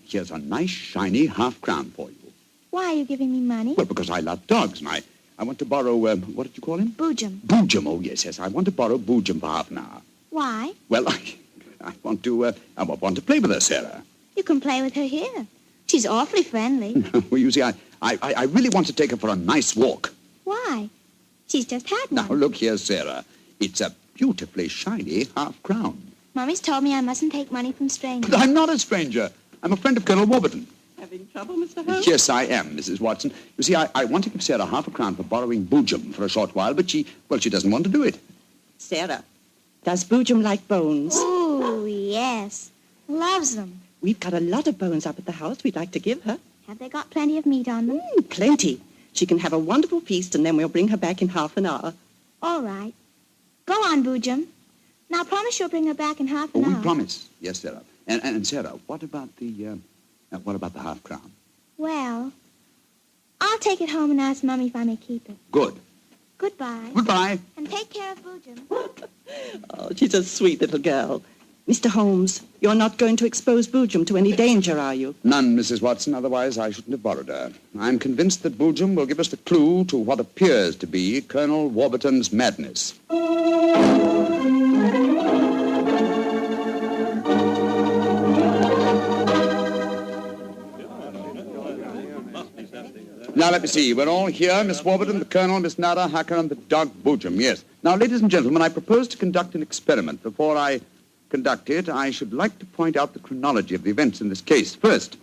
E: Here's a nice, shiny half-crown for you.
H: Why are you giving me money?
E: Well, because I love dogs, and I want to borrow, what did you call him?
H: Boojum.
E: Boojum, oh, yes. I want to borrow Boojum for half an hour.
H: Why?
E: Well, I want to play with her, Sarah.
H: You can play with her here. She's awfully friendly.
E: Well, you see, I really want to take her for a nice walk.
H: Why? She's just had one.
E: Now, look here, Sarah. It's a beautifully shiny half-crown.
H: Mommy's told me I mustn't take money from strangers.
E: But I'm not a stranger. I'm a friend of Colonel Warburton.
B: Having trouble, Mr. Holmes?
E: Yes, I am, Mrs. Watson. You see, I want to give Sarah half a crown for borrowing Boojum for a short while, but she doesn't want to do it.
B: Sarah, does Boojum like bones?
H: Oh, yes. Loves them.
B: We've got a lot of bones up at the house we'd like to give her.
H: Have they got plenty of meat on them?
B: Plenty. She can have a wonderful feast, and then we'll bring her back in half an hour.
H: All right. Go on, Boojum. Now, promise you'll bring her back in half an hour.
E: We promise. Yes, Sarah. And Sarah, what about the half crown?
H: Well, I'll take it home and ask Mummy if I may keep it.
E: Good.
H: Goodbye.
E: Goodbye.
H: And take care of Boojum.
B: Oh, she's a sweet little girl. Mr. Holmes, you're not going to expose Boojum to any danger, are you?
E: None, Mrs. Watson. Otherwise, I shouldn't have borrowed her. I'm convinced that Boojum will give us the clue to what appears to be Colonel Warburton's madness. Now, let me see. We're all here. Miss Warburton, the Colonel, Miss Nada, Hacker, and the dog Boojum. Yes. Now, ladies and gentlemen, I propose to conduct an experiment. Before I conduct it, I should like to point out the chronology of the events in this case. First,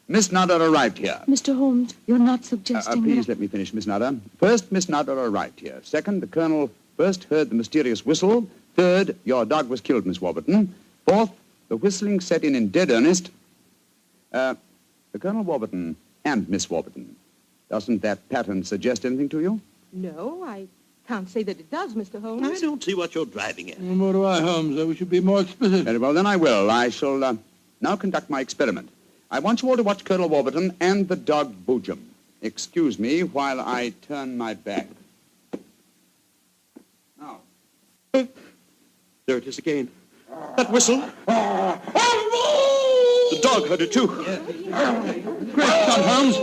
E: Miss Nada arrived here.
I: Mr. Holmes, you're not suggesting
E: Please let me finish, Miss Nada. First, Miss Nada arrived here. Second, the Colonel first heard the mysterious whistle. Third, your dog was killed, Miss Warburton. Fourth, the whistling set in dead earnest. The Colonel Warburton and Miss Warburton. Doesn't that pattern suggest anything to you?
S: No, I can't say that it does, Mr. Holmes.
K: I don't see what you're driving at.
U: Nor do I, Holmes. We should be more explicit.
E: Very well, then I will. I shall now conduct my experiment. I want you all to watch Colonel Warburton and the dog Boojum. Excuse me while I turn my back. Now.
K: There it is again. That whistle. The dog heard it, too.
U: Great Scott, Holmes.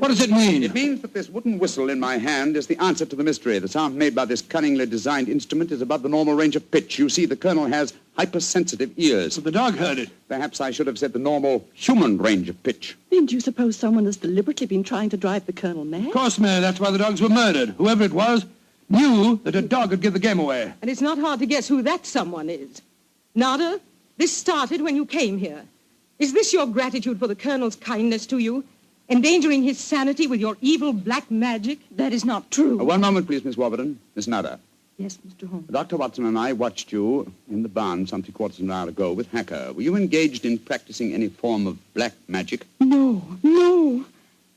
U: What does it mean?
E: It means that this wooden whistle in my hand is the answer to the mystery. The sound made by this cunningly designed instrument is above the normal range of pitch. You see, the Colonel has hypersensitive ears.
U: But the dog heard it.
E: Perhaps I should have said the normal human range of pitch.
B: Then do you suppose someone has deliberately been trying to drive the Colonel mad?
U: Of course, Mary, that's why the dogs were murdered. Whoever it was knew that a dog would give the game away.
S: And it's not hard to guess who that someone is. Nada, this started when you came here. Is this your gratitude for the Colonel's kindness to you? Endangering his sanity with your evil black magic? That is not true.
E: One moment, please, Miss Warburton. Miss Nada.
S: Yes, Mr. Holmes.
E: Dr. Watson and I watched you in the barn some 3/4 of an hour ago with Hacker. Were you engaged in practicing any form of black magic?
I: No.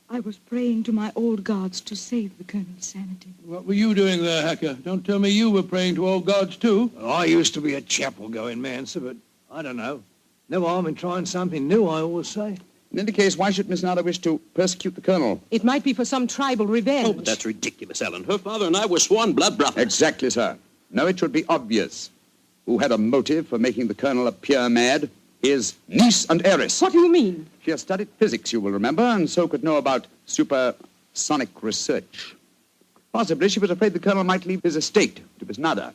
I: I was praying to my old gods to save the Colonel's sanity.
U: What were you doing there, Hacker? Don't tell me you were praying to old gods, too.
Q: I used to be a chapel-going man, sir, but I don't know. No harm in trying something new, I always say.
E: In any case, why should Miss Nada wish to persecute the Colonel?
S: It might be for some tribal revenge.
K: Oh, but that's ridiculous, Ellen. Her father and I were sworn blood brothers.
E: Exactly, sir. No, it should be obvious. Who had a motive for making the Colonel appear mad? His niece and heiress.
S: What do you mean?
E: She has studied physics, you will remember, and so could know about supersonic research. Possibly she was afraid the Colonel might leave his estate to Miss Nada,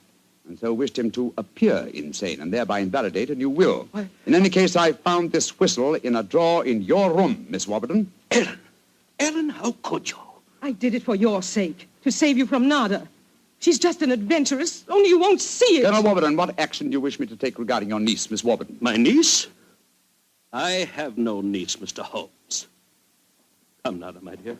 E: and so wished him to appear insane and thereby invalidate a new will.
S: What?
E: In any case, I found this whistle in a drawer in your room, Miss Warburton.
K: Ellen, how could you?
S: I did it for your sake, to save you from Nada. She's just an adventuress, only you won't see it.
E: Colonel Warburton, what action do you wish me to take regarding your niece, Miss Warburton?
K: My niece? I have no niece, Mr. Holmes. Come, Nada, my dear.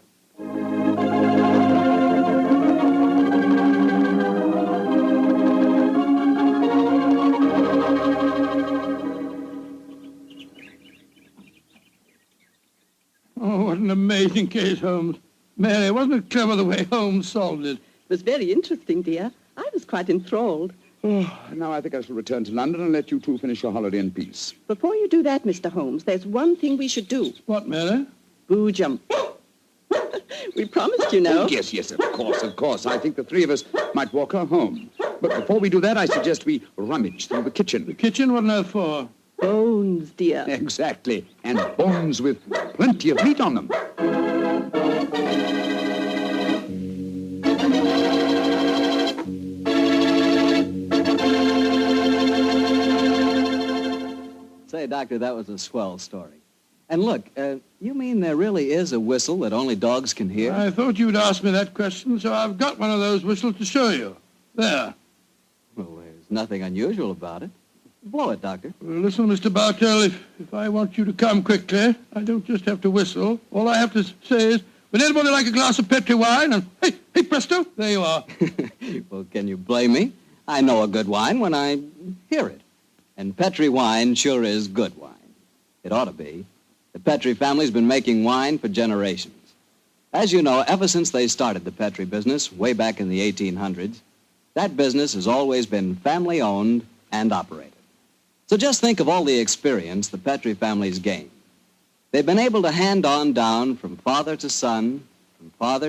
D: fascinating case, Holmes. Mary, wasn't it clever the way Holmes solved it?
B: It was very interesting, dear. I was quite enthralled.
M: Oh, now I think I shall return to London and let you two finish your holiday in peace.
B: Before you do that, Mr. Holmes, there's one thing we should do.
D: What, Mary?
B: Boo jump. We promised, you know.
M: Oh, yes, of course. I think the three of us might walk her home. But before we do that, I suggest we rummage through the kitchen.
D: The kitchen? What on earth for?
B: Bones, dear.
M: Exactly. And bones with plenty of meat on them.
F: Say, Doctor, that was a swell story. And look, you mean there really is a whistle that only dogs can hear?
D: I thought you'd ask me that question, so I've got one of those whistles to show you. There.
F: Well, there's nothing unusual about it. Blow it, Doctor.
D: Well, listen, Mr. Bartell, if I want you to come quickly, I don't just have to whistle. All I have to say is, would anybody like a glass of Petri wine? And hey, presto, there you are.
F: Well, can you blame me? I know a good wine when I hear it. And Petri wine sure is good wine. It ought to be. The Petri family's been making wine for generations. As you know, ever since they started the Petri business way back in the 1800s, that business has always been family-owned and operated. So just think of all the experience the Petri family's gained. They've been able to hand on down from father to son, all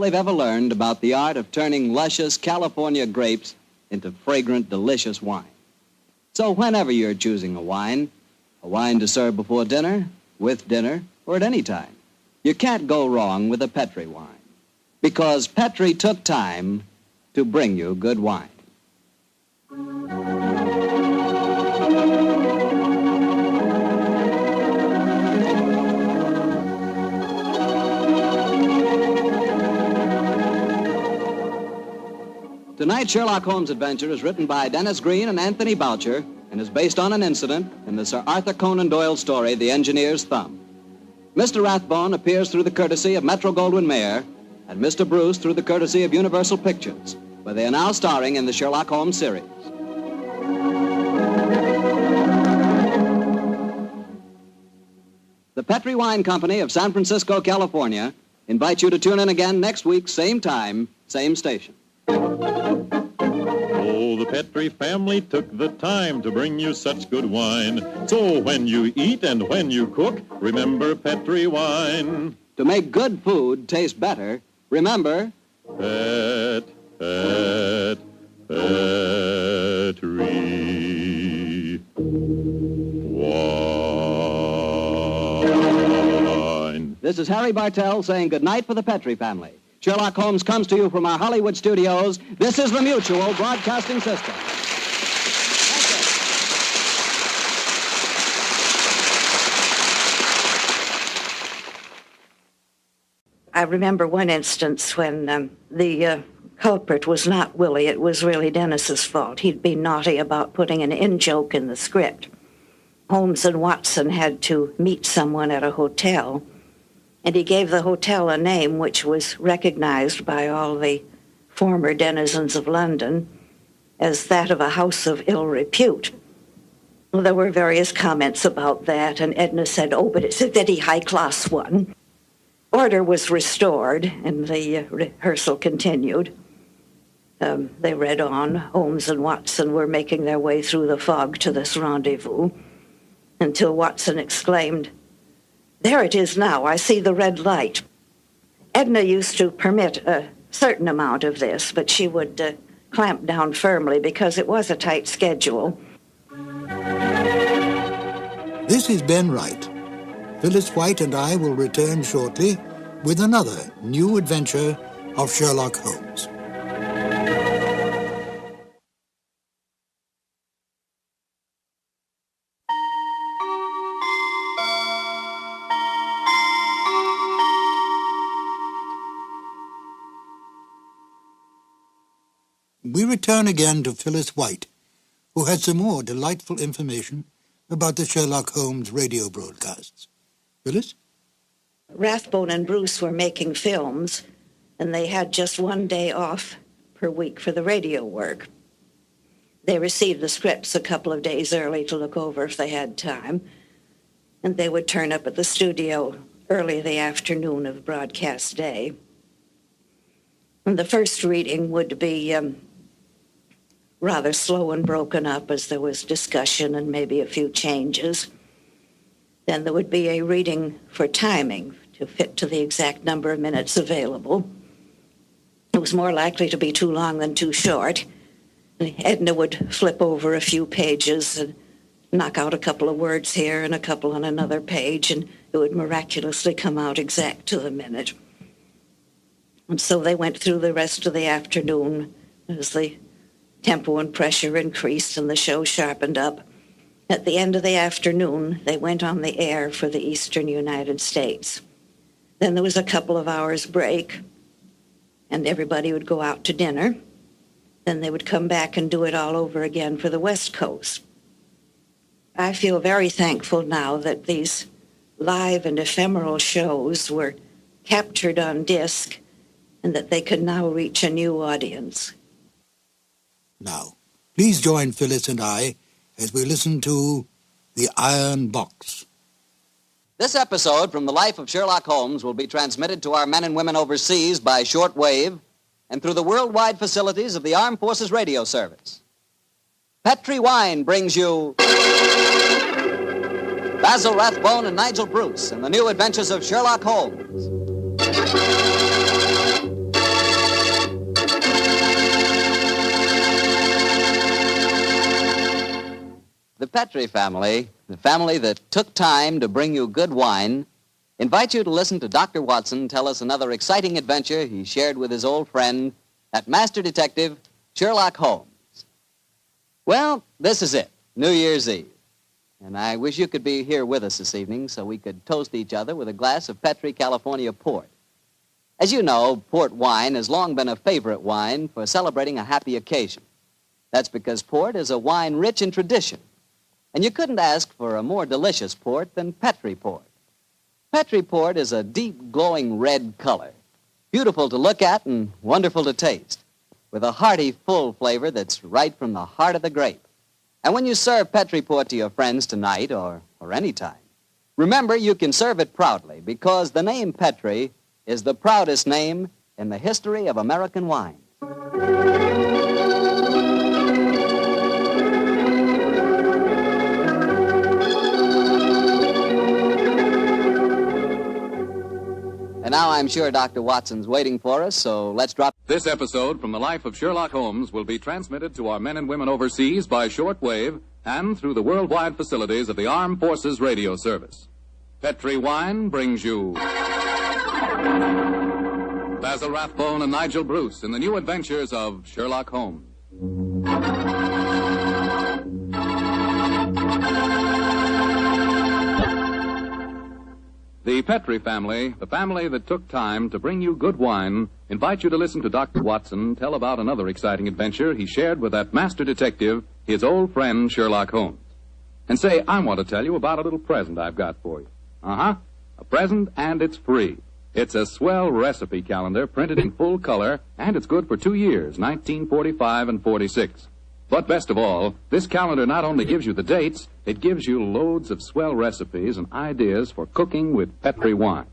F: they've ever learned about the art of turning luscious California grapes into fragrant, delicious wine. So whenever you're choosing a wine to serve before dinner, with dinner, or at any time, you can't go wrong with a Petri wine. Because Petri took time to bring you good wine. Tonight's Sherlock Holmes adventure is written by Dennis Green and Anthony Boucher and is based on an incident in the Sir Arthur Conan Doyle story, The Engineer's Thumb. Mr. Rathbone appears through the courtesy of Metro-Goldwyn-Mayer and Mr. Bruce through the courtesy of Universal Pictures, where they are now starring in the Sherlock Holmes series. The Petri Wine Company of San Francisco, California, invites you to tune in again next week, same time, same station.
O: Oh, the Petri family took the time to bring you such good wine. So when you eat and when you cook, remember Petri wine.
F: To make good food taste better, remember...
O: Petri wine.
F: This is Harry Bartell saying goodnight for the Petri family. Sherlock Holmes comes to you from our Hollywood studios. This is the Mutual Broadcasting System.
R: I remember one instance when the culprit was not Willie. It was really Dennis's fault. He'd been naughty about putting an in-joke in the script. Holmes and Watson had to meet someone at a hotel, and he gave the hotel a name which was recognized by all the former denizens of London as that of a house of ill repute. Well, there were various comments about that, and Edna said, oh, but it's a very high-class one. Order was restored, and the rehearsal continued. They read on. Holmes and Watson were making their way through the fog to this rendezvous, until Watson exclaimed, there it is now, I see the red light. Edna used to permit a certain amount of this, but she would clamp down firmly because it was a tight schedule.
A: This is Ben Wright. Phyllis White and I will return shortly with another new adventure of Sherlock Holmes. We return again to Phyllis White, who had some more delightful information about the Sherlock Holmes radio broadcasts. Phyllis?
R: Rathbone and Bruce were making films, and they had just one day off per week for the radio work. They received the scripts a couple of days early to look over if they had time, and they would turn up at the studio early the afternoon of broadcast day. And the first reading would be rather slow and broken up as there was discussion and maybe a few changes. Then there would be a reading for timing to fit to the exact number of minutes available. It was more likely to be too long than too short. Edna would flip over a few pages and knock out a couple of words here and a couple on another page, and it would miraculously come out exact to the minute. And so they went through the rest of the afternoon as the tempo and pressure increased and the show sharpened up. At the end of the afternoon, they went on the air for the eastern United States. Then there was a couple of hours break, and everybody would go out to dinner. Then they would come back and do it all over again for the West Coast. I feel very thankful now that these live and ephemeral shows were captured on disc and that they could now reach a new audience.
A: Now, please join Phyllis and I as we listen to The Iron Box.
F: This episode from the life of Sherlock Holmes will be transmitted to our men and women overseas by shortwave and through the worldwide facilities of the Armed Forces Radio Service. Petri Wine brings you Basil Rathbone and Nigel Bruce in the new adventures of Sherlock Holmes. The Petri family, the family that took time to bring you good wine, invite you to listen to Dr. Watson tell us another exciting adventure he shared with his old friend, that master detective, Sherlock Holmes. Well, this is it, New Year's Eve. And I wish you could be here with us this evening so we could toast each other with a glass of Petri California port. As you know, port wine has long been a favorite wine for celebrating a happy occasion. That's because port is a wine rich in tradition. And you couldn't ask for a more delicious port than Petri port. Petri port is a deep, glowing red color, beautiful to look at and wonderful to taste, with a hearty, full flavor that's right from the heart of the grape. And when you serve Petri port to your friends tonight or any time, remember you can serve it proudly because the name Petri is the proudest name in the history of American wine. And now I'm sure Dr. Watson's waiting for us, so let's drop...
G: This episode from the life of Sherlock Holmes will be transmitted to our men and women overseas by shortwave and through the worldwide facilities of the Armed Forces Radio Service. Petri Wine brings you Basil Rathbone and Nigel Bruce in the new adventures of Sherlock Holmes. The Petri family, the family that took time to bring you good wine, invite you to listen to Dr. Watson tell about another exciting adventure he shared with that master detective, his old friend Sherlock Holmes. And say, I want to tell you about a little present I've got for you. A present, and it's free. It's a swell recipe calendar printed in full color, and it's good for 2 years, 1945 and 46. But best of all, this calendar not only gives you the dates, it gives you loads of swell recipes and ideas for cooking with Petri wine.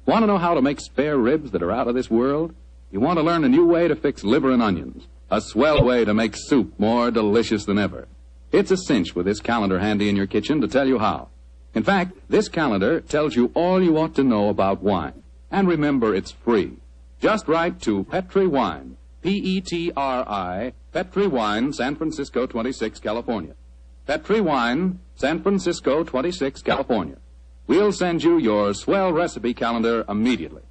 G: Want to know how to make spare ribs that are out of this world? You want to learn a new way to fix liver and onions, a swell way to make soup more delicious than ever. It's a cinch with this calendar handy in your kitchen to tell you how. In fact, this calendar tells you all you ought to know about wine. And remember, it's free. Just write to Petri Wine, Petri, Petri Wine, San Francisco 26, California. Petri Wine, San Francisco 26, California. We'll send you your swell recipe calendar immediately.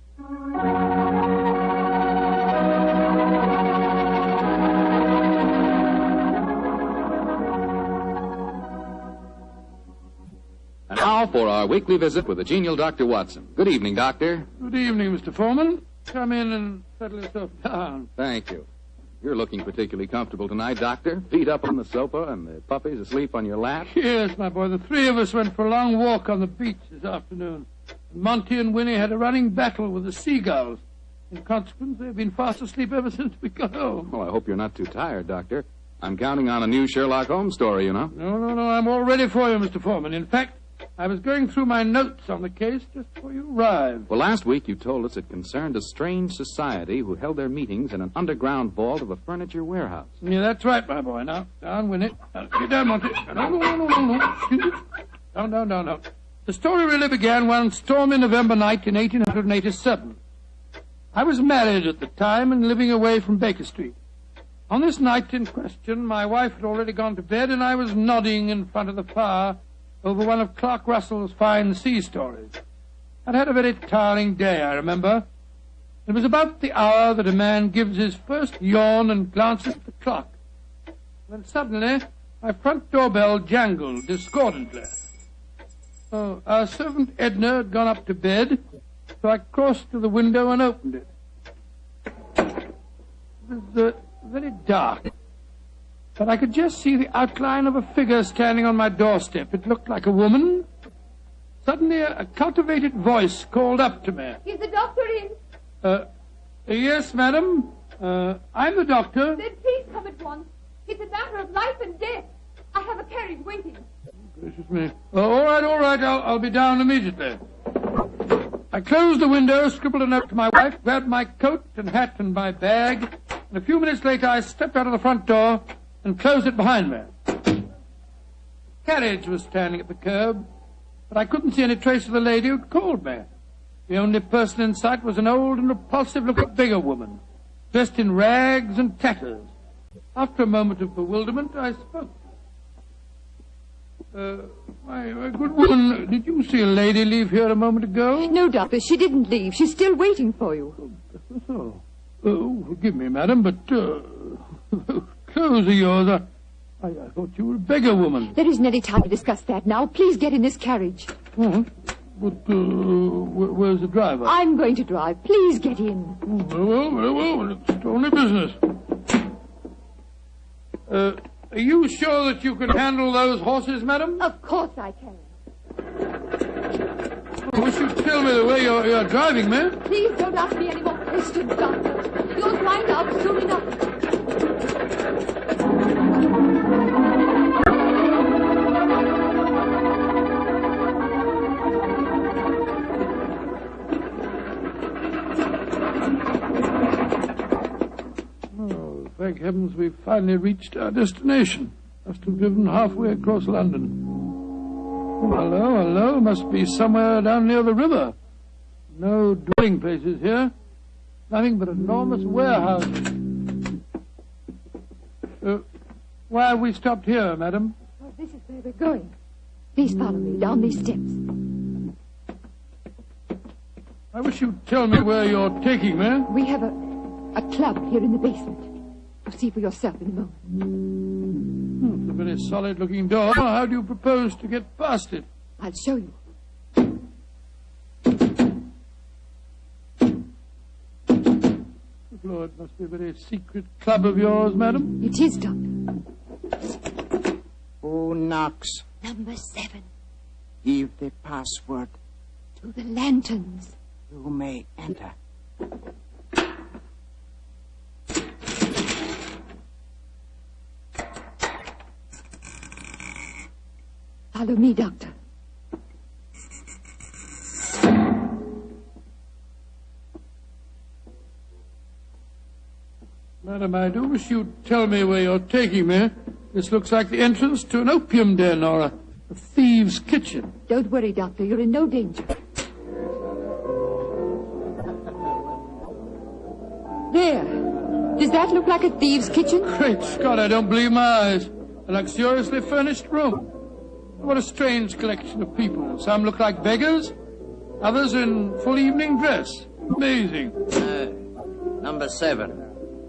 G: And now for our weekly visit with the genial Dr. Watson. Good evening, Doctor.
D: Good evening, Mr. Foreman. Come in and settle yourself down.
G: Thank you. You're looking particularly comfortable tonight, Doctor. Feet up on the sofa and the puppies asleep on your lap.
D: Yes, my boy. The three of us went for a long walk on the beach this afternoon. Monty and Winnie had a running battle with the seagulls. In consequence, they've been fast asleep ever since we got home.
G: Well, I hope you're not too tired, Doctor. I'm counting on a new Sherlock Holmes story, you know.
D: No. I'm all ready for you, Mr. Foreman. In fact,
U: I was going through my notes on the case just before you arrived.
G: Well, last week you told us it concerned a strange society who held their meetings in an underground vault of a furniture warehouse.
U: Yeah, that's right, my boy. Now, down, win it. Get down, Monty. No. The story really began one stormy November night in 1887. I was married at the time and living away from Baker Street. On this night in question, my wife had already gone to bed, and I was nodding in front of the fire over one of Clark Russell's fine sea stories. I'd had a very tiring day, I remember. It was about the hour that a man gives his first yawn and glances at the clock. When suddenly, my front doorbell jangled discordantly. Our servant Edna had gone up to bed, so I crossed to the window and opened it. It was very dark, but I could just see the outline of a figure standing on my doorstep. It looked like a woman. Suddenly, a cultivated voice called up to me.
C: Is the doctor in?
U: Yes, madam. I'm the doctor.
C: Then please come at once. It's a matter of life and death. I have a carriage waiting.
U: Gracious me. All right. I'll be down immediately. I closed the window, scribbled a note to my wife, grabbed my coat and hat and my bag, and a few minutes later I stepped out of the front door and closed it behind me. The carriage was standing at the curb, but I couldn't see any trace of the lady who'd called me. The only person in sight was an old and repulsive-looking beggar woman, dressed in rags and tatters. After a moment of bewilderment, I spoke. My good woman, did you see a lady leave here a moment ago?
C: No, Doctor, she didn't leave. She's still waiting for you.
U: Forgive me, madam, but clothes of yours, I thought you were a beggar woman.
C: There isn't any time to discuss that now. Please get in this carriage.
U: But where's the driver?
C: I'm going to drive. Please get in.
U: Very well. It's only business. Are you sure that you can handle those horses, madam?
C: Of course I can.
U: I wish you'd tell me the way you're driving, man.
C: Please don't ask me any more questions, Doctor. You'll find out soon enough.
U: Thank heavens we've finally reached our destination. Must have driven halfway across London. Oh, hello. Must be somewhere down near the river. No dwelling places here. Nothing but enormous warehouses. Why have we stopped here, madam?
C: Well, this is where we're going. Please follow me down these steps.
U: I wish you'd tell me where you're taking me.
C: We have a club here in the basement. You'll see for yourself in a moment.
U: It's a very solid-looking door. How do you propose to get past it?
C: I'll show you.
U: Lord, it must be a very secret club of yours, madam.
C: It is, Doctor.
P: Who knocks?
C: Number 7.
P: Give the password.
C: To the lanterns.
P: You may enter.
C: Follow me, Doctor.
U: Madam, I do wish you'd tell me where you're taking me. This looks like the entrance to an opium den or a thieves' kitchen.
C: Don't worry, Doctor. You're in no danger. There. Does that look like a thieves' kitchen?
U: Great Scott, I don't believe my eyes. A luxuriously furnished room. What a strange collection of people. Some look like beggars, others in full evening dress. Amazing.
P: Number 7.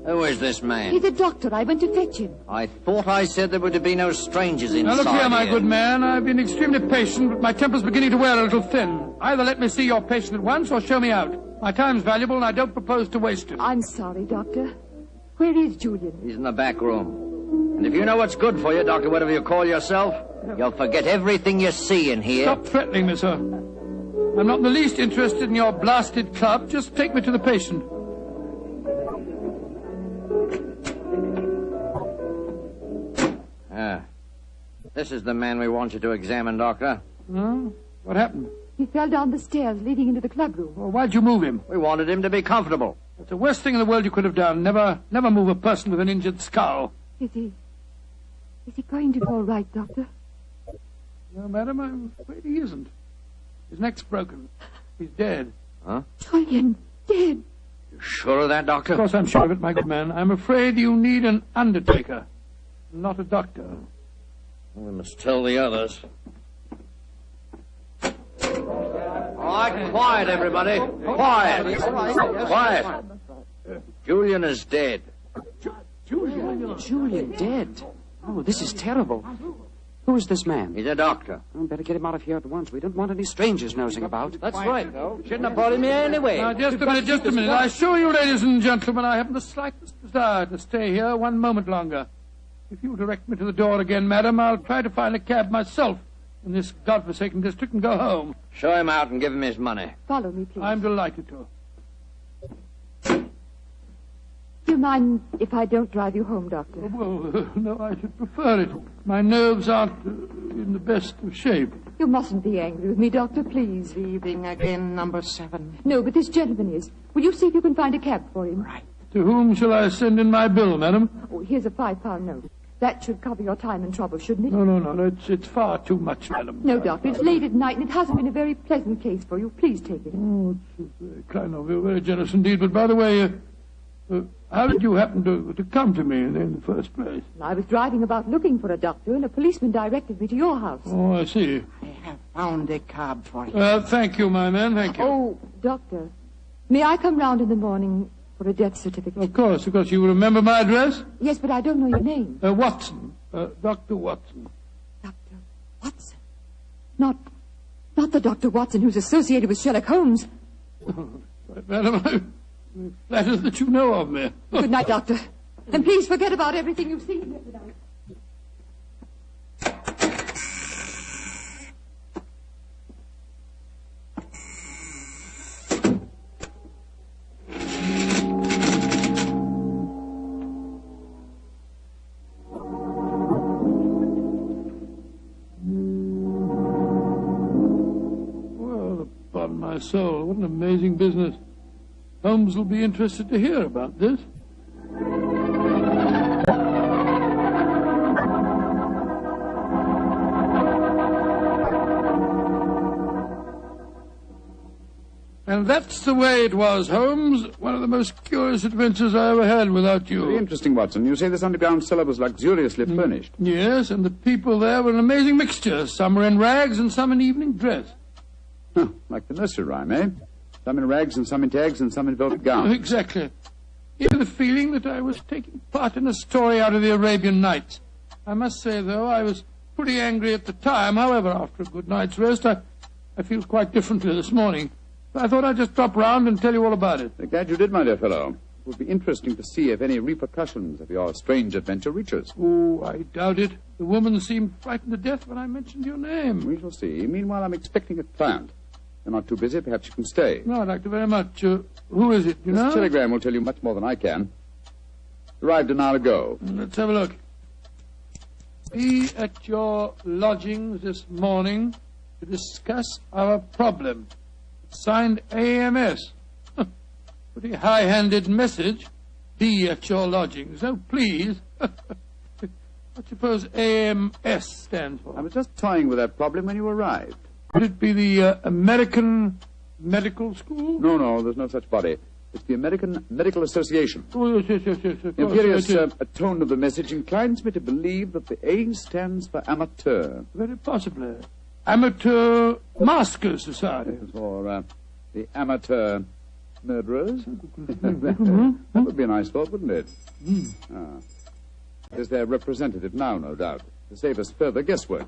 P: Who is this man?
C: He's a doctor. I went to fetch him.
P: I thought I said there were to be no strangers inside.
U: Now look here, my good man. I've been extremely patient, but my temper's beginning to wear a little thin. Either let me see your patient at once or show me out. My time's valuable and I don't propose to waste it.
C: I'm sorry, Doctor. Where is Julian?
P: He's in the back room. And if you know what's good for you, Doctor, whatever you call yourself, you'll forget everything you see in here.
U: Stop threatening me, sir. I'm not in the least interested in your blasted club. Just take me to the patient.
P: This is the man we want you to examine, Doctor.
U: Huh? What happened?
C: He fell down the stairs leading into the clubroom.
U: Well, why'd you move him?
P: We wanted him to be comfortable.
U: That's the worst thing in the world you could have done. Never move a person with an injured skull.
C: Is he going to be all right, Doctor?
U: No, madam, I'm afraid he isn't. His neck's broken. He's dead.
P: Huh?
C: Julian, dead.
P: You sure of that, Doctor?
U: Of course I'm sure of it, my good man. I'm afraid you need an undertaker, not a doctor.
P: We must tell the others. All right, quiet, everybody. Quiet. Quiet. Julian is dead.
N: Julian dead? Oh, this is terrible. Who is this man?
P: He's a doctor.
N: Oh, better get him out of here at once. We don't want any strangers nosing about.
P: That's right, though. Shouldn't have brought him here anyway.
U: Now, just a minute. I assure you, ladies and gentlemen, I haven't the slightest desire to stay here one moment longer. If you'll direct me to the door again, madam, I'll try to find a cab myself in this godforsaken district and go home.
P: Show him out and give him his money.
C: Follow me, please.
U: I'm delighted to.
C: Do you mind if I don't drive you home, Doctor?
U: Well, no, I should prefer it. My nerves aren't in the best of shape.
C: You mustn't be angry with me, Doctor, please.
N: Leaving again, number 7.
C: No, but this gentleman is. Will you see if you can find a cab for him?
N: Right.
U: To whom shall I send in my bill, madam?
C: Oh, here's a £5 note. That should cover your time and trouble, shouldn't it?
U: No. It's far too much, madam.
C: No, Doctor, it's late at night, and it hasn't been a very pleasant case for you. Please take it.
U: Oh, it's very kind of you, very generous indeed. But by the way, how did you happen to come to me in the first place?
C: I was driving about looking for a doctor, and a policeman directed me to your house.
U: Oh, I see.
N: I have found a cab for you.
U: Thank you, my man, thank you.
C: Oh, Doctor, may I come round in the morning for a death certificate?
U: Of course. You remember my address?
C: Yes, but I don't know your name.
U: Watson. Dr. Watson.
C: Dr. Watson? Not the Dr. Watson who's associated with Sherlock Holmes.
U: Right, madam, I'm flattered that you know of me.
C: Good night, Doctor. And please forget about everything you've seen here tonight.
U: My soul, what an amazing business. Holmes will be interested to hear about this. And that's the way it was, Holmes. One of the most curious adventures I ever had without you.
M: Very interesting, Watson. You say this underground cellar was luxuriously furnished.
U: Yes, and the people there were an amazing mixture. Some were in rags and some in evening dress.
M: Huh, like the nursery rhyme, eh? Some in rags and some in tags and some in velvet gowns.
U: Exactly. Gave me the feeling that I was taking part in a story out of the Arabian Nights. I must say, though, I was pretty angry at the time. However, after a good night's rest, I feel quite differently this morning. I thought I'd just drop round and tell you all about it.
M: I'm glad you did, my dear fellow. It would be interesting to see if any repercussions of your strange adventure reach us.
U: Oh, I doubt it. The woman seemed frightened to death when I mentioned your name.
M: We shall see. Meanwhile, I'm expecting a client. You're not too busy. Perhaps you can stay.
U: No, I'd like to very much. Who is it, you know?
M: This telegram will tell you much more than I can. Arrived an hour ago.
U: Let's have a look. Be at your lodgings this morning to discuss our problem. Signed AMS. Pretty high-handed message. Be at your lodgings. Oh, please. What do you suppose AMS stands for?
M: I was just toying with that problem when you arrived.
U: Could it be the American Medical School?
M: No, there's no such body. It's the American Medical Association.
U: Oh, yes.
M: The imperious tone of the message inclines me to believe that the A stands for amateur.
U: Very possibly. Amateur Masker Society.
M: Or the Amateur Murderers. That would be a nice thought, wouldn't it? There's their representative now, no doubt, to save us further guesswork.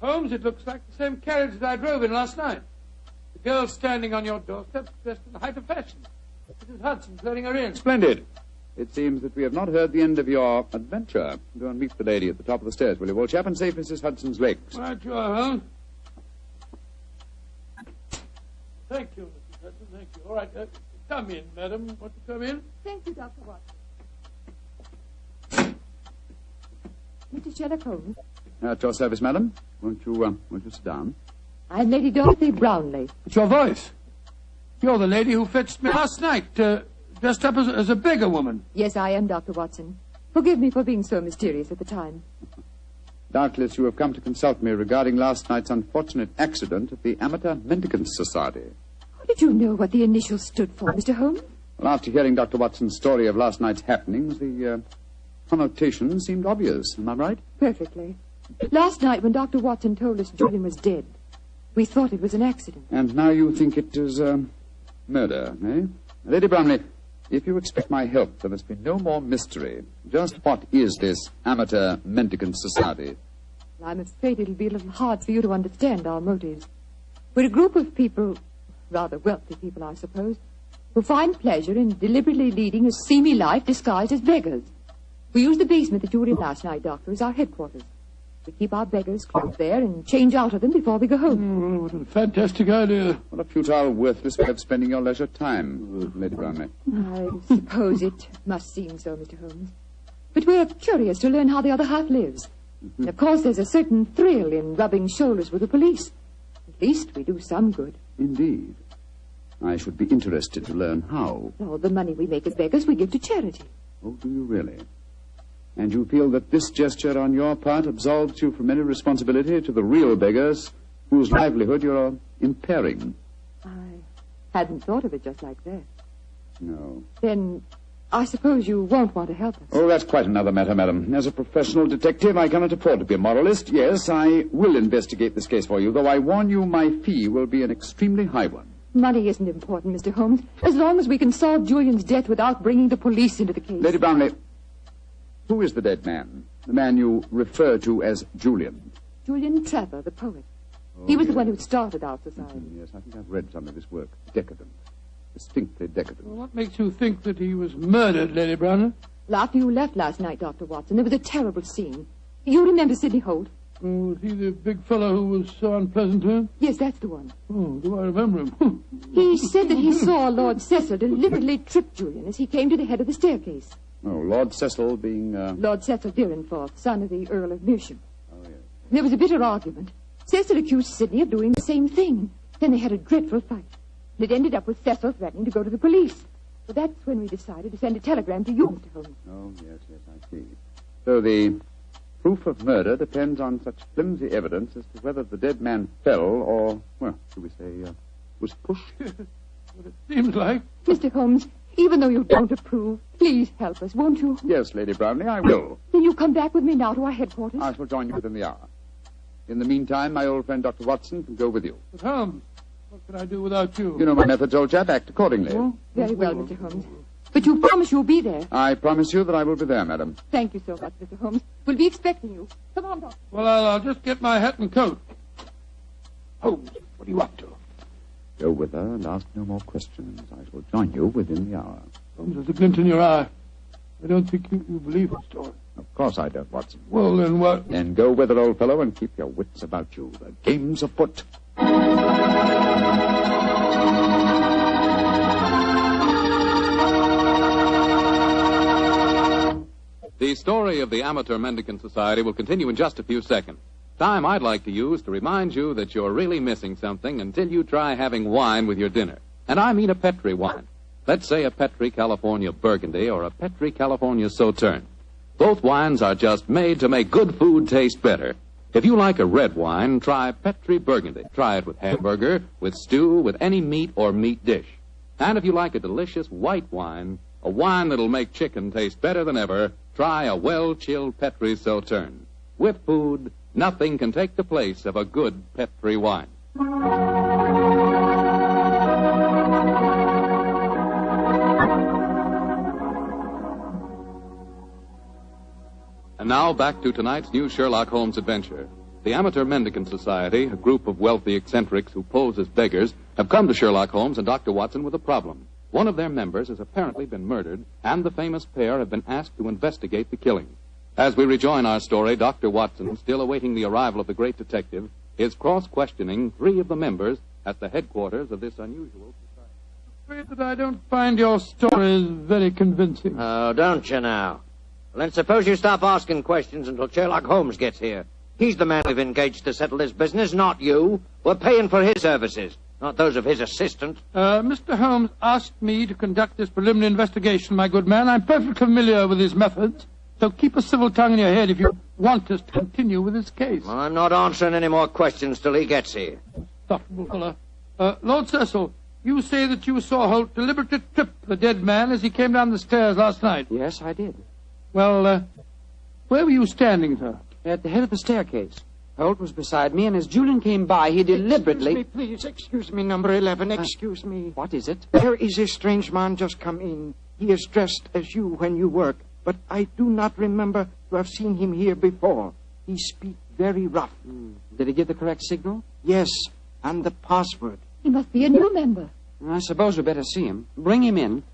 U: Holmes, it looks like the same carriage that I drove in last night. The girl standing on your doorstep, dressed in the height of fashion. Mrs. Hudson's letting her in.
M: Splendid. It seems that we have not heard the end of your adventure. Go and meet the lady at the top of the stairs, will you, old chap, and save Mrs. Hudson's legs.
U: Right, you are, Holmes. Thank you, Mrs. Hudson, thank you. All right, come in, madam. Want to come in?
C: Thank you, Dr. Watson. Mr. Sherlock Holmes.
M: At your service, madam. Won't you sit down?
C: I'm Lady Dorothy Brownlee.
U: It's your voice. You're the lady who fetched me last night, dressed up as a beggar woman.
C: Yes, I am, Dr. Watson. Forgive me for being so mysterious at the time.
M: Doubtless you have come to consult me regarding last night's unfortunate accident at the Amateur Mendicant Society.
C: How did you know what the initials stood for, Mr. Holmes?
M: Well, after hearing Dr. Watson's story of last night's happenings, the connotation seemed obvious. Am I right?
C: Perfectly. Last night when Dr. Watson told us Julian was dead, we thought it was an accident.
M: And now you think it is murder, eh? Lady Brownlee, if you expect my help, there must be no more mystery. Just what is this Amateur Mendicant Society?
C: Well, I'm afraid it'll be a little hard for you to understand our motives. We're a group of people, rather wealthy people, I suppose, who find pleasure in deliberately leading a seamy life disguised as beggars. We use the basement that you were in last night, Doctor, as our headquarters. We keep our beggars clothed there and change out of them before we go home.
U: What a fantastic idea.
M: What a futile, worthless way of spending your leisure time, Lady Brownlee.
C: I suppose it must seem so, Mr. Holmes. But we're curious to learn how the other half lives. And of course, there's a certain thrill in rubbing shoulders with the police. At least we do some good.
M: Indeed. I should be interested to learn how.
C: All the money we make as beggars we give to charity.
M: Oh, do you really? And you feel that this gesture on your part absolves you from any responsibility to the real beggars whose livelihood you're impairing?
C: I hadn't thought of it just like that.
M: No.
C: Then I suppose you won't want to help us.
M: Oh, that's quite another matter, madam. As a professional detective, I cannot afford to be a moralist. Yes, I will investigate this case for you, though I warn you my fee will be an extremely high one.
C: Money isn't important, Mr. Holmes, as long as we can solve Julian's death without bringing the police into the case.
M: Lady Brownlee, who is the dead man? The man you refer to as Julian?
C: Julian Trevor, the poet. He was the one who started our society.
M: Yes, I think I've read some of his work. Decadent. Distinctly decadent.
U: Well, what makes you think that he was murdered, Lady Brownlee?
C: Well, after you left last night, Dr. Watson, there was a terrible scene. You remember Sidney Holt?
U: Oh, was he the big fellow who was so unpleasant to him?
C: Yes, that's the one.
U: Oh, do I remember him?
C: He said that he saw Lord Cecil deliberately trip Julian as he came to the head of the staircase.
M: Oh, Lord Cecil being...
C: Lord Cecil Deerenforth, son of the Earl of Meersham.
M: Oh, yes.
C: There was a bitter argument. Cecil accused Sidney of doing the same thing. Then they had a dreadful fight. And it ended up with Cecil threatening to go to the police. So that's when we decided to send a telegram to you, Mr. Holmes.
M: Oh, yes, I see. So the proof of murder depends on such flimsy evidence as to whether the dead man fell or, well, should we say, was pushed?
U: What it seems like.
C: Mr. Holmes, even though you don't approve, please help us, won't you?
M: Yes, Lady Brownlee, I will.
C: Then you come back with me now to our headquarters?
M: I shall join you within the hour. In the meantime, my old friend Dr. Watson can go with you.
U: But Holmes, what can I do without you?
M: You know my methods, old chap. Act accordingly.
U: Oh?
C: Very well, Mr. Holmes. But you promise you'll be there.
M: I promise you that I will be there, madam.
C: Thank you so much, Mr. Holmes. We'll be expecting you. Come on, Doctor.
U: Well, I'll just get my hat and coat. Holmes, what are you up to?
M: Go with her and ask no more questions. I shall join you within the hour.
U: Holmes, there's a glint in your eye. I don't think you believe the story.
M: Of course I don't, Watson.
U: Well, then what?
M: Then go with her, old fellow, and keep your wits about you. The game's afoot.
G: The story of the Amateur Mendicant Society will continue in just a few seconds. Time I'd like to use to remind you that you're really missing something until you try having wine with your dinner. And I mean a Petri wine. Let's say a Petri California Burgundy or a Petri California Sauterne. Both wines are just made to make good food taste better. If you like a red wine, try Petri Burgundy. Try it with hamburger, with stew, with any meat or meat dish. And if you like a delicious white wine, a wine that'll make chicken taste better than ever, try a well-chilled Petri Sauterne. With food, nothing can take the place of a good Petri wine. And now back to tonight's new Sherlock Holmes adventure. The Amateur Mendicant Society, a group of wealthy eccentrics who pose as beggars, have come to Sherlock Holmes and Dr. Watson with a problem. One of their members has apparently been murdered, and the famous pair have been asked to investigate the killing. As we rejoin our story, Dr. Watson, still awaiting the arrival of the great detective, is cross-questioning three of the members at the headquarters of this unusual society.
U: I'm afraid that I don't find your stories very convincing.
P: Oh, don't you now? Well, then suppose you stop asking questions until Sherlock Holmes gets here. He's the man we've engaged to settle this business, not you. We're paying for his services, not those of his assistant.
U: Mr. Holmes asked me to conduct this preliminary investigation, my good man. I'm perfectly familiar with his methods, so keep a civil tongue in your head if you want us to continue with this case.
P: I'm not answering any more questions till he gets here.
U: Insufferable fellow. Lord Cecil, you say that you saw Holt deliberately trip the dead man as he came down the stairs last night.
N: Yes, I did.
U: Well, where were you standing, sir?
N: At the head of the staircase. Holt was beside me, and as Julian came by, he deliberately...
L: Excuse me, number 11, excuse me.
N: What is it?
L: There is a strange man just come in. He is dressed as you when you work, but I do not remember to have seen him here before. He speaks very rough.
N: Did he give the correct signal?
L: Yes, and the password.
C: He must be a new member.
N: I suppose we better see him. Bring him in.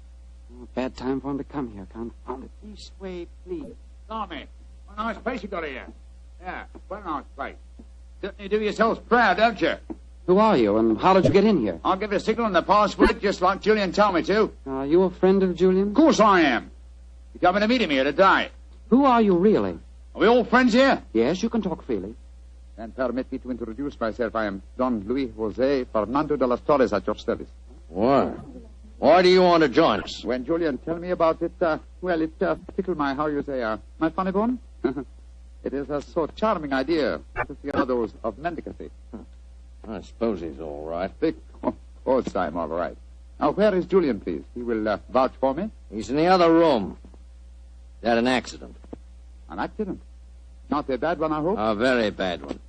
N: Bad time for him to come here, confound it.
L: This way, please.
M: Tommy, what a nice place you got here. Yeah, what a nice place. Certainly do yourselves proud, don't you?
N: Who are you, and how did you get in here?
M: I'll give it a signal on the password, just like Julian told me to.
N: Are you a friend of Julian?
M: Of course I am. He's coming to meet him here today.
N: Who are you, really?
M: Are we all friends here?
N: Yes, you can talk freely.
M: And permit me to introduce myself. I am Don Luis Jose Fernando de las Torres at your service.
P: Why? Why do you want to join us?
M: When Julian tell me about it, it tickled my, my funny bone. It is a so charming idea to see one of those of mendicancy.
P: I suppose he's all right.
M: Of course I'm all right. Now, where is Julian, please? He will vouch for me.
P: He's in the other room. He had an accident.
M: An accident? Not a bad one, I hope?
P: A very bad one.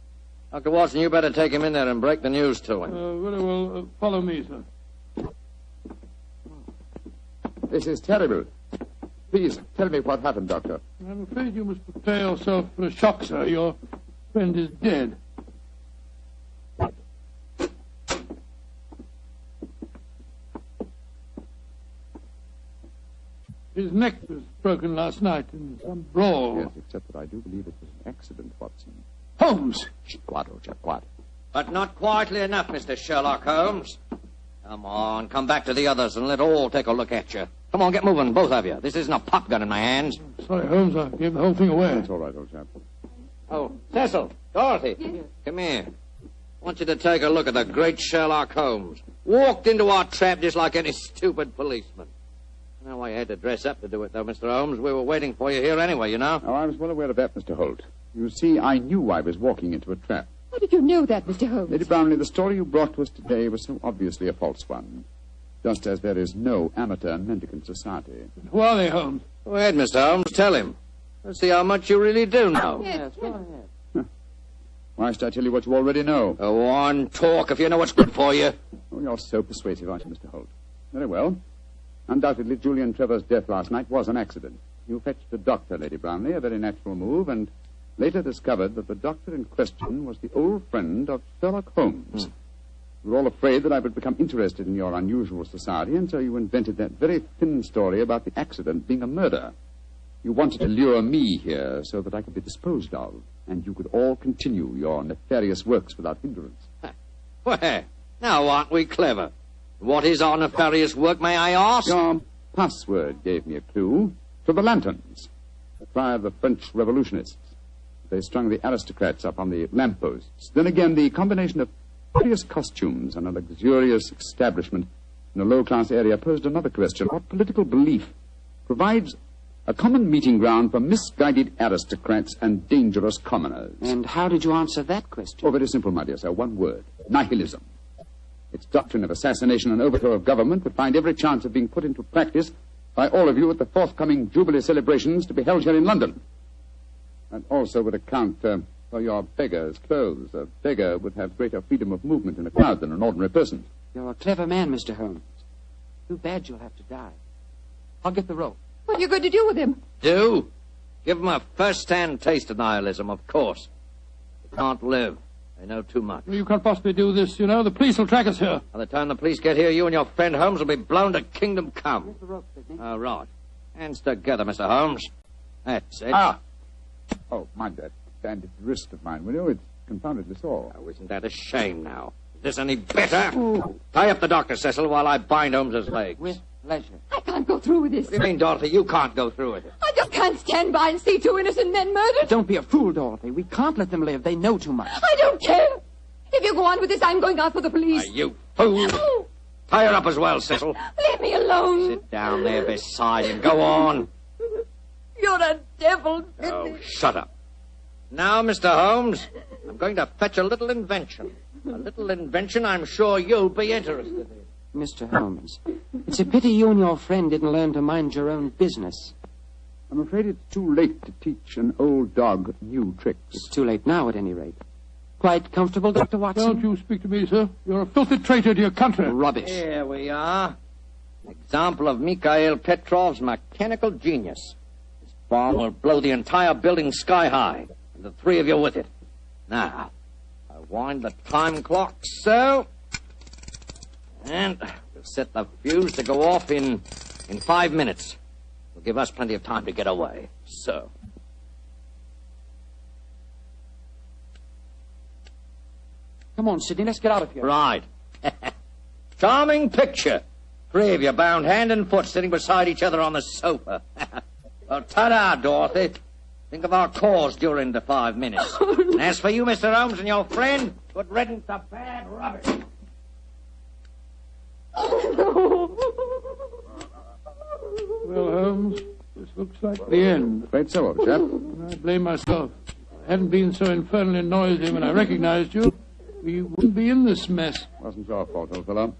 P: Dr. Watson, you better take him in there and break the news to him.
U: Very well. Follow me, sir.
M: This is terrible. Please, tell me what happened, Doctor.
U: I'm afraid you must prepare yourself for a shock, sir. Your friend is dead. His neck was broken last night in some brawl.
M: Yes, except that I do believe it was an accident, Watson.
U: Holmes!
M: Quiet.
P: But not quietly enough, Mr. Sherlock Holmes. Come on, come back to the others and let all take a look at you. Come on, get moving, both of you. This isn't a pop gun in my hands.
U: Sorry, Holmes, I gave the whole thing away.
M: That's all right, old chap.
P: Oh, Cecil, Dorothy, come here. I want you to take a look at the great Sherlock Holmes. Walked into our trap just like any stupid policeman. Now, I had to dress up to do it, though, Mr. Holmes. We were waiting for you here anyway, you know.
M: Oh, I was well aware of that, Mr. Holt. You see, I knew I was walking into a trap.
C: How did you know that, Mr. Holmes?
M: Lady Brownlee, the story you brought to us today was so obviously a false one. Just as there is no amateur mendicant society.
U: Who are they, Holmes?
P: Go ahead, Mr. Holmes. Tell him. Let's see how much you really do know.
C: Yes, go ahead.
M: Why should I tell you what you already know?
P: Go on, talk if you know what's good for you.
M: Oh, you're so persuasive, aren't you, Mr. Holt? Very well. Undoubtedly, Julian Trevor's death last night was an accident. You fetched a doctor, Lady Brownlee, a very natural move, and later discovered that the doctor in question was the old friend of Sherlock Holmes. You were all afraid that I would become interested in your unusual society, and so you invented that very thin story about the accident being a murder. You wanted to lure me here so that I could be disposed of, and you could all continue your nefarious works without hindrance.
P: Well, now aren't we clever? What is our nefarious work, may I ask?
M: Your password gave me a clue to the lanterns, the cry of the French revolutionists. They strung the aristocrats up on the lampposts. Then again, the combination of various costumes and a luxurious establishment in a low-class area posed another question. What political belief provides a common meeting ground for misguided aristocrats and dangerous commoners?
N: And how did you answer that question?
M: Oh, very simple, my dear sir. One word. Nihilism. Its doctrine of assassination and overthrow of government would find every chance of being put into practice by all of you at the forthcoming Jubilee celebrations to be held here in London. And also would account for your beggar's clothes. A beggar would have greater freedom of movement in a crowd than an ordinary person.
N: You're a clever man, Mr. Holmes. Too bad you'll have to die. I'll get the rope.
C: What are you going to do with him?
P: Do? Give him a first-hand taste of nihilism, of course. He can't live. They know too much.
U: You can't possibly do this, you know. The police will track us here.
P: By the time the police get here, you and your friend Holmes will be blown to kingdom come.
N: Here's the rope, Sidney.
P: Oh, right. Hands together, Mr. Holmes. That's it.
M: Ah! Oh, mind that bandaged wrist of mine, will you? It's confoundedly sore.
P: Oh, isn't that a shame now? Is this any better? Tie up the doctor, Cecil, while I bind Holmes's legs.
N: With pleasure.
C: I can't can't go through with this.
P: What do you mean, Dorothy? You can't go through with it.
C: I just can't stand by and see two innocent men murdered.
N: Don't be a fool, Dorothy. We can't let them live. They know too much.
C: I don't care. If you go on with this, I'm going out for the police.
P: You fool. Tie her up as well, Cecil.
C: Leave me alone.
P: Sit down there beside him. Go on.
C: You're a devil.
P: Oh, shut up. Now, Mr. Holmes, I'm going to fetch a little invention. A little invention I'm sure you'll be interested in.
N: Mr. Holmes, it's a pity you and your friend didn't learn to mind your own business.
M: I'm afraid it's too late to teach an old dog new tricks.
N: It's too late now, at any rate. Quite comfortable, Dr. Watson?
U: Don't you speak to me, sir. You're a filthy traitor to your country.
N: Rubbish.
P: Here we are. An example of Mikhail Petrov's mechanical genius. This bomb will blow the entire building sky high, and the three of you with it. Now, I wind the time clock so, and we'll set the fuse to go off in 5 minutes. It'll give us plenty of time to get away. So.
N: Come on, Sidney, let's get out of here.
P: Right. Charming picture. Three of you bound hand and foot sitting beside each other on the sofa. Well, ta-da, Dorothy. Think of our cause during the 5 minutes. And as for you, Mr. Holmes, and your friend, good riddance to bad rubbish.
U: Well, Holmes, this looks like the end.
M: Afraid so, old chap.
U: I blame myself. If I hadn't been so infernally noisy when I recognized you, we wouldn't be in this mess.
M: Wasn't your fault, old fellow.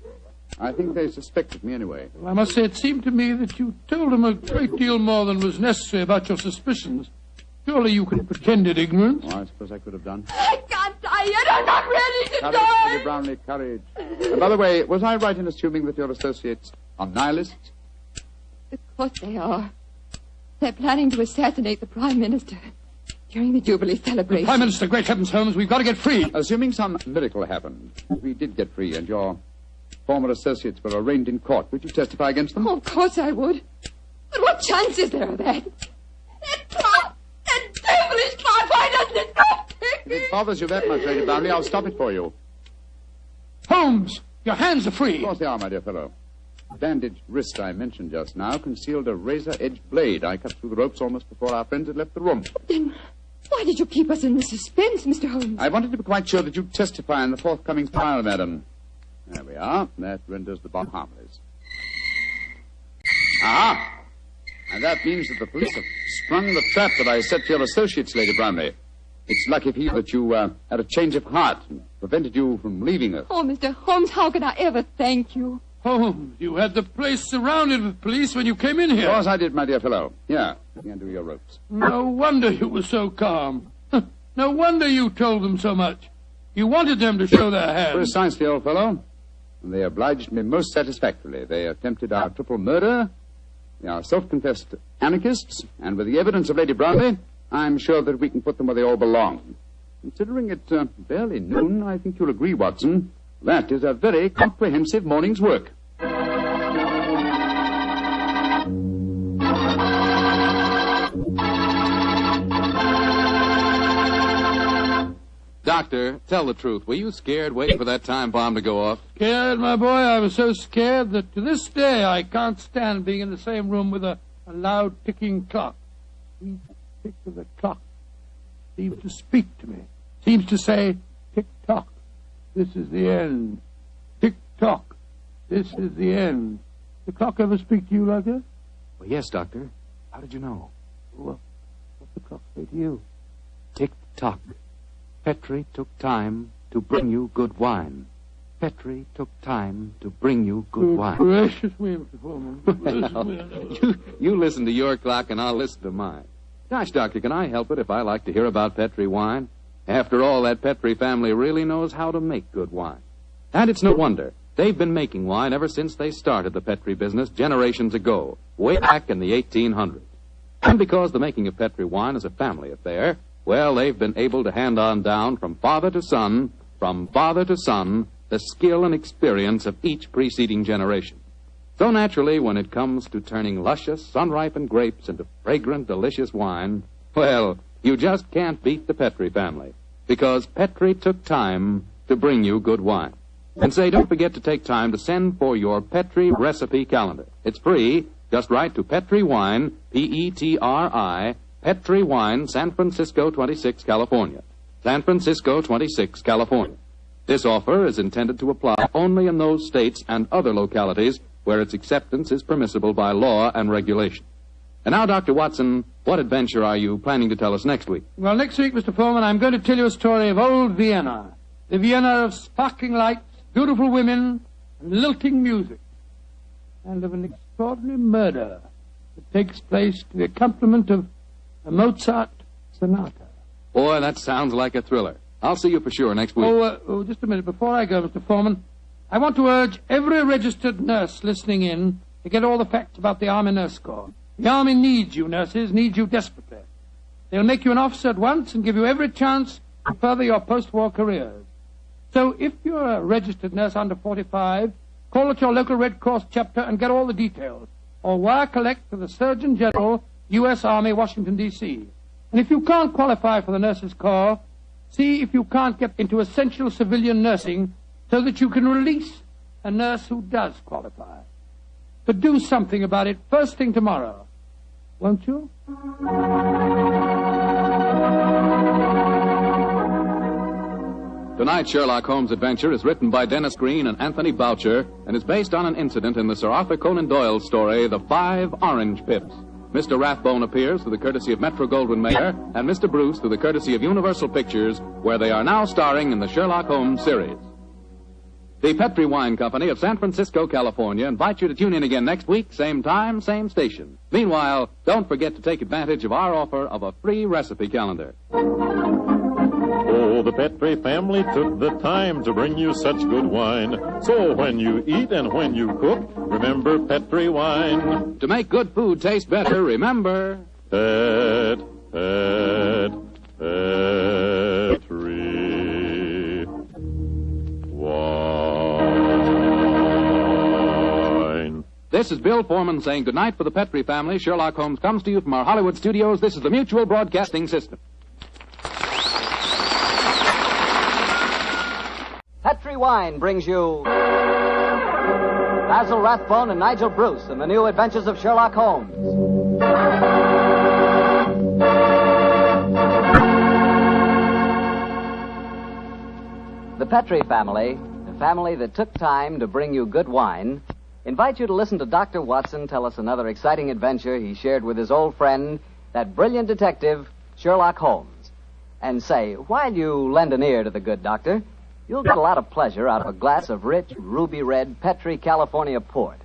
M: I think they suspected me anyway.
U: Well, I must say it seemed to me that you told them a great deal more than was necessary about your suspicions. Surely you could have pretended ignorance.
M: Oh, I suppose I could have done.
C: I can't die yet. I'm not ready to
M: Courage,
C: die.
M: Lady Brownlee, courage. And by the way, was I right in assuming that your associates are nihilists?
C: Of course they are. They're planning to assassinate the Prime Minister during the Jubilee celebration.
U: Prime Minister, great heavens, Holmes, we've got to get free.
M: Assuming some miracle happened, we did get free and your former associates were arraigned in court, would you testify against them?
C: Oh, of course I would. But what chance is there of that? That devilish clock, why doesn't it stop ticking?
M: If it bothers you that much, Lady Brownlee, I'll stop it for you.
U: Holmes, your hands are free.
M: Of course they are, my dear fellow. The bandaged wrist I mentioned just now concealed a razor-edged blade. I cut through the ropes almost before our friends had left the room.
C: Then why did you keep us in the suspense, Mr. Holmes?
M: I wanted to be quite sure that you'd testify in the forthcoming trial, madam. There we are. That renders the bomb harmless. Aha! And that means that the police have sprung the trap that I set for your associates, Lady Brownlee. It's lucky for you that you had a change of heart and prevented you from leaving us.
C: Oh, Mr. Holmes, how can I ever thank you?
U: Holmes, you had the place surrounded with police when you came in here.
M: Of course I did, my dear fellow. Yeah, let me undo your ropes.
U: No wonder you were so calm. No wonder you told them so much. You wanted them to show their hands.
M: Precisely, old fellow. And they obliged me most satisfactorily. They attempted our triple murder. They are self-confessed anarchists. And with the evidence of Lady Brownlee, I'm sure that we can put them where they all belong. Considering it barely noon, I think you'll agree, Watson. That is a very comprehensive morning's work.
G: Doctor, tell the truth. Were you scared waiting for that time bomb to go off?
U: Scared, my boy? I was so scared that to this day I can't stand being in the same room with a loud ticking clock. Each tick of the clock seems to speak to me. Seems to say, tick-tock, this is the end. Tick-tock, this is the end. The clock ever speak to you like that?
G: Well, yes, Doctor. How did you know?
U: Well, what's the clock say to you?
G: Tick-tock. Petri took time to bring you good wine. Petri took time to bring you good wine.
U: Gracious me, Mr. Foreman.
G: You listen to your clock and I'll listen to mine. Gosh, Doctor, can I help it if I like to hear about Petri wine? After all, that Petri family really knows how to make good wine. And it's no wonder. They've been making wine ever since they started the Petri business generations ago, way back in the 1800s. And because the making of Petri wine is a family affair, well, they've been able to hand on down from father to son, the skill and experience of each preceding generation. So naturally, when it comes to turning luscious, sun-ripened grapes into fragrant, delicious wine, well, you just can't beat the Petri family, because Petri took time to bring you good wine. And say, don't forget to take time to send for your Petri recipe calendar. It's free, Just write to Petri Wine, Petri, Petri Wine, San Francisco 26, California. San Francisco 26, California. This offer is intended to apply only in those states and other localities where its acceptance is permissible by law and regulation. And now, Dr. Watson, what adventure are you planning to tell us next week?
U: Well, next week, Mr. Foreman, I'm going to tell you a story of old Vienna. The Vienna of sparkling lights, beautiful women, and lilting music. And of an extraordinary murder that takes place to the accompaniment of a Mozart sonata.
G: Boy, that sounds like a thriller. I'll see you for sure next week.
U: Just a minute. Before I go, Mr. Foreman, I want to urge every registered nurse listening in to get all the facts about the Army Nurse Corps. The Army needs you, nurses, needs you desperately. They'll make you an officer at once and give you every chance to further your post-war careers. So if you're a registered nurse under 45, call at your local Red Cross chapter and get all the details. Or wire collect to the Surgeon General, U.S. Army, Washington, D.C. And if you can't qualify for the Nurses Corps, see if you can't get into essential civilian nursing so that you can release a nurse who does qualify. But do something about it first thing tomorrow, won't you?
G: Tonight's Sherlock Holmes adventure is written by Dennis Green and Anthony Boucher and is based on an incident in the Sir Arthur Conan Doyle story, The 5 Orange Pips. Mr. Rathbone appears through the courtesy of Metro-Goldwyn-Mayer and Mr. Bruce through the courtesy of Universal Pictures, where they are now starring in the Sherlock Holmes series. The Petri Wine Company of San Francisco, California, invites you to tune in again next week, same time, same station. Meanwhile, don't forget to take advantage of our offer of a free recipe calendar.
O: Oh, the Petri family took the time to bring you such good wine. So when you eat and when you cook, remember Petri wine.
G: To make good food taste better, remember...
O: Petri wine.
G: This is Bill Foreman saying goodnight for the Petri family. Sherlock Holmes comes to you from our Hollywood studios. This is the Mutual Broadcasting System.
F: Petri Wine brings you Basil Rathbone and Nigel Bruce in the new adventures of Sherlock Holmes. The Petri family, the family that took time to bring you good wine, invite you to listen to Dr. Watson tell us another exciting adventure he shared with his old friend, that brilliant detective, Sherlock Holmes. And say, while you lend an ear to the good doctor, you'll get a lot of pleasure out of a glass of rich, ruby-red Petri California port.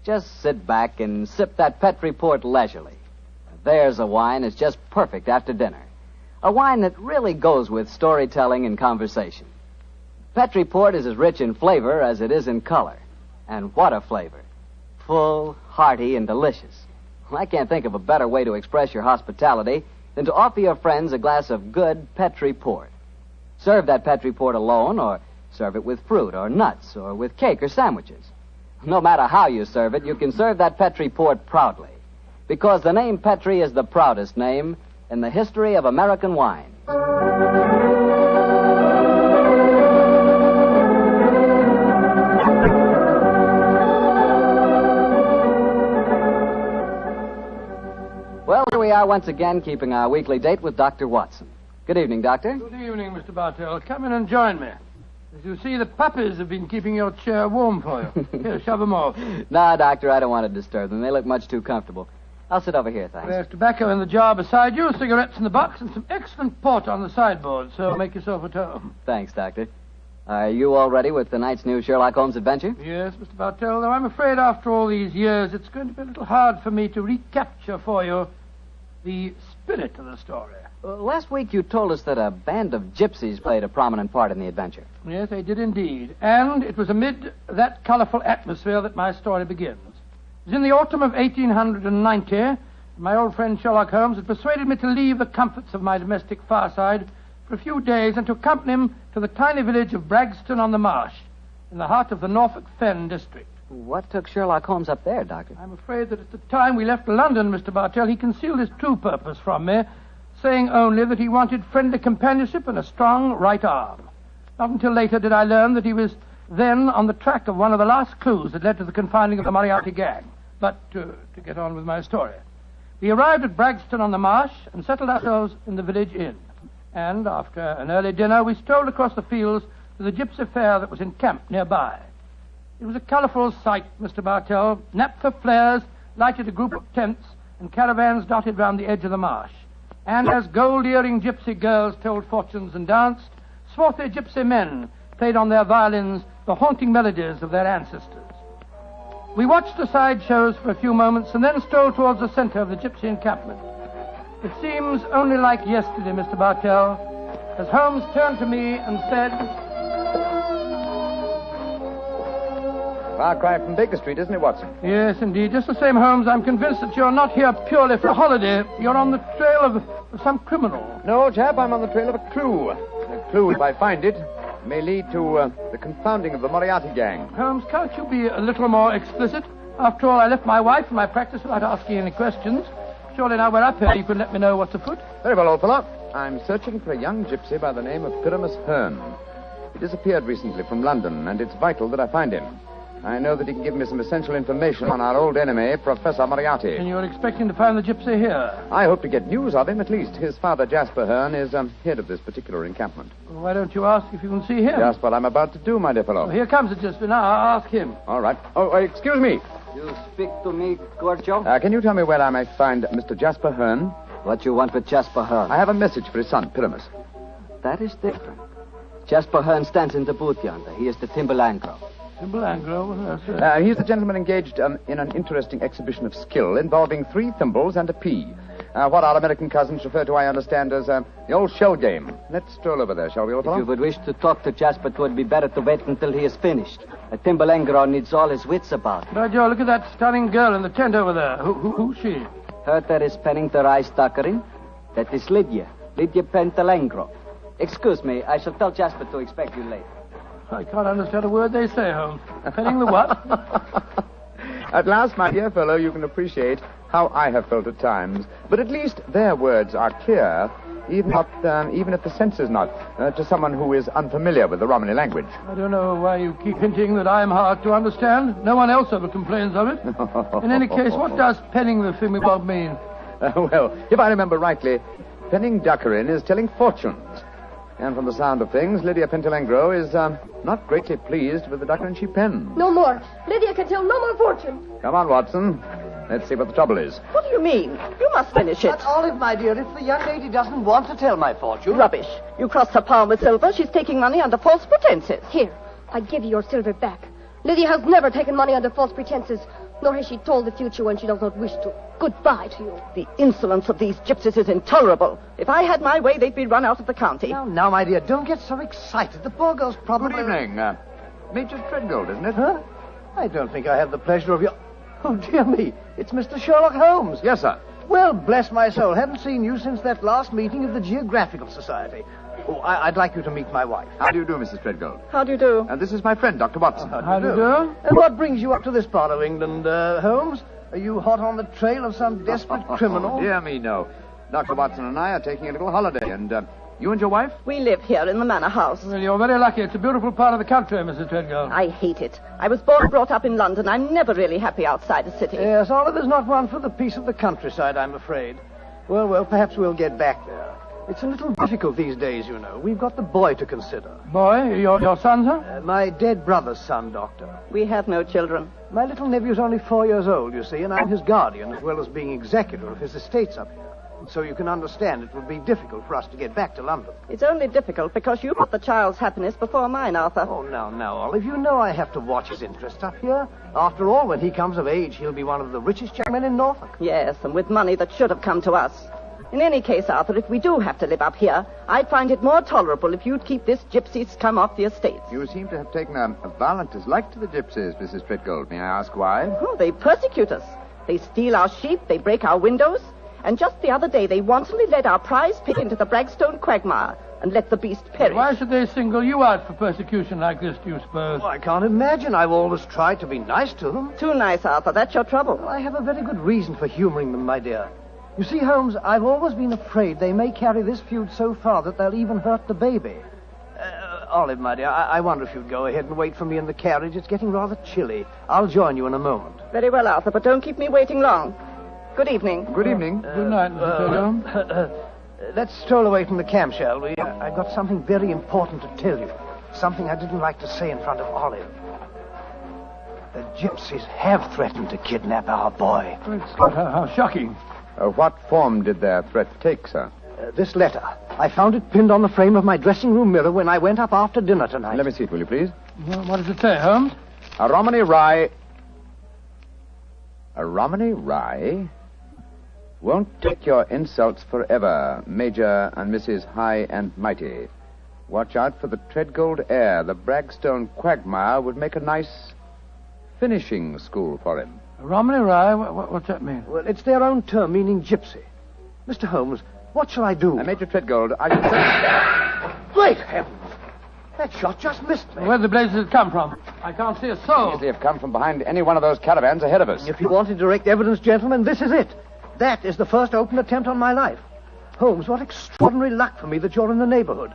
F: Just sit back and sip that Petri port leisurely. There's a wine that's just perfect after dinner. A wine that really goes with storytelling and conversation. Petri port is as rich in flavor as it is in color. And what a flavor. Full, hearty, and delicious. Well, I can't think of a better way to express your hospitality than to offer your friends a glass of good Petri port. Serve that Petri port alone, or serve it with fruit or nuts, or with cake or sandwiches. No matter how you serve it, you can serve that Petri port proudly, because the name Petri is the proudest name in the history of American wine. Well, here we are once again, keeping our weekly date with Dr. Watson. Good evening, Doctor.
U: Good evening, Mr. Bartell. Come in and join me. As you see, the puppies have been keeping your chair warm for you. Here, shove them off.
F: No, Doctor, I don't want to disturb them. They look much too comfortable. I'll sit over here, thanks.
U: There's tobacco in the jar beside you, cigarettes in the box, and some excellent port on the sideboard, so make yourself at home.
F: Thanks, Doctor. Are you all ready with tonight's new Sherlock Holmes adventure?
U: Yes, Mr. Bartell, though I'm afraid after all these years, it's going to be a little hard for me to recapture for you the spirit of the story.
F: Last week you told us that a band of gypsies played a prominent part in the adventure.
U: Yes, they did indeed. And it was amid that colorful atmosphere that my story begins. It was in the autumn of 1890. My old friend Sherlock Holmes had persuaded me to leave the comforts of my domestic fireside for a few days and to accompany him to the tiny village of Bragston-on-the-Marsh, in the heart of the Norfolk Fen district.
F: What took Sherlock Holmes up there, Doctor?
U: I'm afraid that at the time we left London, Mr. Bartell, he concealed his true purpose from me, saying only that he wanted friendly companionship and a strong right arm. Not until later did I learn that he was then on the track of one of the last clues that led to the confining of the Moriarty gang. But to get on with my story. We arrived at Bragston on the Marsh and settled ourselves in the village inn. And after an early dinner, we strolled across the fields to the gypsy fair that was encamped nearby. It was a colourful sight, Mr. Bartell. Naphtha flares lighted a group of tents and caravans dotted round the edge of the marsh. And as gold-earring gypsy girls told fortunes and danced, swarthy gypsy men played on their violins the haunting melodies of their ancestors. We watched the side shows for a few moments and then strolled towards the centre of the gypsy encampment. It seems only like yesterday, Mr. Bartell, as Holmes turned to me and said...
M: Far cry from Baker Street, isn't it, Watson?
U: Yes, indeed. Just the same, Holmes, I'm convinced that you're not here purely for a holiday. You're on the trail of some criminal.
M: No, old chap, I'm on the trail of a clue. A clue, if I find it, may lead to the confounding of the Moriarty gang.
U: Holmes, can't you be a little more explicit? After all, I left my wife and my practice without asking any questions. Surely now we're up here, you can let me know what's afoot.
M: Very well, old fellow. I'm searching for a young gypsy by the name of Pyramus Hearn. He disappeared recently from London, and it's vital that I find him. I know that he can give me some essential information on our old enemy, Professor Moriarty.
U: And you're expecting to find the gypsy here?
M: I hope to get news of him, at least. His father, Jasper Hearn, is head of this particular encampment.
U: Well, why don't you ask if you can see him?
M: Just what I'm about to do, my dear fellow.
U: Well, here comes the gypsy. Now, I'll ask him.
M: All right. Oh, excuse me.
F: You speak to me, Gorgio?
M: Can you tell me where I may find Mr. Jasper Hearn?
F: What you want with Jasper Hearn?
M: I have a message for his son, Pyramus.
F: That is different. Jasper Hearn stands in the booth yonder. He is the Timbalangro.
U: Timbalangro?
M: He's the gentleman engaged in an interesting exhibition of skill involving 3 thimbles and a pea. What our American cousins refer to, I understand, as the old shell game. Let's stroll over there, shall we, old fellow?
F: If you would wish to talk to Jasper, it would be better to wait until he is finished. A Timbalangro needs all his wits about him.
U: Now, Joe, look at that stunning girl in the tent over there. Who's she?
F: Her that is penning the rice tuckering. That is Lydia Pentalangro. Excuse me, I shall tell Jasper to expect you later.
U: I can't understand a word they say, Holmes. Penning the what?
M: At last, my dear fellow, you can appreciate how I have felt at times. But at least their words are clear, even if the sense is not, to someone who is unfamiliar with the Romany language.
U: I don't know why you keep hinting that I'm hard to understand. No one else ever complains of it. In any case, what does penning the thingamabob mean?
M: Well, if I remember rightly, penning duckerin is telling fortunes. And from the sound of things, Lydia Pentalangro is not greatly pleased with the duckerin she pens.
I: No more. Lydia can tell no more fortune.
M: Come on, Watson. Let's see what the trouble is.
B: What do you mean? You must finish it.
T: But, Olive, my dear, if the young lady doesn't want to tell my fortune...
B: Rubbish. You crossed her palm with silver. She's taking money under false pretenses.
I: Here, I give you your silver back. Lydia has never taken money under false pretenses, nor has she told the future when she does not wish to. Goodbye to you.
B: The insolence of these gypsies is intolerable. If I had my way, they'd be run out of the county.
T: Now, my dear, don't get so excited. The poor girl's probably...
M: Good evening. Major Treadgold, isn't it?
T: Huh? I don't think I have the pleasure of your... Oh, dear me. It's Mr. Sherlock Holmes.
M: Yes, sir.
T: Well, bless my soul. Haven't seen you since that last meeting of the Geographical Society. Oh, I'd like you to meet my wife.
M: How do you do, Mrs. Treadgold?
B: How do you do?
M: This is my friend, Dr. Watson.
T: How do you do? And what brings you up to this part of England, Holmes? Are you hot on the trail of some desperate criminal?
M: Oh, dear me, no. Dr. Watson and I are taking a little holiday, and you and your wife?
B: We live here in the manor house.
U: Well, you're very lucky. It's a beautiful part of the country, Mrs. Treadgold.
B: I hate it. I was born and brought up in London. I'm never really happy outside the city.
T: Yes, Oliver's not one for the peace of the countryside, I'm afraid. Well, perhaps we'll get back there. It's a little difficult these days, you know. We've got the boy to consider.
U: Boy? Your son, sir?
T: My dead brother's son, Doctor.
B: We have no children.
T: My little nephew's only 4 years old, you see, and I'm his guardian, as well as being executor of his estates up here. And so you can understand it would be difficult for us to get back to London.
B: It's only difficult because you put the child's happiness before mine, Arthur.
T: Oh, now, Olive, you know I have to watch his interests up here. After all, when he comes of age, he'll be one of the richest young men in Norfolk.
B: Yes, and with money that should have come to us. In any case, Arthur, if we do have to live up here, I'd find it more tolerable if you'd keep this gypsy scum off the estates.
M: You seem to have taken a violent dislike to the gypsies, Mrs. Treadgold. May I ask why?
B: Oh, they persecute us. They steal our sheep, they break our windows, and just the other day they wantonly led our prize pig into the Bragstone quagmire and let the beast perish.
U: Why should they single you out for persecution like this, do you suppose?
T: Oh, I can't imagine. I've always tried to be nice to them.
B: Too nice, Arthur. That's your trouble.
T: Well, I have a very good reason for humoring them, my dear. You see, Holmes, I've always been afraid they may carry this feud so far that they'll even hurt the baby. Olive, my dear, I wonder if you'd go ahead and wait for me in the carriage. It's getting rather chilly. I'll join you in a moment.
B: Very well, Arthur, but don't keep me waiting long. Good evening.
M: Good evening.
U: Good night, Mr. Taylor.
T: Let's stroll away from the camp, shall we? I've got something very important to tell you. Something I didn't like to say in front of Olive. The gypsies have threatened to kidnap our boy.
U: Great Scott, how shocking.
M: What form did their threat take, sir?
T: This letter. I found it pinned on the frame of my dressing room mirror when I went up after dinner tonight.
M: Let me see it, will you, please?
U: Well, what does it say, Holmes?
M: A Romany Rye. A Romany Rye? Won't take your insults forever, Major and Mrs. High and Mighty. Watch out for the Treadgold heir. The Bragstone quagmire would make a nice finishing school for him.
U: A Romany Rye? What's that mean?
T: Well, it's their own term, meaning gypsy. Mr. Holmes, what shall I do?
M: Major Treadgold, I should say...
T: Great heavens! That shot just missed me.
U: Where the blazes it come from? I can't see a soul.
M: Easily have come from behind any one of those caravans ahead of us.
T: If you wanted direct evidence, gentlemen, this is it. That is the first open attempt on my life. Holmes, what extraordinary luck for me that you're in the neighborhood.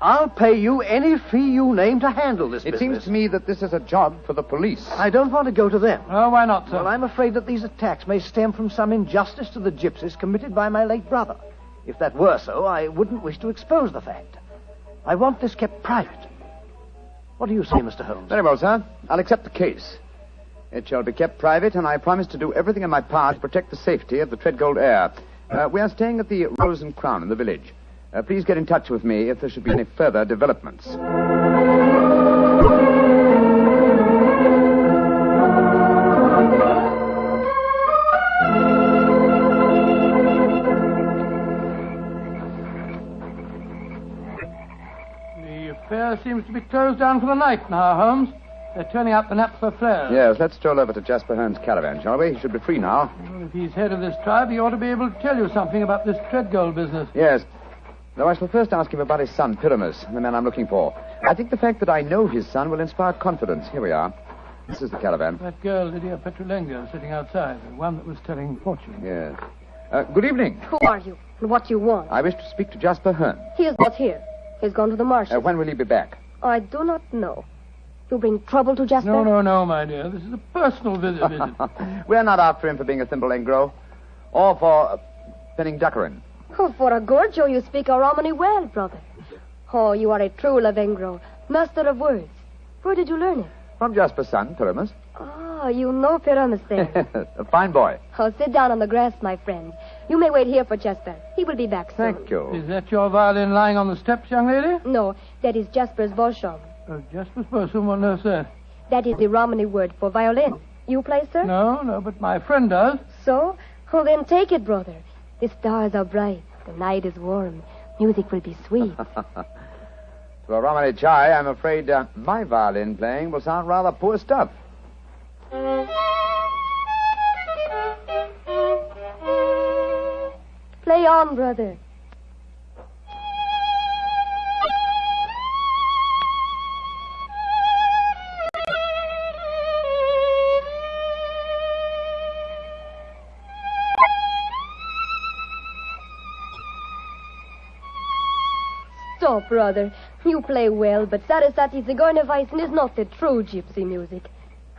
T: I'll pay you any fee you name to handle this business.
M: It seems to me that this is a job for the police.
T: I don't want to go to them.
U: Oh, why not, sir?
T: Well, I'm afraid that these attacks may stem from some injustice to the gypsies committed by my late brother. If that were so, I wouldn't wish to expose the fact. I want this kept private. What do you say, Mr. Holmes?
M: Very well, sir. I'll accept the case. It shall be kept private, and I promise to do everything in my power to protect the safety of the Treadgold heir. We are staying at the Rose and Crown in the village. Please get in touch with me if there should be any further developments.
U: The affair seems to be closed down for the night now, Holmes. They're turning out the naphtha flares.
M: Yes, let's stroll over to Jasper Hearn's caravan, shall we? He should be free now.
U: Well, if he's head of this tribe, he ought to be able to tell you something about this Treadgold business.
M: Yes. Though I shall first ask him about his son, Pyramus, the man I'm looking for. I think the fact that I know his son will inspire confidence. Here we are. This is the caravan.
U: That girl, Lydia Petrolenga, sitting outside, the one that was telling fortunes.
M: Yes. Good evening.
I: Who are you, and what do you want?
M: I wish to speak to Jasper Hearn.
I: He is not here. He's gone to the marshes.
M: When will he be back?
I: I do not know. You bring trouble to Jasper?
U: No, my dear. This is a personal visit.
M: We're not after him for being a thimble engro, or for penning duckerin.
I: Oh, for a Gorgio, you speak a Romany well, brother. Oh, you are a true Lavengro, master of words. Where did you learn it?
M: From Jasper's son, Pyramus.
I: Ah, you know Pyramus then.
M: A fine boy.
I: Oh, sit down on the grass, my friend. You may wait here for Jasper. He will be back soon.
M: Thank you.
U: Is that your violin lying on the steps, young lady?
I: No, that is Jasper's bosham.
U: Oh, Jasper's bosham? What on earth's that?
I: That is the Romany word for violin. You play, sir?
U: No, but my friend does.
I: So? Oh, then take it, brother. The stars are bright. The night is warm. Music will be sweet.
M: To a Romany chai, I'm afraid my violin playing will sound rather poor stuff.
I: Play on, brother. Stop, brother. You play well, but Sarasate Zigeunerweisen is not the true gypsy music.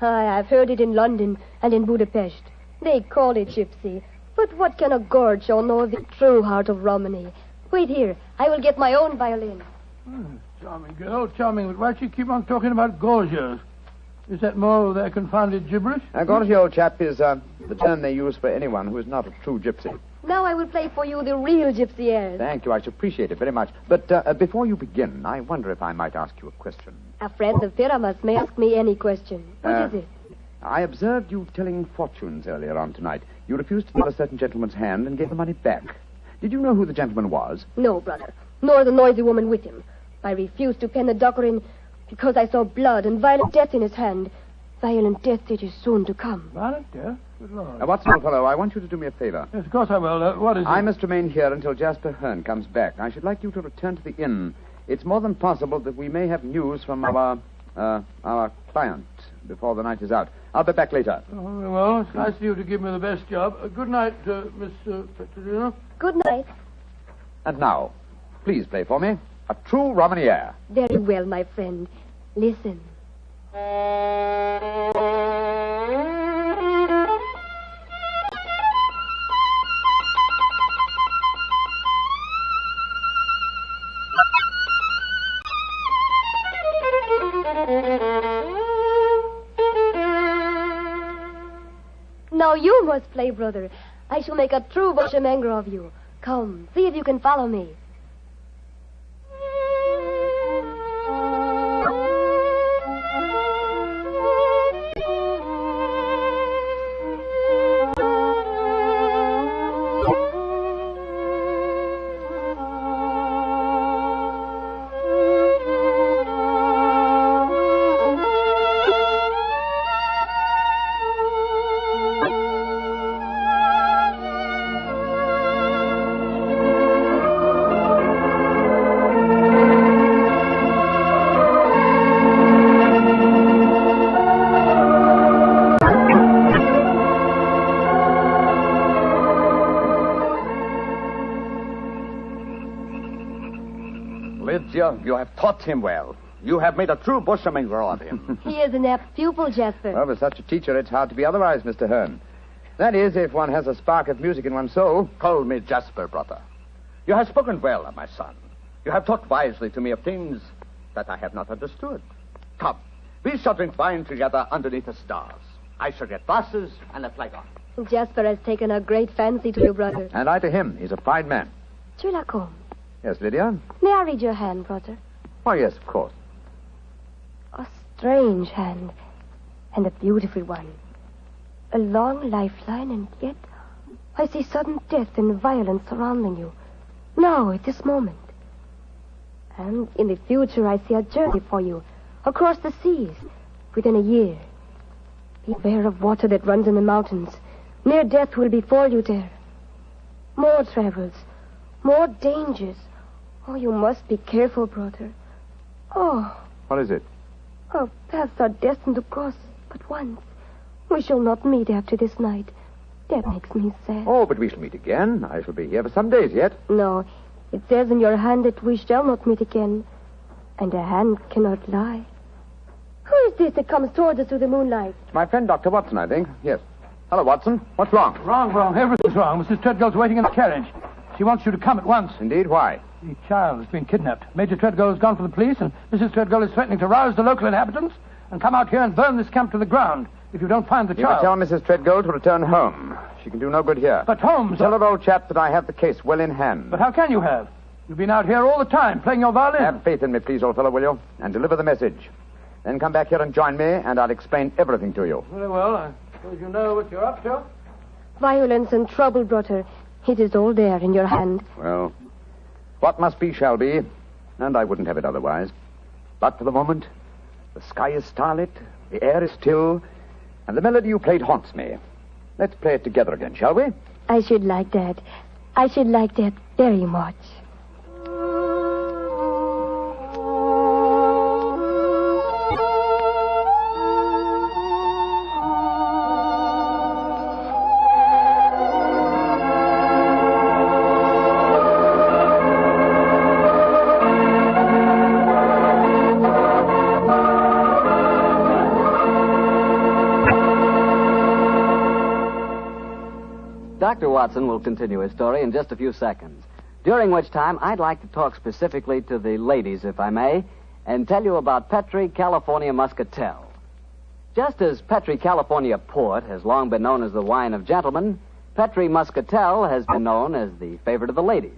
I: I've heard it in London and in Budapest. They call it gypsy. But what can a Gorgio know of the true heart of Romany? Wait here. I will get my own violin.
U: Charming girl, charming. But why do you keep on talking about Gorgios? Is that more of their confounded gibberish?
M: Gorgio, old chap, is the term they use for anyone who is not a true gypsy.
I: Now I will play for you the real gypsy airs.
M: Thank you. I should appreciate it very much. But before you begin, I wonder if I might ask you a question.
I: A friend of Pyramus may ask me any question. What is it?
M: I observed you telling fortunes earlier on tonight. You refused to give a certain gentleman's hand and gave the money back. Did you know who the gentleman was?
I: No, brother. Nor the noisy woman with him. I refused to pen the duckerin because I saw blood and violent death in his hand. Violent death it is soon to come.
U: Violent death? Good Lord.
M: Watson, old fellow, I want you to do me a favor.
U: Yes, of course I will. What is it?
M: I must remain here until Jasper Hearn comes back. I should like you to return to the inn. It's more than possible that we may have news from our client before the night is out. I'll be back later.
U: Oh, well, it's nice of you to give me the best job. Good night, Miss Petrolina.
I: Good night.
M: And now, please play for me. A true Romanier.
I: Very well, my friend. Listen. Now you must play, brother. I shall make a true bushmanger of you. Come, see if you can follow me.
J: You have taught him well. You have made a true bushmanger of him.
I: He is an apt pupil, Jasper.
M: Well, with such a teacher, it's hard to be otherwise, Mr. Hearn. That is, if one has a spark of music in one's soul.
J: Call me Jasper, brother. You have spoken well of my son. You have taught wisely to me of things that I have not understood. Come, we shall drink wine together underneath the stars. I shall get glasses and a flagon.
I: Jasper has taken a great fancy to you, brother.
M: And I to him. He's a fine man.
I: Sherlock Holmes.
M: Yes, Lydia?
I: May I read your hand, brother?
M: Oh, yes, of course.
I: A strange hand, and a beautiful one. A long lifeline, and yet I see sudden death and violence surrounding you. Now, at this moment. And in the future, I see a journey for you, across the seas, within a year. Beware of water that runs in the mountains. Near death will befall you there. More travels, more dangers. Oh, you must be careful, brother. Oh,
M: What is it?
I: our paths are destined to cross but once. We shall not meet after this night. That makes me sad.
M: Oh, but we shall meet again. I shall be here for some days yet.
I: No, it says in your hand that we shall not meet again. And a hand cannot lie. Who is this that comes toward us through the moonlight?
M: It's my friend, Dr. Watson, I think. Yes. Hello, Watson. What's wrong?
U: Wrong. Everything's wrong. Mrs. Treadgold's waiting in the carriage. She wants you to come at once.
M: Indeed, why?
U: The child has been kidnapped. Major Treadgold has gone for the police, and Mrs. Treadgold is threatening to rouse the local inhabitants and come out here and burn this camp to the ground if you don't find the
M: You will
U: child.
M: tell Mrs. Treadgold to return home. She can do no good here.
U: But Holmes...
M: Tell her, old chap, that I have the case well in hand.
U: But how can you have? You've been out here all the time playing your violin.
M: Have faith in me, please, old fellow, will you? And deliver the message. Then come back here and join me, and I'll explain everything to you.
U: Very well. I suppose you know what you're up to.
I: Violence and trouble, brother. It is all there in your hand.
M: Well, what must be shall be, and I wouldn't have it otherwise. But for the moment, the sky is starlit, the air is still, and the melody you played haunts me. Let's play it together again, shall we?
I: I should like that. I should like that very much.
F: Dr. Watson will continue his story in just a few seconds, during which time I'd like to talk specifically to the ladies, if I may, and tell you about Petri California Muscatel. Just as Petri California Port has long been known as the wine of gentlemen, Petri Muscatel has been known as the favorite of the ladies.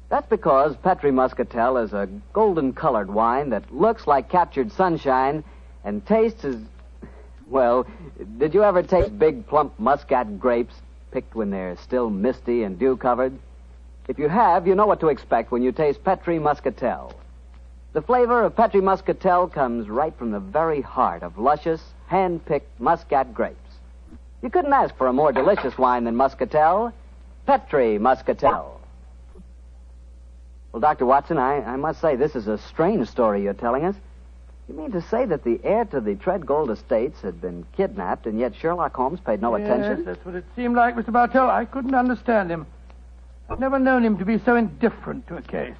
F: That's because Petri Muscatel is a golden-colored wine that looks like captured sunshine and tastes as... Well, did you ever taste big, plump muscat grapes picked when they're still misty and dew-covered? If you have, you know what to expect when you taste Petri Muscatel. The flavor of Petri Muscatel comes right from the very heart of luscious, hand-picked muscat grapes. You couldn't ask for a more delicious wine than Muscatel. Petri Muscatel. Well, Dr. Watson, I must say this is a strange story you're telling us. You mean to say that the heir to the Treadgold estates had been kidnapped, and yet Sherlock Holmes paid no attention?
U: Yes, that's what it seemed like, Mr. Bartell. I couldn't understand him. I've never known him to be so indifferent to a case.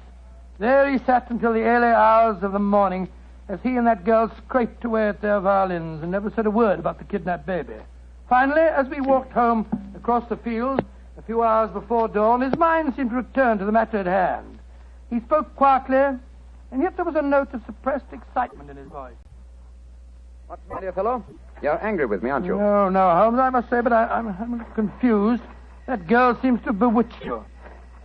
U: There he sat until the early hours of the morning as he and that girl scraped away at their violins and never said a word about the kidnapped baby. Finally, as we walked home across the field a few hours before dawn, his mind seemed to return to the matter at hand. He spoke quietly, and yet there was a note of suppressed excitement in his voice.
H: What's the matter, fellow? You're angry with me, aren't you?
U: No, Holmes, I must say, but I'm a little confused. That girl seems to bewitch you.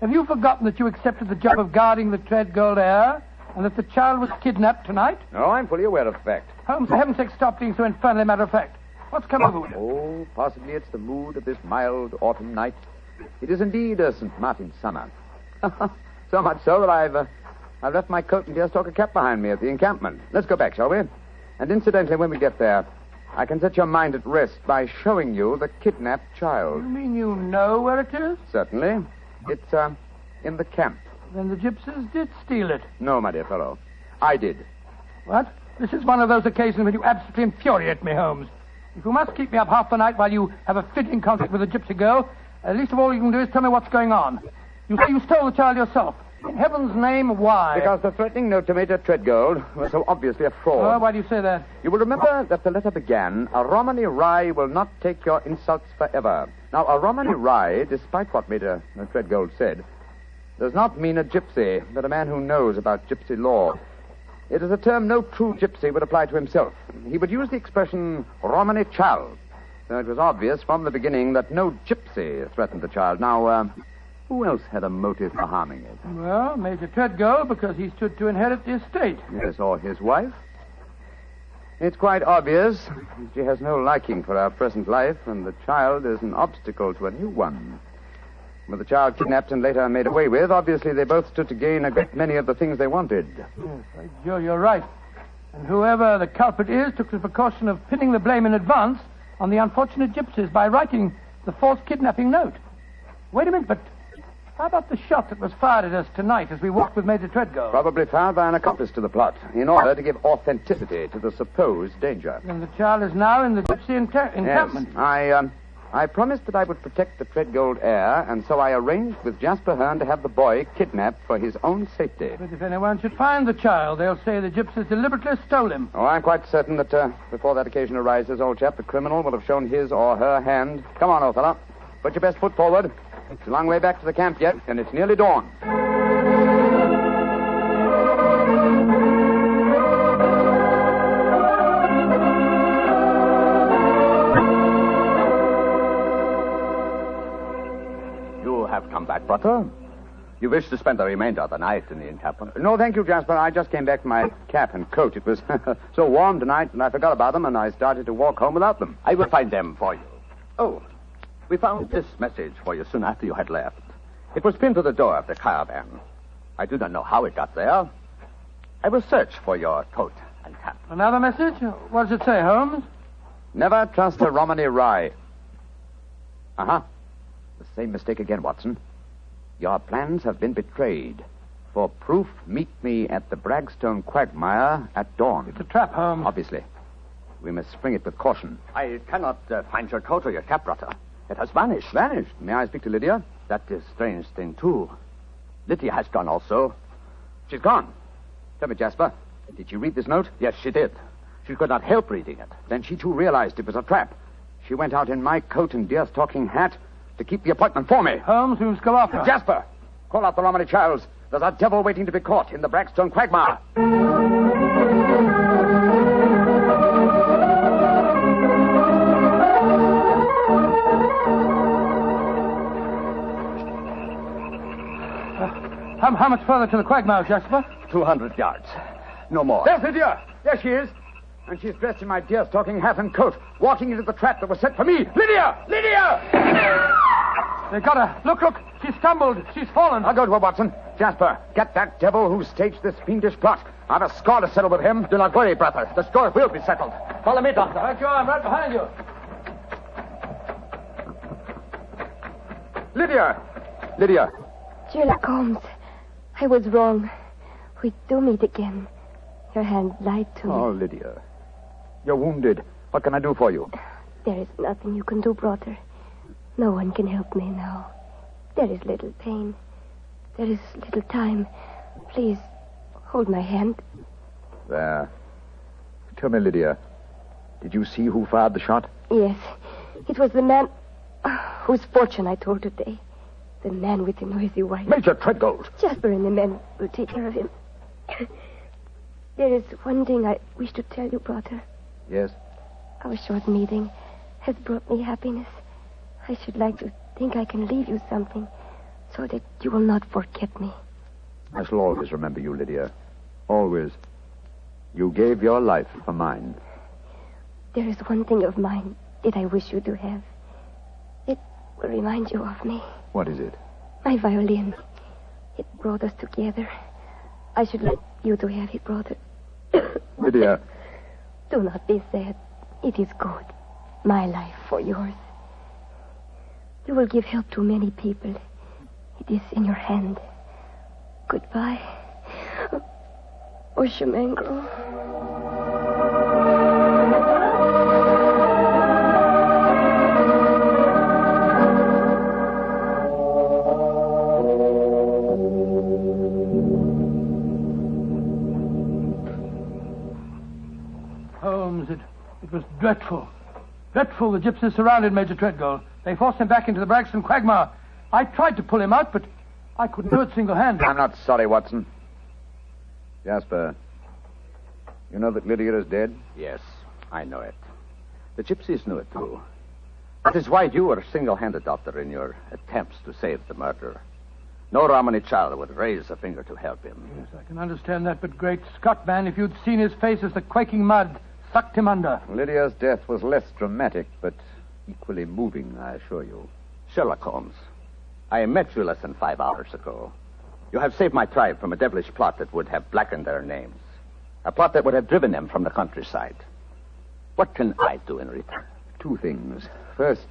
U: Have you forgotten that you accepted the job of guarding the Treadgold heir, and that the child was kidnapped tonight?
H: No, I'm fully aware of the fact.
U: Holmes, for heaven's sake, stop being so infernally matter-of-fact. What's come over you?
H: Oh, possibly it's the mood of this mild autumn night. It is indeed a St. Martin's summer. So much so that I've left my coat and deerstalker cap behind me at the encampment. Let's go back, shall we? And incidentally, when we get there, I can set your mind at rest by showing you the kidnapped child.
U: You mean you know where it is?
H: Certainly. It's, in the camp.
U: Then the gypsies did steal it.
H: No, my dear fellow. I did.
U: What? This is one of those occasions when you absolutely infuriate me, Holmes. If you must keep me up half the night while you have a fitting concert with a gypsy girl, least of all you can do is tell me what's going on. You say you stole the child yourself. In heaven's name, why?
H: Because the threatening note to Major Treadgold was so obviously a fraud.
U: Oh, why do you say that?
H: You will remember that the letter began, "A Romany Rye will not take your insults forever." Now, a Romany Rye, despite what Major Treadgold said, does not mean a gypsy, but a man who knows about gypsy law. It is a term no true gypsy would apply to himself. He would use the expression Romany child. So it was obvious from the beginning that no gypsy threatened the child. Now, who else had a motive for harming it?
U: Well, Major Treadgold, because he stood to inherit the estate.
H: Yes, or his wife. It's quite obvious she has no liking for our present life, and the child is an obstacle to a new one. With the child kidnapped and later made away with, obviously they both stood to gain a great many of the things they wanted.
U: Yes, by Joe, you're right. And whoever the culprit is took the precaution of pinning the blame in advance on the unfortunate gypsies by writing the false kidnapping note. Wait a minute, but how about the shot that was fired at us tonight as we walked with Major Treadgold?
H: Probably fired by an accomplice to the plot, in order to give authenticity to the supposed danger.
U: And the child is now in the gypsy encampment.
H: Yes, I promised that I would protect the Treadgold heir, and so I arranged with Jasper Hearn to have the boy kidnapped for his own safety.
U: But if anyone should find the child, they'll say the gypsies deliberately stole him.
H: Oh, I'm quite certain that before that occasion arises, old chap, the criminal will have shown his or her hand. Come on, old fellow. Put your best foot forward. It's a long way back to the camp yet, and it's nearly dawn.
J: Have come back, brother? You wish to spend the remainder of the night in the encampment?
H: No, thank you, Jasper. I just came back for my cap and coat. It was so warm tonight, and I forgot about them, and I started to walk home without them.
J: I will find them for you. Oh, we found this message for you soon after you had left. It was pinned to the door of the caravan. I do not know how it got there. I will search for your coat and cap.
U: Another message? What does it say, Holmes?
H: Never trust a Romany Rye. Uh-huh. The same mistake again, Watson. Your plans have been betrayed. For proof, meet me at the Bragstone quagmire at dawn.
U: It's a trap, Holmes.
H: Obviously. We must spring it with caution.
J: I cannot find your coat or your cap, brother. It has vanished.
H: Vanished? May I speak to Lydia?
J: That is a strange thing, too. Lydia has gone also.
H: She's gone. Tell me, Jasper, did she read this note?
J: Yes, she did. She could not help reading it.
H: Then she, too, realized it was a trap. She went out in my coat and deerstalking hat to keep the appointment for me.
U: Holmes, we must go after her.
H: Jasper, call out the Romany Childs. There's a devil waiting to be caught in the Bragstone quagmire.
U: How much further to the quagmire, Jasper?
J: 200 yards. No more.
H: There's Lydia. There she is. And she's dressed in my deerstalking hat and coat, walking into the trap that was set for me. Lydia! Lydia!
U: They got her. Look. She's stumbled. She's fallen.
H: I'll go to her, Watson. Jasper, get that devil who staged this fiendish plot. I've a score to settle with him.
J: Do not worry, brother. The score will be settled. Follow me, Doctor.
U: Right you are. I'm right behind you.
H: Lydia.
I: Sherlock Holmes, I was wrong. We do meet again. Your hand lied to me.
H: Oh, Lydia. You're wounded. What can I do for you?
I: There is nothing you can do, brother. No one can help me now. There is little pain. There is little time. Please, hold my hand.
Q: There. Tell me, Lydia, did you see who fired the shot?
I: Yes. It was the man whose fortune I told today. The man with the noisy wife.
Q: Major Treadgold.
I: Jasper and the men will take care of him. There is one thing I wish to tell you, brother.
Q: Yes?
I: Our short meeting has brought me happiness. I should like to think I can leave you something so that you will not forget me.
Q: I shall always remember you, Lydia. Always. You gave your life for mine.
I: There is one thing of mine that I wish you to have. It will remind you of me.
Q: What is it?
I: My violin. It brought us together. I should like you to have it, brother.
Q: Lydia.
I: Do not be sad. It is good. My life for yours. You will give help to many people. It is in your hand. Goodbye. Oshamangro.
U: Holmes, it was dreadful. Dreadful. The gypsies surrounded Major Treadgold. They forced him back into the Braxton quagmire. I tried to pull him out, but I couldn't do it single-handed.
Q: I'm not sorry, Watson. Jasper, you know that Lydia is dead?
J: Yes, I know it. The gypsies knew it, too. That is why you were single-handed, Doctor, in your attempts to save the murderer. No Romany child would raise a finger to help him.
U: Yes, I can understand that, but great Scott, man, if you'd seen his face as the quaking mud sucked him under.
Q: Lydia's death was less dramatic, but equally moving, I assure you.
J: Sherlock Holmes, I met you less than 5 hours ago. You have saved my tribe from a devilish plot that would have blackened their names. A plot that would have driven them from the countryside. What can I do in return?
Q: 2 things. First,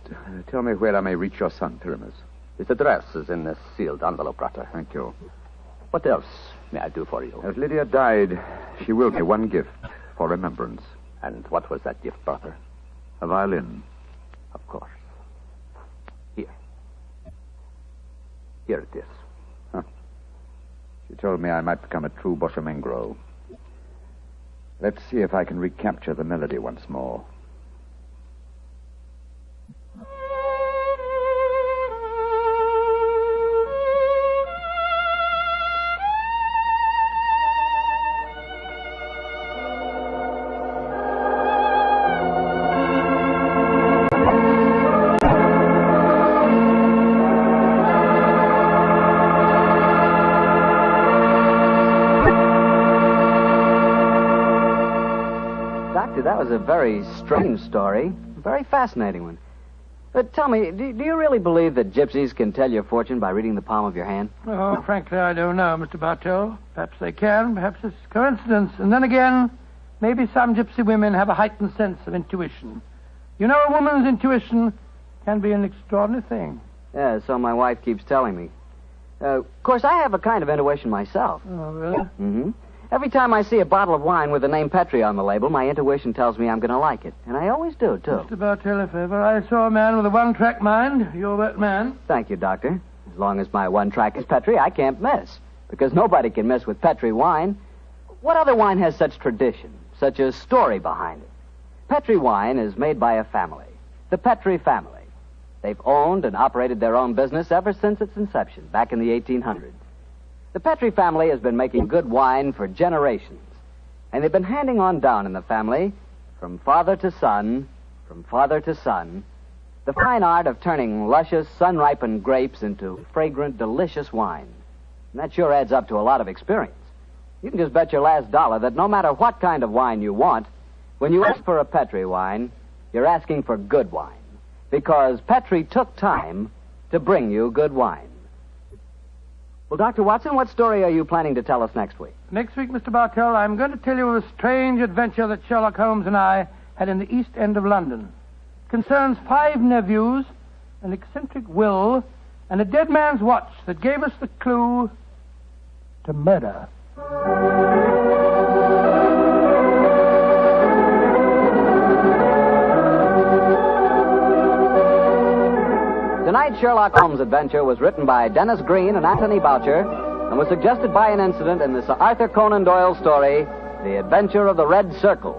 Q: tell me where I may reach your son, Pyramus.
J: His address is in this sealed envelope, Brother.
Q: Thank you.
J: What else may I do for you?
Q: As Lydia died, she willed me one gift for remembrance.
J: And what was that gift, Brother?
Q: A violin.
J: Of course. Here. Here it is.
Q: Huh. She told me I might become a true Boshamengro. Let's see if I can recapture the melody once more.
F: That was a very strange story. A very fascinating one. But tell me, do you really believe that gypsies can tell your fortune by reading the palm of your hand?
U: Oh, frankly, I don't know, Mr. Bartell. Perhaps they can. Perhaps it's coincidence. And then again, maybe some gypsy women have a heightened sense of intuition. You know, a woman's intuition can be an extraordinary thing.
F: Yeah, so my wife keeps telling me. Of course, I have a kind of intuition myself.
U: Oh, really?
F: Mm-hmm. Every time I see a bottle of wine with the name Petri on the label, my intuition tells me I'm going to like it. And I always do, too.
U: Mr. Bartell, if ever I saw a man with a one-track mind, you're that man.
F: Thank you, Doctor. As long as my one track is Petri, I can't miss. Because nobody can miss with Petri wine. What other wine has such tradition, such a story behind it? Petri wine is made by a family, the Petri family. They've owned and operated their own business ever since its inception, back in the 1800s. The Petri family has been making good wine for generations, and they've been handing on down in the family, from father to son, the fine art of turning luscious, sun-ripened grapes into fragrant, delicious wine. And that sure adds up to a lot of experience. You can just bet your last dollar that no matter what kind of wine you want, when you ask for a Petri wine, you're asking for good wine, because Petri took time to bring you good wine. Well, Dr. Watson, what story are you planning to tell us next week?
U: Next week, Mr. Bartell, I'm going to tell you of a strange adventure that Sherlock Holmes and I had in the East End of London. It concerns 5 nephews, an eccentric will, and a dead man's watch that gave us the clue to murder. Tonight's Sherlock Holmes adventure was written by Dennis Green and Anthony Boucher
F: and was suggested by an incident in the Sir Arthur Conan Doyle story, The Adventure of the Red Circle.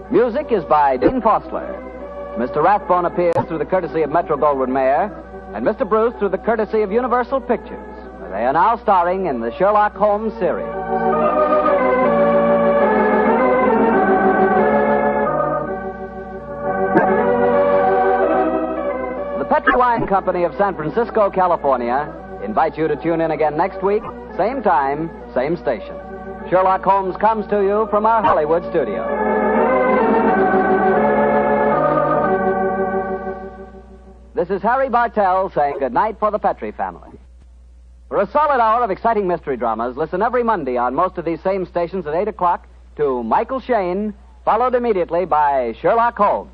F: Music is by Dean Fostler. Mr. Rathbone appears through the courtesy of Metro-Goldwyn-Mayer, and Mr. Bruce through the courtesy of Universal Pictures. They are now starring in the Sherlock Holmes series. The Petri Wine Company of San Francisco, California, invite you to tune in again next week, same time, same station. Sherlock Holmes comes to you from our Hollywood studio. This is Harry Bartell saying goodnight for the Petri family. For a solid hour of exciting mystery dramas, listen every Monday on most of these same stations at 8 o'clock to Michael Shayne, followed immediately by Sherlock Holmes.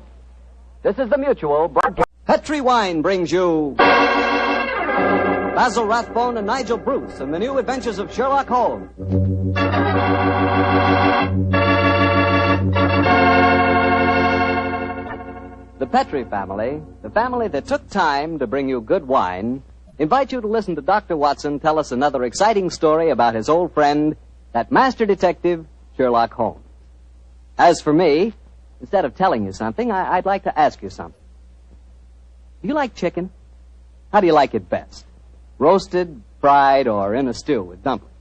F: This is the Mutual broadcast. Petri Wine brings you Basil Rathbone and Nigel Bruce in the new adventures of Sherlock Holmes. The Petri family, the family that took time to bring you good wine, invite you to listen to Dr. Watson tell us another exciting story about his old friend, that master detective, Sherlock Holmes. As for me, instead of telling you something, I'd like to ask you something. Do you like chicken? How do you like it best? Roasted, fried, or in a stew with dumplings?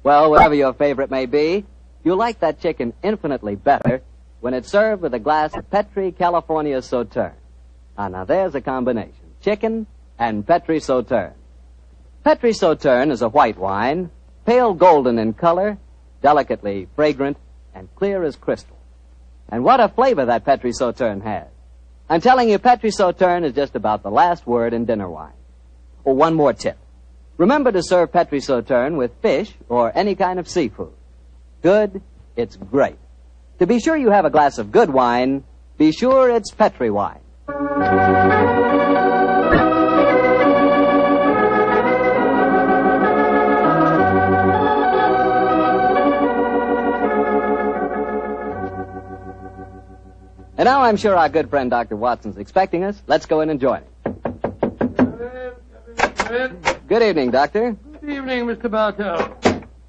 F: Well, whatever your favorite may be, you'll like that chicken infinitely better when it's served with a glass of Petri California Sauterne. Now there's a combination. Chicken and Petri Sauterne. Petri Sauterne is a white wine, pale golden in color, delicately fragrant, and clear as crystal. And what a flavor that Petri Sauterne has. I'm telling you, Petri Sauterne is just about the last word in dinner wine. Oh, one more tip. Remember to serve Petri Sauterne with fish or any kind of seafood. Good, it's great. To be sure you have a glass of good wine, be sure it's Petri wine. And now I'm sure our good friend Dr. Watson's expecting us. Let's go in and join him. Good evening, Doctor.
U: Good evening, Mr. Bartell.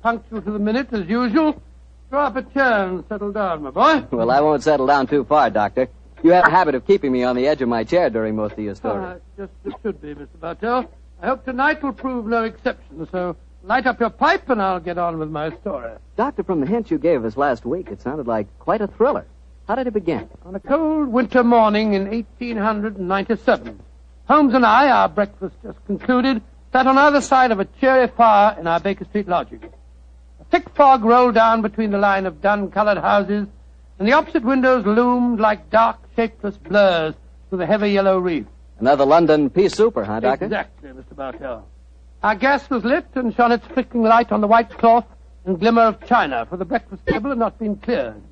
U: Punctual to the minute, as usual. Draw up a chair and settle down, my boy.
F: Well, I won't settle down too far, Doctor. You have a habit of keeping me on the edge of my chair during most of your stories.
U: Just as it should be, Mr. Bartell. I hope tonight will prove no exception, so light up your pipe and I'll get on with my story.
F: Doctor, from the hint you gave us last week, it sounded like quite a thriller. How did it begin?
U: On a cold winter morning in 1897, Holmes and I, our breakfast just concluded, sat on either side of a cheery fire in our Baker Street lodging. A thick fog rolled down between the line of dun-colored houses, and the opposite windows loomed like dark, shapeless blurs through the heavy yellow reef.
F: Another London pea souper, huh, Doctor?
U: Exactly, Mr. Bartell. Our gas was lit and shone its flickering light on the white cloth and glimmer of china, for the breakfast table had not been cleared.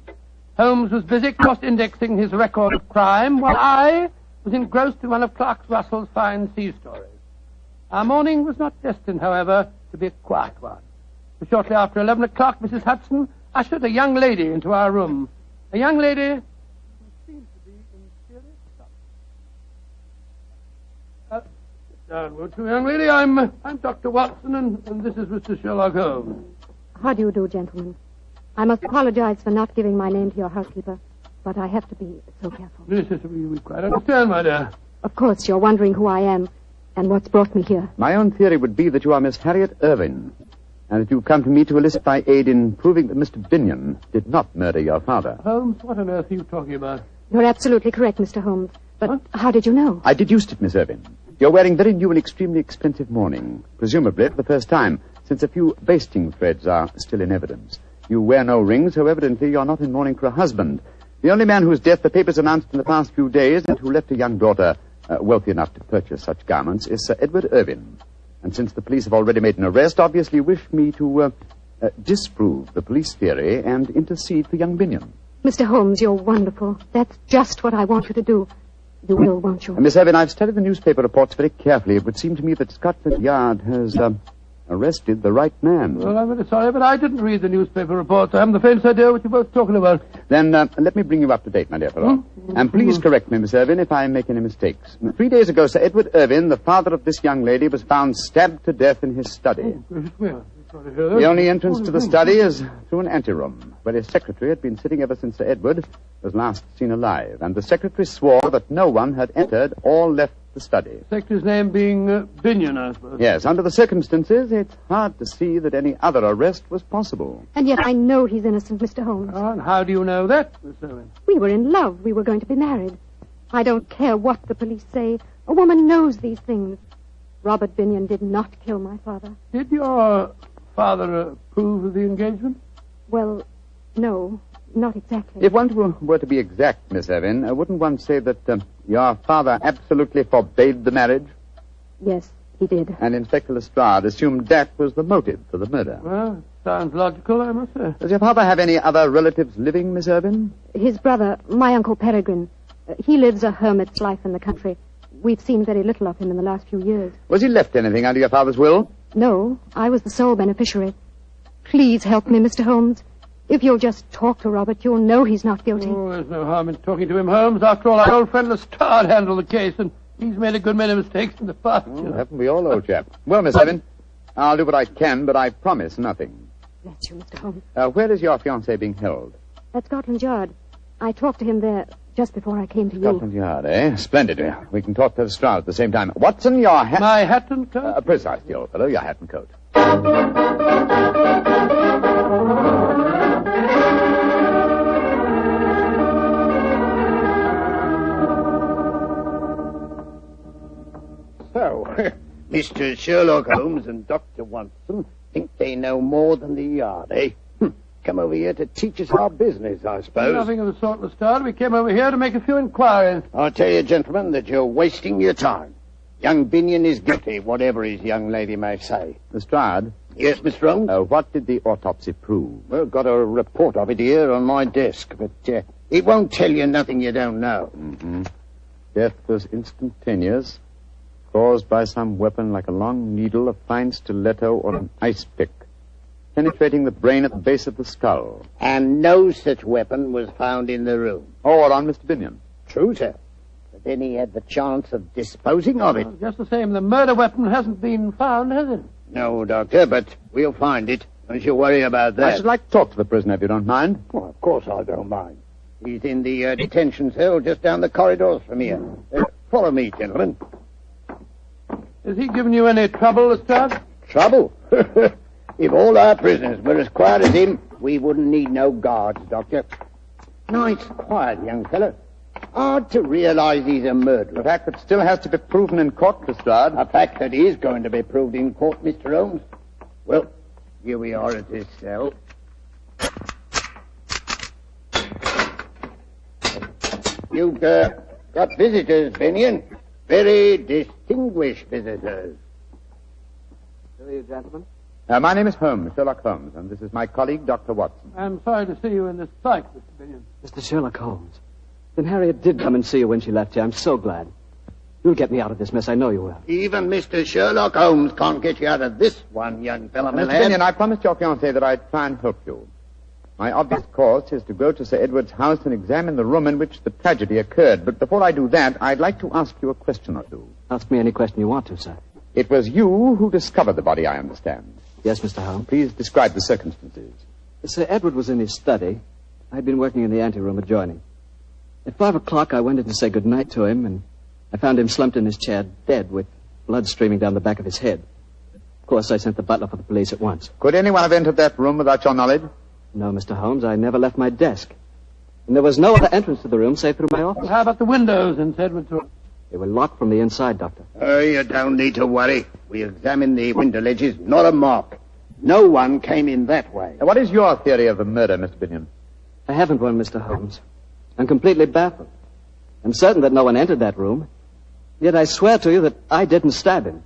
U: Holmes was busy cross-indexing his record of crime, while I was engrossed in one of Clark Russell's fine sea stories. Our morning was not destined, however, to be a quiet one. For shortly after 11 o'clock, Mrs. Hudson ushered a young lady into our room. A young lady who seemed to be in serious trouble. Sit down, won't you, young lady? I'm Dr. Watson, and this is Mr. Sherlock Holmes.
S: How do you do, gentlemen? I must apologize for not giving my name to your housekeeper, but I have to be so careful.
U: Yes, we quite understand, my dear.
S: Of course, you're wondering who I am and what's brought me here.
M: My own theory would be that you are Miss Harriet Irving, and that you've come to me to elicit my aid in proving that Mr. Pigeon did not murder your father.
U: Holmes, what on earth are you talking about?
S: You're absolutely correct, Mr. Holmes. But how did you know?
M: I deduced it, Miss Irving. You're wearing very new and extremely expensive mourning, presumably for the first time, since a few basting threads are still in evidence. You wear no rings, so evidently you're not in mourning for a husband. The only man whose death the papers announced in the past few days and who left a young daughter wealthy enough to purchase such garments is Sir Edward Irving. And since the police have already made an arrest, obviously wish me to disprove the police theory and intercede for young Pigeon.
S: Mr. Holmes, you're wonderful. That's just what I want you to do. You will, won't you?
M: Miss Irving, I've studied the newspaper reports very carefully. It would seem to me that Scotland Yard has arrested the right man.
U: Well, I'm very sorry, but I didn't read the newspaper reports. I haven't the faintest idea what you're both talking about.
M: Then let me bring you up to date, my dear fellow. And please correct me, Miss Irving, if I make any mistakes. 3 days ago, Sir Edward Irving, the father of this young lady, was found stabbed to death in his study.
U: Well,
M: The only entrance to the study is through an anteroom, where his secretary had been sitting ever since Sir Edward was last seen alive, and the secretary swore that no one had entered or left the study.
U: Secretary's name being Pigeon, I suppose.
M: Yes, under the circumstances, it's hard to see that any other arrest was possible.
S: And yet I know he's innocent, Mr. Holmes.
U: Oh, and how do you know that, Miss Owen?
S: We were in love. We were going to be married. I don't care what the police say. A woman knows these things. Robert Binion did not kill my father.
U: Did your father approve of the engagement?
S: Well, no, not exactly.
M: If one were to be exact, Miss Evan, wouldn't one say that your father absolutely forbade the marriage?
S: Yes, he did.
M: And Inspector Lestrade assumed that was the motive for the murder.
U: Well, sounds logical, I must say.
M: Does your father have any other relatives living, Miss Irvin?
S: His brother, my Uncle Peregrine. He lives a hermit's life in the country. We've seen very little of him in the last few years.
M: Was he left anything under your father's will?
S: No, I was the sole beneficiary. Please help me, Mr. Holmes. If you'll just talk to Robert, you'll know he's not guilty.
U: Oh, there's no harm in talking to him, Holmes. After all, our old friend Lestrade handled the case, and he's made a good many mistakes in the past.
M: Oh, haven't we all, old chap? Well, Miss Evan, I'll do what I can, but I promise nothing.
S: Bless you, Mr. Holmes.
M: Where is your fiancé being held?
S: At Scotland Yard. I talked to him there just before I came to you.
M: Scotland Yard, eh? Splendid. We can talk to Lestrade at the same time. Watson, your hat...
U: My hat and coat?
M: Precisely, old fellow, your hat and coat.
E: So, Mr. Sherlock Holmes and Dr. Watson think they know more than the Yard, eh? Come over here to teach us our business, I suppose.
U: Nothing of the sort, Lestrade. We came over here to make a few inquiries.
E: I'll tell you, gentlemen, that you're wasting your time. Young Binion is guilty, whatever his young lady may say.
M: Lestrade?
E: Yes, Mr. Holmes?
M: What did the autopsy prove?
E: Well, got a report of it here on my desk, but it won't tell you nothing you don't know.
M: Mm-hmm. Death was instantaneous, caused by some weapon like a long needle, a fine stiletto, or an ice pick, penetrating the brain at the base of the skull.
E: And no such weapon was found in the room.
M: Or on Mr. Binion.
E: True, sir. But then he had the chance of disposing of it.
U: Well, just the same, the murder weapon hasn't been found, has it?
E: No, Doctor, but we'll find it. Don't you worry about that.
M: I should like to talk to the prisoner, if you don't mind.
E: Well, of course I don't mind. He's in the detention cell just down the corridors from here. Follow me, gentlemen.
U: Has he given you any trouble, Lestrade?
E: Trouble? If all our prisoners were as quiet as him, we wouldn't need no guards, Doctor. Nice, quiet young fellow. Hard to realize he's a murderer.
M: A fact that still has to be proven in court, Lestrade.
E: A fact that is going to be proved in court, Mr. Holmes. Well, here we are at this cell. You've got visitors, Binion. Very distinguished visitors.
N: Who are you, gentlemen?
M: My name is Holmes, Sherlock Holmes, and this is my colleague, Dr. Watson.
U: I'm sorry to see you in this plight, Mr. Binion.
N: Mr. Sherlock Holmes. Then Harriet did come and see you when she left you. I'm so glad. You'll get me out of this mess. I know you will.
E: Even Mr. Sherlock Holmes can't get you out of this one, young fellow, my
M: Mr.
E: lad.
M: Binion, I promised your fiancé that I'd try and help you. My obvious course is to go to Sir Edward's house and examine the room in which the tragedy occurred. But before I do that, I'd like to ask you a question or two.
N: Ask me any question you want to, sir.
M: It was you who discovered the body, I understand.
N: Yes, Mr. Holmes.
M: Please describe the circumstances.
N: Sir Edward was in his study. I'd been working in the anteroom adjoining. At 5 o'clock, I went in to say good night to him, and I found him slumped in his chair, dead, with blood streaming down the back of his head. Of course, I sent the butler for the police at once.
M: Could anyone have entered that room without your knowledge?
N: No, Mr. Holmes, I never left my desk. And there was no other entrance to the room save through my office.
U: Well, how about the windows in Edward's room?
N: They were locked from the inside, Doctor.
E: You don't need to worry. We examined the window ledges, not a mark. No one came in that way.
M: Now, what is your theory of the murder, Mr. Binion?
N: I haven't one, Mr. Holmes. I'm completely baffled. I'm certain that no one entered that room. Yet I swear to you that I didn't stab him.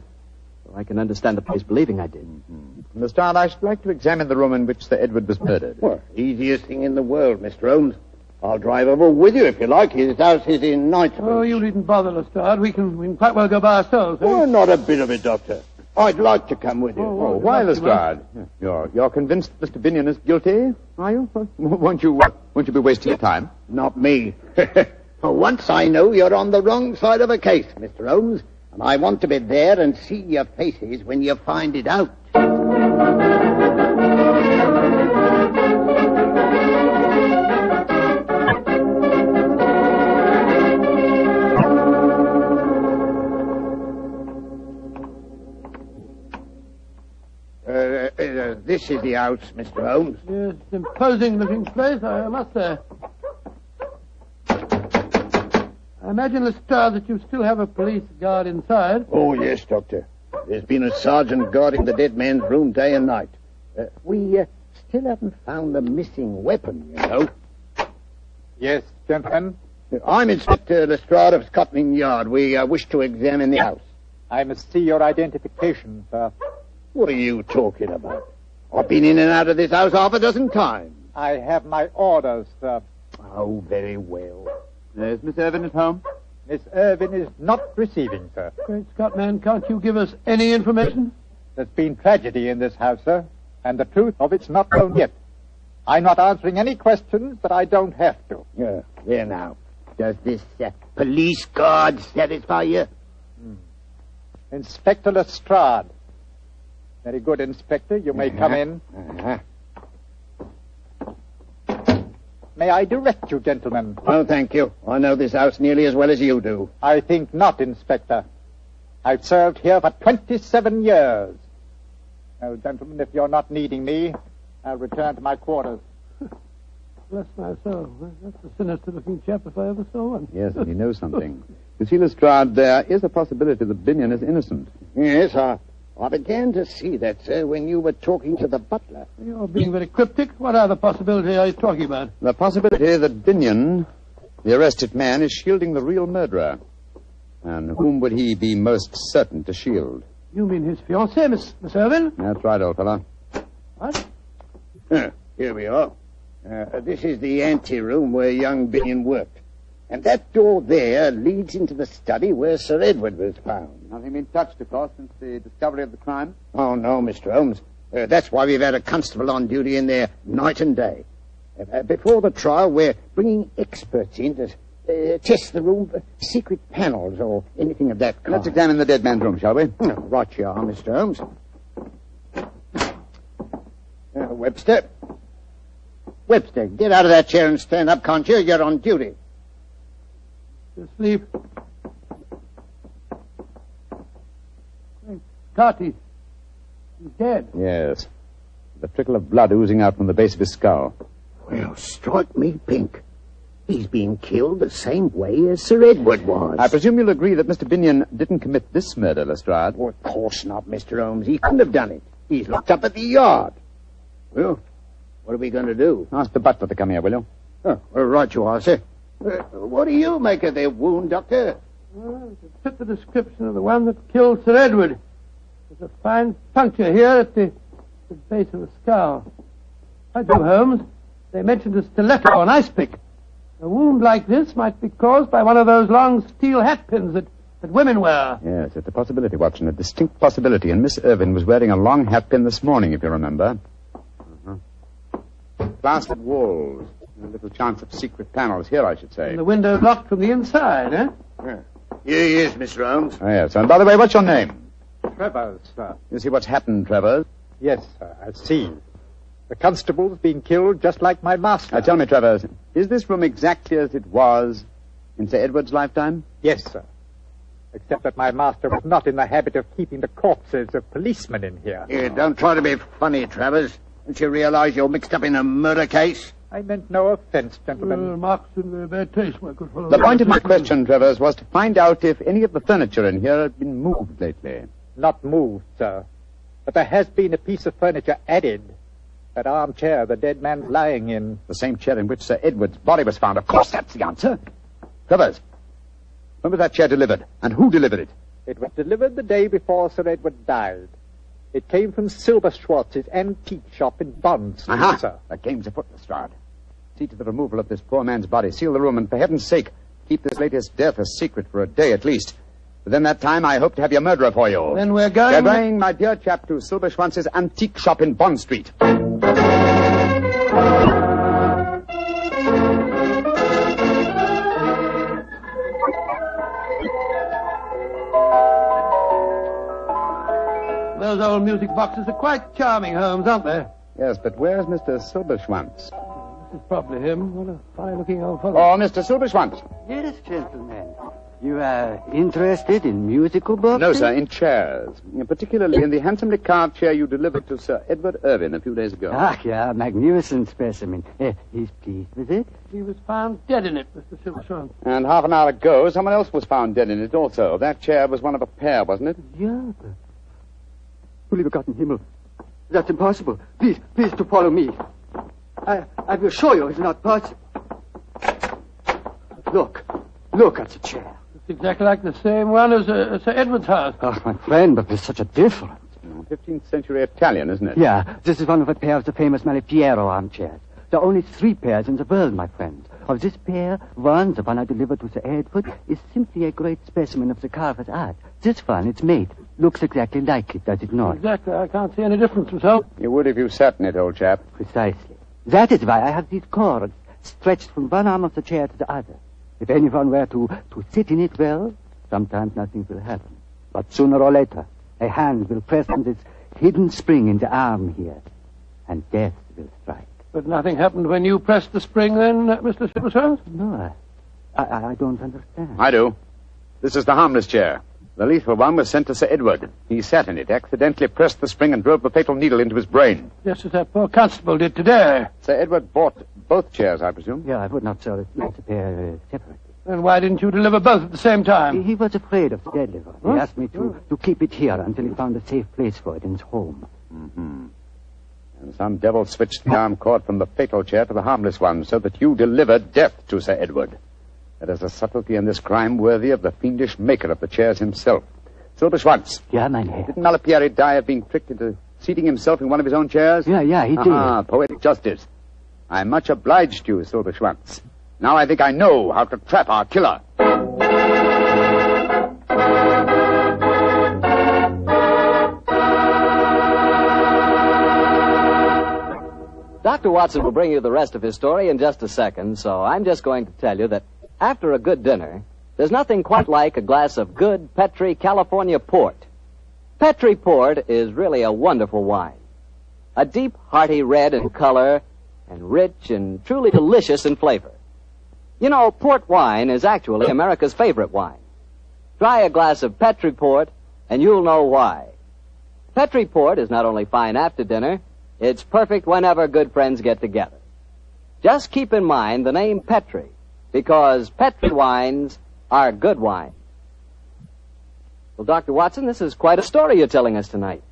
N: So I can understand the police believing I did.
M: Mm-hmm. Lestrade, I should like to examine the room in which Sir Edward was murdered.
E: Well, easiest thing in the world, Mr. Holmes. I'll drive over with you if you like. His house is in Knightsbridge.
U: Oh, you needn't bother, Lestrade. We can quite well go by ourselves. Eh?
E: Oh, not a bit of it, Doctor. I'd like to come with you.
M: Oh, why, Lestrade? You're convinced Mr. Binion is guilty, are you? Won't you be wasting your time?
E: Not me. For once I know you're on the wrong side of a case, Mr. Holmes, and I want to be there and see your faces when you find it out. This is the house, Mr. Holmes.
U: Yes, it's an imposing-looking place, I must say. I imagine, Lestrade, that you still have a police guard inside.
E: Oh, yes, Doctor. There's been a sergeant guarding the dead man's room day and night. We still haven't found the missing weapon, you know.
K: Yes, gentlemen?
E: I'm Inspector Lestrade of Scotland Yard. We wish to examine the house.
K: I must see your identification, sir.
E: What are you talking about? I've been in and out of this house half a dozen times.
K: I have my orders, sir.
E: Oh, very well.
K: Is Miss Irvin at home? Miss Irvin is not receiving, sir.
U: Great Scott, man, can't you give us any information?
K: There's been tragedy in this house, sir, and the truth of it's not known yet. I'm not answering any questions that I don't have to.
E: There now. Does this police guard satisfy you?
K: Inspector Lestrade. Very good, Inspector. You may come in. May I direct you, gentlemen?
E: Oh, thank you. I know this house nearly as well as you do.
K: I think not, Inspector. I've served here for 27 years. Now, gentlemen, if you're not needing me, I'll return to my quarters.
U: Bless my soul. That's a sinister-looking chap if I ever saw one.
M: Yes, and he knows something. You see, Lestrade, there is a possibility that Binion is innocent.
E: Yes, I began to see that, sir, when you were talking to the butler.
U: You're being very cryptic. What other possibility are you talking about?
M: The possibility that Binion, the arrested man, is shielding the real murderer. And whom would he be most certain to shield?
U: You mean his fiancée, Miss Irvin?
M: That's right, old fellow.
U: What?
E: Here we are. This is the anteroom where young Binion worked. And that door there leads into the study where Sir Edward was found.
M: Nothing been touched, of course, since the discovery of the crime?
E: Oh, no, Mr. Holmes. That's why we've had a constable on duty in there night and day. Before the trial, we're bringing experts in to test the room for secret panels or anything of that kind.
M: Let's examine the dead man's room, shall we?
E: Right you are, Mr. Holmes. Webster. Webster, get out of that chair and stand up, can't you? You're on duty.
U: Asleep. Carty. He's dead.
M: Yes. The trickle of blood oozing out from the base of his skull.
E: Well, strike me pink. He's been killed the same way as Sir Edward was.
M: I presume you'll agree that Mr. Binion didn't commit this murder, Lestrade?
E: Well, of course not, Mr. Holmes. He couldn't have done it. He's locked up at the yard. Well, what are we going to do?
M: Ask the butler to come here, will you?
E: Oh, well, right you are, sir. What do you make of their wound, Doctor?
U: Well, it fit the description of the one that killed Sir Edward. There's a fine puncture here at the base of the skull. By Jove, Holmes, they mentioned a stiletto or an ice pick. A wound like this might be caused by one of those long steel hat pins that women wear.
M: Yes, it's a possibility, Watson, a distinct possibility. And Miss Irvin was wearing a long hat pin this morning, if you remember. Plastered walls. A little chance of secret panels here, I should say.
U: And the window locked from the inside, eh?
E: Here he is, Mr. Holmes.
M: Oh, yes. And by the way, what's your name?
K: Travers, sir.
M: You see what's happened, Travers?
K: Yes, sir, I see. The constable's been killed just like my master.
M: Now, tell me, Travers, is this room exactly as it was in Sir Edward's lifetime?
K: Yes, sir. Except that my master was not in the habit of keeping the corpses of policemen in here.
E: Don't try to be funny, Travers. Don't you realize you're mixed up in a murder case?
K: I meant no offense, gentlemen.
U: Marks in very bad taste, my good fellow.
M: The point of my question, Travers, was to find out if any of the furniture in here had been moved lately.
K: Not moved, sir. But there has been a piece of furniture added. That armchair the dead man's lying in.
M: The same chair in which Sir Edward's body was found. Of course, that's the answer. Travers, when was that chair delivered? And who delivered it?
K: It was delivered the day before Sir Edward died. It came from Silver Schwartz's antique shop in Bond Street, sir.
M: The game's afoot, Lestrade. See to the removal of this poor man's body. Seal the room, and for heaven's sake, keep this latest death a secret for a day at least. Within that time, I hope to have your murderer for you.
U: Then we're going...
M: We're going, my dear chap, to Silver Schwanz's antique shop in Bond Street.
U: Well, Those old music boxes are quite charming, Holmes, aren't they?
M: Yes, but where's Mr. Silberschwanz?
U: This is probably him. What a fine-looking old fellow.
M: Oh, Mr. Silberschwanz.
R: Yes, gentlemen. You are interested in musical boxes?
M: No, sir, in chairs. Particularly in the handsomely carved chair you delivered to Sir Edward Irvin a few days ago.
R: Ah, yeah, magnificent specimen. He's pleased with it?
U: He was found dead in it, Mr. Silverschwanz.
M: And half an hour ago, someone else was found dead in it also. That chair was one of a pair, wasn't it?
R: Yeah, but... Holy begotten Himmel. That's impossible. Please to follow me. I will show you it's not possible. Look at the chair.
U: It's exactly like the same one as Sir Edward's house.
R: Oh, my friend, but there's such a difference.
M: 15th century Italian, isn't it?
R: Yeah, this is one of a pair of the famous Malipiero armchairs. There are only 3 pairs in the world, my friend. Of this pair, one, the one I delivered to Sir Edward, is simply a great specimen of the carver's art. This one, its mate, looks exactly like it, does it not?
U: Exactly. I can't see any difference myself.
M: You would if you sat in it, old chap.
R: Precisely. That is why I have these cords stretched from one arm of the chair to the other. If anyone were to sit in it well, sometimes nothing will happen. But sooner or later, a hand will press on this hidden spring in the arm here, and death will strike.
U: But nothing happened when you pressed the spring then, Mr. Silverschwanz?
R: No, I don't understand.
M: I do. This is the harmless chair. The lethal one was sent to Sir Edward. He sat in it, accidentally pressed the spring and drove the fatal needle into his brain.
U: Just as that poor constable did today.
M: Sir Edward bought both chairs, I presume?
R: Yeah, I would not sell it. Let's pair separately.
U: Then why didn't you deliver both at the same time?
R: He was afraid of the deadly one. He asked me to keep it here until he found a safe place for it in his home.
M: Mm-hmm. And some devil switched the arm cord from the fatal chair to the harmless one so that you delivered death to Sir Edward. There is a subtlety in this crime worthy of the fiendish maker of the chairs himself. Silberschwanz.
R: Yeah, mein Herr.
M: Didn't Malipieri die of being tricked into seating himself in one of his own chairs?
R: Yeah, he did.
M: Ah, poetic justice. I'm much obliged to you, Silberschwanz. Now I think I know how to trap our killer.
F: Dr. Watson will bring you the rest of his story in just a second, so I'm just going to tell you that after a good dinner, there's nothing quite like a glass of good Petri California port. Petri port is really a wonderful wine. A deep, hearty red in color and rich and truly delicious in flavor. You know, port wine is actually America's favorite wine. Try a glass of Petri port and you'll know why. Petri port is not only fine after dinner, it's perfect whenever good friends get together. Just keep in mind the name Petri, because Petri wines are good wine. Well, Dr. Watson, this is quite a story you're telling us tonight.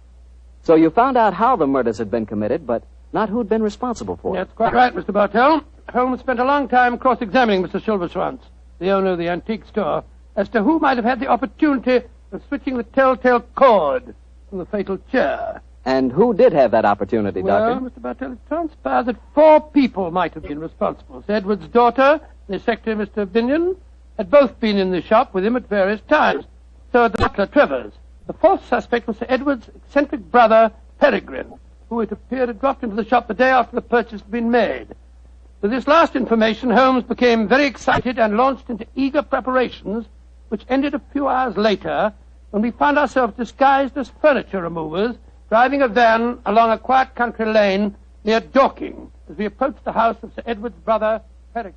F: So you found out how the murders had been committed, but not who'd been responsible for it.
U: That's quite right, Mr. Bartell. Holmes spent a long time cross-examining Mr. Silverschwanz, the owner of the antique store, as to who might have had the opportunity of switching the telltale cord from the fatal chair.
F: And who did have that opportunity,
U: Well,
F: Doctor?
U: Mr. Bartell, it transpired that 4 people might have been responsible. Sir Edward's daughter and his secretary, Mr. Pigeon, had both been in the shop with him at various times. So had the butler, Travers. The 4th suspect was Sir Edward's eccentric brother, Peregrine, who it appeared had dropped into the shop the day after the purchase had been made. With this last information, Holmes became very excited and launched into eager preparations, which ended a few hours later when we found ourselves disguised as furniture removers, driving a van along a quiet country lane near Dorking as we approached the house of Sir Edward's brother, Peregrine.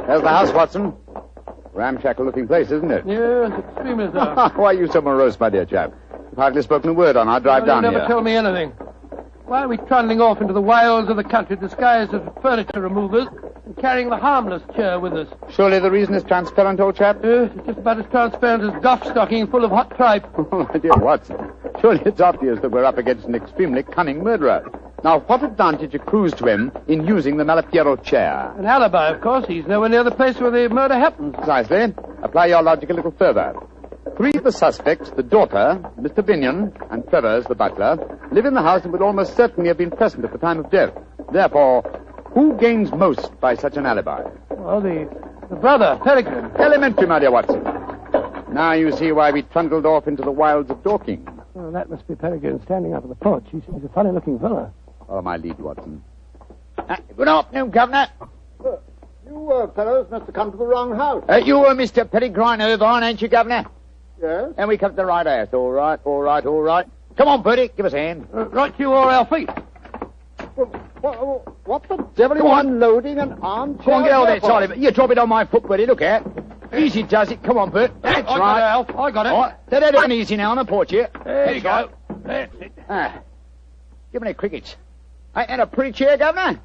M: There's the house, Watson. Ramshackle-looking place, isn't it?
U: Yes, extremely so.
M: Why are you so morose, my dear chap? You've hardly spoken a word on our drive down
U: You never
M: here.
U: tell me anything. Why are we trundling off into the wilds of the country disguised as furniture removers and carrying the harmless chair with us?
M: Surely the reason is transparent, old chap?
U: It's just about as transparent as duff stocking full of hot tripe.
M: Oh, my dear Watson, surely it's obvious that we're up against an extremely cunning murderer. Now, what advantage accrues to him in using the Malipiero chair?
U: An alibi, of course. He's nowhere near the place where the murder happened.
M: Precisely. Apply your logic a little further. 3 of the suspects, the daughter, Mr. Pigeon, and Travers, the butler, live in the house and would almost certainly have been present at the time of death. Therefore, who gains most by such an alibi?
U: Well, the brother, Peregrine.
M: Elementary, my dear Watson. Now you see why we trundled off into the wilds of Dorking.
U: Well, that must be Peregrine standing up on the porch. He's a funny-looking fellow.
M: Follow my lead, Watson.
E: Good afternoon, Governor.
K: You fellows must have come to the wrong house.
E: You were Mr. Peregrine Irvine, ain't you, Governor? Yes?
Q: And we come to the right house. All right. Come on, Bertie, give us a hand.
U: Right you are, Alfie.
E: What the devil are you unloading an armchair?
Q: Come on, get over there,
E: for?
Q: Charlie. You drop it on my foot, Bertie. Look out. Easy does it. Come on, Bert. That's
U: I got
Q: right.
U: it, Alf. I got it.
Q: All right. Let it down easy now on the porch here.
U: There you
Q: That's
U: go.
Q: right.
U: That's it.
Q: Give me the crickets. Ain't that a pretty chair, Governor?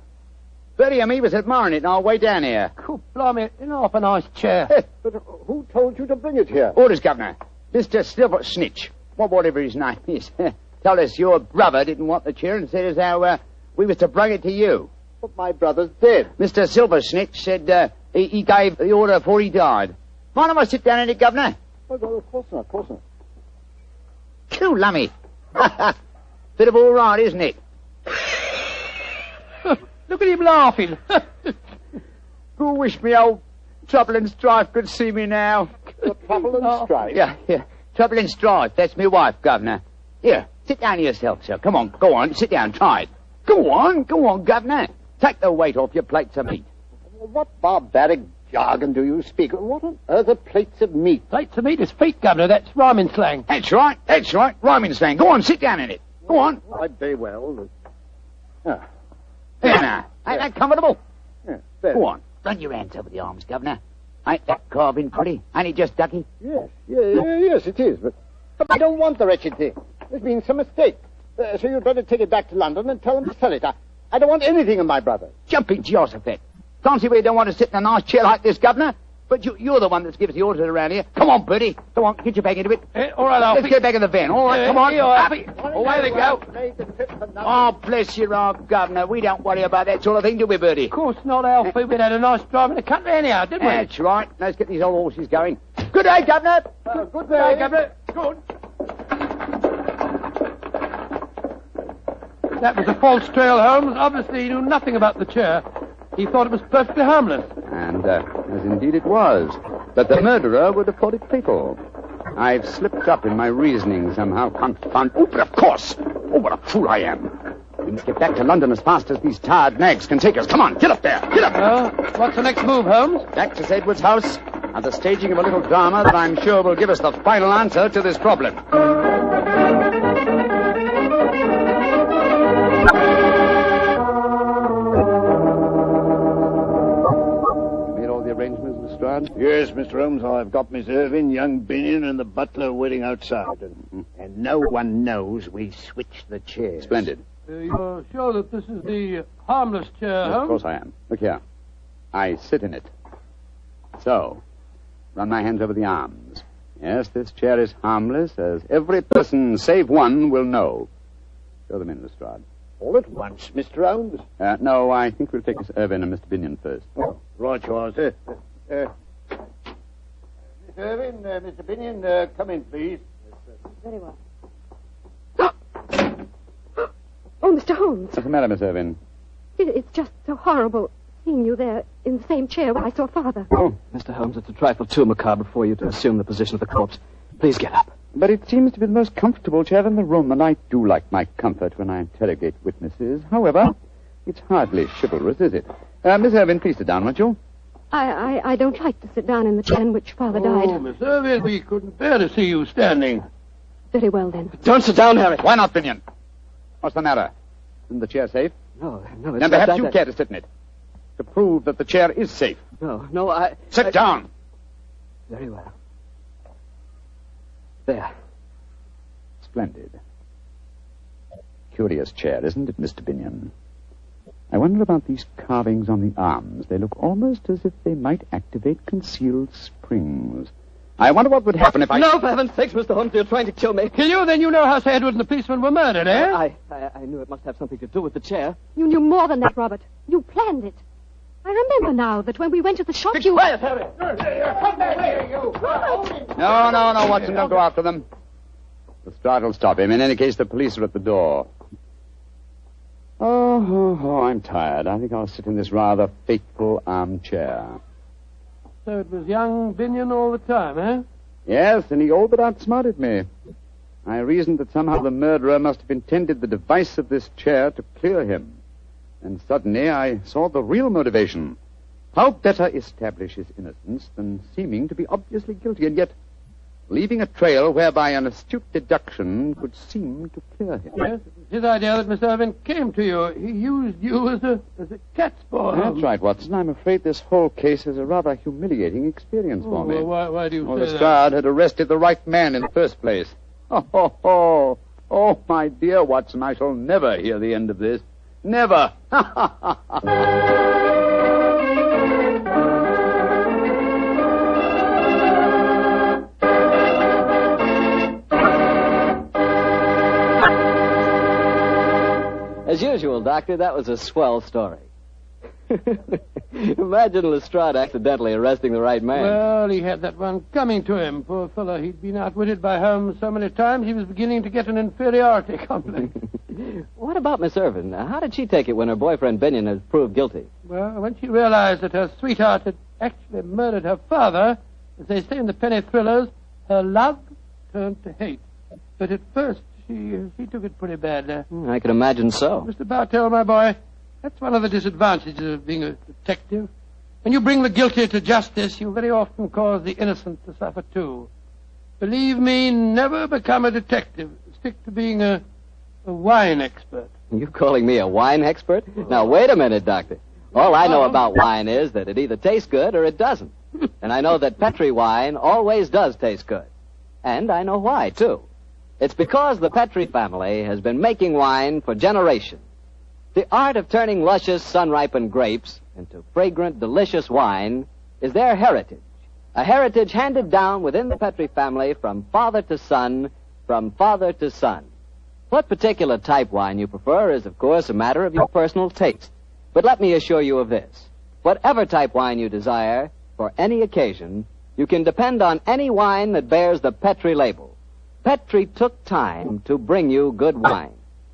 Q: Bertie and me was admiring it on our way down here.
U: Cool, blimey, it's half a nice chair.
E: But who told you to bring it here?
Q: Orders, Governor. Mr. Silver Snitch, whatever his name is, told us your brother didn't want the chair and said as how we was to bring it to you.
E: But my brother's dead.
Q: Mr. Silver Snitch said he gave the order before he died. Mind if I sit down in it, Governor?
E: Oh, no, of course not.
Q: Cool, lummy. Bit of all right, isn't it?
U: Look at him laughing.
Q: Who wish me old Trouble and Strife could see me now?
E: Trouble and Strife?
Q: Yeah. Trouble and Strife. That's me wife, Governor. Here, sit down yourself, sir. Come on, go on, sit down, try it. Go on, Governor. Take the weight off your plates of meat.
E: What barbaric jargon do you speak? What on earth are plates of meat?
U: Plates of meat is feet, Governor. That's rhyming slang.
Q: That's right. Rhyming slang. Go on, sit down in it. Go on.
E: I'd very well.
Q: There now. Ain't that comfortable?
E: Yeah,
Q: Go on. Run your hands over the arms, Governor. Ain't that carving pretty? Ain't it just ducky?
E: Yes, it is. But I don't want the wretched thing. There's been some mistake. So you'd better take it back to London and tell them to sell it. I don't want anything of my brother.
Q: Jumping Jehoshaphat. Can't see where you don't want to sit in a nice chair like this, Governor. But you're the one that gives the orders around here. Come on, Bertie. Come on, get your back into it.
U: All right, Alfie.
Q: Let's get back in the van. All right, come on.
U: Here you are, Alfie.
Q: Away they go. Oh, bless your heart, Governor. We don't worry about that sort of thing, do we, Bertie?
U: Of course not, Alfie. We'd had a nice drive in the country anyhow, didn't we?
Q: That's right. Let's get these old horses going. Good day, Governor.
E: Good day,
U: Governor. Good. That was a false trail, Holmes. Obviously, he knew nothing about the chair. He thought it was perfectly harmless.
M: And as indeed it was. But the murderer would have thought it fatal. I've slipped up in my reasoning somehow. Confound. Oh, but of course. Oh, what a fool I am. We must get back to London as fast as these tired nags can take us. Come on, get up there. Get up.
U: What's the next move, Holmes?
M: Back to Edward's house and the staging of a little drama that I'm sure will give us the final answer to this problem. Arrangements, Lestrade?
E: Yes, Mr. Holmes, I've got Miss Irving, young Binion, and the butler waiting outside. And no one knows we switched the chairs.
M: Splendid.
U: You're sure that this is the harmless chair, Holmes?
M: Of course I am. Look here. I sit in it. So, run my hands over the arms. Yes, this chair is harmless, as every person, save one, will know. Show them in, Lestrade.
E: All at once, Mr. Holmes?
M: No, I think we'll take Miss Irving and Mr. Binion first.
E: Oh, right you are, sir. Miss Irving, Mr. Binion, come in, please.
S: Very well. Oh, Mr. Holmes.
M: What's the matter, Miss Irving?
S: It's just so horrible seeing you there in the same chair where I saw Father.
N: Oh, Mr. Holmes, it's a trifle too macabre for you to assume the position of the corpse. Please get up.
M: But it seems to be the most comfortable chair in the room, and I do like my comfort when I interrogate witnesses. However, it's hardly chivalrous, is it? Miss Irving, please sit down, won't you?
S: I don't like to sit down in the chair in which Father died.
U: Oh, Miss Irving, we couldn't bear to see you standing.
S: Very well, then.
N: Don't sit down, Harry.
M: Why not, Binion? What's the matter? Isn't the chair safe?
N: No, it's
M: then
N: not
M: perhaps
N: that.
M: you care to sit in it. To prove that the chair is safe.
N: No, I...
M: Sit down.
N: Very well. There.
M: Splendid. Curious chair, isn't it, Mr. Binion? I wonder about these carvings on the arms. They look almost as if they might activate concealed springs. I wonder what would happen if I...
N: No, for heaven's sakes, Mr. Holmes, you're trying to kill me.
U: Kill you? Then you know how Sir Edward and the policeman were murdered, eh?
N: I knew it must have something to do with the chair.
S: You knew more than that, Robert. You planned it. I remember now that when we went to the shop, you...
N: Quiet, Harry!
U: Come back here, you!
M: No, Watson, don't go after them. Lestrade will stop him. In any case, the police are at the door. Oh, I'm tired. I think I'll sit in this rather fateful armchair.
U: So it was young Binion all the time, eh?
M: Yes, and he all but outsmarted me. I reasoned that somehow the murderer must have intended the device of this chair to clear him. And suddenly I saw the real motivation. How better establish his innocence than seeming to be obviously guilty? And yet,
A: leaving a trail whereby an astute deduction could seem to clear him.
U: Yes, it was his idea that Miss Irvin came to you. He used you as a cat's paw.
A: That's right, Watson. I'm afraid this whole case is a rather humiliating experience for me.
U: Well, why do you say that?
A: Lestrade had arrested the right man in the first place. Oh, my dear Watson, I shall never hear the end of this. Never.
F: As usual, Doctor, that was a swell story. Imagine Lestrade accidentally arresting the right man.
U: Well, he had that one coming to him. Poor fellow, he'd been outwitted by Holmes so many times he was beginning to get an inferiority complex.
F: What about Miss Irvin? How did she take it when her boyfriend Pigeon was proved guilty?
U: Well, when she realized that her sweetheart had actually murdered her father, as they say in the penny thrillers, her love turned to hate. But at first, she took it pretty badly.
F: I can imagine so.
U: Mr. Bartell, my boy, that's one of the disadvantages of being a detective. When you bring the guilty to justice, you very often cause the innocent to suffer too. Believe me, never become a detective. Stick to being a wine expert.
F: You calling me a wine expert? Now, wait a minute, Doctor. All I know about wine is that it either tastes good or it doesn't. And I know that Petri wine always does taste good. And I know why, too. It's because the Petri family has been making wine for generations. The art of turning luscious, sun-ripened grapes into fragrant, delicious wine is their heritage. A heritage handed down within the Petri family from father to son, from father to son. What particular type wine you prefer is, of course, a matter of your personal taste. But let me assure you of this. Whatever type wine you desire, for any occasion, you can depend on any wine that bears the Petri label. Petri took time to bring you good wine.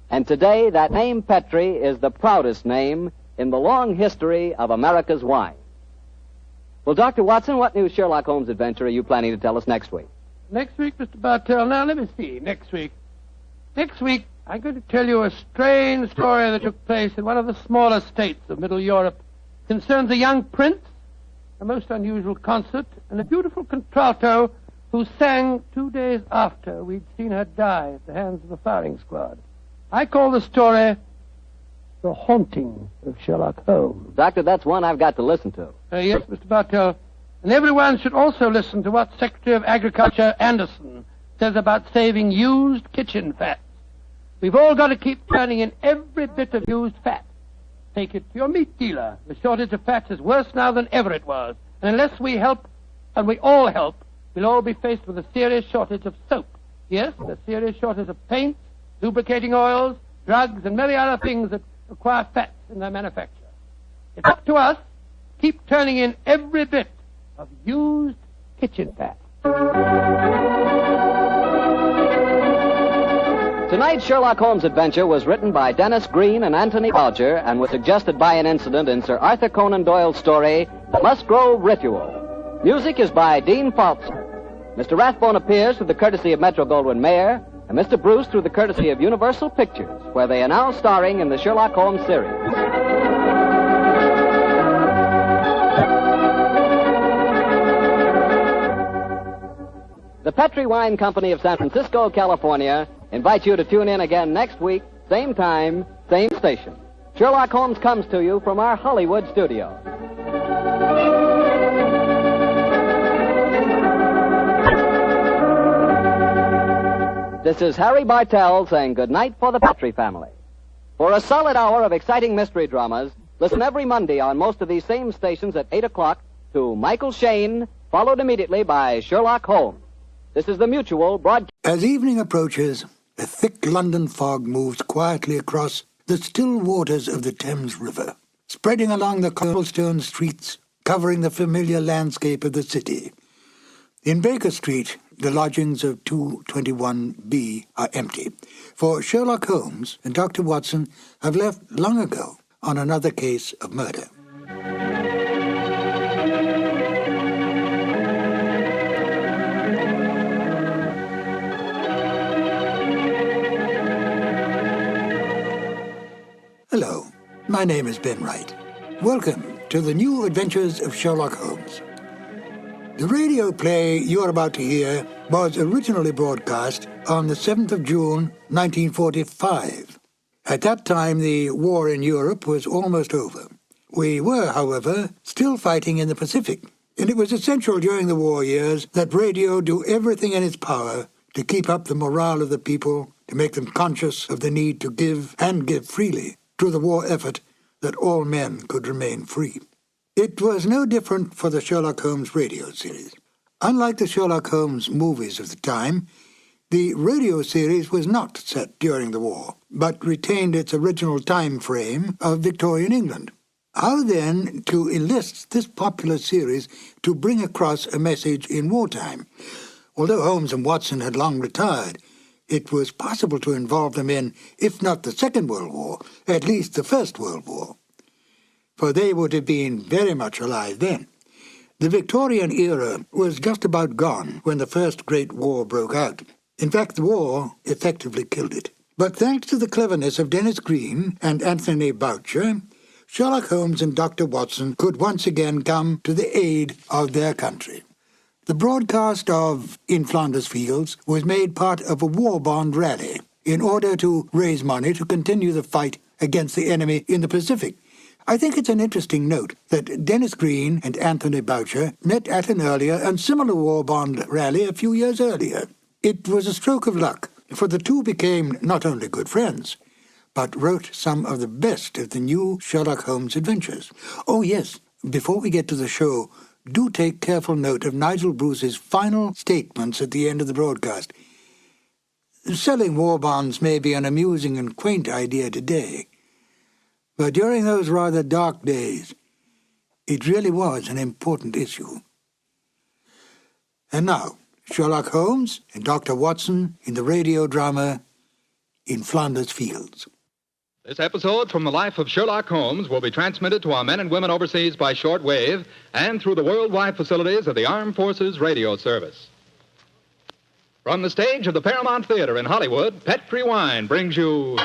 F: And today, that name Petri is the proudest name in the long history of America's wine. Well, Dr. Watson, what new Sherlock Holmes adventure are you planning to tell us next week?
U: Next week, Mr. Bartell. Now, let me see. Next week, I'm going to tell you a strange story that took place in one of the smaller states of Middle Europe. It concerns a young prince, a most unusual concert, and a beautiful contralto who sang 2 days after we'd seen her die at the hands of the firing squad. I call the story The Haunting of Sherlock Holmes.
F: Doctor, that's one I've got to listen to.
U: Yes, Mr. Bartell. And everyone should also listen to what Secretary of Agriculture Anderson says about saving used kitchen fats. We've all got to keep turning in every bit of used fat. Take it to your meat dealer. The shortage of fats is worse now than ever it was. And unless we help, and we all help, we'll all be faced with a serious shortage of soap. Yes, a serious shortage of paints, lubricating oils, drugs, and many other things that require fats in their manufacture. It's up to us. Keep turning in every bit of used kitchen fat.
F: Tonight's Sherlock Holmes adventure was written by Dennis Green and Anthony Bodger and was suggested by an incident in Sir Arthur Conan Doyle's story, The Musgrove Ritual. Music is by Dean Faltzer. Mr. Rathbone appears through the courtesy of Metro-Goldwyn-Mayer, and Mr. Bruce through the courtesy of Universal Pictures, where they are now starring in the Sherlock Holmes series. The Petri Wine Company of San Francisco, California, invites you to tune in again next week, same time, same station. Sherlock Holmes comes to you from our Hollywood studio. This is Harry Bartell saying goodnight for the Petri family. For a solid hour of exciting mystery dramas, listen every Monday on most of these same stations at 8 o'clock to Michael Shayne, followed immediately by Sherlock Holmes. This is the Mutual broadcast.
V: As evening approaches, a thick London fog moves quietly across the still waters of the Thames River, spreading along the cobblestone streets, covering the familiar landscape of the city. In Baker Street, the lodgings of 221B are empty, for Sherlock Holmes and Dr. Watson have left long ago on another case of murder. Hello, my name is Ben Wright. Welcome to the new adventures of Sherlock Holmes. The radio play you are about to hear was originally broadcast on the 7th of June, 1945. At that time, the war in Europe was almost over. We were, however, still fighting in the Pacific, and it was essential during the war years that radio do everything in its power to keep up the morale of the people, to make them conscious of the need to give, and give freely, to the war effort that all men could remain free. It was no different for the Sherlock Holmes radio series. Unlike the Sherlock Holmes movies of the time, the radio series was not set during the war, but retained its original time frame of Victorian England. How then to enlist this popular series to bring across a message in wartime? Although Holmes and Watson had long retired, it was possible to involve them in, if not the Second World War, at least the First World War, for they would have been very much alive then. The Victorian era was just about gone when the First Great War broke out. In fact, the war effectively killed it. But thanks to the cleverness of Denis Green and Anthony Boucher, Sherlock Holmes and Dr. Watson could once again come to the aid of their country. The broadcast of In Flanders Fields was made part of a war bond rally in order to raise money to continue the fight against the enemy in the Pacific. I think it's an interesting note that Denis Green and Anthony Boucher met at an earlier and similar war bond rally a few years earlier. It was a stroke of luck, for the two became not only good friends, but wrote some of the best of the new Sherlock Holmes adventures. Oh yes, before we get to the show, do take careful note of Nigel Bruce's final statements at the end of the broadcast. Selling war bonds may be an amusing and quaint idea today, but during those rather dark days, it really was an important issue. And now, Sherlock Holmes and Dr. Watson in the radio drama In Flanders Fields.
D: This episode from the life of Sherlock Holmes will be transmitted to our men and women overseas by short wave and through the worldwide facilities of the Armed Forces Radio Service. From the stage of the Paramount Theater in Hollywood, Petri Wine brings you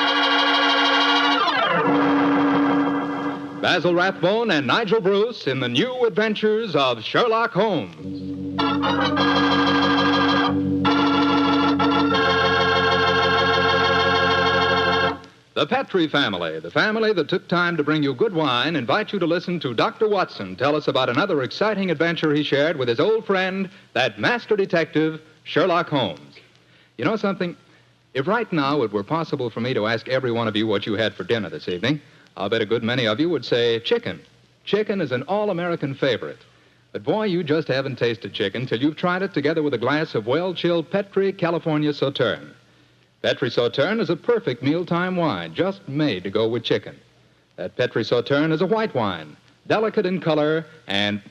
D: Basil Rathbone and Nigel Bruce in the new adventures of Sherlock Holmes. The Petri family, the family that took time to bring you good wine, invite you to listen to Dr. Watson tell us about another exciting adventure he shared with his old friend, that master detective, Sherlock Holmes. You know something? If right now it were possible for me to ask every one of you what you had for dinner this evening, I'll bet a good many of you would say chicken. Chicken is an all-American favorite. But boy, you just haven't tasted chicken till you've tried it together with a glass of well-chilled Petri California Sauterne. Petri Sauterne is a perfect mealtime wine, just made to go with chicken. That Petri Sauterne is a white wine, delicate in color, and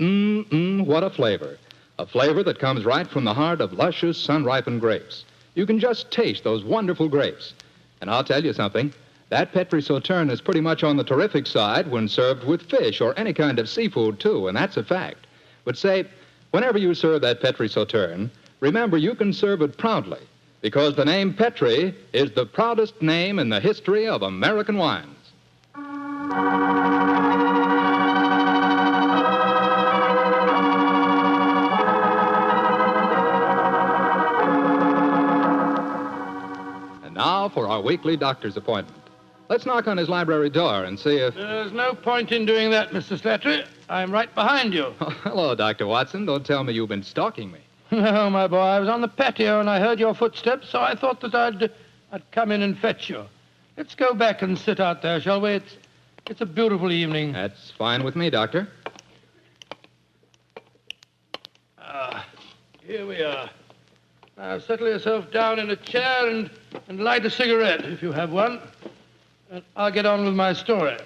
D: what a flavor. A flavor that comes right from the heart of luscious, sun-ripened grapes. You can just taste those wonderful grapes. And I'll tell you something, that Petri Sauterne is pretty much on the terrific side when served with fish or any kind of seafood, too, and that's a fact. But say, whenever you serve that Petri Sauterne, remember you can serve it proudly, because the name Petri is the proudest name in the history of American wines. And now for our weekly doctor's appointment. Let's knock on his library door and see if...
U: There's no point in doing that, Mr. Slattery. I'm right behind you.
D: Oh, hello, Dr. Watson. Don't tell me you've been stalking me.
U: No, my boy, I was on the patio and I heard your footsteps, so I thought that I'd come in and fetch you. Let's go back and sit out there, shall we? It's a beautiful evening.
D: That's fine with me, Doctor.
U: Here we are. Now, settle yourself down in a chair and light a cigarette, if you have one. And I'll get on with my story.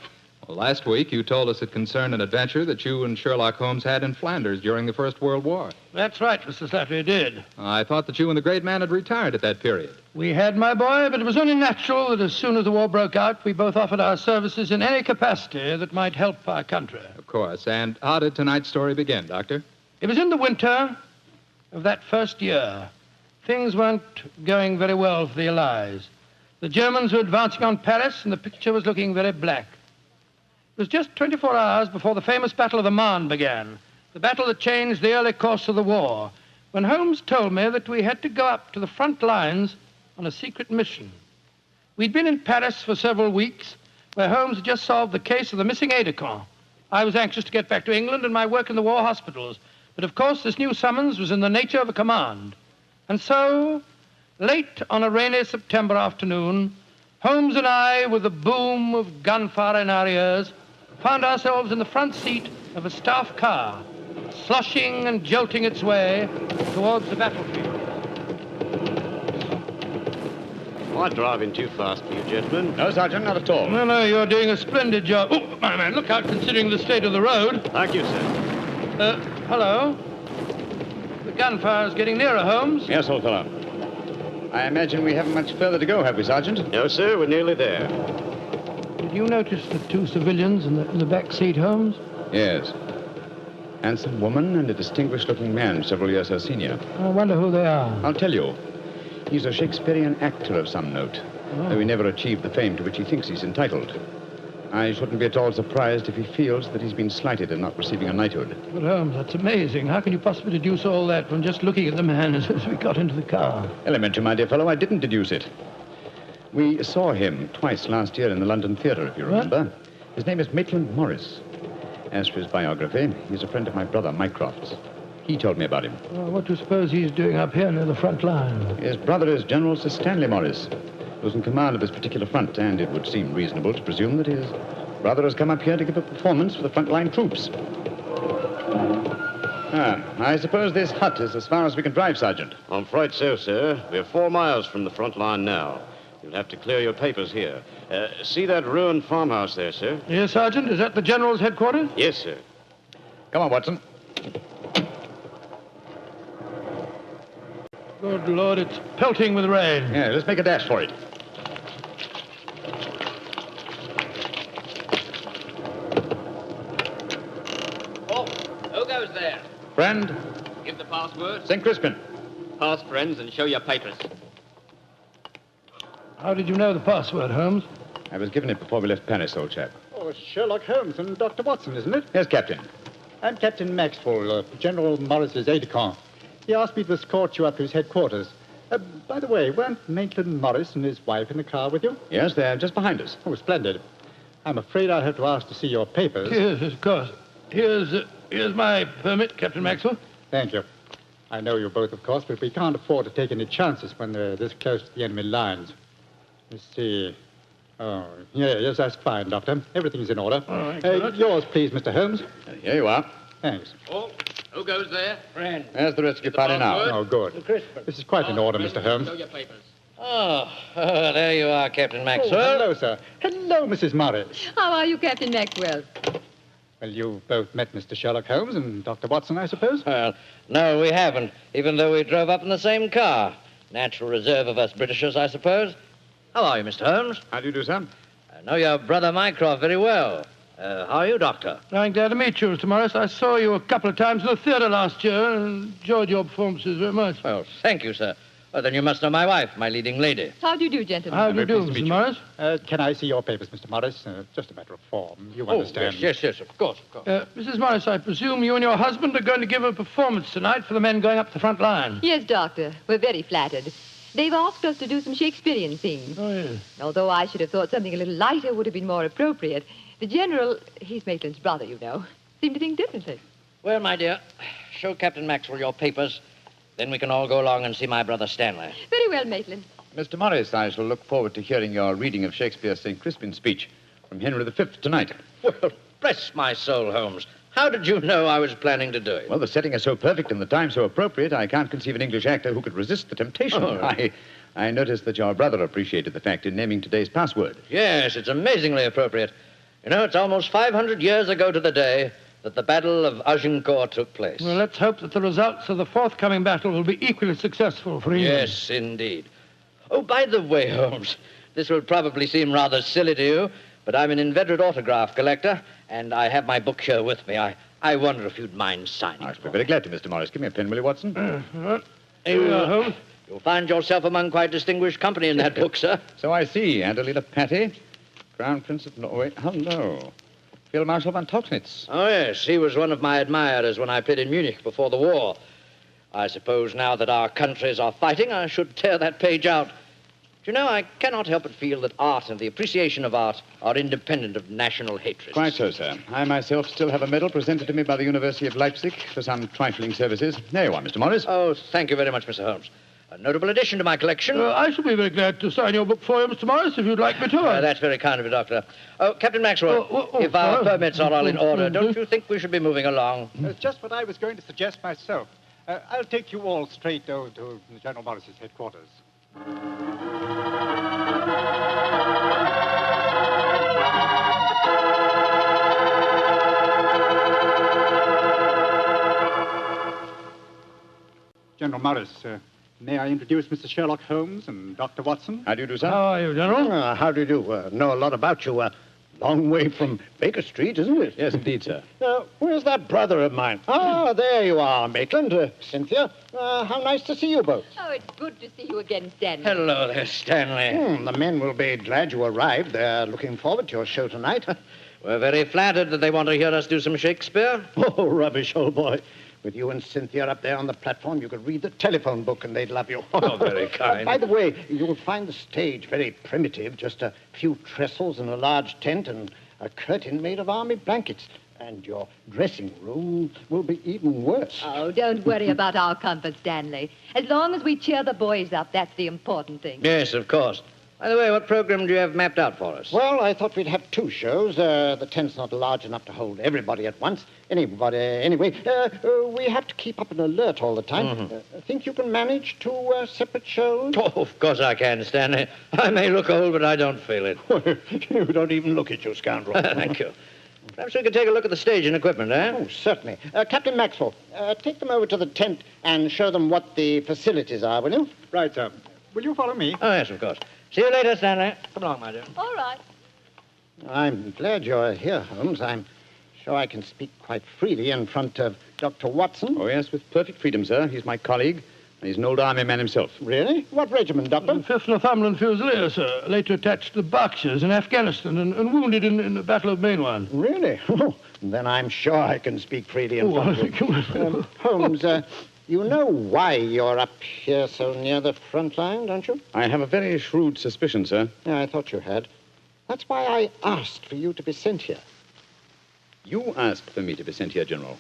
D: Well, last week you told us it concerned an adventure that you and Sherlock Holmes had in Flanders during the First World War.
U: That's right, Mr. Slattery, did.
D: I thought that you and the great man had retired at that period.
U: We had, my boy, but it was only natural that as soon as the war broke out, we both offered our services in any capacity that might help our country.
D: Of course. And how did tonight's story begin, Doctor?
U: It was in the winter of that first year. Things weren't going very well for the Allies. The Germans were advancing on Paris, and the picture was looking very black. It was just 24 hours before the famous Battle of the Marne began, the battle that changed the early course of the war, when Holmes told me that we had to go up to the front lines on a secret mission. We'd been in Paris for several weeks, where Holmes had just solved the case of the missing aide-de-camp. I was anxious to get back to England and my work in the war hospitals, but of course this new summons was in the nature of a command. And so, late on a rainy September afternoon, Holmes and I, with the boom of gunfire in our ears, found ourselves in the front seat of a staff car, sloshing and jolting its way towards the battlefield.
L: Am I driving too fast for you, gentlemen?
M: No, Sergeant, not at all.
U: No, you're doing a splendid job. Oh, my man, look out, considering the state of the road.
L: Thank you, sir.
U: Hello? The gunfire's getting nearer, Holmes.
M: Yes, old fellow. I imagine we haven't much further to go, have we, Sergeant?
L: No, sir, we're nearly there.
U: Did you notice the two civilians in the back seat, Holmes?
M: Yes. Handsome woman and a distinguished-looking man, several years her senior.
U: I wonder who they are.
M: I'll tell you. He's a Shakespearean actor of some note, though he never achieved the fame to which he thinks he's entitled. I shouldn't be at all surprised if he feels that he's been slighted in not receiving a knighthood.
U: But, Holmes, that's amazing. How can you possibly deduce all that from just looking at the man as we got into the car?
M: Elementary, my dear fellow, I didn't deduce it. We saw him twice last year in the London Theatre, if you remember. What? His name is Maitland Morris. As for his biography, he's a friend of my brother, Mycroft's. He told me about him.
U: Well, what do you suppose he's doing up here near the front line?
M: His brother is General Sir Stanley Morris, who was in command of this particular front, and it would seem reasonable to presume that his brother has come up here to give a performance for the front-line troops. I suppose this hut is as far as we can drive, Sergeant.
L: I'm afraid so, sir. We're 4 miles from the front line now. You'll have to clear your papers here. See that ruined farmhouse there, sir?
U: Yes, Sergeant. Is that the General's headquarters?
L: Yes, sir.
M: Come on, Watson.
U: Good Lord, it's pelting with rain.
M: Yeah, let's make a dash for it.
P: Oh, who goes there?
M: Friend?
P: Give the password.
M: St. Crispin.
P: Pass, friends, and show your papers.
U: How did you know the password, Holmes?
M: I was given it before we left Paris, old chap.
K: Oh, Sherlock Holmes and Dr. Watson, isn't it?
M: Yes, Captain.
K: I'm Captain Maxwell, General Morris's aide-de-camp. He asked me to escort you up to his headquarters. By the way, weren't Maitland Morris and his wife in the car with you?
M: Yes, they're just behind us.
K: Oh, splendid. I'm afraid I'll have to ask to see your papers.
U: Yes, of course. Here's my permit, Captain Maxwell.
K: Thank you. I know you both, of course, but we can't afford to take any chances when they're this close to the enemy lines. Let's see. Oh, yes, that's fine, Doctor. Everything's in order.
U: All right,
K: yours, please, Mr. Holmes.
M: Here you are.
K: Thanks.
P: Oh, who goes there? Friend.
M: There's the rest of your party now.
K: Oh, good. This is quite in order, Mr. Holmes.
P: Show your papers.
W: Oh, there you are, Captain Maxwell.
K: Oh, hello, sir. Hello, Mrs. Morris.
C: How are you, Captain Maxwell?
K: Well, you've both met Mr. Sherlock Holmes and Dr. Watson, I suppose?
W: Well, no, we haven't, even though we drove up in the same car. Natural reserve of us Britishers, I suppose. How are you, Mr. Holmes?
M: How do you do, sir?
W: I know your brother Mycroft very well. How are you, Doctor?
U: I'm glad to meet you, Mr. Morris. I saw you a couple of times in the theatre last year and enjoyed your performances very much.
W: Well, thank you, sir. Well, then you must know my wife, my leading lady.
C: How do you do, gentlemen?
U: How do you do, Mr. Morris?
K: Can I see your papers, Mr. Morris? Just a matter of form. You understand.
W: Yes, of course.
U: Mrs. Morris, I presume you and your husband are going to give a performance tonight for the men going up the front line.
C: Yes, Doctor. We're very flattered. They've asked us to do some Shakespearean scenes.
U: Oh, yes.
C: Although I should have thought something a little lighter would have been more appropriate. The General, he's Maitland's brother, you know, seemed to think differently.
W: Well, my dear, show Captain Maxwell your papers. Then we can all go along and see my brother Stanley.
C: Very well, Maitland.
M: Mr. Morris, I shall look forward to hearing your reading of Shakespeare's St. Crispin's speech from Henry V tonight.
W: Well, bless my soul, Holmes. How did you know I was planning to do it?
M: Well, the setting is so perfect and the time so appropriate, I can't conceive an English actor who could resist the temptation.
W: Oh.
M: I noticed that your brother appreciated the fact in naming today's password.
W: Yes, it's amazingly appropriate. You know, it's almost 500 years ago to the day that the Battle of Agincourt took place.
U: Well, let's hope that the results of the forthcoming battle will be equally successful for England.
W: Yes, indeed. Oh, by the way, Holmes, this will probably seem rather silly to you, but I'm an inveterate autograph collector, and I have my book here with me. I wonder if you'd mind signing.
M: I should be very glad to, Mr. Morris. Give me a pen, will you, Watson?
U: Here we are, Holmes.
W: You'll find yourself among quite distinguished company in that book, sir.
M: So I see. Adelina Patti, Crown Prince of Norway. Hello. Field Marshal von Tauchnitz.
W: Oh, yes. He was one of my admirers when I played in Munich before the war. I suppose now that our countries are fighting, I should tear that page out. Do you know, I cannot help but feel that art and the appreciation of art are independent of national hatred.
M: Quite so, sir. I myself still have a medal presented to me by the University of Leipzig for some trifling services. There you are, Mr. Morris.
W: Oh, thank you very much, Mr. Holmes. A notable addition to my collection.
U: I shall be very glad to sign your book for you, Mr. Morris, if you'd like me to.
W: That's very kind of you, Doctor. Oh, Captain Maxwell, if our permits are all in order, don't you think we should be moving along?
K: That's just what I was going to suggest myself. I'll take you all straight over to General Morris's headquarters. General Morris, may I introduce Mr. Sherlock Holmes and Dr. Watson?
M: How do you do, sir?
U: How are you, General?
B: How do you do? Know a lot about you. Long way from Baker Street, isn't it?
M: Yes, indeed, sir.
B: Where's that brother of mine? Ah, there you are, Maitland. Cynthia, how nice to see you both.
C: Oh, it's good to see you again, Stanley.
W: Hello there, Stanley.
B: The men will be glad you arrived. They're looking forward to your show tonight.
W: We're very flattered that they want to hear us do some Shakespeare.
B: Oh, rubbish, old boy. With you and Cynthia up there on the platform, you could read the telephone book and they'd love you.
W: Oh, very kind.
B: By the way, you'll find the stage very primitive, just a few trestles and a large tent and a curtain made of army blankets. And your dressing room will be even worse.
C: Oh, don't worry about our comfort, Stanley. As long as we cheer the boys up, that's the important thing.
W: Yes, of course. By the way, what program do you have mapped out for us?
B: Well, I thought we'd have two shows. The tent's not large enough to hold everybody at once. Anyway, we have to keep up an alert all the time. Think you can manage two separate shows?
W: Oh, of course I can, Stanley. I may look old, but I don't feel it.
B: You don't even look at you, scoundrel.
W: Thank you. Perhaps we could take a look at the stage and equipment, eh?
B: Oh, certainly. Captain Maxwell, take them over to the tent and show them what the facilities are, will you?
K: Right, sir. Will you follow me?
W: Oh, yes, of course. See you later, Stanley. Come along, my dear.
C: All right.
B: I'm glad you're here, Holmes. I'm sure I can speak quite freely in front of Dr. Watson.
M: Oh, yes, with perfect freedom, sir. He's my colleague, and he's an old army man himself.
B: Really? What regiment, Doctor?
U: 5th Northumberland Fusiliers, sir. Later attached to the Berkshires in Afghanistan and wounded in the Battle of Mainwan.
B: Really? Then I'm sure I can speak freely in front of you. Holmes, you know why you're up here so near the front line, don't you?
M: I have a very shrewd suspicion, sir.
B: Yeah, I thought you had. That's why I asked for you to be sent here.
M: You asked for me to be sent here, General.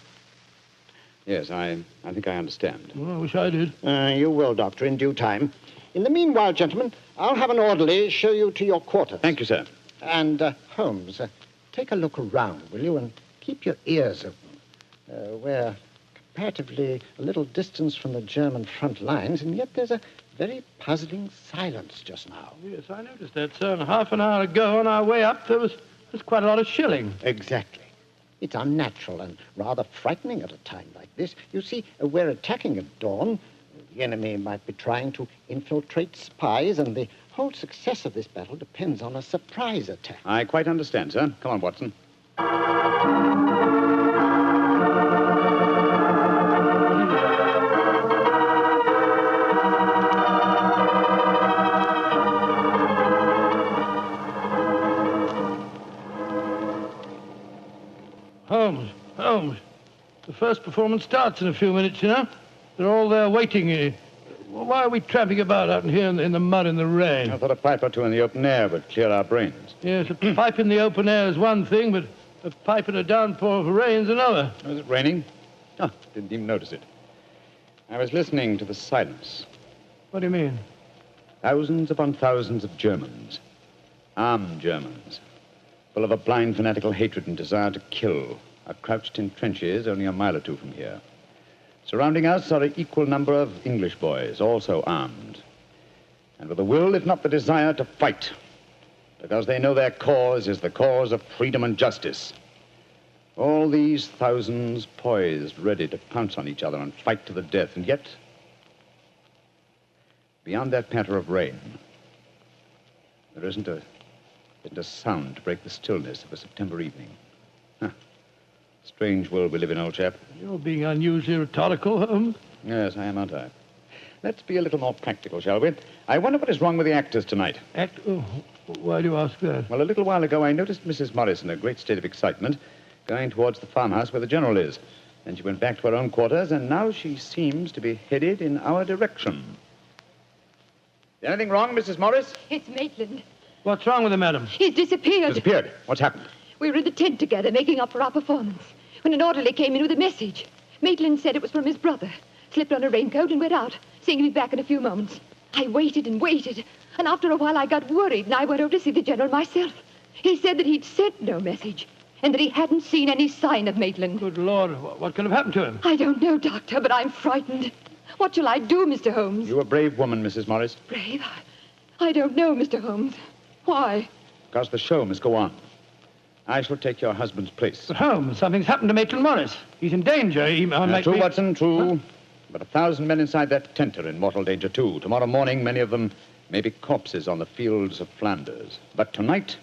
M: Yes, I think I understand.
U: Well, I wish I did.
B: You will, Doctor, in due time. In the meanwhile, gentlemen, I'll have an orderly show you to your quarters.
M: Thank you, sir.
B: And, Holmes, take a look around, will you, and keep your ears open. We're comparatively a little distance from the German front lines, and yet there's a very puzzling silence just now.
U: Yes, I noticed that, sir. And half an hour ago, on our way up, there's quite a lot of shelling.
B: Exactly. It's unnatural and rather frightening at a time like this. You see, we're attacking at dawn. The enemy might be trying to infiltrate spies, and the whole success of this battle depends on a surprise attack.
M: I quite understand, sir. Come on, Watson.
U: Holmes, the first performance starts in a few minutes, you know. They're all there waiting. Why are we tramping about out here in the mud and the rain?
M: I thought a pipe or two in the open air would clear our brains.
U: Yes, a pipe in the open air is one thing, but a pipe in a downpour of rain is another.
M: Was it raining? Oh, didn't even notice it. I was listening to the silence.
U: What do you mean?
M: Thousands upon thousands of Germans. Armed Germans. Full of a blind fanatical hatred and desire to kill. Are crouched in trenches only a mile or two from here. Surrounding us are an equal number of English boys, also armed. And with the will, if not the desire, to fight. Because they know their cause is the cause of freedom and justice. All these thousands poised, ready to pounce on each other and fight to the death. And yet, beyond that patter of rain, there isn't a sound to break the stillness of a September evening. Huh. Strange world we live in, old chap.
U: You're being unusually rhetorical, Holmes.
M: Yes, I am, aren't I? Let's be a little more practical, shall we? I wonder what is wrong with the actors tonight.
U: Oh, why do you ask that?
M: Well, a little while ago, I noticed Mrs. Morris in a great state of excitement going towards the farmhouse where the General is.
G: Then she went back to her own quarters, and now she seems to be headed in our direction. Is anything wrong, Mrs. Morris?
C: It's Maitland.
U: What's wrong with him, madam?
C: He's disappeared.
G: Disappeared? What's happened?
C: We were in the tent together, making up for our performance, when an orderly came in with a message. Maitland said it was from his brother, slipped on a raincoat and went out, saying he'd be back in a few moments. I waited and waited, and after a while I got worried, and I went over to see the general myself. He said that he'd sent no message, and that he hadn't seen any sign of Maitland.
U: Good Lord, what could have happened to him?
C: I don't know, Doctor, but I'm frightened. What shall I do, Mr. Holmes?
G: You're a brave woman, Mrs. Morris.
C: Brave? I don't know, Mr. Holmes. Why?
G: Because the show must go on. I shall take your husband's place.
U: But Holmes, something's happened to Maitland Morris. He's in danger. He might
G: True,
U: be...
G: Watson, true. Huh? But 1,000 men inside that tent are in mortal danger, too. Tomorrow morning, many of them may be corpses on the fields of Flanders. But tonight,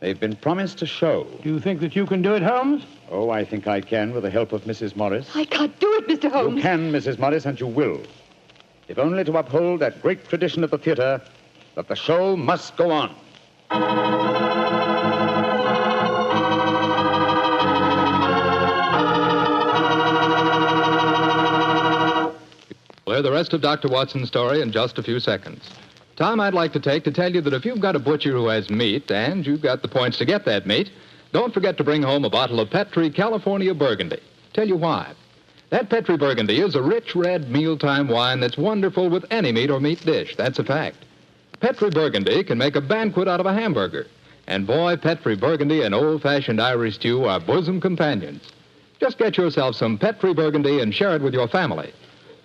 G: they've been promised a show.
U: Do you think that you can do it, Holmes?
G: Oh, I think I can, with the help of Mrs. Morris.
C: I can't do it, Mr. Holmes.
G: You can, Mrs. Morris, and you will. If only to uphold that great tradition of the theater, that the show must go on.
D: We'll hear the rest of Dr. Watson's story in just a few seconds. Time I'd like to take to tell you that if you've got a butcher who has meat and you've got the points to get that meat, don't forget to bring home a bottle of Petri California Burgundy. Tell you why. That Petri Burgundy is a rich red mealtime wine that's wonderful with any meat or meat dish. That's a fact. Petri Burgundy can make a banquet out of a hamburger. And boy, Petri Burgundy and old-fashioned Irish stew are bosom companions. Just get yourself some Petri Burgundy and share it with your family.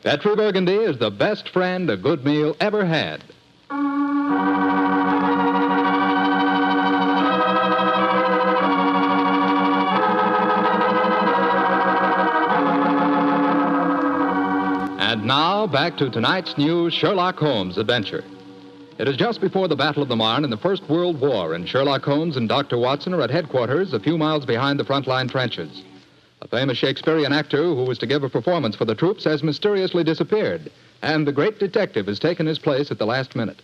D: Petri Burgundy is the best friend a good meal ever had. And now, back to tonight's new Sherlock Holmes adventure. It is just before the Battle of the Marne in the First World War, and Sherlock Holmes and Dr. Watson are at headquarters a few miles behind the front-line trenches. A famous Shakespearean actor who was to give a performance for the troops has mysteriously disappeared, and the great detective has taken his place at the last minute.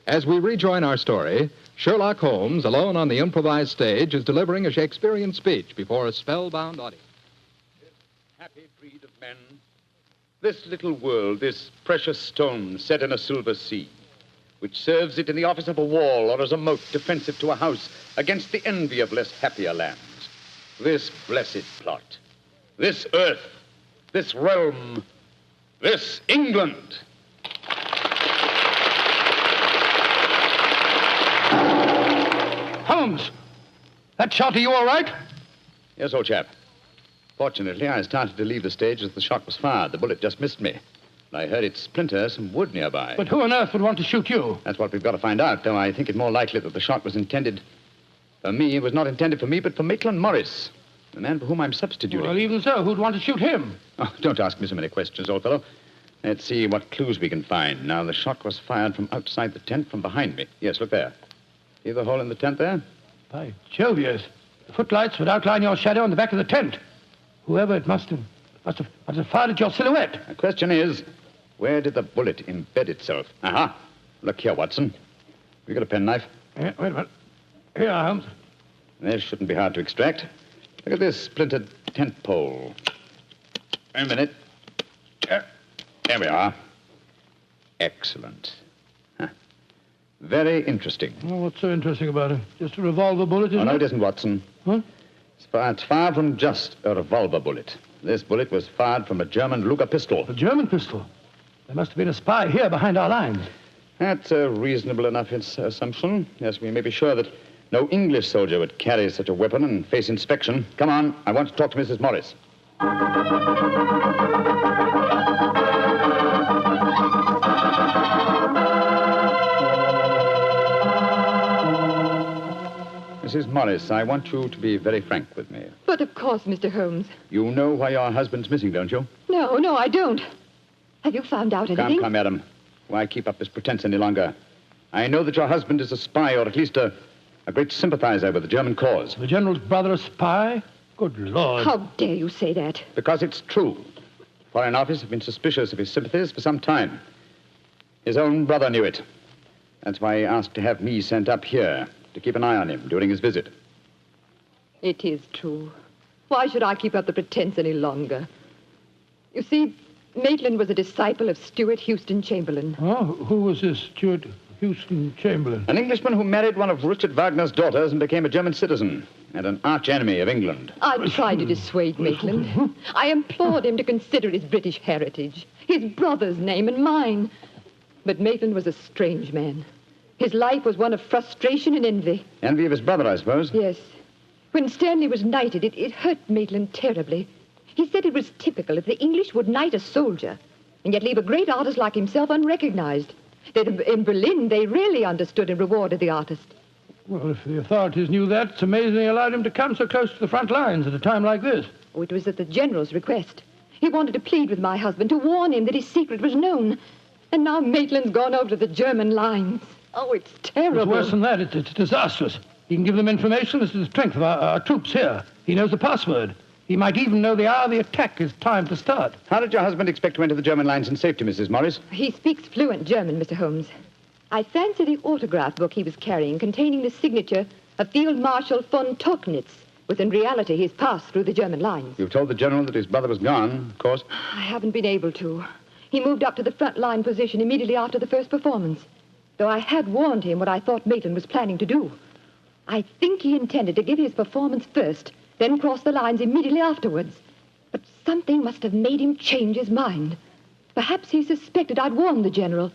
D: As we rejoin our story, Sherlock Holmes, alone on the improvised stage, is delivering a Shakespearean speech before a spellbound audience.
G: This happy breed of men, this little world, this precious stone set in a silver sea, which serves it in the office of a wall or as a moat defensive to a house against the envy of less happier lands. This blessed plot, this earth, this realm, this England.
U: Holmes, that shot, are you all right?
G: Yes, old chap. Fortunately, I started to leave the stage as the shot was fired. The bullet just missed me. I heard it splinter some wood nearby.
U: But who on earth would want to shoot you?
G: That's what we've got to find out, though I think it more likely that the shot was intended for me. It was not intended for me, but for Maitland Morris, the man for whom I'm substituting.
U: Well, even so, who'd want to shoot him?
G: Oh, don't ask me so many questions, old fellow. Let's see what clues we can find. Now, the shot was fired from outside the tent from behind me. Yes, look there. See the hole in the tent there?
U: By Jove, yes. The footlights would outline your shadow on the back of the tent. Whoever it must have fired at your silhouette.
G: The question is, where did the bullet embed itself? Aha. Look here, Watson. We got a penknife?
U: Yeah, wait a minute. Here, Holmes.
G: This shouldn't be hard to extract. Look at this splintered tent pole. Wait a minute. There we are. Excellent. Huh. Very interesting.
U: Well, what's so interesting about it? Just a revolver bullet, isn't it?
G: Oh, no, it isn't, Watson.
U: Huh?
G: It's far from just a revolver bullet. This bullet was fired from a German Luger pistol.
U: A German pistol? There must have been a spy here behind our lines.
G: That's a reasonable enough assumption. Yes, we may be sure that no English soldier would carry such a weapon and face inspection. Come on, I want to talk to Mrs. Morris. Mrs. Morris, I want you to be very frank with me.
C: But of course, Mr. Holmes.
G: You know why your husband's missing, don't you?
C: No, I don't. Have you found out anything?
G: Come, madam. Why keep up this pretense any longer? I know that your husband is a spy, or at least a great sympathizer with the German cause.
U: The general's brother a spy? Good Lord.
C: How dare you say that?
G: Because it's true. Foreign Office have been suspicious of his sympathies for some time. His own brother knew it. That's why he asked to have me sent up here to keep an eye on him during his visit.
C: It is true. Why should I keep up the pretense any longer? You see, Maitland was a disciple of Stuart Houston Chamberlain.
U: Oh, who was this Stuart Houston Chamberlain?
G: An Englishman who married one of Richard Wagner's daughters and became a German citizen, and an arch-enemy of England.
C: I tried to dissuade Maitland. I implored him to consider his British heritage, his brother's name and mine. But Maitland was a strange man. His life was one of frustration and envy.
G: Envy of his brother, I suppose?
C: Yes. When Stanley was knighted, it hurt Maitland terribly. He said it was typical that the English would knight a soldier and yet leave a great artist like himself unrecognized. That in Berlin, they really understood and rewarded the artist.
U: Well, if the authorities knew that, it's amazing they allowed him to come so close to the front lines at a time like this.
C: Oh, it was at the general's request. He wanted to plead with my husband to warn him that his secret was known. And now Maitland's gone over to the German lines. Oh, it's terrible.
U: It's worse than that. It's disastrous. He can give them information as to the strength of our troops here. He knows the password. He might even know the hour the attack is timed to start.
G: How did your husband expect to enter the German lines in safety, Mrs. Morris?
C: He speaks fluent German, Mr. Holmes. I fancy the autograph book he was carrying containing the signature of Field Marshal von Tauchnitz was in reality his pass through the German lines.
G: You've told the general that his brother was gone, of course.
C: I haven't been able to. He moved up to the front line position immediately after the first performance, though I had warned him what I thought Maitland was planning to do. I think he intended to give his performance first, then cross the lines immediately afterwards. But something must have made him change his mind. Perhaps he suspected I'd warned the general.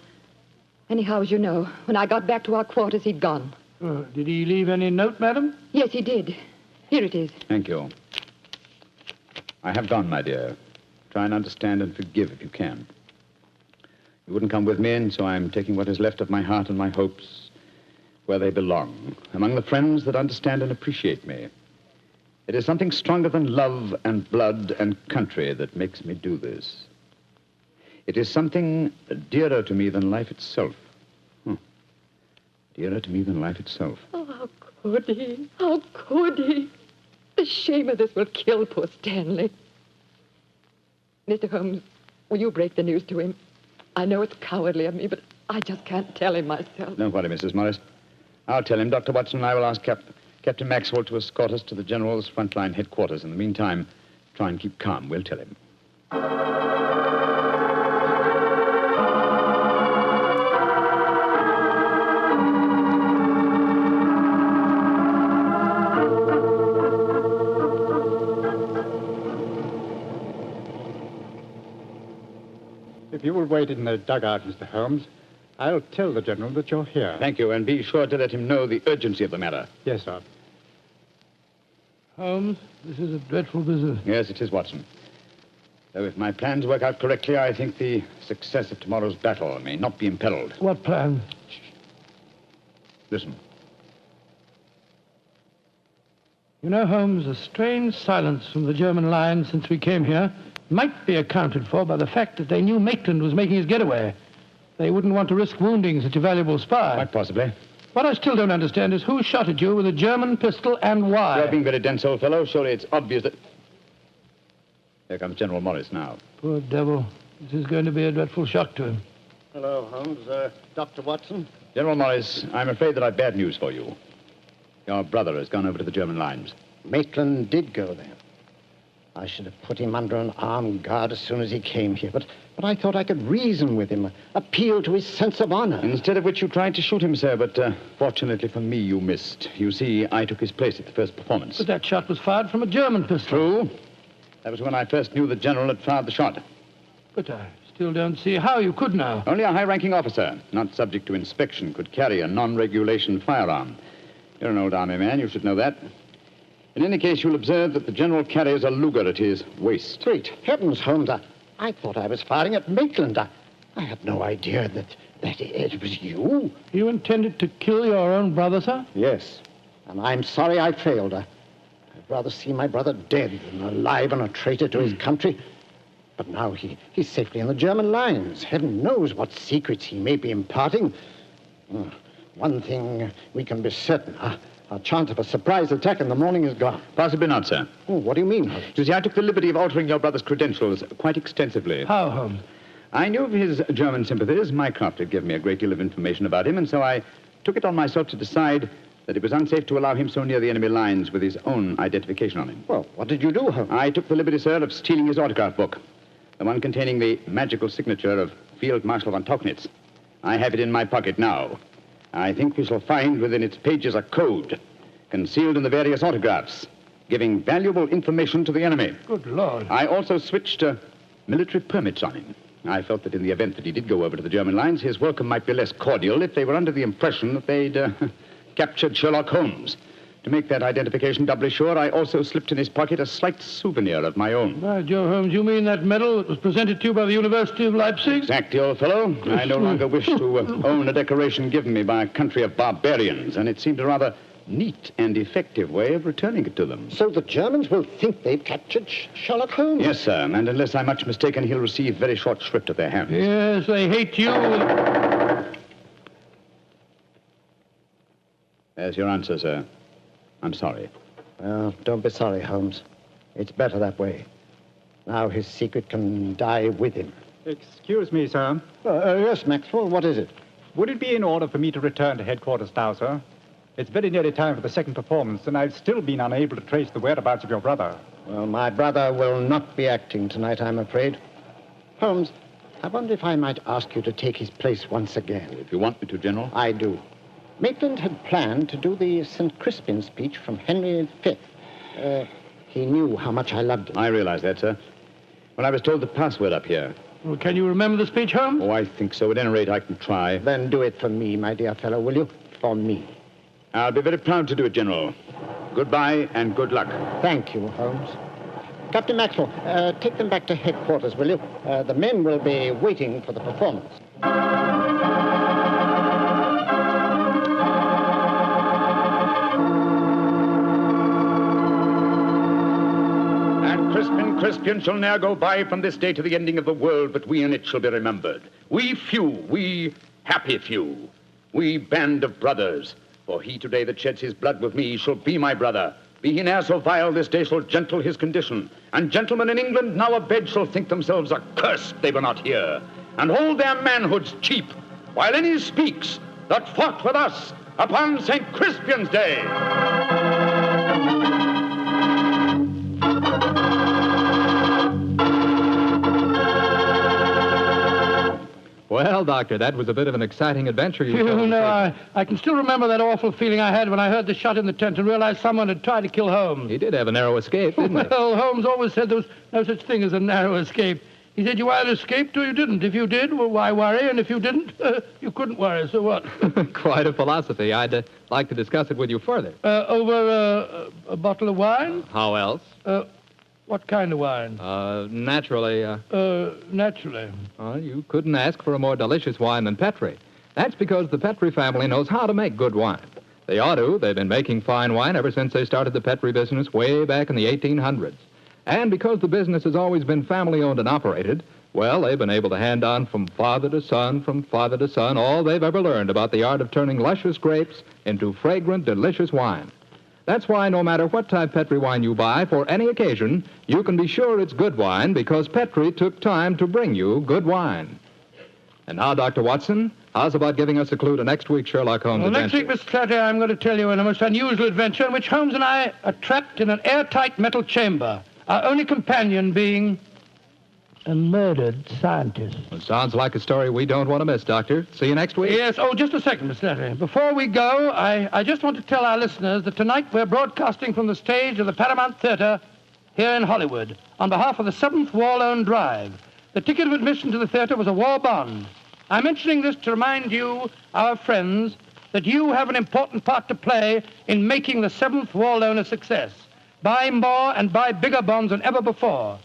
C: Anyhow, as you know, when I got back to our quarters, he'd gone.
U: Did he leave any note, madam?
C: Yes, he did. Here it is.
G: Thank you. I have gone, my dear. Try and understand and forgive if you can. You wouldn't come with me, and so I'm taking what is left of my heart and my hopes where they belong, among the friends that understand and appreciate me. It is something stronger than love and blood and country that makes me do this. It is something dearer to me than life itself. Dearer to me than life itself.
C: Oh, how could he? How could he? The shame of this will kill poor Stanley. Mr. Holmes, will you break the news to him? I know it's cowardly of me, but I just can't tell him myself.
G: Don't worry, Mrs. Morris. I'll tell him. Dr. Watson and I will ask Captain Maxwell to escort us to the General's frontline headquarters. In the meantime, try and keep calm. We'll tell him.
K: If you will wait in the dugout, Mr. Holmes, I'll tell the General that you're here.
G: Thank you, and be sure to let him know the urgency of the matter.
K: Yes, sir.
U: Holmes, this is a dreadful business.
G: Yes, it is, Watson. Though if my plans work out correctly, I think the success of tomorrow's battle may not be imperiled.
U: What plan?
G: Listen.
U: You know, Holmes, a strange silence from the German line since we came here might be accounted for by the fact that they knew Maitland was making his getaway. They wouldn't want to risk wounding such a valuable spy.
G: Quite possibly.
U: What I still don't understand is who shot at you with a German pistol and why.
G: You're being very dense, old fellow. Surely it's obvious that... Here comes General Morris now.
U: Poor devil. This is going to be a dreadful shock to him.
B: Hello, Holmes. Dr. Watson?
G: General Morris, I'm afraid that I've bad news for you. Your brother has gone over to the German lines.
B: Maitland did go there. I should have put him under an armed guard as soon as he came here, but I thought I could reason with him, appeal to his sense of honor.
G: Instead of which you tried to shoot him, sir, but fortunately for me, you missed. You see, I took his place at the first performance.
U: But that shot was fired from a German pistol.
G: True. That was when I first knew the general had fired the shot.
U: But I still don't see how you could now.
G: Only a high-ranking officer, not subject to inspection, could carry a non-regulation firearm. You're an old army man, you should know that. In any case, you'll observe that the general carries a Luger at his waist.
B: Great heavens, Holmes, I thought I was firing at Maitland. I had no idea that it was you.
U: You intended to kill your own brother, sir?
B: Yes, and I'm sorry I failed. I'd rather see my brother dead than alive and a traitor to his country. But now he's safely in the German lines. Heaven knows what secrets he may be imparting. One thing we can be certain, our chance of a surprise attack in the morning is gone.
G: Possibly not, sir.
B: Oh, what do you mean, Holmes?
G: You see, I took the liberty of altering your brother's credentials quite extensively.
U: How, Holmes?
G: I knew of his German sympathies. Mycroft had given me a great deal of information about him, and so I took it on myself to decide that it was unsafe to allow him so near the enemy lines with his own identification on him.
B: Well, what did you do, Holmes?
G: I took the liberty, sir, of stealing his autograph book, the one containing the magical signature of Field Marshal von Tauchnitz. I have it in my pocket now. I think we shall find within its pages a code concealed in the various autographs, giving valuable information to the enemy.
U: Good Lord.
G: I also switched military permits on him. I felt that in the event that he did go over to the German lines, his welcome might be less cordial if they were under the impression that they'd captured Sherlock Holmes. To make that identification doubly sure, I also slipped in his pocket a slight souvenir of my own.
U: By Joe, Holmes, you mean that medal that was presented to you by the University of Leipzig?
G: Exactly, old fellow. I no longer wish to own a decoration given me by a country of barbarians, and it seemed a rather neat and effective way of returning it to them.
B: So the Germans will think they've captured Sherlock Holmes?
G: Yes, sir, and unless I'm much mistaken, he'll receive very short shrift at their hands.
U: Yes, they hate you.
G: There's your answer, sir. I'm sorry.
B: Well, don't be sorry, Holmes. It's better that way. Now his secret can die with him.
K: Excuse me, sir.
B: Yes, Maxwell, what is it?
K: Would it be in order for me to return to headquarters now, sir? It's very nearly time for the second performance, and I've still been unable to trace the whereabouts of your brother.
B: Well, my brother will not be acting tonight, I'm afraid. Holmes, I wonder if I might ask you to take his place once again.
G: If you want me to, General.
B: I do. Maitland had planned to do the St. Crispin speech from Henry V. He knew how much I loved him.
G: I realize that, sir. When I was told the password up here.
U: Well, can you remember the speech, Holmes?
G: Oh, I think so. At any rate, I can try.
B: Then do it for me, my dear fellow, will you? For me.
G: I'll be very proud to do it, General. Goodbye and good luck.
B: Thank you, Holmes. Captain Maxwell, take them back to headquarters, will you? The men will be waiting for the performance.
G: Crispian shall ne'er go by from this day to the ending of the world, but we in it shall be remembered. We few, we happy few, we band of brothers. For he today that sheds his blood with me shall be my brother. Be he ne'er so vile, this day shall gentle his condition. And gentlemen in England now abed shall think themselves accursed they were not here, and hold their manhoods cheap, while any speaks that fought with us upon St. Crispian's Day.
D: Well, Doctor, that was a bit of an exciting adventure you
U: Oh, no, I can still remember that awful feeling I had when I heard the shot in the tent and realized someone had tried to kill Holmes.
D: He did have a narrow escape, didn't he?
U: Well, Holmes always said there was no such thing as a narrow escape. He said you either escaped or you didn't. If you did, well, why worry? And if you didn't, you couldn't worry, so what?
D: Quite a philosophy. I'd like to discuss it with you further.
U: Over a bottle of wine?
D: How else?
U: What kind of wine?
D: Naturally.
U: Naturally.
D: You couldn't ask for a more delicious wine than Petri. That's because the Petri family knows how to make good wine. They ought to. They've been making fine wine ever since they started the Petri business way back in the 1800s. And because the business has always been family-owned and operated, well, they've been able to hand on from father to son, all they've ever learned about the art of turning luscious grapes into fragrant, delicious wine. That's why no matter what type Petri wine you buy for any occasion, you can be sure it's good wine because Petri took time to bring you good wine. And now, Dr. Watson, how's about giving us a clue to next week's Sherlock Holmes adventure?
U: Next week, Mr. Clatter, I'm going to tell you a most unusual adventure in which Holmes and I are trapped in an airtight metal chamber, our only companion being a murdered scientist.
D: Well, sounds like a story we don't want to miss, Doctor. See you next week.
U: Yes. Oh, just a second, Mr. Clatter. Before we go, I just want to tell our listeners that tonight we're broadcasting from the stage of the Paramount Theater here in Hollywood on behalf of the 7th War Loan Drive. The ticket of admission to the theater was a war bond. I'm mentioning this to remind you, our friends, that you have an important part to play in making the 7th War Loan a success. Buy more and buy bigger bonds than ever before.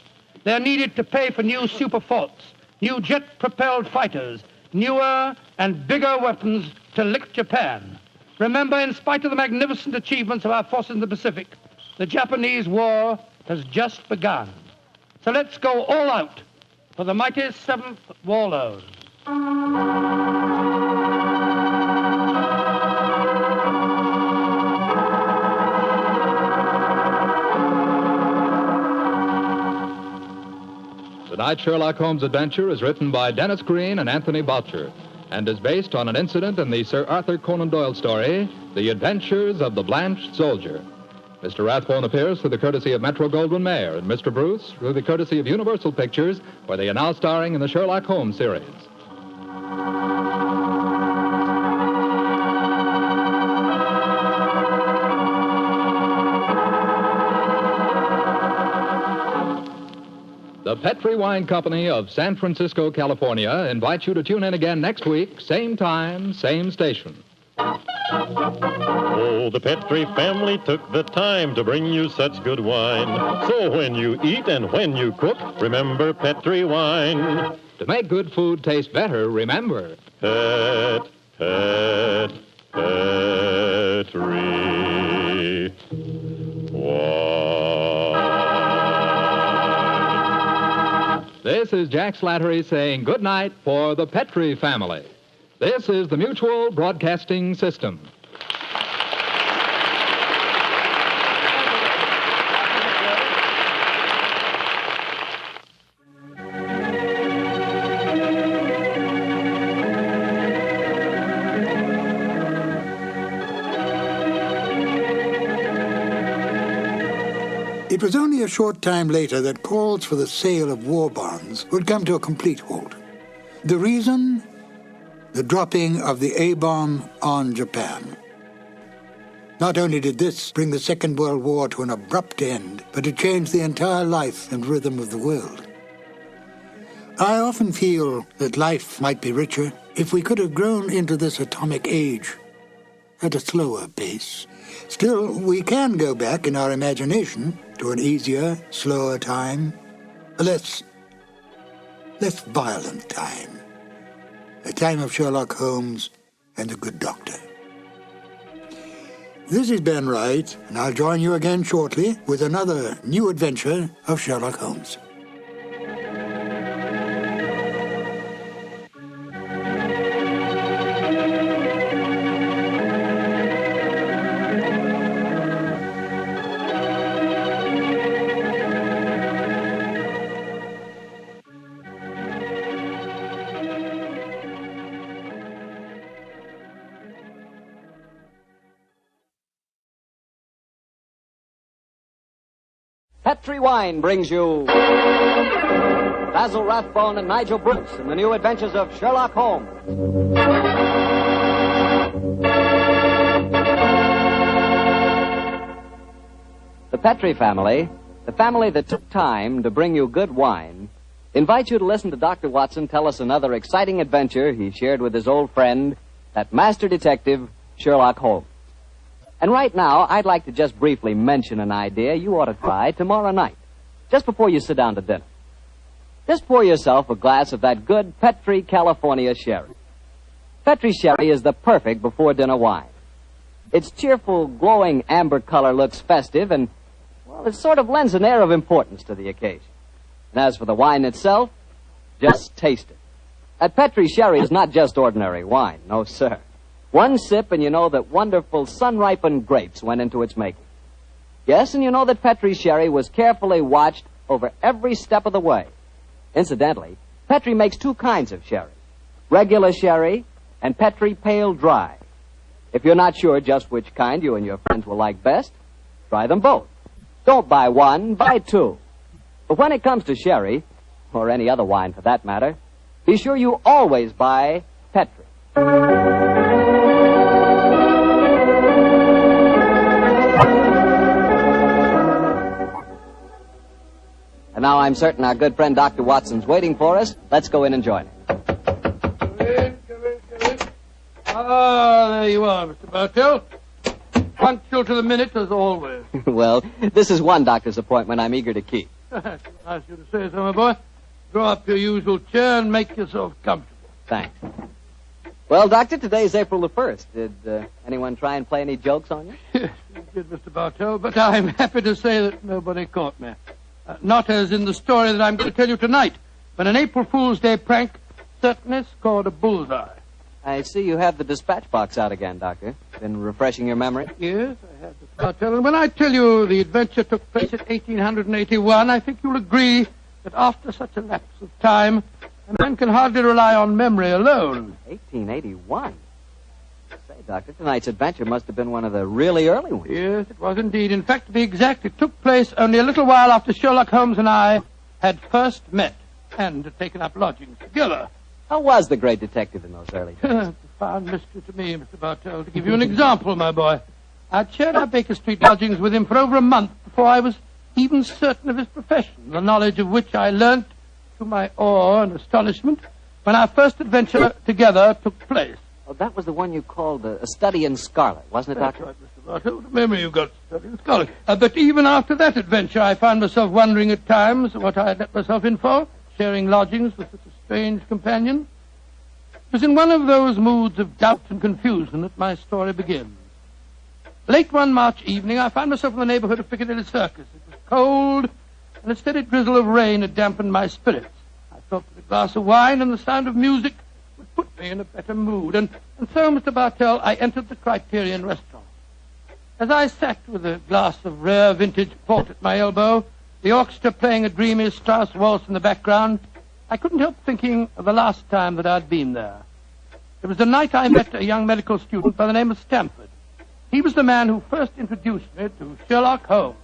U: They're needed to pay for new super forts, new jet-propelled fighters, newer and bigger weapons to lick Japan. Remember, in spite of the magnificent achievements of our forces in the Pacific, the Japanese war has just begun. So let's go all out for the mighty 7th War Loan.
D: Tonight's Sherlock Holmes adventure is written by Dennis Green and Anthony Boucher and is based on an incident in the Sir Arthur Conan Doyle story, The Adventures of the Blanched Soldier. Mr. Rathbone appears through the courtesy of Metro-Goldwyn-Mayer, and Mr. Bruce through the courtesy of Universal Pictures, where they are now starring in the Sherlock Holmes series. The Petri Wine Company of San Francisco, California, invites you to tune in again next week, same time, same station.
H: Oh, the Petri family took the time to bring you such good wine. So when you eat and when you cook, remember Petri wine.
D: To make good food taste better, remember...
H: Petri wine.
D: This is Jack Slattery saying good night for the Petri family. This is the Mutual Broadcasting System.
V: It was only a short time later that calls for the sale of war bonds would come to a complete halt. The reason? The dropping of the A-bomb on Japan. Not only did this bring the Second World War to an abrupt end, but it changed the entire life and rhythm of the world. I often feel that life might be richer if we could have grown into this atomic age at a slower pace. Still, we can go back in our imagination to an easier, slower time, a less violent time, a time of Sherlock Holmes and the good doctor. This is Ben Wright, and I'll join you again shortly with another new adventure of Sherlock Holmes.
F: Petri Wine brings you Basil Rathbone and Nigel Bruce in the new adventures of Sherlock Holmes. The Petri family, the family that took time to bring you good wine, invites you to listen to Dr. Watson tell us another exciting adventure he shared with his old friend, that master detective, Sherlock Holmes. And right now, I'd like to just briefly mention an idea you ought to try tomorrow night, just before you sit down to dinner. Just pour yourself a glass of that good Petri California sherry. Petri sherry is the perfect before-dinner wine. Its cheerful, glowing amber color looks festive and, well, it sort of lends an air of importance to the occasion. And as for the wine itself, just taste it. That Petri sherry is not just ordinary wine, no, sir. One sip and you know that wonderful sun-ripened grapes went into its making. Yes, and you know that Petri sherry was carefully watched over every step of the way. Incidentally, Petri makes two kinds of sherry, regular sherry and Petri Pale Dry. If you're not sure just which kind you and your friends will like best, try them both. Don't buy one, buy two. But when it comes to sherry, or any other wine for that matter, be sure you always buy Petri. And now I'm certain our good friend Dr. Watson's waiting for us. Let's go in and join him.
U: Come in. Ah, there you are, Mr. Bartell. Punctual to the minute, as always.
F: Well, this is one doctor's appointment I'm eager to keep.
U: Nice of you to say so, my boy. Draw up your usual chair and make yourself comfortable.
F: Thanks. Well, Doctor, today's April the 1st. Did anyone try and play any jokes on you?
U: Yes, you did, Mr. Bartell, but I'm happy to say that nobody caught me. Not as in the story that I'm going to tell you tonight, but an April Fool's Day prank certainly scored a bullseye.
F: I see you have the dispatch box out again, Doctor. Been refreshing your memory?
U: Yes, I have, Mr. Bartell. And when I tell you the adventure took place in 1881, I think you'll agree that after such a lapse of time, A man can hardly rely on memory alone.
F: 1881? Say, Doctor, tonight's adventure must have been one of the really early ones.
U: Yes, it was indeed. In fact, to be exact, it took place only a little while after Sherlock Holmes and I had first met and had taken up lodgings together.
F: How was the great detective in those early days?
U: Profound mystery to me, Mr. Bartell. To give you an example, my boy, I'd shared our Baker Street lodgings with him for over a month before I was even certain of his profession, the knowledge of which I learnt to my awe and astonishment when our first adventure together took place.
F: Oh, that was the one you called a study in scarlet, wasn't it,
U: That's
F: Doctor?
U: right, Mr. Bartell. What a memory you've got, study in scarlet. But even after that adventure, I found myself wondering at times what I had let myself in for, sharing lodgings with such a strange companion. It was in one of those moods of doubt and confusion that my story begins. Late one March evening, I found myself in the neighborhood of Piccadilly Circus. It was cold, and a steady drizzle of rain had dampened my spirits. I thought that a glass of wine and the sound of music would put me in a better mood. And so, Mr. Bartell, I entered the Criterion restaurant. As I sat with a glass of rare vintage port at my elbow, the orchestra playing a dreamy Strauss waltz in the background, I couldn't help thinking of the last time that I'd been there. It was the night I met a young medical student by the name of Stamford. He was the man who first introduced me to Sherlock Holmes.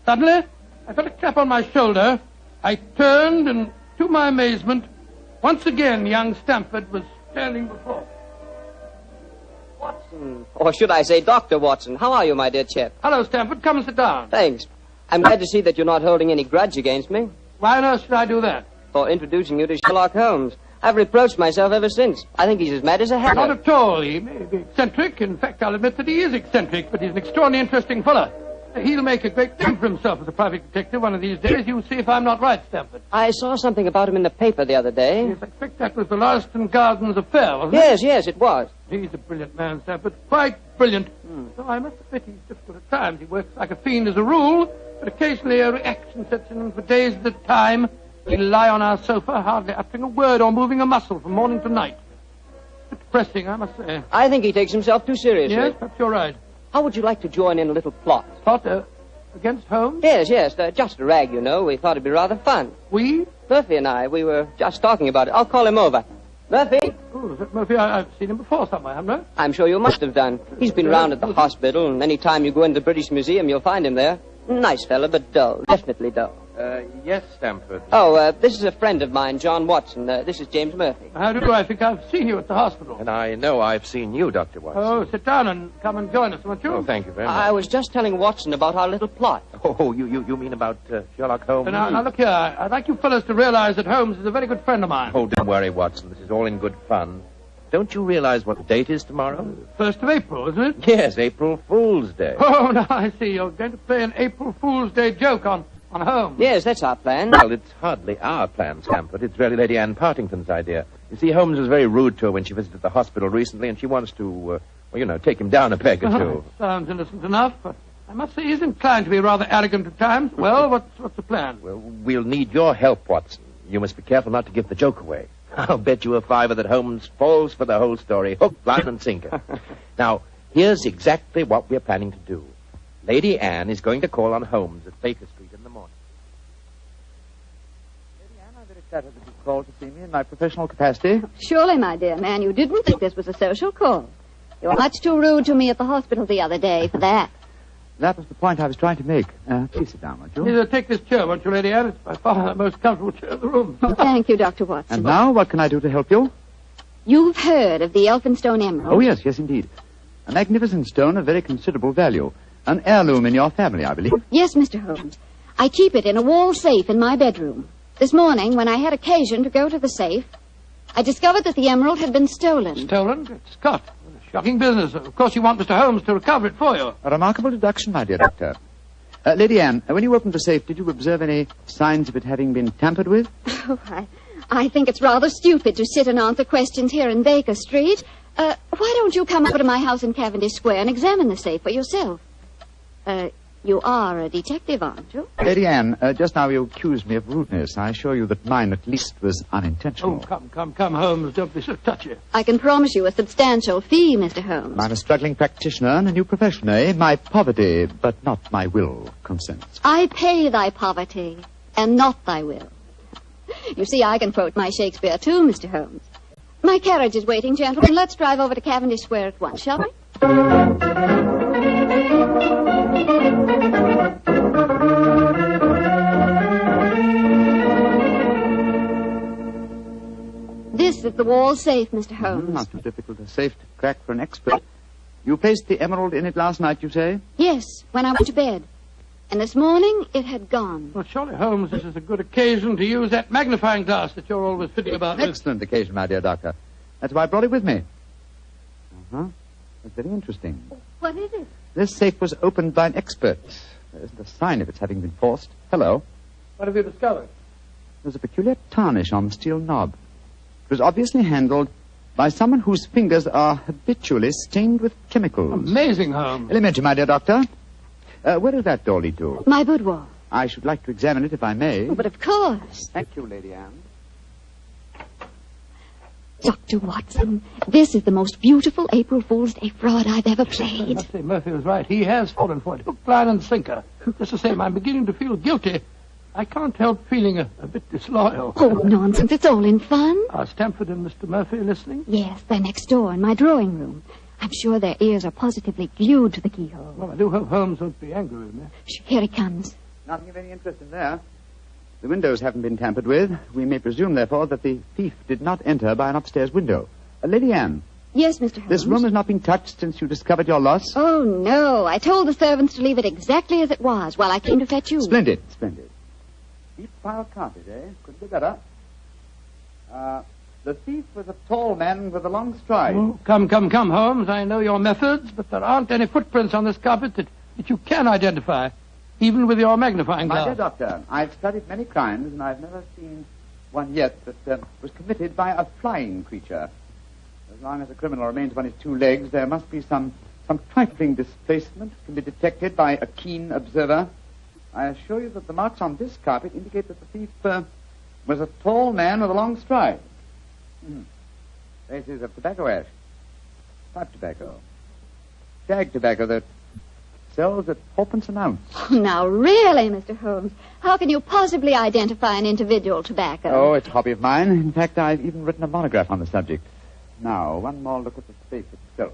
U: Suddenly, I felt a tap on my shoulder. I turned, and to my amazement, once again young Stamford was standing before me.
I: Watson, or should I say Dr. Watson. How are you, my dear chap?
U: Hello, Stamford. Come and sit down.
I: Thanks. I'm glad to see that you're not holding any grudge against me.
U: Why on earth should I do that?
I: For introducing you to Sherlock Holmes. I've reproached myself ever since. I think he's as mad as a hatter.
U: Not at all. He may be eccentric. In fact, I'll admit that he is eccentric, but he's an extraordinarily interesting fellow. He'll make a great name for himself as a private detective one of these days. You'll see if I'm not right, Stamford.
I: I saw something about him in the paper the other day.
U: Yes, I expect that was the Lauriston Gardens affair, wasn't
I: Yes,
U: it?
I: yes, it was.
U: He's a brilliant man, Stamford. Quite brilliant. Though I must admit he's difficult at times. He works like a fiend as a rule, but occasionally a reaction sets in, and for days at a time he'll lie on our sofa, hardly uttering a word or moving a muscle from morning to night. It's depressing, I must say.
I: I think he takes himself too seriously.
U: Yes, perhaps you're right.
I: How would you like to join in a little plot?
U: Plot, against Holmes?
I: Yes, yes, just a rag, you know. We thought it'd be rather fun.
U: We?
I: Murphy and I, we were just talking about it. I'll call him over. Murphy?
U: Oh, is that Murphy? I've seen him before somewhere, haven't I?
I: I'm sure you must have done. He's been round at the hospital, and any time you go into the British Museum, you'll find him there. Nice fella, but dull. Definitely dull.
O: Yes, Stamford.
I: Oh, this is a friend of mine, John Watson. This is James Murphy.
U: How do I think I've seen you at the hospital?
O: And I know I've seen you, Dr. Watson.
U: Oh, sit down and come and join us, won't you?
O: Oh, thank you very much.
I: I was just telling Watson about our little plot.
O: Oh, you mean about Sherlock Holmes?
U: Now, look here. I'd like you fellows to realize that Holmes is a very good friend of mine.
O: Oh, don't worry, Watson. This is all in good fun. Don't you realize what the date is tomorrow?
U: 1st of April, isn't it?
O: Yes, April Fool's Day.
U: Oh, now I see. You're going to play an April Fool's Day joke on Holmes.
I: Yes, that's our plan.
O: Well, it's hardly our plan, Stamford. It's really Lady Anne Partington's idea. You see, Holmes was very rude to her when she visited the hospital recently, and she wants to, take him down a peg or two.
U: Sounds innocent enough, but I must say he's inclined to be rather arrogant at times. Well, what's the plan?
O: Well, we'll need your help, Watson. You must be careful not to give the joke away. I'll bet you a $5 that Holmes falls for the whole story, hook, line, and sinker. Now, here's exactly what we're planning to do. Lady Anne is going to call on Holmes at Baker Street in the morning.
M: Lady Anne, I'm very flattered that you called to see me in my professional capacity.
T: Surely, my dear man, you didn't think this was a social call. You were much too rude to me at the hospital the other day for that.
M: That was the point I was trying to make. Please sit down, won't you?
U: Either take this chair, won't you, Lady Anne? It's by far the most comfortable chair in the room.
T: Thank you, Dr. Watson.
M: And now, what can I do to help you?
T: You've heard of the Elphinstone Emerald?
M: Oh, yes, indeed. A magnificent stone of very considerable value. An heirloom in your family, I believe.
T: Yes, Mr. Holmes. I keep it in a wall safe in my bedroom. This morning, when I had occasion to go to the safe, I discovered that the emerald had been stolen.
U: Stolen? Good Scott. Shocking business. Of course, you want Mr. Holmes to recover it for you.
M: A remarkable deduction, my dear doctor. Lady Anne, when you opened the safe, did you observe any signs of it having been tampered with?
T: Oh, I think it's rather stupid to sit and answer questions here in Baker Street. Why don't you come over to my house in Cavendish Square and examine the safe for yourself? You are a detective, aren't you?
M: Lady Anne, just now you accused me of rudeness. I assure you that mine, at least, was unintentional.
U: Oh, come, Holmes. Don't be so touchy.
T: I can promise you a substantial fee, Mr. Holmes.
M: I'm a struggling practitioner and a new profession, eh? My poverty, but not my will, consents.
T: I pay thy poverty, and not thy will. You see, I can quote my Shakespeare, too, Mr. Holmes. My carriage is waiting, gentlemen. Let's drive over to Cavendish Square at once, shall we? This is the wall safe, Mr. Holmes.
A: Not too difficult a safe to crack for an expert. You placed the emerald in it last night, you say?
T: Yes, when I went to bed. And this morning, it had gone.
U: Well, surely, Holmes, this is a good occasion to use that magnifying glass that you're always fiddling about with.
A: Excellent occasion, my dear doctor. That's why I brought it with me. Uh-huh. That's very interesting.
T: What is it?
A: This safe was opened by an expert. There isn't a sign of its having been forced. Hello.
U: What have you discovered?
A: There's a peculiar tarnish on the steel knob. It was obviously handled by someone whose fingers are habitually stained with chemicals.
U: Amazing, Holmes.
A: Elementary, my dear doctor. Where does that door lead to?
T: My boudoir.
A: I should like to examine it if I may.
T: Oh, but of course.
A: Thank you, Lady Anne.
T: Dr. Watson, this is the most beautiful April Fool's Day fraud I've ever played.
U: I must say, Murphy was right. He has fallen for it. Hook, line, and sinker. Just the same, I'm beginning to feel guilty. I can't help feeling a bit disloyal.
T: Oh, nonsense. It's all in fun.
U: Are Stamford and Mr. Murphy listening?
T: Yes, they're next door in my drawing room. I'm sure their ears are positively glued to the keyhole.
U: Well, I do hope Holmes won't be angry with me.
T: Here he comes.
A: Nothing of any interest in there. The windows haven't been tampered with. We may presume, therefore, that the thief did not enter by an upstairs window. Lady Anne.
T: Yes, Mr. Holmes.
A: This room has not been touched since you discovered your loss?
T: Oh, no. I told the servants to leave it exactly as it was while I came to fetch you.
A: Splendid, splendid. Deep pile carpet, eh? Couldn't be better. The thief was a tall man with a long stride.
U: Oh, come, Holmes. I know your methods, but there aren't any footprints on this carpet that you can identify, even with your magnifying glass.
A: My dear doctor, I've studied many crimes, and I've never seen one yet that was committed by a flying creature. As long as a criminal remains on his two legs, there must be some trifling displacement that can be detected by a keen observer. I assure you that the marks on this carpet indicate that the thief was a tall man with a long stride. Traces of tobacco ash, pipe tobacco, shag tobacco that sells at 4p an ounce.
T: Oh, now, really, Mr. Holmes, how can you possibly identify an individual tobacco?
A: Oh, it's a hobby of mine. In fact, I've even written a monograph on the subject. Now, one more look at the safe itself.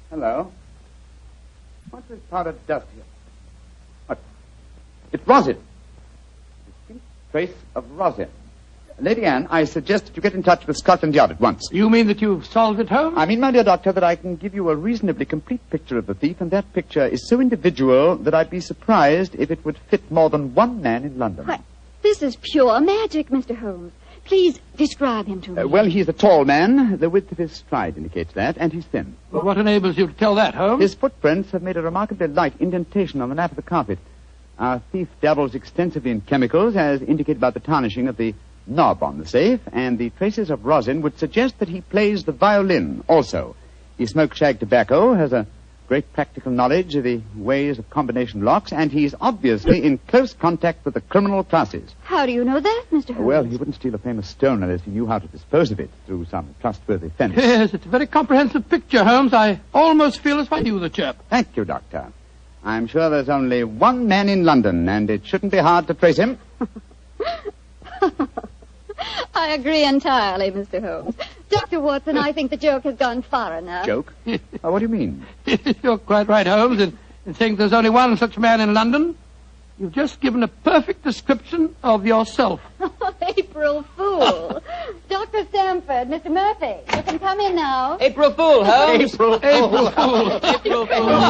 A: Hello. What's this powdered dust here? What? It's rosin. Distinct trace of rosin. Lady Anne, I suggest that you get in touch with Scotland Yard at once.
U: You mean that you've solved it, Holmes?
A: I mean, my dear doctor, that I can give you a reasonably complete picture of the thief, and that picture is so individual that I'd be surprised if it would fit more than one man in London.
T: What? This is pure magic, Mr. Holmes. Please describe him to me.
A: Well, he's a tall man. The width of his stride indicates that, and he's thin.
U: Well, what enables you to tell that, Holmes?
A: His footprints have made a remarkably light indentation on the nap of the carpet. Our thief dabbles extensively in chemicals, as indicated by the tarnishing of the knob on the safe, and the traces of rosin would suggest that he plays the violin also. He smokes shag tobacco, has a great practical knowledge of the ways of combination locks, and he's obviously in close contact with the criminal classes.
T: How do you know that, Mr. Holmes?
A: Well, he wouldn't steal a famous stone unless he knew how to dispose of it through some trustworthy fence.
U: Yes, it's a very comprehensive picture, Holmes. I almost feel as if I knew the chap.
A: Thank you, Doctor. I'm sure there's only one man in London, and it shouldn't be hard to trace him.
T: I agree entirely, Mr. Holmes. Dr. Watson, I think the joke has gone far enough.
A: Joke? What do you mean?
U: You're quite right, Holmes, in saying there's only one such man in London. You've just given a perfect description of yourself.
T: April Fool. Dr. Stamford, Mr. Murphy, you can come in now.
I: April Fool, Holmes.
U: April Fool.
I: April Fool.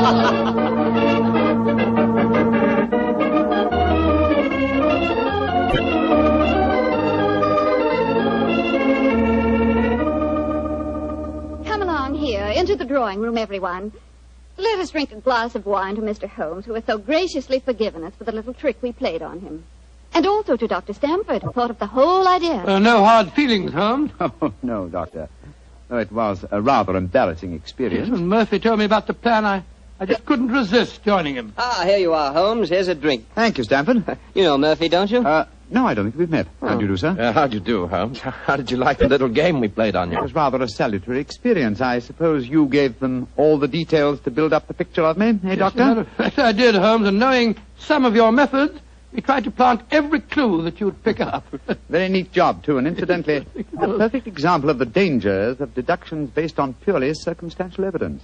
T: Into the drawing room, everyone. Let us drink a glass of wine to Mr. Holmes, who has so graciously forgiven us for the little trick we played on him. And also to Dr. Stamford, who thought of the whole idea.
U: No hard feelings, Holmes.
A: Oh, no, Doctor. No, it was a rather embarrassing experience.
U: When Murphy told me about the plan, I just couldn't resist joining him.
I: Ah, here you are, Holmes. Here's a drink.
A: Thank you, Stamford.
I: You know Murphy, don't you?
A: No, I don't think we've met. How do you do, sir?
O: How do you do, Holmes? How did you like the little game we played on you?
A: It was rather a salutary experience. I suppose you gave them all the details to build up the picture of me, eh, Doctor?
U: As a matter of fact, I did, Holmes, and knowing some of your methods, We tried to plant every clue that you would pick up.
A: Very neat job, too, and incidentally, a perfect example of the dangers of deductions based on purely circumstantial evidence.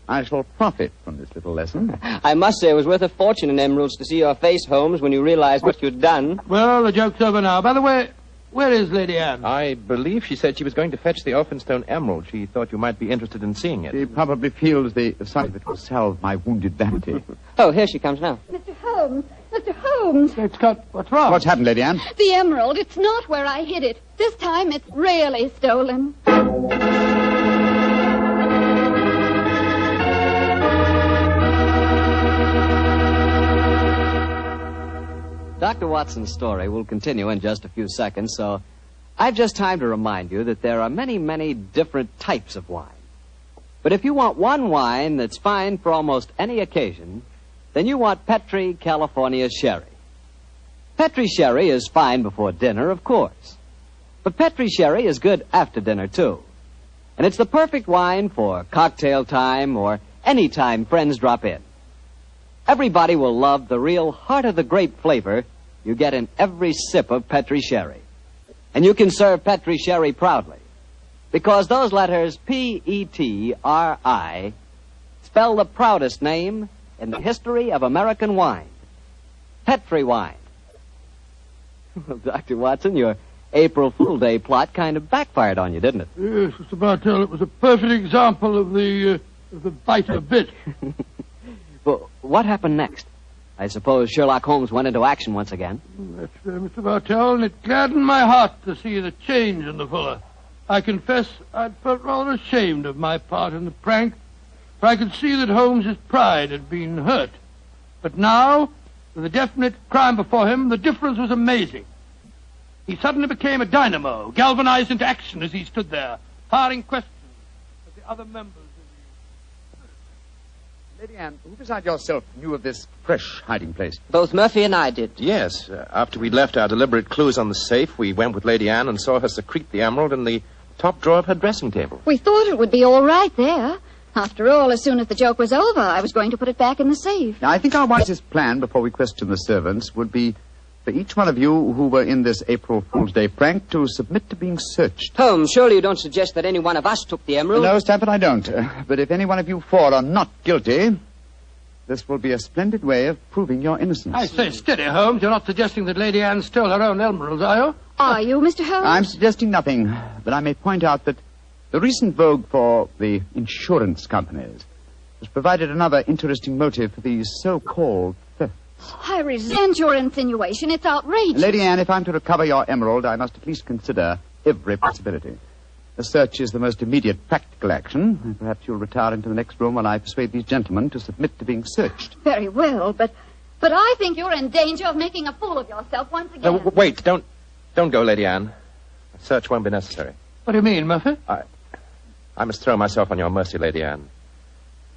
A: I shall profit from this little lesson.
I: I must say it was worth a fortune in emeralds to see your face, Holmes, when you realized what you'd done.
U: Well, the joke's over now. By the way, where is Lady Anne?
O: I believe she said she was going to fetch the Elphinstone emerald. She thought you might be interested in seeing it.
A: She probably feels the sight of it will salve my wounded vanity.
I: Oh, here she comes now.
T: Mr. Holmes! Mr. Holmes!
U: It's got... What's wrong?
A: What's happened, Lady Anne?
T: The emerald. It's not where I hid it. This time it's really stolen.
F: Dr. Watson's story will continue in just a few seconds, so I've just time to remind you that there are many, many different types of wine. But if you want one wine that's fine for almost any occasion, then you want Petri California Sherry. Petri Sherry is fine before dinner, of course. But Petri Sherry is good after dinner, too. And it's the perfect wine for cocktail time or any time friends drop in. Everybody will love the real heart-of-the-grape flavor you get in every sip of Petri Sherry. And you can serve Petri Sherry proudly, because those letters P-E-T-R-I spell the proudest name in the history of American wine. Petri wine. Well, Dr. Watson, your April Fool Day plot kind of backfired on you, didn't it?
U: Yes, Mr. Bartell, it was a perfect example of the bite a bit.
F: Well, what happened next? I suppose Sherlock Holmes went into action once again.
U: That's fair, Mr. Bartell, and it gladdened my heart to see the change in the fella. I confess I'd felt rather ashamed of my part in the prank, for I could see that Holmes's pride had been hurt. But now, with a definite crime before him, the difference was amazing. He suddenly became a dynamo, galvanized into action as he stood there, firing questions at the other members.
A: Lady Anne, who besides yourself knew of this fresh hiding place?
I: Both Murphy and I did.
O: Yes. After we'd left our deliberate clues on the safe, we went with Lady Anne and saw her secrete the emerald in the top drawer of her dressing table.
T: We thought it would be all right there. After all, as soon as the joke was over, I was going to put it back in the safe.
A: Now, I think our wisest plan before we question the servants would be for each one of you who were in this April Fool's Day prank to submit to being searched.
I: Holmes, surely you don't suggest that any one of us took the emerald?
A: No, Stanford, I don't. But if any one of you four are not guilty, this will be a splendid way of proving your innocence.
U: I say, steady, Holmes. You're not suggesting that Lady Anne stole her own emeralds, are you?
T: Are you, Mr. Holmes?
A: I'm suggesting nothing, but I may point out that the recent vogue for the insurance companies has provided another interesting motive for these so-called thefts.
T: I resent your insinuation. It's outrageous.
A: Lady Anne, if I'm to recover your emerald, I must at least consider every possibility. The search is the most immediate practical action, and perhaps you'll retire into the next room while I persuade these gentlemen to submit to being searched.
T: Very well, but I think you're in danger of making a fool of yourself once again.
O: No, wait, don't go, Lady Anne. A search won't be necessary.
U: What do you mean, Murphy?
O: I must throw myself on your mercy, Lady Anne.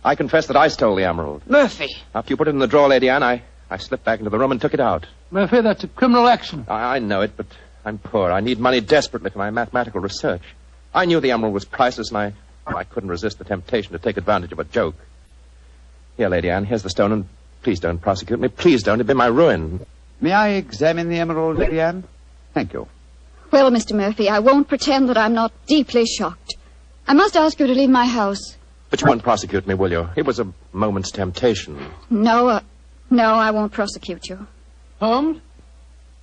O: I confess that I stole the emerald.
I: Murphy!
O: After you put it in the drawer, Lady Anne, I slipped back into the room and took it out.
U: Murphy, that's a criminal action.
O: I know it, but I'm poor. I need money desperately for my mathematical research. I knew the emerald was priceless, and I couldn't resist the temptation to take advantage of a joke. Here, Lady Anne, here's the stone, and please don't prosecute me. Please don't. It'd be my ruin.
A: May I examine the emerald, Lady Anne? Thank you.
T: Well, Mr. Murphy, I won't pretend that I'm not deeply shocked. I must ask you to leave my house.
O: But you won't prosecute me, will you? It was a moment's temptation.
T: No, I won't prosecute you.
U: Holmes,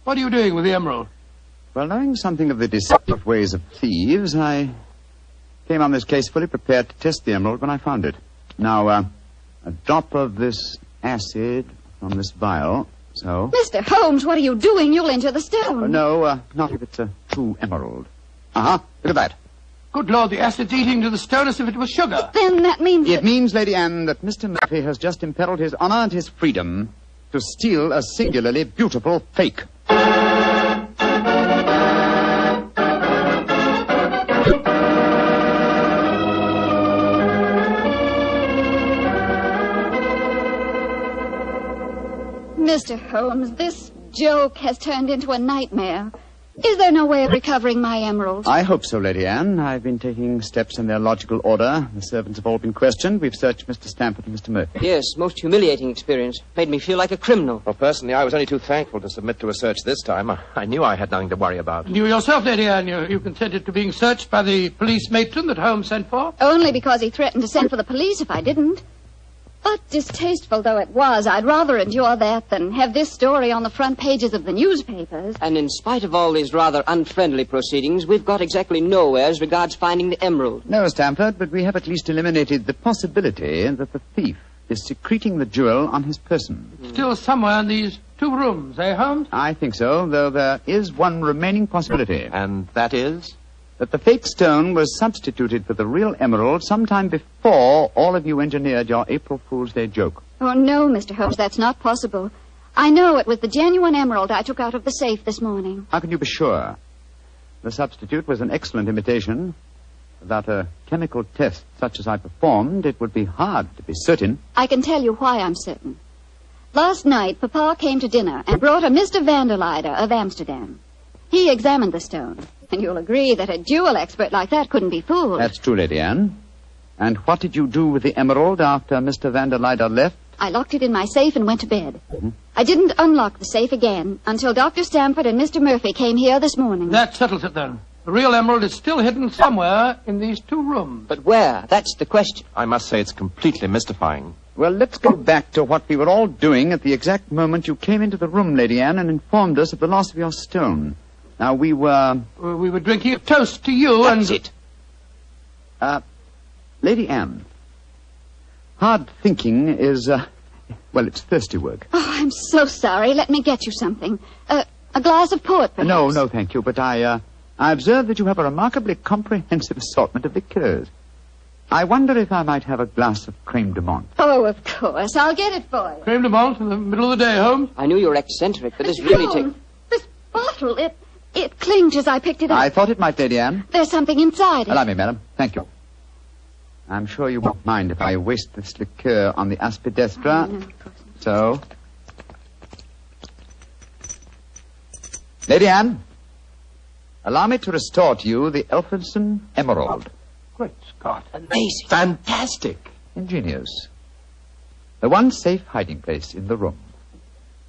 U: what are you doing with the emerald?
A: Well, knowing something of the deceptive ways of thieves, I came on this case fully prepared to test the emerald when I found it. Now, a drop of this acid from this vial, so...
T: Mr. Holmes, what are you doing? You'll injure the stone.
A: No, not if it's a true emerald. Uh-huh, look at that.
U: Good Lord, the acid's eating to the stone as if it was sugar.
T: But then that means...
A: It means, Lady Anne, that Mr. Murphy has just imperiled his honor and his freedom to steal a singularly beautiful fake.
T: Mr. Holmes, this joke has turned into a nightmare. Is there no way of recovering my emerald?
A: I hope so, Lady Anne. I've been taking steps in their logical order. The servants have all been questioned. We've searched Mr. Stamford and Mr. Murphy.
I: Yes, most humiliating experience. Made me feel like a criminal.
O: Well, personally, I was only too thankful to submit to a search this time. I knew I had nothing to worry about.
U: And you yourself, Lady Anne, you consented to being searched by the police matron that Holmes sent for?
T: Only because he threatened to send for the police if I didn't. But distasteful though it was, I'd rather endure that than have this story on the front pages of the newspapers.
I: And in spite of all these rather unfriendly proceedings, we've got exactly nowhere as regards finding the emerald.
A: No, Stamford, but we have at least eliminated the possibility that the thief is secreting the jewel on his person.
U: Still somewhere in these 2 rooms, eh, Holmes?
A: I think so, though there is one remaining possibility.
O: And that is?
A: That the fake stone was substituted for the real emerald sometime before all of you engineered your April Fool's Day joke.
T: Oh, no, Mr. Holmes, that's not possible. I know it was the genuine emerald I took out of the safe this morning.
A: How can you be sure? The substitute was an excellent imitation. Without a chemical test such as I performed, it would be hard to be certain.
T: I can tell you why I'm certain. Last night, Papa came to dinner and brought a Mr. Vanderleider of Amsterdam. He examined the stone. And you'll agree that a jewel expert like that couldn't be fooled.
A: That's true, Lady Anne. And what did you do with the emerald after Mr. Vanderleider left?
T: I locked it in my safe and went to bed. I didn't unlock the safe again until Dr. Stamford and Mr. Murphy came here this morning.
U: That settles it, then. The real emerald is still hidden somewhere in these 2 rooms.
I: But where? That's the question.
O: I must say it's completely mystifying.
A: Well, let's go back to what we were all doing at the exact moment you came into the room, Lady Anne, and informed us of the loss of your stone. Now, we were...
U: We were drinking a toast to you and...
A: That's it. Lady Anne, hard thinking is, well, it's thirsty work.
T: Oh, I'm so sorry. Let me get you something. A glass of port, perhaps.
A: No, thank you. But I observe that you have a remarkably comprehensive assortment of liqueurs. I wonder if I might have a glass of creme de menthe.
T: Oh, of course. I'll get it for you.
U: Creme de menthe in the middle of the day, Holmes?
I: I knew you were eccentric, but this really takes...
T: This bottle, it clinked as I picked it up.
A: I thought it might, Lady Anne.
T: There's something inside it.
A: Allow me, madam. Thank you. I'm sure you won't mind if I waste this liqueur on the aspidestra.
T: No, of course not.
A: So... Lady Anne, allow me to restore to you the Elphinstone Emerald.
U: Great Scott.
O: Amazing. Fantastic.
A: Ingenious. The one safe hiding place in the room.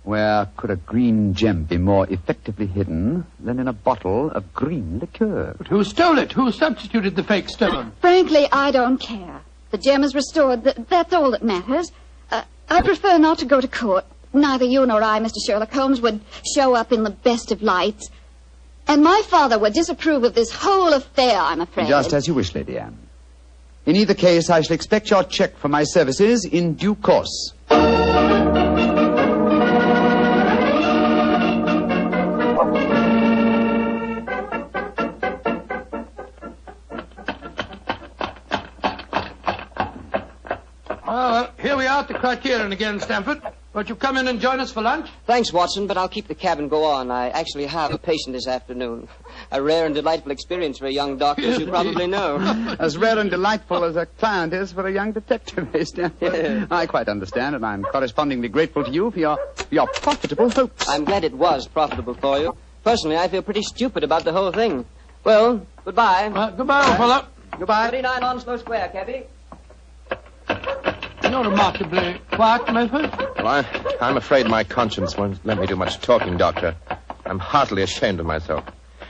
A: Where could a green gem be more effectively hidden than in a bottle of green liqueur?
U: But who stole it? Who substituted the fake stone?
T: Frankly, I don't care. The gem is restored. That's all that matters. I prefer not to go to court. Neither you nor I, Mr. Sherlock Holmes, would show up in the best of lights. And my father would disapprove of this whole affair, I'm afraid.
A: Just as you wish, Lady Anne. In either case, I shall expect your check for my services in due course.
U: Well, here we are at the Criterion again, Stamford. Won't you come in and join us for lunch?
I: Thanks, Watson, but I'll keep the cab and go on. I actually have a patient this afternoon. A rare and delightful experience for a young doctor, as you probably know.
A: As rare and delightful as a client is for a young detective, Stamford. I quite understand, and I'm correspondingly grateful to you for your profitable hopes.
I: I'm glad it was profitable for you. Personally, I feel pretty stupid about the whole thing. Well, goodbye.
U: Goodbye, old fellow.
A: Goodbye.
I: 39 Onslow Square, cabby.
U: You're remarkably quiet, Murphy.
O: Well, I'm afraid my conscience won't let me do much talking, Doctor. I'm heartily ashamed of myself.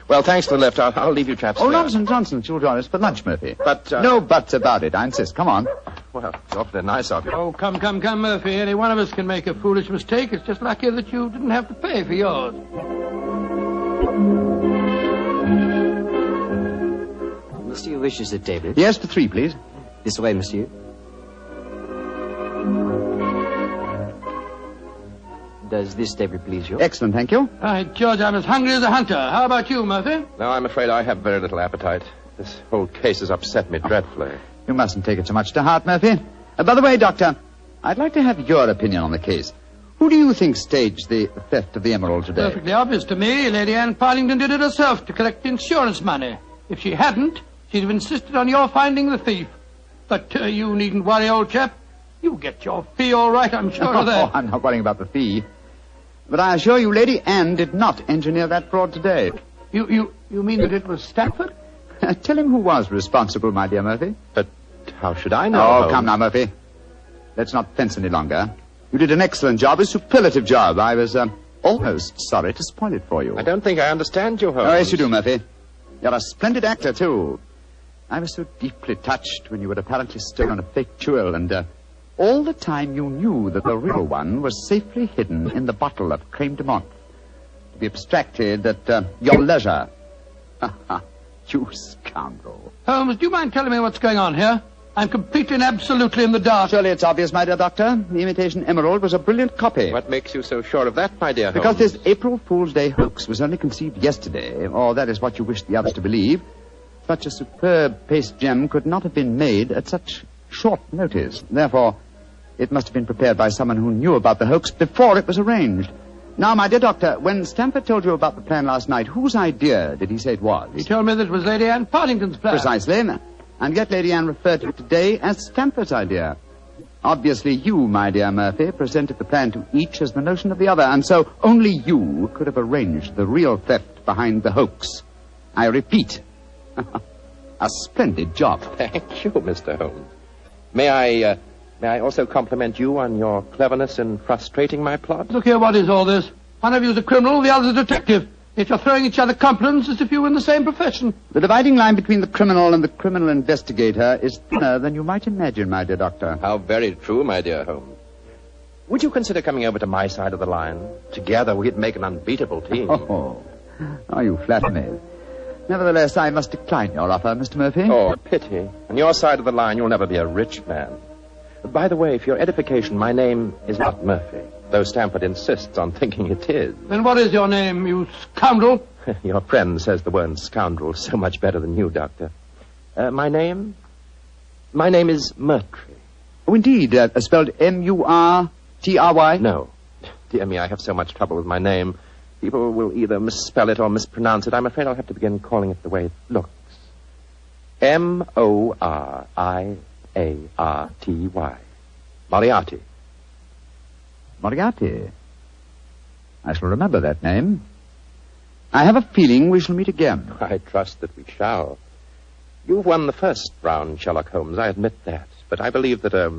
O: Well, thanks for the lift. I'll leave you chaps
A: Oh,
O: there.
A: nonsense. You'll join us for lunch, Murphy.
O: But,
A: No buts about it. I insist. Come on.
O: Well, it's awfully nice of you.
U: Oh, come, Murphy. Any one of us can make a foolish mistake. It's just lucky that you didn't have to pay for yours.
N: Monsieur wishes a table.
A: Yes, for 3, please.
N: This way, monsieur. Does this table please you?
A: Excellent, thank you.
U: George, I'm as hungry as a hunter. How about you, Murphy?
O: No, I'm afraid I have very little appetite. This whole case has upset me dreadfully.
A: You mustn't take it so much to heart, Murphy. By the way, Doctor, I'd like to have your opinion on the case. Who do you think staged the theft of the emerald today?
U: Perfectly obvious to me. Lady Anne Parlington did it herself to collect insurance money. If she hadn't, she'd have insisted on your finding the thief. But you needn't worry, old chap. You'll get your fee all right, I'm sure of that.
A: Oh, I'm not worrying about the fee. But I assure you, Lady Anne did not engineer that fraud today.
U: You mean that it was Stanford?
A: Tell him who was responsible, my dear Murphy.
O: But how should I know?
A: Oh,
O: Holmes?
A: come now, Murphy. Let's not fence any longer. You did an excellent job, a superlative job. I was almost sorry to spoil it for you.
O: I don't think I understand you, Holmes.
A: Oh, yes, you do, Murphy. You're a splendid actor, too. I was so deeply touched when you had apparently stolen a fake jewel, and all the time you knew that the real one was safely hidden in the bottle of creme de menthe, to be abstracted at your leisure. You scoundrel.
U: Holmes, do you mind telling me what's going on here? I'm completely and absolutely in the dark.
A: Surely it's obvious, my dear doctor. The imitation emerald was a brilliant copy.
O: What makes you so sure of that, my dear Holmes?
A: Because this April Fool's Day hoax was only conceived yesterday, or that is what you wish the others to believe. Such a superb paste gem could not have been made at such short notice. Therefore, it must have been prepared by someone who knew about the hoax before it was arranged. Now, my dear doctor, when Stamford told you about the plan last night, whose idea did he say it was?
U: He told me that it was Lady Anne Partington's plan.
A: Precisely. And yet Lady Anne referred to it today as Stamford's idea. Obviously, you, my dear Murphy, presented the plan to each as the notion of the other, and so only you could have arranged the real theft behind the hoax. I repeat, a splendid job.
O: Thank you, Mr. Holmes. May I also compliment you on your cleverness in frustrating my plot?
U: Look here, what is all this? One of you is a criminal, the other is a detective. Yet you're throwing each other compliments as if you were in the same profession.
A: The dividing line between the criminal and the criminal investigator is thinner than you might imagine, my dear doctor.
O: How very true, my dear Holmes. Would you consider coming over to my side of the line? Together we'd make an unbeatable team.
A: Oh, you flatter me. Nevertheless, I must decline your offer, Mr. Murphy.
O: Oh, pity. On your side of the line, you'll never be a rich man. By the way, for your edification, my name is not Murphy, though Stamford insists on thinking it is.
U: Then what is your name, you scoundrel?
O: Your friend says the word scoundrel so much better than you, Doctor. My name is Murtry.
A: Oh, indeed. Spelled M-U-R-T-R-Y?
O: No. Dear me, I have so much trouble with my name. People will either misspell it or mispronounce it. I'm afraid I'll have to begin calling it the way it looks. M-O-R-I-A-R-T-Y. Moriarty.
A: Moriarty. I shall remember that name. I have a feeling we shall meet again.
O: I trust that we shall. You've won the first round, Sherlock Holmes, I admit that. But I believe that a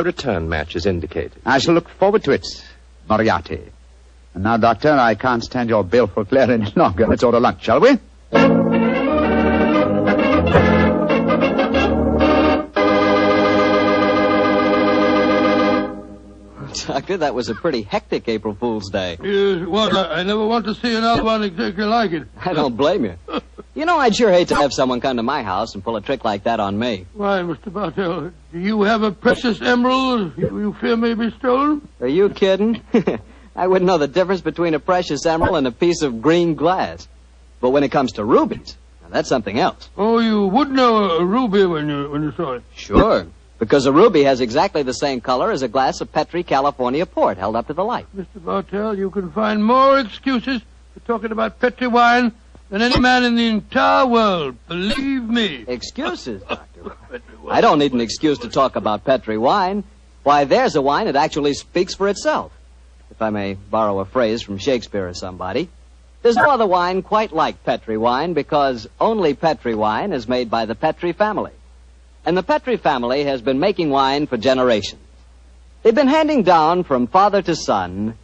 O: return match is indicated.
A: I shall look forward to it, Moriarty. And now, Doctor, I can't stand your baleful glare any longer. Let's order lunch, shall we?
F: Doctor, that was a pretty hectic April Fool's Day.
U: Yes, it was. I never want to see another one exactly like it.
F: I don't blame you. You know, I'd sure hate to have someone come to my house and pull a trick like that on me.
U: Why, Mr. Bartell, do you have a precious emerald you fear may be stolen?
F: Are you kidding? I wouldn't know the difference between a precious emerald and a piece of green glass. But when it comes to rubies, now that's something else.
U: Oh, you would know a ruby when you saw it?
F: Sure, because a ruby has exactly the same color as a glass of Petri California port held up to the light.
U: Mr. Bartell, you can find more excuses for talking about Petri wine than any man in the entire world. Believe me.
F: Excuses, Doctor? I don't need an excuse to talk about Petri wine. Why, there's a wine that actually speaks for itself. If I may borrow a phrase from Shakespeare or somebody. There's no other wine quite like Petri wine because only Petri wine is made by the Petri family. And the Petri family has been making wine for generations. They've been handing down from father to son,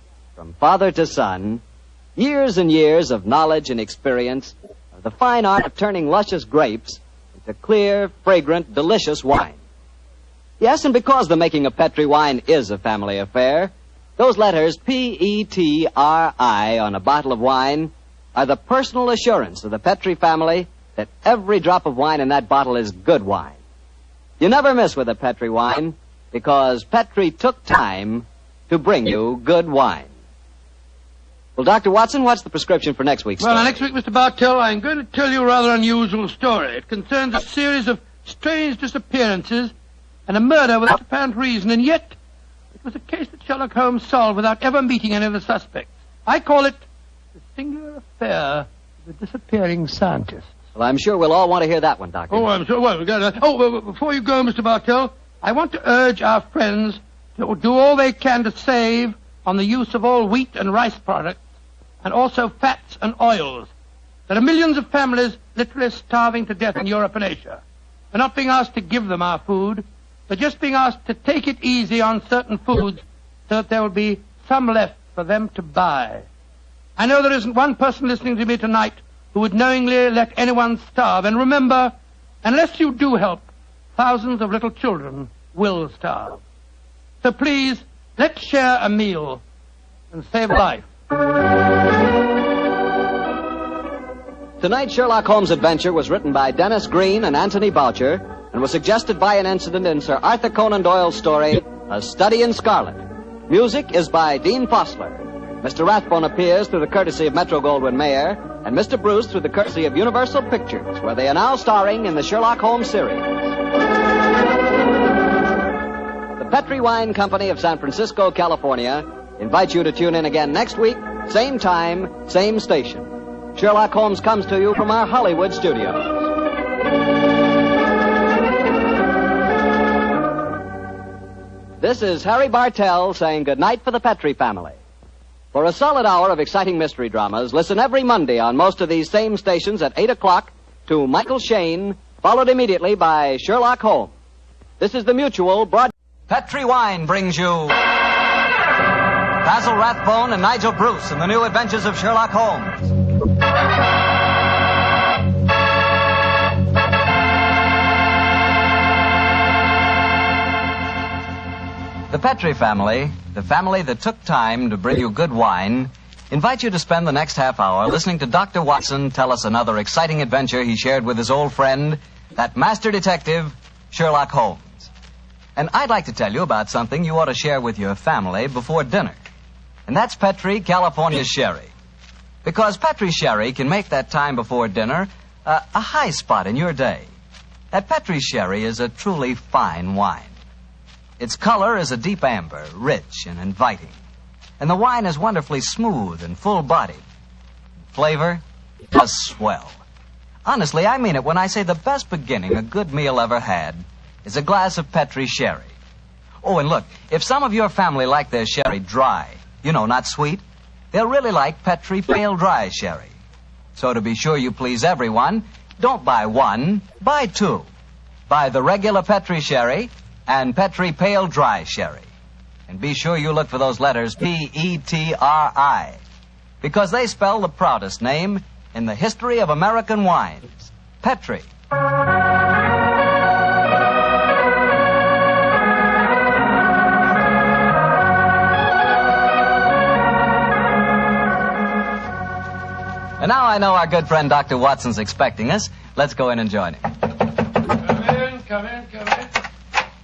F: years and years of knowledge and experience of the fine art of turning luscious grapes into clear, fragrant, delicious wine. Yes, and because the making of Petri wine is a family affair, those letters P-E-T-R-I on a bottle of wine are the personal assurance of the Petri family that every drop of wine in that bottle is good wine. You never miss with a Petri wine because Petri took time to bring you good wine. Well, Dr. Watson, what's the prescription for next week's story?
U: Well, next week, Mr. Bartell, I'm going to tell you a rather unusual story. It concerns a series of strange disappearances and a murder without apparent reason, and yet it was a case that Sherlock Holmes solved without ever meeting any of the suspects. I call it the singular affair of the disappearing scientist.
F: Well, I'm sure we'll all want to hear that one, Doctor.
U: Oh, I'm sure. Well, we got that. Oh, well, before you go, Mr. Bartell, I want to urge our friends to do all they can to save on the use of all wheat and rice products, and also fats and oils. There are millions of families literally starving to death in Europe and Asia. We're not being asked to give them our food. We're just being asked to take it easy on certain foods so that there will be some left for them to buy. I know there isn't one person listening to me tonight who would knowingly let anyone starve. And remember, unless you do help, thousands of little children will starve. So please, let's share a meal and save life.
F: Tonight's Sherlock Holmes adventure was written by Dennis Green and Anthony Boucher and was suggested by an incident in Sir Arthur Conan Doyle's story, A Study in Scarlet. Music is by Dean Fossler. Mr. Rathbone appears through the courtesy of Metro-Goldwyn-Mayer, and Mr. Bruce through the courtesy of Universal Pictures, where they are now starring in the Sherlock Holmes series. The Petri Wine Company of San Francisco, California, invites you to tune in again next week, same time, same station. Sherlock Holmes comes to you from our Hollywood studios. This is Harry Bartell saying goodnight for the Petri family. For a solid hour of exciting mystery dramas, listen every Monday on most of these same stations at 8 o'clock to Michael Shayne, followed immediately by Sherlock Holmes. This is the Mutual broad... Petri Wine brings you Basil Rathbone and Nigel Bruce in the new adventures of Sherlock Holmes. The Petri family, the family that took time to bring you good wine, invite you to spend the next half hour listening to Dr. Watson tell us another exciting adventure he shared with his old friend, that master detective, Sherlock Holmes. And I'd like to tell you about something you ought to share with your family before dinner. And that's Petri California Sherry. Because Petri Sherry can make that time before dinner a high spot in your day. That Petri Sherry is a truly fine wine. Its color is a deep amber, rich and inviting. And the wine is wonderfully smooth and full-bodied. Flavor, just swell. Honestly, I mean it when I say the best beginning a good meal ever had is a glass of Petri Sherry. Oh, and look, if some of your family like their sherry dry, not sweet, they'll really like Petri Pale Dry Sherry. So to be sure you please everyone, don't buy one, buy two. Buy the regular Petri Sherry and Petri Pale Dry Sherry. And be sure you look for those letters P-E-T-R-I, because they spell the proudest name in the history of American wines, Petri. And now I know our good friend Dr. Watson's expecting us. Let's go in and join him.
U: Come in.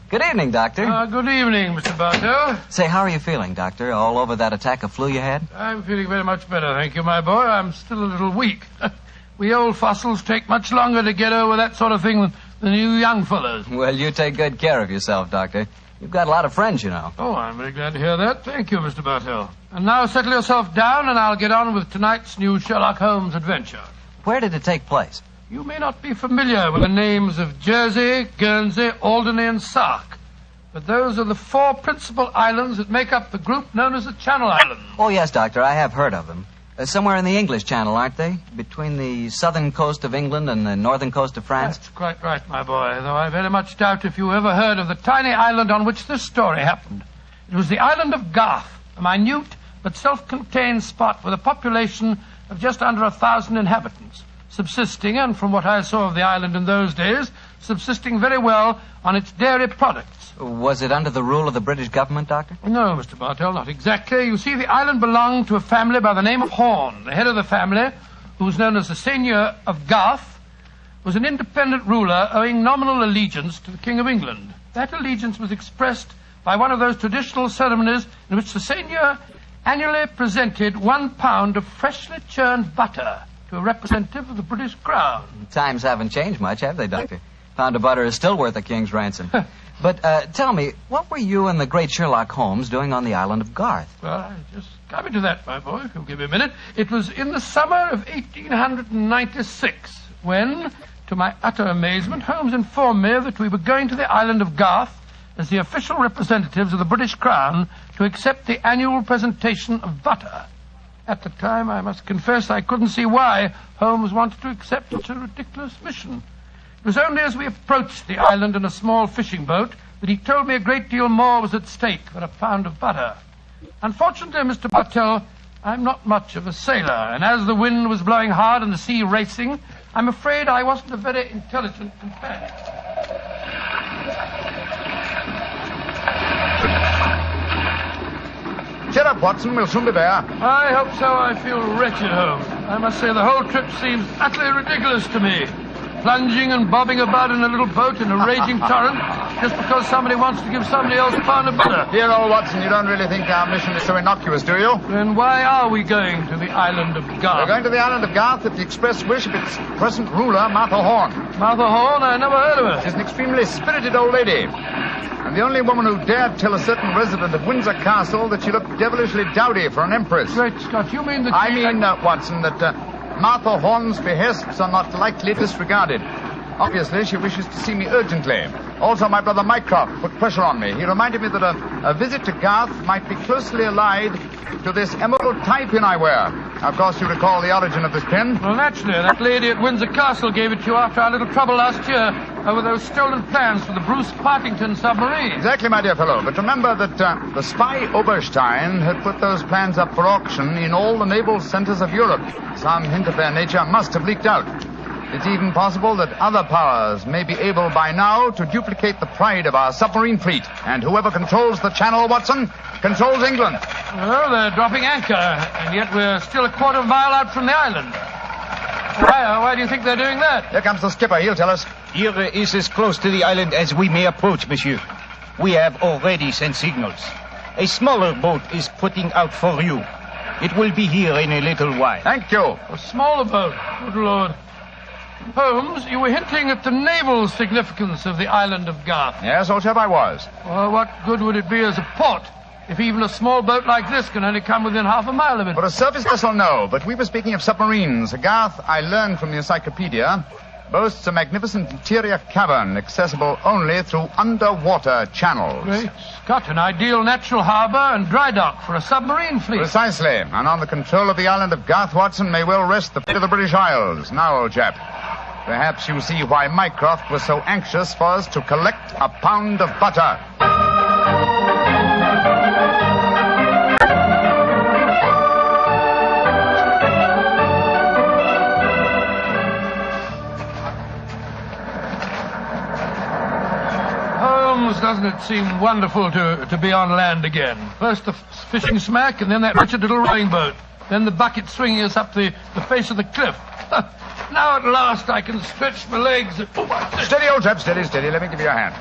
F: Good evening, Doctor.
U: Good evening, Mr. Bartell.
F: Say, how are you feeling, Doctor? All over that attack of flu you had?
U: I'm feeling very much better, thank you, my boy. I'm still a little weak. We old fossils take much longer to get over that sort of thing than you young fellows.
F: Well, you take good care of yourself, Doctor. You've got a lot of friends, you know.
U: Oh, I'm very glad to hear that. Thank you, Mr. Bartell. And now settle yourself down, and I'll get on with tonight's new Sherlock Holmes adventure.
F: Where did it take place?
U: You may not be familiar with the names of Jersey, Guernsey, Alderney, and Sark, but those are the four principal islands that make up the group known as the Channel Islands.
F: Oh, yes, Doctor, I have heard of them. Somewhere in the English Channel, aren't they? Between the southern coast of England and the northern coast of France?
U: That's quite right, my boy, though I very much doubt if you ever heard of the tiny island on which this story happened. It was the island of Garth, a minute but self-contained spot with a population of just under 1,000 inhabitants, subsisting, and from what I saw of the island in those days, subsisting very well on its dairy products.
F: Was it under the rule of the British government, Doctor?
U: No, Mr. Bartell, not exactly. You see, the island belonged to a family by the name of Horn. The head of the family, who was known as the Seigneur of Garth, was an independent ruler owing nominal allegiance to the King of England. That allegiance was expressed by one of those traditional ceremonies in which the Seigneur annually presented 1 pound of freshly churned butter to a representative of the British Crown.
F: Times haven't changed much, have they, Doctor? Pound of butter is still worth a king's ransom. But tell me, what were you and the great Sherlock Holmes doing on the island of Garth?
U: Well, I just coming to that, my boy, if you'll give me a minute. It was in the summer of 1896 when, to my utter amazement, Holmes informed me that we were going to the island of Garth as the official representatives of the British Crown to accept the annual presentation of butter. At the time, I must confess, I couldn't see why Holmes wanted to accept such a ridiculous mission. It was only as we approached the island in a small fishing boat that he told me a great deal more was at stake than a pound of butter. Unfortunately, Mr. Bartell, I'm not much of a sailor, and as the wind was blowing hard and the sea racing, I'm afraid I wasn't a very intelligent companion.
M: Cheer up, Watson. We'll soon be there.
U: I hope so. I feel wretched, Holmes. I must say the whole trip seems utterly ridiculous to me. Plunging and bobbing about in a little boat in a raging torrent just because somebody wants to give somebody else a pound of butter.
M: Dear old Watson, you don't really think our mission is so innocuous, do you?
U: Then why are we going to the island of Garth?
M: We're going to the island of Garth at the express wish of its present ruler, Martha Horn.
U: Martha Horn? I never heard of her.
M: She's an extremely spirited old lady. And the only woman who dared tell a certain resident of Windsor Castle that she looked devilishly dowdy for an empress.
U: Great Scott, you mean that
M: I mean, Watson, that Martha Horn's behests are not lightly disregarded. Obviously, she wishes to see me urgently. Also, my brother Mycroft put pressure on me. He reminded me that a visit to Garth might be closely allied to this emerald tie pin I wear. Of course, you recall the origin of this pin.
U: Well, naturally. That lady at Windsor Castle gave it to you after our little trouble last year over those stolen plans for the Bruce Partington submarine.
M: Exactly, my dear fellow. But remember that the spy Oberstein had put those plans up for auction in all the naval centers of Europe. Some hint of their nature must have leaked out. It's even possible that other powers may be able by now to duplicate the pride of our submarine fleet. And whoever controls the channel, Watson, controls England.
U: Well, they're dropping anchor, and yet we're still a quarter of a mile out from the island. Why do you think they're doing that?
M: Here comes the skipper. He'll tell us.
J: Here is as close to the island as we may approach, monsieur. We have already sent signals. A smaller boat is putting out for you. It will be here in a little while.
M: Thank you.
U: A smaller boat? Good Lord. Holmes, you were hinting at the naval significance of the island of Garth.
M: Yes, old chap, I was.
U: Well, what good would it be as a port if even a small boat like this can only come within half a mile of it?
M: For a surface vessel, no. But we were speaking of submarines. Garth, I learned from the encyclopedia, boasts a magnificent interior cavern accessible only through underwater channels.
U: Great Scott, an ideal natural harbor and dry dock for a submarine fleet.
M: Precisely. And on the control of the island of Garth, Watson, may well rest the fate of the British Isles. Now, old chap, perhaps you see why Mycroft was so anxious for us to collect a pound of butter.
U: Doesn't it seem wonderful to be on land again? First the fishing smack, and then that wretched little rowing boat. Then the bucket swinging us up the face of the cliff. Now at last I can stretch my legs.
M: Steady, old chap, steady. Let me give you a hand.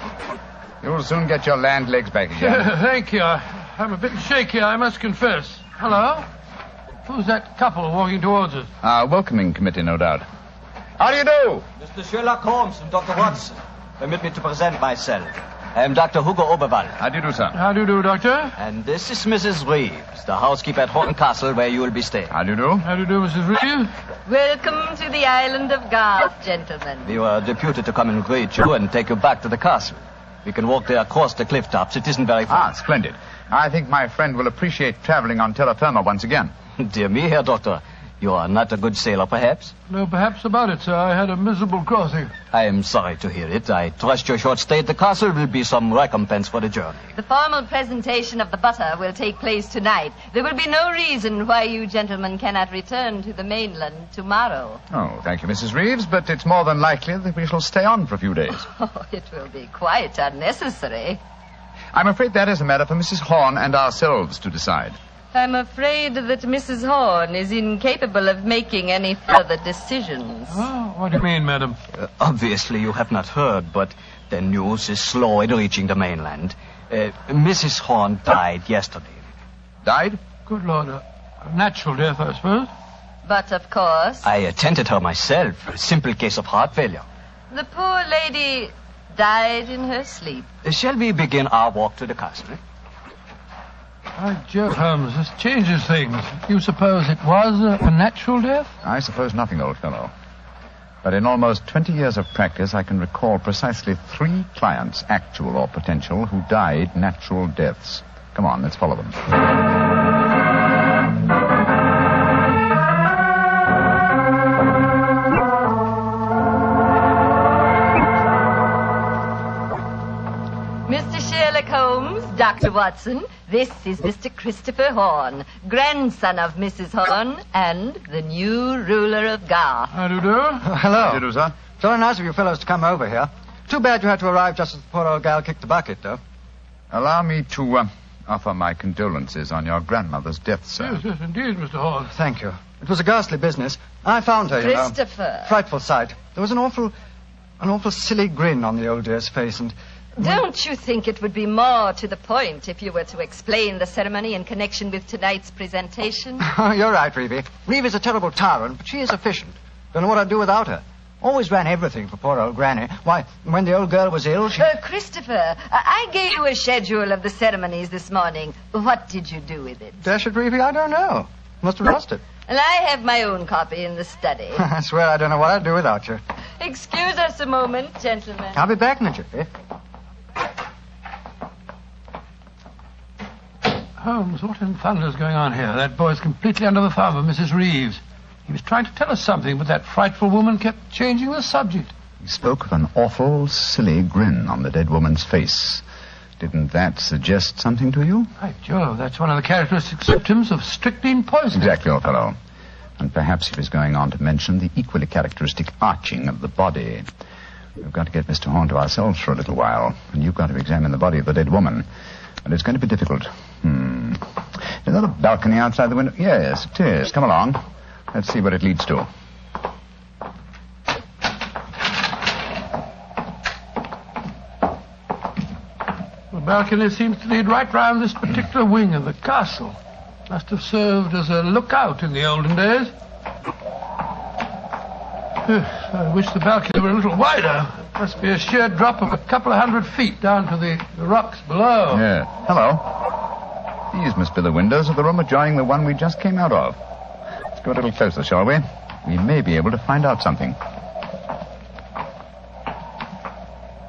M: You'll soon get your land legs back again.
U: Thank you. I'm a bit shaky, I must confess. Hello? Who's that couple walking towards us?
M: Our welcoming committee, no doubt. How do you do?
F: Mr. Sherlock Holmes and Dr. Watson. Permit me to present myself. I am Dr. Hugo Oberwald.
M: How do you do, sir?
U: How do you do, Doctor?
F: And this is Mrs. Reeves, the housekeeper at Horton Castle, where you will be staying.
M: How do you do?
U: How do you do, Mrs. Reeves?
Q: Welcome to the island of Garth, gentlemen.
F: We were deputed to come and greet you and take you back to the castle. We can walk there across the cliff tops. It isn't very far.
M: Splendid. I think my friend will appreciate traveling on terra firma once again.
F: Dear me, Herr Doctor. You are not a good sailor, perhaps?
U: No, perhaps about it, sir. I had a miserable crossing.
F: I am sorry to hear it. I trust your short stay at the castle will be some recompense for the journey.
Q: The formal presentation of the butter will take place tonight. There will be no reason why you gentlemen cannot return to the mainland tomorrow.
M: Oh, thank you, Mrs. Reeves, but it's more than likely that we shall stay on for a few days.
Q: Oh, it will be quite unnecessary.
M: I'm afraid that is a matter for Mrs. Horn and ourselves to decide.
Q: I'm afraid that Mrs. Horn is incapable of making any further decisions.
U: Oh, what do you mean, madam?
F: Obviously, you have not heard, but the news is slow in reaching the mainland. Mrs. Horn died yesterday.
M: Died?
U: Good Lord, a natural death, I suppose.
Q: But, of course...
F: I attended her myself. A simple case of heart failure.
Q: The poor lady died in her sleep.
F: Shall we begin our walk to the castle?
U: By Jove, Holmes, this changes things. You suppose it was a natural death?
M: I suppose nothing, old fellow. But in almost 20 years of practice, I can recall precisely 3 clients, actual or potential, who died natural deaths. Come on, let's follow them.
Q: Dr. Watson, this is Mr. Christopher Horn, grandson of Mrs. Horn and the new ruler of Garth.
E: How do you do?
R: Hello.
M: How do you do, sir?
R: Very nice of you fellows to come over here. Too bad you had to arrive just as the poor old gal kicked the bucket, though.
M: Allow me to offer my condolences on your grandmother's death, sir.
E: Yes, yes, indeed, Mr. Horn.
R: Thank you. It was a ghastly business. I found her, you know.
Q: Christopher.
R: Frightful sight. There was an awful silly grin on the old dear's face, and...
Q: Don't you think it would be more to the point if you were to explain the ceremony in connection with tonight's presentation?
R: Oh, you're right, Reevy. Reevy's a terrible tyrant, but she is efficient. Don't know what I'd do without her. Always ran everything for poor old Granny. Why, when the old girl was ill, she...
Q: Christopher, I gave you a schedule of the ceremonies this morning. What did you do with it?
R: Dash it, Reevy, I don't know. Must have lost it.
Q: And I have my own copy in the study.
R: I swear I don't know what I'd do without you.
Q: Excuse us a moment, gentlemen.
R: I'll be back in a jiffy.
E: Holmes, what in thunder's going on here? That boy's completely under the thumb of Mrs. Reeves. He was trying to tell us something, but that frightful woman kept changing the subject.
M: He spoke of an awful, silly grin on the dead woman's face. Didn't that suggest something to you?
E: By Jove, that's one of the characteristic symptoms of strychnine poisoning.
M: Exactly, old fellow. And perhaps he was going on to mention the equally characteristic arching of the body. We've got to get Mr. Horn to ourselves for a little while, and you've got to examine the body of the dead woman. And it's going to be difficult. Is that a balcony outside the window? Yes, it is. Come along. Let's see what it leads to.
E: The balcony seems to lead right round this particular wing of the castle. Must have served as a lookout in the olden days. I wish the balcony were a little wider. It must be a sheer drop of a couple of 100 feet down to the rocks below.
M: Yeah. Hello. These must be the windows of the room adjoining the one we just came out of. Let's go a little closer, shall we? We may be able to find out something.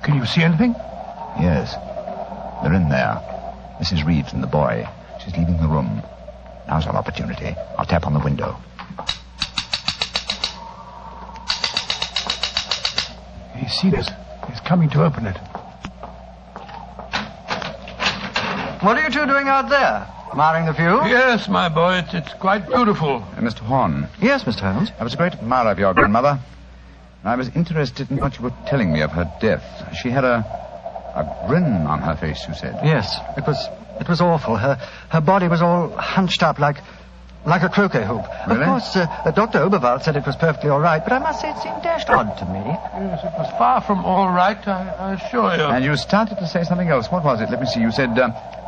E: Can you see anything?
M: Yes. They're in there. Mrs. Reeves and the boy. She's leaving the room. Now's our opportunity. I'll tap on the window.
E: He's seen us. He's coming to open it.
R: What are you two doing out there? Admiring the view?
E: Yes, my boy. It's quite beautiful.
M: Mr. Horn.
R: Yes, Mr. Holmes.
M: I was a great admirer of your grandmother. I was interested in what you were telling me of her death. She had a grin on her face, you said.
R: Yes, it was awful. Her body was all hunched up like a croquet hoop.
M: Really?
R: Of course, Dr. Oberwald said it was perfectly all right, but I must say it seemed dashed odd to me.
E: Yes, it was far from all right, I assure you.
M: And you started to say something else. What was it? Let me see. You said,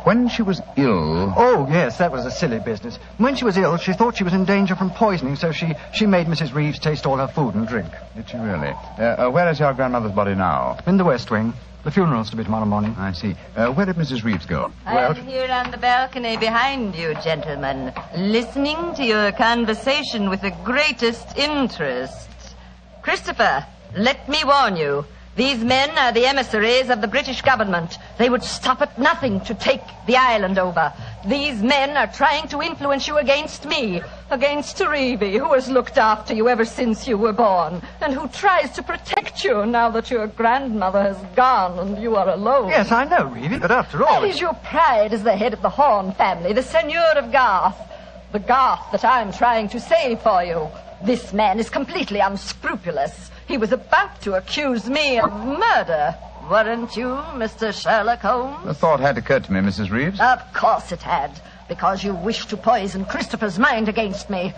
M: when she was ill...
R: Oh, yes, that was a silly business. When she was ill, she thought she was in danger from poisoning, so she made Mrs. Reeves taste all her food and drink.
M: Did she really? Where is your grandmother's body now?
R: In the West Wing. The funeral's to be tomorrow morning.
M: I see. Where did Mrs. Reeves go?
Q: I'm here on the balcony behind you, gentlemen, listening to your conversation with the greatest interest. Christopher, let me warn you. These men are the emissaries of the British government. They would stop at nothing to take the island over. These men are trying to influence you against me, against Reevy, who has looked after you ever since you were born, and who tries to protect you now that your grandmother has gone and you are alone.
R: Yes, I know, Reevy, but after all...
Q: That is your pride as the head of the Horn family, the Seigneur of Garth. The Garth that I'm trying to save for you. This man is completely unscrupulous. He was about to accuse me of murder. Weren't you, Mr. Sherlock Holmes?
M: The thought had occurred to me, Mrs. Reeves.
Q: Of course it had, because you wished to poison Christopher's mind against me.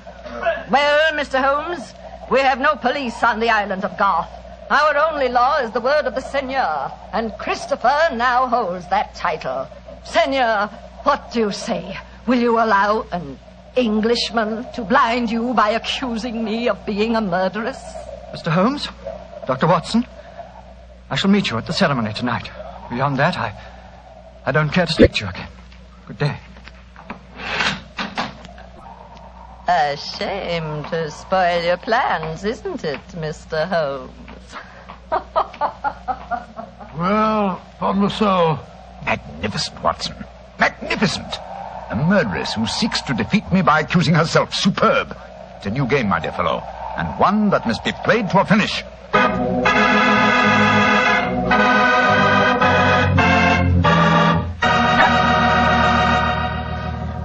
Q: Well, Mr. Holmes, we have no police on the island of Garth. Our only law is the word of the Seigneur, and Christopher now holds that title. Seigneur, what do you say? Will you allow an Englishman to blind you by accusing me of being a murderess?
R: Mr. Holmes, Dr. Watson, I shall meet you at the ceremony tonight. Beyond that, I don't care to speak to you again. Good day.
Q: A shame to spoil your plans, isn't it, Mr. Holmes?
E: Well, upon the soul.
M: Magnificent, Watson. Magnificent. A murderess who seeks to defeat me by accusing herself. Superb. It's a new game, my dear fellow, and one that must be played to a finish.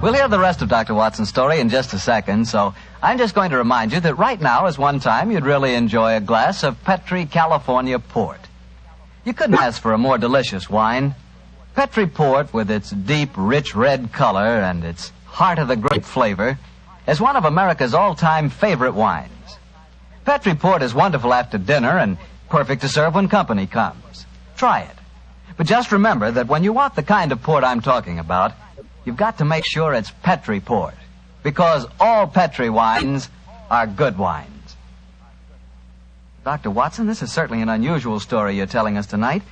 F: We'll hear the rest of Dr. Watson's story in just a second, so I'm just going to remind you that right now is one time you'd really enjoy a glass of Petri California Port. You couldn't ask for a more delicious wine. Petri Port, with its deep, rich red color and its heart-of-the-grape flavor, is one of America's all-time favorite wines. Petri Port is wonderful after dinner and perfect to serve when company comes. Try it. But just remember that when you want the kind of port I'm talking about, you've got to make sure it's Petri Port, because all Petri wines are good wines. Dr. Watson, this is certainly an unusual story you're telling us tonight.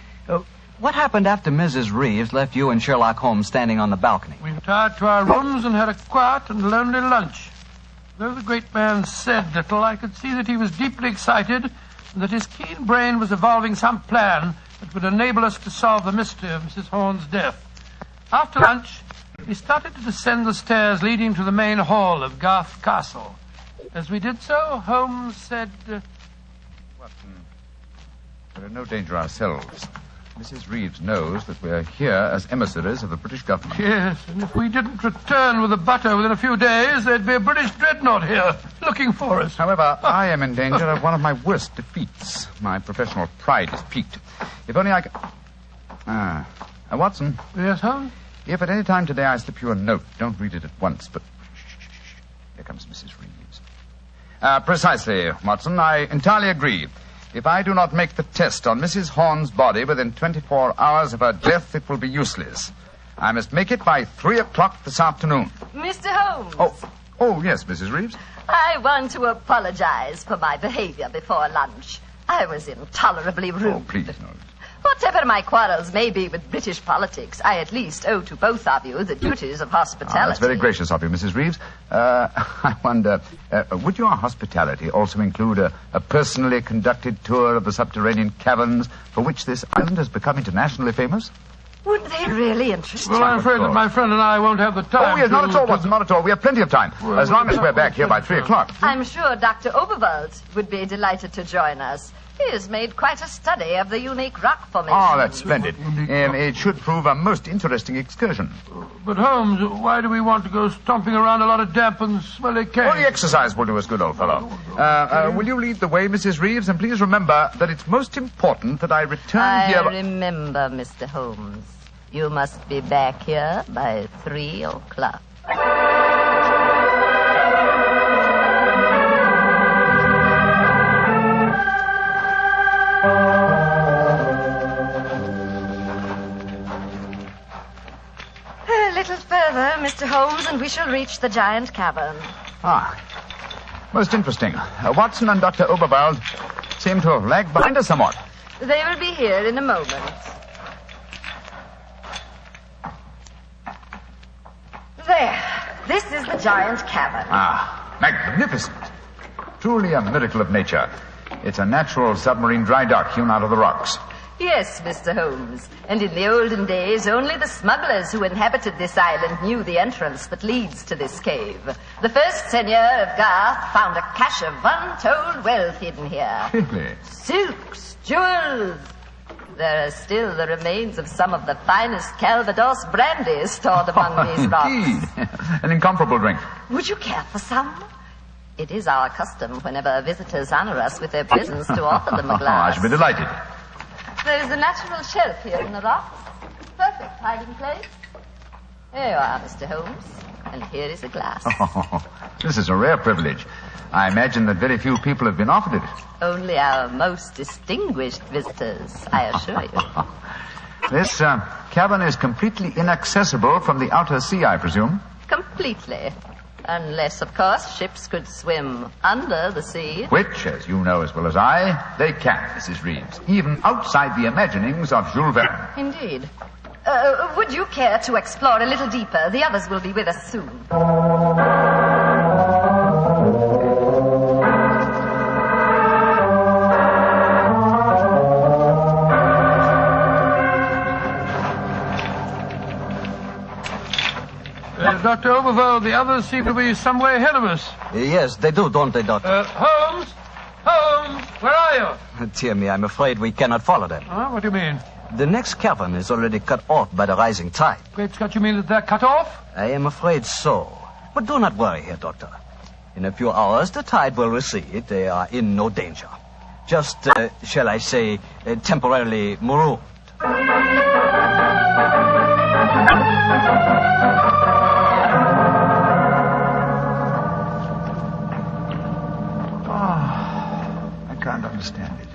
F: What happened after Mrs. Reeves left you and Sherlock Holmes standing on the balcony?
U: We retired to our rooms and had a quiet and lonely lunch. Though the great man said little, I could see that he was deeply excited and that his keen brain was evolving some plan that would enable us to solve the mystery of Mrs. Horne's death. After lunch, we started to descend the stairs leading to the main hall of Garth Castle. As we did so, Holmes said...
M: Watson, we're in no danger ourselves. Mrs. Reeves knows that we're here as emissaries of the British government.
U: Yes, and if we didn't return with the butter within a few days, there'd be a British dreadnought here looking for us.
M: However, I am in danger of one of my worst defeats. My professional pride is piqued. If only I could... Watson.
U: Yes, Holmes?
M: If at any time today I slip you a note, don't read it at once, but... Shh. Here comes Mrs. Reeves. Precisely, Watson. I entirely agree. If I do not make the test on Mrs. Horne's body within 24 hours of her death, it will be useless. I must make it by 3 o'clock this afternoon.
Q: Mr. Holmes.
M: Oh, yes, Mrs. Reeves.
Q: I want to apologize for my behavior before lunch. I was intolerably rude.
M: Oh, please, no.
Q: Whatever my quarrels may be with British politics, I at least owe to both of you the duties of hospitality.
M: That's very gracious of you, Mrs. Reeves. I wonder, would your hospitality also include a personally conducted tour of the subterranean caverns for which this island has become internationally famous?
Q: Would they really interest you?
U: Well, I'm afraid that my friend and I won't have the time.
M: Oh, yes, not at all, Watson, not at all. We have plenty of time, as long as we're back here by 3 o'clock.
Q: I'm sure Dr. Oberwald would be delighted to join us. He has made quite a study of the unique rock formation.
M: Oh, that's splendid. It should prove a most interesting excursion.
U: But, Holmes, why do we want to go stomping around a lot of damp and smelly caves?
M: Only exercise will do us good, old fellow. Will you lead the way, Mrs. Reeves? And please remember that it's most important that I return here...
Q: I remember, Mr. Holmes. You must be back here by 3 o'clock. A little further, Mr. Holmes, and we shall reach the giant cavern.
M: Most interesting. Watson and Dr. Oberwald seem to have lagged behind us somewhat.
Q: They will be here in a moment. There. This is the giant cavern.
M: Magnificent. Truly a miracle of nature. It's a natural submarine dry dock hewn out of the rocks.
Q: Yes, Mr. Holmes. And in the olden days, only the smugglers who inhabited this island knew the entrance that leads to this cave. The first seigneur of Garth found a cache of untold wealth hidden here.
M: Really?
Q: Silks, jewels. There are still the remains of some of the finest Calvados brandy stored among these rocks.
M: Indeed. An incomparable drink.
Q: Would you care for some? It is our custom whenever visitors honor us with their presence to offer them a glass.
M: I should be delighted.
Q: There is a natural shelf here in the rocks. Perfect hiding place. Here you are, Mr. Holmes. And here is a glass.
M: This is a rare privilege. I imagine that very few people have been offered it.
Q: Only our most distinguished visitors, I assure you.
M: This cavern is completely inaccessible from the outer sea, I presume.
Q: Completely. Unless, of course, ships could swim under the sea.
M: Which, as you know as well as I, they can, Mrs. Reeves. Even outside the imaginings of Jules Verne.
Q: Indeed. Would you care to explore a little deeper? The others will be with us soon.
U: Dr. Oberwald, the others seem to be some way ahead of us.
F: Yes, they do, don't they, Doctor?
U: Holmes! Holmes! Where are you?
F: Dear me, I'm afraid we cannot follow them.
U: What do you mean?
F: The next cavern is already cut off by the rising tide.
U: Great Scott, you mean that they're cut off?
F: I am afraid so. But do not worry, Herr Doctor. In a few hours, the tide will recede. They are in no danger. Just, shall I say, temporarily marooned.
M: I can't understand it.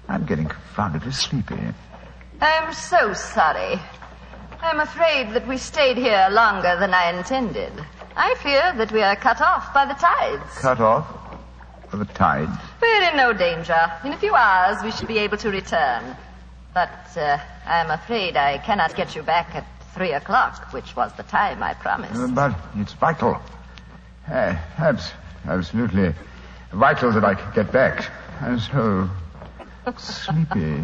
M: I'm getting confoundedly sleepy.
Q: I'm so sorry. I'm afraid that we stayed here longer than I intended. I fear that we are cut off by the tides.
M: Cut off? For the tides?
Q: We're in no danger. In a few hours, we should be able to return. But I'm afraid I cannot get you back at 3 o'clock, which was the time I promised.
M: But it's vital. Absolutely vital that I get back. I'm so sleepy.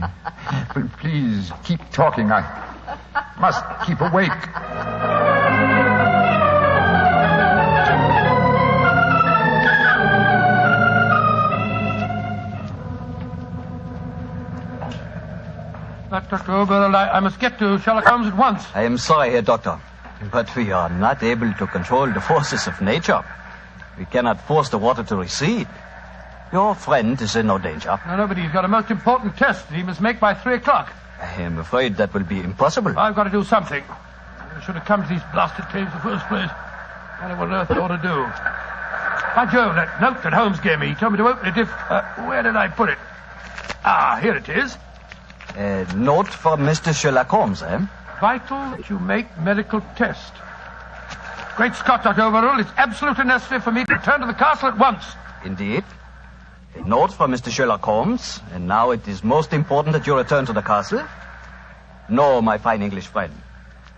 M: But please, keep talking. I must keep awake.
U: But, Dr. Oberl, I must get to Sherlock Holmes at once.
F: I am sorry, Herr Doctor, but we are not able to control the forces of nature. We cannot force the water to recede. Your friend is in no danger.
U: No, but he's got a most important test that he must make by 3 o'clock.
F: I am afraid that will be impossible.
U: I've got to do something. I should have come to these blasted caves in the first place. I don't know what on earth I ought to do. By Jove, that note that Holmes gave me, he told me to open it if... where did I put it? Ah, here it is.
F: A note from Mr. Sherlock Holmes, eh?
U: Vital that you make medical test. Great Scott, Dr. Overall, it's absolutely necessary for me to return to the castle at once.
F: Indeed. A note from Mr. Sherlock Holmes, and now it is most important that you return to the castle. No, my fine English friend.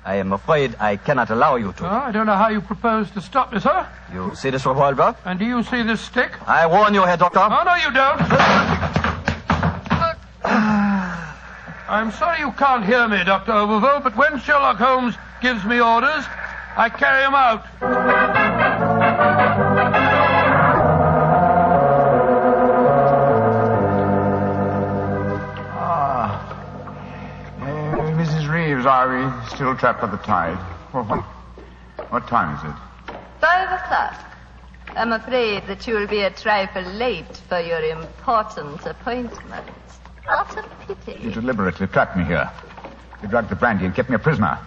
F: I am afraid I cannot allow you to.
U: Oh, I don't know how you propose to stop me, sir.
F: You see this revolver?
U: And do you see this stick?
F: I warn you, Herr Doctor.
U: Oh, no, you don't. I'm sorry you can't hear me, Dr. Overville, but when Sherlock Holmes gives me orders, I carry them out.
M: Mrs. Reeves, are we still trapped by the tide? What time is it?
Q: 5 o'clock. I'm afraid that you will be a trifle late for your important appointment. What a pity.
M: You deliberately trapped me here. You drugged the brandy and kept me a prisoner.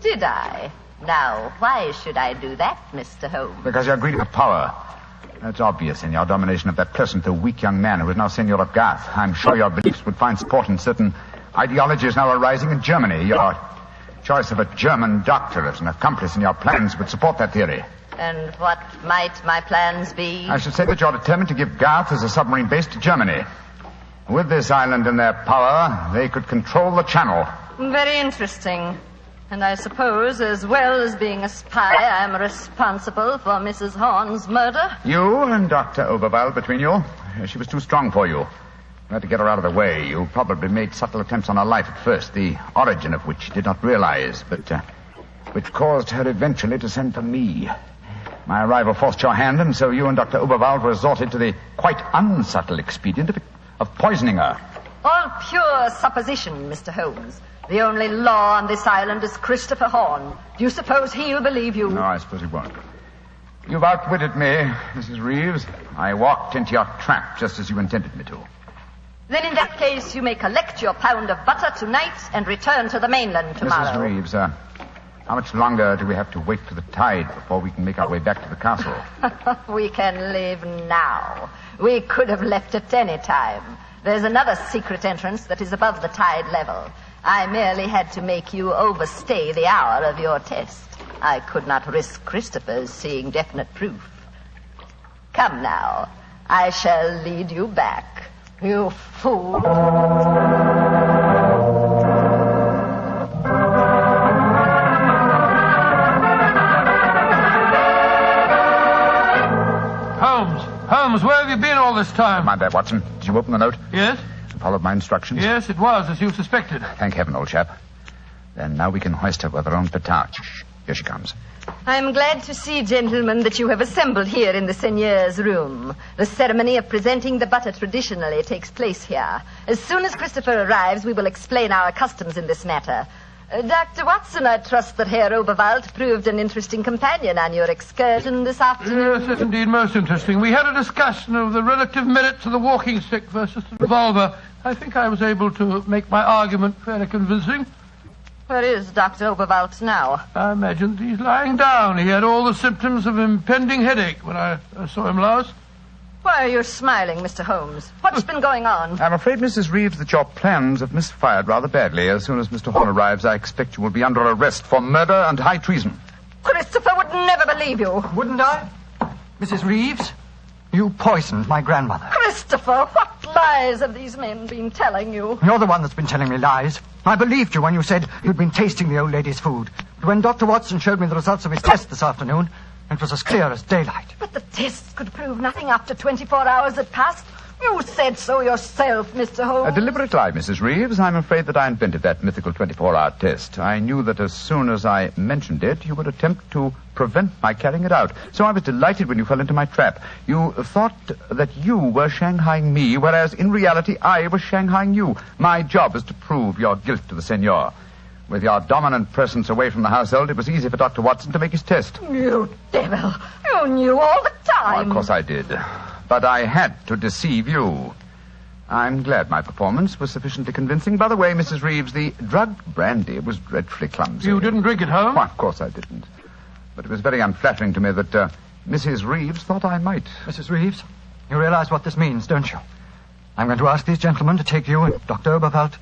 Q: Did I? Now, why should I do that, Mr. Holmes?
M: Because you're greedy for power. That's obvious in your domination of that pleasant though weak young man who is now Senor of Garth. I'm sure your beliefs would find support in certain ideologies now arising in Germany. Your choice of a German doctor as an accomplice in your plans would support that theory.
Q: And what might my plans be?
M: I should say that you're determined to give Garth as a submarine base to Germany. With this island in their power, they could control the channel.
Q: Very interesting. And I suppose, as well as being a spy, I am responsible for Mrs. Horn's murder?
M: You and Dr. Oberwald between you. She was too strong for you. You had to get her out of the way. You probably made subtle attempts on her life at first, the origin of which you did not realize, but which caused her eventually to send for me. My arrival forced your hand, and so you and Dr. Oberwald resorted to the quite unsubtle expedient of poisoning her.
Q: All pure supposition, Mr. Holmes. The only law on this island is Christopher Horn. Do you suppose he'll believe you?
M: No, I suppose he won't. You've outwitted me, Mrs. Reeves. I walked into your trap just as you intended me to.
Q: Then in that case, you may collect your pound of butter tonight and return to the mainland tomorrow.
M: Mrs. Reeves, how much longer do we have to wait for the tide before we can make our way back to the castle?
Q: We can leave now. We could have left at any time. There's another secret entrance that is above the tide level. I merely had to make you overstay the hour of your test. I could not risk Christopher's seeing definite proof. Come now. I shall lead you back. You fool.
U: Holmes, where have you been all this time?
M: Mind that, Watson. Did you open the note?
U: Yes.
M: Followed my instructions?
U: Yes, it was, as you suspected.
M: Thank heaven, old chap. Then now we can hoist her with our own petard. Here she comes.
Q: I'm glad to see, gentlemen, that you have assembled here in the seigneur's room. The ceremony of presenting the butter traditionally takes place here. As soon as Christopher arrives, we will explain our customs in this matter. Dr. Watson, I trust that Herr Oberwald proved an interesting companion on your excursion this afternoon.
E: Yes, indeed, most interesting. We had a discussion of the relative merits of the walking stick versus the revolver. I think I was able to make my argument fairly convincing.
Q: Where is Dr. Oberwald now?
E: I imagine he's lying down. He had all the symptoms of impending headache when I saw him last.
Q: Why are you smiling, Mr. Holmes? What's been going on?
M: I'm afraid, Mrs. Reeves, that your plans have misfired rather badly. As soon as Mr. Horn arrives, I expect you will be under arrest for murder and high treason.
Q: Christopher would never believe you.
R: Wouldn't I? Mrs. Reeves, you poisoned my grandmother.
Q: Christopher, what lies have these men been telling you?
R: You're the one that's been telling me lies. I believed you when you said you'd been tasting the old lady's food. But when Dr. Watson showed me the results of his test this afternoon, it was as clear as daylight.
Q: But the tests could prove nothing after 24 hours had passed. You said so yourself, Mr. Holmes.
M: A deliberate lie, Mrs. Reeves. I'm afraid that I invented that mythical 24-hour test. I knew that as soon as I mentioned it, you would attempt to prevent my carrying it out. So I was delighted when you fell into my trap. You thought that you were shanghaiing me, whereas in reality I was shanghaiing you. My job is to prove your guilt to the Seigneur. With your dominant presence away from the household, it was easy for Dr. Watson to make his test.
Q: You devil. You knew all the time.
M: Oh, of course I did. But I had to deceive you. I'm glad my performance was sufficiently convincing. By the way, Mrs. Reeves, the drugged brandy was dreadfully clumsy.
E: You didn't drink it home?
M: Why, of course I didn't. But it was very unflattering to me that Mrs. Reeves thought I might.
R: Mrs. Reeves, you realize what this means, don't you? I'm going to ask these gentlemen to take you and Dr. Oberwald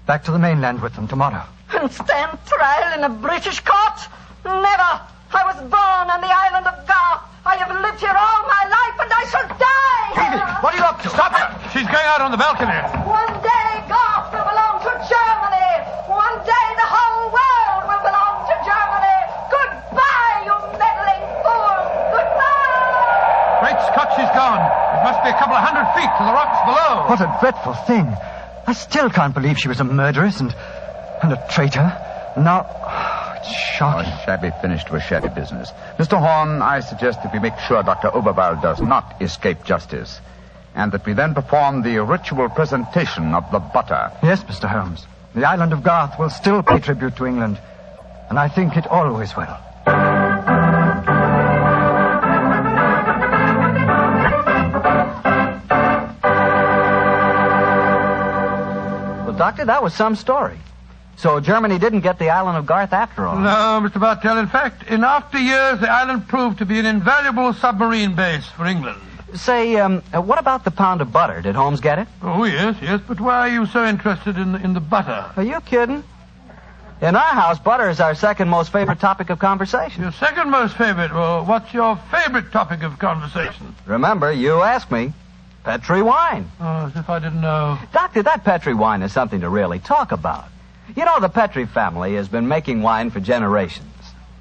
R: back to the mainland with them tomorrow.
Q: And stand trial in a British court? Never! I was born on the island of Garth. I have lived here all my life, and I shall die!
E: What are you up to? Stop her! She's going out on the balcony.
Q: One day, Garth will belong to Germany. One day, the whole world will belong to Germany. Goodbye, you meddling fool! Goodbye!
E: Great Scott, she's gone. It must be a couple of 100 feet to the rocks below.
R: What a dreadful thing. I still can't believe she was a murderess and a traitor. Now, it's shocking.
M: A shabby finish to a shabby business. Mr. Horn, I suggest that we make sure Dr. Oberwald does not escape justice, and that we then perform the ritual presentation of the butter.
R: Yes, Mr. Holmes. The island of Garth will still pay tribute to England, and I think it always will.
F: Well, Doctor, that was some story. So Germany didn't get the island of Garth after all.
E: No, Mr. Bartell. In fact, in after years, the island proved to be an invaluable submarine base for England.
F: Say, what about the pound of butter? Did Holmes get it?
E: Oh, yes. But why are you so interested in the butter?
F: Are you kidding? In our house, butter is our second most favorite topic of conversation.
E: Your second most favorite? Well, what's your favorite topic of conversation?
F: Remember, you asked me. Petri wine.
E: Oh, as if I didn't know.
F: Doctor, that Petri wine is something to really talk about. You know, the Petri family has been making wine for generations.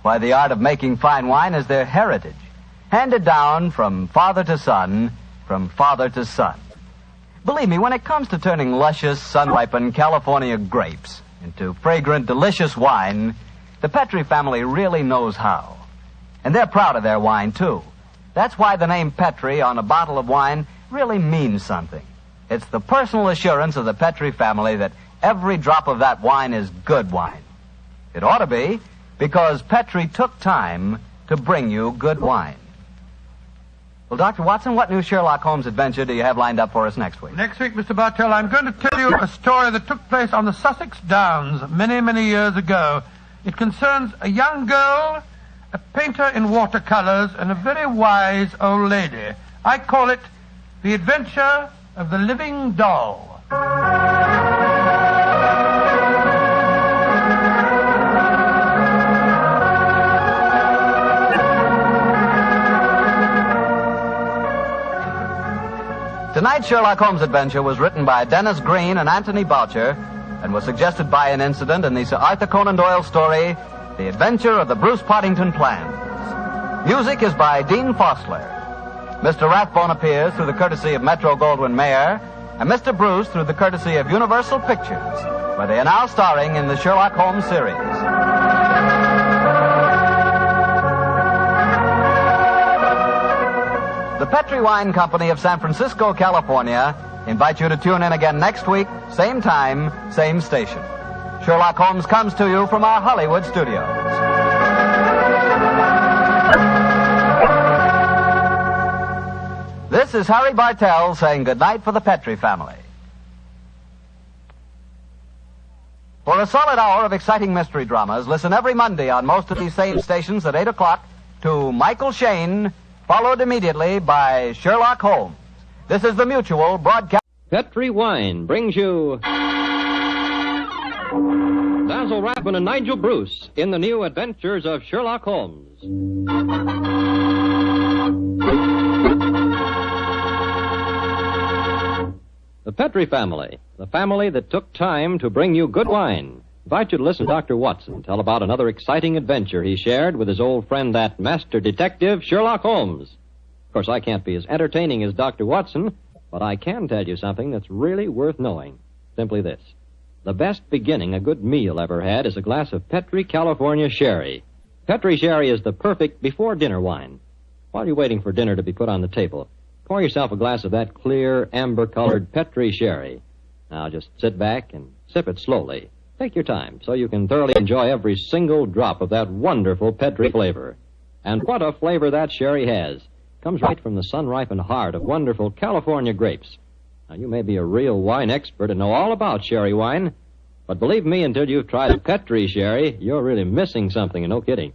F: Why, the art of making fine wine is their heritage, handed down from father to son, from father to son. Believe me, when it comes to turning luscious, sun-ripened California grapes into fragrant, delicious wine, the Petri family really knows how. And they're proud of their wine, too. That's why the name Petri on a bottle of wine really means something. It's the personal assurance of the Petri family that every drop of that wine is good wine. It ought to be, because Petri took time to bring you good wine. Well, Dr. Watson, what new Sherlock Holmes adventure do you have lined up for us next week?
E: Next week, Mr. Bartell, I'm going to tell you a story that took place on the Sussex Downs many, many years ago. It concerns a young girl, a painter in watercolors, and a very wise old lady. I call it The Adventure of the Living Doll.
F: Tonight's Sherlock Holmes adventure was written by Dennis Green and Anthony Boucher and was suggested by an incident in the Sir Arthur Conan Doyle story, The Adventure of the Bruce Partington Plans. Music is by Dean Fosler. Mr. Rathbone appears through the courtesy of Metro-Goldwyn-Mayer and Mr. Bruce through the courtesy of Universal Pictures, where they are now starring in the Sherlock Holmes series. Petri Wine Company of San Francisco, California, invite you to tune in again next week, same time, same station. Sherlock Holmes comes to you from our Hollywood studios. This is Harry Bartell saying goodnight for the Petri family. For a solid hour of exciting mystery dramas, listen every Monday on most of these same stations at 8 o'clock to Michael Shayne, followed immediately by Sherlock Holmes. This is the Mutual Broadcast.
L: Petri Wine brings you Basil Rathbun and Nigel Bruce in the new adventures of Sherlock Holmes. The Petri family, the family that took time to bring you good wine. Invite you to listen to Dr. Watson tell about another exciting adventure he shared with his old friend, that master detective, Sherlock Holmes. Of course, I can't be as entertaining as Dr. Watson, but I can tell you something that's really worth knowing. Simply this. The best beginning a good meal ever had is a glass of Petri California Sherry. Petri Sherry is the perfect before-dinner wine. While you're waiting for dinner to be put on the table, pour yourself a glass of that clear, amber-colored Petri Sherry. Now, just sit back and sip it slowly. Take your time so you can thoroughly enjoy every single drop of that wonderful Petri flavor. And what a flavor that sherry has. Comes right from the sun-ripened heart of wonderful California grapes. Now, you may be a real wine expert and know all about sherry wine, but believe me, until you've tried Petri Sherry, you're really missing something, and no kidding.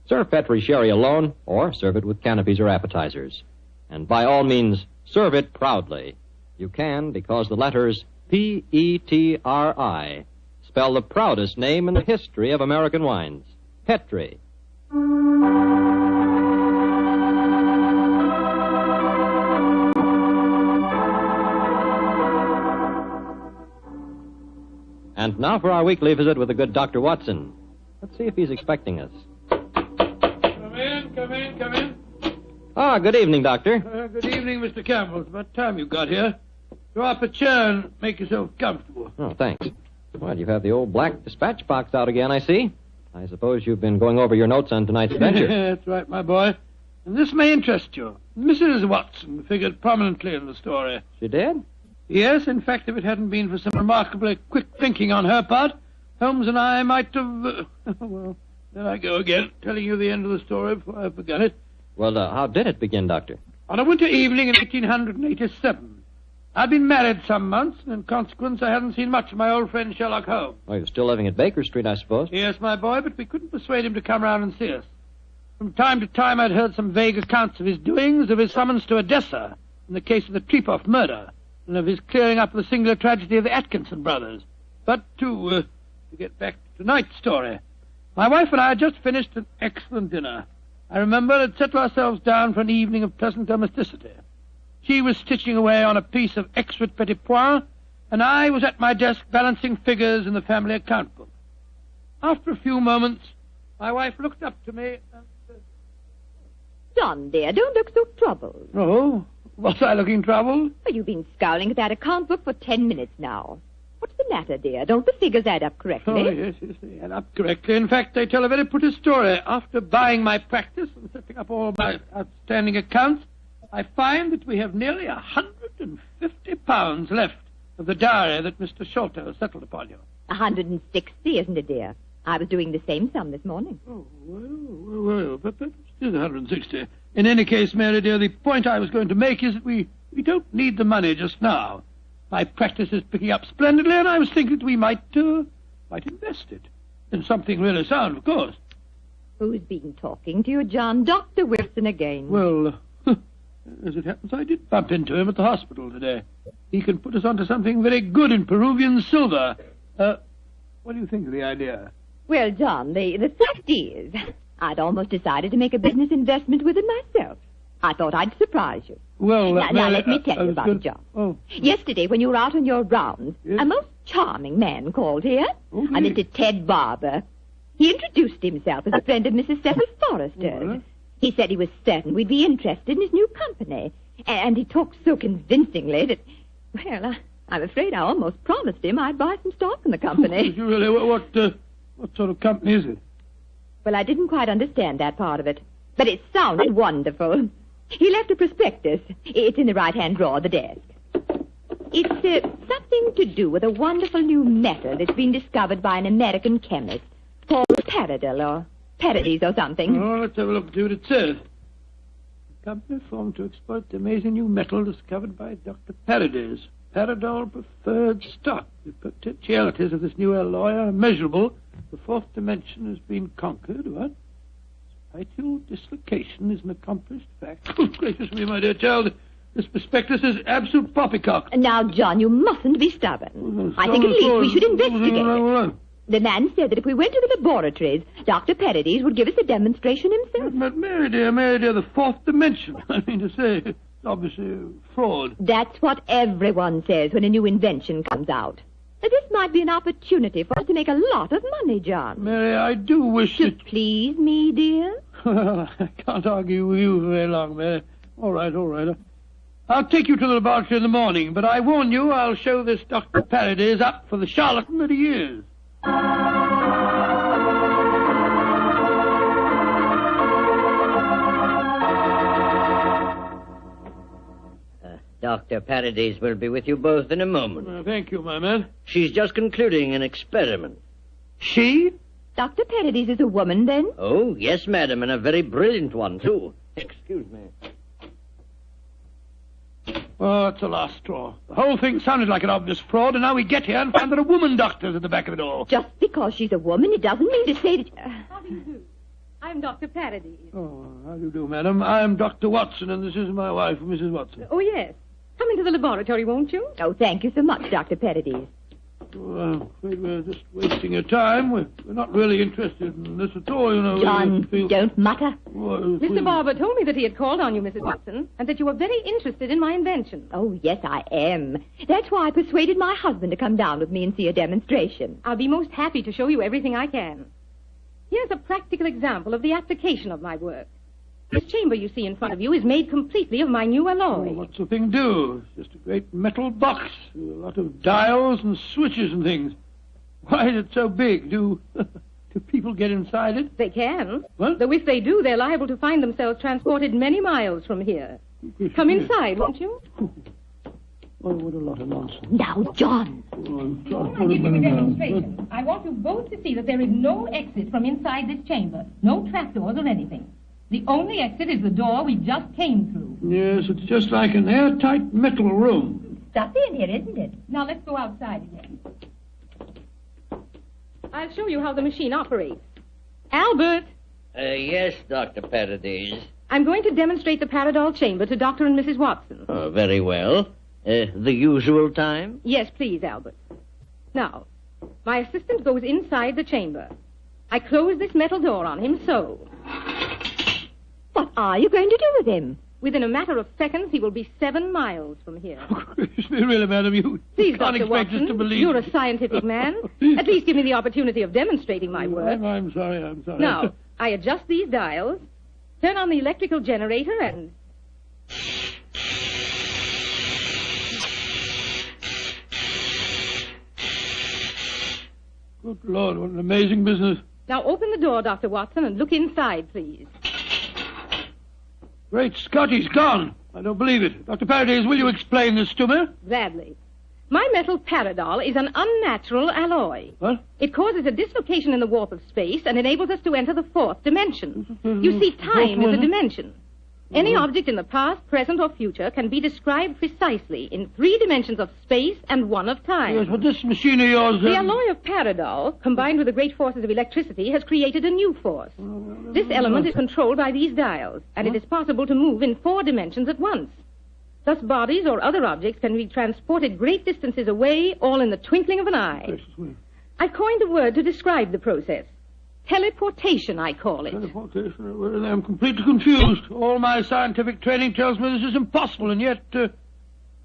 L: Serve Petri Sherry alone, or serve it with canopies or appetizers. And by all means, serve it proudly. You can, because the letters P-E-T-R-I spell the proudest name in the history of American wines. Petri. And now for our weekly visit with the good Dr. Watson. Let's see if he's expecting us.
U: Come in.
L: Ah, good evening, Doctor.
U: Good evening, Mr. Campbell. It's about time you got here. Draw up a chair and make yourself comfortable.
L: Oh, thanks. Well, you have the old black dispatch box out again, I see. I suppose you've been going over your notes on tonight's adventure.
U: That's right, my boy. And this may interest you. Mrs. Watson figured prominently in the story.
L: She did?
U: Yes, in fact, if it hadn't been for some remarkably quick thinking on her part, Holmes and I might have... well, there I go again, telling you the end of the story before I began it.
L: Well, how did it begin, Doctor?
U: On a winter evening in 1887. I'd been married some months, and in consequence I hadn't seen much of my old friend Sherlock Holmes.
L: Well, you're still living at Baker Street, I suppose.
U: Yes, my boy, but we couldn't persuade him to come round and see us. From time to time I'd heard some vague accounts of his doings, of his summons to Odessa in the case of the Trepoff murder, and of his clearing up the singular tragedy of the Atkinson brothers. But to get back to tonight's story, my wife and I had just finished an excellent dinner. I remember had settled ourselves down for an evening of pleasant domesticity. She was stitching away on a piece of extra petit pois, and I was at my desk balancing figures in the family account book. After a few moments, my wife looked up to me and said,
C: John, dear, don't look so troubled.
U: "Oh, was I looking troubled?"
C: Well, you've been scowling at that account book for 10 minutes now. What's the matter, dear? Don't the figures add up correctly?
U: Oh, yes, they add up correctly. In fact, they tell a very pretty story. After buying my practice and setting up all my outstanding accounts, I find that we have nearly £150 left of the diary that Mr. Sholto settled upon you.
C: 160, isn't it, dear? I was doing the same sum this morning.
U: Oh, well, but still 160. In any case, Mary, dear, the point I was going to make is that we don't need the money just now. My practice is picking up splendidly, and I was thinking that we might invest it in something really sound, of course.
C: Who's been talking to you, John? Dr. Wilson again.
U: Well, as it happens, I did bump into him at the hospital today. He can put us onto something very good in Peruvian silver. What do you think of the idea?
C: Well, John, the fact is, I'd almost decided to make a business investment with it myself. I thought I'd surprise you.
U: Well,
C: now let me tell you about it, John.
U: Oh.
C: Yesterday, when you were out on your rounds,
U: yes?
C: a most charming man called here.
U: Oh,
C: a Mr. Ted Barber. He introduced himself as a friend of Mrs. Cecil Forrester's. He said he was certain we'd be interested in his new company. And he talked so convincingly that, well, I'm afraid I almost promised him I'd buy some stock in the company.
U: Did you really? What sort of company is it?
C: Well, I didn't quite understand that part of it. But it sounded wonderful. He left a prospectus. It's in the right-hand drawer of the desk. It's something to do with a wonderful new metal that's been discovered by an American chemist called Paradol or Paradis or something.
E: Oh, let's have a look and see what it says. A company formed to exploit the amazing new metal discovered by Dr. Paradis. Paradol preferred stock. The potentialities of this new alloy are immeasurable. The fourth dimension has been conquered. What? Spatial dislocation is an accomplished fact. Oh, gracious me, my dear child. This prospectus is absolute poppycock.
C: Now, John, you mustn't be stubborn. I think at least we should investigate it. The man said that if we went to the laboratories, Dr. Paradis would give us a demonstration himself.
E: But Mary dear, the fourth dimension. I mean to say, it's obviously fraud.
C: That's what everyone says when a new invention comes out. Now, this might be an opportunity for us to make a lot of money, John.
E: Mary, I do wish
C: to please me, dear.
E: Well, I can't argue with you very long, Mary. All right. I'll take you to the laboratory in the morning, but I warn you, I'll show this Dr. Paradis up for the charlatan that he is.
P: Dr. Paradis will be with you both in a moment.
E: Thank you, my man.
P: She's just concluding an experiment.
E: She?
C: Dr. Paradis is a woman, then?
P: Oh, yes, madam, and a very brilliant one, too. Excuse me.
E: Oh, that's the last straw. The whole thing sounded like an obvious fraud, and now we get here and find that a woman doctor's at the back of it all.
C: Just because she's a woman, it doesn't mean to say that...
S: How do you do? I'm Dr. Paradis.
E: Oh, how do you do, madam? I'm Dr. Watson, and this is my wife, Mrs. Watson.
S: Oh, yes. Come into the laboratory, won't you?
C: Oh, thank you so much, Dr. Paradis.
E: Oh, I'm afraid we're just wasting your time. We're not really interested in this at all, you know.
C: John, don't mutter.
S: Mr. Barber told me that he had called on you, Mrs. Watson, and that you were very interested in my invention.
C: Oh, yes, I am. That's why I persuaded my husband to come down with me and see a demonstration.
S: I'll be most happy to show you everything I can. Here's a practical example of the application of my work. This chamber you see in front of you is made completely of my new alloy.
E: Oh, what's the thing do? It's just a great metal box with a lot of dials and switches and things. Why is it so big? Do people get inside it?
S: They can.
E: What?
S: Though if they do, they're liable to find themselves transported many miles from here. Come inside, won't you?
E: Oh, what a lot of nonsense.
C: Now, John.
S: Before I give you the demonstration, I want you both to see that there is no exit from inside this chamber. No trapdoors or anything. The only exit is the door we just came through.
E: Yes, it's just like an airtight metal room.
C: Stuffy in here, isn't it?
S: Now let's go outside again. I'll show you how the machine operates. Albert!
P: Yes, Dr. Paradis.
S: I'm going to demonstrate the Paradol Chamber to Dr. and Mrs. Watson.
P: Oh, very well. The usual time?
S: Yes, please, Albert. Now, my assistant goes inside the chamber. I close this metal door on him, so...
C: What are you going to do with him?
S: Within a matter of seconds, he will be 7 miles from here.
E: Really, madam, you
S: Please,
E: can't
S: Dr.
E: expect
S: Watson,
E: us to believe...
S: You're a scientific man. At least give me the opportunity of demonstrating my work.
E: I'm sorry.
S: Now, I adjust these dials, turn on the electrical generator, and...
E: Good Lord, what an amazing business.
S: Now open the door, Dr. Watson, and look inside, please.
E: Great Scott, he's gone. I don't believe it. Dr. Paradis, will you explain this to me?
S: Gladly. My metal Paradol is an unnatural alloy.
E: What?
S: It causes a dislocation in the warp of space and enables us to enter the fourth dimension. You see, time is a dimension. Any object in the past, present, or future can be described precisely in 3 dimensions of space and 1 of time.
E: Yes, but this machine of yours...
S: The alloy of Paradol, combined with the great forces of electricity, has created a new force. This element is controlled by these dials, and it is possible to move in 4 dimensions at once. Thus, bodies or other objects can be transported great distances away, all in the twinkling of an eye. I coined a word to describe the process. Teleportation, I call it.
E: Teleportation? Well, I'm completely confused. All my scientific training tells me this is impossible, and yet...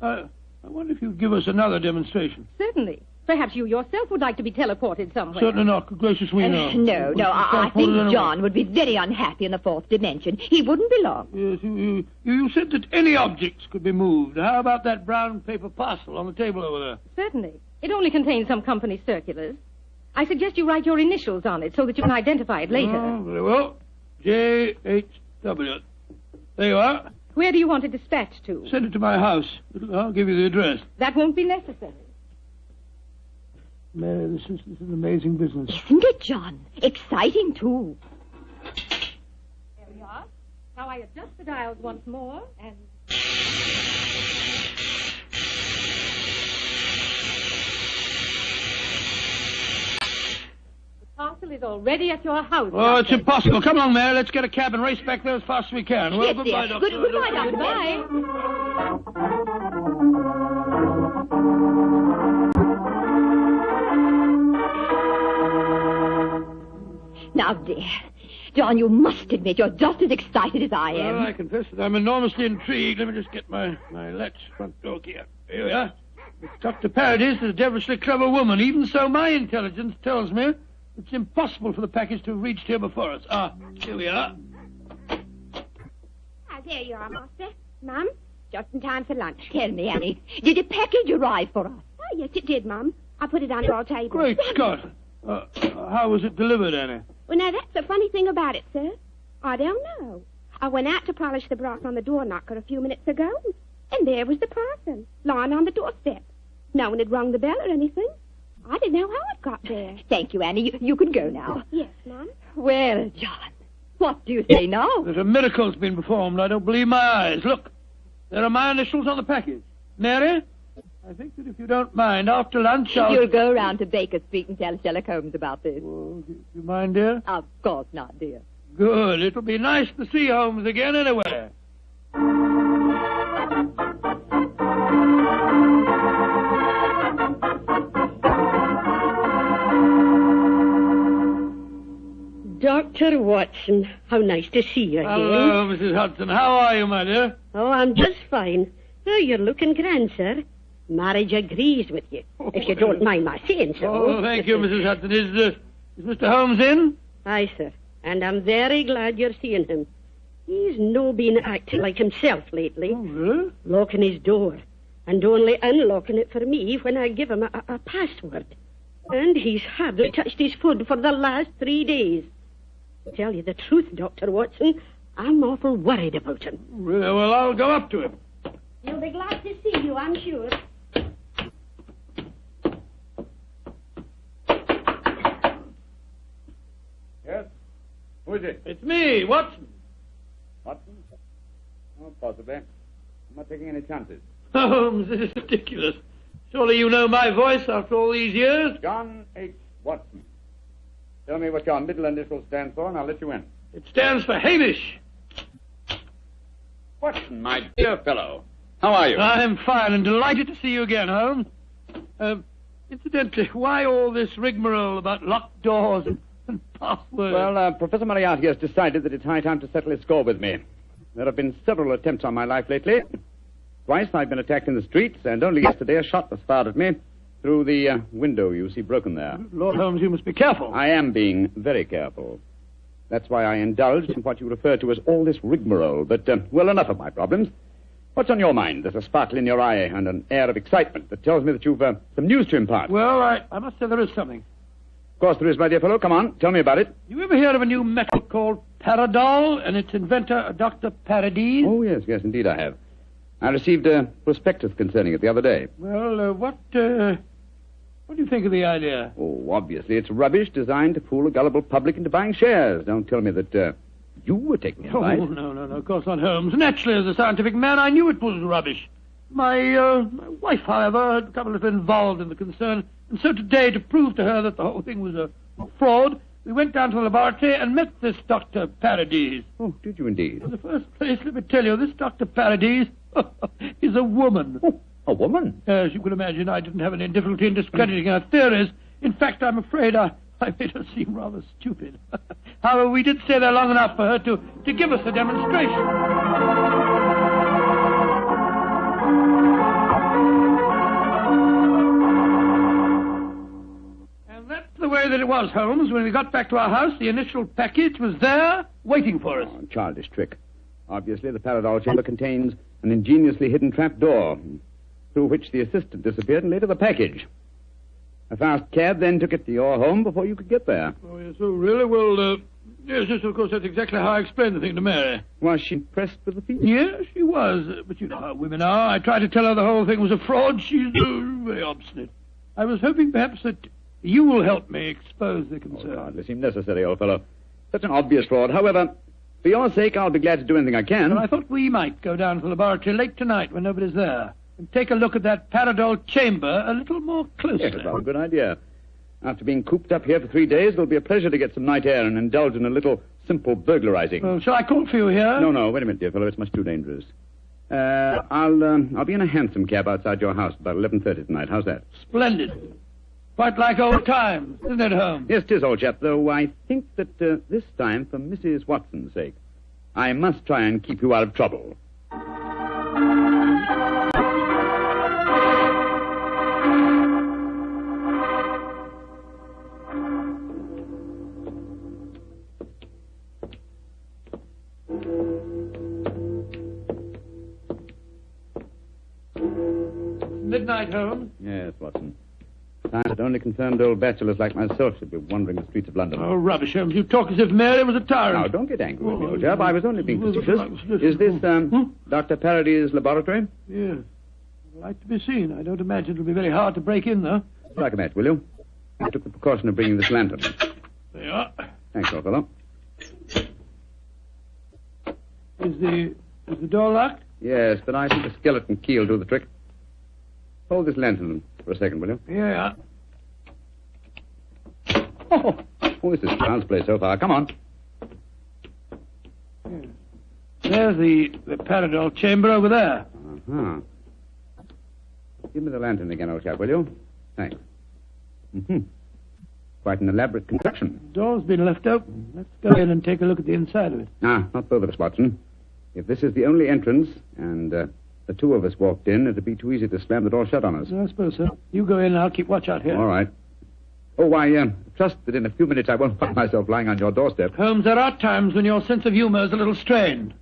E: I wonder if you'd give us another demonstration.
S: Certainly. Perhaps you yourself would like to be teleported somewhere.
E: Certainly not. Good gracious me, no.
C: No, I think John would be very unhappy in the 4th dimension. He wouldn't belong.
E: Yes, you said that any objects could be moved. How about that brown paper parcel on the table over there?
S: Certainly. It only contains some company circulars. I suggest you write your initials on it so that you can identify it later.
E: Oh, very well. J.H.W. There you are.
S: Where do you want it dispatched to?
U: Send it to my house. I'll give you the address.
S: That won't be necessary.
U: Mary, this is an amazing business.
C: Isn't it, John? Exciting, too.
S: There we are. Now I adjust the dials once more, and... The parcel is already at your house.
U: Oh, it's impossible. Come along, Mary. Let's get a cab and race back there as fast as we can. Well,
C: Yes,
U: goodbye,
C: dear.
U: Doctor.
C: Goodbye, Doctor. Now, dear, John, you must admit you're just as excited as I am.
U: Well, I confess that I'm enormously intrigued. Let me just get my latch front door key. Here we are. Dr. Paradis is a devilishly clever woman. Even so, my intelligence tells me it's impossible for the package to have reached here before us. Here we are.
B: There you are, Master. Mum, just in time for lunch.
C: Tell me, Annie, did a package arrive for us?
B: Oh, yes, it did, Mum. I put it on your table.
U: Great Scott. How was it delivered, Annie?
B: Well, now, that's the funny thing about it, sir. I don't know. I went out to polish the brass on the door knocker a few minutes ago, and there was the parcel, lying on the doorstep. No one had rung the bell or anything. I didn't know how it got there.
C: Thank you, Annie. You can go now.
B: Yes, Mum.
C: Well, John, what do you say now?
U: There's a miracle's been performed. I don't believe my eyes. Look, there are my initials on the package. Mary, I think that if you don't mind, after lunch
C: You'll go round to Baker Street and tell Sherlock Holmes about this.
U: Do you mind, dear?
C: Of course not, dear.
U: Good. It'll be nice to see Holmes again anyway.
K: Dr. Watson, how nice to see you again.
U: Hello, Mrs. Hudson. How are you, my dear?
K: Oh, I'm just fine. Oh, you're looking grand, sir. Marriage agrees with you, if you don't mind my saying so.
U: Oh, thank you, Mrs. Hudson. Is Mr. Holmes in?
K: Aye, sir. And I'm very glad you're seeing him. He's no been acting like himself lately.
U: Oh, really?
K: Locking his door, and only unlocking it for me when I give him a password. And he's hardly touched his food for the last 3 days. To tell you the truth, Dr. Watson, I'm awful worried about him.
U: Really? Well, I'll go up to him.
B: He'll be glad to see you, I'm sure.
G: Yes? Who is it?
U: It's me, Watson.
G: Watson? Oh, possibly. I'm not taking any chances.
U: Holmes, this is ridiculous. Surely you know my voice after all these years?
G: John H. Watson. Tell me what your middle initial stands for, and I'll let you in.
U: It stands for Hamish.
G: Watson, my dear fellow. How are you?
U: I'm fine and delighted to see you again, Holmes. Incidentally, why all this rigmarole about locked doors and passwords?
G: Well, Professor Moriarty has decided that it's high time to settle his score with me. There have been several attempts on my life lately. Twice I've been attacked in the streets, and only yesterday a shot was fired at me through the window you see broken there.
U: Lord Holmes, you must be careful.
G: I am being very careful. That's why I indulged in what you refer to as all this rigmarole. But, well, enough of my problems. What's on your mind? There's a sparkle in your eye and an air of excitement that tells me that you've some news to impart.
U: Well, I must say there is something.
G: Of course there is, my dear fellow. Come on, tell me about it.
U: You ever hear of a new metal called Paradol and its inventor, Dr. Paradis?
G: Oh, yes, indeed I have. I received a prospectus concerning it the other day.
U: Well, what do you think of the idea?
G: Oh, obviously it's rubbish designed to fool a gullible public into buying shares. Don't tell me that you were taking advice.
U: Oh, no, of course not, Holmes. Naturally, as a scientific man, I knew it was rubbish. My wife, however, had become a little involved in the concern, and so today, to prove to her that the whole thing was a fraud, we went down to the laboratory and met this Dr. Paradis.
G: Oh, did you indeed?
U: In the first place, let me tell you, this Dr. Paradis is a woman.
G: Oh, a woman?
U: As you can imagine, I didn't have any difficulty in discrediting her theories. In fact, I'm afraid I made her seem rather stupid. However, we did stay there long enough for her to give us a demonstration. And that's the way that it was, Holmes. When we got back to our house, the initial package was there, waiting for us.
G: Oh, childish trick. Obviously, the Paradol Chamber contains an ingeniously hidden trapdoor, through which the assistant disappeared and later the package. A fast cab then took it to your home before you could get there.
U: Oh, yes, oh, really? Well, Yes, of course, that's exactly how I explained the thing to Mary.
A: Was she impressed with the feat?
U: Yes, she was. But you know how women are. I tried to tell her the whole thing was a fraud. She's very obstinate. I was hoping perhaps that you will help me expose the concern.
A: Oh, hardly seemed necessary, old fellow. Such an obvious fraud. However, for your sake, I'll be glad to do anything I can.
U: Well, I thought we might go down to the laboratory late tonight when nobody's there and take a look at that Paradol Chamber a little more closely.
A: Yes, well, a good idea. After being cooped up here for 3 days, it'll be a pleasure to get some night air and indulge in a little simple burglarizing.
U: Well, shall I call for you here?
A: No, wait a minute, dear fellow. It's much too dangerous. I'll be in a hansom cab outside your house about 11:30 tonight. How's that?
U: Splendid. Quite like old times, isn't it, Holmes?
A: Yes, 'tis, old chap, though I think that this time, for Mrs. Watson's sake, I must try and keep you out of trouble.
U: Midnight, Holmes?
A: Yes, Watson. Time that only concerned old bachelors like myself should be wandering the streets of London.
U: Oh, rubbish, Holmes. You talk as if Mary was a tyrant.
A: Now, don't get angry with me, old chap. I was only being facetious. Is this, Dr. Parady's laboratory?
U: Yes. I'd like to be seen. I don't imagine it'll be very hard to break in, though.
A: Strike a match, will you? I took the precaution of bringing this lantern.
U: There you are.
A: Thanks, old fellow.
U: Is the door locked?
A: Yes, but I think the skeleton key will do the trick. Hold this lantern for a second, will you?
U: Yeah.
A: Oh, this is child's play so far. Come on.
U: Yeah. There's the Paradol Chamber over there.
A: Uh-huh. Give me the lantern again, old chap, will you? Thanks. Mm-hmm. Quite an elaborate construction.
U: The door's been left open. Let's go in and take a look at the inside of it.
A: Not both of us, Watson. If this is the only entrance, and the two of us walked in, it'd be too easy to slam the door shut on us.
U: I suppose so. You go in and I'll keep watch out here.
A: All right. Oh, why, trust that in a few minutes I won't find myself lying on your doorstep.
U: Holmes, there are times when your sense of humor is a little strained.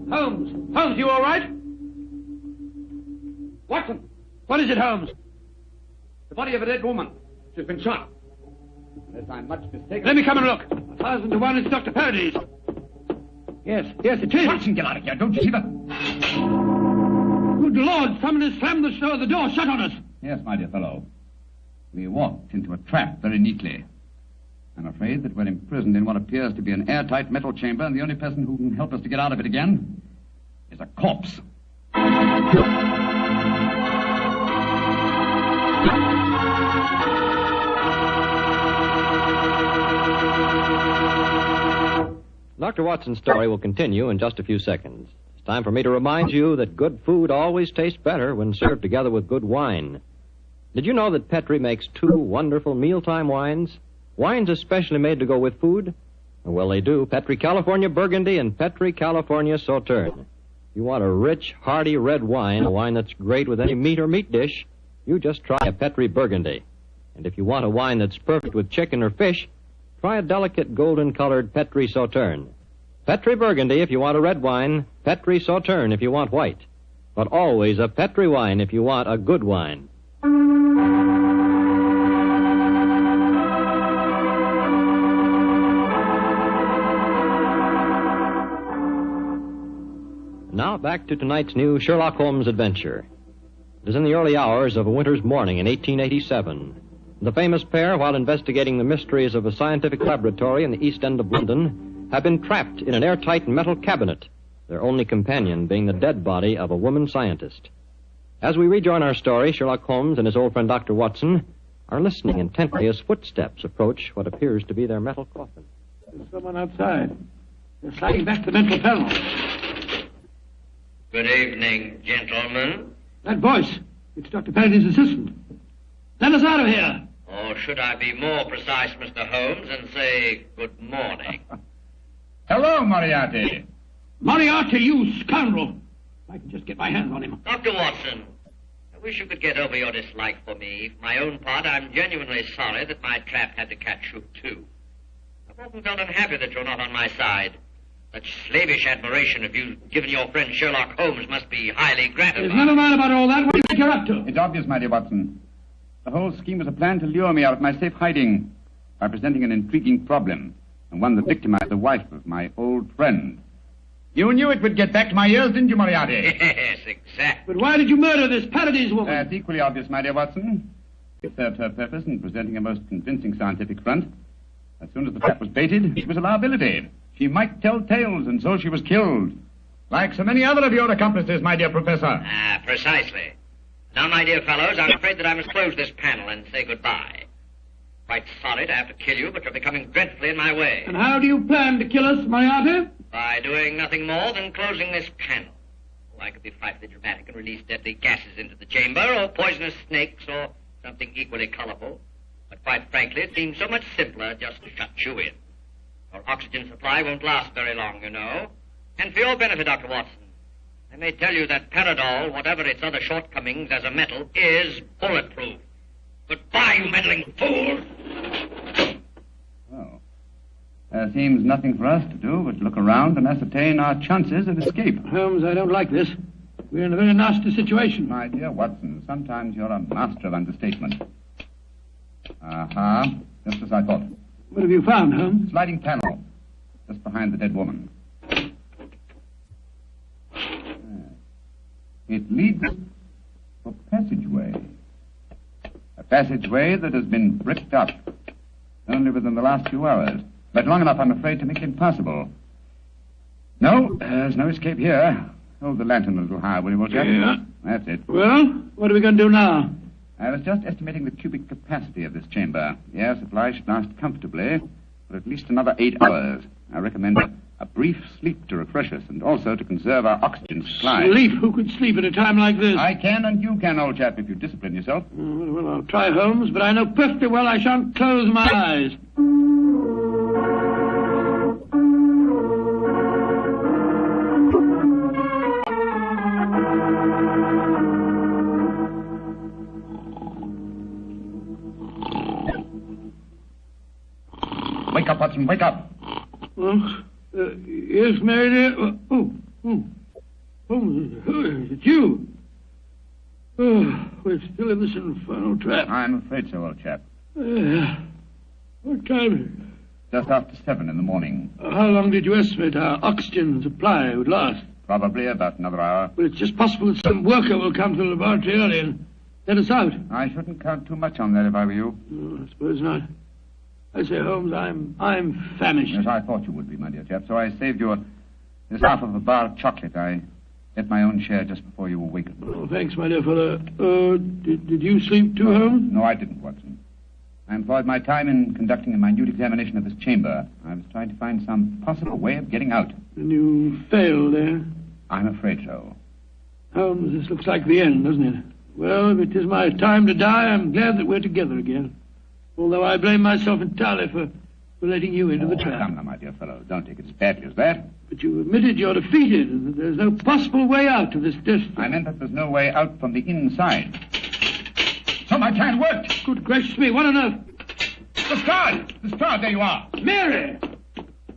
U: Holmes, you all right? Watson! What is it, Holmes?
A: The body of a dead woman. She's been shot. Unless I'm much mistaken.
U: Let me come and look. 1,000 to 1 it's Dr. Parady's. Yes, it is.
A: Watson, get out of here. Don't you see that?
U: Good Lord, someone has slammed the door shut on us.
M: Yes, my dear fellow. We walked into a trap very neatly. I'm afraid that we're imprisoned in what appears to be an airtight metal chamber, and the only person who can help us to get out of it again is a corpse.
L: Dr. Watson's story will continue in just a few seconds. It's time for me to remind you that good food always tastes better when served together with good wine. Did you know that Petri makes 2 wonderful mealtime wines? Wines especially made to go with food? Well, they do. Petri California Burgundy and Petri California Sauterne. You want a rich, hearty red wine, a wine that's great with any meat or meat dish, you just try a Petri Burgundy. And if you want a wine that's perfect with chicken or fish, try a delicate golden-colored Petri Sauterne. Petri Burgundy if you want a red wine, Petri Sauterne if you want white. But always a Petri wine if you want a good wine. Now back to tonight's new Sherlock Holmes adventure. It is in the early hours of a winter's morning in 1887. The famous pair, while investigating the mysteries of a scientific laboratory in the East End of London, have been trapped in an airtight metal cabinet, their only companion being the dead body of a woman scientist. As we rejoin our story, Sherlock Holmes and his old friend Dr. Watson are listening intently as footsteps approach what appears to be their metal coffin.
U: There's someone outside. They're sliding back the metal panel.
P: Good evening, gentlemen.
U: That voice, it's Dr. Parady's assistant. Let us out of here.
P: Or should I be more precise, Mr. Holmes, and say good morning?
M: Hello, Moriarty.
U: Moriarty, you scoundrel. I can just get my hands on him.
P: Dr. Watson, I wish you could get over your dislike for me. For my own part, I'm genuinely sorry that my trap had to catch you, too. I've often felt unhappy that you're not on my side. Such slavish admiration of you given your friend Sherlock Holmes must be highly gratifying.
U: Never mind about all that. think you're up to?
A: It's obvious, my dear Watson. The whole scheme was a plan to lure me out of my safe hiding by presenting an intriguing problem, and one that victimized the wife of my old friend. You knew it would get back to my ears, didn't you, Moriarty?
P: Yes, exactly.
U: But why did you murder this Paradise woman?
A: That's equally obvious, my dear Watson. It served her purpose in presenting a most convincing scientific front. As soon as the trap was baited, it was a liability. She might tell tales, and so she was killed. Like so many other of your accomplices, my dear Professor.
P: Ah, precisely. Now, my dear fellows, I'm afraid that I must close this panel and say goodbye. Quite sorry to have to kill you, but you're becoming dreadfully in my way.
U: And how do you plan to kill us, Moriarty?
P: By doing nothing more than closing this panel. Oh, I could be frightfully dramatic and release deadly gases into the chamber, or poisonous snakes, or something equally colorful. But quite frankly, it seems so much simpler just to shut you in. Your oxygen supply won't last very long, you know. And for your benefit, Dr. Watson, I may tell you that Paradol, whatever its other shortcomings as a metal, is bulletproof. Goodbye, you meddling fool!
A: Well, there seems nothing for us to do but look around and ascertain our chances of escape.
U: Holmes, I don't like this. We're in a very nasty situation.
A: My dear Watson, sometimes you're a master of understatement. Aha, just as I thought.
U: What have you found, Holmes?
A: Sliding panel, just behind the dead woman. It leads to a passageway. A passageway that has been bricked up only within the last few hours. But long enough, I'm afraid, to make it impossible. No, there's no escape here. Hold the lantern a little higher, will you, old chap?
U: Yeah.
A: That's it.
U: Well, what are we going to do now?
A: I was just estimating the cubic capacity of this chamber. Yes, supply should last comfortably for at least another 8 hours. I recommend a brief sleep to refresh us and also to conserve our oxygen supply.
U: Sleep? Who could sleep at a time like this?
A: I can and you can, old chap, if you discipline yourself.
U: Well, I'll try, Holmes, but I know perfectly well I shan't close my eyes.
A: Wake up, Watson, wake up.
U: Yes, Mary dear. It's you. Oh, we're still in this infernal trap.
A: I'm afraid so, old chap.
U: What time is it?
A: Just after 7 in the morning.
U: How long did you estimate our oxygen supply would last?
A: Probably about another hour.
U: Well, it's just possible that some worker will come to the laboratory early and let us out.
A: I shouldn't count too much on that if I were you.
U: I suppose not. I say, Holmes, I'm famished.
A: Yes, I thought you would be, my dear chap, so I saved you this half of a bar of chocolate. I ate my own share just before you awakened.
U: Oh, thanks, my dear fellow. Did you sleep too, Holmes?
A: No, I didn't, Watson. I employed my time in conducting a minute examination of this chamber. I was trying to find some possible way of getting out.
U: And you failed, eh?
A: I'm afraid so.
U: Holmes, this looks like the end, doesn't it? Well, if it is my time to die, I'm glad that we're together again. Although I blame myself entirely for letting you into the trap.
A: Come now, my dear fellow. Don't take it as badly as that.
U: But you admitted you're defeated and that there's no possible way out of this destiny.
A: I meant that there's no way out from the inside. So my plan worked.
U: Good gracious me, what on earth?
A: The star, there you are.
U: Mary!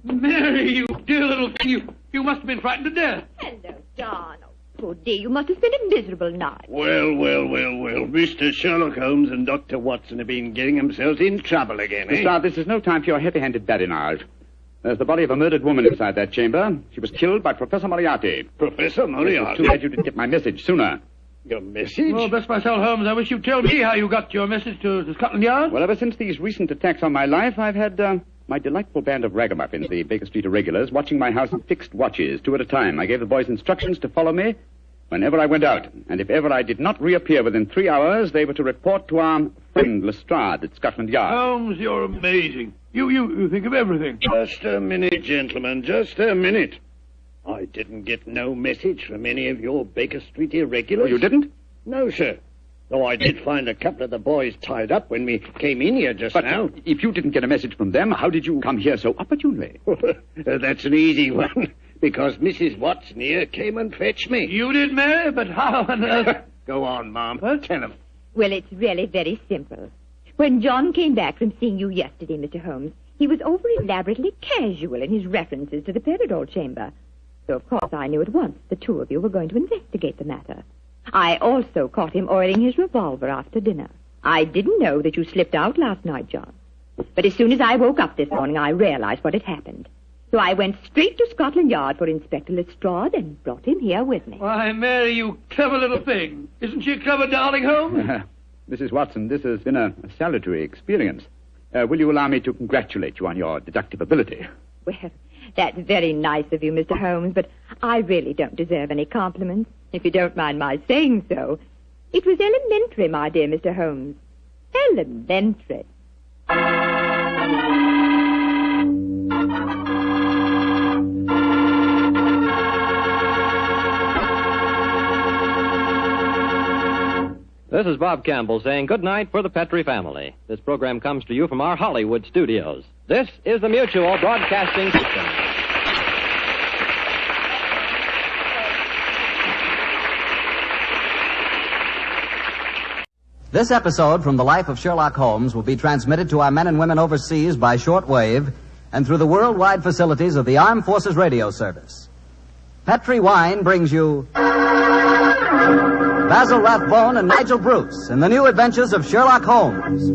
U: Mary, you dear little thing, you must have been frightened to death.
C: Hello, Don. Poor dear, you must have spent a miserable night.
D: Well. Mr. Sherlock Holmes and Dr. Watson have been getting themselves in trouble again, eh?
A: Sir, this is no time for your heavy-handed badinage. There's the body of a murdered woman inside that chamber. She was killed by Professor Moriarty.
D: Professor Moriarty?
A: Too bad you didn't get my message sooner.
D: Your message?
U: Oh, bless myself, Holmes. I wish you'd tell me how you got your message to Scotland Yard.
A: Well, ever since these recent attacks on my life, I've had my delightful band of ragamuffins, the Baker Street Irregulars, watching my house in fixed watches, 2 at a time. I gave the boys instructions to follow me whenever I went out. And if ever I did not reappear within 3 hours, they were to report to our friend Lestrade at Scotland Yard.
U: Holmes, you're amazing. You think of everything.
D: Just a minute, gentlemen, just a minute. I didn't get no message from any of your Baker Street irregulars.
A: Oh, you didn't?
D: No, sir. Though I did find a couple of the boys tied up when we came in here just now.
A: If you didn't get a message from them, how did you come here so opportunely?
D: That's an easy one. Because Mrs. Watson here came and fetched me.
U: You did, Mary? But how on earth?
D: Go on, Mom. Tell him.
C: Well, it's really very simple. When John came back from seeing you yesterday, Mr. Holmes, he was over-elaborately casual in his references to the Paradol Chamber. So, of course, I knew at once the two of you were going to investigate the matter.
H: I also caught him oiling his revolver after dinner. I didn't know that you slipped out last night, John. But as soon as I woke up this morning, I realized what had happened. So I went straight to Scotland Yard for Inspector Lestrade and brought him here with me.
U: Why, Mary, you clever little thing. Isn't she a clever darling, Holmes?
G: Mrs. Watson, this has been a salutary experience. Will you allow me to congratulate you on your deductive ability?
H: Well, that's very nice of you, Mr. Holmes, but I really don't deserve any compliments, if you don't mind my saying so. It was elementary, my dear Mr. Holmes. Elementary.
L: This is Bob Campbell saying good night for the Petrie family. This program comes to you from our Hollywood studios. This is the Mutual Broadcasting System.
F: This episode from the life of Sherlock Holmes will be transmitted to our men and women overseas by shortwave and through the worldwide facilities of the Armed Forces Radio Service. Petrie Wine brings you Basil Rathbone and Nigel Bruce in the new adventures of Sherlock Holmes.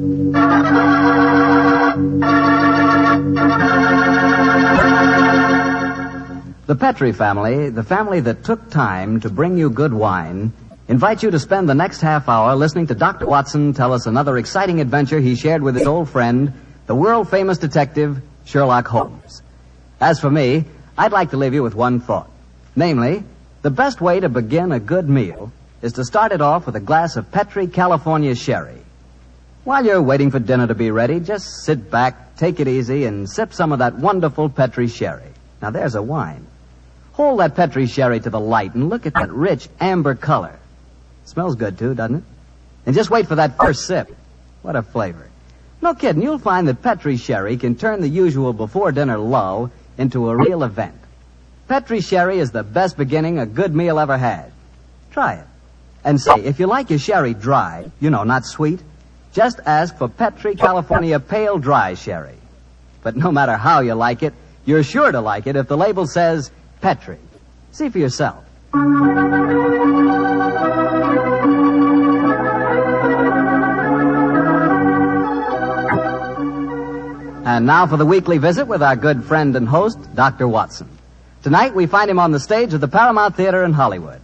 F: The Petrie family, the family that took time to bring you good wine, invite you to spend the next half hour listening to Dr. Watson tell us another exciting adventure he shared with his old friend, the world-famous detective, Sherlock Holmes. As for me, I'd like to leave you with one thought. Namely, the best way to begin a good meal is to start it off with a glass of Petrie California sherry. While you're waiting for dinner to be ready, just sit back, take it easy, and sip some of that wonderful Petrie sherry. Now, there's a wine. Hold that Petrie sherry to the light and look at that rich amber color. Smells good, too, doesn't it? And just wait for that first sip. What a flavor. No kidding, you'll find that Petrie sherry can turn the usual before-dinner lull into a real event. Petrie sherry is the best beginning a good meal ever had. Try it. And say, if you like your sherry dry, not sweet, just ask for Petrie California Pale Dry Sherry. But no matter how you like it, you're sure to like it if the label says Petrie. See for yourself. And now for the weekly visit with our good friend and host, Dr. Watson. Tonight we find him on the stage of the Paramount Theater in Hollywood.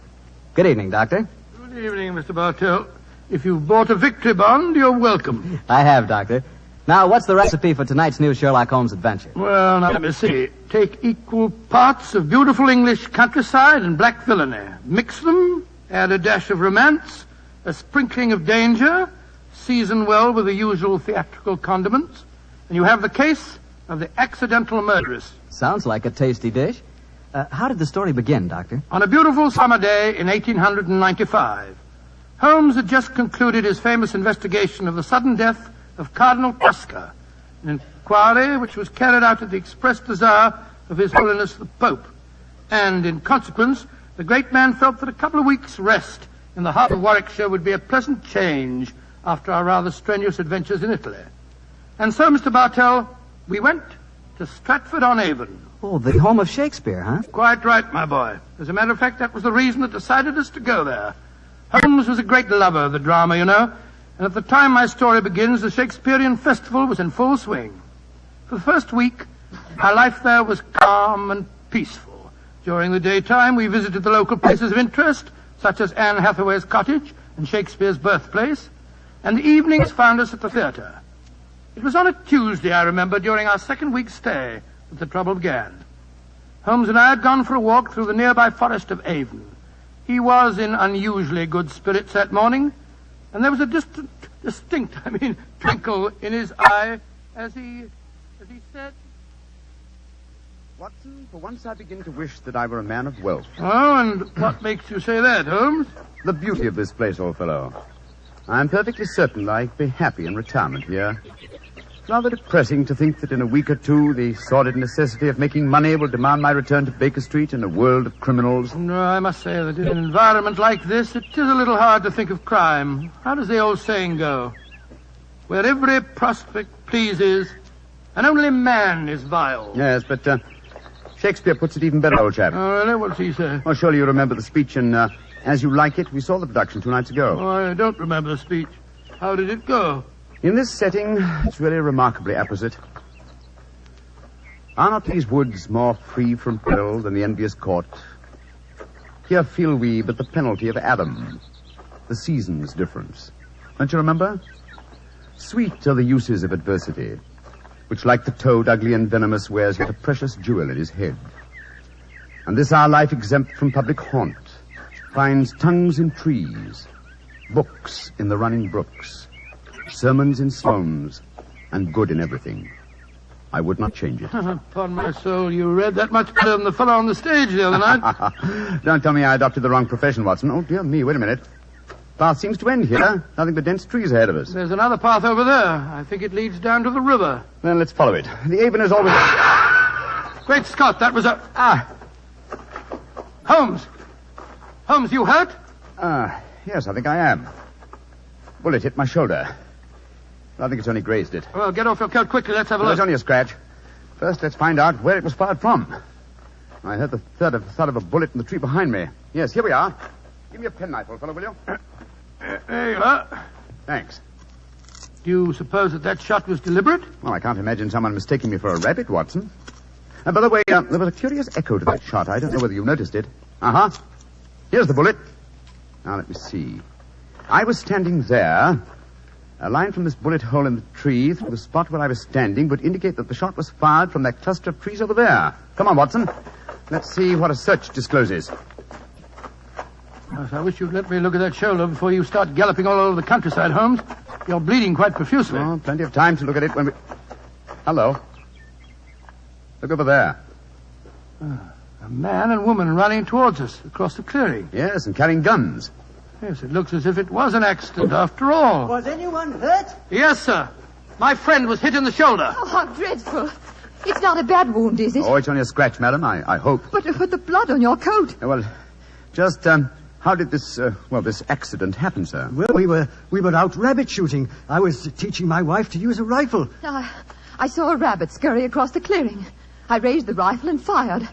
F: Good evening, Doctor.
E: Good evening, Mr. Bartell. If you've bought a victory bond, you're welcome.
F: I have, Doctor. Now, what's the recipe for tonight's new Sherlock Holmes adventure?
E: Well, now, let me see. Take equal parts of beautiful English countryside and black villainy. Mix them, add a dash of romance, a sprinkling of danger, season well with the usual theatrical condiments, and you have the case of the accidental murderess.
F: Sounds like a tasty dish. How did the story begin, Doctor?
E: On a beautiful summer day in 1895, Holmes had just concluded his famous investigation of the sudden death of Cardinal Tosca, an inquiry which was carried out at the express desire of His Holiness the Pope. And in consequence, the great man felt that a couple of weeks' rest in the heart of Warwickshire would be a pleasant change after our rather strenuous adventures in Italy. And so, Mr. Bartell, we went to Stratford-on-Avon.
F: Oh, the home of Shakespeare, huh?
E: Quite right, my boy. As a matter of fact, that was the reason that decided us to go there. Holmes was a great lover of the drama, and at the time my story begins, the Shakespearean festival was in full swing. For the first week, our life there was calm and peaceful. During the daytime, we visited the local places of interest, such as Anne Hathaway's cottage and Shakespeare's birthplace, and the evenings found us at the theater. It was on a Tuesday, I remember, during our second week's stay, that the trouble began. Holmes and I had gone for a walk through the nearby forest of Avon. He was in unusually good spirits that morning, and there was a distinct twinkle in his eye as he said,
A: Watson, for once I begin to wish that I were a man of wealth.
E: Oh, and what makes you say that, Holmes?
A: The beauty of this place, old fellow. I'm perfectly certain I'd be happy in retirement here. It's rather depressing to think that in a week or two the sordid necessity of making money will demand my return to Baker Street in a world of criminals.
E: No, I must say that in an environment like this, it is a little hard to think of crime. How does the old saying go? Where every prospect pleases, and only man is vile.
A: Yes, but Shakespeare puts it even better, old chap.
E: Oh, really? What does he say?
A: Well, surely you remember the speech in
M: As You Like It. We saw the production 2 nights ago.
U: Oh, I don't remember the speech. How did it go?
M: In this setting, it's really remarkably apposite. Are not these woods more free from peril than the envious court? Here feel we but the penalty of Adam, the season's difference. Don't you remember? Sweet are the uses of adversity, which like the toad, ugly and venomous, wears yet a precious jewel in his head. And this our life exempt from public haunt finds tongues in trees, books in the running brooks, sermons in stones, and good in everything. I would not change it.
U: Upon my soul, you read that much better than the fellow on the stage the other night.
M: Don't tell me I adopted the wrong profession, Watson. Oh, dear me, wait a minute. Path seems to end here. Nothing but dense trees ahead of us.
U: There's another path over there. I think it leads down to the river.
M: Then let's follow it. The Avon is always...
U: Great Scott, that was a... Holmes! Holmes, you hurt?
M: Yes, I think I am. Bullet hit my shoulder. I think it's only grazed it.
U: Well, get off your coat quickly. Let's have a look.
M: It's only a scratch. First, let's find out where it was fired from. I heard the thud of a bullet in the tree behind me. Yes, here we are. Give me a penknife, old fellow, will you?
U: There you are.
M: Thanks.
U: Do you suppose that shot was deliberate?
M: Well, I can't imagine someone mistaking me for a rabbit, Watson. By the way, there was a curious echo to that shot. I don't know whether you noticed it. Here's the bullet. Now, let me see. I was standing there. A line from this bullet hole in the tree through the spot where I was standing would indicate that the shot was fired from that cluster of trees over there. Come on, Watson. Let's see what a search discloses.
U: Yes, I wish you'd let me look at that shoulder before you start galloping all over the countryside, Holmes. You're bleeding quite profusely.
M: Oh, plenty of time to look at it when we... Hello. Look over there.
U: A man and woman running towards us across the clearing.
M: Yes, and carrying guns.
U: Yes, it looks as if it was an accident after all.
T: Was anyone hurt?
U: Yes, sir. My friend was hit in the shoulder.
C: Oh, how dreadful. It's not a bad wound, is it?
M: Oh, it's only a scratch, madam, I hope.
C: But the blood on your coat.
M: Well, just, how did this accident happen, sir?
T: Well, we were out rabbit shooting. I was teaching my wife to use a rifle.
C: I saw a rabbit scurry across the clearing. I raised the rifle and fired.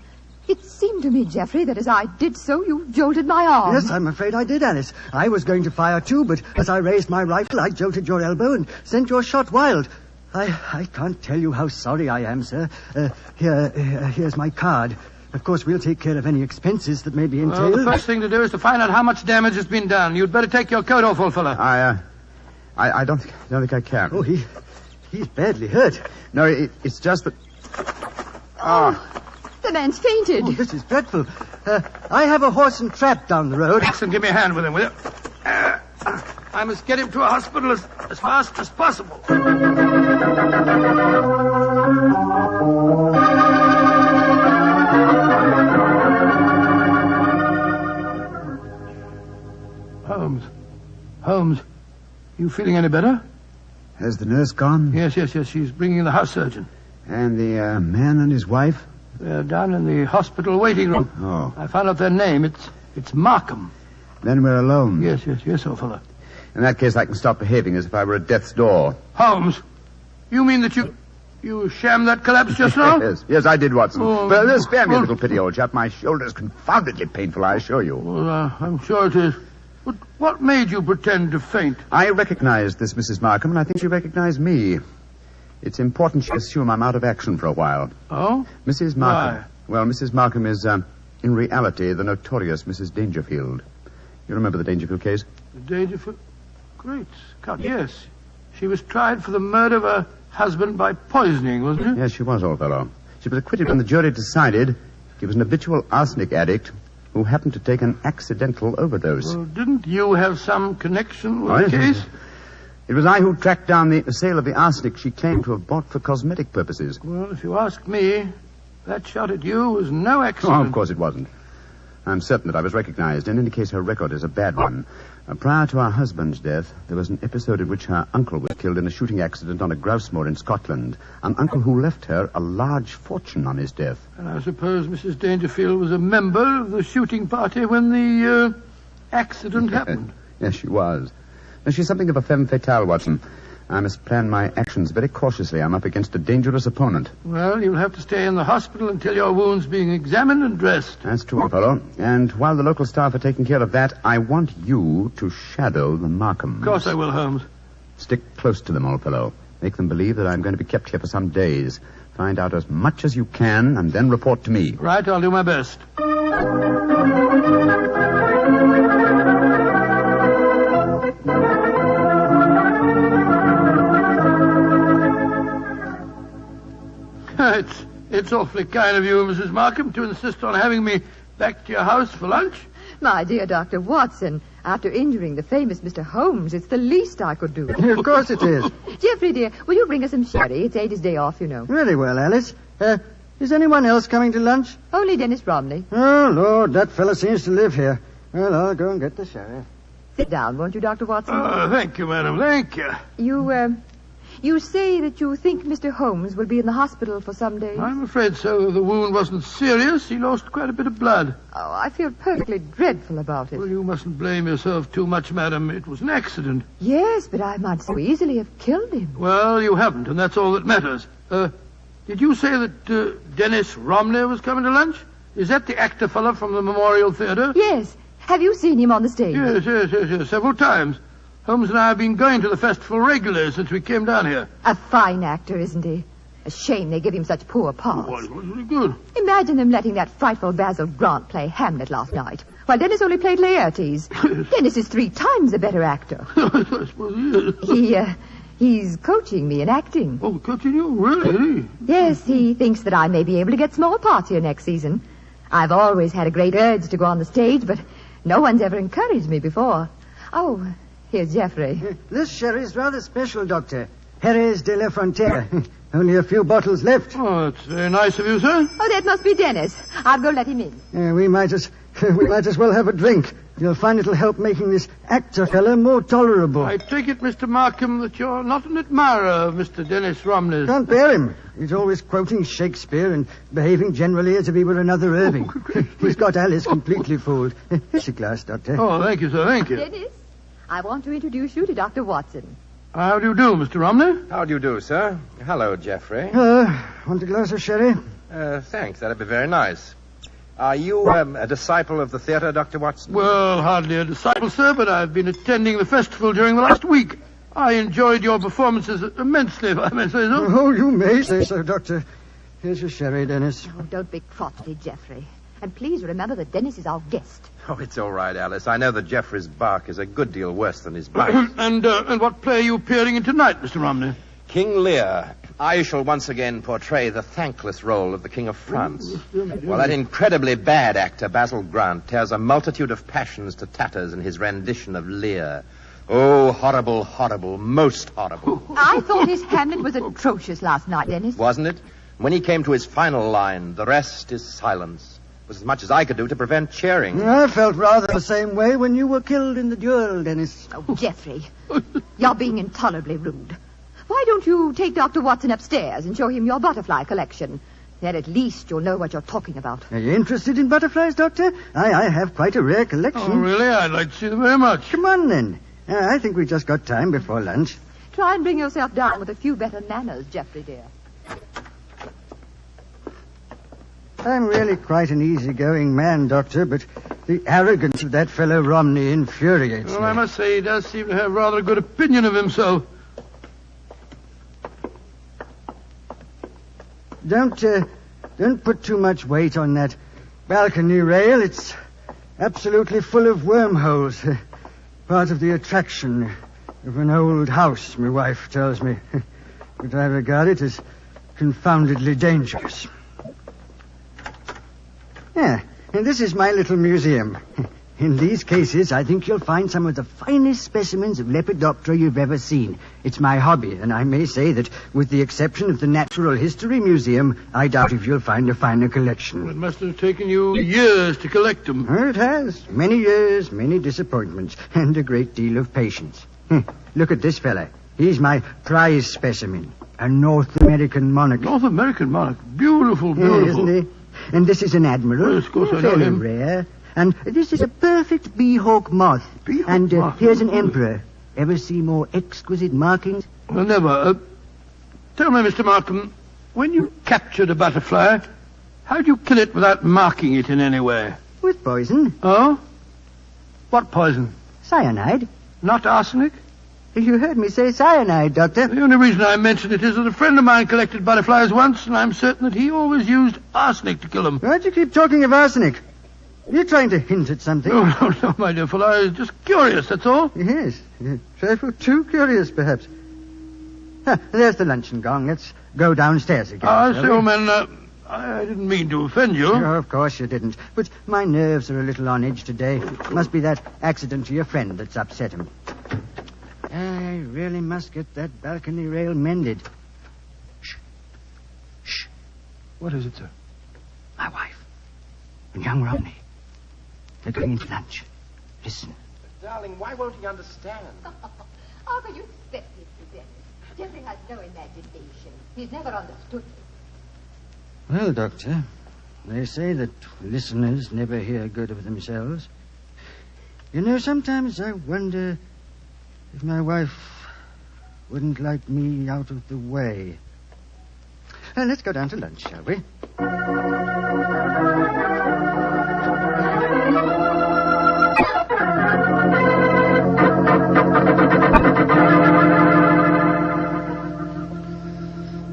C: It seemed to me, Geoffrey, that as I did so, you jolted my arm.
T: Yes, I'm afraid I did, Alice. I was going to fire too, but as I raised my rifle, I jolted your elbow and sent your shot wild. I can't tell you how sorry I am, sir. Here's my card. Of course, we'll take care of any expenses that may be entailed.
U: Well, the first thing to do is to find out how much damage has been done. You'd better take your coat off, old fellow.
M: I don't think I can.
T: Oh, he's badly hurt.
M: No, it's just that...
C: The man's fainted.
T: Oh, this is dreadful. I have a horse and trap down the road.
U: Jackson, give me a hand with him, will you? I must get him to a hospital as fast as possible. Holmes, you feeling any better?
M: Has the nurse gone?
U: Yes. She's bringing in the house surgeon.
M: And the man and his wife?
U: They're down in the hospital waiting room.
M: Oh.
U: I found out their name. It's Markham.
M: Then we're alone.
U: Yes, old fellow.
M: In that case, I can stop behaving as if I were at death's door.
U: Holmes, you mean that you shammed that collapse just now?
M: Yes, I did, Watson. But spare me a little pity, old chap. My shoulder's confoundedly painful, I assure you.
U: Well, I'm sure it is. But what made you pretend to faint?
M: I recognized this Mrs. Markham, and I think she recognized me. It's important she assume I'm out of action for a while.
U: Oh?
M: Mrs. Markham.
U: Why?
M: Well, Mrs. Markham is, in reality, the notorious Mrs. Dangerfield. You remember the Dangerfield case?
U: The Dangerfield? Great Scott, yes. She was tried for the murder of her husband by poisoning, wasn't she?
M: Yes, she was, old fellow. She was acquitted when the jury decided he was an habitual arsenic addict who happened to take an accidental overdose.
U: Well, didn't you have some connection with the case?
M: It was I who tracked down the sale of the arsenic she claimed to have bought for cosmetic purposes.
U: Well, if you ask me, that shot at you was no accident.
M: Oh, of course it wasn't. I'm certain that I was recognized. In any case, her record is a bad one. Prior to her husband's death, there was an episode in which her uncle was killed in a shooting accident on a grouse moor in Scotland. An uncle who left her a large fortune on his death.
U: And I suppose Mrs. Dangerfield was a member of the shooting party when the accident happened.
M: Yes, she was. Now, she's something of a femme fatale, Watson. I must plan my actions very cautiously. I'm up against a dangerous opponent.
U: Well, you'll have to stay in the hospital until your wound's being examined and dressed.
M: That's true, fellow. And while the local staff are taking care of that, I want you to shadow the Markhams.
U: Of course I will, Holmes.
M: Stick close to them, old fellow. Make them believe that I'm going to be kept here for some days. Find out as much as you can, and then report to me.
U: Right, I'll do my best. It's awfully kind of you, Mrs. Markham, to insist on having me back to your house for lunch.
C: My dear Dr. Watson, after injuring the famous Mr. Holmes, it's the least I could do.
T: Of course it is.
C: Geoffrey, dear, will you bring us some sherry? It's Ada's day off, you know.
T: Very well, Alice. Is anyone else coming to lunch?
C: Only Dennis Romney.
T: Oh, Lord, that fellow seems to live here. Well, I'll go and get the sherry.
C: Sit down, won't you, Dr. Watson?
U: Thank you, madam. Thank you.
C: You say that you think Mr. Holmes will be in the hospital for some days?
U: I'm afraid so. The wound wasn't serious. He lost quite a bit of blood.
C: Oh, I feel perfectly dreadful about it.
U: Well, you mustn't blame yourself too much, madam. It was an accident.
C: Yes, but I might so easily have killed him.
U: Well, you haven't, and that's all that matters. Did you say that Dennis Romney was coming to lunch? Is that the actor fellow from the Memorial Theatre?
C: Yes. Have you seen him on the stage?
U: Yes, several times. Holmes and I have been going to the festival regularly since we came down here.
C: A fine actor, isn't he? A shame they give him such poor parts.
U: Well, it was really good.
C: Imagine them letting that frightful Basil Grant play Hamlet last night, while Dennis only played Laertes. Dennis is 3 times a better actor.
U: I suppose he is.
C: He's coaching me in acting.
U: Oh, coaching you? Really?
C: Yes, he thinks that I may be able to get small parts here next season. I've always had a great urge to go on the stage, but no one's ever encouraged me before. Oh, here's Geoffrey.
T: This sherry's rather special, Doctor. Jerez de la Frontera. Only a few bottles left.
U: Oh, that's very nice of you, sir.
C: Oh, that must be Dennis. I'll go let him in.
T: We might as well have a drink. You'll find it'll help making this actor fella more tolerable.
U: I take it, Mr. Markham, that you're not an admirer of Mr. Dennis Romney's.
T: Can't bear him. He's always quoting Shakespeare and behaving generally as if he were another Irving. He's got Alice completely fooled. Here's a glass, Doctor.
U: Oh, thank you, sir. Thank you.
C: Dennis, I want to introduce you to Dr. Watson.
U: How do you do, Mr. Romney?
O: How do you do, sir? Hello, Geoffrey.
T: Want a glass of sherry?
O: Thanks. That'd be very nice. Are you a disciple of the theatre, Dr. Watson?
U: Well, hardly a disciple, sir, but I've been attending the festival during the last week. I enjoyed your performances immensely, if I may say so.
T: Oh, you may say so, Doctor. Here's your sherry, Dennis.
C: Oh, don't be crotchety, Geoffrey. And please remember that Dennis is our guest.
O: Oh, it's all right, Alice. I know that Geoffrey's bark is a good deal worse than his bite.
U: And what play are you appearing in tonight, Mr. Romney?
O: King Lear. I shall once again portray the thankless role of the King of France. Well, that incredibly bad actor, Basil Grant, tears a multitude of passions to tatters in his rendition of Lear. Oh, horrible, horrible, most horrible.
C: I thought his Hamlet was atrocious last night, Dennis.
O: Wasn't it? When he came to his final line, the rest is silence, was as much as I could do to prevent cheering.
T: I felt rather the same way when you were killed in the duel, Dennis.
C: Oh, Geoffrey, you're being intolerably rude. Why don't you take Dr. Watson upstairs and show him your butterfly collection? Then at least you'll know what you're talking about.
T: Are you interested in butterflies, Doctor? I have quite a rare collection.
U: Oh, really? I'd like to see them very much.
T: Come on, then. I think we've just got time before lunch.
C: Try and bring yourself down with a few better manners, Geoffrey, dear.
T: I'm really quite an easygoing man, Doctor, but the arrogance of that fellow Romney infuriates me.
U: Well, I must say he does seem to have rather a good opinion of himself.
T: Don't put too much weight on that balcony rail. It's absolutely full of wormholes. Part of the attraction of an old house, my wife tells me. But I regard it as confoundedly dangerous. Yeah, and this is my little museum. In these cases, I think you'll find some of the finest specimens of Lepidoptera you've ever seen. It's my hobby, and I may say that, with the exception of the Natural History Museum, I doubt if you'll find a finer collection.
U: Well, it must have taken you years to collect them.
T: It has. Many years, many disappointments, and a great deal of patience. Look at this fella. He's my prize specimen, a North American monarch.
U: North American monarch? Beautiful, beautiful.
T: Isn't he? And this is an admiral.
U: Well, of course, I know
T: Very
U: him.
T: rare. And this is a perfect bee-hawk moth.
U: Bee-hawk
T: and
U: moth.
T: here's an emperor. Ever see more exquisite markings?
U: Well, never. Tell me, Mr. Markham, when you captured a butterfly, how'd you kill it without marking it in any way?
T: With poison.
U: Oh? What poison?
T: Cyanide.
U: Not arsenic?
T: You heard me say cyanide, Doctor.
U: The only reason I mention it is that a friend of mine collected butterflies once, and I'm certain that he always used arsenic to kill them.
T: Why'd you keep talking of arsenic? Are you trying to hint at something?
U: No, my dear fellow. I was just curious, that's all.
T: Yes. A trifle too curious, perhaps. There's the luncheon gong. Let's go downstairs again.
U: I see, old man. I didn't mean to offend you.
T: No, of course you didn't. But my nerves are a little on edge today. Must be that accident to your friend that's upset him. I really must get that balcony rail mended. Shh. Shh.
U: What is it, sir?
T: My wife. And young Rodney. They're going into lunch. Listen.
O: But, darling, why won't he understand?
C: Arthur, you expect Mr. Dennis. Jeffrey has no imagination. He's never understood me.
T: Well, Doctor, they say that listeners never hear good of themselves. You know, sometimes I wonder if my wife wouldn't like me out of the way. Let's go down to lunch, shall we?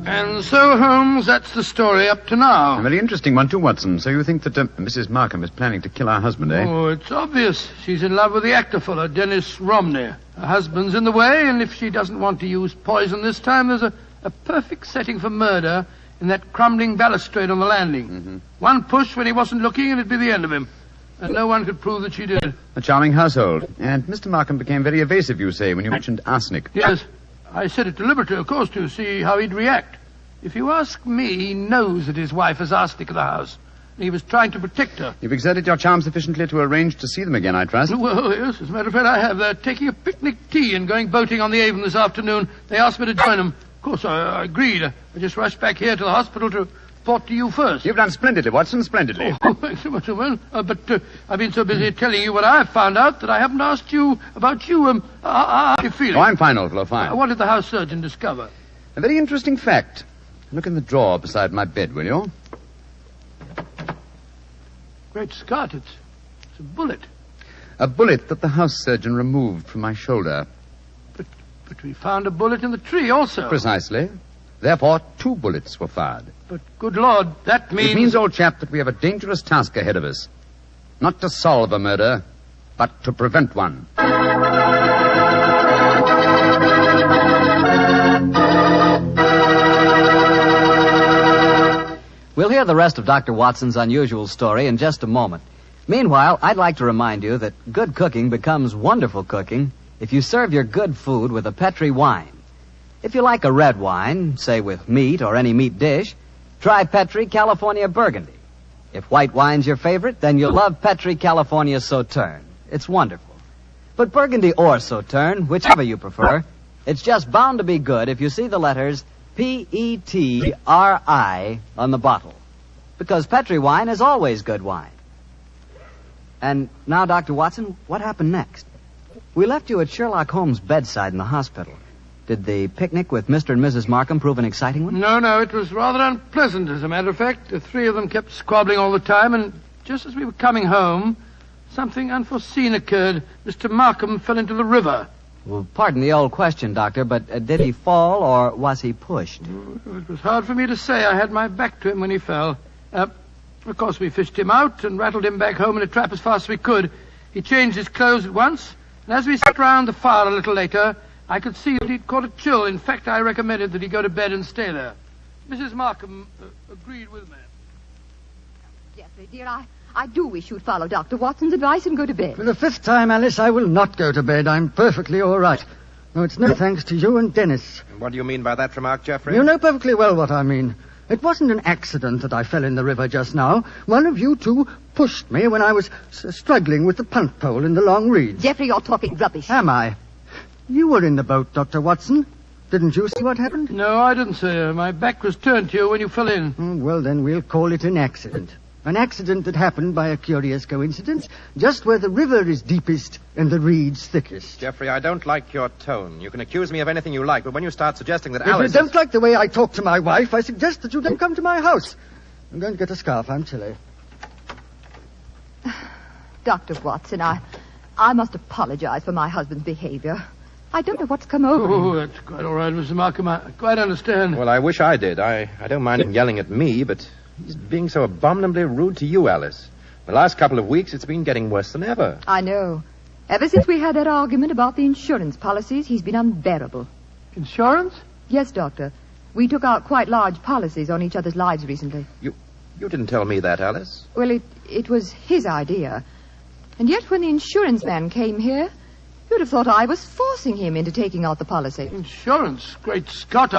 U: And so, Holmes, that's the story up to now.
M: A very interesting one, too, Watson. So you think that Mrs. Markham is planning to kill our husband, eh?
U: Oh, it's obvious. She's in love with the actor fellow, Dennis Romney. Her husband's in the way, and if she doesn't want to use poison this time, there's a perfect setting for murder in that crumbling balustrade on the landing.
M: Mm-hmm.
U: One push when he wasn't looking, and it'd be the end of him. And no one could prove that she did.
M: A charming household. And Mr. Markham became very evasive, you say, when you mentioned arsenic.
U: Yes. I said it deliberately, of course, to see how he'd react. If you ask me, he knows that his wife has arsenic in the house. And he was trying to protect her.
M: You've exerted your charm sufficiently to arrange to see them again, I trust.
U: Well, yes, as a matter of fact, I have. They're taking a picnic tea and going boating on the Avon this afternoon. They asked me to join them. Of course, I agreed. I just rushed back here to the hospital to report to you first.
M: You've done splendidly, Watson, splendidly.
U: Oh, thanks so much, man. But I've been so busy telling you what I've found out that I haven't asked you about you. How are you feeling?
M: Oh, I'm fine, old fellow, fine.
U: What did the house surgeon discover?
M: A very interesting fact. Look in the drawer beside my bed, will you?
U: Great Scott, it's a bullet.
M: A bullet that the house surgeon removed from my shoulder.
U: But we found a bullet in the tree also.
M: Precisely. Therefore, 2 bullets were fired.
U: But, good Lord, that means...
M: It means, old chap, that we have a dangerous task ahead of us. Not to solve a murder, but to prevent one.
F: We'll hear the rest of Dr. Watson's unusual story in just a moment. Meanwhile, I'd like to remind you that good cooking becomes wonderful cooking if you serve your good food with a Petri wine. If you like a red wine, say with meat or any meat dish, try Petri California Burgundy. If white wine's your favorite, then you'll love Petri California Sauterne. It's wonderful. But Burgundy or Sauterne, whichever you prefer, it's just bound to be good if you see the letters Petri on the bottle. Because Petri wine is always good wine. And now, Dr. Watson, what happened next? We left you at Sherlock Holmes' bedside in the hospital. Did the picnic with Mr. and Mrs. Markham prove an exciting one?
U: No, it was rather unpleasant, as a matter of fact. The 3 of them kept squabbling all the time, and just as we were coming home, something unforeseen occurred. Mr. Markham fell into the river.
F: Well, pardon the old question, Doctor, but did he fall or was he pushed?
U: It was hard for me to say. I had my back to him when he fell. Of course, we fished him out and rattled him back home in a trap as fast as we could. He changed his clothes at once, and as we sat round the fire a little later, I could see that he'd caught a chill. In fact, I recommended that he go to bed and stay there. Mrs. Markham agreed with me.
C: Geoffrey, dear, I do wish you'd follow Dr. Watson's advice and go to bed.
T: For the 5th time, Alice, I will not go to bed. I'm perfectly all right. No, it's no thanks to you and Dennis.
O: What do you mean by that remark, Geoffrey?
T: You know perfectly well what I mean. It wasn't an accident that I fell in the river just now. One of you 2 pushed me when I was struggling with the punt pole in the long reeds.
C: Geoffrey, you're talking rubbish.
T: Am I? You were in the boat, Dr. Watson. Didn't you see what happened?
U: No, I didn't, sir. My back was turned to you when you fell in.
T: Well, then we'll call it an accident. An accident that happened by a curious coincidence just where the river is deepest and the reeds thickest.
O: Geoffrey, I don't like your tone. You can accuse me of anything you like, but when you start suggesting that
T: If
O: Alice...
T: you don't like the way I talk to my wife, I suggest that you don't come to my house. I'm going to get a scarf. I'm chilly.
C: Dr. Watson, I must apologize for my husband's behavior. I don't know what's come over him.
U: Oh, that's quite all right, Mr. Markham. I quite understand.
O: Well, I wish I did. I don't mind him yelling at me, but he's being so abominably rude to you, Alice. The last couple of weeks, it's been getting worse than ever.
C: I know. Ever since we had that argument about the insurance policies, he's been unbearable.
U: Insurance?
C: Yes, Doctor. We took out quite large policies on each other's lives recently.
O: You didn't tell me that, Alice.
C: Well, it was his idea. And yet when the insurance man came here, you'd have thought I was forcing him into taking out the policy.
U: Insurance? Great Scott,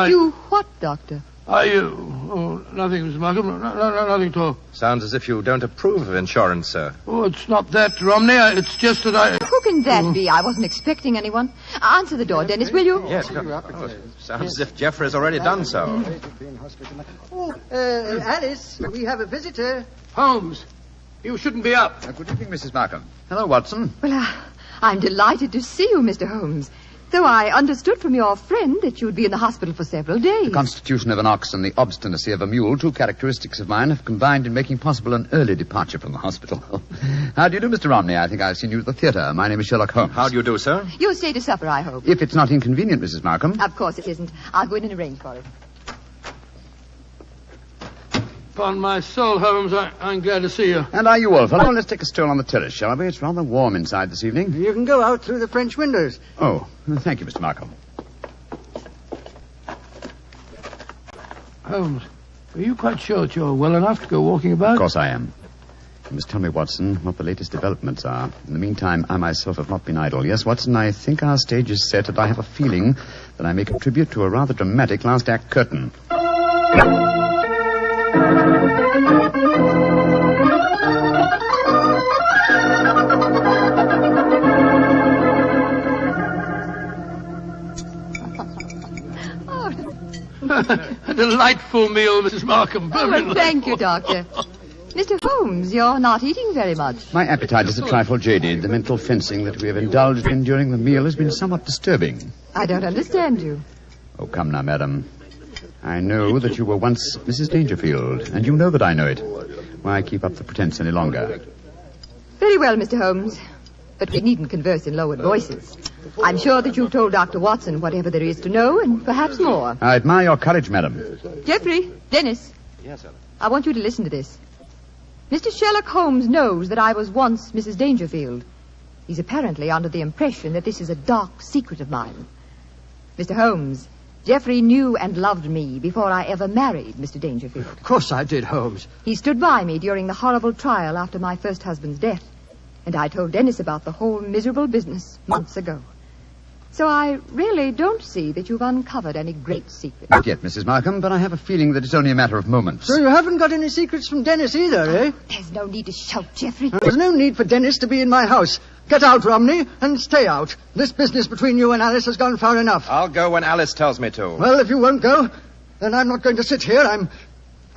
C: You what, Doctor?
U: Nothing, Mr. Markham. Nothing at all.
O: Sounds as if you don't approve of insurance, sir.
U: Oh, it's not that, Romney. It's just that I...
C: Who can that be? I wasn't expecting anyone. Answer the door, Dennis, will you?
O: Yes. Sounds as if Geoffrey has already done so.
T: Alice, we have a visitor.
U: Holmes, you shouldn't be up.
M: Good evening, Mrs. Markham. Hello, Watson.
C: Well, I'm delighted to see you, Mr. Holmes. Though I understood from your friend that you'd be in the hospital for several days.
M: The constitution of an ox and the obstinacy of a mule, two characteristics of mine, have combined in making possible an early departure from the hospital. How do you do, Mr. Romney? I think I've seen you at the theatre. My name is Sherlock Holmes.
O: How do you do, sir?
C: You'll stay to supper, I hope.
M: If it's not inconvenient, Mrs. Markham.
C: Of course it isn't. I'll go in and arrange for it.
U: Upon my soul, Holmes, I'm glad to see you.
M: And are you, old fellow? Let's take a stroll on the terrace, shall we? It's rather warm inside this evening.
T: You can go out through the French windows.
M: Oh, thank you, Mr. Markham.
U: Holmes, are you quite sure that you're well enough to go walking about?
M: Of course I am. You must tell me, Watson, what the latest developments are. In the meantime, I myself have not been idle. Yes, Watson, I think our stage is set, and I have a feeling that I may contribute to a rather dramatic last act curtain.
U: A delightful meal, Mrs. Markham.
C: Oh, thank you, Doctor. Mr. Holmes, you're not eating very much.
M: My appetite is a trifle jaded. The mental fencing that we have indulged in during the meal has been somewhat disturbing.
C: I don't understand you.
M: Oh, come now, madam. I know that you were once Mrs. Dangerfield, and you know that I know it. Why keep up the pretense any longer?
C: Very well, Mr. Holmes. But we needn't converse in lowered voices. I'm sure that you've told Dr. Watson whatever there is to know, and perhaps more.
M: I admire your courage, madam.
C: Geoffrey, Dennis.
O: Yes, sir.
C: I want you to listen to this. Mr. Sherlock Holmes knows that I was once Mrs. Dangerfield. He's apparently under the impression that this is a dark secret of mine. Mr. Holmes, Geoffrey knew and loved me before I ever married Mr. Dangerfield.
T: Of course I did, Holmes.
C: He stood by me during the horrible trial after my first husband's death. And I told Dennis about the whole miserable business months ago. So I really don't see that you've uncovered any great secret.
M: Not yet, Mrs. Markham, but I have a feeling that it's only a matter of moments.
T: So you haven't got any secrets from Dennis either, eh?
C: There's no need to shout, Geoffrey.
T: There's no need for Dennis to be in my house. Get out, Romney, and stay out. This business between you and Alice has gone far enough.
O: I'll go when Alice tells me to.
T: Well, if you won't go, then I'm not going to sit here.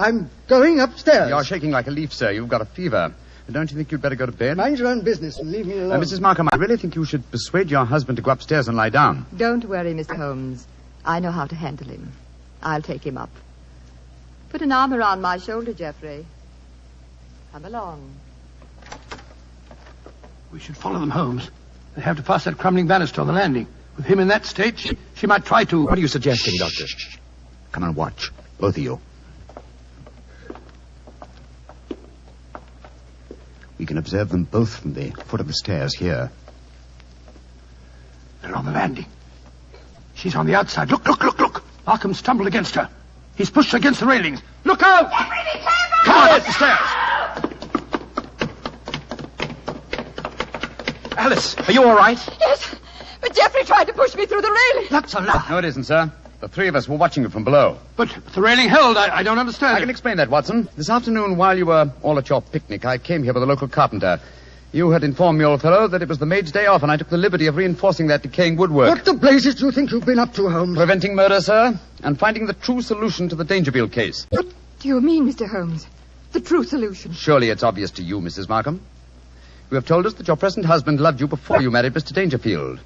T: I'm going upstairs.
M: You're shaking like a leaf, sir. You've got a fever. Don't you think you'd better go to bed?
T: Mind your own business and leave me alone.
M: Mrs. Markham, I really think you should persuade your husband to go upstairs and lie down.
C: Don't worry, Mr. Holmes. I know how to handle him. I'll take him up. Put an arm around my shoulder, Geoffrey. Come along.
U: We should follow them, Holmes. They have to pass that crumbling banister on the landing. With him in that state, she might try to...
M: What are you suggesting, Doctor? Come and watch. Both of you. We can observe them both from the foot of the stairs here.
U: They're on the landing. She's on the outside. Look. Markham's stumbled against her. He's pushed her against the railings. Look out! Come on, up the stairs.
O: Alice, are you all right?
C: Yes, but Geoffrey tried to push me through the railing.
U: That's a lie.
M: No, it isn't, sir. The three of us were watching you from below.
U: But the railing held. I don't understand.
M: I can explain that, Watson. This afternoon, while you were all at your picnic, I came here with a local carpenter. You had informed me, old fellow, that it was the maid's day off, and I took the liberty of reinforcing that decaying woodwork.
T: What the blazes do you think you've been up to, Holmes?
M: Preventing murder, sir, and finding the true solution to the Dangerfield case.
C: What do you mean, Mr. Holmes? the true solution?
M: Surely it's obvious to you, Mrs. Markham. You have told us that your present husband loved you before you married Mr. Dangerfield.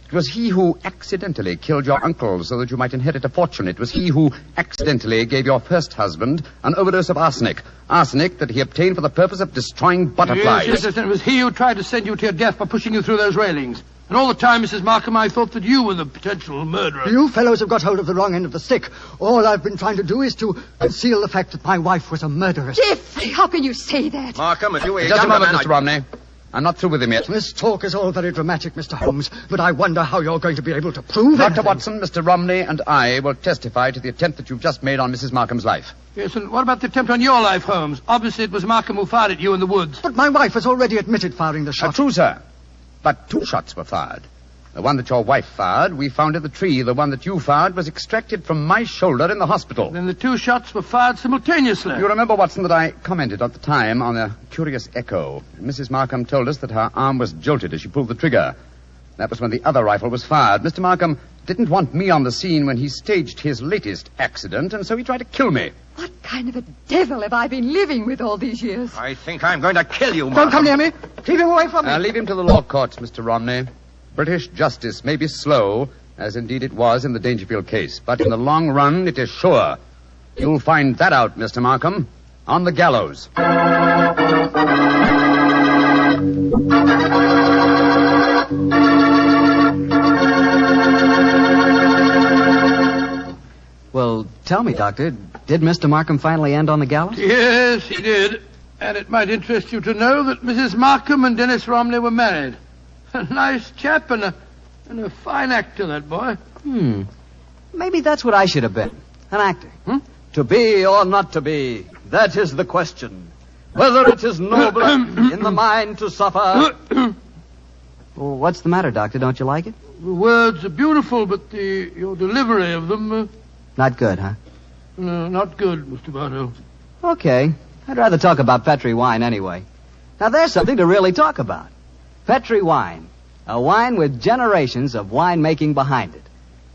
M: It was he who accidentally killed your uncle so that you might inherit a fortune. It was he who accidentally gave your first husband an overdose of arsenic. Arsenic that he obtained for the purpose of destroying butterflies.
U: Yes, it was he who tried to send you to your death by pushing you through those railings. And all the time, Mrs. Markham, I thought that you were the potential murderer.
T: You fellows have got hold of the wrong end of the stick. All I've been trying to do is to conceal the fact that my wife was a murderess.
C: Geoffrey, how can you say that?
O: Markham, if you were
M: Just a moment, Mr. Romney. I'm not through with him yet.
T: This talk is all very dramatic, Mr. Holmes, but I wonder how you're going to be able to prove it.
M: Dr. Watson, Mr. Romney, and I will testify to the attempt that you've just made on Mrs. Markham's life.
U: Yes, and what about the attempt on your life, Holmes? Obviously, it was Markham who fired at you in the woods.
T: But my wife has already admitted firing the shot.
M: True, sir. But 2 shots were fired. The one that your wife fired, we found in the tree. The one that you fired was extracted from my shoulder in the hospital.
U: Then the 2 shots were fired simultaneously.
M: You remember, Watson, that I commented at the time on a curious echo. Mrs. Markham told us that her arm was jolted as she pulled the trigger. That was when the other rifle was fired. Mr. Markham didn't want me on the scene when he staged his latest accident, and so he tried to kill me.
C: What kind of a devil have I been living with all these years?
O: I think I'm going to kill you, Markham.
T: Don't come near me. Keep him away from me.
M: Leave him to the law courts, Mr. Romney. British justice may be slow, as indeed it was in the Dangerfield case, but in the long run, it is sure. You'll find that out, Mr. Markham, on the gallows.
F: Well, tell me, Doctor, did Mr. Markham finally end on the gallows?
U: Yes, he did. And it might interest you to know that Mrs. Markham and Dennis Romney were married. A nice chap and a fine actor, that boy.
F: Maybe that's what I should have been. An actor. To be or not to be, that is the question. Whether it is noble in the mind to suffer. Well, what's the matter, Doctor? Don't you like it?
U: The words are beautiful, but your delivery of them...
F: Not good, huh?
U: No, not good, Mr. Bartell.
F: Okay. I'd rather talk about Petri wine anyway. Now, there's something to really talk about. Petri wine. A wine with generations of winemaking behind it.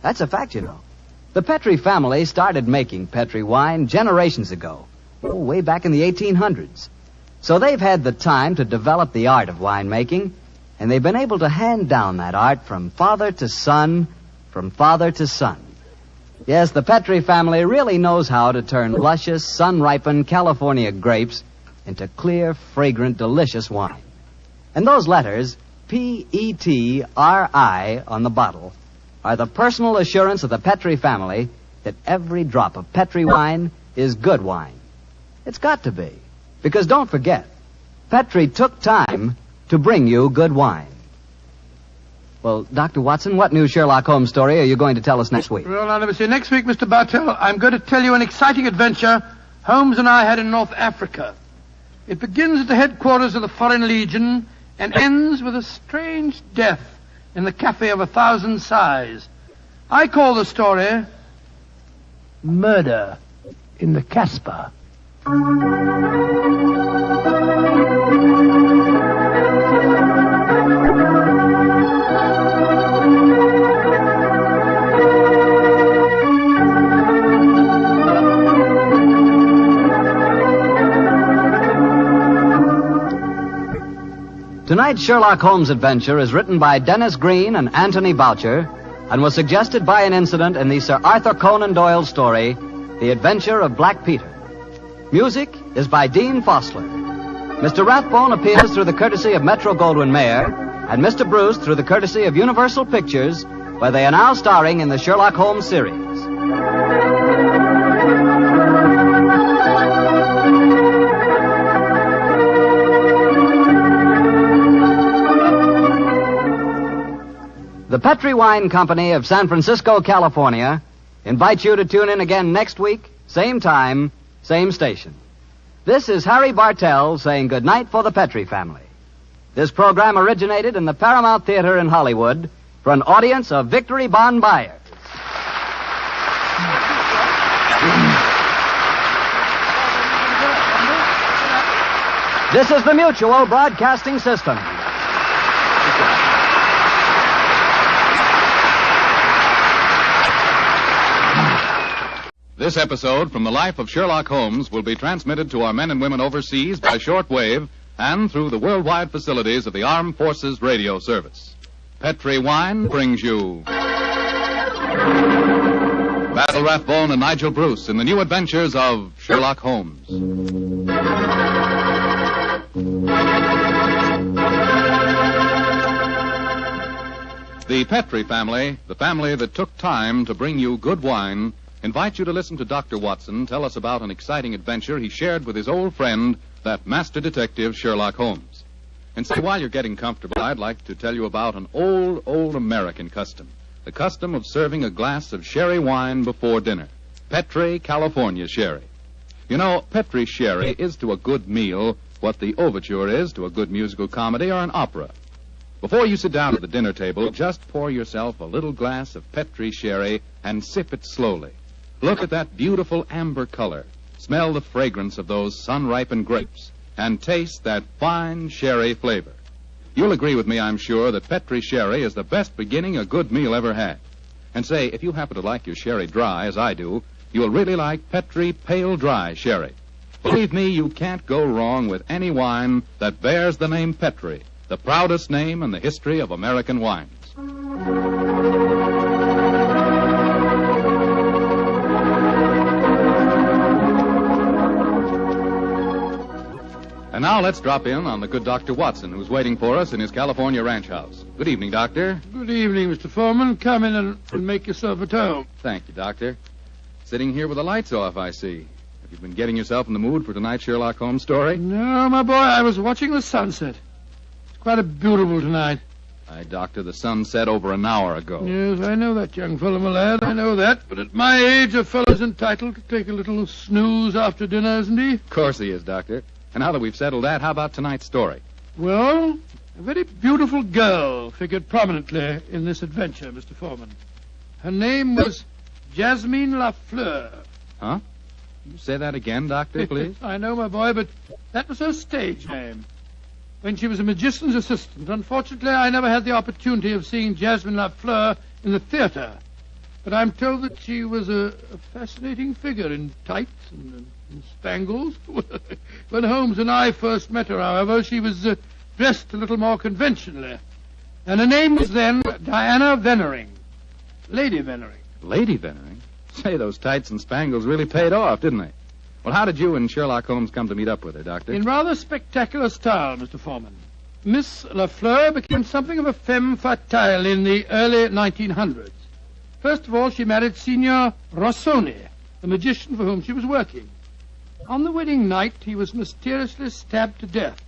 F: That's a fact, you know. The Petri family started making Petri wine generations ago. Way back in the 1800s. So they've had the time to develop the art of winemaking, and they've been able to hand down that art from father to son, from father to son. Yes, the Petri family really knows how to turn luscious, sun-ripened California grapes into clear, fragrant, delicious wine. And those letters, P-E-T-R-I, on the bottle, are the personal assurance of the Petri family that every drop of Petri wine is good wine. It's got to be. Because don't forget, Petri took time to bring you good wine. Well, Dr. Watson, what new Sherlock Holmes story are you going to tell us next week?
U: Well, I'll never see. Next week, Mr. Bartell, I'm going to tell you an exciting adventure Holmes and I had in North Africa. It begins at the headquarters of the Foreign Legion and ends with a strange death in the Cafe of 1,000 Sighs. I call the story Murder in the Casbah.
F: Tonight's Sherlock Holmes adventure is written by Dennis Green and Anthony Boucher and was suggested by an incident in the Sir Arthur Conan Doyle story, The Adventure of Black Peter. Music is by Dean Fosler. Mr. Rathbone appears through the courtesy of Metro-Goldwyn-Mayer and Mr. Bruce through the courtesy of Universal Pictures, where they are now starring in the Sherlock Holmes series. The Petri Wine Company of San Francisco, California, invites you to tune in again next week, same time, same station. This is Harry Bartell saying goodnight for the Petri family. This program originated in the Paramount Theater in Hollywood for an audience of Victory Bond buyers. This is the Mutual Broadcasting System.
I: This episode from the life of Sherlock Holmes will be transmitted to our men and women overseas by shortwave and through the worldwide facilities of the Armed Forces Radio Service. Petri Wine brings you Basil Rathbone and Nigel Bruce in the new adventures of Sherlock Holmes. The Petri family, the family that took time to bring you good wine, invite you to listen to Dr. Watson tell us about an exciting adventure he shared with his old friend, that master detective Sherlock Holmes. And so while you're getting comfortable, I'd like to tell you about an old American custom. The custom of serving a glass of sherry wine before dinner. Petri, California sherry. You know, Petri sherry is to a good meal what the overture is to a good musical comedy or an opera. Before you sit down at the dinner table, just pour yourself a little glass of Petri sherry and sip it slowly. Look at that beautiful amber color. Smell the fragrance of those sun-ripened grapes. And taste that fine sherry flavor. You'll agree with me, I'm sure, that Petri sherry is the best beginning a good meal ever had. And say, if you happen to like your sherry dry, as I do, you'll really like Petri Pale Dry Sherry. Believe me, you can't go wrong with any wine that bears the name Petri, the proudest name in the history of American wines. And now let's drop in on the good Dr. Watson, who's waiting for us in his California ranch house. Good evening, Doctor.
U: Good evening, Mr. Foreman. Come in and make yourself at home.
I: Thank you, Doctor. Sitting here with the lights off, I see. Have you been getting yourself in the mood for tonight's Sherlock Holmes story?
U: No, my boy, I was watching the sunset. It's quite a beautiful tonight.
I: Aye, Doctor, the sun set over an hour ago.
U: Yes, I know that, young fellow, my lad. I know that. But at my age, a fellow's entitled to take a little snooze after dinner, isn't he?
I: Of course he is, Doctor. And now that we've settled that, how about tonight's story?
U: Well, a very beautiful girl figured prominently in this adventure, Mr. Foreman. Her name was Jasmine Lafleur.
I: Huh? Can you say that again, Doctor, please?
U: I know, my boy, but that was her stage name. When she was a magician's assistant, unfortunately, I never had the opportunity of seeing Jasmine Lafleur in the theater. But I'm told that she was a fascinating figure in tights and spangles. When Holmes and I first met her, however, she was dressed a little more conventionally. And her name was then Diana Vennering. Lady Vennering.
I: Lady Vennering? Say, those tights and spangles really paid off, didn't they? Well, how did you and Sherlock Holmes come to meet up with her, Doctor?
U: In rather spectacular style, Mr. Foreman. Miss Lafleur became something of a femme fatale in the early 1900s. First of all, she married Signor Rossoni, the magician for whom she was working. On the wedding night, he was mysteriously stabbed to death.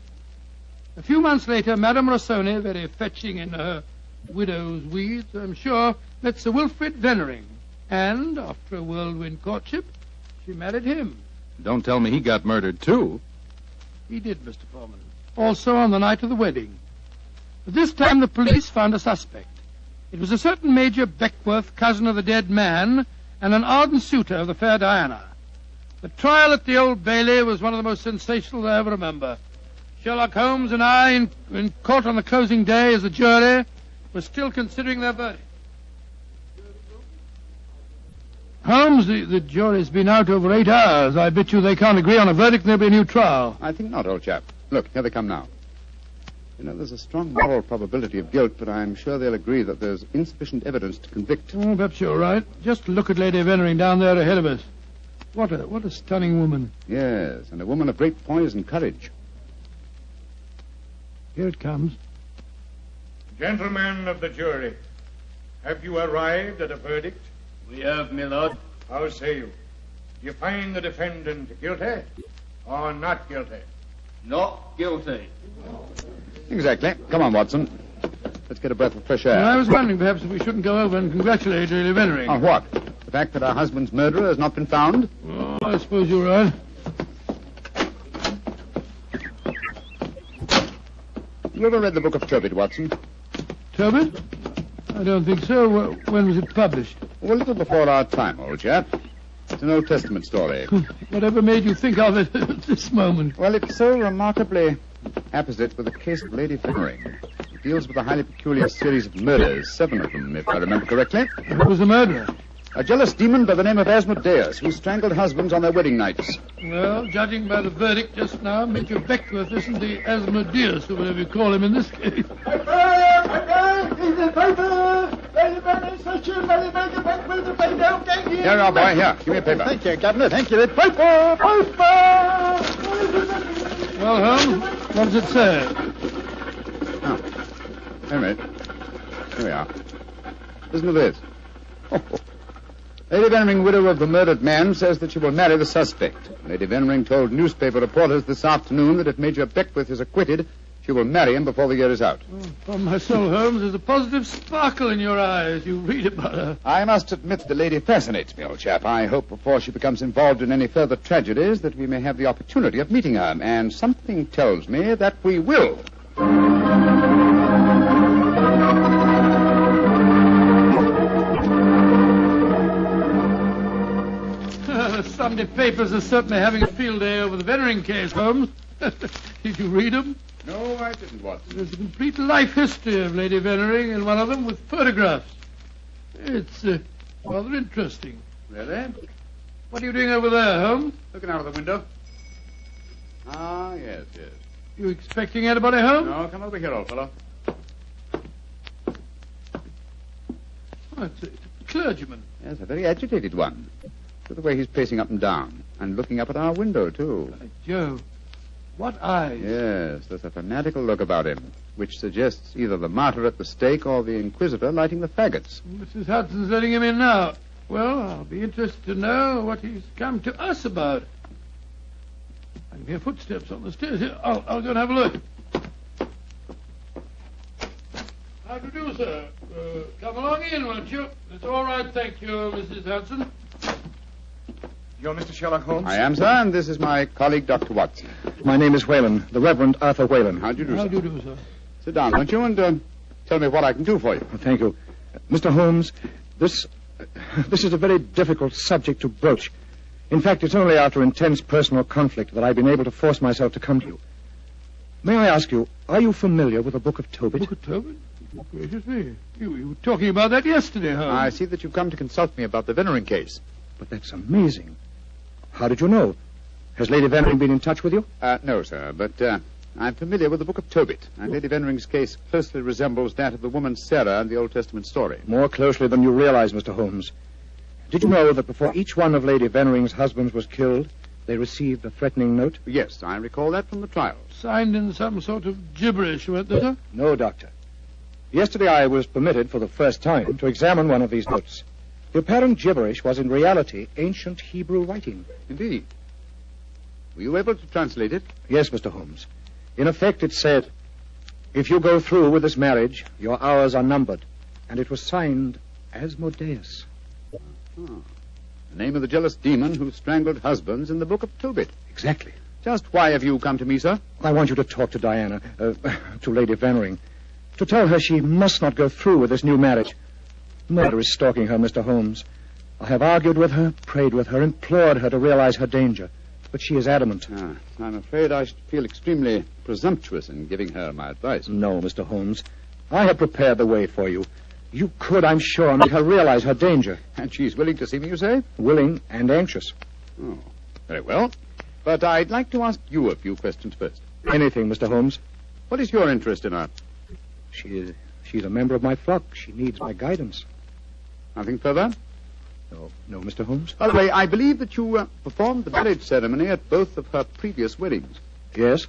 U: A few months later, Madame Rossoni, very fetching in her widow's weeds, I'm sure, met Sir Wilfrid Vennering. And, after a whirlwind courtship, she married him.
I: Don't tell me he got murdered, too.
U: He did, Mr. Foreman. Also on the night of the wedding. But this time the police found a suspect. It was a certain Major Beckworth, cousin of the dead man, and an ardent suitor of the fair Diana. The trial at the Old Bailey was one of the most sensational I ever remember. Sherlock Holmes and I, in court on the closing day as a jury, were still considering their verdict. Holmes, the jury's been out over 8 hours. I bet you they can't agree on a verdict and there'll be a new trial.
A: I think not, old chap. Look, here they come now. You know, there's a strong moral probability of guilt, but I'm sure they'll agree that there's insufficient evidence to convict.
U: Oh, perhaps you're right. Just look at Lady Vennering down there ahead of us. What a stunning woman.
A: Yes, and a woman of great poise and courage.
U: Here it comes.
J: Gentlemen of the jury, have you arrived at a verdict?
V: We have, my lord.
J: How say you? Do you find the defendant guilty or not guilty?
V: Not guilty.
A: Exactly. Come on, Watson. Let's get a breath of fresh air.
U: Well, I was wondering perhaps if we shouldn't go over and congratulate Lady Vennering.
A: On what? The fact that our husband's murderer has not been found?
U: Oh, I suppose you're right.
A: You ever read the Book of Tobit, Watson?
U: Tobit? I don't think so. When was it published?
A: Well, a little before our time, old chap. It's an Old Testament story.
U: Whatever made you think of it at this moment?
A: Well, it's so remarkably apposite with the case of Lady Vennering. It deals with a highly peculiar series of murders, 7 of them, if I remember correctly.
U: Who was the murderer?
M: A jealous demon by the name of Asmodeus, who strangled husbands on their wedding nights.
U: Well, judging by the verdict just now, Major Beckworth isn't the Asmodeus, or whatever you call him in this case.
M: Here you are, boy. Here, give me a paper.
T: Thank you, Governor. Thank you. Paper!
U: Well, Holmes, what does it say?
M: Oh. Wait a minute. Here we are. Listen to this. Lady Veneering, widow of the murdered man, says that she will marry the suspect. Lady Veneering told newspaper reporters this afternoon that if Major Beckworth is acquitted, she will marry him before the year is out.
U: Oh, upon my soul, Holmes, there's a positive sparkle in your eyes. You read about her.
M: I must admit the lady fascinates me, old chap. I hope before she becomes involved in any further tragedies that we may have the opportunity of meeting her. And something tells me that we will.
U: The Sunday papers are certainly having a field day over the Veneering case, Holmes. Did you read them?
M: No, I didn't, Watson.
U: There's a complete life history of Lady Veneering in one of them with photographs. It's rather interesting.
M: Really?
U: What are you doing over there, Holmes?
M: Looking out of the window. Ah, yes.
U: You expecting anybody home?
M: No, come over here, old fellow.
U: Oh, it's a clergyman.
M: Yes, a very agitated one. Look at the way he's pacing up and down. And looking up at our window, too.
U: By Jove. What eyes?
M: Yes, there's a fanatical look about him, which suggests either the martyr at the stake or the inquisitor lighting the faggots.
U: Mrs. Hudson's letting him in now. Well, I'll be interested to know what he's come to us about. I can hear footsteps on the stairs here. I'll go and have a look. How do you do, sir? Come along in, won't you? It's all right, thank you, Mrs. Hudson.
N: You're Mr. Sherlock Holmes?
M: I am, sir, and this is my colleague, Dr. Watson.
N: My name is Whalen, the Reverend Arthur Whalen.
M: How do you do, sir?
U: How do you do, sir?
M: Sit down, won't you, and tell me what I can do for you.
N: Thank you. Mr. Holmes, this is a very difficult subject to broach. In fact, it's only after intense personal conflict that I've been able to force myself to come to you. May I ask you, are you familiar with the Book of Tobit?
U: Book of Tobit? Gracious me. You were talking about that yesterday, Holmes.
M: I see that you've come to consult me about the Veneering case.
N: But that's amazing. How did you know? Has Lady Veneering been in touch with you?
M: No, sir, but I'm familiar with the Book of Tobit, and Lady Venering's case closely resembles that of the woman Sarah in the Old Testament story.
N: More closely than you realize, Mr. Holmes. Did you know that before each one of Lady Venering's husbands was killed, they received a threatening note?
M: Yes, I recall that from the trial.
U: Signed in some sort of gibberish, weren't they, sir?
N: No, Doctor. Yesterday I was permitted for the first time to examine one of these notes. The apparent gibberish was in reality ancient Hebrew writing.
M: Indeed. Were you able to translate it?
N: Yes, Mr. Holmes. In effect, it said, if you go through with this marriage, your hours are numbered. And it was signed Asmodeus.
M: Oh. The name of the jealous demon who strangled husbands in the Book of Tobit.
N: Exactly.
M: Just why have you come to me, sir?
N: I want you to talk to Diana, to Lady Veneering, to tell her she must not go through with this new marriage. Murder is stalking her, Mr. Holmes. I have argued with her, prayed with her, implored her to realize her danger. But she is adamant.
M: I'm afraid I should feel extremely presumptuous in giving her my advice.
N: No, Mr. Holmes. I have prepared the way for you. You could, I'm sure, make her realize her danger.
M: And she's willing to see me, you say?
N: Willing and anxious.
M: Oh, very well. But I'd like to ask you a few questions first.
N: Anything, Mr. Holmes.
M: What is your interest in her?
N: She's a member of my flock. She needs my guidance.
M: Nothing further?
N: No, Mr. Holmes.
M: By the way, I believe that you performed the marriage ceremony at both of her previous weddings.
N: Yes.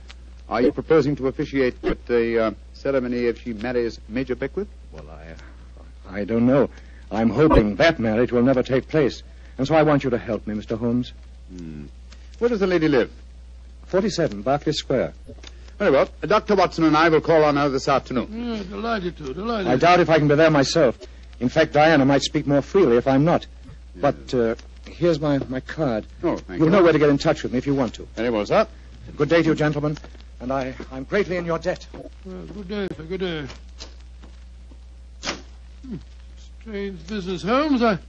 M: Are you proposing to officiate at the ceremony if she marries Major Beckworth?
N: Well, I don't know. I'm hoping that marriage will never take place. And so I want you to help me, Mr. Holmes.
M: Where does the lady live?
N: 47, Berkeley Square.
M: Very well. Dr. Watson and I will call on her this afternoon.
U: Delighted to.
N: I doubt if I can be there myself. In fact, Diana might speak more freely if I'm not. But here's my card.
M: Oh, thank you.
N: You'll know where to get in touch with me if you want to.
M: Very well, sir.
N: Good day to you, gentlemen. And I'm greatly in your debt.
U: Good day, sir. Good day. Strange business, Holmes. I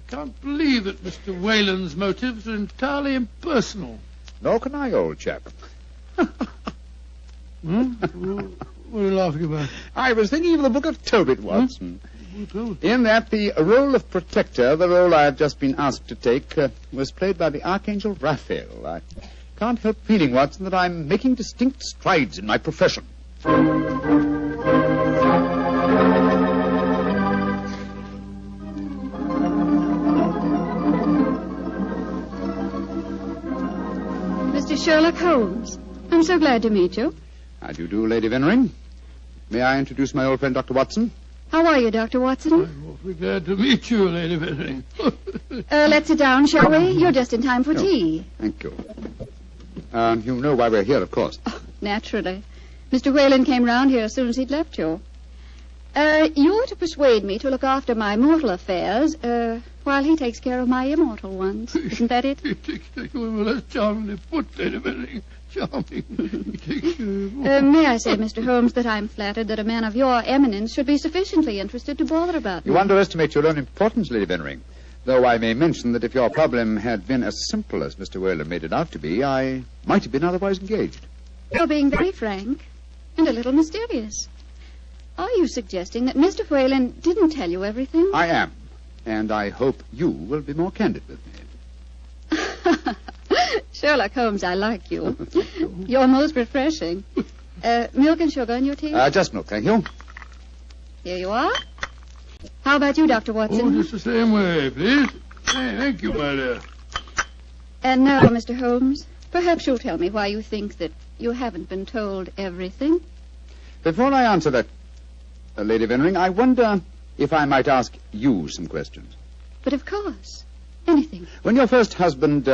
U: can't believe that Mr. Whalen's motives are entirely impersonal.
M: Nor can I, old chap.
U: What are you laughing about?
M: I was thinking of the Book of Tobit, Watson. In that the role of protector, the role I have just been asked to take, was played by the Archangel Raphael. I can't help feeling, Watson, that I'm making distinct strides in my profession.
Q: Mr. Sherlock Holmes, I'm so glad to meet you.
M: How do you do, Lady Vennering? May I introduce my old friend, Dr. Watson?
Q: How are you, Dr. Watson?
U: I'm awfully glad to meet you, Lady Vennering.
Q: Let's sit down, shall we? You're just in time for tea.
M: Thank you. You know why we're here, of course.
Q: Naturally. Mr. Whalen came round here as soon as he'd left you. You're to persuade me to look after my mortal affairs, while he takes care of my immortal ones. Isn't that it?
U: Well, that's charmingly put, Lady Vennering. Charming.
Q: May I say, Mr. Holmes, that I'm flattered that a man of your eminence should be sufficiently interested to bother about me.
M: You underestimate your own importance, Lady Vennering. Though I may mention that if your problem had been as simple as Mr. Whalen made it out to be, I might have been otherwise engaged.
Q: You're being very frank and a little mysterious. Are you suggesting that Mr. Whalen didn't tell you everything?
M: I am. And I hope you will be more candid with me.
Q: Sherlock Holmes, I like you. You're most refreshing. Milk and sugar in your tea?
M: Just milk, thank you.
Q: Here you are. How about you, Dr. Watson?
U: Oh, just the same way, please. Hey, thank you, my dear.
Q: And now, Mr. Holmes, perhaps you'll tell me why you think that you haven't been told everything.
M: Before I answer that, Lady Vennering, I wonder if I might ask you some questions.
Q: But of course. Anything.
M: When your first husband,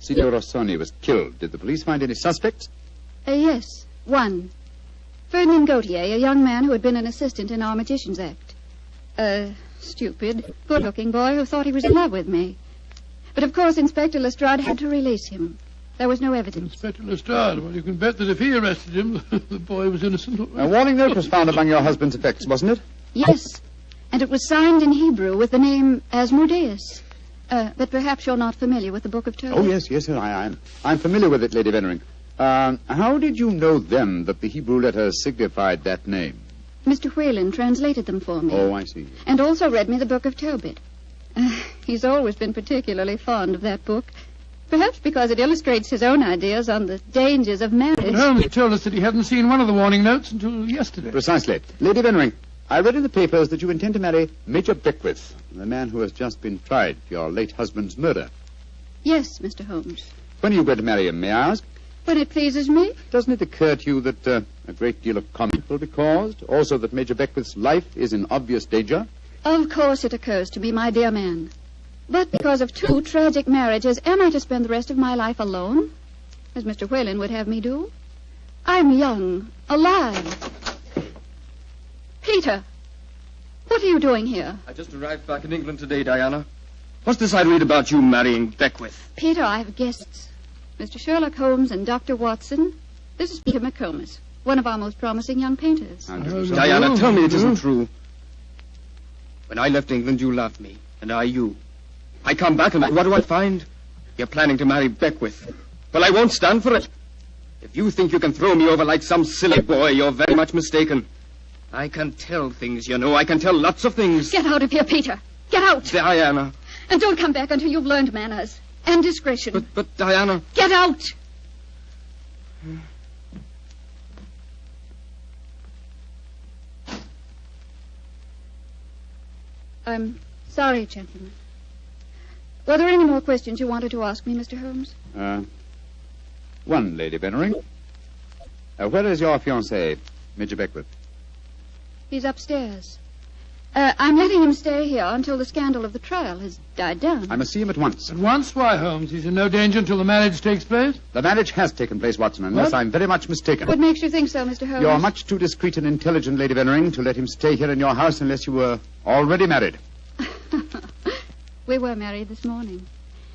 M: Signor Rossoni, was killed, did the police find any suspects?
Q: Yes, one. Ferdinand Gautier, a young man who had been an assistant in our Magician's Act. A stupid, good-looking boy who thought he was in love with me. But of course Inspector Lestrade had to release him. There was no evidence.
U: Inspector Lestrade? Well, you can bet that if he arrested him, the boy was innocent.
M: A warning note was found among your husband's effects, wasn't it?
Q: Yes, and it was signed in Hebrew with the name Asmodeus. But perhaps you're not familiar with the Book of Tobit.
M: Oh, yes, I am. I'm familiar with it, Lady Vennering. How did you know then that the Hebrew letters signified that name?
Q: Mr. Whalen translated them for me.
M: Oh, I see.
Q: And also read me the Book of Tobit. He's always been particularly fond of that book. Perhaps because it illustrates his own ideas on the dangers of marriage.
U: Holmes told us that he hadn't seen one of the warning notes until yesterday.
M: Precisely. Lady Vennering, I read in the papers that you intend to marry Major Beckwith, the man who has just been tried for your late husband's murder.
Q: Yes, Mr. Holmes.
M: When are you going to marry him, may I ask?
Q: When it pleases me.
M: Doesn't it occur to you that a great deal of comment will be caused? Also that Major Beckwith's life is in obvious danger?
Q: Of course it occurs to me, my dear man. But because of two tragic marriages, am I to spend the rest of my life alone? As Mr. Whalen would have me do? I'm young, alive. Peter, what are you doing here?
R: I just arrived back in England today, Diana. What's this I read about you marrying Beckwith?
Q: Peter, I have guests. Mr. Sherlock Holmes and Dr. Watson. This is Peter McComas, one of our most promising young painters.
R: Diana, tell me it isn't true. When I left England, you loved me, and I you. I come back, and what do I find? You're planning to marry Beckwith. Well, I won't stand for it. If you think you can throw me over like some silly boy, you're very much mistaken. I can tell things, you know. I can tell lots of things.
Q: Get out of here, Peter. Get out.
R: Diana.
Q: And don't come back until you've learned manners and discretion.
R: But Diana.
Q: Get out. I'm sorry, gentlemen. Were there any more questions you wanted to ask me, Mr. Holmes?
M: One, Lady Vennering. Where is your fiancé, Major Beckwith?
Q: He's upstairs. I'm letting him stay here until the scandal of the trial has died down.
M: I must see him at once.
U: At once? Why, Holmes? He's in no danger until the marriage takes place?
M: The marriage has taken place, Watson, unless I'm very much mistaken.
Q: What makes you think so, Mr. Holmes?
M: You're much too discreet and intelligent, Lady Vennering, to let him stay here in your house unless you were already married.
Q: We were married this morning.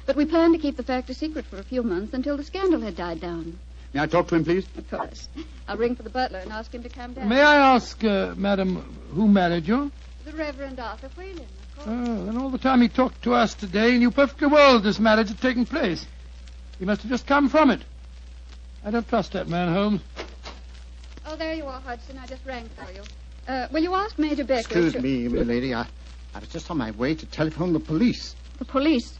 Q: But we planned to keep the fact a secret for a few months until the scandal had died down.
M: May I talk to him, please?
Q: Of course. I'll ring for the butler and ask him to come down.
U: May I ask, madam, who married you?
Q: The Reverend Arthur Whalen, of course.
U: Oh, and all the time he talked to us today, he knew perfectly well that this marriage had taken place. He must have just come from it. I don't trust that man, Holmes.
Q: Oh, there you are, Hudson. I just rang for you. Will you ask Major Beckwith?
K: Excuse me, milady. I was just on my way to telephone the police.
Q: The police?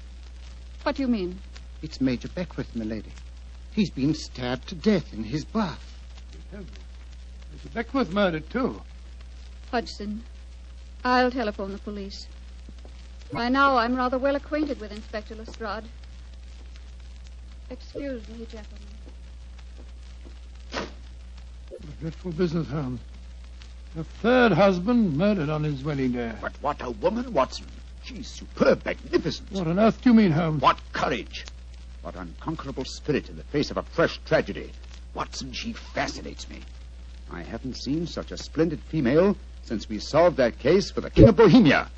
Q: What do you mean?
K: It's Major Beckwith, milady. He's been stabbed to death in his bath.
U: Mr. Beckwith murdered, too.
Q: Hodgson, I'll telephone the police. By now, I'm rather well acquainted with Inspector Lestrade. Excuse me, gentlemen.
U: What a dreadful business, Holmes. A third husband murdered on his wedding day.
S: But what a woman, Watson. She's superb, magnificent.
U: What on earth do you mean, Holmes?
S: What courage. What unconquerable spirit in the face of a fresh tragedy. Watson, she fascinates me.
A: I haven't seen such a splendid female since we solved that case for the King of Bohemia.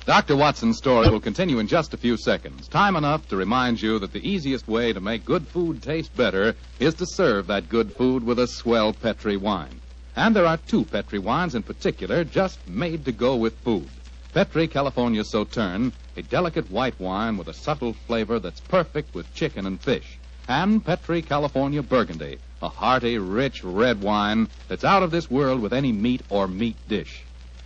I: Dr. Watson's story will continue in just a few seconds. Time enough to remind you that the easiest way to make good food taste better is to serve that good food with a swell Petri wine. And there are two Petri wines in particular just made to go with food. Petri California Sauterne, a delicate white wine with a subtle flavor that's perfect with chicken and fish. And Petri California Burgundy, a hearty, rich red wine that's out of this world with any meat or meat dish.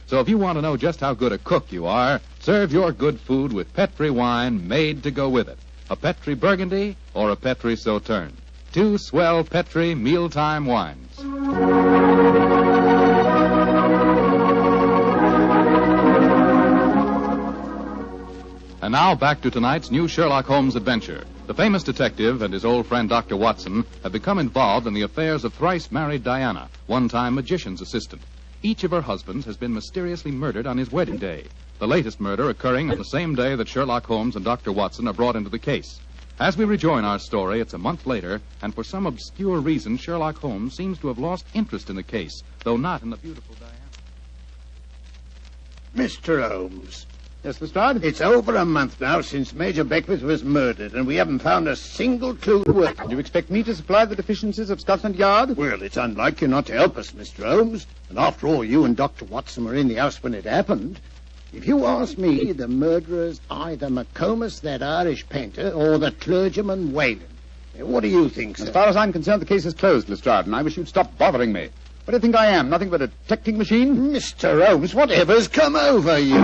I: So if you want to know just how good a cook you are, serve your good food with Petri wine made to go with it. A Petri Burgundy or a Petri Sauterne. Two swell Petri mealtime wines. And now back to tonight's new Sherlock Holmes adventure. The famous detective and his old friend Dr. Watson have become involved in the affairs of thrice-married Diana, one-time magician's assistant. Each of her husbands has been mysteriously murdered on his wedding day, the latest murder occurring on the same day that Sherlock Holmes and Dr. Watson are brought into the case. As we rejoin our story, it's a month later, and for some obscure reason, Sherlock Holmes seems to have lost interest in the case, though not in the beautiful Diana.
D: Mr. Holmes.
A: Yes, Lestrade?
D: It's over a month now since Major Beckwith was murdered, and we haven't found a single clue to work.
A: Do you expect me to supply the deficiencies of Scotland Yard?
D: Well, it's unlike you not to help us, Mr. Holmes. And after all, you and Dr. Watson were in the house when it happened. If you ask me, the murderer's either McComas, that Irish painter, or the clergyman Whalen. What do you think, sir?
A: As far as I'm concerned, the case is closed, Lestrade, and I wish you'd stop bothering me. What do you think I am? Nothing but a detecting machine?
D: Mr. Holmes, whatever's come over you?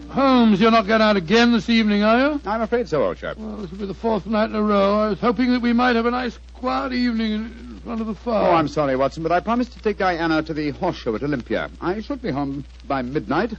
U: Holmes, you're not going out again this evening, are you?
A: I'm afraid so, old chap.
U: Well, this will be the fourth night in a row. I was hoping that we might have a nice, quiet evening in front of the fire.
A: Oh, I'm sorry, Watson, but I promised to take Diana to the horse show at Olympia. I should be home by midnight.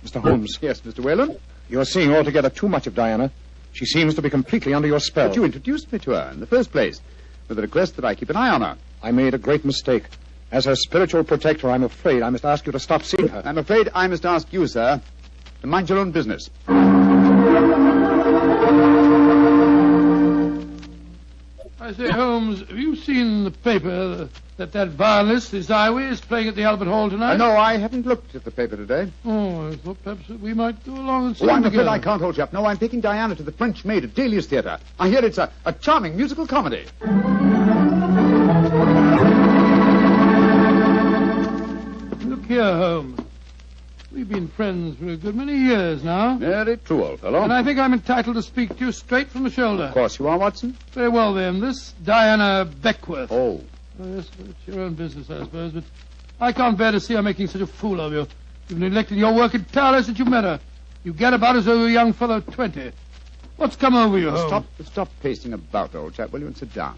N: Mr. Holmes.
A: Yes, Mr. Whalen?
N: You're seeing altogether too much of Diana. She seems to be completely under your spell.
A: But you introduced me to her in the first place, with the request that I keep an eye on her.
N: I made a great mistake. As her spiritual protector, I'm afraid I must ask you to stop seeing her.
A: I'm afraid I must ask you, sir, to mind your own business.
U: I say, Holmes, have you seen in the paper that violinist, Izawi, is playing at the Albert Hall tonight?
A: No, I haven't looked at the paper today.
U: Oh, I thought perhaps that we might go along and see
A: I'm
U: him
A: afraid
U: together.
A: I can't, old chap. No, I'm taking Diana to the French Maid at Dahlia's Theatre. I hear it's a charming musical comedy.
U: Look here, Holmes. We've been friends for a good many years now.
A: Very true, old fellow.
U: And I think I'm entitled to speak to you straight from the shoulder.
A: Of course you are, Watson.
U: Very well, then. This Diana Beckwith.
A: Oh.
U: Yes, it's your own business, I suppose, but I can't bear to see her making such a fool of you. You've neglected your work entirely since you met her. You get about as though you were a young fellow of 20. What's come over you, Holmes?
A: Stop pacing about, old chap, will you, and sit down.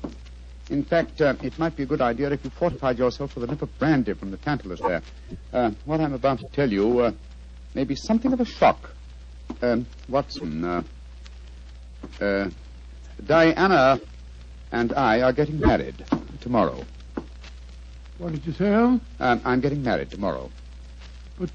A: In fact, it might be a good idea if you fortified yourself with a nip of brandy from the Tantalus there. What I'm about to tell you may be something of a shock. Watson, Diana and I are getting married tomorrow.
U: What did you say, Holmes?
A: I'm getting married tomorrow.
U: But,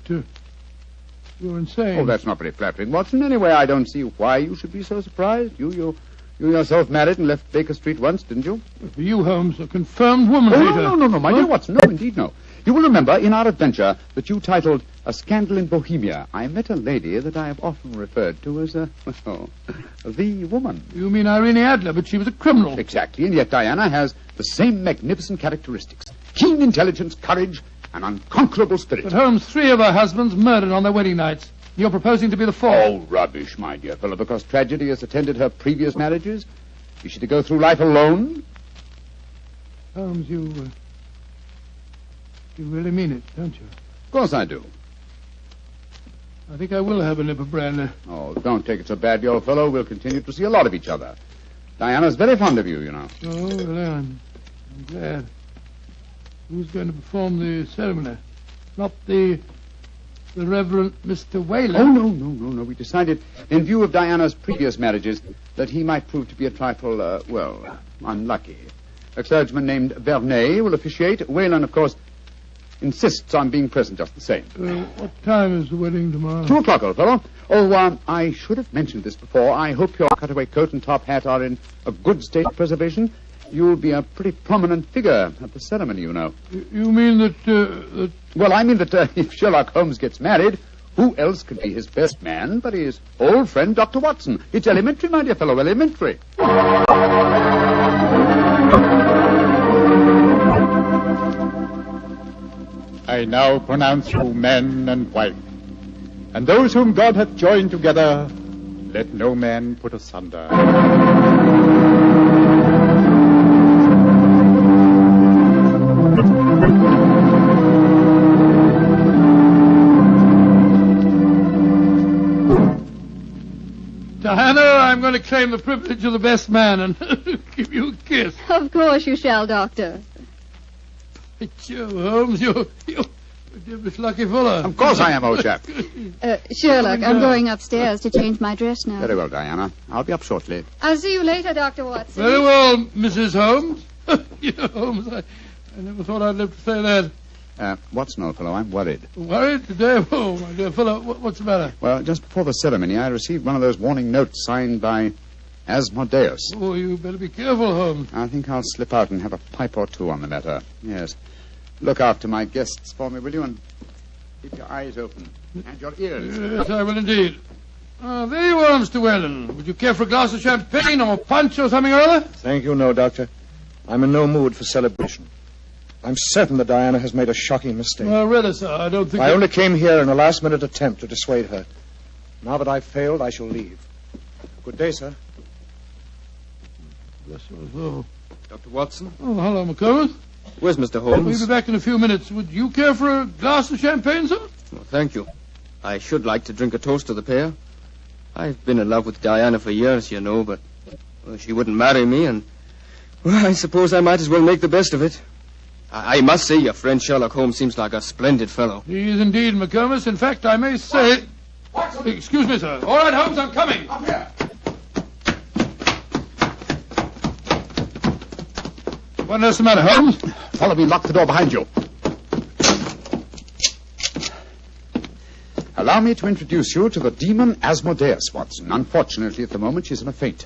U: you're insane.
A: Oh, that's not very flattering, Watson. Anyway, I don't see why you should be so surprised. You yourself married and left Baker Street once, didn't you?
U: For you, Holmes, a confirmed woman hater.
A: No, my dear Watson. No, indeed, no. You will remember in our adventure that you titled A Scandal in Bohemia, I met a lady that I have often referred to as the woman.
U: You mean Irene Adler, but she was a criminal.
A: Exactly, and yet Diana has the same magnificent characteristics.
S: keen intelligence, courage, and unconquerable spirit.
U: But Holmes, 3 of her husbands murdered on their wedding nights. You're proposing to be the 4th.
S: Oh, rubbish, my dear fellow. Because tragedy has attended her previous marriages, is she to go through life alone?
U: Holmes, you really mean it, don't you?
S: Of course I do.
U: I think I will have a nip of brandy.
S: Oh, don't take it so badly, old fellow. We'll continue to see a lot of each other. Diana's very fond of you, you know.
U: Oh, well, I'm glad. Who's going to perform the ceremony? Not the Reverend Mr. Whalen?
S: Oh, no. We decided, in view of Diana's previous marriages, that he might prove to be a trifle, unlucky. A clergyman named Vernet will officiate. Whalen, of course, insists on being present just the same.
U: What time is the wedding tomorrow?
S: 2 o'clock, old fellow. Oh, I should have mentioned this before. I hope your cutaway coat and top hat are in a good state of preservation. You'll be a pretty prominent figure at the ceremony, you know.
U: You mean that...
S: Well, I mean that if Sherlock Holmes gets married, who else could be his best man but his old friend, Dr. Watson? It's elementary, my dear fellow, elementary.
B: I now pronounce you man and wife, and those whom God hath joined together, let no man put asunder.
U: Diana, I'm going to claim the privilege of the best man and give you a kiss.
Q: Of course you shall, Doctor.
U: Joe, Holmes, you're a devilish lucky fellow.
S: Of course I am, old chap.
Q: Sherlock, I'm going upstairs to change my dress now.
S: Very well, Diana. I'll be up shortly.
Q: I'll see you later, Dr. Watson.
U: Very well, Mrs. Holmes. Holmes, I never thought I'd live to say that.
S: Watson, old fellow, I'm worried.
U: Worried today? Oh, my dear fellow, what's the matter?
S: Well, just before the ceremony, I received one of those warning notes signed by Asmodeus.
U: Oh, you better be careful, Holmes.
S: I think I'll slip out and have a pipe or two on the matter. Yes. Look after my guests for me, will you? And keep your eyes open. And your ears.
U: Yes, I will indeed. There you are, Mr. Whalen. Would you care for a glass of champagne or punch or something or other?
N: Thank you, no, Doctor. I'm in no mood for celebration. I'm certain that Diana has made a shocking mistake.
U: Well, really, sir, I don't think...
N: I only came here in a last-minute attempt to dissuade her. Now that I've failed, I shall leave. Good day, sir.
U: Bless your soul.
R: Dr. Watson?
U: Oh, hello, McComas.
R: Where's Mr. Holmes?
U: We'll be back in a few minutes. Would you care for a glass of champagne, sir?
R: Well, thank you. I should like to drink a toast to the pair. I've been in love with Diana for years, you know, but she wouldn't marry me, and well, I suppose I might as well make the best of it. I must say your friend Sherlock Holmes seems like a splendid fellow.
U: He is indeed, McComas. In fact, I may say... Watson. Excuse me, sir. All right, Holmes, I'm coming.
S: Up here.
U: What on earth's the matter, Holmes?
S: Follow me, lock the door behind you. Allow me to introduce you to the demon Asmodeus, Watson. Unfortunately, at the moment, she's in a faint.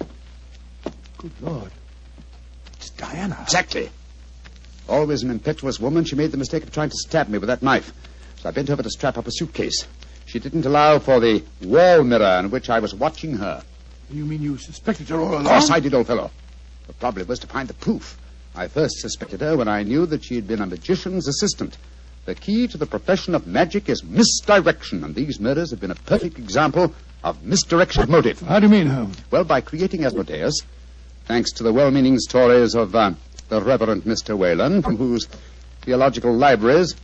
U: Good Lord.
S: It's Diana. Exactly. Always an impetuous woman, she made the mistake of trying to stab me with that knife. So I bent over to strap up a suitcase. She didn't allow for the wall mirror in which I was watching her.
U: You mean you suspected her all along?
S: Of course I did, old fellow. The problem was to find the proof. I first suspected her when I knew that she had been a magician's assistant. The key to the profession of magic is misdirection, and these murders have been a perfect example of misdirection of motive.
U: How do you mean, Holmes?
S: Well, by creating Asmodeus, thanks to the well-meaning stories of the Reverend Mr. Whalen, from whose theological libraries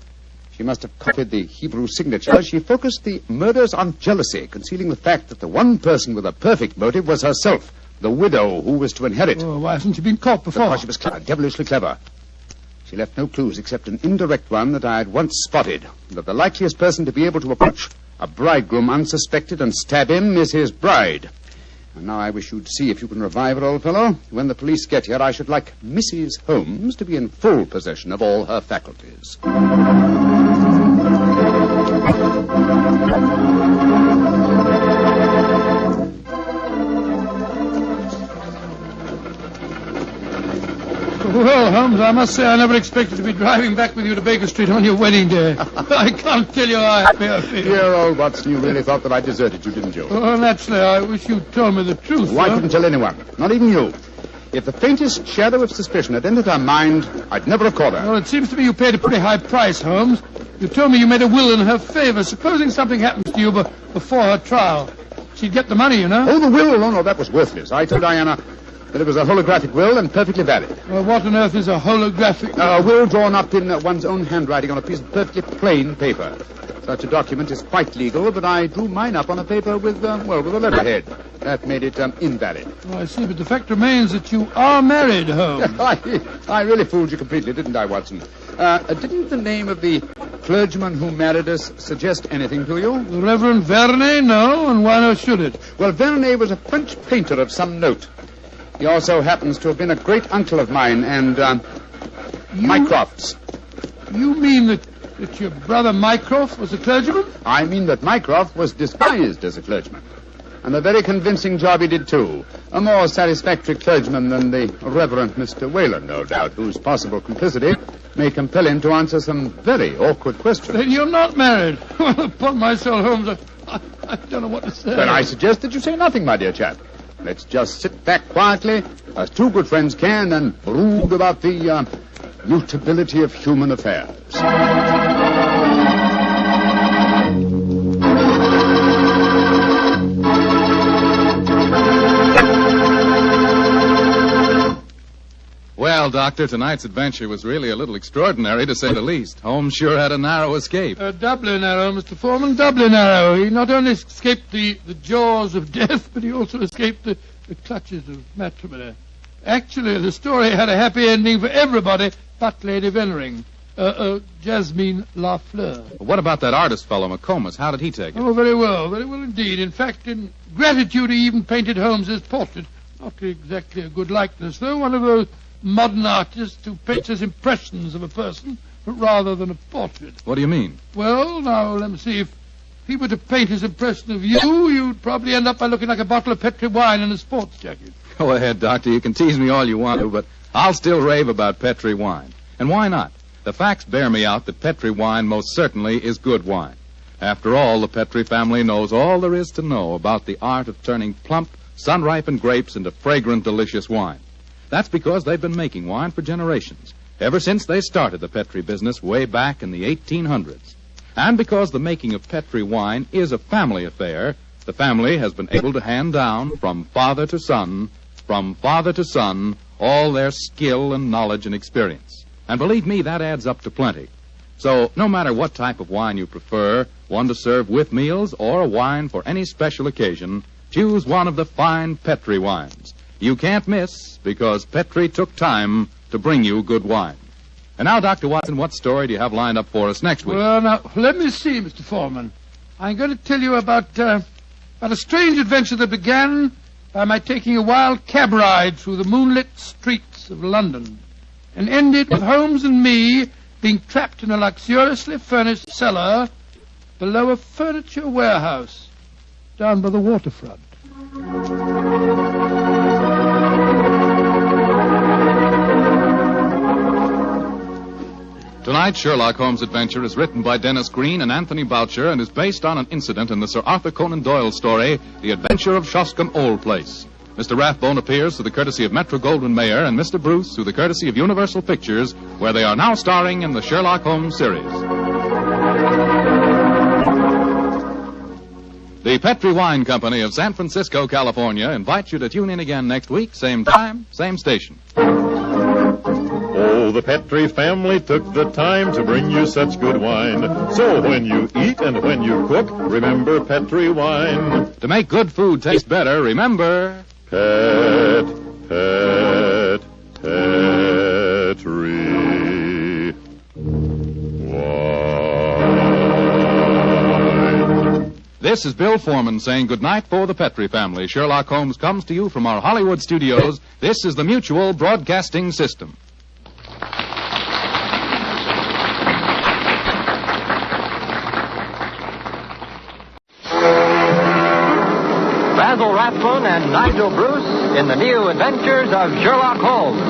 S: she must have copied the Hebrew signature, she focused the murders on jealousy, concealing the fact that the one person with a perfect motive was herself, the widow who was to inherit.
U: Oh, why hasn't she been caught before?
S: Because she was clever, devilishly clever. She left no clues except an indirect one that I had once spotted, that the likeliest person to be able to approach a bridegroom unsuspected and stab him is his bride. And now I wish you'd see if you can revive her, old fellow. When the police get here, I should like Mrs. Holmes to be in full possession of all her faculties.
U: Well, Holmes, I must say I never expected to be driving back with you to Baker Street on your wedding day. I can't tell you how happy I feel.
S: Dear old Watson, you really thought that I deserted you, didn't you?
U: Well, naturally, I wish you'd told me the truth.
S: Well, I couldn't tell anyone, not even you. If the faintest shadow of suspicion had entered her mind, I'd never have caught her.
U: Well, it seems to me you paid a pretty high price, Holmes. You told me you made a will in her favor. Supposing something happens to you before her trial, she'd get the money, you know.
S: Oh, the will? Oh, no, that was worthless. I told Diana that it was a holographic will and perfectly valid.
U: Well, what on earth is a holographic will?
S: A will drawn up in one's own handwriting on a piece of perfectly plain paper. Such a document is quite legal, but I drew mine up on a paper with a letterhead. That made it invalid.
U: Oh, I see, but the fact remains that you are married, Holmes.
S: I really fooled you completely, didn't I, Watson? Didn't the name of the clergyman who married us suggest anything to you?
U: The Reverend Vernet? No, and why not should it?
S: Well, Vernet was a French painter of some note. He also happens to have been a great uncle of mine and Mycroft's.
U: You mean that your brother Mycroft was a clergyman?
S: I mean that Mycroft was disguised as a clergyman. And a very convincing job he did, too. A more satisfactory clergyman than the Reverend Mr. Whalen, no doubt, whose possible complicity may compel him to answer some very awkward questions.
U: Then you're not married. Well, upon my soul, Holmes, I don't know what to say.
S: Then I suggest that you say nothing, my dear chap. Let's just sit back quietly, as two good friends can, and brood about the mutability of human affairs.
I: Well, Doctor, tonight's adventure was really a little extraordinary, to say the least. Holmes sure had a narrow escape.
U: Doubly narrow, Mr. Foreman, doubly narrow. He not only escaped the jaws of death, but he also escaped the clutches of matrimony. Actually, the story had a happy ending for everybody but Lady Vennering. Jasmine Lafleur.
I: What about that artist fellow, McComas? How did he take it?
U: Oh, very well indeed. In fact, in gratitude, he even painted Holmes's portrait. Not exactly a good likeness, though. One of those modern artists who paints as impressions of a person rather than a portrait.
I: What do you mean?
U: Well, now, let me see. If he were to paint his impression of you, you'd probably end up by looking like a bottle of Petri wine in a sports jacket.
I: Go ahead, Doctor. You can tease me all you want to, but I'll still rave about Petri wine. And why not? The facts bear me out that Petri wine most certainly is good wine. After all, the Petri family knows all there is to know about the art of turning plump, sun-ripened grapes into fragrant, delicious wine. That's because they've been making wine for generations, ever since they started the Petri business way back in the 1800s. And because the making of Petri wine is a family affair, the family has been able to hand down from father to son, all their skill and knowledge and experience. And believe me, that adds up to plenty. So no matter what type of wine you prefer, one to serve with meals or a wine for any special occasion, choose one of the fine Petri wines. You can't miss, because Petri took time to bring you good wine. And now, Dr. Watson, what story do you have lined up for us next week?
U: Well, now, let me see, Mr. Foreman. I'm going to tell you about a strange adventure that began by my taking a wild cab ride through the moonlit streets of London, and ended with Holmes and me being trapped in a luxuriously furnished cellar below a furniture warehouse down by the waterfront.
I: Tonight's Sherlock Holmes adventure is written by Dennis Green and Anthony Boucher and is based on an incident in the Sir Arthur Conan Doyle story, The Adventure of Shoscombe Old Place. Mr. Rathbone appears through the courtesy of Metro-Goldwyn-Mayer and Mr. Bruce through the courtesy of Universal Pictures, where they are now starring in the Sherlock Holmes series. The Petri Wine Company of San Francisco, California, invites you to tune in again next week, same time, same station.
G: Oh, the Petri family took the time to bring you such good wine. So when you eat and when you cook, remember Petri wine.
I: To make good food taste better, remember...
G: Petri wine.
I: This is Bill Foreman saying goodnight for the Petri family. Sherlock Holmes comes to you from our Hollywood studios. This is the Mutual Broadcasting System.
L: Basil Rathbone and Nigel Bruce in the new adventures of Sherlock Holmes.